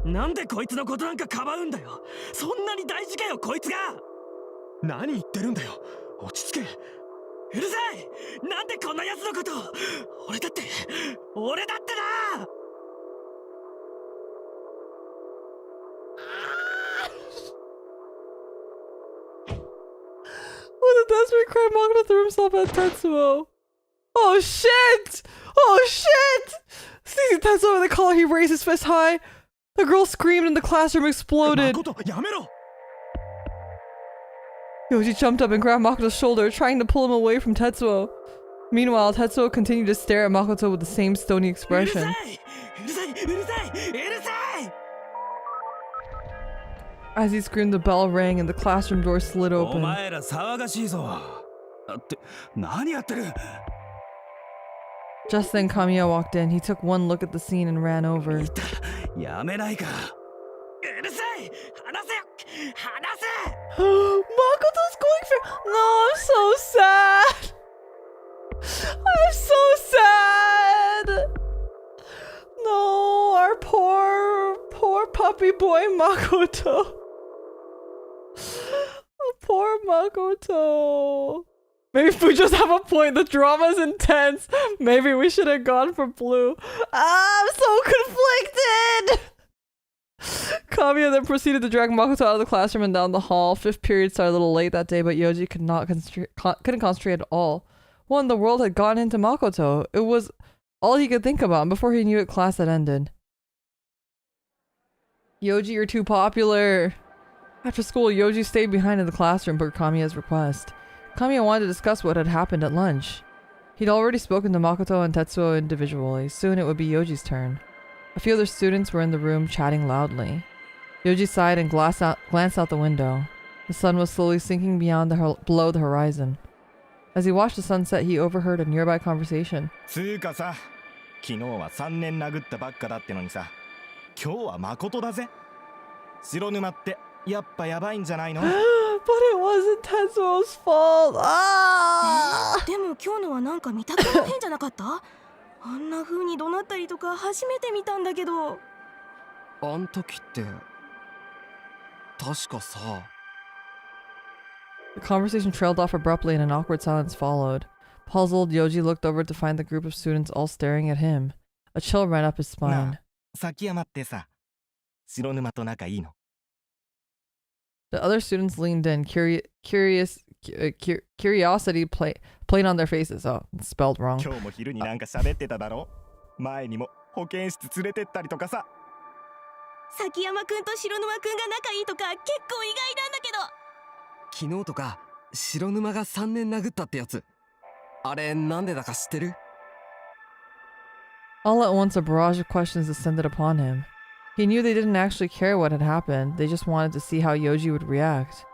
なんでこいつのことなんかかばうんだよ。そんなに大事かよ、こいつが。何言ってるんだよ。落ち着け。うるさい。なんでこんな奴のこと。俺だってな。 With a desperate cry, Makoto threw himself at Tetsuo. Oh shit! Oh shit! Seizing Tetsuo by the collar, he raised his fist high. The girl screamed and the classroom exploded. Yoji jumped up and grabbed Makoto's shoulder, trying to pull him away from Tetsuo. Meanwhile, Tetsuo continued to stare at Makoto with the same stony expression. As he screamed, the bell rang and the classroom door slid お open. 前ら騒がしいぞ。って何やってる。 Just then, Kamiya walked in. He took one look at the scene and ran over. やめないか。うるさい。話せよ。話せ。 Makoto's going for. No, I'm so sad. I'm so sad. No, our poor puppy boy Makoto. Poor Makoto. Maybe if we just have a point, the drama's intense. Maybe we should have gone for blue. I'm so conflicted. Kamiya then proceeded to drag Makoto out of the classroom and down the hall. Fifth period started a little late that day, but Yoji couldn't concentrate at all. One, the world had gotten into Makoto. It was all he could think about, and before he knew it, class had ended. Yoji, you're too popular. After school, Yoji stayed behind in the classroom per Kamiya's request. Kamiya wanted to discuss what had happened at lunch. He'd already spoken to Makoto and Tetsuo individually. Soon it would be Yoji's turn. A few other students were in the room chatting loudly. Yoji sighed and glanced out the window. The sun was slowly sinking below the horizon. As he watched the sunset, he overheard a nearby conversation. つうかさ、昨日は3年殴ったばっかだってのにさ、今日は誠だぜ。白沼ってやっぱやばいんじゃないの？ But it wasn't Tetsuo's fault. Ah! でも今日のはなんか見た目も変じゃなかった？あんな風に怒鳴ったりとか初めて見たんだけど。あん時って確かさ。 The conversation trailed off abruptly and an awkward silence followed. Puzzled, Yoji looked over to find the group of students all staring at him. A chill ran up his spine. 崎山ってさ、白沼と仲いいの？ The other students leaned in, curiosity played on their faces. Oh, it's spelled wrong. 今日も昼になんか喋ってただろ？前にも保健室連れてったりとかさ。崎山くんと白沼くんが仲いいとか結構意外なんだけど。昨日とか白沼が3年殴ったってやつ。あれなんでだか知ってる？ All at once, a barrage of questions descended upon him. He knew they didn't actually care what had happened, they just wanted to see how Yoji would react.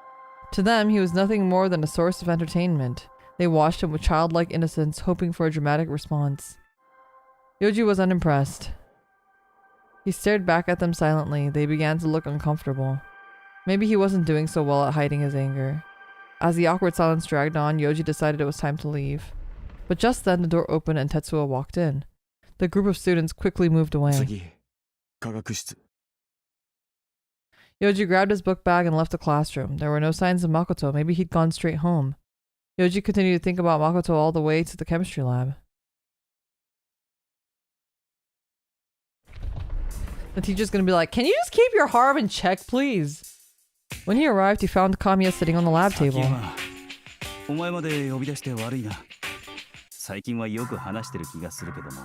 To them, he was nothing more than a source of entertainment. They watched him with childlike innocence, hoping for a dramatic response. Yoji was unimpressed. He stared back at them silently. They began to look uncomfortable. Maybe he wasn't doing so well at hiding his anger. As the awkward silence dragged on, Yoji decided it was time to leave. But just then, the door opened and Tetsuo walked in. The group of students quickly moved away. 科学室 Yoji grabbed his book bag and left the classroom. There were no signs of Makoto. Maybe he'd gone straight home. Yoji continued to think about Makoto all the way to the chemistry lab. The teacher's gonna be like, "Can you just keep your harm in check, please?" When he arrived, he found Kamiya sitting on the lab table. お前まで呼び出して悪いな。最近はよく話してる気がするけども。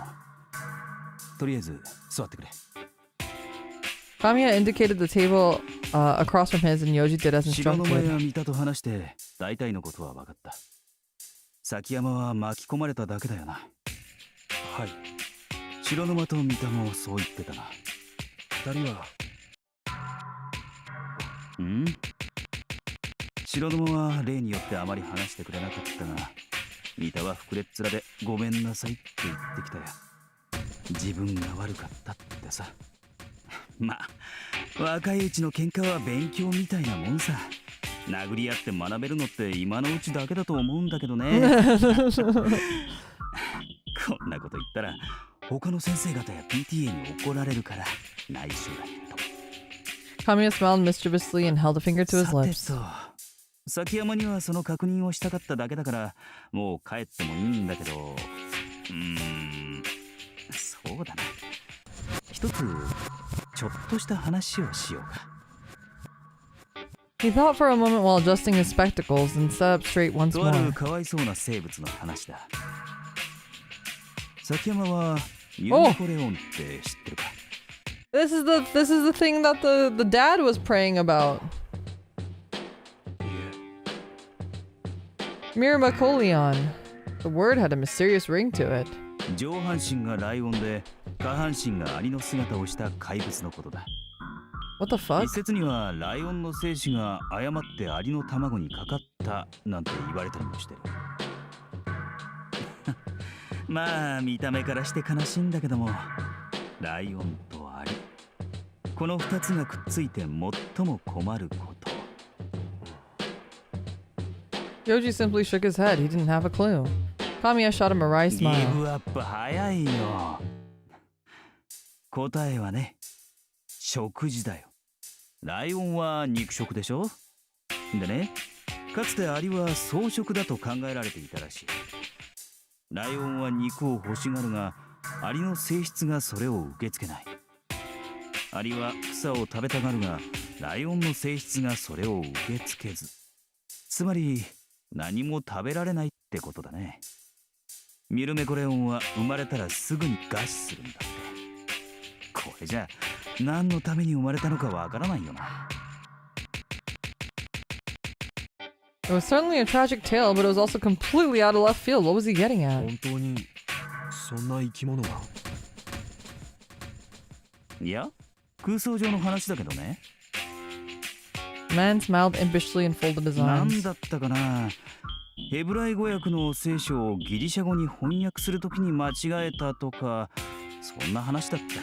とりあえず座ってくれ。Kamiya indicated the table across from his, and Yoji did as 城の instructed. 前は見たと話して大体のことは分かった。崎山は巻き込まれただけだよな。はい。城沼と三田もそう言ってたな。二人はん？城沼は例によってあまり話してくれなかったが、三田は膨れっ面でごめんなさいって言ってきたよ。自分が悪かったってさ。まあ、若いうちの喧嘩は勉強みたいなもんさ。殴り合って学べるのって今のうちだけだと思うんだけどね。こんなこと言ったら他の先生方や PTA に怒られるから内緒だけど。Kamiya smiled mischievously and held a finger to his さて lips. と、崎山にはその確認をしたかっただけだからもう帰ってもいいんだけど、そうだな。一つちょっとした話をしようか。He thought for a moment while adjusting his spectacles and sat up straight once とある more. かわいそうな生物の話だ。崎山はユニコレオンって知ってるか？ This is the thing that the dad was praying about. Myrmecoleon. The word had a mysterious ring to it. 上半身がライオンで下半身がアリの姿をした怪物のことだ。What the fuck? 一説にはライオンの精子が誤ってアリの卵にかかったなんて言われたりもしてる。まあ見た目からして悲しいんだけども、ライオンとアリ、この二つがくっついて最も困ること。Yoji simply shook his head. He didn't have a clue. Kamiya shot him a wry ギ smile. ブアップ早いよ。答えはね、食事だよ。ライオンは肉食でしょ。でね、かつてアリは草食だと考えられていたらしい。ライオンは肉を欲しがるが、アリの性質がそれを受け付けない。アリは草を食べたがるが、ライオンの性質がそれを受け付けず。つまり、何も食べられないってことだね。ミルメコレオンは生まれたらすぐに餓死するんだって。これじゃ何のために生まれたのかわからないよな。It was certainly a tragic tale, but it was also completely out of left field. What was he getting at? 本当にそんな生き物が。いや、空想上の話だけどね。The man smiled impishly and folded his なん arms. だったかな。ヘブライ語訳の聖書をギリシャ語に翻訳するときに間違えたとか、そんな話だったよ。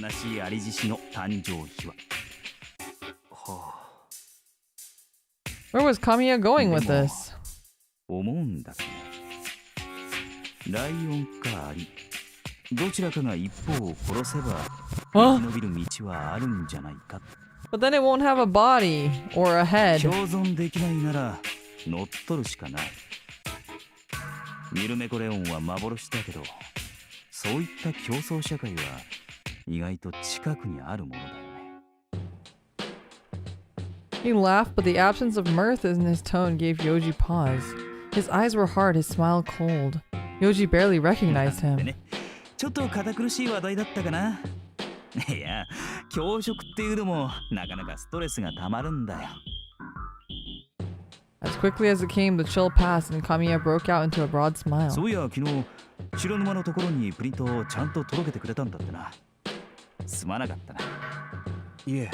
悲しいアリ獅子の誕生秘話。はあ。Where was Kamiya going with this? 思うんだけどね。ライオンかアリ、どちらかが一方を殺せば生き延びる道はあるんじゃないか。But then it won't have a body or a head. 共存できないなら乗っ取るしかない。ミルメコレオンは幻だけど、そういった競争社会は意外と近くにあるものだよね。He laughed, but the absence of mirth in his tone gave Yoji pause. His eyes were hard, his smile cold. Yoji barely recognized で him. ね、ちょっと堅苦しい話題だったかな。いや、教職っていうのもなかなかストレスがたまるんだよ。As quickly as it came, the chill passed, and Kamiya broke out into a broad smile. そういや昨日白沼のところにプリントをちゃんと届けてくれたんだってな。すまなかったな。いえ。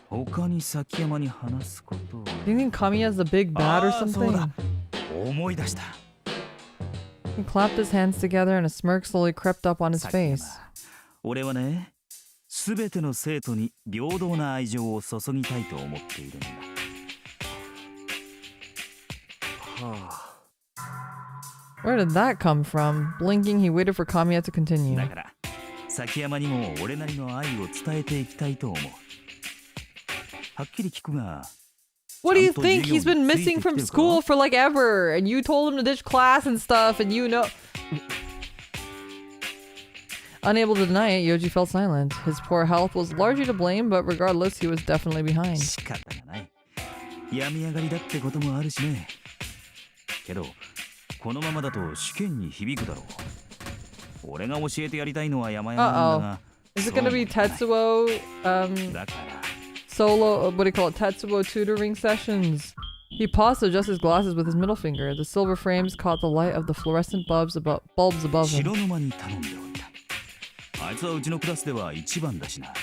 他に崎山に話すことは。Do you think Kamiya's the big bad or そうだ。 something? 思い出した。He clapped his hands together and a smirk slowly crept up on his 崎山 face. 俺はね、すべての生徒に平等な愛情を注ぎたいと思っているんだ。はあ。Where did that come from? Blinking, he waited for Kamiya to continue. だから崎山にも俺なりの愛を伝えていきたいと思う。はっきり聞くが。What do you think? He's been missing from school for like ever, and you told him to ditch class and stuff, and you know. Unable to deny it, Yoji felt silent. His poor health was largely to blame, but regardless, he was definitely behind. 仕方がない。病み上がりだってこともあるしね。けど、このままだと試験に響くだろう。俺が教えてやりたいのは山々なんだが。Is it gonna be Tetsuo? だから。Solo, what do you call it? Tetsuo tutoring sessions. He paused to adjust his glasses with his middle finger. The silver frames caught the light of the fluorescent bulbs above him. 白沼に頼んでおいた。あいつはうちのクラスでは一番だしな。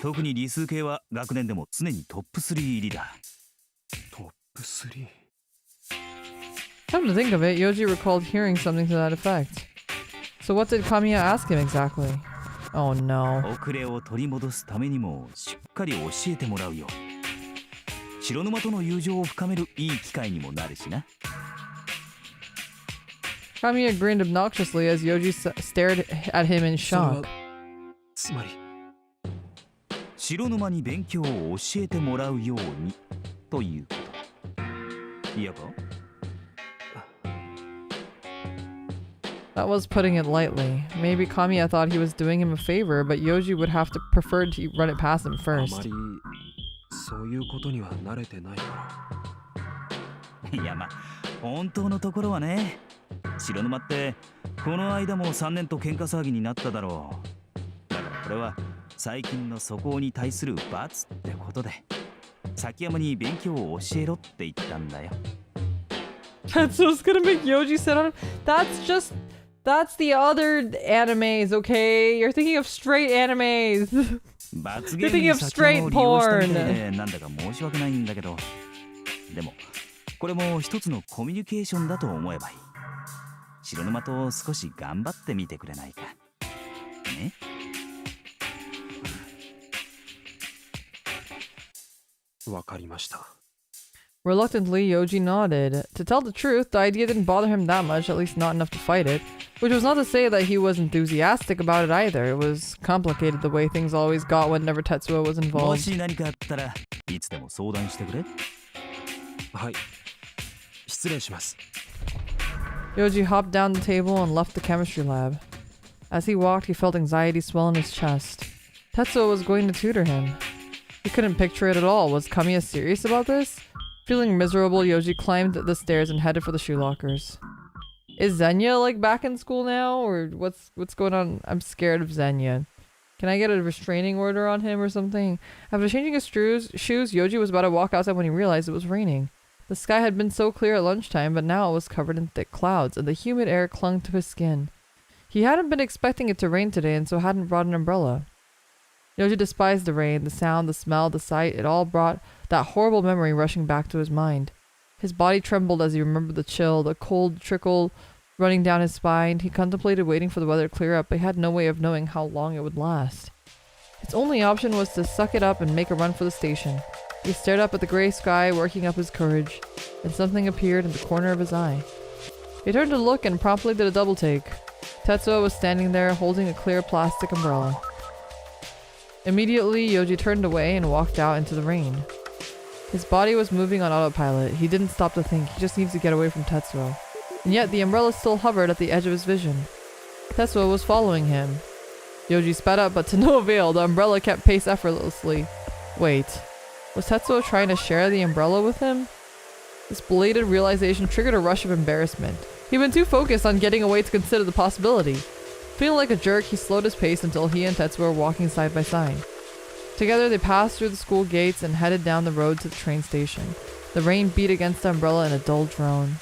特に理数系は学年でも常にトップ3入りだ。トップ 3? Come to think of it, Yoji recalled hearing something to that effect. So what did Kamiya ask him exactly? Oh no. 遅れを取り戻すためにもしっかり教えてもらうよ。白沼との友情を深めるいい機会にもなるしな。Kamiya grinned obnoxiously as Yoji stared at him in shock. つまり白沼に勉強を教えてもらうようにということ。いやかThat was putting it lightly. Maybe Kamiya thought he was doing him a favor, but Yoji would have to prefer to run it past him あ first. まりそういうことには慣れてないから。いやまあ本当のところはね、白沼ってこの間も3年と喧嘩騒ぎになっただろう。だからこれは最近の素行に対する罰ってことで、崎山に勉強を教えろって言ったんだよ。Tetsuo's gonna make Yoji sit on him? That's the other animes, okay? You're thinking of straight animes. 罰 You're ゲーム thinking に of 崎山 straight を利用したみたい porn. でなんだか申し訳ないんだけど、でもこれも一つのコミュニケーションだと思えばいい。白沼と少し頑張ってみてくれないかね。わかりました。Reluctantly, Yoji nodded. To tell the truth, the idea didn't bother him that much, at least not enough to fight it. Which was not to say that he was enthusiastic about it either. It was complicated the way things always got whenever Tetsuo was も involved. し何かあったらいつでも相談してくれ。はい。失礼します。Yoji hopped down the table and left the chemistry lab. As he walked, he felt anxiety swell in his chest. Tetsuo was going to tutor him. He couldn't picture it at all. Was Kamiya serious about this? Feeling miserable, Yoji climbed the stairs and headed for the shoe lockers. Is Zenya like back in school now, or what's going on? I'm scared of Zenya. Can I get a restraining order on him or something? After changing his shoes, Yoji was about to walk outside when he realized it was raining. The sky had been so clear at lunchtime, but now it was covered in thick clouds, and the humid air clung to his skin. He hadn't been expecting it to rain today, and so hadn't brought an umbrella. Yoji despised the rain, the sound, the smell, the sight. It all brought that horrible memory rushing back to his mind. His body trembled as he remembered the chill, the cold trickle running down his spine. He contemplated waiting for the weather to clear up, but he had no way of knowing how long it would last. His only option was to suck it up and make a run for the station. He stared up at the gray sky, working up his courage, and something appeared in the corner of his eye. He turned to look and promptly did a double take. Tetsuo was standing there, holding a clear plastic umbrella. Immediately, Yoji turned away and walked out into the rain. His body was moving on autopilot. He didn't stop to think. He just needs to get away from Tetsuo. And yet, the umbrella still hovered at the edge of his vision. Tetsuo was following him. Yoji sped up, but to no avail. The umbrella kept pace effortlessly. Wait. Was Tetsuo trying to share the umbrella with him? This belated realization triggered a rush of embarrassment. He'd been too focused on getting away to consider the possibility. Feeling like a jerk, he slowed his pace until he and Tetsuo were walking side by side. Together, they passed through the school gates and headed down the road to the train station. The rain beat against the umbrella in a dull drone.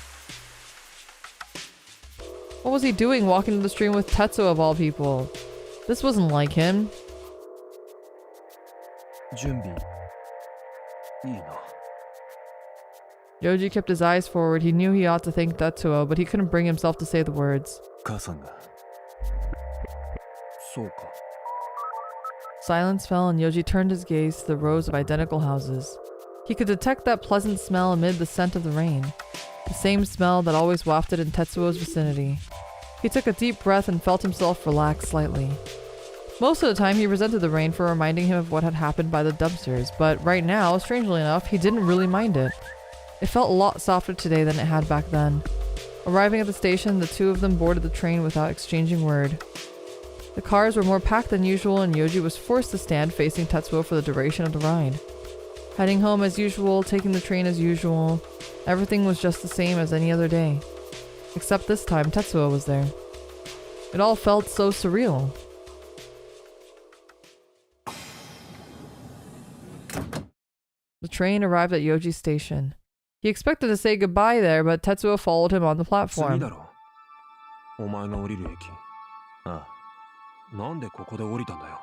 What was he doing walking to the stream with Tetsuo of all people? This wasn't like him. 準備いいな。 Yoji kept his eyes forward. He knew he ought to thank Tetsuo, but he couldn't bring himself to say the words. 母さんが。そうか。 Silence fell and Yoji turned his gaze to the rows of identical houses. He could detect that pleasant smell amid the scent of the rain. The same smell that always wafted in Tetsuo's vicinity. He took a deep breath and felt himself relax slightly. Most of the time he resented the rain for reminding him of what had happened by the dumpsters, but right now, strangely enough, he didn't really mind it. It felt a lot softer today than it had back then. Arriving at the station, the two of them boarded the train without exchanging word. The cars were more packed than usual and Yoji was forced to stand facing Tetsuo for the duration of the ride. Heading home as usual, taking the train as usual, everything was just the same as any other day. Except this time Tetsuo was there. It all felt so surreal. The train arrived at Yoji's station. He expected to say goodbye there, but Tetsuo followed him on the 次 platform. だろ。お前が降りる駅。ああ、なんでここで降りたんだよ。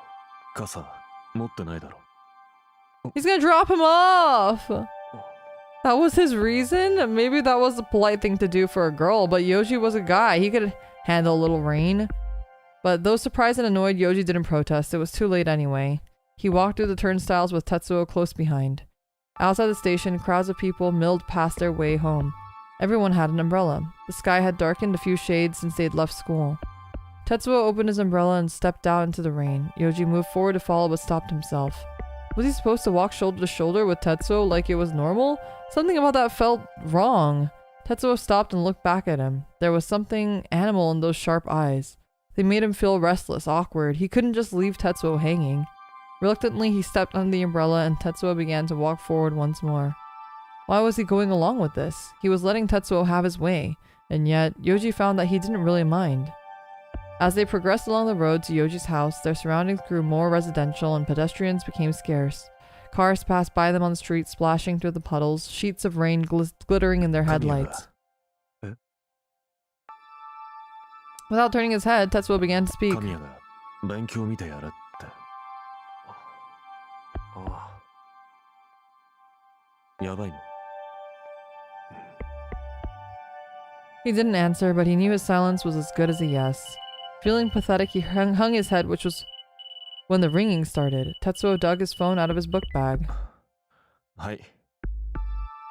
傘持ってないだろ。 He's gonna drop him off! That was his reason? Maybe that was the polite thing to do for a girl, but Yoji was a guy. He could handle a little rain. But though surprised and annoyed, Yoji didn't protest. It was too late anyway. He walked through the turnstiles with Tetsuo close behind. Outside the station, crowds of people milled past their way home. Everyone had an umbrella. The sky had darkened a few shades since they'd left school. Tetsuo opened his umbrella and stepped out into the rain. Yoji moved forward to follow but stopped himself. Was he supposed to walk shoulder to shoulder with Tetsuo like it was normal? Something about that felt wrong. Tetsuo stopped and looked back at him. There was something animal in those sharp eyes. They made him feel restless, awkward. He couldn't just leave Tetsuo hanging. Reluctantly, he stepped under the umbrella and Tetsuo began to walk forward once more. Why was he going along with this? He was letting Tetsuo have his way, and yet Yoji found that he didn't really mind. As they progressed along the road to Yoji's house, their surroundings grew more residential and pedestrians became scarce. Cars passed by them on the street, splashing through the puddles, sheets of rain glittering in their headlights. Without turning his head, Tetsuo began to speak. 神谷が勉強見てやれって。ああ。やばいの。 He didn't answer, but he knew his silence was as good as a yes. Feeling pathetic, he hung his head, which was when the ringing started. Tetsuo dug his phone out of his book bag. はい。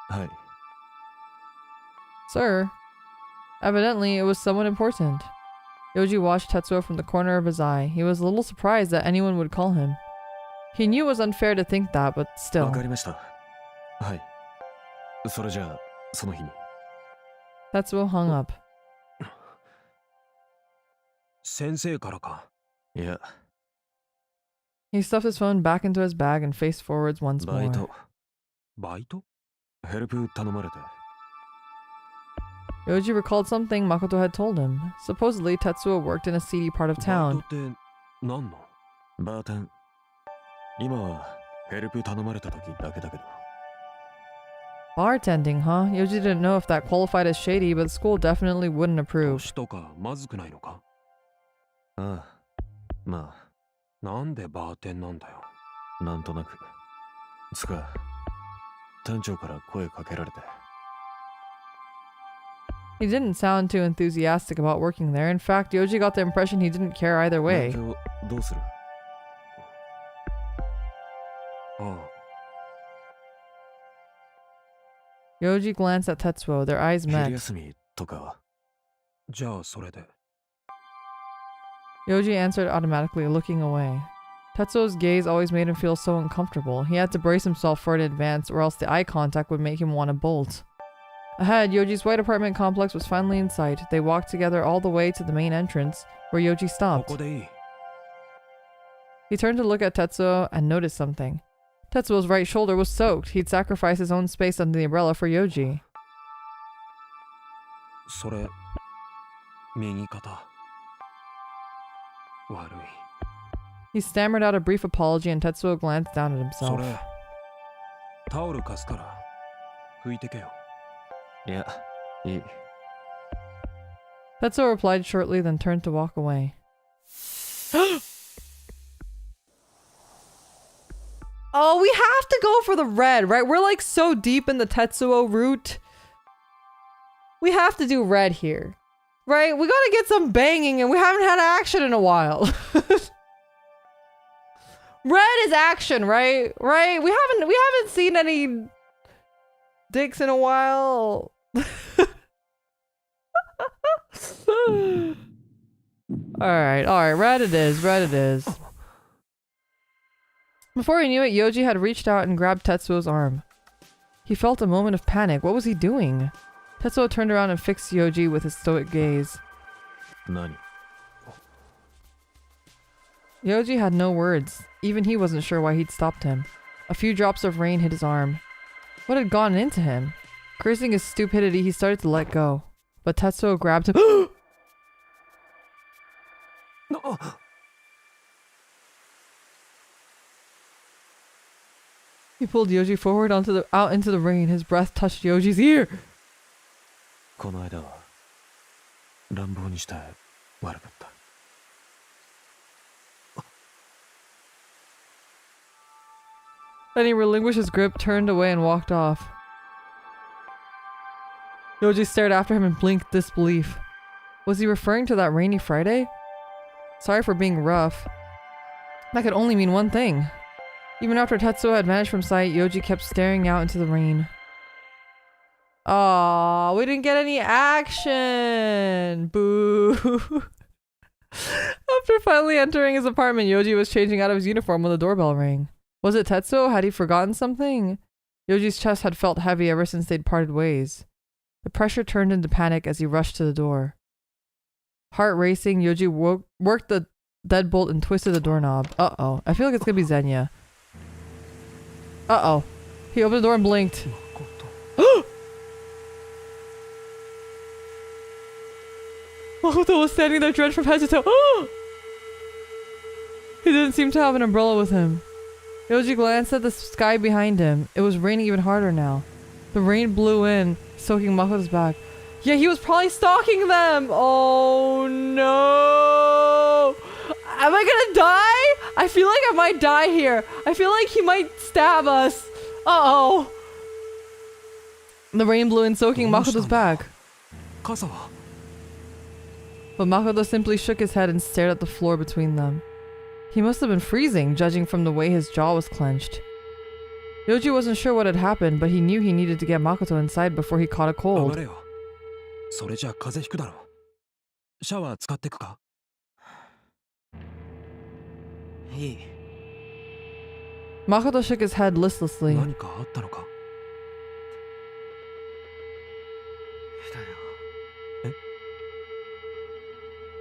はい。 Sir? Evidently, it was someone important. Yoji watched Tetsuo from the corner of his eye. He was a little surprised that anyone would call him. He knew it was unfair to think that, but わ still. かりました。はい。それじゃあ、その日に。 Tetsuo hung up. 先生からか。いや、 He stuffed his phone back into his bag and faced forwards once バイ more. ト。バイト？ヘルプ頼まれて。 Yoji recalled something Makoto had told him. Supposedly, Tetsuo worked in a seedy part of バイ town. トって何の？バーテン。今はヘルプ頼まれた時だけだけど。 Bartending, huh? Yoji didn't know if that qualified as shady, but the school definitely wouldn't approve. 年とかまずくないのか？ああ。まあ。なんでバーテンなんだよ。なんとなく。つか、店長から声かけられて。 He didn't sound too enthusiastic about working there. In fact, Yoji got the impression he didn't care either 勉 way. 強どうする？ああ。 Yoji glanced at Tetsuo. Their eyes 昼 met. 休みとかは。じゃあそれで。 Yoji answered automatically, looking away. Tetsuo's gaze always made him feel so uncomfortable. He had to brace himself for it in advance, or else the eye contact would make him want to bolt. Ahead, Yoji's white apartment complex was finally in sight. They walked together all the way to the main entrance, where Yoji こ stopped. こでいい。 He turned to look at Tetsuo and noticed something. Tetsuo's right shoulder was soaked. He'd sacrificed his own space under the umbrella for Yoji. それ、右肩。悪い。 He stammered out a brief apology and Tetsuo glanced down at そ himself. れ、タオル貸すから、拭いてけよ。いや、いい。 Tetsuo replied shortly, then turned to walk away. Oh, we have to go for the red, right? We're like so deep in the Tetsuo route. We have to do red here, right? We gotta get some banging and we haven't had action in a while. Red is action, right? Right? We haven't seen any dicks in a while. Alright, red it is, red it is. Before he knew it, Yoji had reached out and grabbed Tetsuo's arm. He felt a moment of panic. What was he doing? Tetsuo turned around and fixed Yoji with his stoic gaze. Nani? Yoji had no words. Even he wasn't sure why he'd stopped him. A few drops of rain hit his arm. What had gone into him? Cursing his stupidity, he started to let go. But Tetsuo grabbed him. No. He pulled Yoji forward out into the rain. His breath touched Yoji's ear. この間は乱暴にして悪かった。 Then he relinquished his grip, turned away, and walked off. Yoji stared after him in blank disbelief. Was he referring to that rainy Friday? Sorry for being rough. That could only mean one thing. Even after Tetsuo had vanished from sight, Yoji kept staring out into the rain. Aww, we didn't get any action! Boo! After finally entering his apartment, Yoji was changing out of his uniform when the doorbell rang. Was it Tetsuo? Had he forgotten something? Yoji's chest had felt heavy ever since they'd parted ways. The pressure turned into panic as he rushed to the door. Heart racing, Yoji worked the deadbolt and twisted the doorknob. Uh-oh. I feel like it's gonna be Zenya. Uh-oh. He opened the door and blinked. Makoto was standing there drenched from head to toe. He didn't seem to have an umbrella with him. Yoji glanced at the sky behind him. It was raining even harder now. The rain blew in, soaking Makoto's back. Yeah, he was probably stalking them! Oh no! Am I gonna die? I feel like I might die here. I feel like he might stab us. Uh-oh. The rain blew in, soaking Makoto's back. But Makoto simply shook his head and stared at the floor between them. He must have been freezing, judging from the way his jaw was clenched. Yoji wasn't sure what had happened, but he knew he needed to get Makoto inside before he caught a cold. Makoto shook his head listlessly.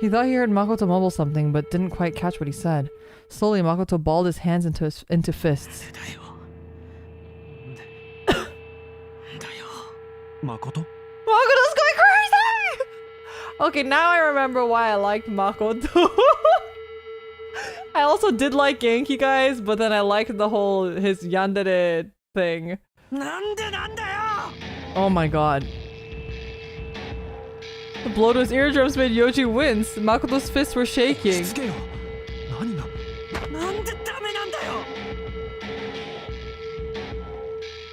He thought he heard Makoto mumble something, but didn't quite catch what he said. Slowly, Makoto balled his hands into fists. Makoto? Makoto's going crazy! Okay, now I remember why I liked Makoto. I also did like Genki, guys, but then I liked the whole his yandere thing. Oh my god. The blow to his eardrums made Yoji wince. Makoto's fists were shaking.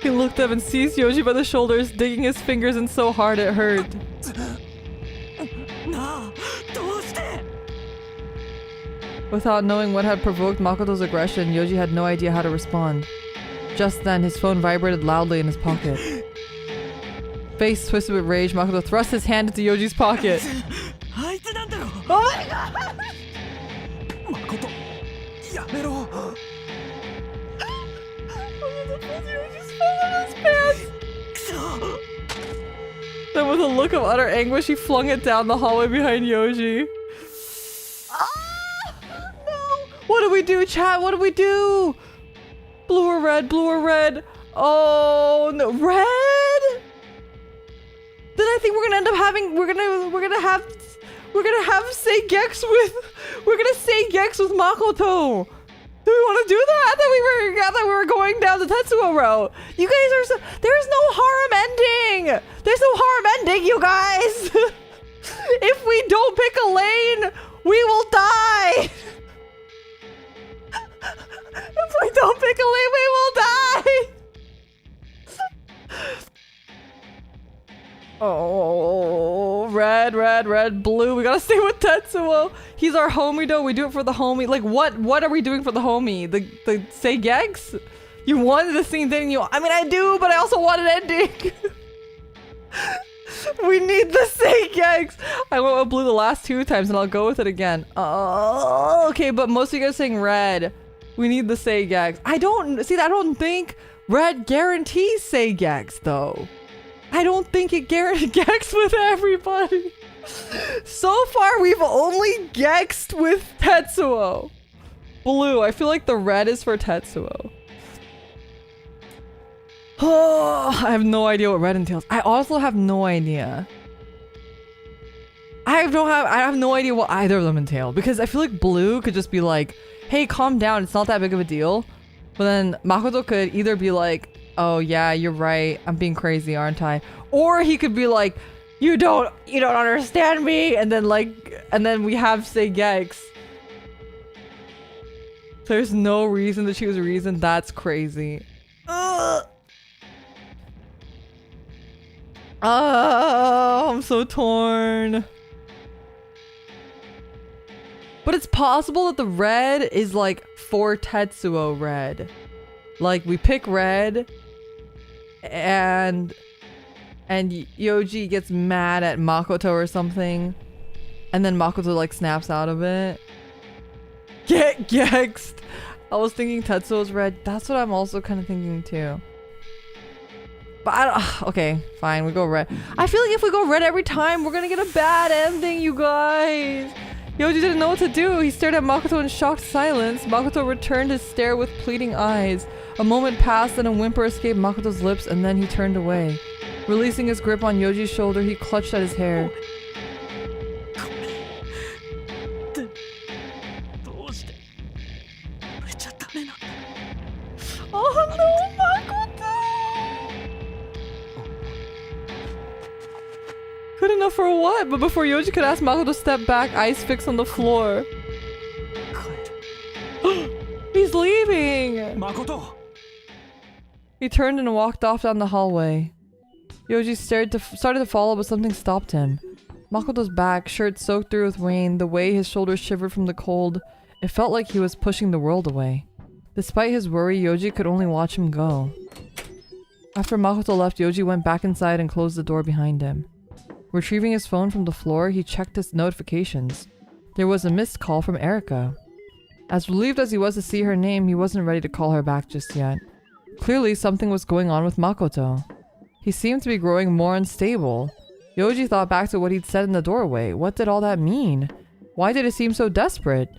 He looked up and seized Yoji by the shoulders, digging his fingers in so hard it hurt. Without knowing what had provoked Makoto's aggression, Yoji had no idea how to respond. Just then, his phone vibrated loudly in his pocket. Face twisted with rage, Makoto thrust his hand into Yoji's pocket. Oh my god! Makoto, yamero! Then with a look of utter anguish, he flung it down the hallway behind Yoji. No! What do we do, chat? What do we do? Blue or red? Blue or red? Oh no, red? Then I think we're gonna end up having we're gonna have Seigex with Makoto. Do we want to do that? I thought we were going down the Tetsuo route. You guys are so, there's no harem ending. There's no harem ending, you guys. If we don't pick a lane, we will die. If we don't pick a lane, we will red, blue. We gotta stay with Tetsuo. He's our homie though. We do it for the homie. Like what are we doing for the homie? The Seigex? You wanted the scene, didn't you? I mean, I do, but I also want an ending. We need the Seigex. I went with blue the last 2 times and I'll go with it again. Oh, okay, but most of you guys saying red. We need the Seigex. I don't think red guarantees Seigex though. I don't think it gexed with everybody. So far, we've only gexed with Tetsuo. Blue, I feel like the red is for Tetsuo. Oh, I have no idea what red entails. I also have no idea. I have no idea what either of them entail because I feel like blue could just be like, hey, calm down. It's not that big of a deal. But then Makoto could either be like, oh yeah, you're right. I'm being crazy, aren't I? Or he could be like, you don't understand me. And then we have Seigex. There's no reason to choose a reason. That's crazy. Ugh. Oh, I'm so torn. But it's possible that the red is like for Tetsuo red. Like we pick red and Yoji gets mad at Makoto or something. And then Makoto like snaps out of it. Get gexed. I was thinking Tetsuo's red. That's what I'm also kind of thinking too. But okay, fine, we go red. I feel like if we go red every time, we're gonna get a bad ending, you guys. Yoji didn't know what to do. He stared at Makoto in shocked silence. Makoto returned his stare with pleading eyes. A moment passed and a whimper escaped Makoto's lips, and then he turned away. Releasing his grip on Yoji's shoulder, he clutched at his hair. Oh no, Makoto! Good enough for what? But before Yoji could ask Makoto to step back, eyes fixed on the floor. He's leaving! Makoto! He turned and walked off down the hallway. Yoji started to follow, but something stopped him. Makoto's back, shirt soaked through with rain, the way his shoulders shivered from the cold. It felt like he was pushing the world away. Despite his worry, Yoji could only watch him go. After Makoto left, Yoji went back inside and closed the door behind him. Retrieving his phone from the floor, he checked his notifications. There was a missed call from Erika. As relieved as he was to see her name, he wasn't ready to call her back just yet. Clearly, something was going on with Makoto. He seemed to be growing more unstable. Yoji thought back to what he'd said in the doorway. What did all that mean? Why did it seem so desperate?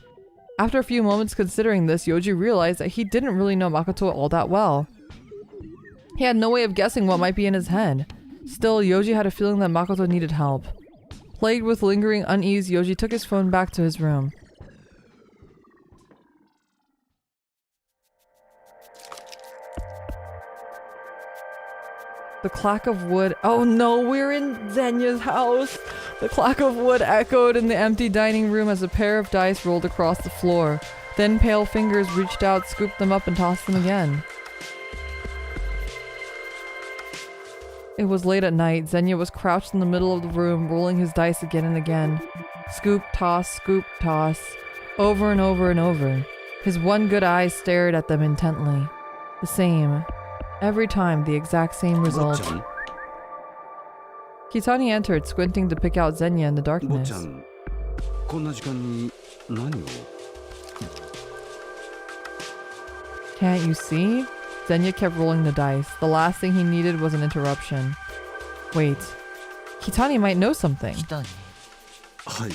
After a few moments considering this, Yoji realized that he didn't really know Makoto all that well. He had no way of guessing what might be in his head. Still, Yoji had a feeling that Makoto needed help. Plagued with lingering unease, Yoji took his phone back to his room. The clack of wood— oh no, we're in Zenya's house! The clack of wood echoed in the empty dining room as a pair of dice rolled across the floor. Then pale fingers reached out, scooped them up, and tossed them again. It was late at night. Zenya was crouched in the middle of the room, rolling his dice again and again. Scoop, toss, over and over and over. His one good eye stared at them intently. The same. Every time, the exact same result. Kitani entered, squinting to pick out Zenya in the darkness. Can't you see? Zenya kept rolling the dice. The last thing he needed was an interruption. Wait. Kitani might know something. Kitani. はい。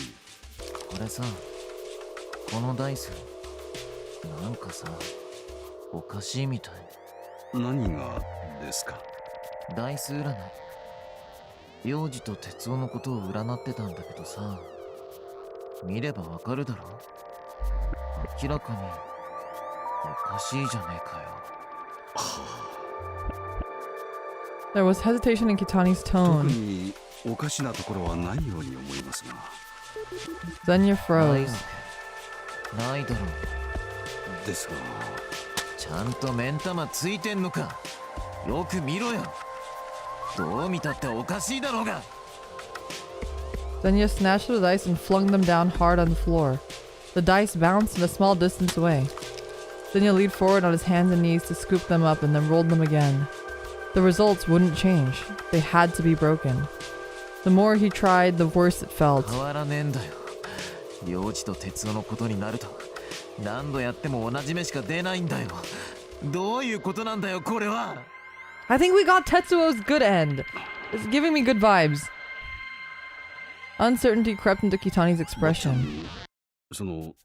これさ、このダイス、なんかさ、おかしいみたい。何がですか？ダイス占い。幼児と鉄夫のことを占ってたんだけどさ、見ればわかるだろ。明らかにおかしいじゃねえかよ。There was hesitation in Kitani's tone. 特におかしなところはないように思いますが。Zenya froze. ないだろう。ですが。ちゃんと目ん玉ついてんのか。よく見ろよ。どう見たっておかしいだろうが。Zenya snatched the dice and flung them down hard on the floor. The dice bounced a small distance away. Zenya leaned forward on his hands and knees to scoop them up and then rolled them again. The results wouldn't change. They had to be broken. The more he tried, the worse it felt. 変わらねえんだよ。幼児と鉄夫のことになると何度やっても同じ目しか出ないんだよ。どういうことなんだよこれは。I think we got Tetsuo's good end. It's giving me good vibes. Uncertainty crept into Kitani's expression. その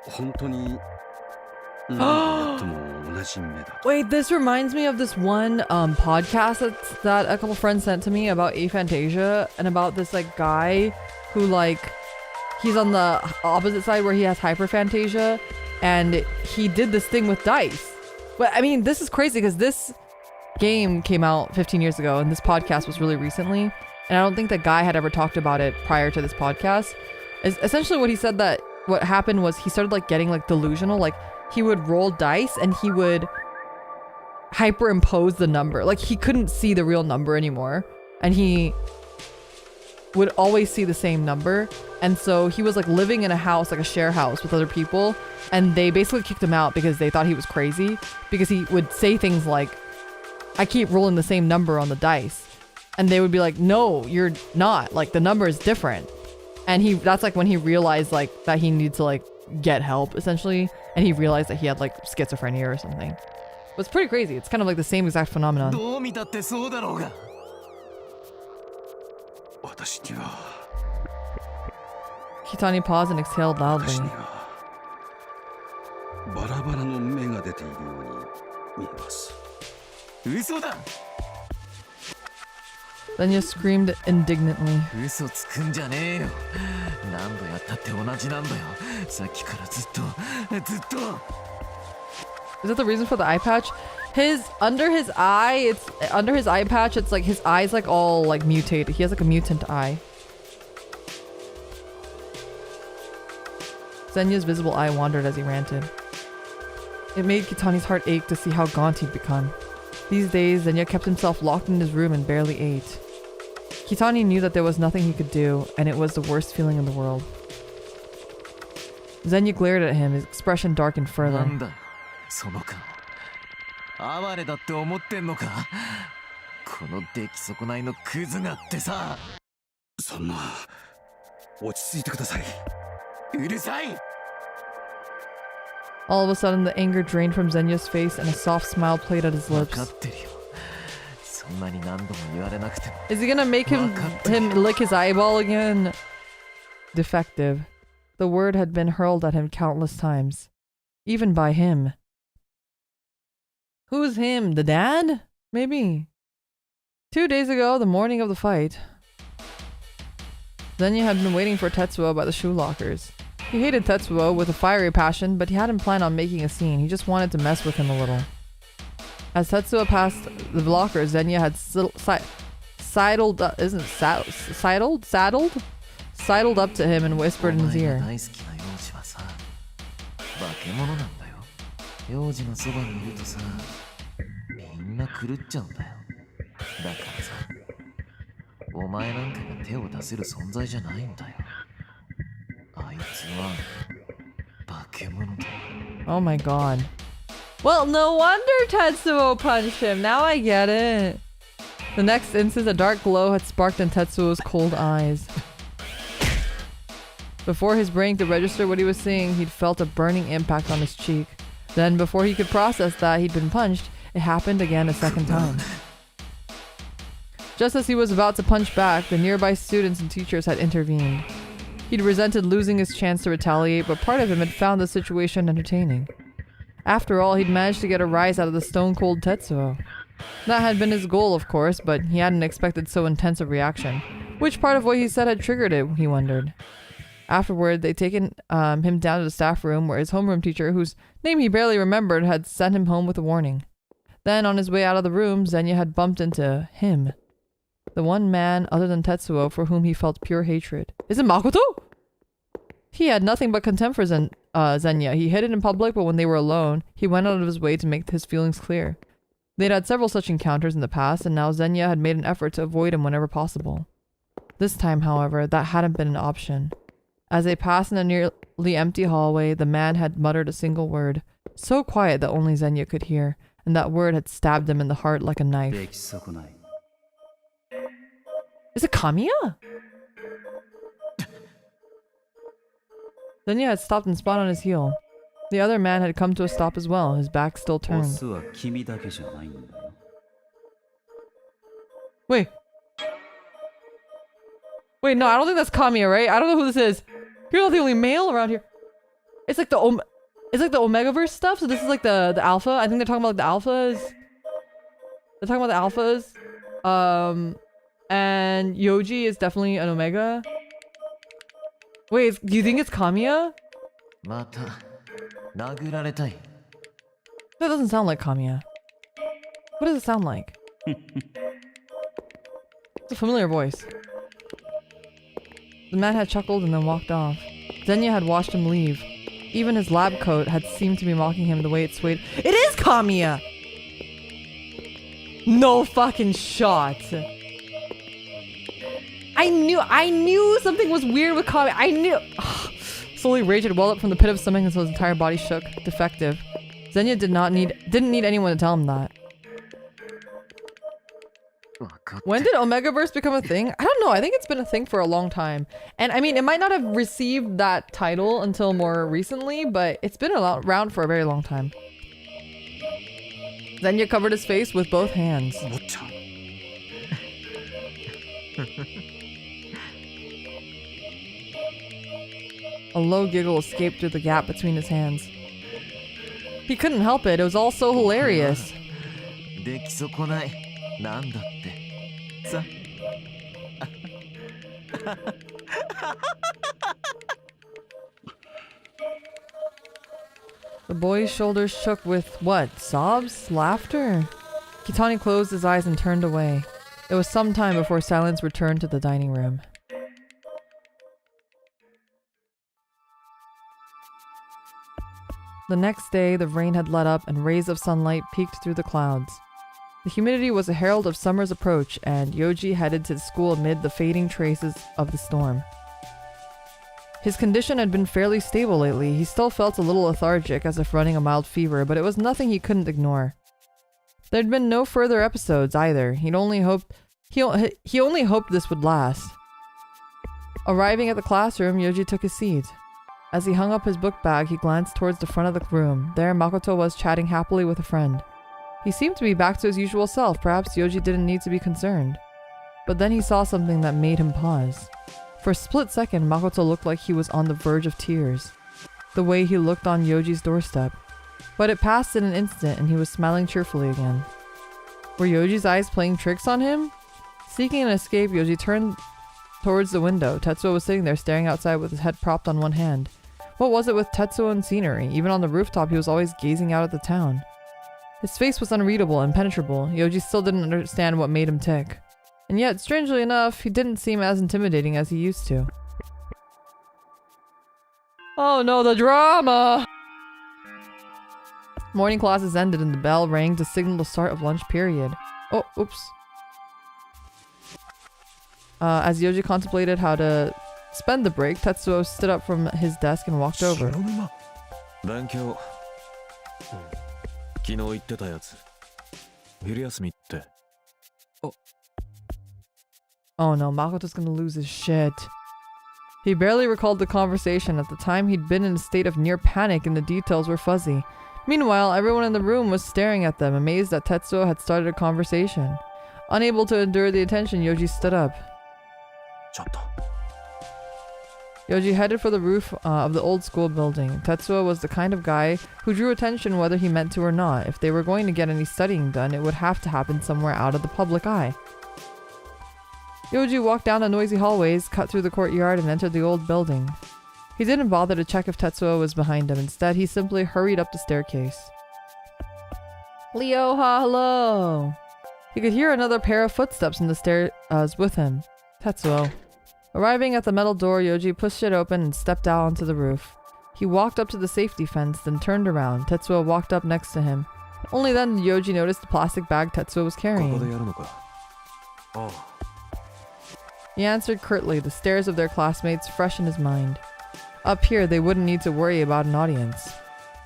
本当に何度やっても同じ目だ。 Wait, this reminds me of this one podcast that a couple friends sent to me about aphantasia and about this like guy who like he's on the opposite side where he has hyperphantasia and he did this thing with dice. But I mean, this is crazy because this game came out 15 years ago and this podcast was really recently, and I don't think that guy had ever talked about it prior to this podcast. Is essentially what he said, that what happened was he started like getting like delusional, like he would roll dice and he would hyperimpose the number. Like he couldn't see the real number anymore and he would always see the same number. And so he was like living in a house, like a share house with other people, and they basically kicked him out because they thought he was crazy because he would say things like, I keep rolling the same number on the dice. And they would be like, no, you're not, like the number is different. And that's like when he realized like that he needed to like get help essentially, and he realized that he had like schizophrenia or something. But it's pretty crazy. It's kind of like the same exact phenomenon. どう見たってそうだろうが。私には Kitani paused and exhaled loudly. 私にはバラバラの目が出ているように見えます。嘘だ。 Zenya screamed indignantly. 嘘つくんじゃねえよ。何度やったって同じなんだよ。さっきからずっと。Is that the reason for the eye patch? Under his eye patch, it's like his eye's like all like mutated. He has like a mutant eye. Zenya's visible eye wandered as he ranted. It made Kitani's heart ache to see how gaunt he'd become. These days, Zenya kept himself locked in his room and barely ate. Kitani knew that there was nothing he could do, and it was the worst feeling in the world. Zenya glared at him, his expression darkened further. なんだその顔。哀れだって思ってんのか。この出来損ないのクズがってさ。そんな落ち着いてください。うるさい。 All of a sudden, the anger drained from Zenya's face and a soft smile played at his 分 lips. かってるよ。そんなに何度も言われなくても。 Is he gonna make him lick his eyeball again? Defective. The word had been hurled at him countless times. Even by him. Who's him? The dad? Maybe. 2 days ago, the morning of the fight, Zenya had been waiting for Tetsuo by the shoe lockers. He hated Tetsuo with a fiery passion, but he hadn't planned on making a scene. He just wanted to mess with him a little. As Tetsuo passed the lockers, Zenya had sidled up to him and whispered in his ear. 大好きな幼児はさ、化け物なんだよ。幼児のそばにいるとさ、みんな狂っちゃうんだよ。だからさ、お前なんかが手を出せる存在じゃないんだよ。あいつは化け物だ。 Oh my god. Well, no wonder Tetsuo punched him. Now I get it. The next instant, a dark glow had sparked in Tetsuo's cold eyes. Before his brain could register what he was seeing, he'd felt a burning impact on his cheek. Then, before he could process that he'd been punched, it happened again a second time. Just as he was about to punch back, the nearby students and teachers had intervened. He'd resented losing his chance to retaliate, but part of him had found the situation entertaining. After all, he'd managed to get a rise out of the stone-cold Tetsuo. That had been his goal, of course, but he hadn't expected so intense a reaction. Which part of what he said had triggered it, he wondered. Afterward, they'd taken him down to the staff room where his homeroom teacher, whose name he barely remembered, had sent him home with a warning. Then, on his way out of the room, Zenya had bumped into him. The one man, other than Tetsuo, for whom he felt pure hatred. Is it Makoto? He had nothing but contempt for Zenya. He hid it in public, but when they were alone, he went out of his way to make his feelings clear. They'd had several such encounters in the past, and now Zenya had made an effort to avoid him whenever possible. This time, however, that hadn't been an option. As they passed in a nearly empty hallway, the man had muttered a single word, so quiet that only Xenia could hear, and that word had stabbed him in the heart like a knife. Is it Kamiya? Xenia had stopped and spun on his heel. The other man had come to a stop as well, his back still turned. Wait. Wait, no, I don't think that's Kamiya, right? I don't know who this is. You're not the only male around here. It's like the Omegaverse stuff, so this is like the alpha. I think they're talking about like the alphas. They're talking about the alphas. And Yoji is definitely an Omega. Wait, do you think it's Kamiya? That doesn't sound like Kamiya. What does it sound like? It's a familiar voice. The man had chuckled and then walked off. Xenia had watched him leave. Even his lab coat had seemed to be mocking him the way it swayed. It is Kamiya! No fucking shot. I knew something was weird with Kamiya. I knew. Slowly rage had welled up from the pit of stomach until his entire body shook. Defective. Xenia didn't need anyone to tell him that. When did Omegaverse become a thing? I don't know. I think it's been a thing for a long time. And I mean, it might not have received that title until more recently, but it's been around for a very long time. Xenia covered his face with both hands. A low giggle escaped through the gap between his hands. He couldn't help it. It was all so hilarious. The boy's shoulders shook with what? Sobs? Laughter? Kitani closed his eyes and turned away. It was some time before silence returned to the dining room. The next day, the rain had let up and rays of sunlight peeked through the clouds. The humidity was a herald of summer's approach, and Yoji headed to school amid the fading traces of the storm. His condition had been fairly stable lately. He still felt a little lethargic, as if running a mild fever, but it was nothing he couldn't ignore. There'd been no further episodes either. He only hoped this would last. Arriving at the classroom, Yoji took his seat. As he hung up his book bag, he glanced towards the front of the room. There, Makoto was chatting happily with a friend. He seemed to be back to his usual self. Perhaps Yoji didn't need to be concerned. But then he saw something that made him pause. For a split second, Makoto looked like he was on the verge of tears. The way he looked on Yoji's doorstep. But it passed in an instant and he was smiling cheerfully again. Were Yoji's eyes playing tricks on him? Seeking an escape, Yoji turned towards the window. Tetsuo was sitting there staring outside with his head propped on one hand. What was it with Tetsuo and scenery? Even on the rooftop, he was always gazing out at the town. His face was unreadable, impenetrable. Yoji still didn't understand what made him tick. And yet, strangely enough, he didn't seem as intimidating as he used to. Oh no, the drama! Morning classes ended and the bell rang to signal the start of lunch period. Oh, oops. As Yoji contemplated how to spend the break, Tetsuo stood up from his desk and walked over. Oh no, Makoto's gonna lose his shit. He barely recalled the conversation. At the time, he'd been in a state of near panic and the details were fuzzy. Meanwhile, everyone in the room was staring at them, amazed that Tetsuo had started a conversation. Unable to endure the attention, Yoji stood up. Yoji headed for the roof of the old school building. Tetsuo was the kind of guy who drew attention whether he meant to or not. If they were going to get any studying done, it would have to happen somewhere out of the public eye. Yoji walked down the noisy hallways, cut through the courtyard, and entered the old building. He didn't bother to check if Tetsuo was behind him. Instead, he simply hurried up the staircase. Leo, hello! He could hear another pair of footsteps in the stairs with him. Tetsuo. Arriving at the metal door, Yoji pushed it open and stepped out onto the roof. He walked up to the safety fence, then turned around. Tetsuo walked up next to him. Only then did Yoji notice the plastic bag Tetsuo was carrying. He answered curtly, the stares of their classmates fresh in his mind. Up here, they wouldn't need to worry about an audience.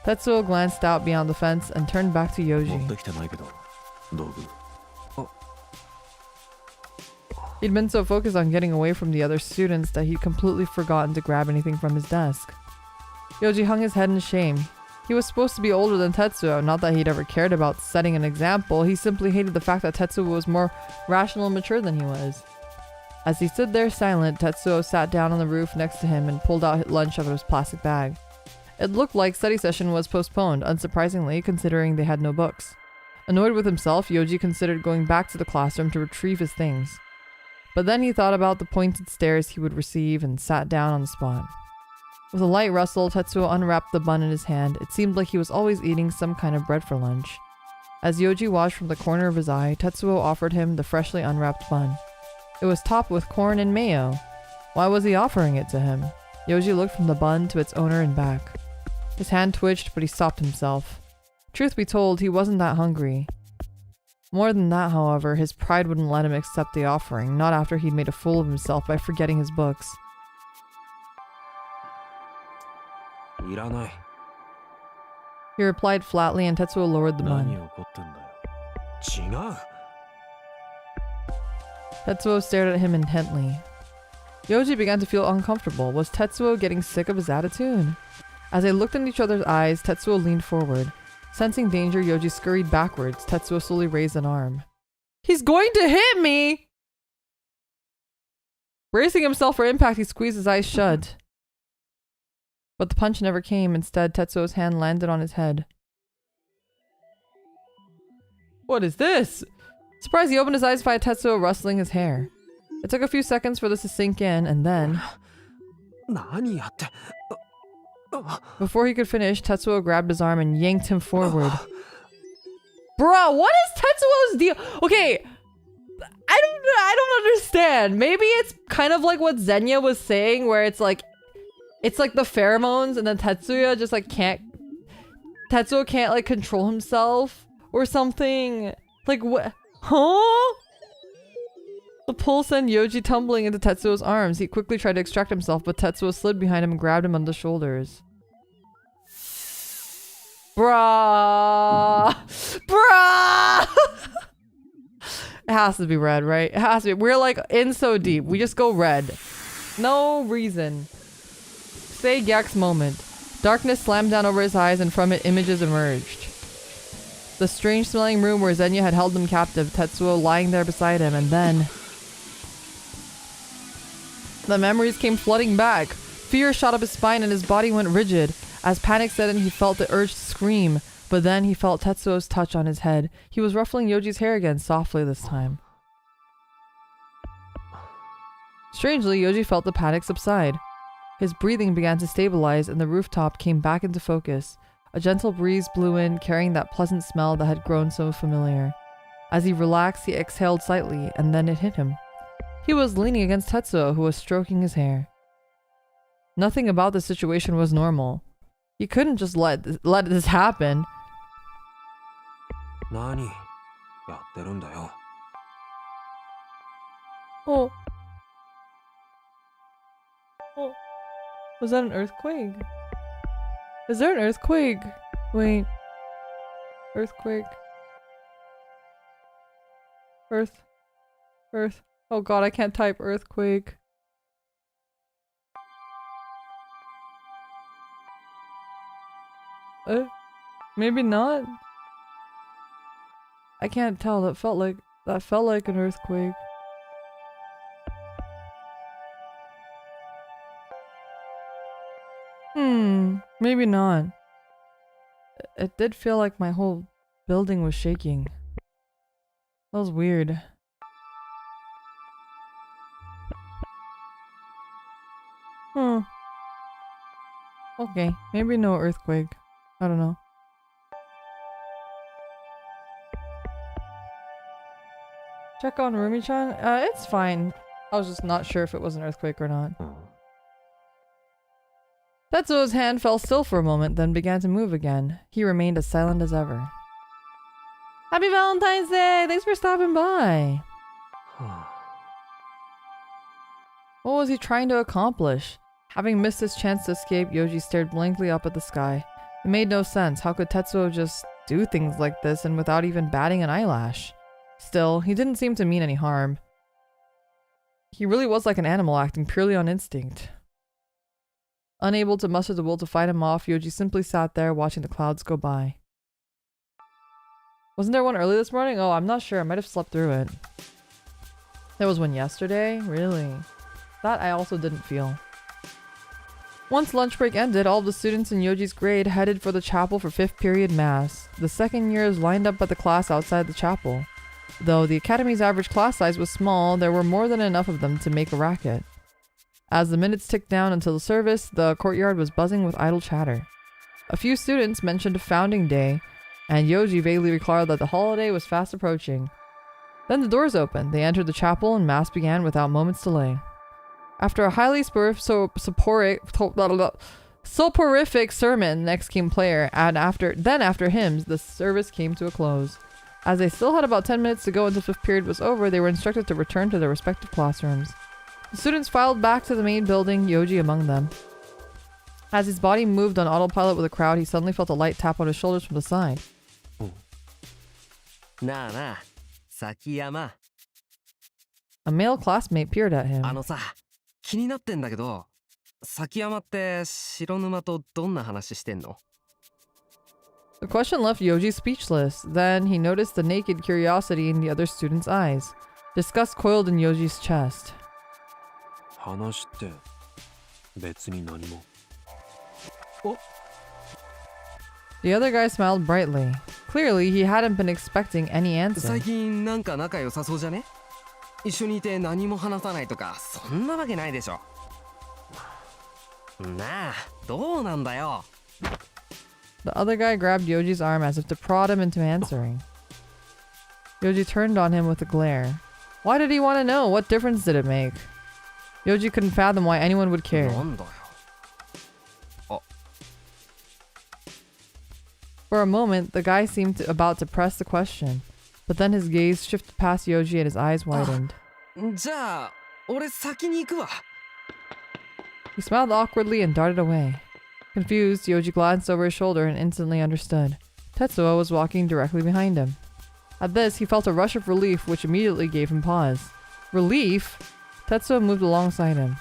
Tetsuo glanced out beyond the fence and turned back to Yoji. He'd been so focused on getting away from the other students that he'd completely forgotten to grab anything from his desk. Yoji hung his head in shame. He was supposed to be older than Tetsuo, not that he'd ever cared about setting an example, he simply hated the fact that Tetsuo was more rational and mature than he was. As he stood there silent, Tetsuo sat down on the roof next to him and pulled out lunch out of his plastic bag. It looked like study session was postponed, unsurprisingly, considering they had no books. Annoyed with himself, Yoji considered going back to the classroom to retrieve his things. But then he thought about the pointed stares he would receive and sat down on the spot. With a light rustle, Tetsuo unwrapped the bun in his hand. It seemed like he was always eating some kind of bread for lunch. As Yoji watched from the corner of his eye, Tetsuo offered him the freshly unwrapped bun. It was topped with corn and mayo. Why was he offering it to him? Yoji looked from the bun to its owner and back. His hand twitched, but he stopped himself. Truth be told, he wasn't that hungry. More than that, however, his pride wouldn't let him accept the offering, not after he'd made a fool of himself by forgetting his books. He replied flatly, and Tetsuo lowered the bun. Tetsuo stared at him intently. Yoji began to feel uncomfortable. Was Tetsuo getting sick of his attitude? As they looked in each other's eyes, Tetsuo leaned forward. Sensing danger, Yoji scurried backwards. Tetsuo slowly raised an arm. He's going to hit me! Bracing himself for impact, he squeezed his eyes shut. But the punch never came. Instead, Tetsuo's hand landed on his head. What is this? Surprised, he opened his eyes by Tetsuo rustling his hair. It took a few seconds for this to sink in, and then... Before he could finish, Tetsuo grabbed his arm and yanked him forward. Bruh, what is Tetsuo's deal? Okay, I don't understand. Maybe it's kind of like what Zenya was saying, where it's like the pheromones, and then Tetsuo just like Tetsuo can't like control himself or something. Like what? Huh? The pull sent Yoji tumbling into Tetsuo's arms. He quickly tried to extract himself, but Tetsuo slid behind him and grabbed him on the shoulders. Bruh! Bruh! It has to be red, right? It has to be. We're like in so deep. We just go red. No reason. Say Gyak's moment. Darkness slammed down over his eyes, and from it images emerged. The strange smelling room where Zenya had held him captive, Tetsuo lying there beside him, and then... the memories came flooding back. Fear shot up his spine and his body went rigid. As panic set in, he felt the urge to scream, but then he felt Tetsuo's touch on his head. He was ruffling Yoji's hair again, softly this time. Strangely, Yoji felt the panic subside. His breathing began to stabilize, and the rooftop came back into focus. A gentle breeze blew in, carrying that pleasant smell that had grown so familiar. As he relaxed, he exhaled slightly, and then it hit him. He was leaning against Tetsuo, who was stroking his hair. Nothing about the situation was normal. He couldn't just let this happen. Oh. Oh. Was that an earthquake? Is there an earthquake? Wait. Earthquake. Earth. Oh god, I can't type earthquake. Maybe not. I can't tell. That felt like an earthquake. Maybe not. It did feel like my whole building was shaking. That was weird. Okay, maybe no earthquake. I don't know. Check on Rumi-chan? It's fine. I was just not sure if it was an earthquake or not. Tetsuo's hand fell still for a moment, then began to move again. He remained as silent as ever. Happy Valentine's Day! Thanks for stopping by! What was he trying to accomplish? Having missed his chance to escape, Yoji stared blankly up at the sky. It made no sense. How could Tetsuo just do things like this and without even batting an eyelash? Still, he didn't seem to mean any harm. He really was like an animal acting purely on instinct. Unable to muster the will to fight him off, Yoji simply sat there watching the clouds go by. Wasn't there one early this morning? Oh, I'm not sure. I might have slept through it. There was one yesterday? Really? That I also didn't feel. Once lunch break ended, all of the students in Yoji's grade headed for the chapel for 5th period mass. The second years lined up at the class outside the chapel. Though the academy's average class size was small, there were more than enough of them to make a racket. As the minutes ticked down until the service, the courtyard was buzzing with idle chatter. A few students mentioned Founding Day, and Yoji vaguely recalled that the holiday was fast approaching. Then the doors opened, they entered the chapel, and mass began without moment's delay. After a highly soporific sermon, next came prayer, and after hymns, the service came to a close. As they still had about 10 minutes to go until 5th period was over, they were instructed to return to their respective classrooms. The students filed back to the main building, Yoji among them. As his body moved on autopilot with the crowd, he suddenly felt a light tap on his shoulders from the side. Na na, Sakiyama. A male classmate peered at him. 気になってんだけど、崎山って白沼とどんな話してんの? The question left Yoji speechless. Then he noticed the naked curiosity in the other student's eyes. Disgust coiled in Yoji's chest. 話って別に何も。The other guy smiled brightly. Clearly, he hadn't been expecting any answer. 最近なんか仲良さそうじゃね? 一緒にいて何も話さないとかそんなわけないでしょ。なあ、どうなんだよ。The other guy grabbed Yoji's arm as if to prod him into answering. Yoji turned on him with a glare. Why did he want to know? What difference did it make? Yoji couldn't fathom why anyone would care. For a moment, the guy seemed about to press the question, but then his gaze shifted past Yoji and his eyes widened. じゃあ、俺先に行くわ。He smiled awkwardly and darted away. Confused, Yoji glanced over his shoulder and instantly understood. Tetsuo was walking directly behind him. At this, he felt a rush of relief which immediately gave him pause. Relief? Tetsuo moved alongside him.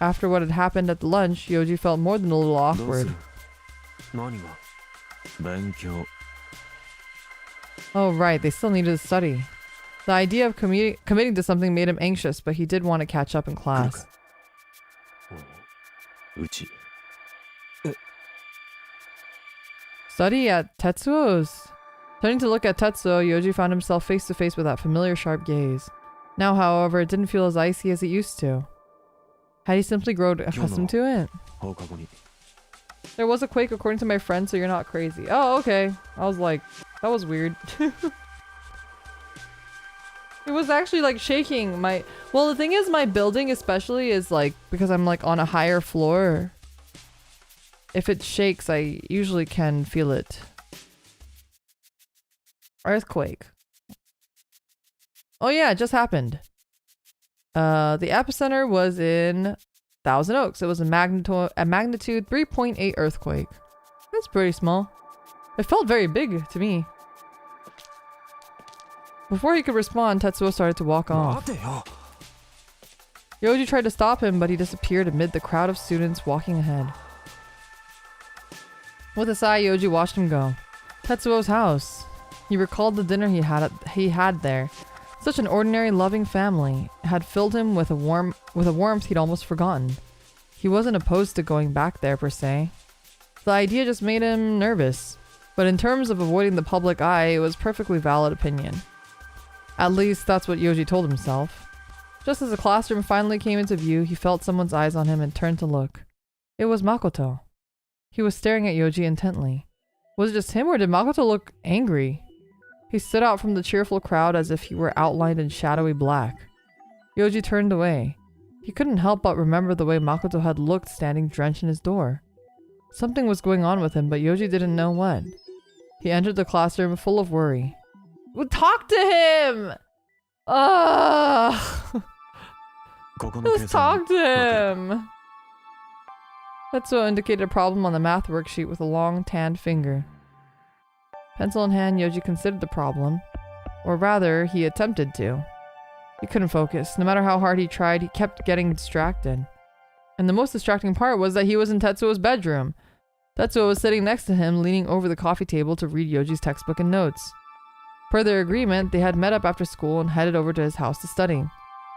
After what had happened at the lunch, Yoji felt more than a little awkward. Oh right, they still needed to study. The idea of committing to something made him anxious, but he did want to catch up in class. Study at Tetsuo's? Turning to look at Tetsuo, Yoji found himself face to face with that familiar sharp gaze. Now, however, it didn't feel as icy as it used to. Had he simply grown accustomed to it? There was a quake according to my friend, so you're not crazy. Oh, okay. I was like, that was weird. It was actually like shaking my... Well, the thing is, my building especially is like, because I'm like on a higher floor. If it shakes, I usually can feel it. Earthquake. Oh yeah, it just happened. The epicenter was in Thousand Oaks. It was a magnitude 3.8 earthquake. That's pretty small. It felt very big to me. Before he could respond, Tetsuo started to walk off. Yoji tried to stop him, but he disappeared amid the crowd of students walking ahead. With a sigh, Yoji watched him go. Tetsuo's house. He recalled the dinner he had there. Such an ordinary, loving family had filled him with a warmth he'd almost forgotten. He wasn't opposed to going back there per se. The idea just made him nervous. But in terms of avoiding the public eye, it was perfectly valid opinion. At least that's what Yoji told himself. Just as the classroom finally came into view, he felt someone's eyes on him and turned to look. It was Makoto. He was staring at Yoji intently. Was it just him, or did Makoto look angry? He stood out from the cheerful crowd as if he were outlined in shadowy black. Yoji turned away. He couldn't help but remember the way Makoto had looked standing drenched in his door. Something was going on with him, but Yoji didn't know what. He entered the classroom full of worry. Talk to him! Let's talk to him. Tetsuo indicated a problem on the math worksheet with a long, tanned finger. Pencil in hand, Yoji considered the problem. Or rather, he attempted to. He couldn't focus. No matter how hard he tried, he kept getting distracted. And the most distracting part was that he was in Tetsuo's bedroom. Tetsuo was sitting next to him, leaning over the coffee table to read Yoji's textbook and notes. Per their agreement, they had met up after school and headed over to his house to study.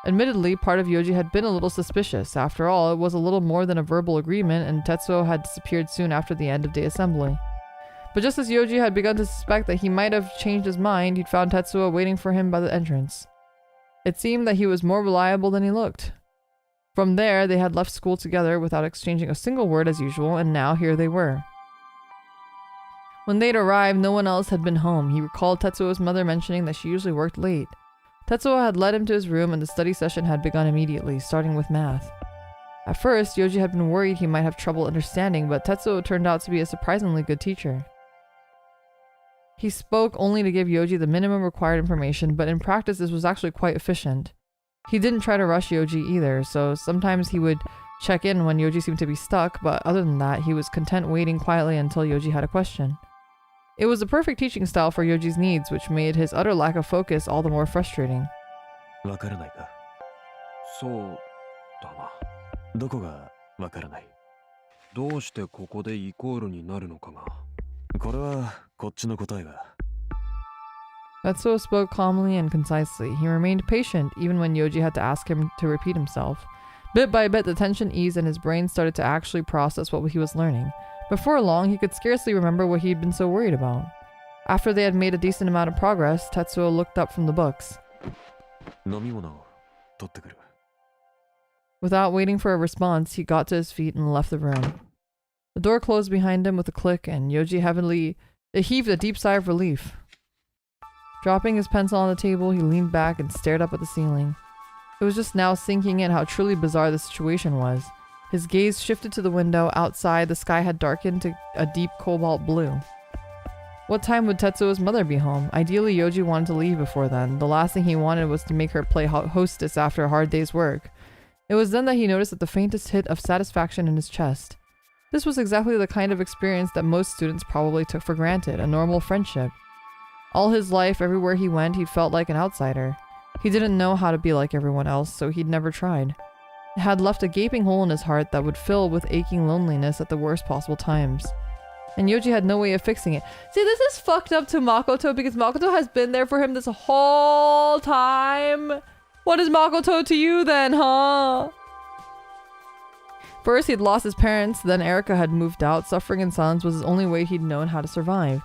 Admittedly, part of Yoji had been a little suspicious. After all, it was a little more than a verbal agreement, and Tetsuo had disappeared soon after the end of day assembly. But just as Yoji had begun to suspect that he might have changed his mind, he'd found Tetsuo waiting for him by the entrance. It seemed that he was more reliable than he looked. From there, they had left school together without exchanging a single word as usual, and now here they were. When they'd arrived, no one else had been home. He recalled Tetsuo's mother mentioning that she usually worked late. Tetsuo had led him to his room and the study session had begun immediately, starting with math. At first, Yoji had been worried he might have trouble understanding, but Tetsuo turned out to be a surprisingly good teacher. He spoke only to give Yoji the minimum required information, but in practice this was actually quite efficient. He didn't try to rush Yoji either, so sometimes he would check in when Yoji seemed to be stuck, but other than that, he was content waiting quietly until Yoji had a question. It was the perfect teaching style for Yoji's needs, which made his utter lack of focus all the more frustrating. わからないか。そうだな。どこがわからない？どうしてここでイコールになるのかが。これはこっちの答えが。Tetsuo spoke calmly and concisely. He remained patient even when Yoji had to ask him to repeat himself. Bit by bit, the tension eased and his brain started to actually process what he was learning. Before long, he could scarcely remember what he'd been so worried about. After they had made a decent amount of progress, Tetsuo looked up from the books. 飲み物を取ってくる。 Without waiting for a response, he got to his feet and left the room. The door closed behind him with a click, and Yoji heaved a deep sigh of relief. Dropping his pencil on the table, he leaned back and stared up at the ceiling. It was just now sinking in how truly bizarre the situation was. His gaze shifted to the window. Outside, the sky had darkened to a deep cobalt blue. What time would Tetsuo's mother be home? Ideally, Yoji wanted to leave before then. The last thing he wanted was to make her play hostess after a hard day's work. It was then that he noticed the faintest hit of satisfaction in his chest. This was exactly the kind of experience that most students probably took for granted, a normal friendship. All his life, everywhere he went, he felt like an outsider. He didn't know how to be like everyone else, so he'd never tried. It had left a gaping hole in his heart that would fill with aching loneliness at the worst possible times. And Yoji had no way of fixing it. See, this is fucked up to Makoto because Makoto has been there for him this whole time. What is Makoto to you then, huh? First, he'd lost his parents, then Erika had moved out. Suffering in silence was his only way he'd known how to survive.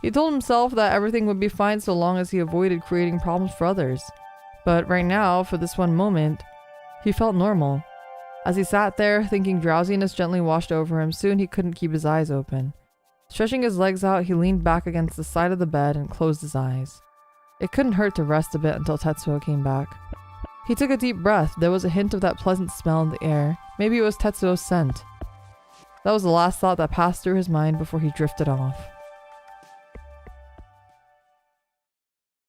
He told himself that everything would be fine so long as he avoided creating problems for others. But right now, for this one moment, he felt normal. As he sat there, thinking, drowsiness gently washed over him. Soon he couldn't keep his eyes open. Stretching his legs out, he leaned back against the side of the bed and closed his eyes. It couldn't hurt to rest a bit until Tetsuo came back. He took a deep breath. There was a hint of that pleasant smell in the air. Maybe it was Tetsuo's scent. That was the last thought that passed through his mind before he drifted off.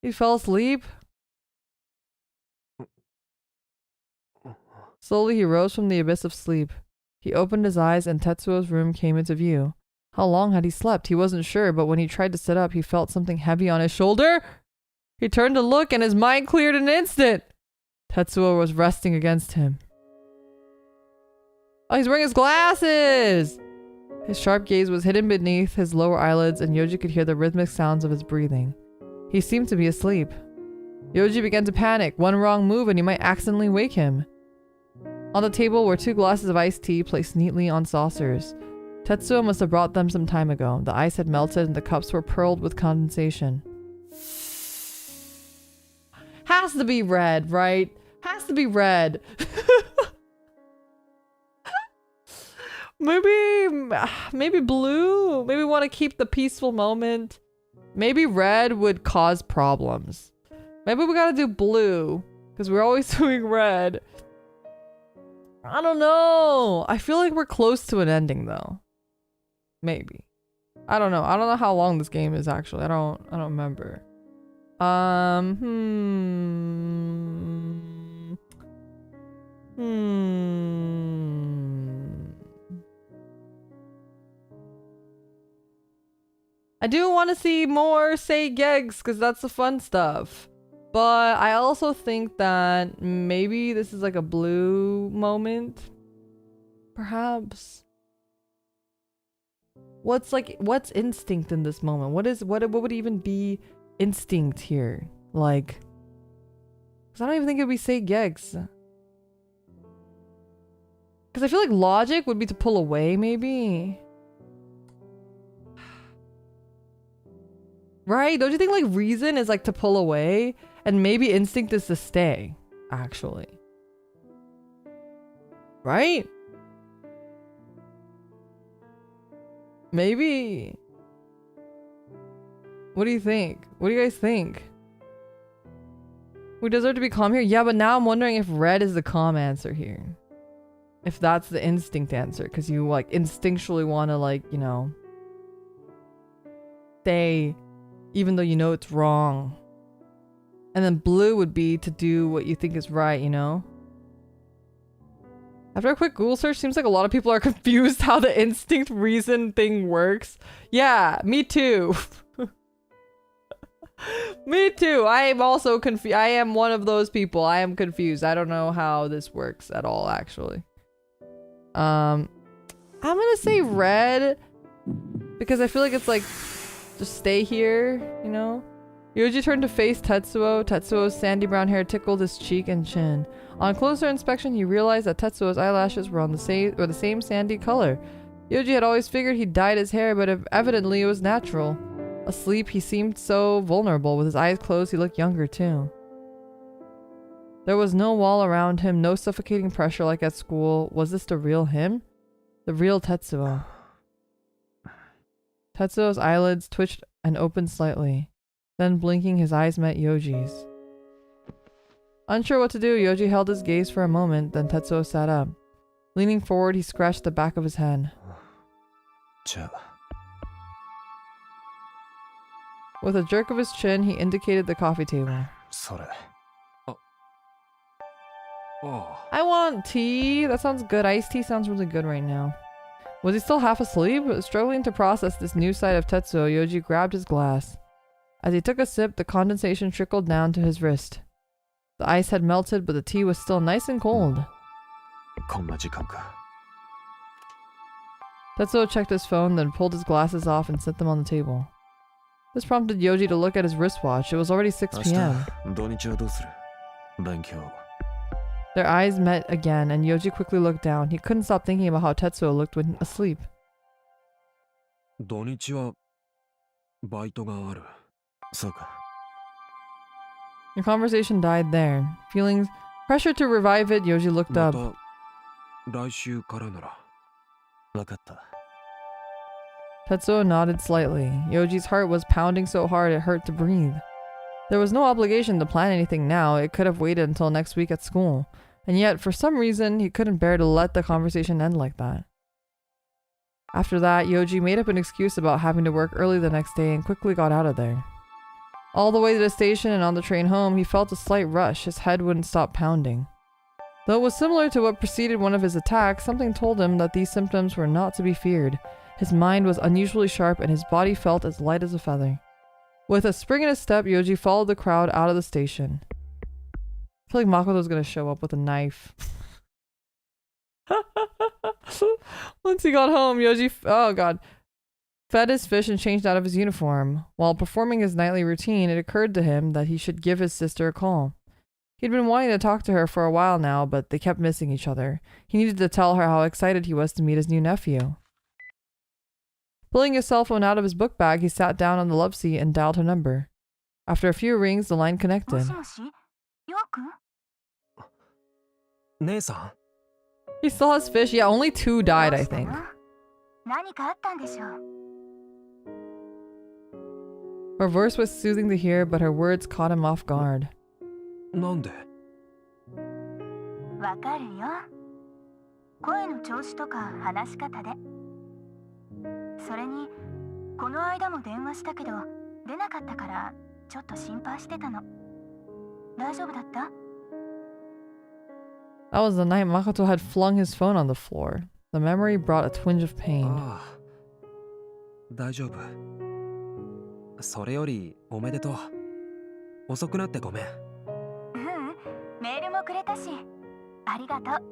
He fell asleep. Slowly he rose from the abyss of sleep. He opened his eyes and Tetsuo's room came into view. How long had he slept? He wasn't sure, but when he tried to sit up, he felt something heavy on his shoulder. He turned to look and his mind cleared in an instant. Tetsuo was resting against him. Oh, he's wearing his glasses! His sharp gaze was hidden beneath his lower eyelids and Yoji could hear the rhythmic sounds of his breathing. He seemed to be asleep. Yoji began to panic. One wrong move and he might accidentally wake him. On the table were 2 glasses of iced tea placed neatly on saucers. Tetsuo must have brought them some time ago. The ice had melted and the cups were pearled with condensation. Has to be red, right? Has to be red. Maybe blue. Maybe we want to keep the peaceful moment. Maybe red would cause problems. Maybe we gotta do blue because we're always doing red. I don't know. I feel like we're close to an ending though. Maybe. I don't know. I don't know how long this game is actually. I don't remember. I do want to see more say gigs because that's the fun stuff. But I also think that maybe this is like a blue moment. Perhaps. What's instinct in this moment? What would even be instinct here? Like, because I don't even think it would be say gigs. Because I feel like logic would be to pull away, maybe. Right? Don't you think like reason is like to pull away? And maybe instinct is to stay, actually. Right? Maybe. What do you think? What do you guys think? We deserve to be calm here? Yeah, but now I'm wondering if red is the calm answer here. If that's the instinct answer. Because you like instinctually want to like, you know, stay even though you know it's wrong. And then blue would be to do what you think is right, you know? After a quick Google search, seems like a lot of people are confused how the instinct reason thing works. Yeah, me too. Me too. I am also confused. I am one of those people. I am confused. I don't know how this works at all, actually. I'm gonna say red because I feel like it's like just stay here, you know? Yoji turned to face Tetsuo. Tetsuo's sandy brown hair tickled his cheek and chin. On closer inspection, he realized that Tetsuo's eyelashes were the same sandy color. Yoji had always figured he dyed his hair, but evidently it was natural. Asleep, he seemed so vulnerable. With his eyes closed, he looked younger too. There was no wall around him, no suffocating pressure like at school. Was this the real him? The real Tetsuo. Tetsuo's eyelids twitched and opened slightly. Then blinking, his eyes met Yoji's. Unsure what to do, Yoji held his gaze for a moment, then Tetsuo sat up. Leaning forward, he scratched the back of his head. With a jerk of his chin, he indicated the coffee table. I want tea. That sounds good. Iced tea sounds really good right now. Was he still half asleep? Struggling to process this new side of Tetsuo, Yoji grabbed his glass. As he took a sip, the condensation trickled down to his wrist. The ice had melted, but the tea was still nice and cold. Tetsuo checked his phone, then pulled his glasses off and set them on the table. This prompted Yoji to look at his wristwatch. It was already 6 p.m. Their eyes met again, and Yoji quickly looked down. He couldn't stop thinking about how Tetsuo looked when asleep. Your conversation died there. Feeling pressure to revive it, Yoji looked up. Tetsuo nodded slightly. Yoji's heart was pounding so hard it hurt to breathe. There was no obligation to plan anything now. It could have waited until next week at school. And yet, for some reason, he couldn't bear to let the conversation end like that. After that, Yoji made up an excuse about having to work early the next day and quickly got out of there. All the way to the station and on the train home, he felt a slight rush. His head wouldn't stop pounding. Though it was similar to what preceded one of his attacks, something told him that these symptoms were not to be feared. His mind was unusually sharp and his body felt as light as a feather. With a spring in his step, Yoji followed the crowd out of the station. I feel like Makoto's gonna show up with a knife. Once he got home, Yoji fed his fish and changed out of his uniform. While performing his nightly routine, it occurred to him that he should give his sister a call. He'd been wanting to talk to her for a while now, but they kept missing each other. He needed to tell her how excited he was to meet his new nephew. Pulling his cell phone out of his book bag, he sat down on the love seat and dialed her number. After a few rings, the line connected. He still has fish. Yeah, only 2 died, I think. Her voice was soothing to hear, but her words caught him off guard. なんで？わかるよ。声の調子とか話し方で。それに、この間も電話したけど、出なかったから、ちょっと心配してたの。大丈夫だった？ That was the night Makoto had flung his phone on the floor. The memory brought a twinge of pain. ああ、大丈夫。それよりおめでとう。遅くなってごめん。メールもくれたし、ありがとう。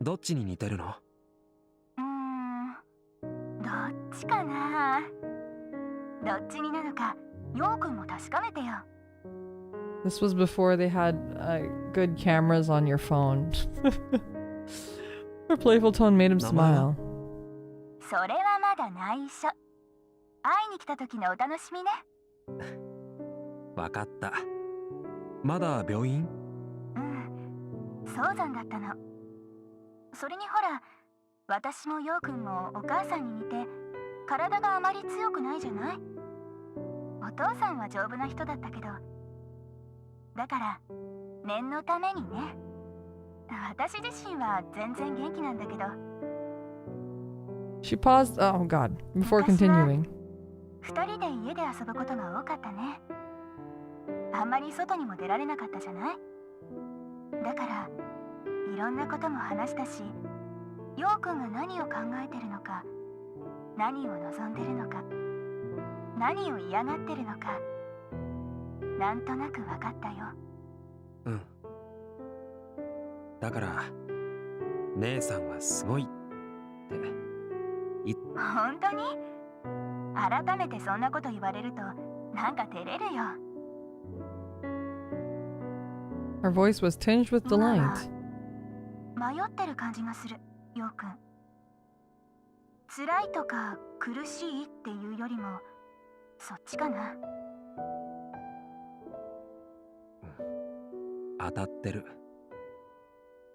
どっちに似てるの？どっちかな。どっちになのか、ヨウくんも確かめてよ。This was before they had good cameras on your phone. Her playful tone made him smile. それはまだ内緒。会いに来た時のお楽しみね。わかった。まだ病院？早産だったの。それにほら、私もヨウくんもお母さんに似て体があまり強くないじゃない。お父さんは丈夫な人だったけど、だから念のためにね。私自身は全然元気なんだけど。She paused, oh god, before continuing. 二人で家で遊ぶことが多かったね。あんまり外にも出られなかったじゃない。だからいろんなことも話したし、ヨウくんが何を考えてるのか、何を望んでるのか、何を嫌がってるのか、なんとなく分かったよ。うん。だから姉さんはすごいって本当に？改めてそんなこと言われるとなんか照れるよ。Her voice was tinged with delight. 迷ってる感じがする、ヨウくん。辛いとか苦しいっていうよりもそっちかな。当たってる。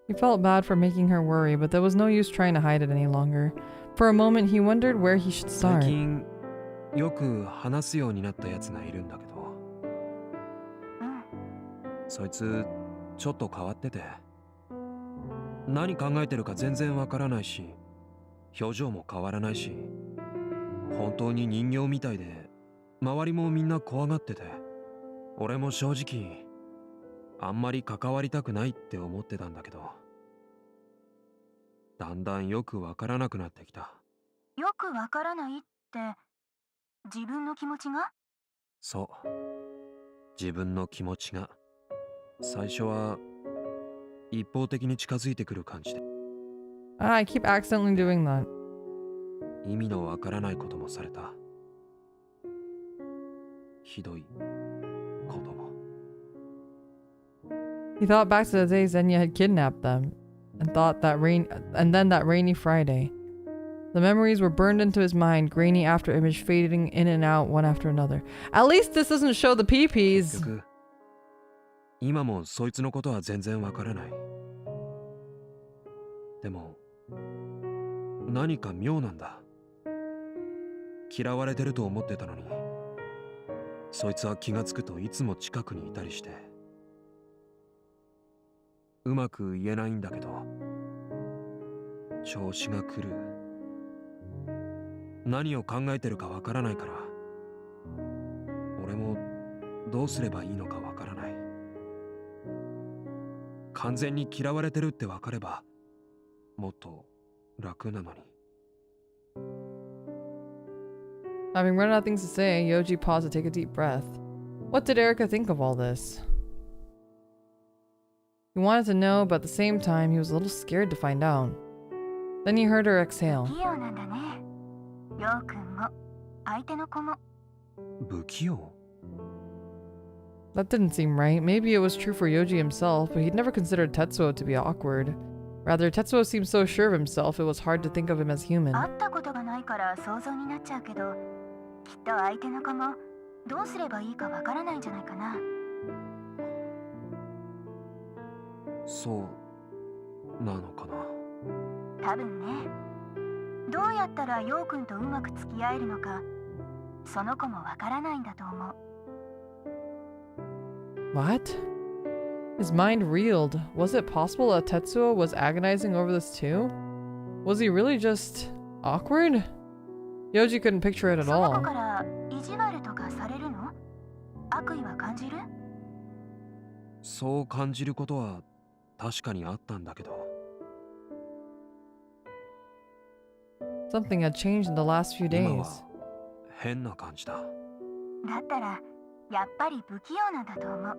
He felt bad for making her worry, but there was no use trying to hide it any longer. For a moment, he wondered where he should 最 start. 近よく話すようになったやつがいるんだけど、そいつちょっと変わってて、何考えてるか全然わからないし、表情も変わらないし、本当に人形みたいで、周りもみんな怖がってて、俺も正直あんまり関わりたくないって思ってたんだけど、だんだんよくわからなくなってきた。よくわからないって自分の気持ちが？そう、自分の気持ちが最初は一方的に近づいてくる感じで、I keep accidentally doing that. 意味のわからないこともされた。ひどいことも。He thought back to the day Zenya had kidnapped them, and then that rainy Friday. The memories were burned into his mind, grainy after image fading in and out one after another. At least this doesn't show the peepees. 結局、今もそいつのことは全然わからない。でも、何か妙なんだ。嫌われてると思ってたのに、そいつは気がつくといつも近くにいたりして。うまく言えないんだけど、調子が狂う。何を考えてるかわからないから、俺もどうすればいいのかわからない。完全に嫌われてるってわかれば、もっと楽なのに。Having run out of things to say, Yoji paused to take a deep breath. What did Erica think of all this? He wanted to know, but at the same time, he was a little scared to find out. Then he heard her exhale. 器用なんだね。ヨウくんも相手の子も。不器用? That didn't seem right. Maybe it was true for Yoji himself, but he'd never considered Tetsuo to be awkward. Rather, Tetsuo seemed so sure of himself, it was hard to think of him as human. 会ったことがないから想像になっちゃうけど、きっと相手の子もどうすればいいかわからないんじゃないかな。そうなのかな。多分ね。どうやったらヨウくんとうまく付き合えるのか、その子もわからないんだと思う。What? His mind reeled. Was it possible that Tetsuo was agonizing over this too? Was he really just awkward? Yoji couldn't picture it at その子 all. から意地悪とかされるの？悪意は感じる？そう感じることは確かにあったんだけど。 Something had changed in the last few 今 days. は変な感じだ。だったらやっぱり不器用なんだと思う。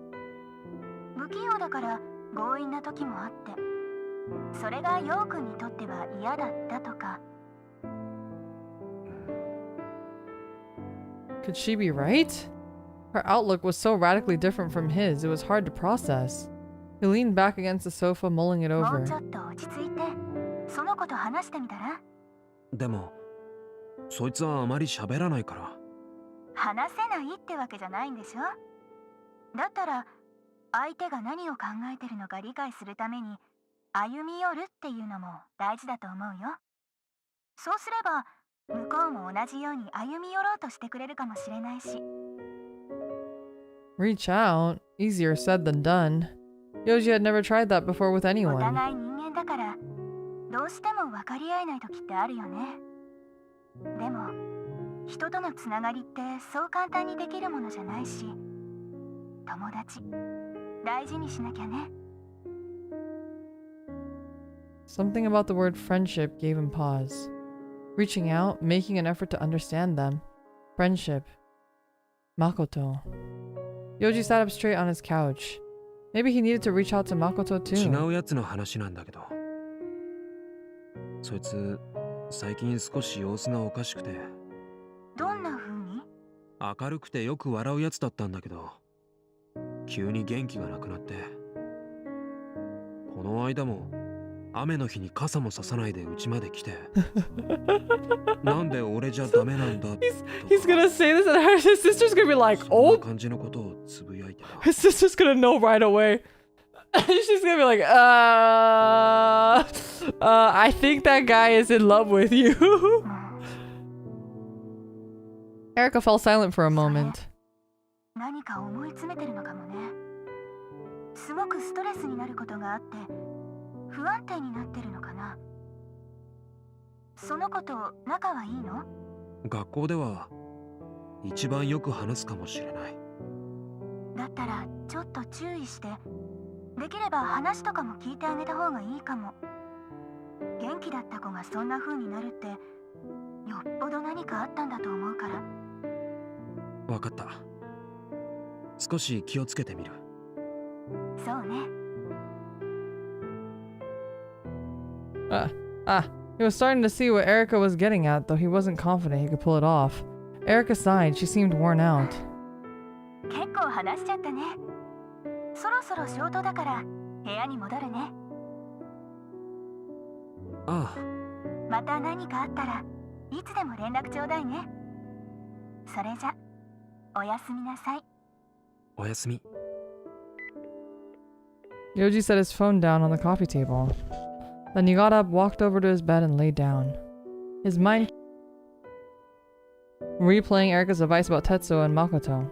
不器用だから強引な時もあって、それがヨウ君にとっては嫌だったとか。Could she be right? Her outlook was so radically different from his, it was hard to process. He leaned back against the sofa, mulling it も over. うちょっと落ち着いて、その子と話してみたら。でもそいつはあまり喋らないから。話せないってわけじゃないんでしょ。だったら相手が何を考えてるのか理解するために歩み寄るっていうのも大事だと思うよ。そうすれば向こうも同じように歩み寄ろうとしてくれるかもしれないし。Reach out? Easier said than done. Yoji had never tried that before with お anyone. 互い人間だからどうしても分かり合えない時ってあるよね。でも人とのつながりってそう簡単にできるものじゃないし、友達大事にしなきゃね。Something about the word friendship gave him pause. Reaching out, making an effort to understand them. Friendship. Makoto. Yoji sat up straight on his couch. Maybe he needed to reach out to Makoto 違 too. うやつの話なんだけど、そいつ最近少し様子がおかしくて。どんな風に？明るくてよく笑うやつだったんだけど、急に元気がなくなって。この間も雨の日に傘もささないで家まで来てなんで俺じゃダメなんだとか。 He's gonna say this and his sister's gonna be like, そんな oh, 感じのことをつぶやいてた。 his sister's gonna know right away. She's gonna be like, I think that guy is in love with you. Erica fell silent for a moment. 何か思い詰めてるのかもね。すごくストレスになることがあって不安定になってるのかな。その子と仲はいいの？学校では一番よく話すかもしれない。だったらちょっと注意して、できれば話とかも聞いてあげた方がいいかも。元気だった子がそんな風になるってよっぽど何かあったんだと思うから。わかった。少し気をつけてみる。そうね。He was starting to see what Erica was getting at, though he wasn't confident he could pull it off. Erica sighed. She seemed worn out. 結構話しちゃったね。そろそろ消灯だから部屋に戻るね。ああ。また何かあったらいつでも連絡ちょうだいね。それじゃ、おやすみなさい。おやすみ。 Yoji set his phone down on the coffee table. Then he got up, walked over to his bed, and lay down. His mind replaying Erica's advice about Tetsuo and Makoto.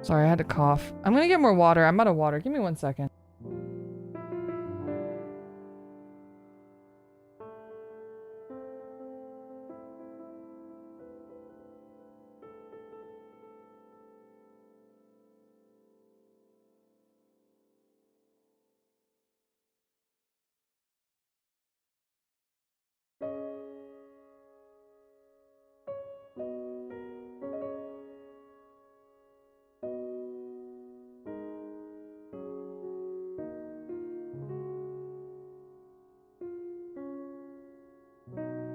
Sorry, I had to cough. I'm gonna get more water. I'm out of water. Give me 1 second.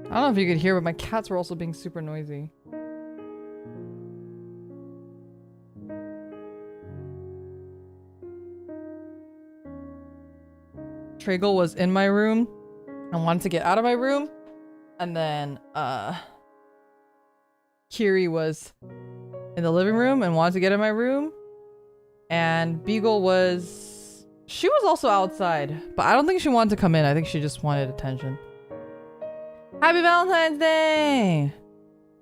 I don't know if you could hear, but my cats were also being super noisy. Tragle was in my room and wanted to get out of my room. And then, Kiri was in the living room and wanted to get in my room. And Beagle was... She was also outside, but I don't think she wanted to come in. I think she just wanted attention. Happy Valentine's Day!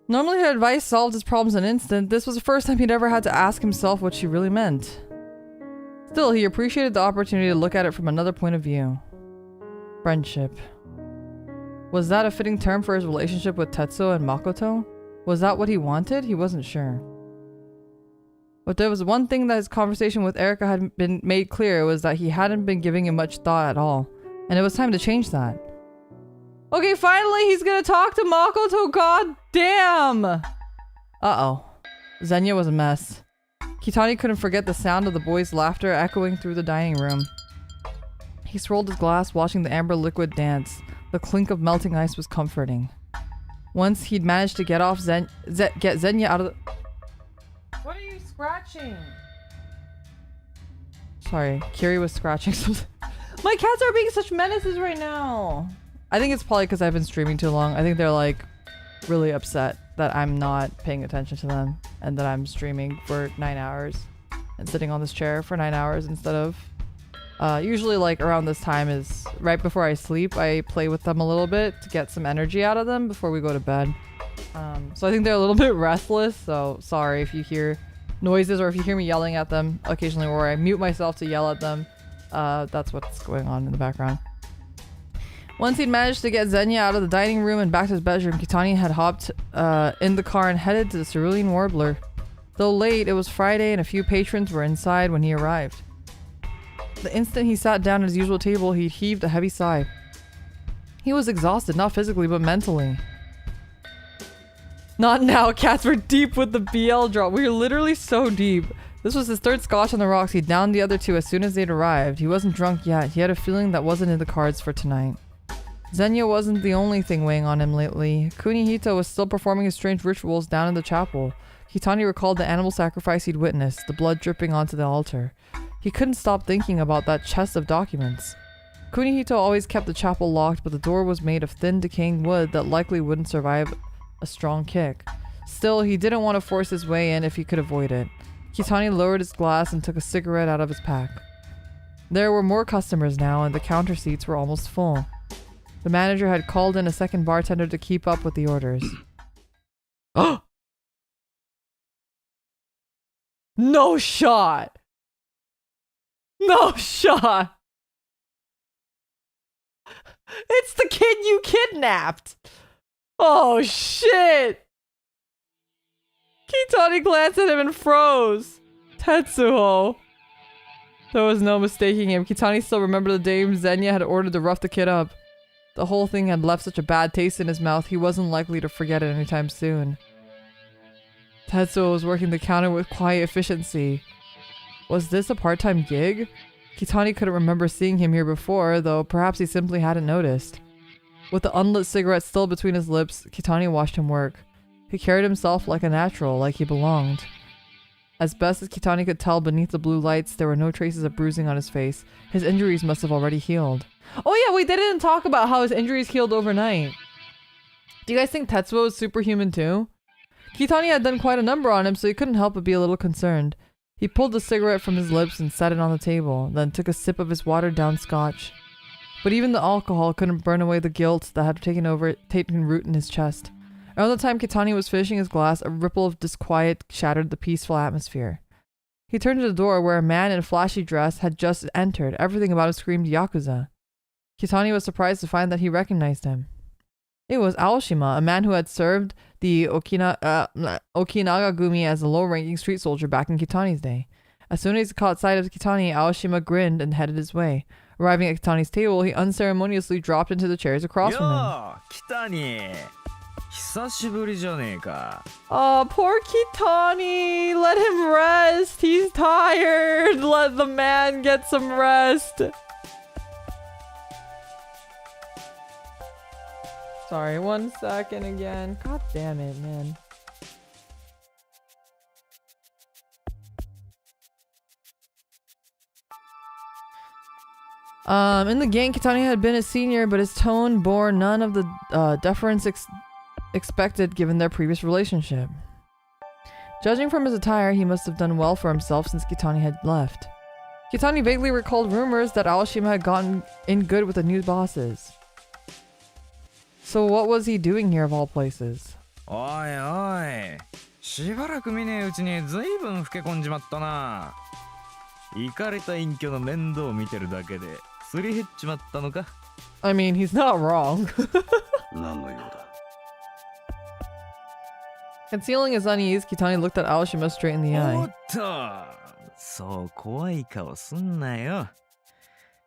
Normally her advice solved his problems in an instant. This was the first time he'd ever had to ask himself what she really meant. Still, he appreciated the opportunity to look at it from another point of view. Friendship. Was that a fitting term for his relationship with Tetsuo and Makoto? Was that what he wanted? He wasn't sure. But there was one thing that his conversation with Erika had been made clear, was that he hadn't been giving it much thought at all. And it was time to change that. Okay, finally he's gonna talk to Makoto, god damn! Uh-oh. Zenya was a mess. Kitani couldn't forget the sound of the boys' laughter echoing through the dining room. He swirled his glass, watching the amber liquid dance. The clink of melting ice was comforting. Once he'd managed to get Zenya out of the... What are you scratching? Sorry, Kiri was scratching something. My cats are being such menaces right now. I think it's probably because I've been streaming too long. I think they're like really upset that I'm not paying attention to them and that I'm streaming for 9 hours and sitting on this chair for 9 hours instead of usually like around this time is right before I sleep. I play with them a little bit to get some energy out of them before we go to bed. So I think they're a little bit restless, so sorry if you hear noises or if you hear me yelling at them occasionally, or I mute myself to yell at them. That's what's going on in the background. Once he'd managed to get Zenya out of the dining room and back to his bedroom, Kitani had hopped in the car and headed to the Cerulean Warbler. Though late, it was Friday and a few patrons were inside when he arrived. The instant he sat down at his usual table, he heaved a heavy sigh. He was exhausted, not physically, but mentally. Not now, cats were deep with the BL drop. We were literally so deep. This was his third scotch on the rocks. He downed the other two as soon as they'd arrived. He wasn't drunk yet. He had a feeling that wasn't in the cards for tonight. Zenya wasn't the only thing weighing on him lately. Kunihito was still performing his strange rituals down in the chapel. Kitani recalled the animal sacrifice he'd witnessed, the blood dripping onto the altar. He couldn't stop thinking about that chest of documents. Kunihito always kept the chapel locked, but the door was made of thin, decaying wood that likely wouldn't survive a strong kick. Still, he didn't want to force his way in if he could avoid it. Kitani lowered his glass and took a cigarette out of his pack. There were more customers now, and the counter seats were almost full. The manager had called in a second bartender to keep up with the orders. Oh! No shot! No shot! It's the kid you kidnapped! Oh shit! Kitani glanced at him and froze. Tetsuo. There was no mistaking him. Kitani still remembered the day Zenya had ordered to rough the kid up. The whole thing had left such a bad taste in his mouth, he wasn't likely to forget it anytime soon. Tetsuo was working the counter with quiet efficiency. Was this a part-time gig? Kitani couldn't remember seeing him here before, though perhaps he simply hadn't noticed. With the unlit cigarette still between his lips, Kitani watched him work. He carried himself like a natural, like he belonged. As best as Kitani could tell beneath the blue lights, there were no traces of bruising on his face. His injuries must have already healed. Oh yeah, wait, they didn't talk about how his injuries healed overnight. Do you guys think Tetsuo is superhuman too? Kitani had done quite a number on him, so he couldn't help but be a little concerned. He pulled the cigarette from his lips and set it on the table, then took a sip of his watered-down scotch. But even the alcohol couldn't burn away the guilt that had taken root in his chest. Around the time Kitani was finishing his glass, a ripple of disquiet shattered the peaceful atmosphere. He turned to the door where a man in a flashy dress had just entered. Everything about him screamed Yakuza. Kitani was surprised to find that he recognized him. It was Aoshima, a man who had served the Okinaga Gumi as a low-ranking street soldier back in Kitani's day. As soon as he caught sight of Kitani, Aoshima grinned and headed his way. Arriving at Kitani's table, he unceremoniously dropped into the chairs across from him. Kitani! 久しぶりじゃねえか. Oh, poor Kitani! Let him rest! He's tired! Let the man get some rest! Sorry, 1 second again. God damn it, man. In the gang, Kitani had been a senior, but his tone bore none of the deference expected given their previous relationship. Judging from his attire, he must have done well for himself since Kitani had left. Kitani vaguely recalled rumors that Aoshima had gotten in good with the new bosses. So what was he doing here of all places? おいおい、しばらく見ねえうちにずいぶん老け込んじまったな。イカれた隠居の面倒を見てるだけですり減っちまったのか。 I mean, he's not wrong. 何の用だ。 Concealing his unease, Kitani looked at Aoshima straight in the お eye. っと、そう怖い顔すんなよ。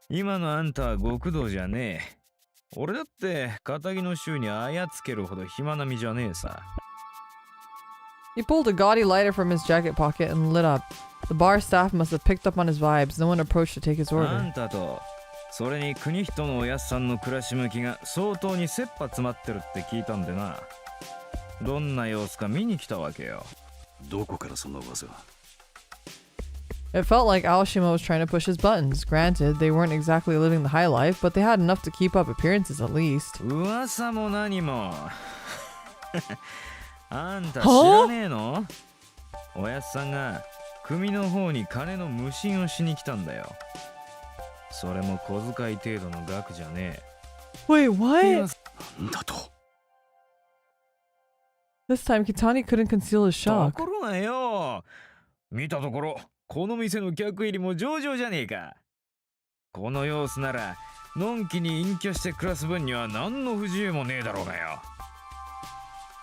今のあんたは極道じゃねえ。俺だって仇の衆にあやつけるほど暇な身じゃねえさ。He pulled a gaudy lighter from his jacket pocket and lit up. The bar staff must have picked up on his vibes. No one approached to take his あ order. んたとそれに国人のおやっさんの暮らし向きが相当に切羽詰まってるって聞いたんでな。どんな様子か見に来たわけよ。どこからそんな噂が。 It felt like Aoshima was trying to push his buttons. Granted, they weren't exactly living the high life, but they had enough to keep up appearances at least. 噂も何も。あんた知らねえの？おやっさんが組の方に金の無心をしに来たんだよ。それも小遣い程度の額じゃねえ。 Wait, what? なんだと。 This time, Kitani couldn't conceal his と shock. ころがよ、見たところこの店の客入りも上々じゃねえか。この様子ならのんきに隠居して暮らす分には何の不自由もねえだろうがよ。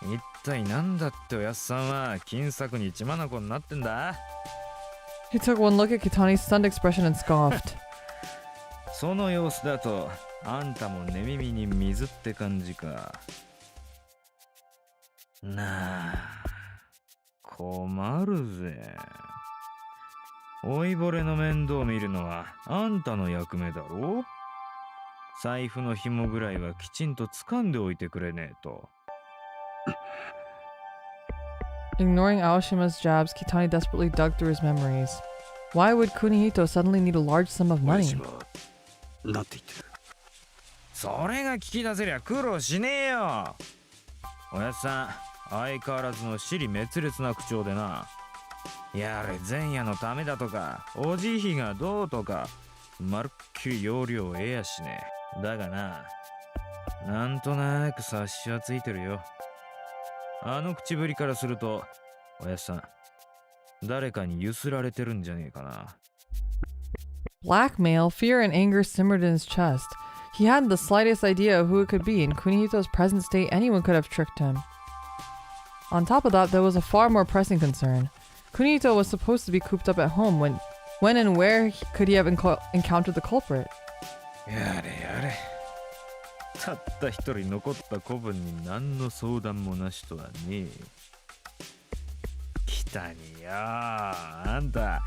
一体なんだっておやっさんは金策に血眼になってんだ。 He took one look at Kitani's stunned expression and scoffed. その様子だとあんたも寝耳に水って感じか。なあ、困るぜ。老いぼれの面倒見るのはあんたの役目だろ。財布の紐ぐらいはきちんと掴んでおいてくれねえと。Ignoring Aoshima's jabs, Kitani desperately dug through his memories. Why would Kunihito suddenly need a large sum of 親 money? 父はなんて言ってる。それが聞き出せりゃ苦労しねえよ。おやっさん、相変わらずの尻滅裂な口調でな。やれ前夜のためだとか、おじいひがどうとか、まるっきり要領を得やしねえ。だがな、なんとなく察しはついてるよ。あの口ぶりからすると、おやっさん、誰かにゆすられてるんじゃねえかな。Blackmail, fear and anger simmered in his chest. He hadn't the slightest idea of who it could be. In Kunihito's present state, anyone could have tricked him. On top of that, there was a far more pressing concern. Kunihito was supposed to be cooped up at home. When and where could he have encountered the culprit? やれやれ。たった一人残った子分に何の相談もなしとはね。北によ、あんた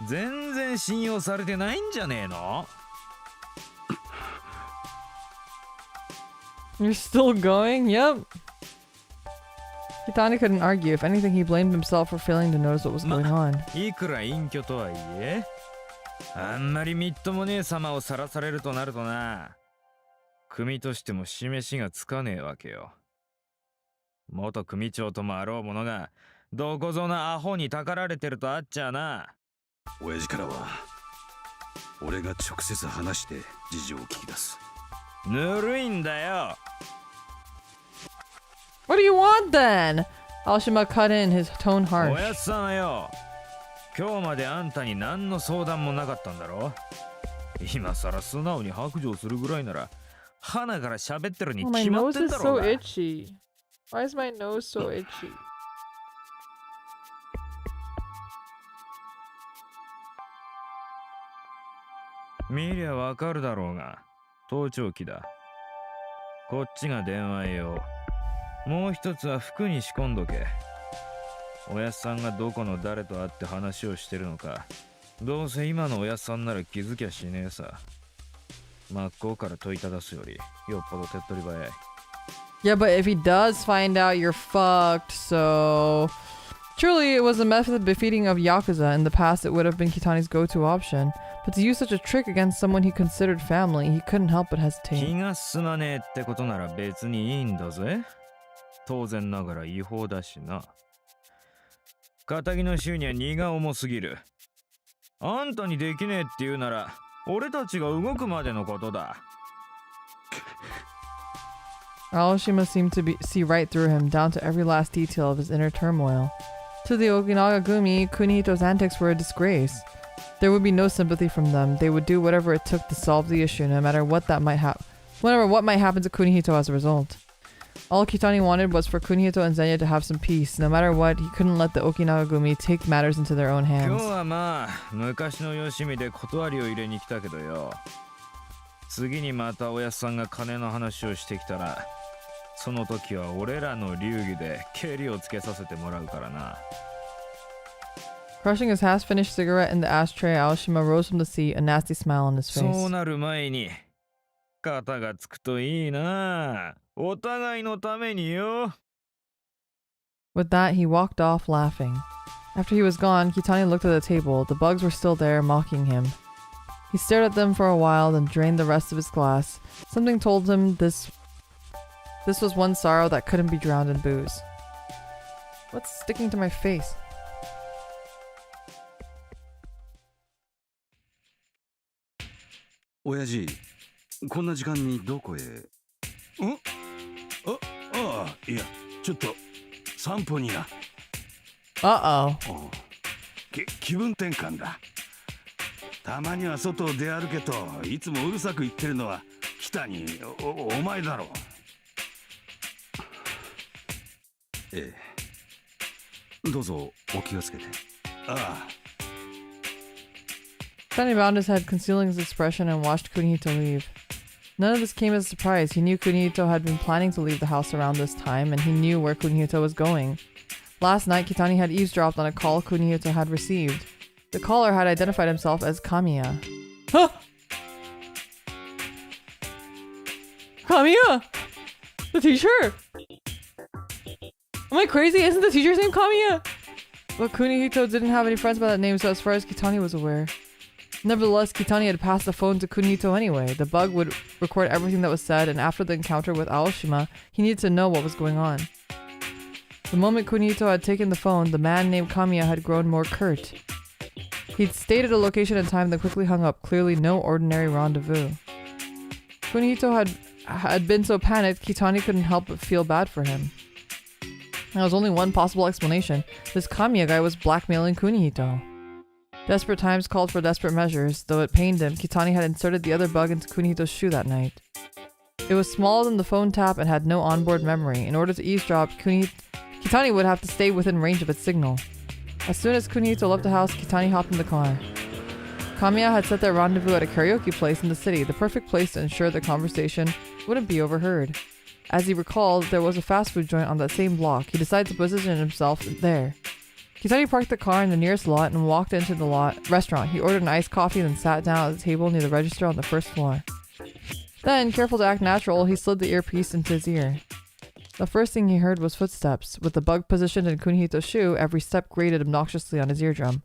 全然信用されてないんじゃねえの？ You're still going? Yep. Kitani couldn't argue. If anything, he blamed himself for failing to notice what was going on. いくら隠居とはいえ、あんまりみっともねえ様をさらされるとなるとな、組としても示しがつかねえわけよ。元組長ともあろう者がどこぞのアホにたかられてるとあっちゃな。親父からは俺が直接話して事情を聞き出す。ぬるいんだよ。 What do you want then? Aoshima cut in, his tone お harsh. やっさんよ、今日まであんたに何の相談もなかったんだろ。今さら素直に白状するぐらいなら鼻から喋ってるに Oh, my 決まっ nose てん is だろう so が。 itchy. Why is my nose so itchy? 見りゃわかるだろうが、盗聴器だ。こっちが電話用。もう一つは服に仕込んどけ。おやっさんがどこの誰と会って話をしてるのか、どうせ今のおやっさんなら気づきゃしねえさ。真っ向から問いただすより、よっぽど手っ取り早い。Yeah, but if he does find out, you're fucked, so... Truly, it was a method befitting of Yakuza. In the past, it would have been Kitani's go-to option. But to use such a trick against someone he considered family, he couldn't help but 気 hesitate. が進まねえってことなら別にいいんだぜ。当然ながら違法だしな。仇の衆には荷が重すぎる。あんたにできねえって言うなら、俺たちが動くまでのことだ。Aoshima seemed to see right through him, down to every last detail of his inner turmoil. To the Okinaga Gumi, Kunihito's antics were a disgrace. There would be no sympathy from them. They would do whatever it took to solve the issue, no matter what that might happen. Whatever what might happen to Kunihito as a result. All Kitani wanted was for Kunihito and Zenya to have some peace. No matter what, he couldn't let the Okinaga Gumi take matters into their own 今 hands. 日はまあ昔のよしみで断りを入れに来たけどよ。次にまたおやっさんが金の話をしてきたら、その時は俺らの流儀でケリをつけさせてもらうからな。Crushing his half-finished cigarette in the ashtray, Aoshima rose from the seat, a nasty smile on his そう face. なる前に肩がつくといいな。お互いのためによ。With that, he walked off, laughing. After he was gone, Kitani looked at the table. The bugs were still there, mocking him. He stared at them for a while, then drained the rest of his glass. Something told him this was one sorrow that couldn't be drowned in booze. What's sticking to my face? Oyaji, こんな時間にどこへ？ああ、いや、ちょっと散歩にな。Uh-oh. 気分転換だ。たまには外を出歩けといつもうるさく言ってるのは北に お前だろう。ええ。どうぞお気をつけて。ああ。Kitani bowed his head, concealing his expression, and watched Kunihito leave. None of this came as a surprise. He knew Kunihito had been planning to leave the house around this time, and he knew where Kunihito was going. Last night, Kitani had eavesdropped on a call Kunihito had received. The caller had identified himself as Kamiya. Huh! Kamiya! The teacher! Am I crazy? Isn't the teacher's name Kamiya? But Kunihito didn't have any friends by that name, so as far as Kitani was aware. Nevertheless, Kitani had passed the phone to Kunihito anyway. The bug would record everything that was said, and after the encounter with Aoshima, he needed to know what was going on. The moment Kunihito had taken the phone, the man named Kamiya had grown more curt. He'd stated a location and time, then quickly hung up, clearly no ordinary rendezvous. Kunihito had been so panicked, Kitani couldn't help but feel bad for him. There was only one possible explanation. This Kamiya guy was blackmailing Kunihito. Desperate times called for desperate measures. Though it pained him, Kitani had inserted the other bug into Kunihito's shoe that night. It was smaller than the phone tap and had no onboard memory. In order to eavesdrop, Kitani would have to stay within range of its signal. As soon as Kunihito left the house, Kitani hopped in the car. Kamiya had set their rendezvous at a karaoke place in the city, the perfect place to ensure their conversation wouldn't be overheard. As he recalled, there was a fast food joint on that same block. He decided to position himself there. Kitani parked the car in the nearest lot and walked into the restaurant. He ordered an iced coffee and then sat down at the table near the register on the first floor. Then, careful to act natural, he slid the earpiece into his ear. The first thing he heard was footsteps. With the bug positioned in Kunihito's shoe, every step grated obnoxiously on his eardrum.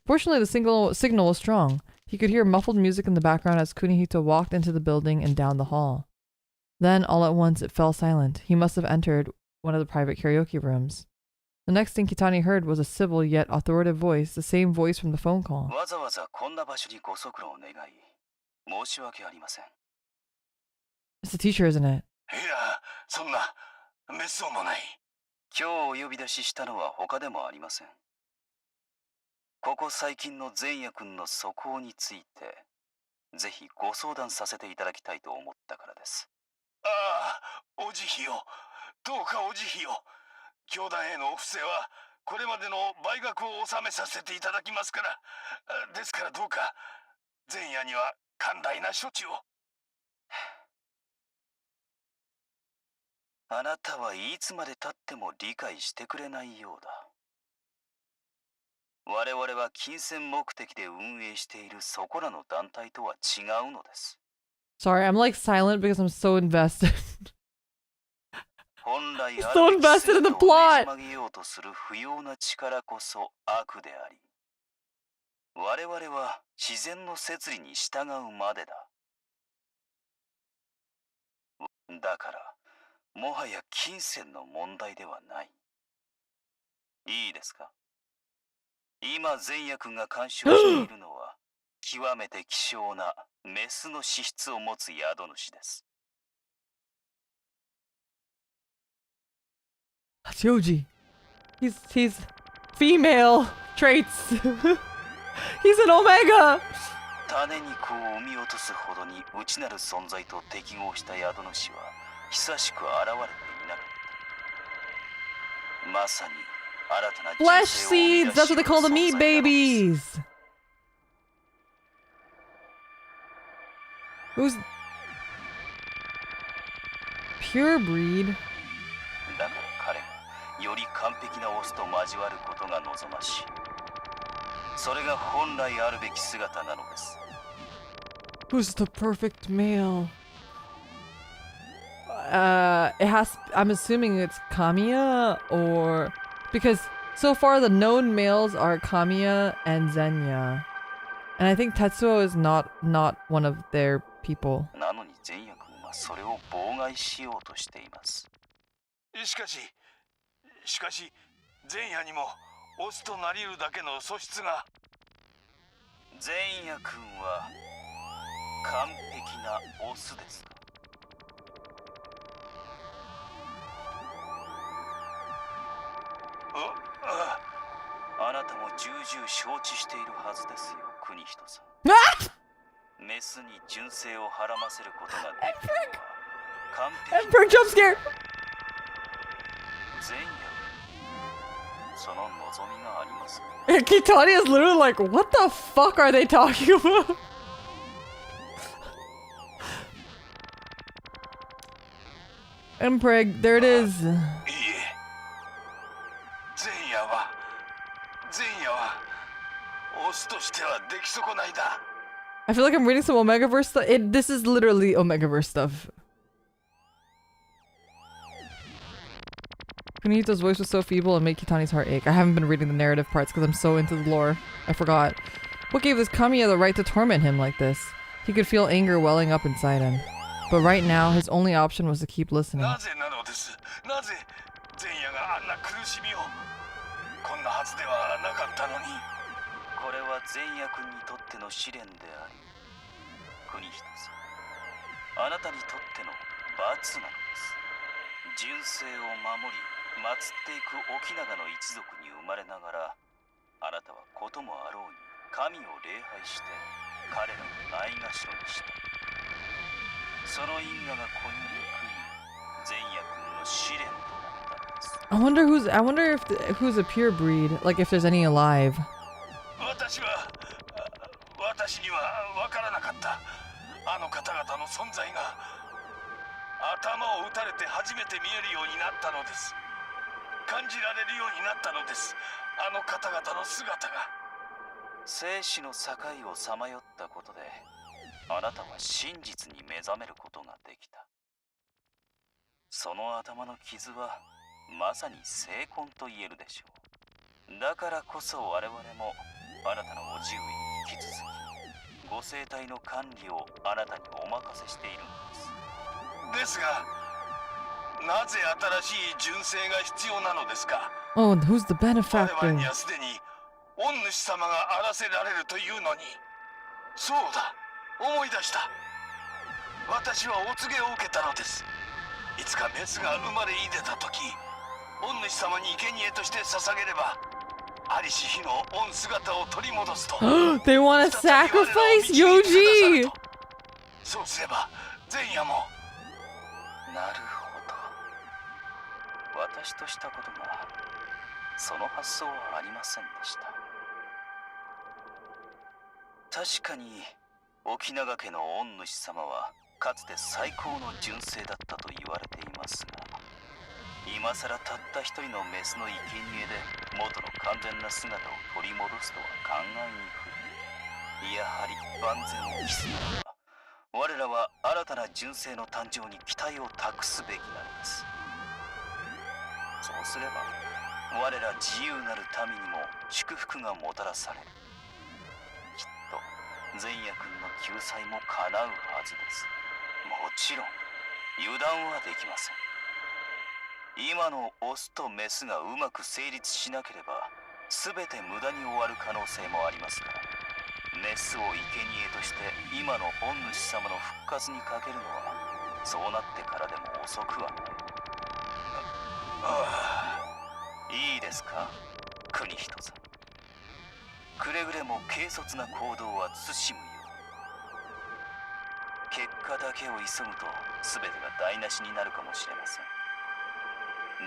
Fortunately, the signal was strong. He could hear muffled music in the background as Kunihito walked into the building and down the hall. Then, all at once, it fell silent. He must have entered one of the private karaoke rooms. The next thing Kitani heard was a civil yet authoritative voice, the same voice from the phone call. It's the teacher, isn't it? いや、そんなめっそうもない。今日お呼び出ししたのは他でもありません。ここ最近の善也君の素行について、ぜひご相談させていただきたいと思ったからです。ああ、お慈悲を。どうかお慈悲を。教団へのお布施はこれまでの倍額を納めさせていただきますから。ですからどうか善也には寛大な処置を。あなたはいつまで経っても理解してくれないようだ。我々は金銭目的で運営しているそこらの団体とは違うのです。Sorry, I'm like silent because I'm so invested. 本来 So invested in the plot. 曲げようとする不要な力こそ悪であり、我々は自然の摂理に従うまでだ。だから、もはや金銭の問題ではない。いいですか？今善也君が監視をしているのは極めて希少なメスの資質を持つ宿主です。Hachioji. He's female traits. He's an omega. 種に子を産み落とすほどに内なる存在と適合した宿主は久しく現れていなかっまさに新たな Flesh 人生を生み seeds! 出 That's し what they 得る call the 存 meat 在なのです。 babies! Who's pure breed? だから彼がより完璧なオスと交わることが望ましい。それが本来あるべき姿なのです。 Who's the perfect male? I'm assuming it's Kamiya or because so far the known males are Kamiya and Zenya. And I think Tetsuo is not one of their people. なのに善也君はそれを妨害しようとしています。しかし前夜にもオスとなり得るだけの素質が。善也君は完璧なオスですか？あなたも重々承知しているはずですよ、国人さん。メスに純正をはらませることができるのは完璧 Emperor jump scare! 善也その望みがありますか？ Kitani is literally like, what the fuck are they talking about? Empreg, there it is. いいえ、前夜はオスとしては出来損ないだ。 I feel like I'm reading some Omegaverse stuff. This is literally Omegaverse stuff. Kunito's voice was so feeble and made Kitani's heart ache. I haven't been reading the narrative parts because I'm so into the lore. I forgot. What gave this Kamiya the right to torment him like this? He could feel anger welling up inside him. But right now, his only option was to keep listening. なぜなのです。なぜ前夜があんな苦しみを。こんなはずではなかったのに。これは善也君にとっての試練であり、国人さん、あなたにとっての罰なのです。純正を守り、祀っていく沖永の一族に生まれながら、あなたはこともあろうに神を礼拝して彼らをないがしろにした。その因果がこに報い、善也君の試練となったのです。I wonder who's a pure breed, like if there's any alive. 私には分からなかった。あの方々の存在が頭を打たれて初めて見えるようになったのです。感じられるようになったのです。あの方々の姿が。生死の境をさまよったことで、あなたは真実に目覚めることができた。その頭の傷はまさに聖魂と言えるでしょう。だからこそ我々もあなたのお慈悲に引き続き、ご生体の管理をあなたにお任せしているのです。ですが、なぜ新しい純正が必要なのですか？ Oh, and who's the 我々 benefactor? にはすでに御主様があらせられるというのに。そうだ、思い出した。私はお告げを受けたのです。いつかメスが生まれいでた時、御主様に生贄として捧げれば、ありし日の御姿を取り戻すと。They want to sacrifice Yoji! そうすれば前夜も。なるほど。私としたことがその発想はありませんでした。確かに沖永家の御主様はかつて最高の純正だったと言われていますが、今さらたった一人のメスの生贄で元の完全な姿を取り戻すとは考えにくい。やはり万全を期すならば、我らは新たな純正の誕生に期待を託すべきなのです。そうすれば我ら自由なる民にも祝福がもたらされる。きっと善也君の救済も叶うはずです。もちろん油断はできません。今のオスとメスがうまく成立しなければ全て無駄に終わる可能性もありますから、メスを生贄として今の御主様の復活にかけるのはそうなってからでも遅くはない。いいですか、国人さん。くれぐれも軽率な行動は慎むよう。結果だけを急ぐと全てが台無しになるかもしれません。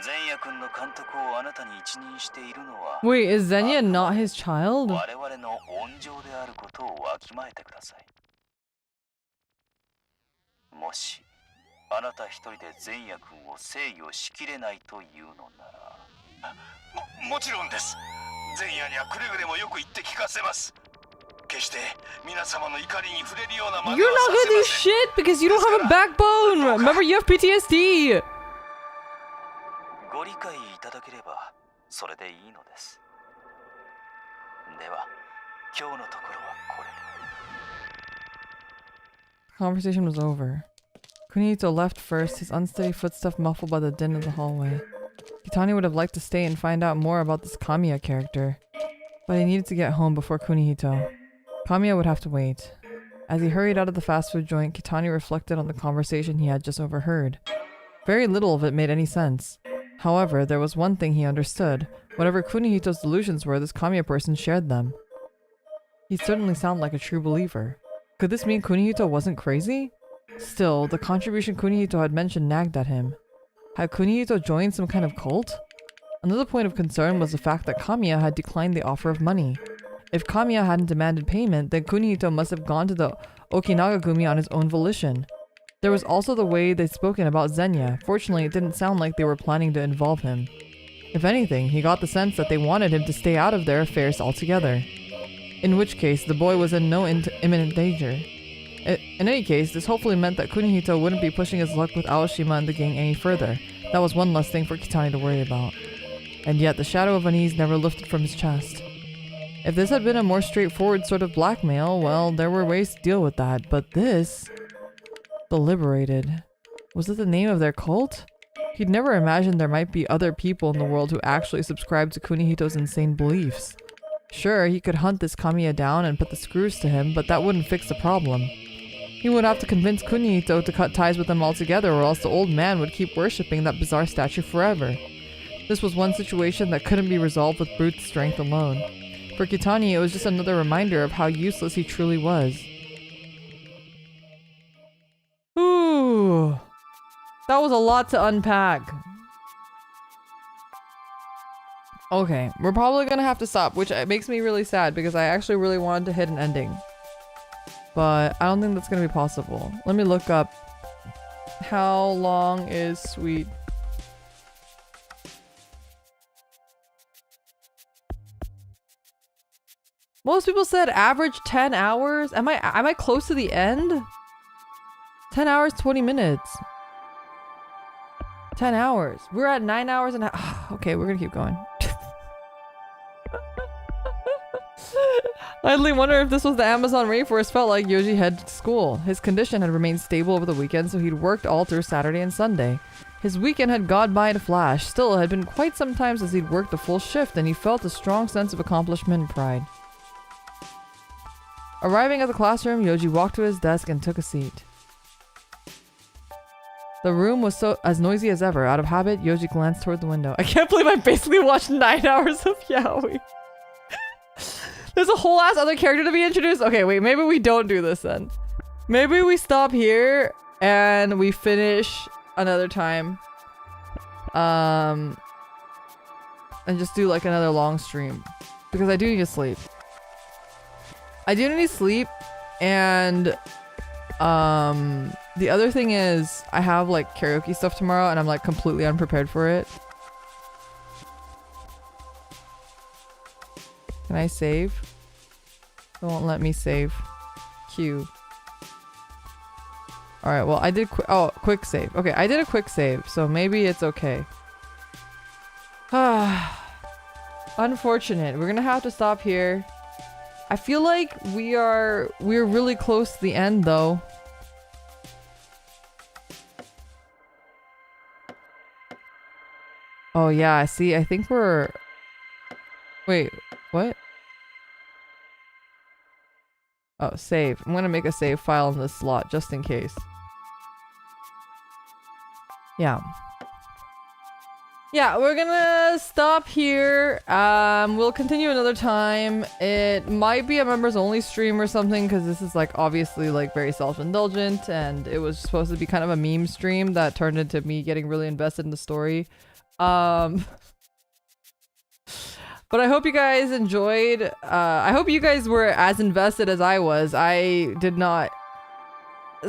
善也君の監督をあなたに一任しているのは Wait, is Zenya not his child? 我々の恩情であることをわきまえてください。もしあなた一人で善也君を制御しきれないというのなら、もちろんです。前夜にはくれぐれもよく言って聞かせます。決して皆様の怒りに触れるような真 You're 似は not させ gonna ま do せん。 shit because you don't have a backbone! Remember, you have PTSD! ご理解いただければそれでいいのです。では今日のところはこれで。 Conversation was over. Kunihito left first, his unsteady footsteps muffled by the din of the hallway. Kitani would have liked to stay and find out more about this Kamiya character, but he needed to get home before Kunihito. Kamiya would have to wait. As he hurried out of the fast food joint, Kitani reflected on the conversation he had just overheard. Very little of it made any sense. However, there was one thing he understood. Whatever Kunihito's delusions were, this Kamiya person shared them. He certainly sounded like a true believer. Could this mean Kunihito wasn't crazy? Still, the contribution Kunihito had mentioned nagged at him. Had Kunihito joined some kind of cult? Another point of concern was the fact that Kamiya had declined the offer of money. If Kamiya hadn't demanded payment, then Kunihito must have gone to the Okinaga Gumi on his own volition. There was also the way they'd spoken about Zenya. Fortunately, it didn't sound like they were planning to involve him. If anything, he got the sense that they wanted him to stay out of their affairs altogether. In which case, the boy was in no imminent danger. In any case, this hopefully meant that Kunihito wouldn't be pushing his luck with Aoshima and the gang any further. That was one less thing for Kitani to worry about. And yet, the shadow of unease never lifted from his chest. If this had been a more straightforward sort of blackmail, well, there were ways to deal with that, but this... The Liberated. Was it the name of their cult? He'd never imagined there might be other people in the world who actually subscribed to Kunihito's insane beliefs. Sure, he could hunt this Kamiya down and put the screws to him, but that wouldn't fix the problem. He would have to convince Kunihito to cut ties with them altogether, or else the old man would keep worshipping that bizarre statue forever. This was one situation that couldn't be resolved with brute strength alone. For Kitani, it was just another reminder of how useless he truly was. Ooh, that was a lot to unpack. Okay, we're probably gonna have to stop, which makes me really sad because I actually really wanted to hit an ending. But I don't think that's gonna be possible. Let me look up how long is Sweet. Most people said average 10 hours. Am I close to the end? 10 hours, 20 minutes. 10 hours. We're at 9 hours and okay, we're gonna keep going. I idly wonder if this was the Amazon rainforest felt like Yoji headed to school. His condition had remained stable over the weekend, so he'd worked all through Saturday and Sunday. His weekend had gone by in a flash. Still, it had been quite some time since he'd worked a full shift, and he felt a strong sense of accomplishment and pride. Arriving at the classroom, Yoji walked to his desk and took a seat. The room was as noisy as ever. Out of habit, Yoji glanced toward the window. I can't believe I basically watched 9 hours of yaoi. There's a whole ass other character to be introduced. Okay, wait, maybe we don't do this then. Maybe we stop here and we finish another time. And just do like another long stream. Because I do need to sleep. I do need to sleep, and the other thing is I have like karaoke stuff tomorrow and I'm like completely unprepared for it. Can I save? It won't let me save. Q. Alright, well I did quick save. Okay, I did a quick save, so maybe it's okay. Unfortunate. We're gonna have to stop here. I feel like we're really close to the end though. Oh yeah, see, I think we're... Wait, what? Oh, save. I'm gonna make a save file in this slot just in case. Yeah. Yeah, we're gonna stop here. We'll continue another time. It might be a members only stream or something because this is like obviously like very self-indulgent and it was supposed to be kind of a meme stream that turned into me getting really invested in the story. But I hope you guys enjoyed. I hope you guys were as invested as I was. I did not.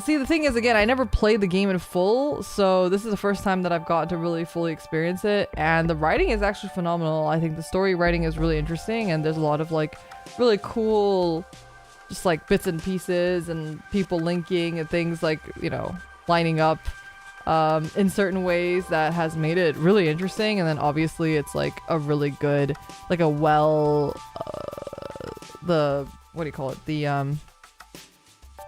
See, the thing is, again, I never played the game in full, so this is the first time that I've gotten to really fully experience it, and the writing is actually phenomenal. I think the story writing is really interesting, and there's a lot of like really cool just like bits and pieces and people linking and things like, you know, lining up in certain ways that has made it really interesting. And then obviously it's like a really good, like a well, the, what do you call it? The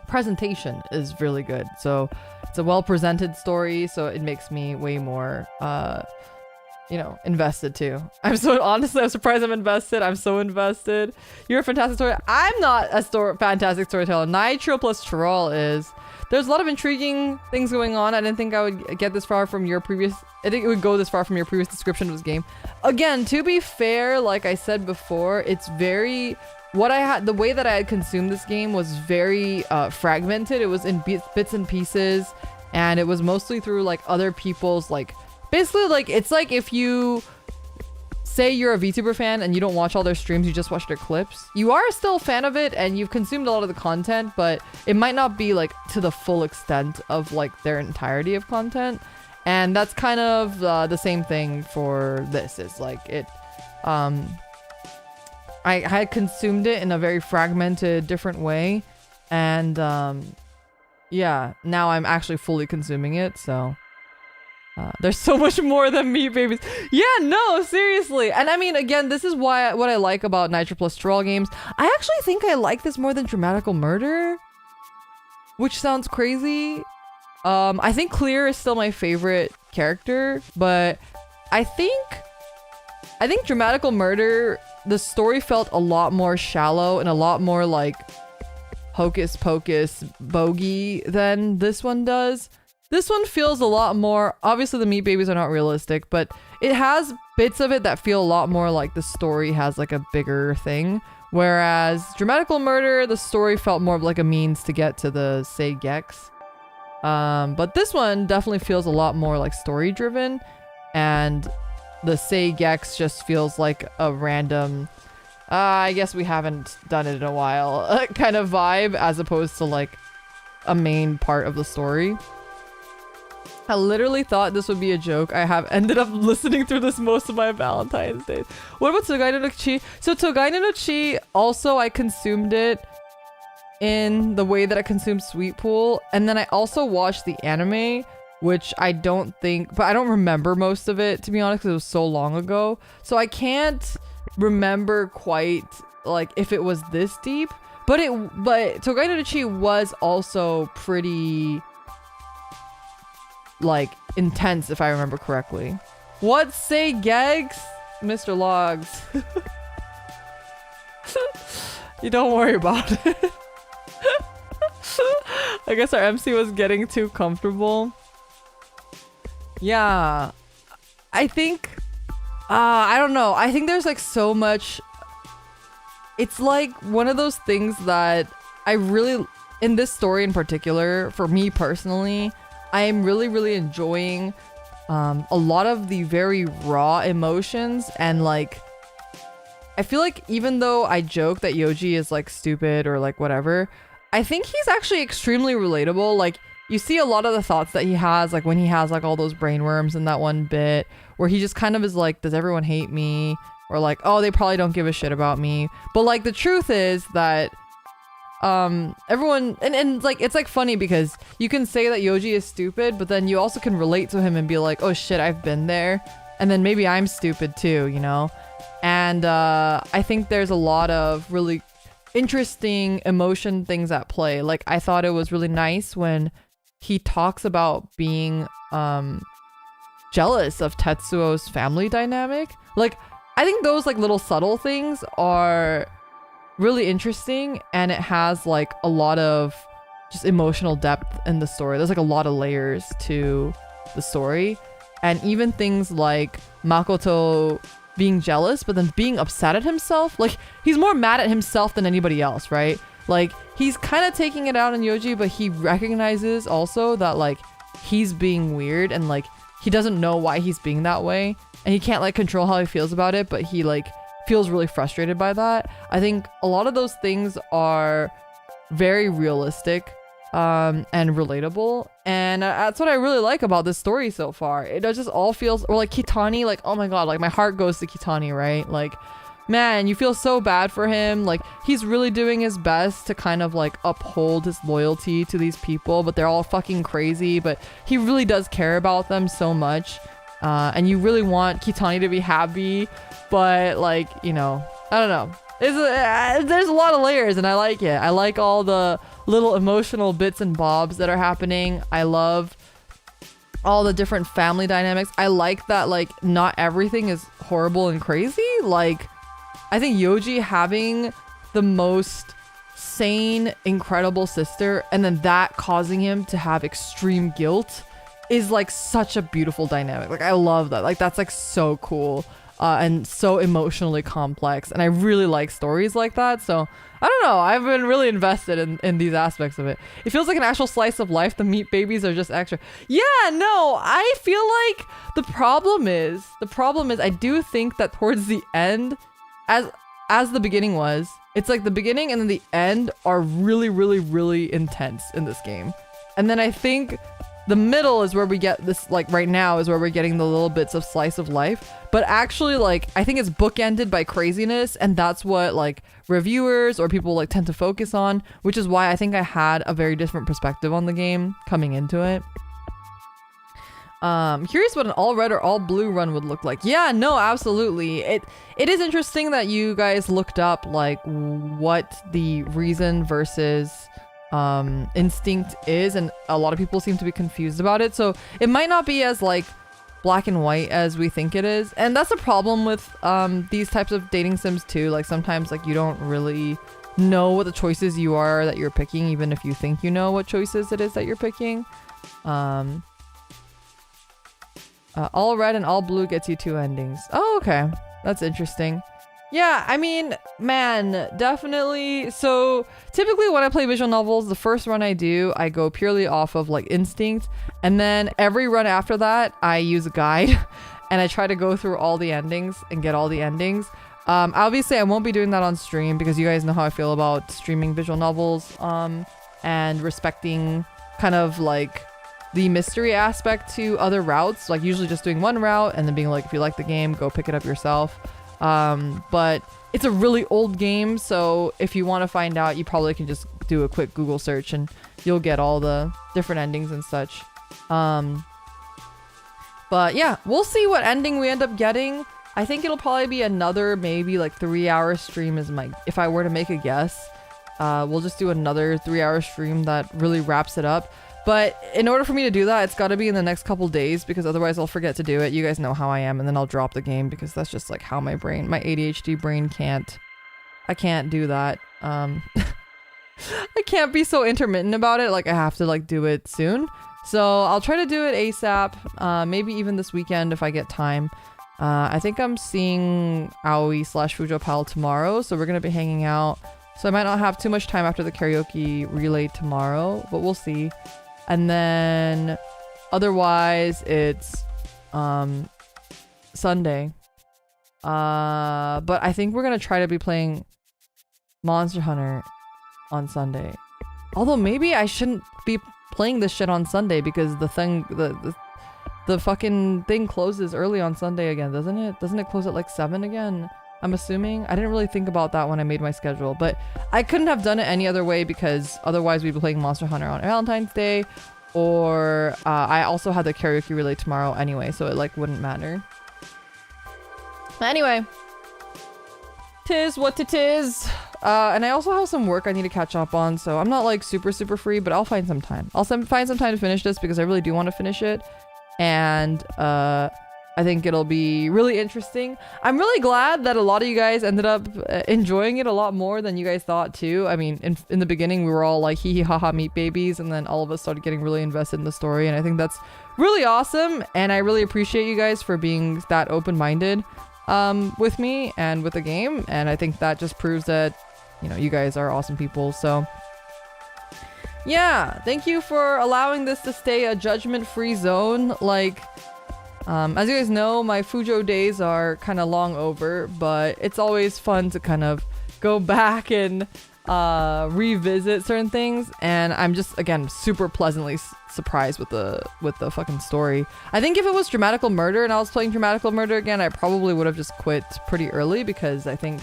presentation is really good. So it's a well presented story, so it makes me way more you know, invested too. I'm surprised I'm invested. I'm so invested. You're a fantastic story. I'm not a fantastic storyteller. Nitro plus Troll is. There's a lot of intriguing things going on. I didn't think I would get this far from your previous. I think it would go this far from your previous description of this game. Again, to be fair, like I said before, it's very. What I had, the way that I had consumed this game was very fragmented. It was in bits and pieces, and it was mostly through like other people's like. Basically, like, it's like if you say you're a VTuber fan and you don't watch all their streams, you just watch their clips. You are still a fan of it and you've consumed a lot of the content, but it might not be like to the full extent of like their entirety of content. And that's kind of the same thing for this. It's like it, I had consumed it in a very fragmented, different way. And yeah, now I'm actually fully consuming it, so... there's so much more than Meat Babies. Yeah, no, seriously. And I mean, again, this is why what I like about Nitro Plus Troll games. I actually think I like this more than Dramatical Murder, which sounds crazy. I think Clear is still my favorite character, but I think Dramatical Murder, the story felt a lot more shallow and a lot more like hocus pocus bogey than this one does. This one feels a lot more, obviously the Meat Babies are not realistic, but it has bits of it that feel a lot more like the story has like a bigger thing. Whereas Dramatical Murder, the story felt more of like a means to get to the Seigex. But this one definitely feels a lot more like story driven, and the Seigex just feels like a random, I guess we haven't done it in a while, kind of vibe, as opposed to like a main part of the story. I literally thought this would be a joke. I have ended up listening through this most of my Valentine's days. What about Togai no Chi? So Togai no Chi, also I consumed it in the way that I consumed Sweet Pool. And then I also watched the anime, which I don't think, but I don't remember most of it, to be honest, because it was so long ago. So I can't remember quite like if it was this deep, but Togai no Chi was also pretty... like intense, if I remember correctly. What say Gags? Mr. Logs. You don't worry about it. I guess our MC was getting too comfortable. Yeah. I think I don't know. I think there's like so much. It's like one of those things that I really, in this story in particular, for me personally, I am really, really enjoying a lot of the very raw emotions, and like I feel like even though I joke that Yoji is like stupid or like whatever, I think he's actually extremely relatable. Like you see a lot of the thoughts that he has, like when he has like all those brainworms in that one bit where he just kind of is like, does everyone hate me? Or like, oh, they probably don't give a shit about me. But like the truth is that everyone and like it's like funny because you can say that Yoji is stupid, but then you also can relate to him and be like, oh shit, I've been there, and then maybe I'm stupid too, you know. And I think there's a lot of really interesting emotion things at play. Like I thought it was really nice when he talks about being jealous of Tetsuo's family dynamic. Like I think those like little subtle things are really interesting, and it has like a lot of just emotional depth in the story. There's like a lot of layers to the story, and even things like Makoto being jealous but then being upset at himself. Like he's more mad at himself than anybody else, right? Like he's kind of taking it out on Yoji, but he recognizes also that like he's being weird and like he doesn't know why he's being that way. and he can't like control how he feels about it, but he like feels really frustrated by that. I think a lot of those things are very realistic and relatable, and that's what I really like about this story so far. It just all feels, or like Kitani, like oh my god, like my heart goes to Kitani, right? Like man, you feel so bad for him. Like he's really doing his best to kind of like uphold his loyalty to these people, but they're all fucking crazy, but he really does care about them so much. And you really want Kitani to be happy, but like, you know, I don't know. There's a lot of layers and I like it. I like all the little emotional bits and bobs that are happening. I love all the different family dynamics. I like that like not everything is horrible and crazy. Like I think Yoji having the most sane, incredible sister and then that causing him to have extreme guilt is like such a beautiful dynamic. Like I love that. Like that's like so cool and so emotionally complex. And I really like stories like that. So I don't know. I've been really invested in these aspects of it. It feels like an actual slice of life. The meat babies are just extra. Yeah, no, I feel like the problem is I do think that towards the end, as the beginning was, it's like the beginning and then the end are really, really, really intense in this game. And then I think the middle is where we get this, like right now is where we're getting the little bits of slice of life. But actually like, I think it's bookended by craziness, and that's what like reviewers or people like tend to focus on, which is why I think I had a very different perspective on the game coming into it. Curious what an all red or all blue run would look like. Yeah, no, absolutely. It is interesting that you guys looked up like what the reason versus instinct is, and a lot of people seem to be confused about it. So it might not be as like black and white as we think it is, and that's a problem with these types of dating sims too. Like sometimes like you don't really know what the choices you are that you're picking, even if you think you know what choices it is that you're picking. All red and all blue gets you 2 endings. Oh, okay. That's interesting. Yeah, I mean, man, definitely. So typically when I play visual novels, the first run I do, I go purely off of like instinct. And then every run after that, I use a guide and I try to go through all the endings and get all the endings. Obviously, I won't be doing that on stream because you guys know how I feel about streaming visual novels and respecting kind of like the mystery aspect to other routes, like usually just doing one route and then being like, if you like the game, go pick it up yourself. But it's a really old game, so if you want to find out, you probably can just do a quick Google search and you'll get all the different endings and such. But yeah, we'll see what ending we end up getting. I think it'll probably be another maybe like 3-hour stream is my, if I were to make a guess. We'll just do another 3-hour stream that really wraps it up. But in order for me to do that, it's got to be in the next couple days because otherwise I'll forget to do it. You guys know how I am, and then I'll drop the game because that's just like how my ADHD brain I can't do that. I can't be so intermittent about it. Like I have to like do it soon. So I'll try to do it ASAP. Maybe even this weekend if I get time. I think I'm seeing Aoi/Fujo Pal tomorrow, so we're going to be hanging out. So I might not have too much time after the karaoke relay tomorrow, but we'll see. And then otherwise it's Sunday. But I think we're going to try to be playing Monster Hunter on Sunday. Although maybe I shouldn't be playing this shit on Sunday because the fucking thing closes early on Sunday again, doesn't it? Doesn't it close at like 7 again? I'm assuming. I didn't really think about that when I made my schedule, but I couldn't have done it any other way because otherwise we'd be playing Monster Hunter on Valentine's Day, or I also had the karaoke relay tomorrow anyway, so it like wouldn't matter. But anyway, tis what it is. And I also have some work I need to catch up on, so I'm not like super free, but I'll find some time. I'll find some time to finish this because I really do want to finish it, and I think it'll be really interesting. I'm really glad that a lot of you guys ended up enjoying it a lot more than you guys thought too. I mean, in the beginning we were all like hee hee haha meat babies, and then all of us started getting really invested in the story, and I think that's really awesome, and I really appreciate you guys for being that open-minded with me and with the game, and I think that just proves that, you know, you guys are awesome people. So yeah, thank you for allowing this to stay a judgment-free zone. Like, As you guys know, my Fujo days are kind of long over, but it's always fun to kind of go back and revisit certain things, and I'm just again super pleasantly surprised with the fucking story. I think if it was Dramatical Murder and I was playing Dramatical Murder again, I probably would have just quit pretty early, because I think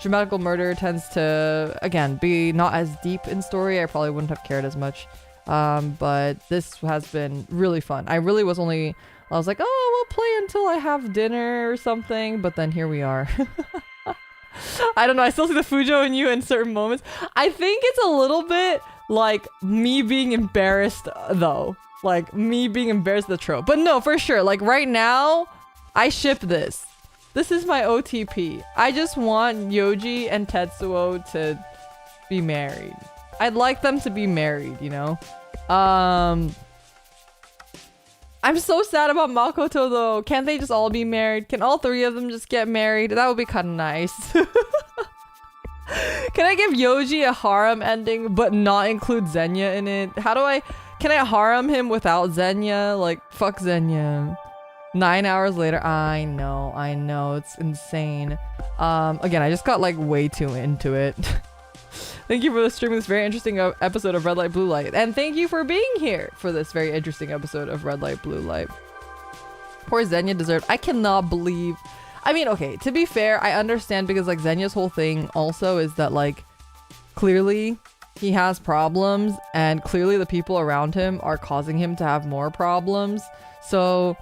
Dramatical Murder tends to again be not as deep in story. I probably wouldn't have cared as much, but this has been really fun. I was like, oh, we'll play until I have dinner or something, but then here we are. I don't know, I still see the Fujo in you in certain moments. I think it's a little bit like me being embarrassed though. Like me being embarrassed of the trope. But no, for sure, like right now, I ship this. This is my OTP. I just want Yoji and Tetsuo to be married. I'd like them to be married, you know? I'm so sad about Makoto though. Can't they just all be married? Can all three of them just get married? That would be kind of nice. Can I give Yoji a harem ending but not include Zenya in it? Can I harem him without Zenya? Like, fuck Zenya. 9 hours later, I know, it's insane. Again, I just got like way too into it. Thank you for the streaming this very interesting episode of Red Light Blue Light, and thank you for being here for this very interesting episode of Red Light Blue Light. Poor Zenya deserved. I cannot believe. I mean, okay, to be fair, I understand, because like Zenya's whole thing also is that like clearly he has problems, and clearly the people around him are causing him to have more problems. So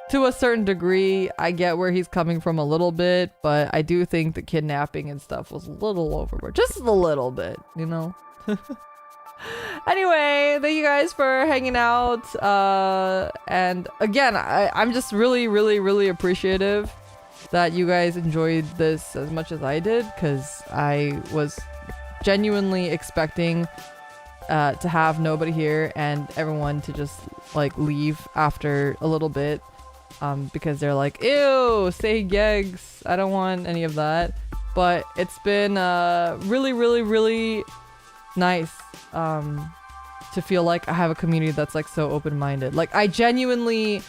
to a certain degree, I get where he's coming from a little bit, but I do think the kidnapping and stuff was a little overboard. Just a little bit, you know? Anyway, thank you guys for hanging out. And again, I'm just really, really, really appreciative that you guys enjoyed this as much as I did, because I was genuinely expecting to have nobody here and everyone to just like leave after a little bit. Because they're like, ew, say yeggs. I don't want any of that. But it's been really, really, really nice to feel like I have a community that's like so open-minded. Like I genuinely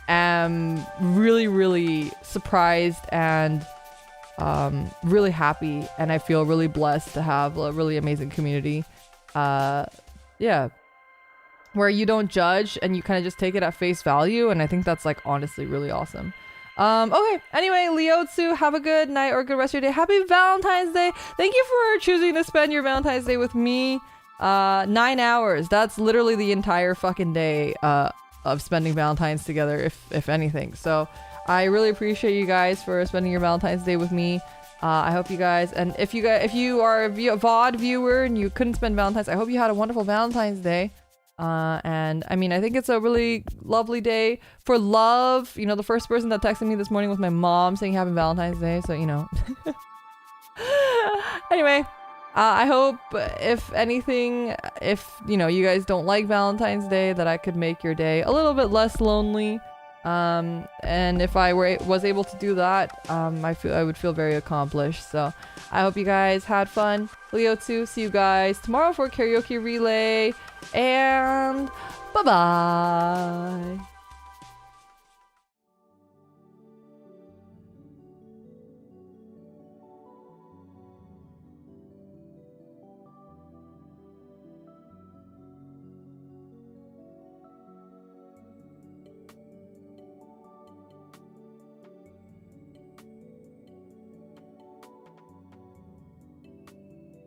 am really, really surprised and really happy, and I feel really blessed to have a really amazing community. Yeah. Where you don't judge and you kind of just take it at face value, and I think that's like honestly really awesome. Okay, anyway, Leotsu, have a good night or a good rest of your day. Happy Valentine's Day. Thank you for choosing to spend your Valentine's Day with me. 9 hours, that's literally the entire fucking day of spending Valentine's together, if anything. So I really appreciate you guys for spending your Valentine's Day with me. I hope you guys, and if you are a VOD viewer and you couldn't spend Valentine's, I hope you had a wonderful Valentine's Day. And I mean, I think it's a really lovely day for love. You know, the first person that texted me this morning was my mom saying happy Valentine's Day, so you know. Anyway, I hope if anything, if you know you guys don't like Valentine's Day, that I could make your day a little bit less lonely. And if I was able to do that, I would feel very accomplished. So I hope you guys had fun. Leotsu, see you guys tomorrow for karaoke relay, and bye bye.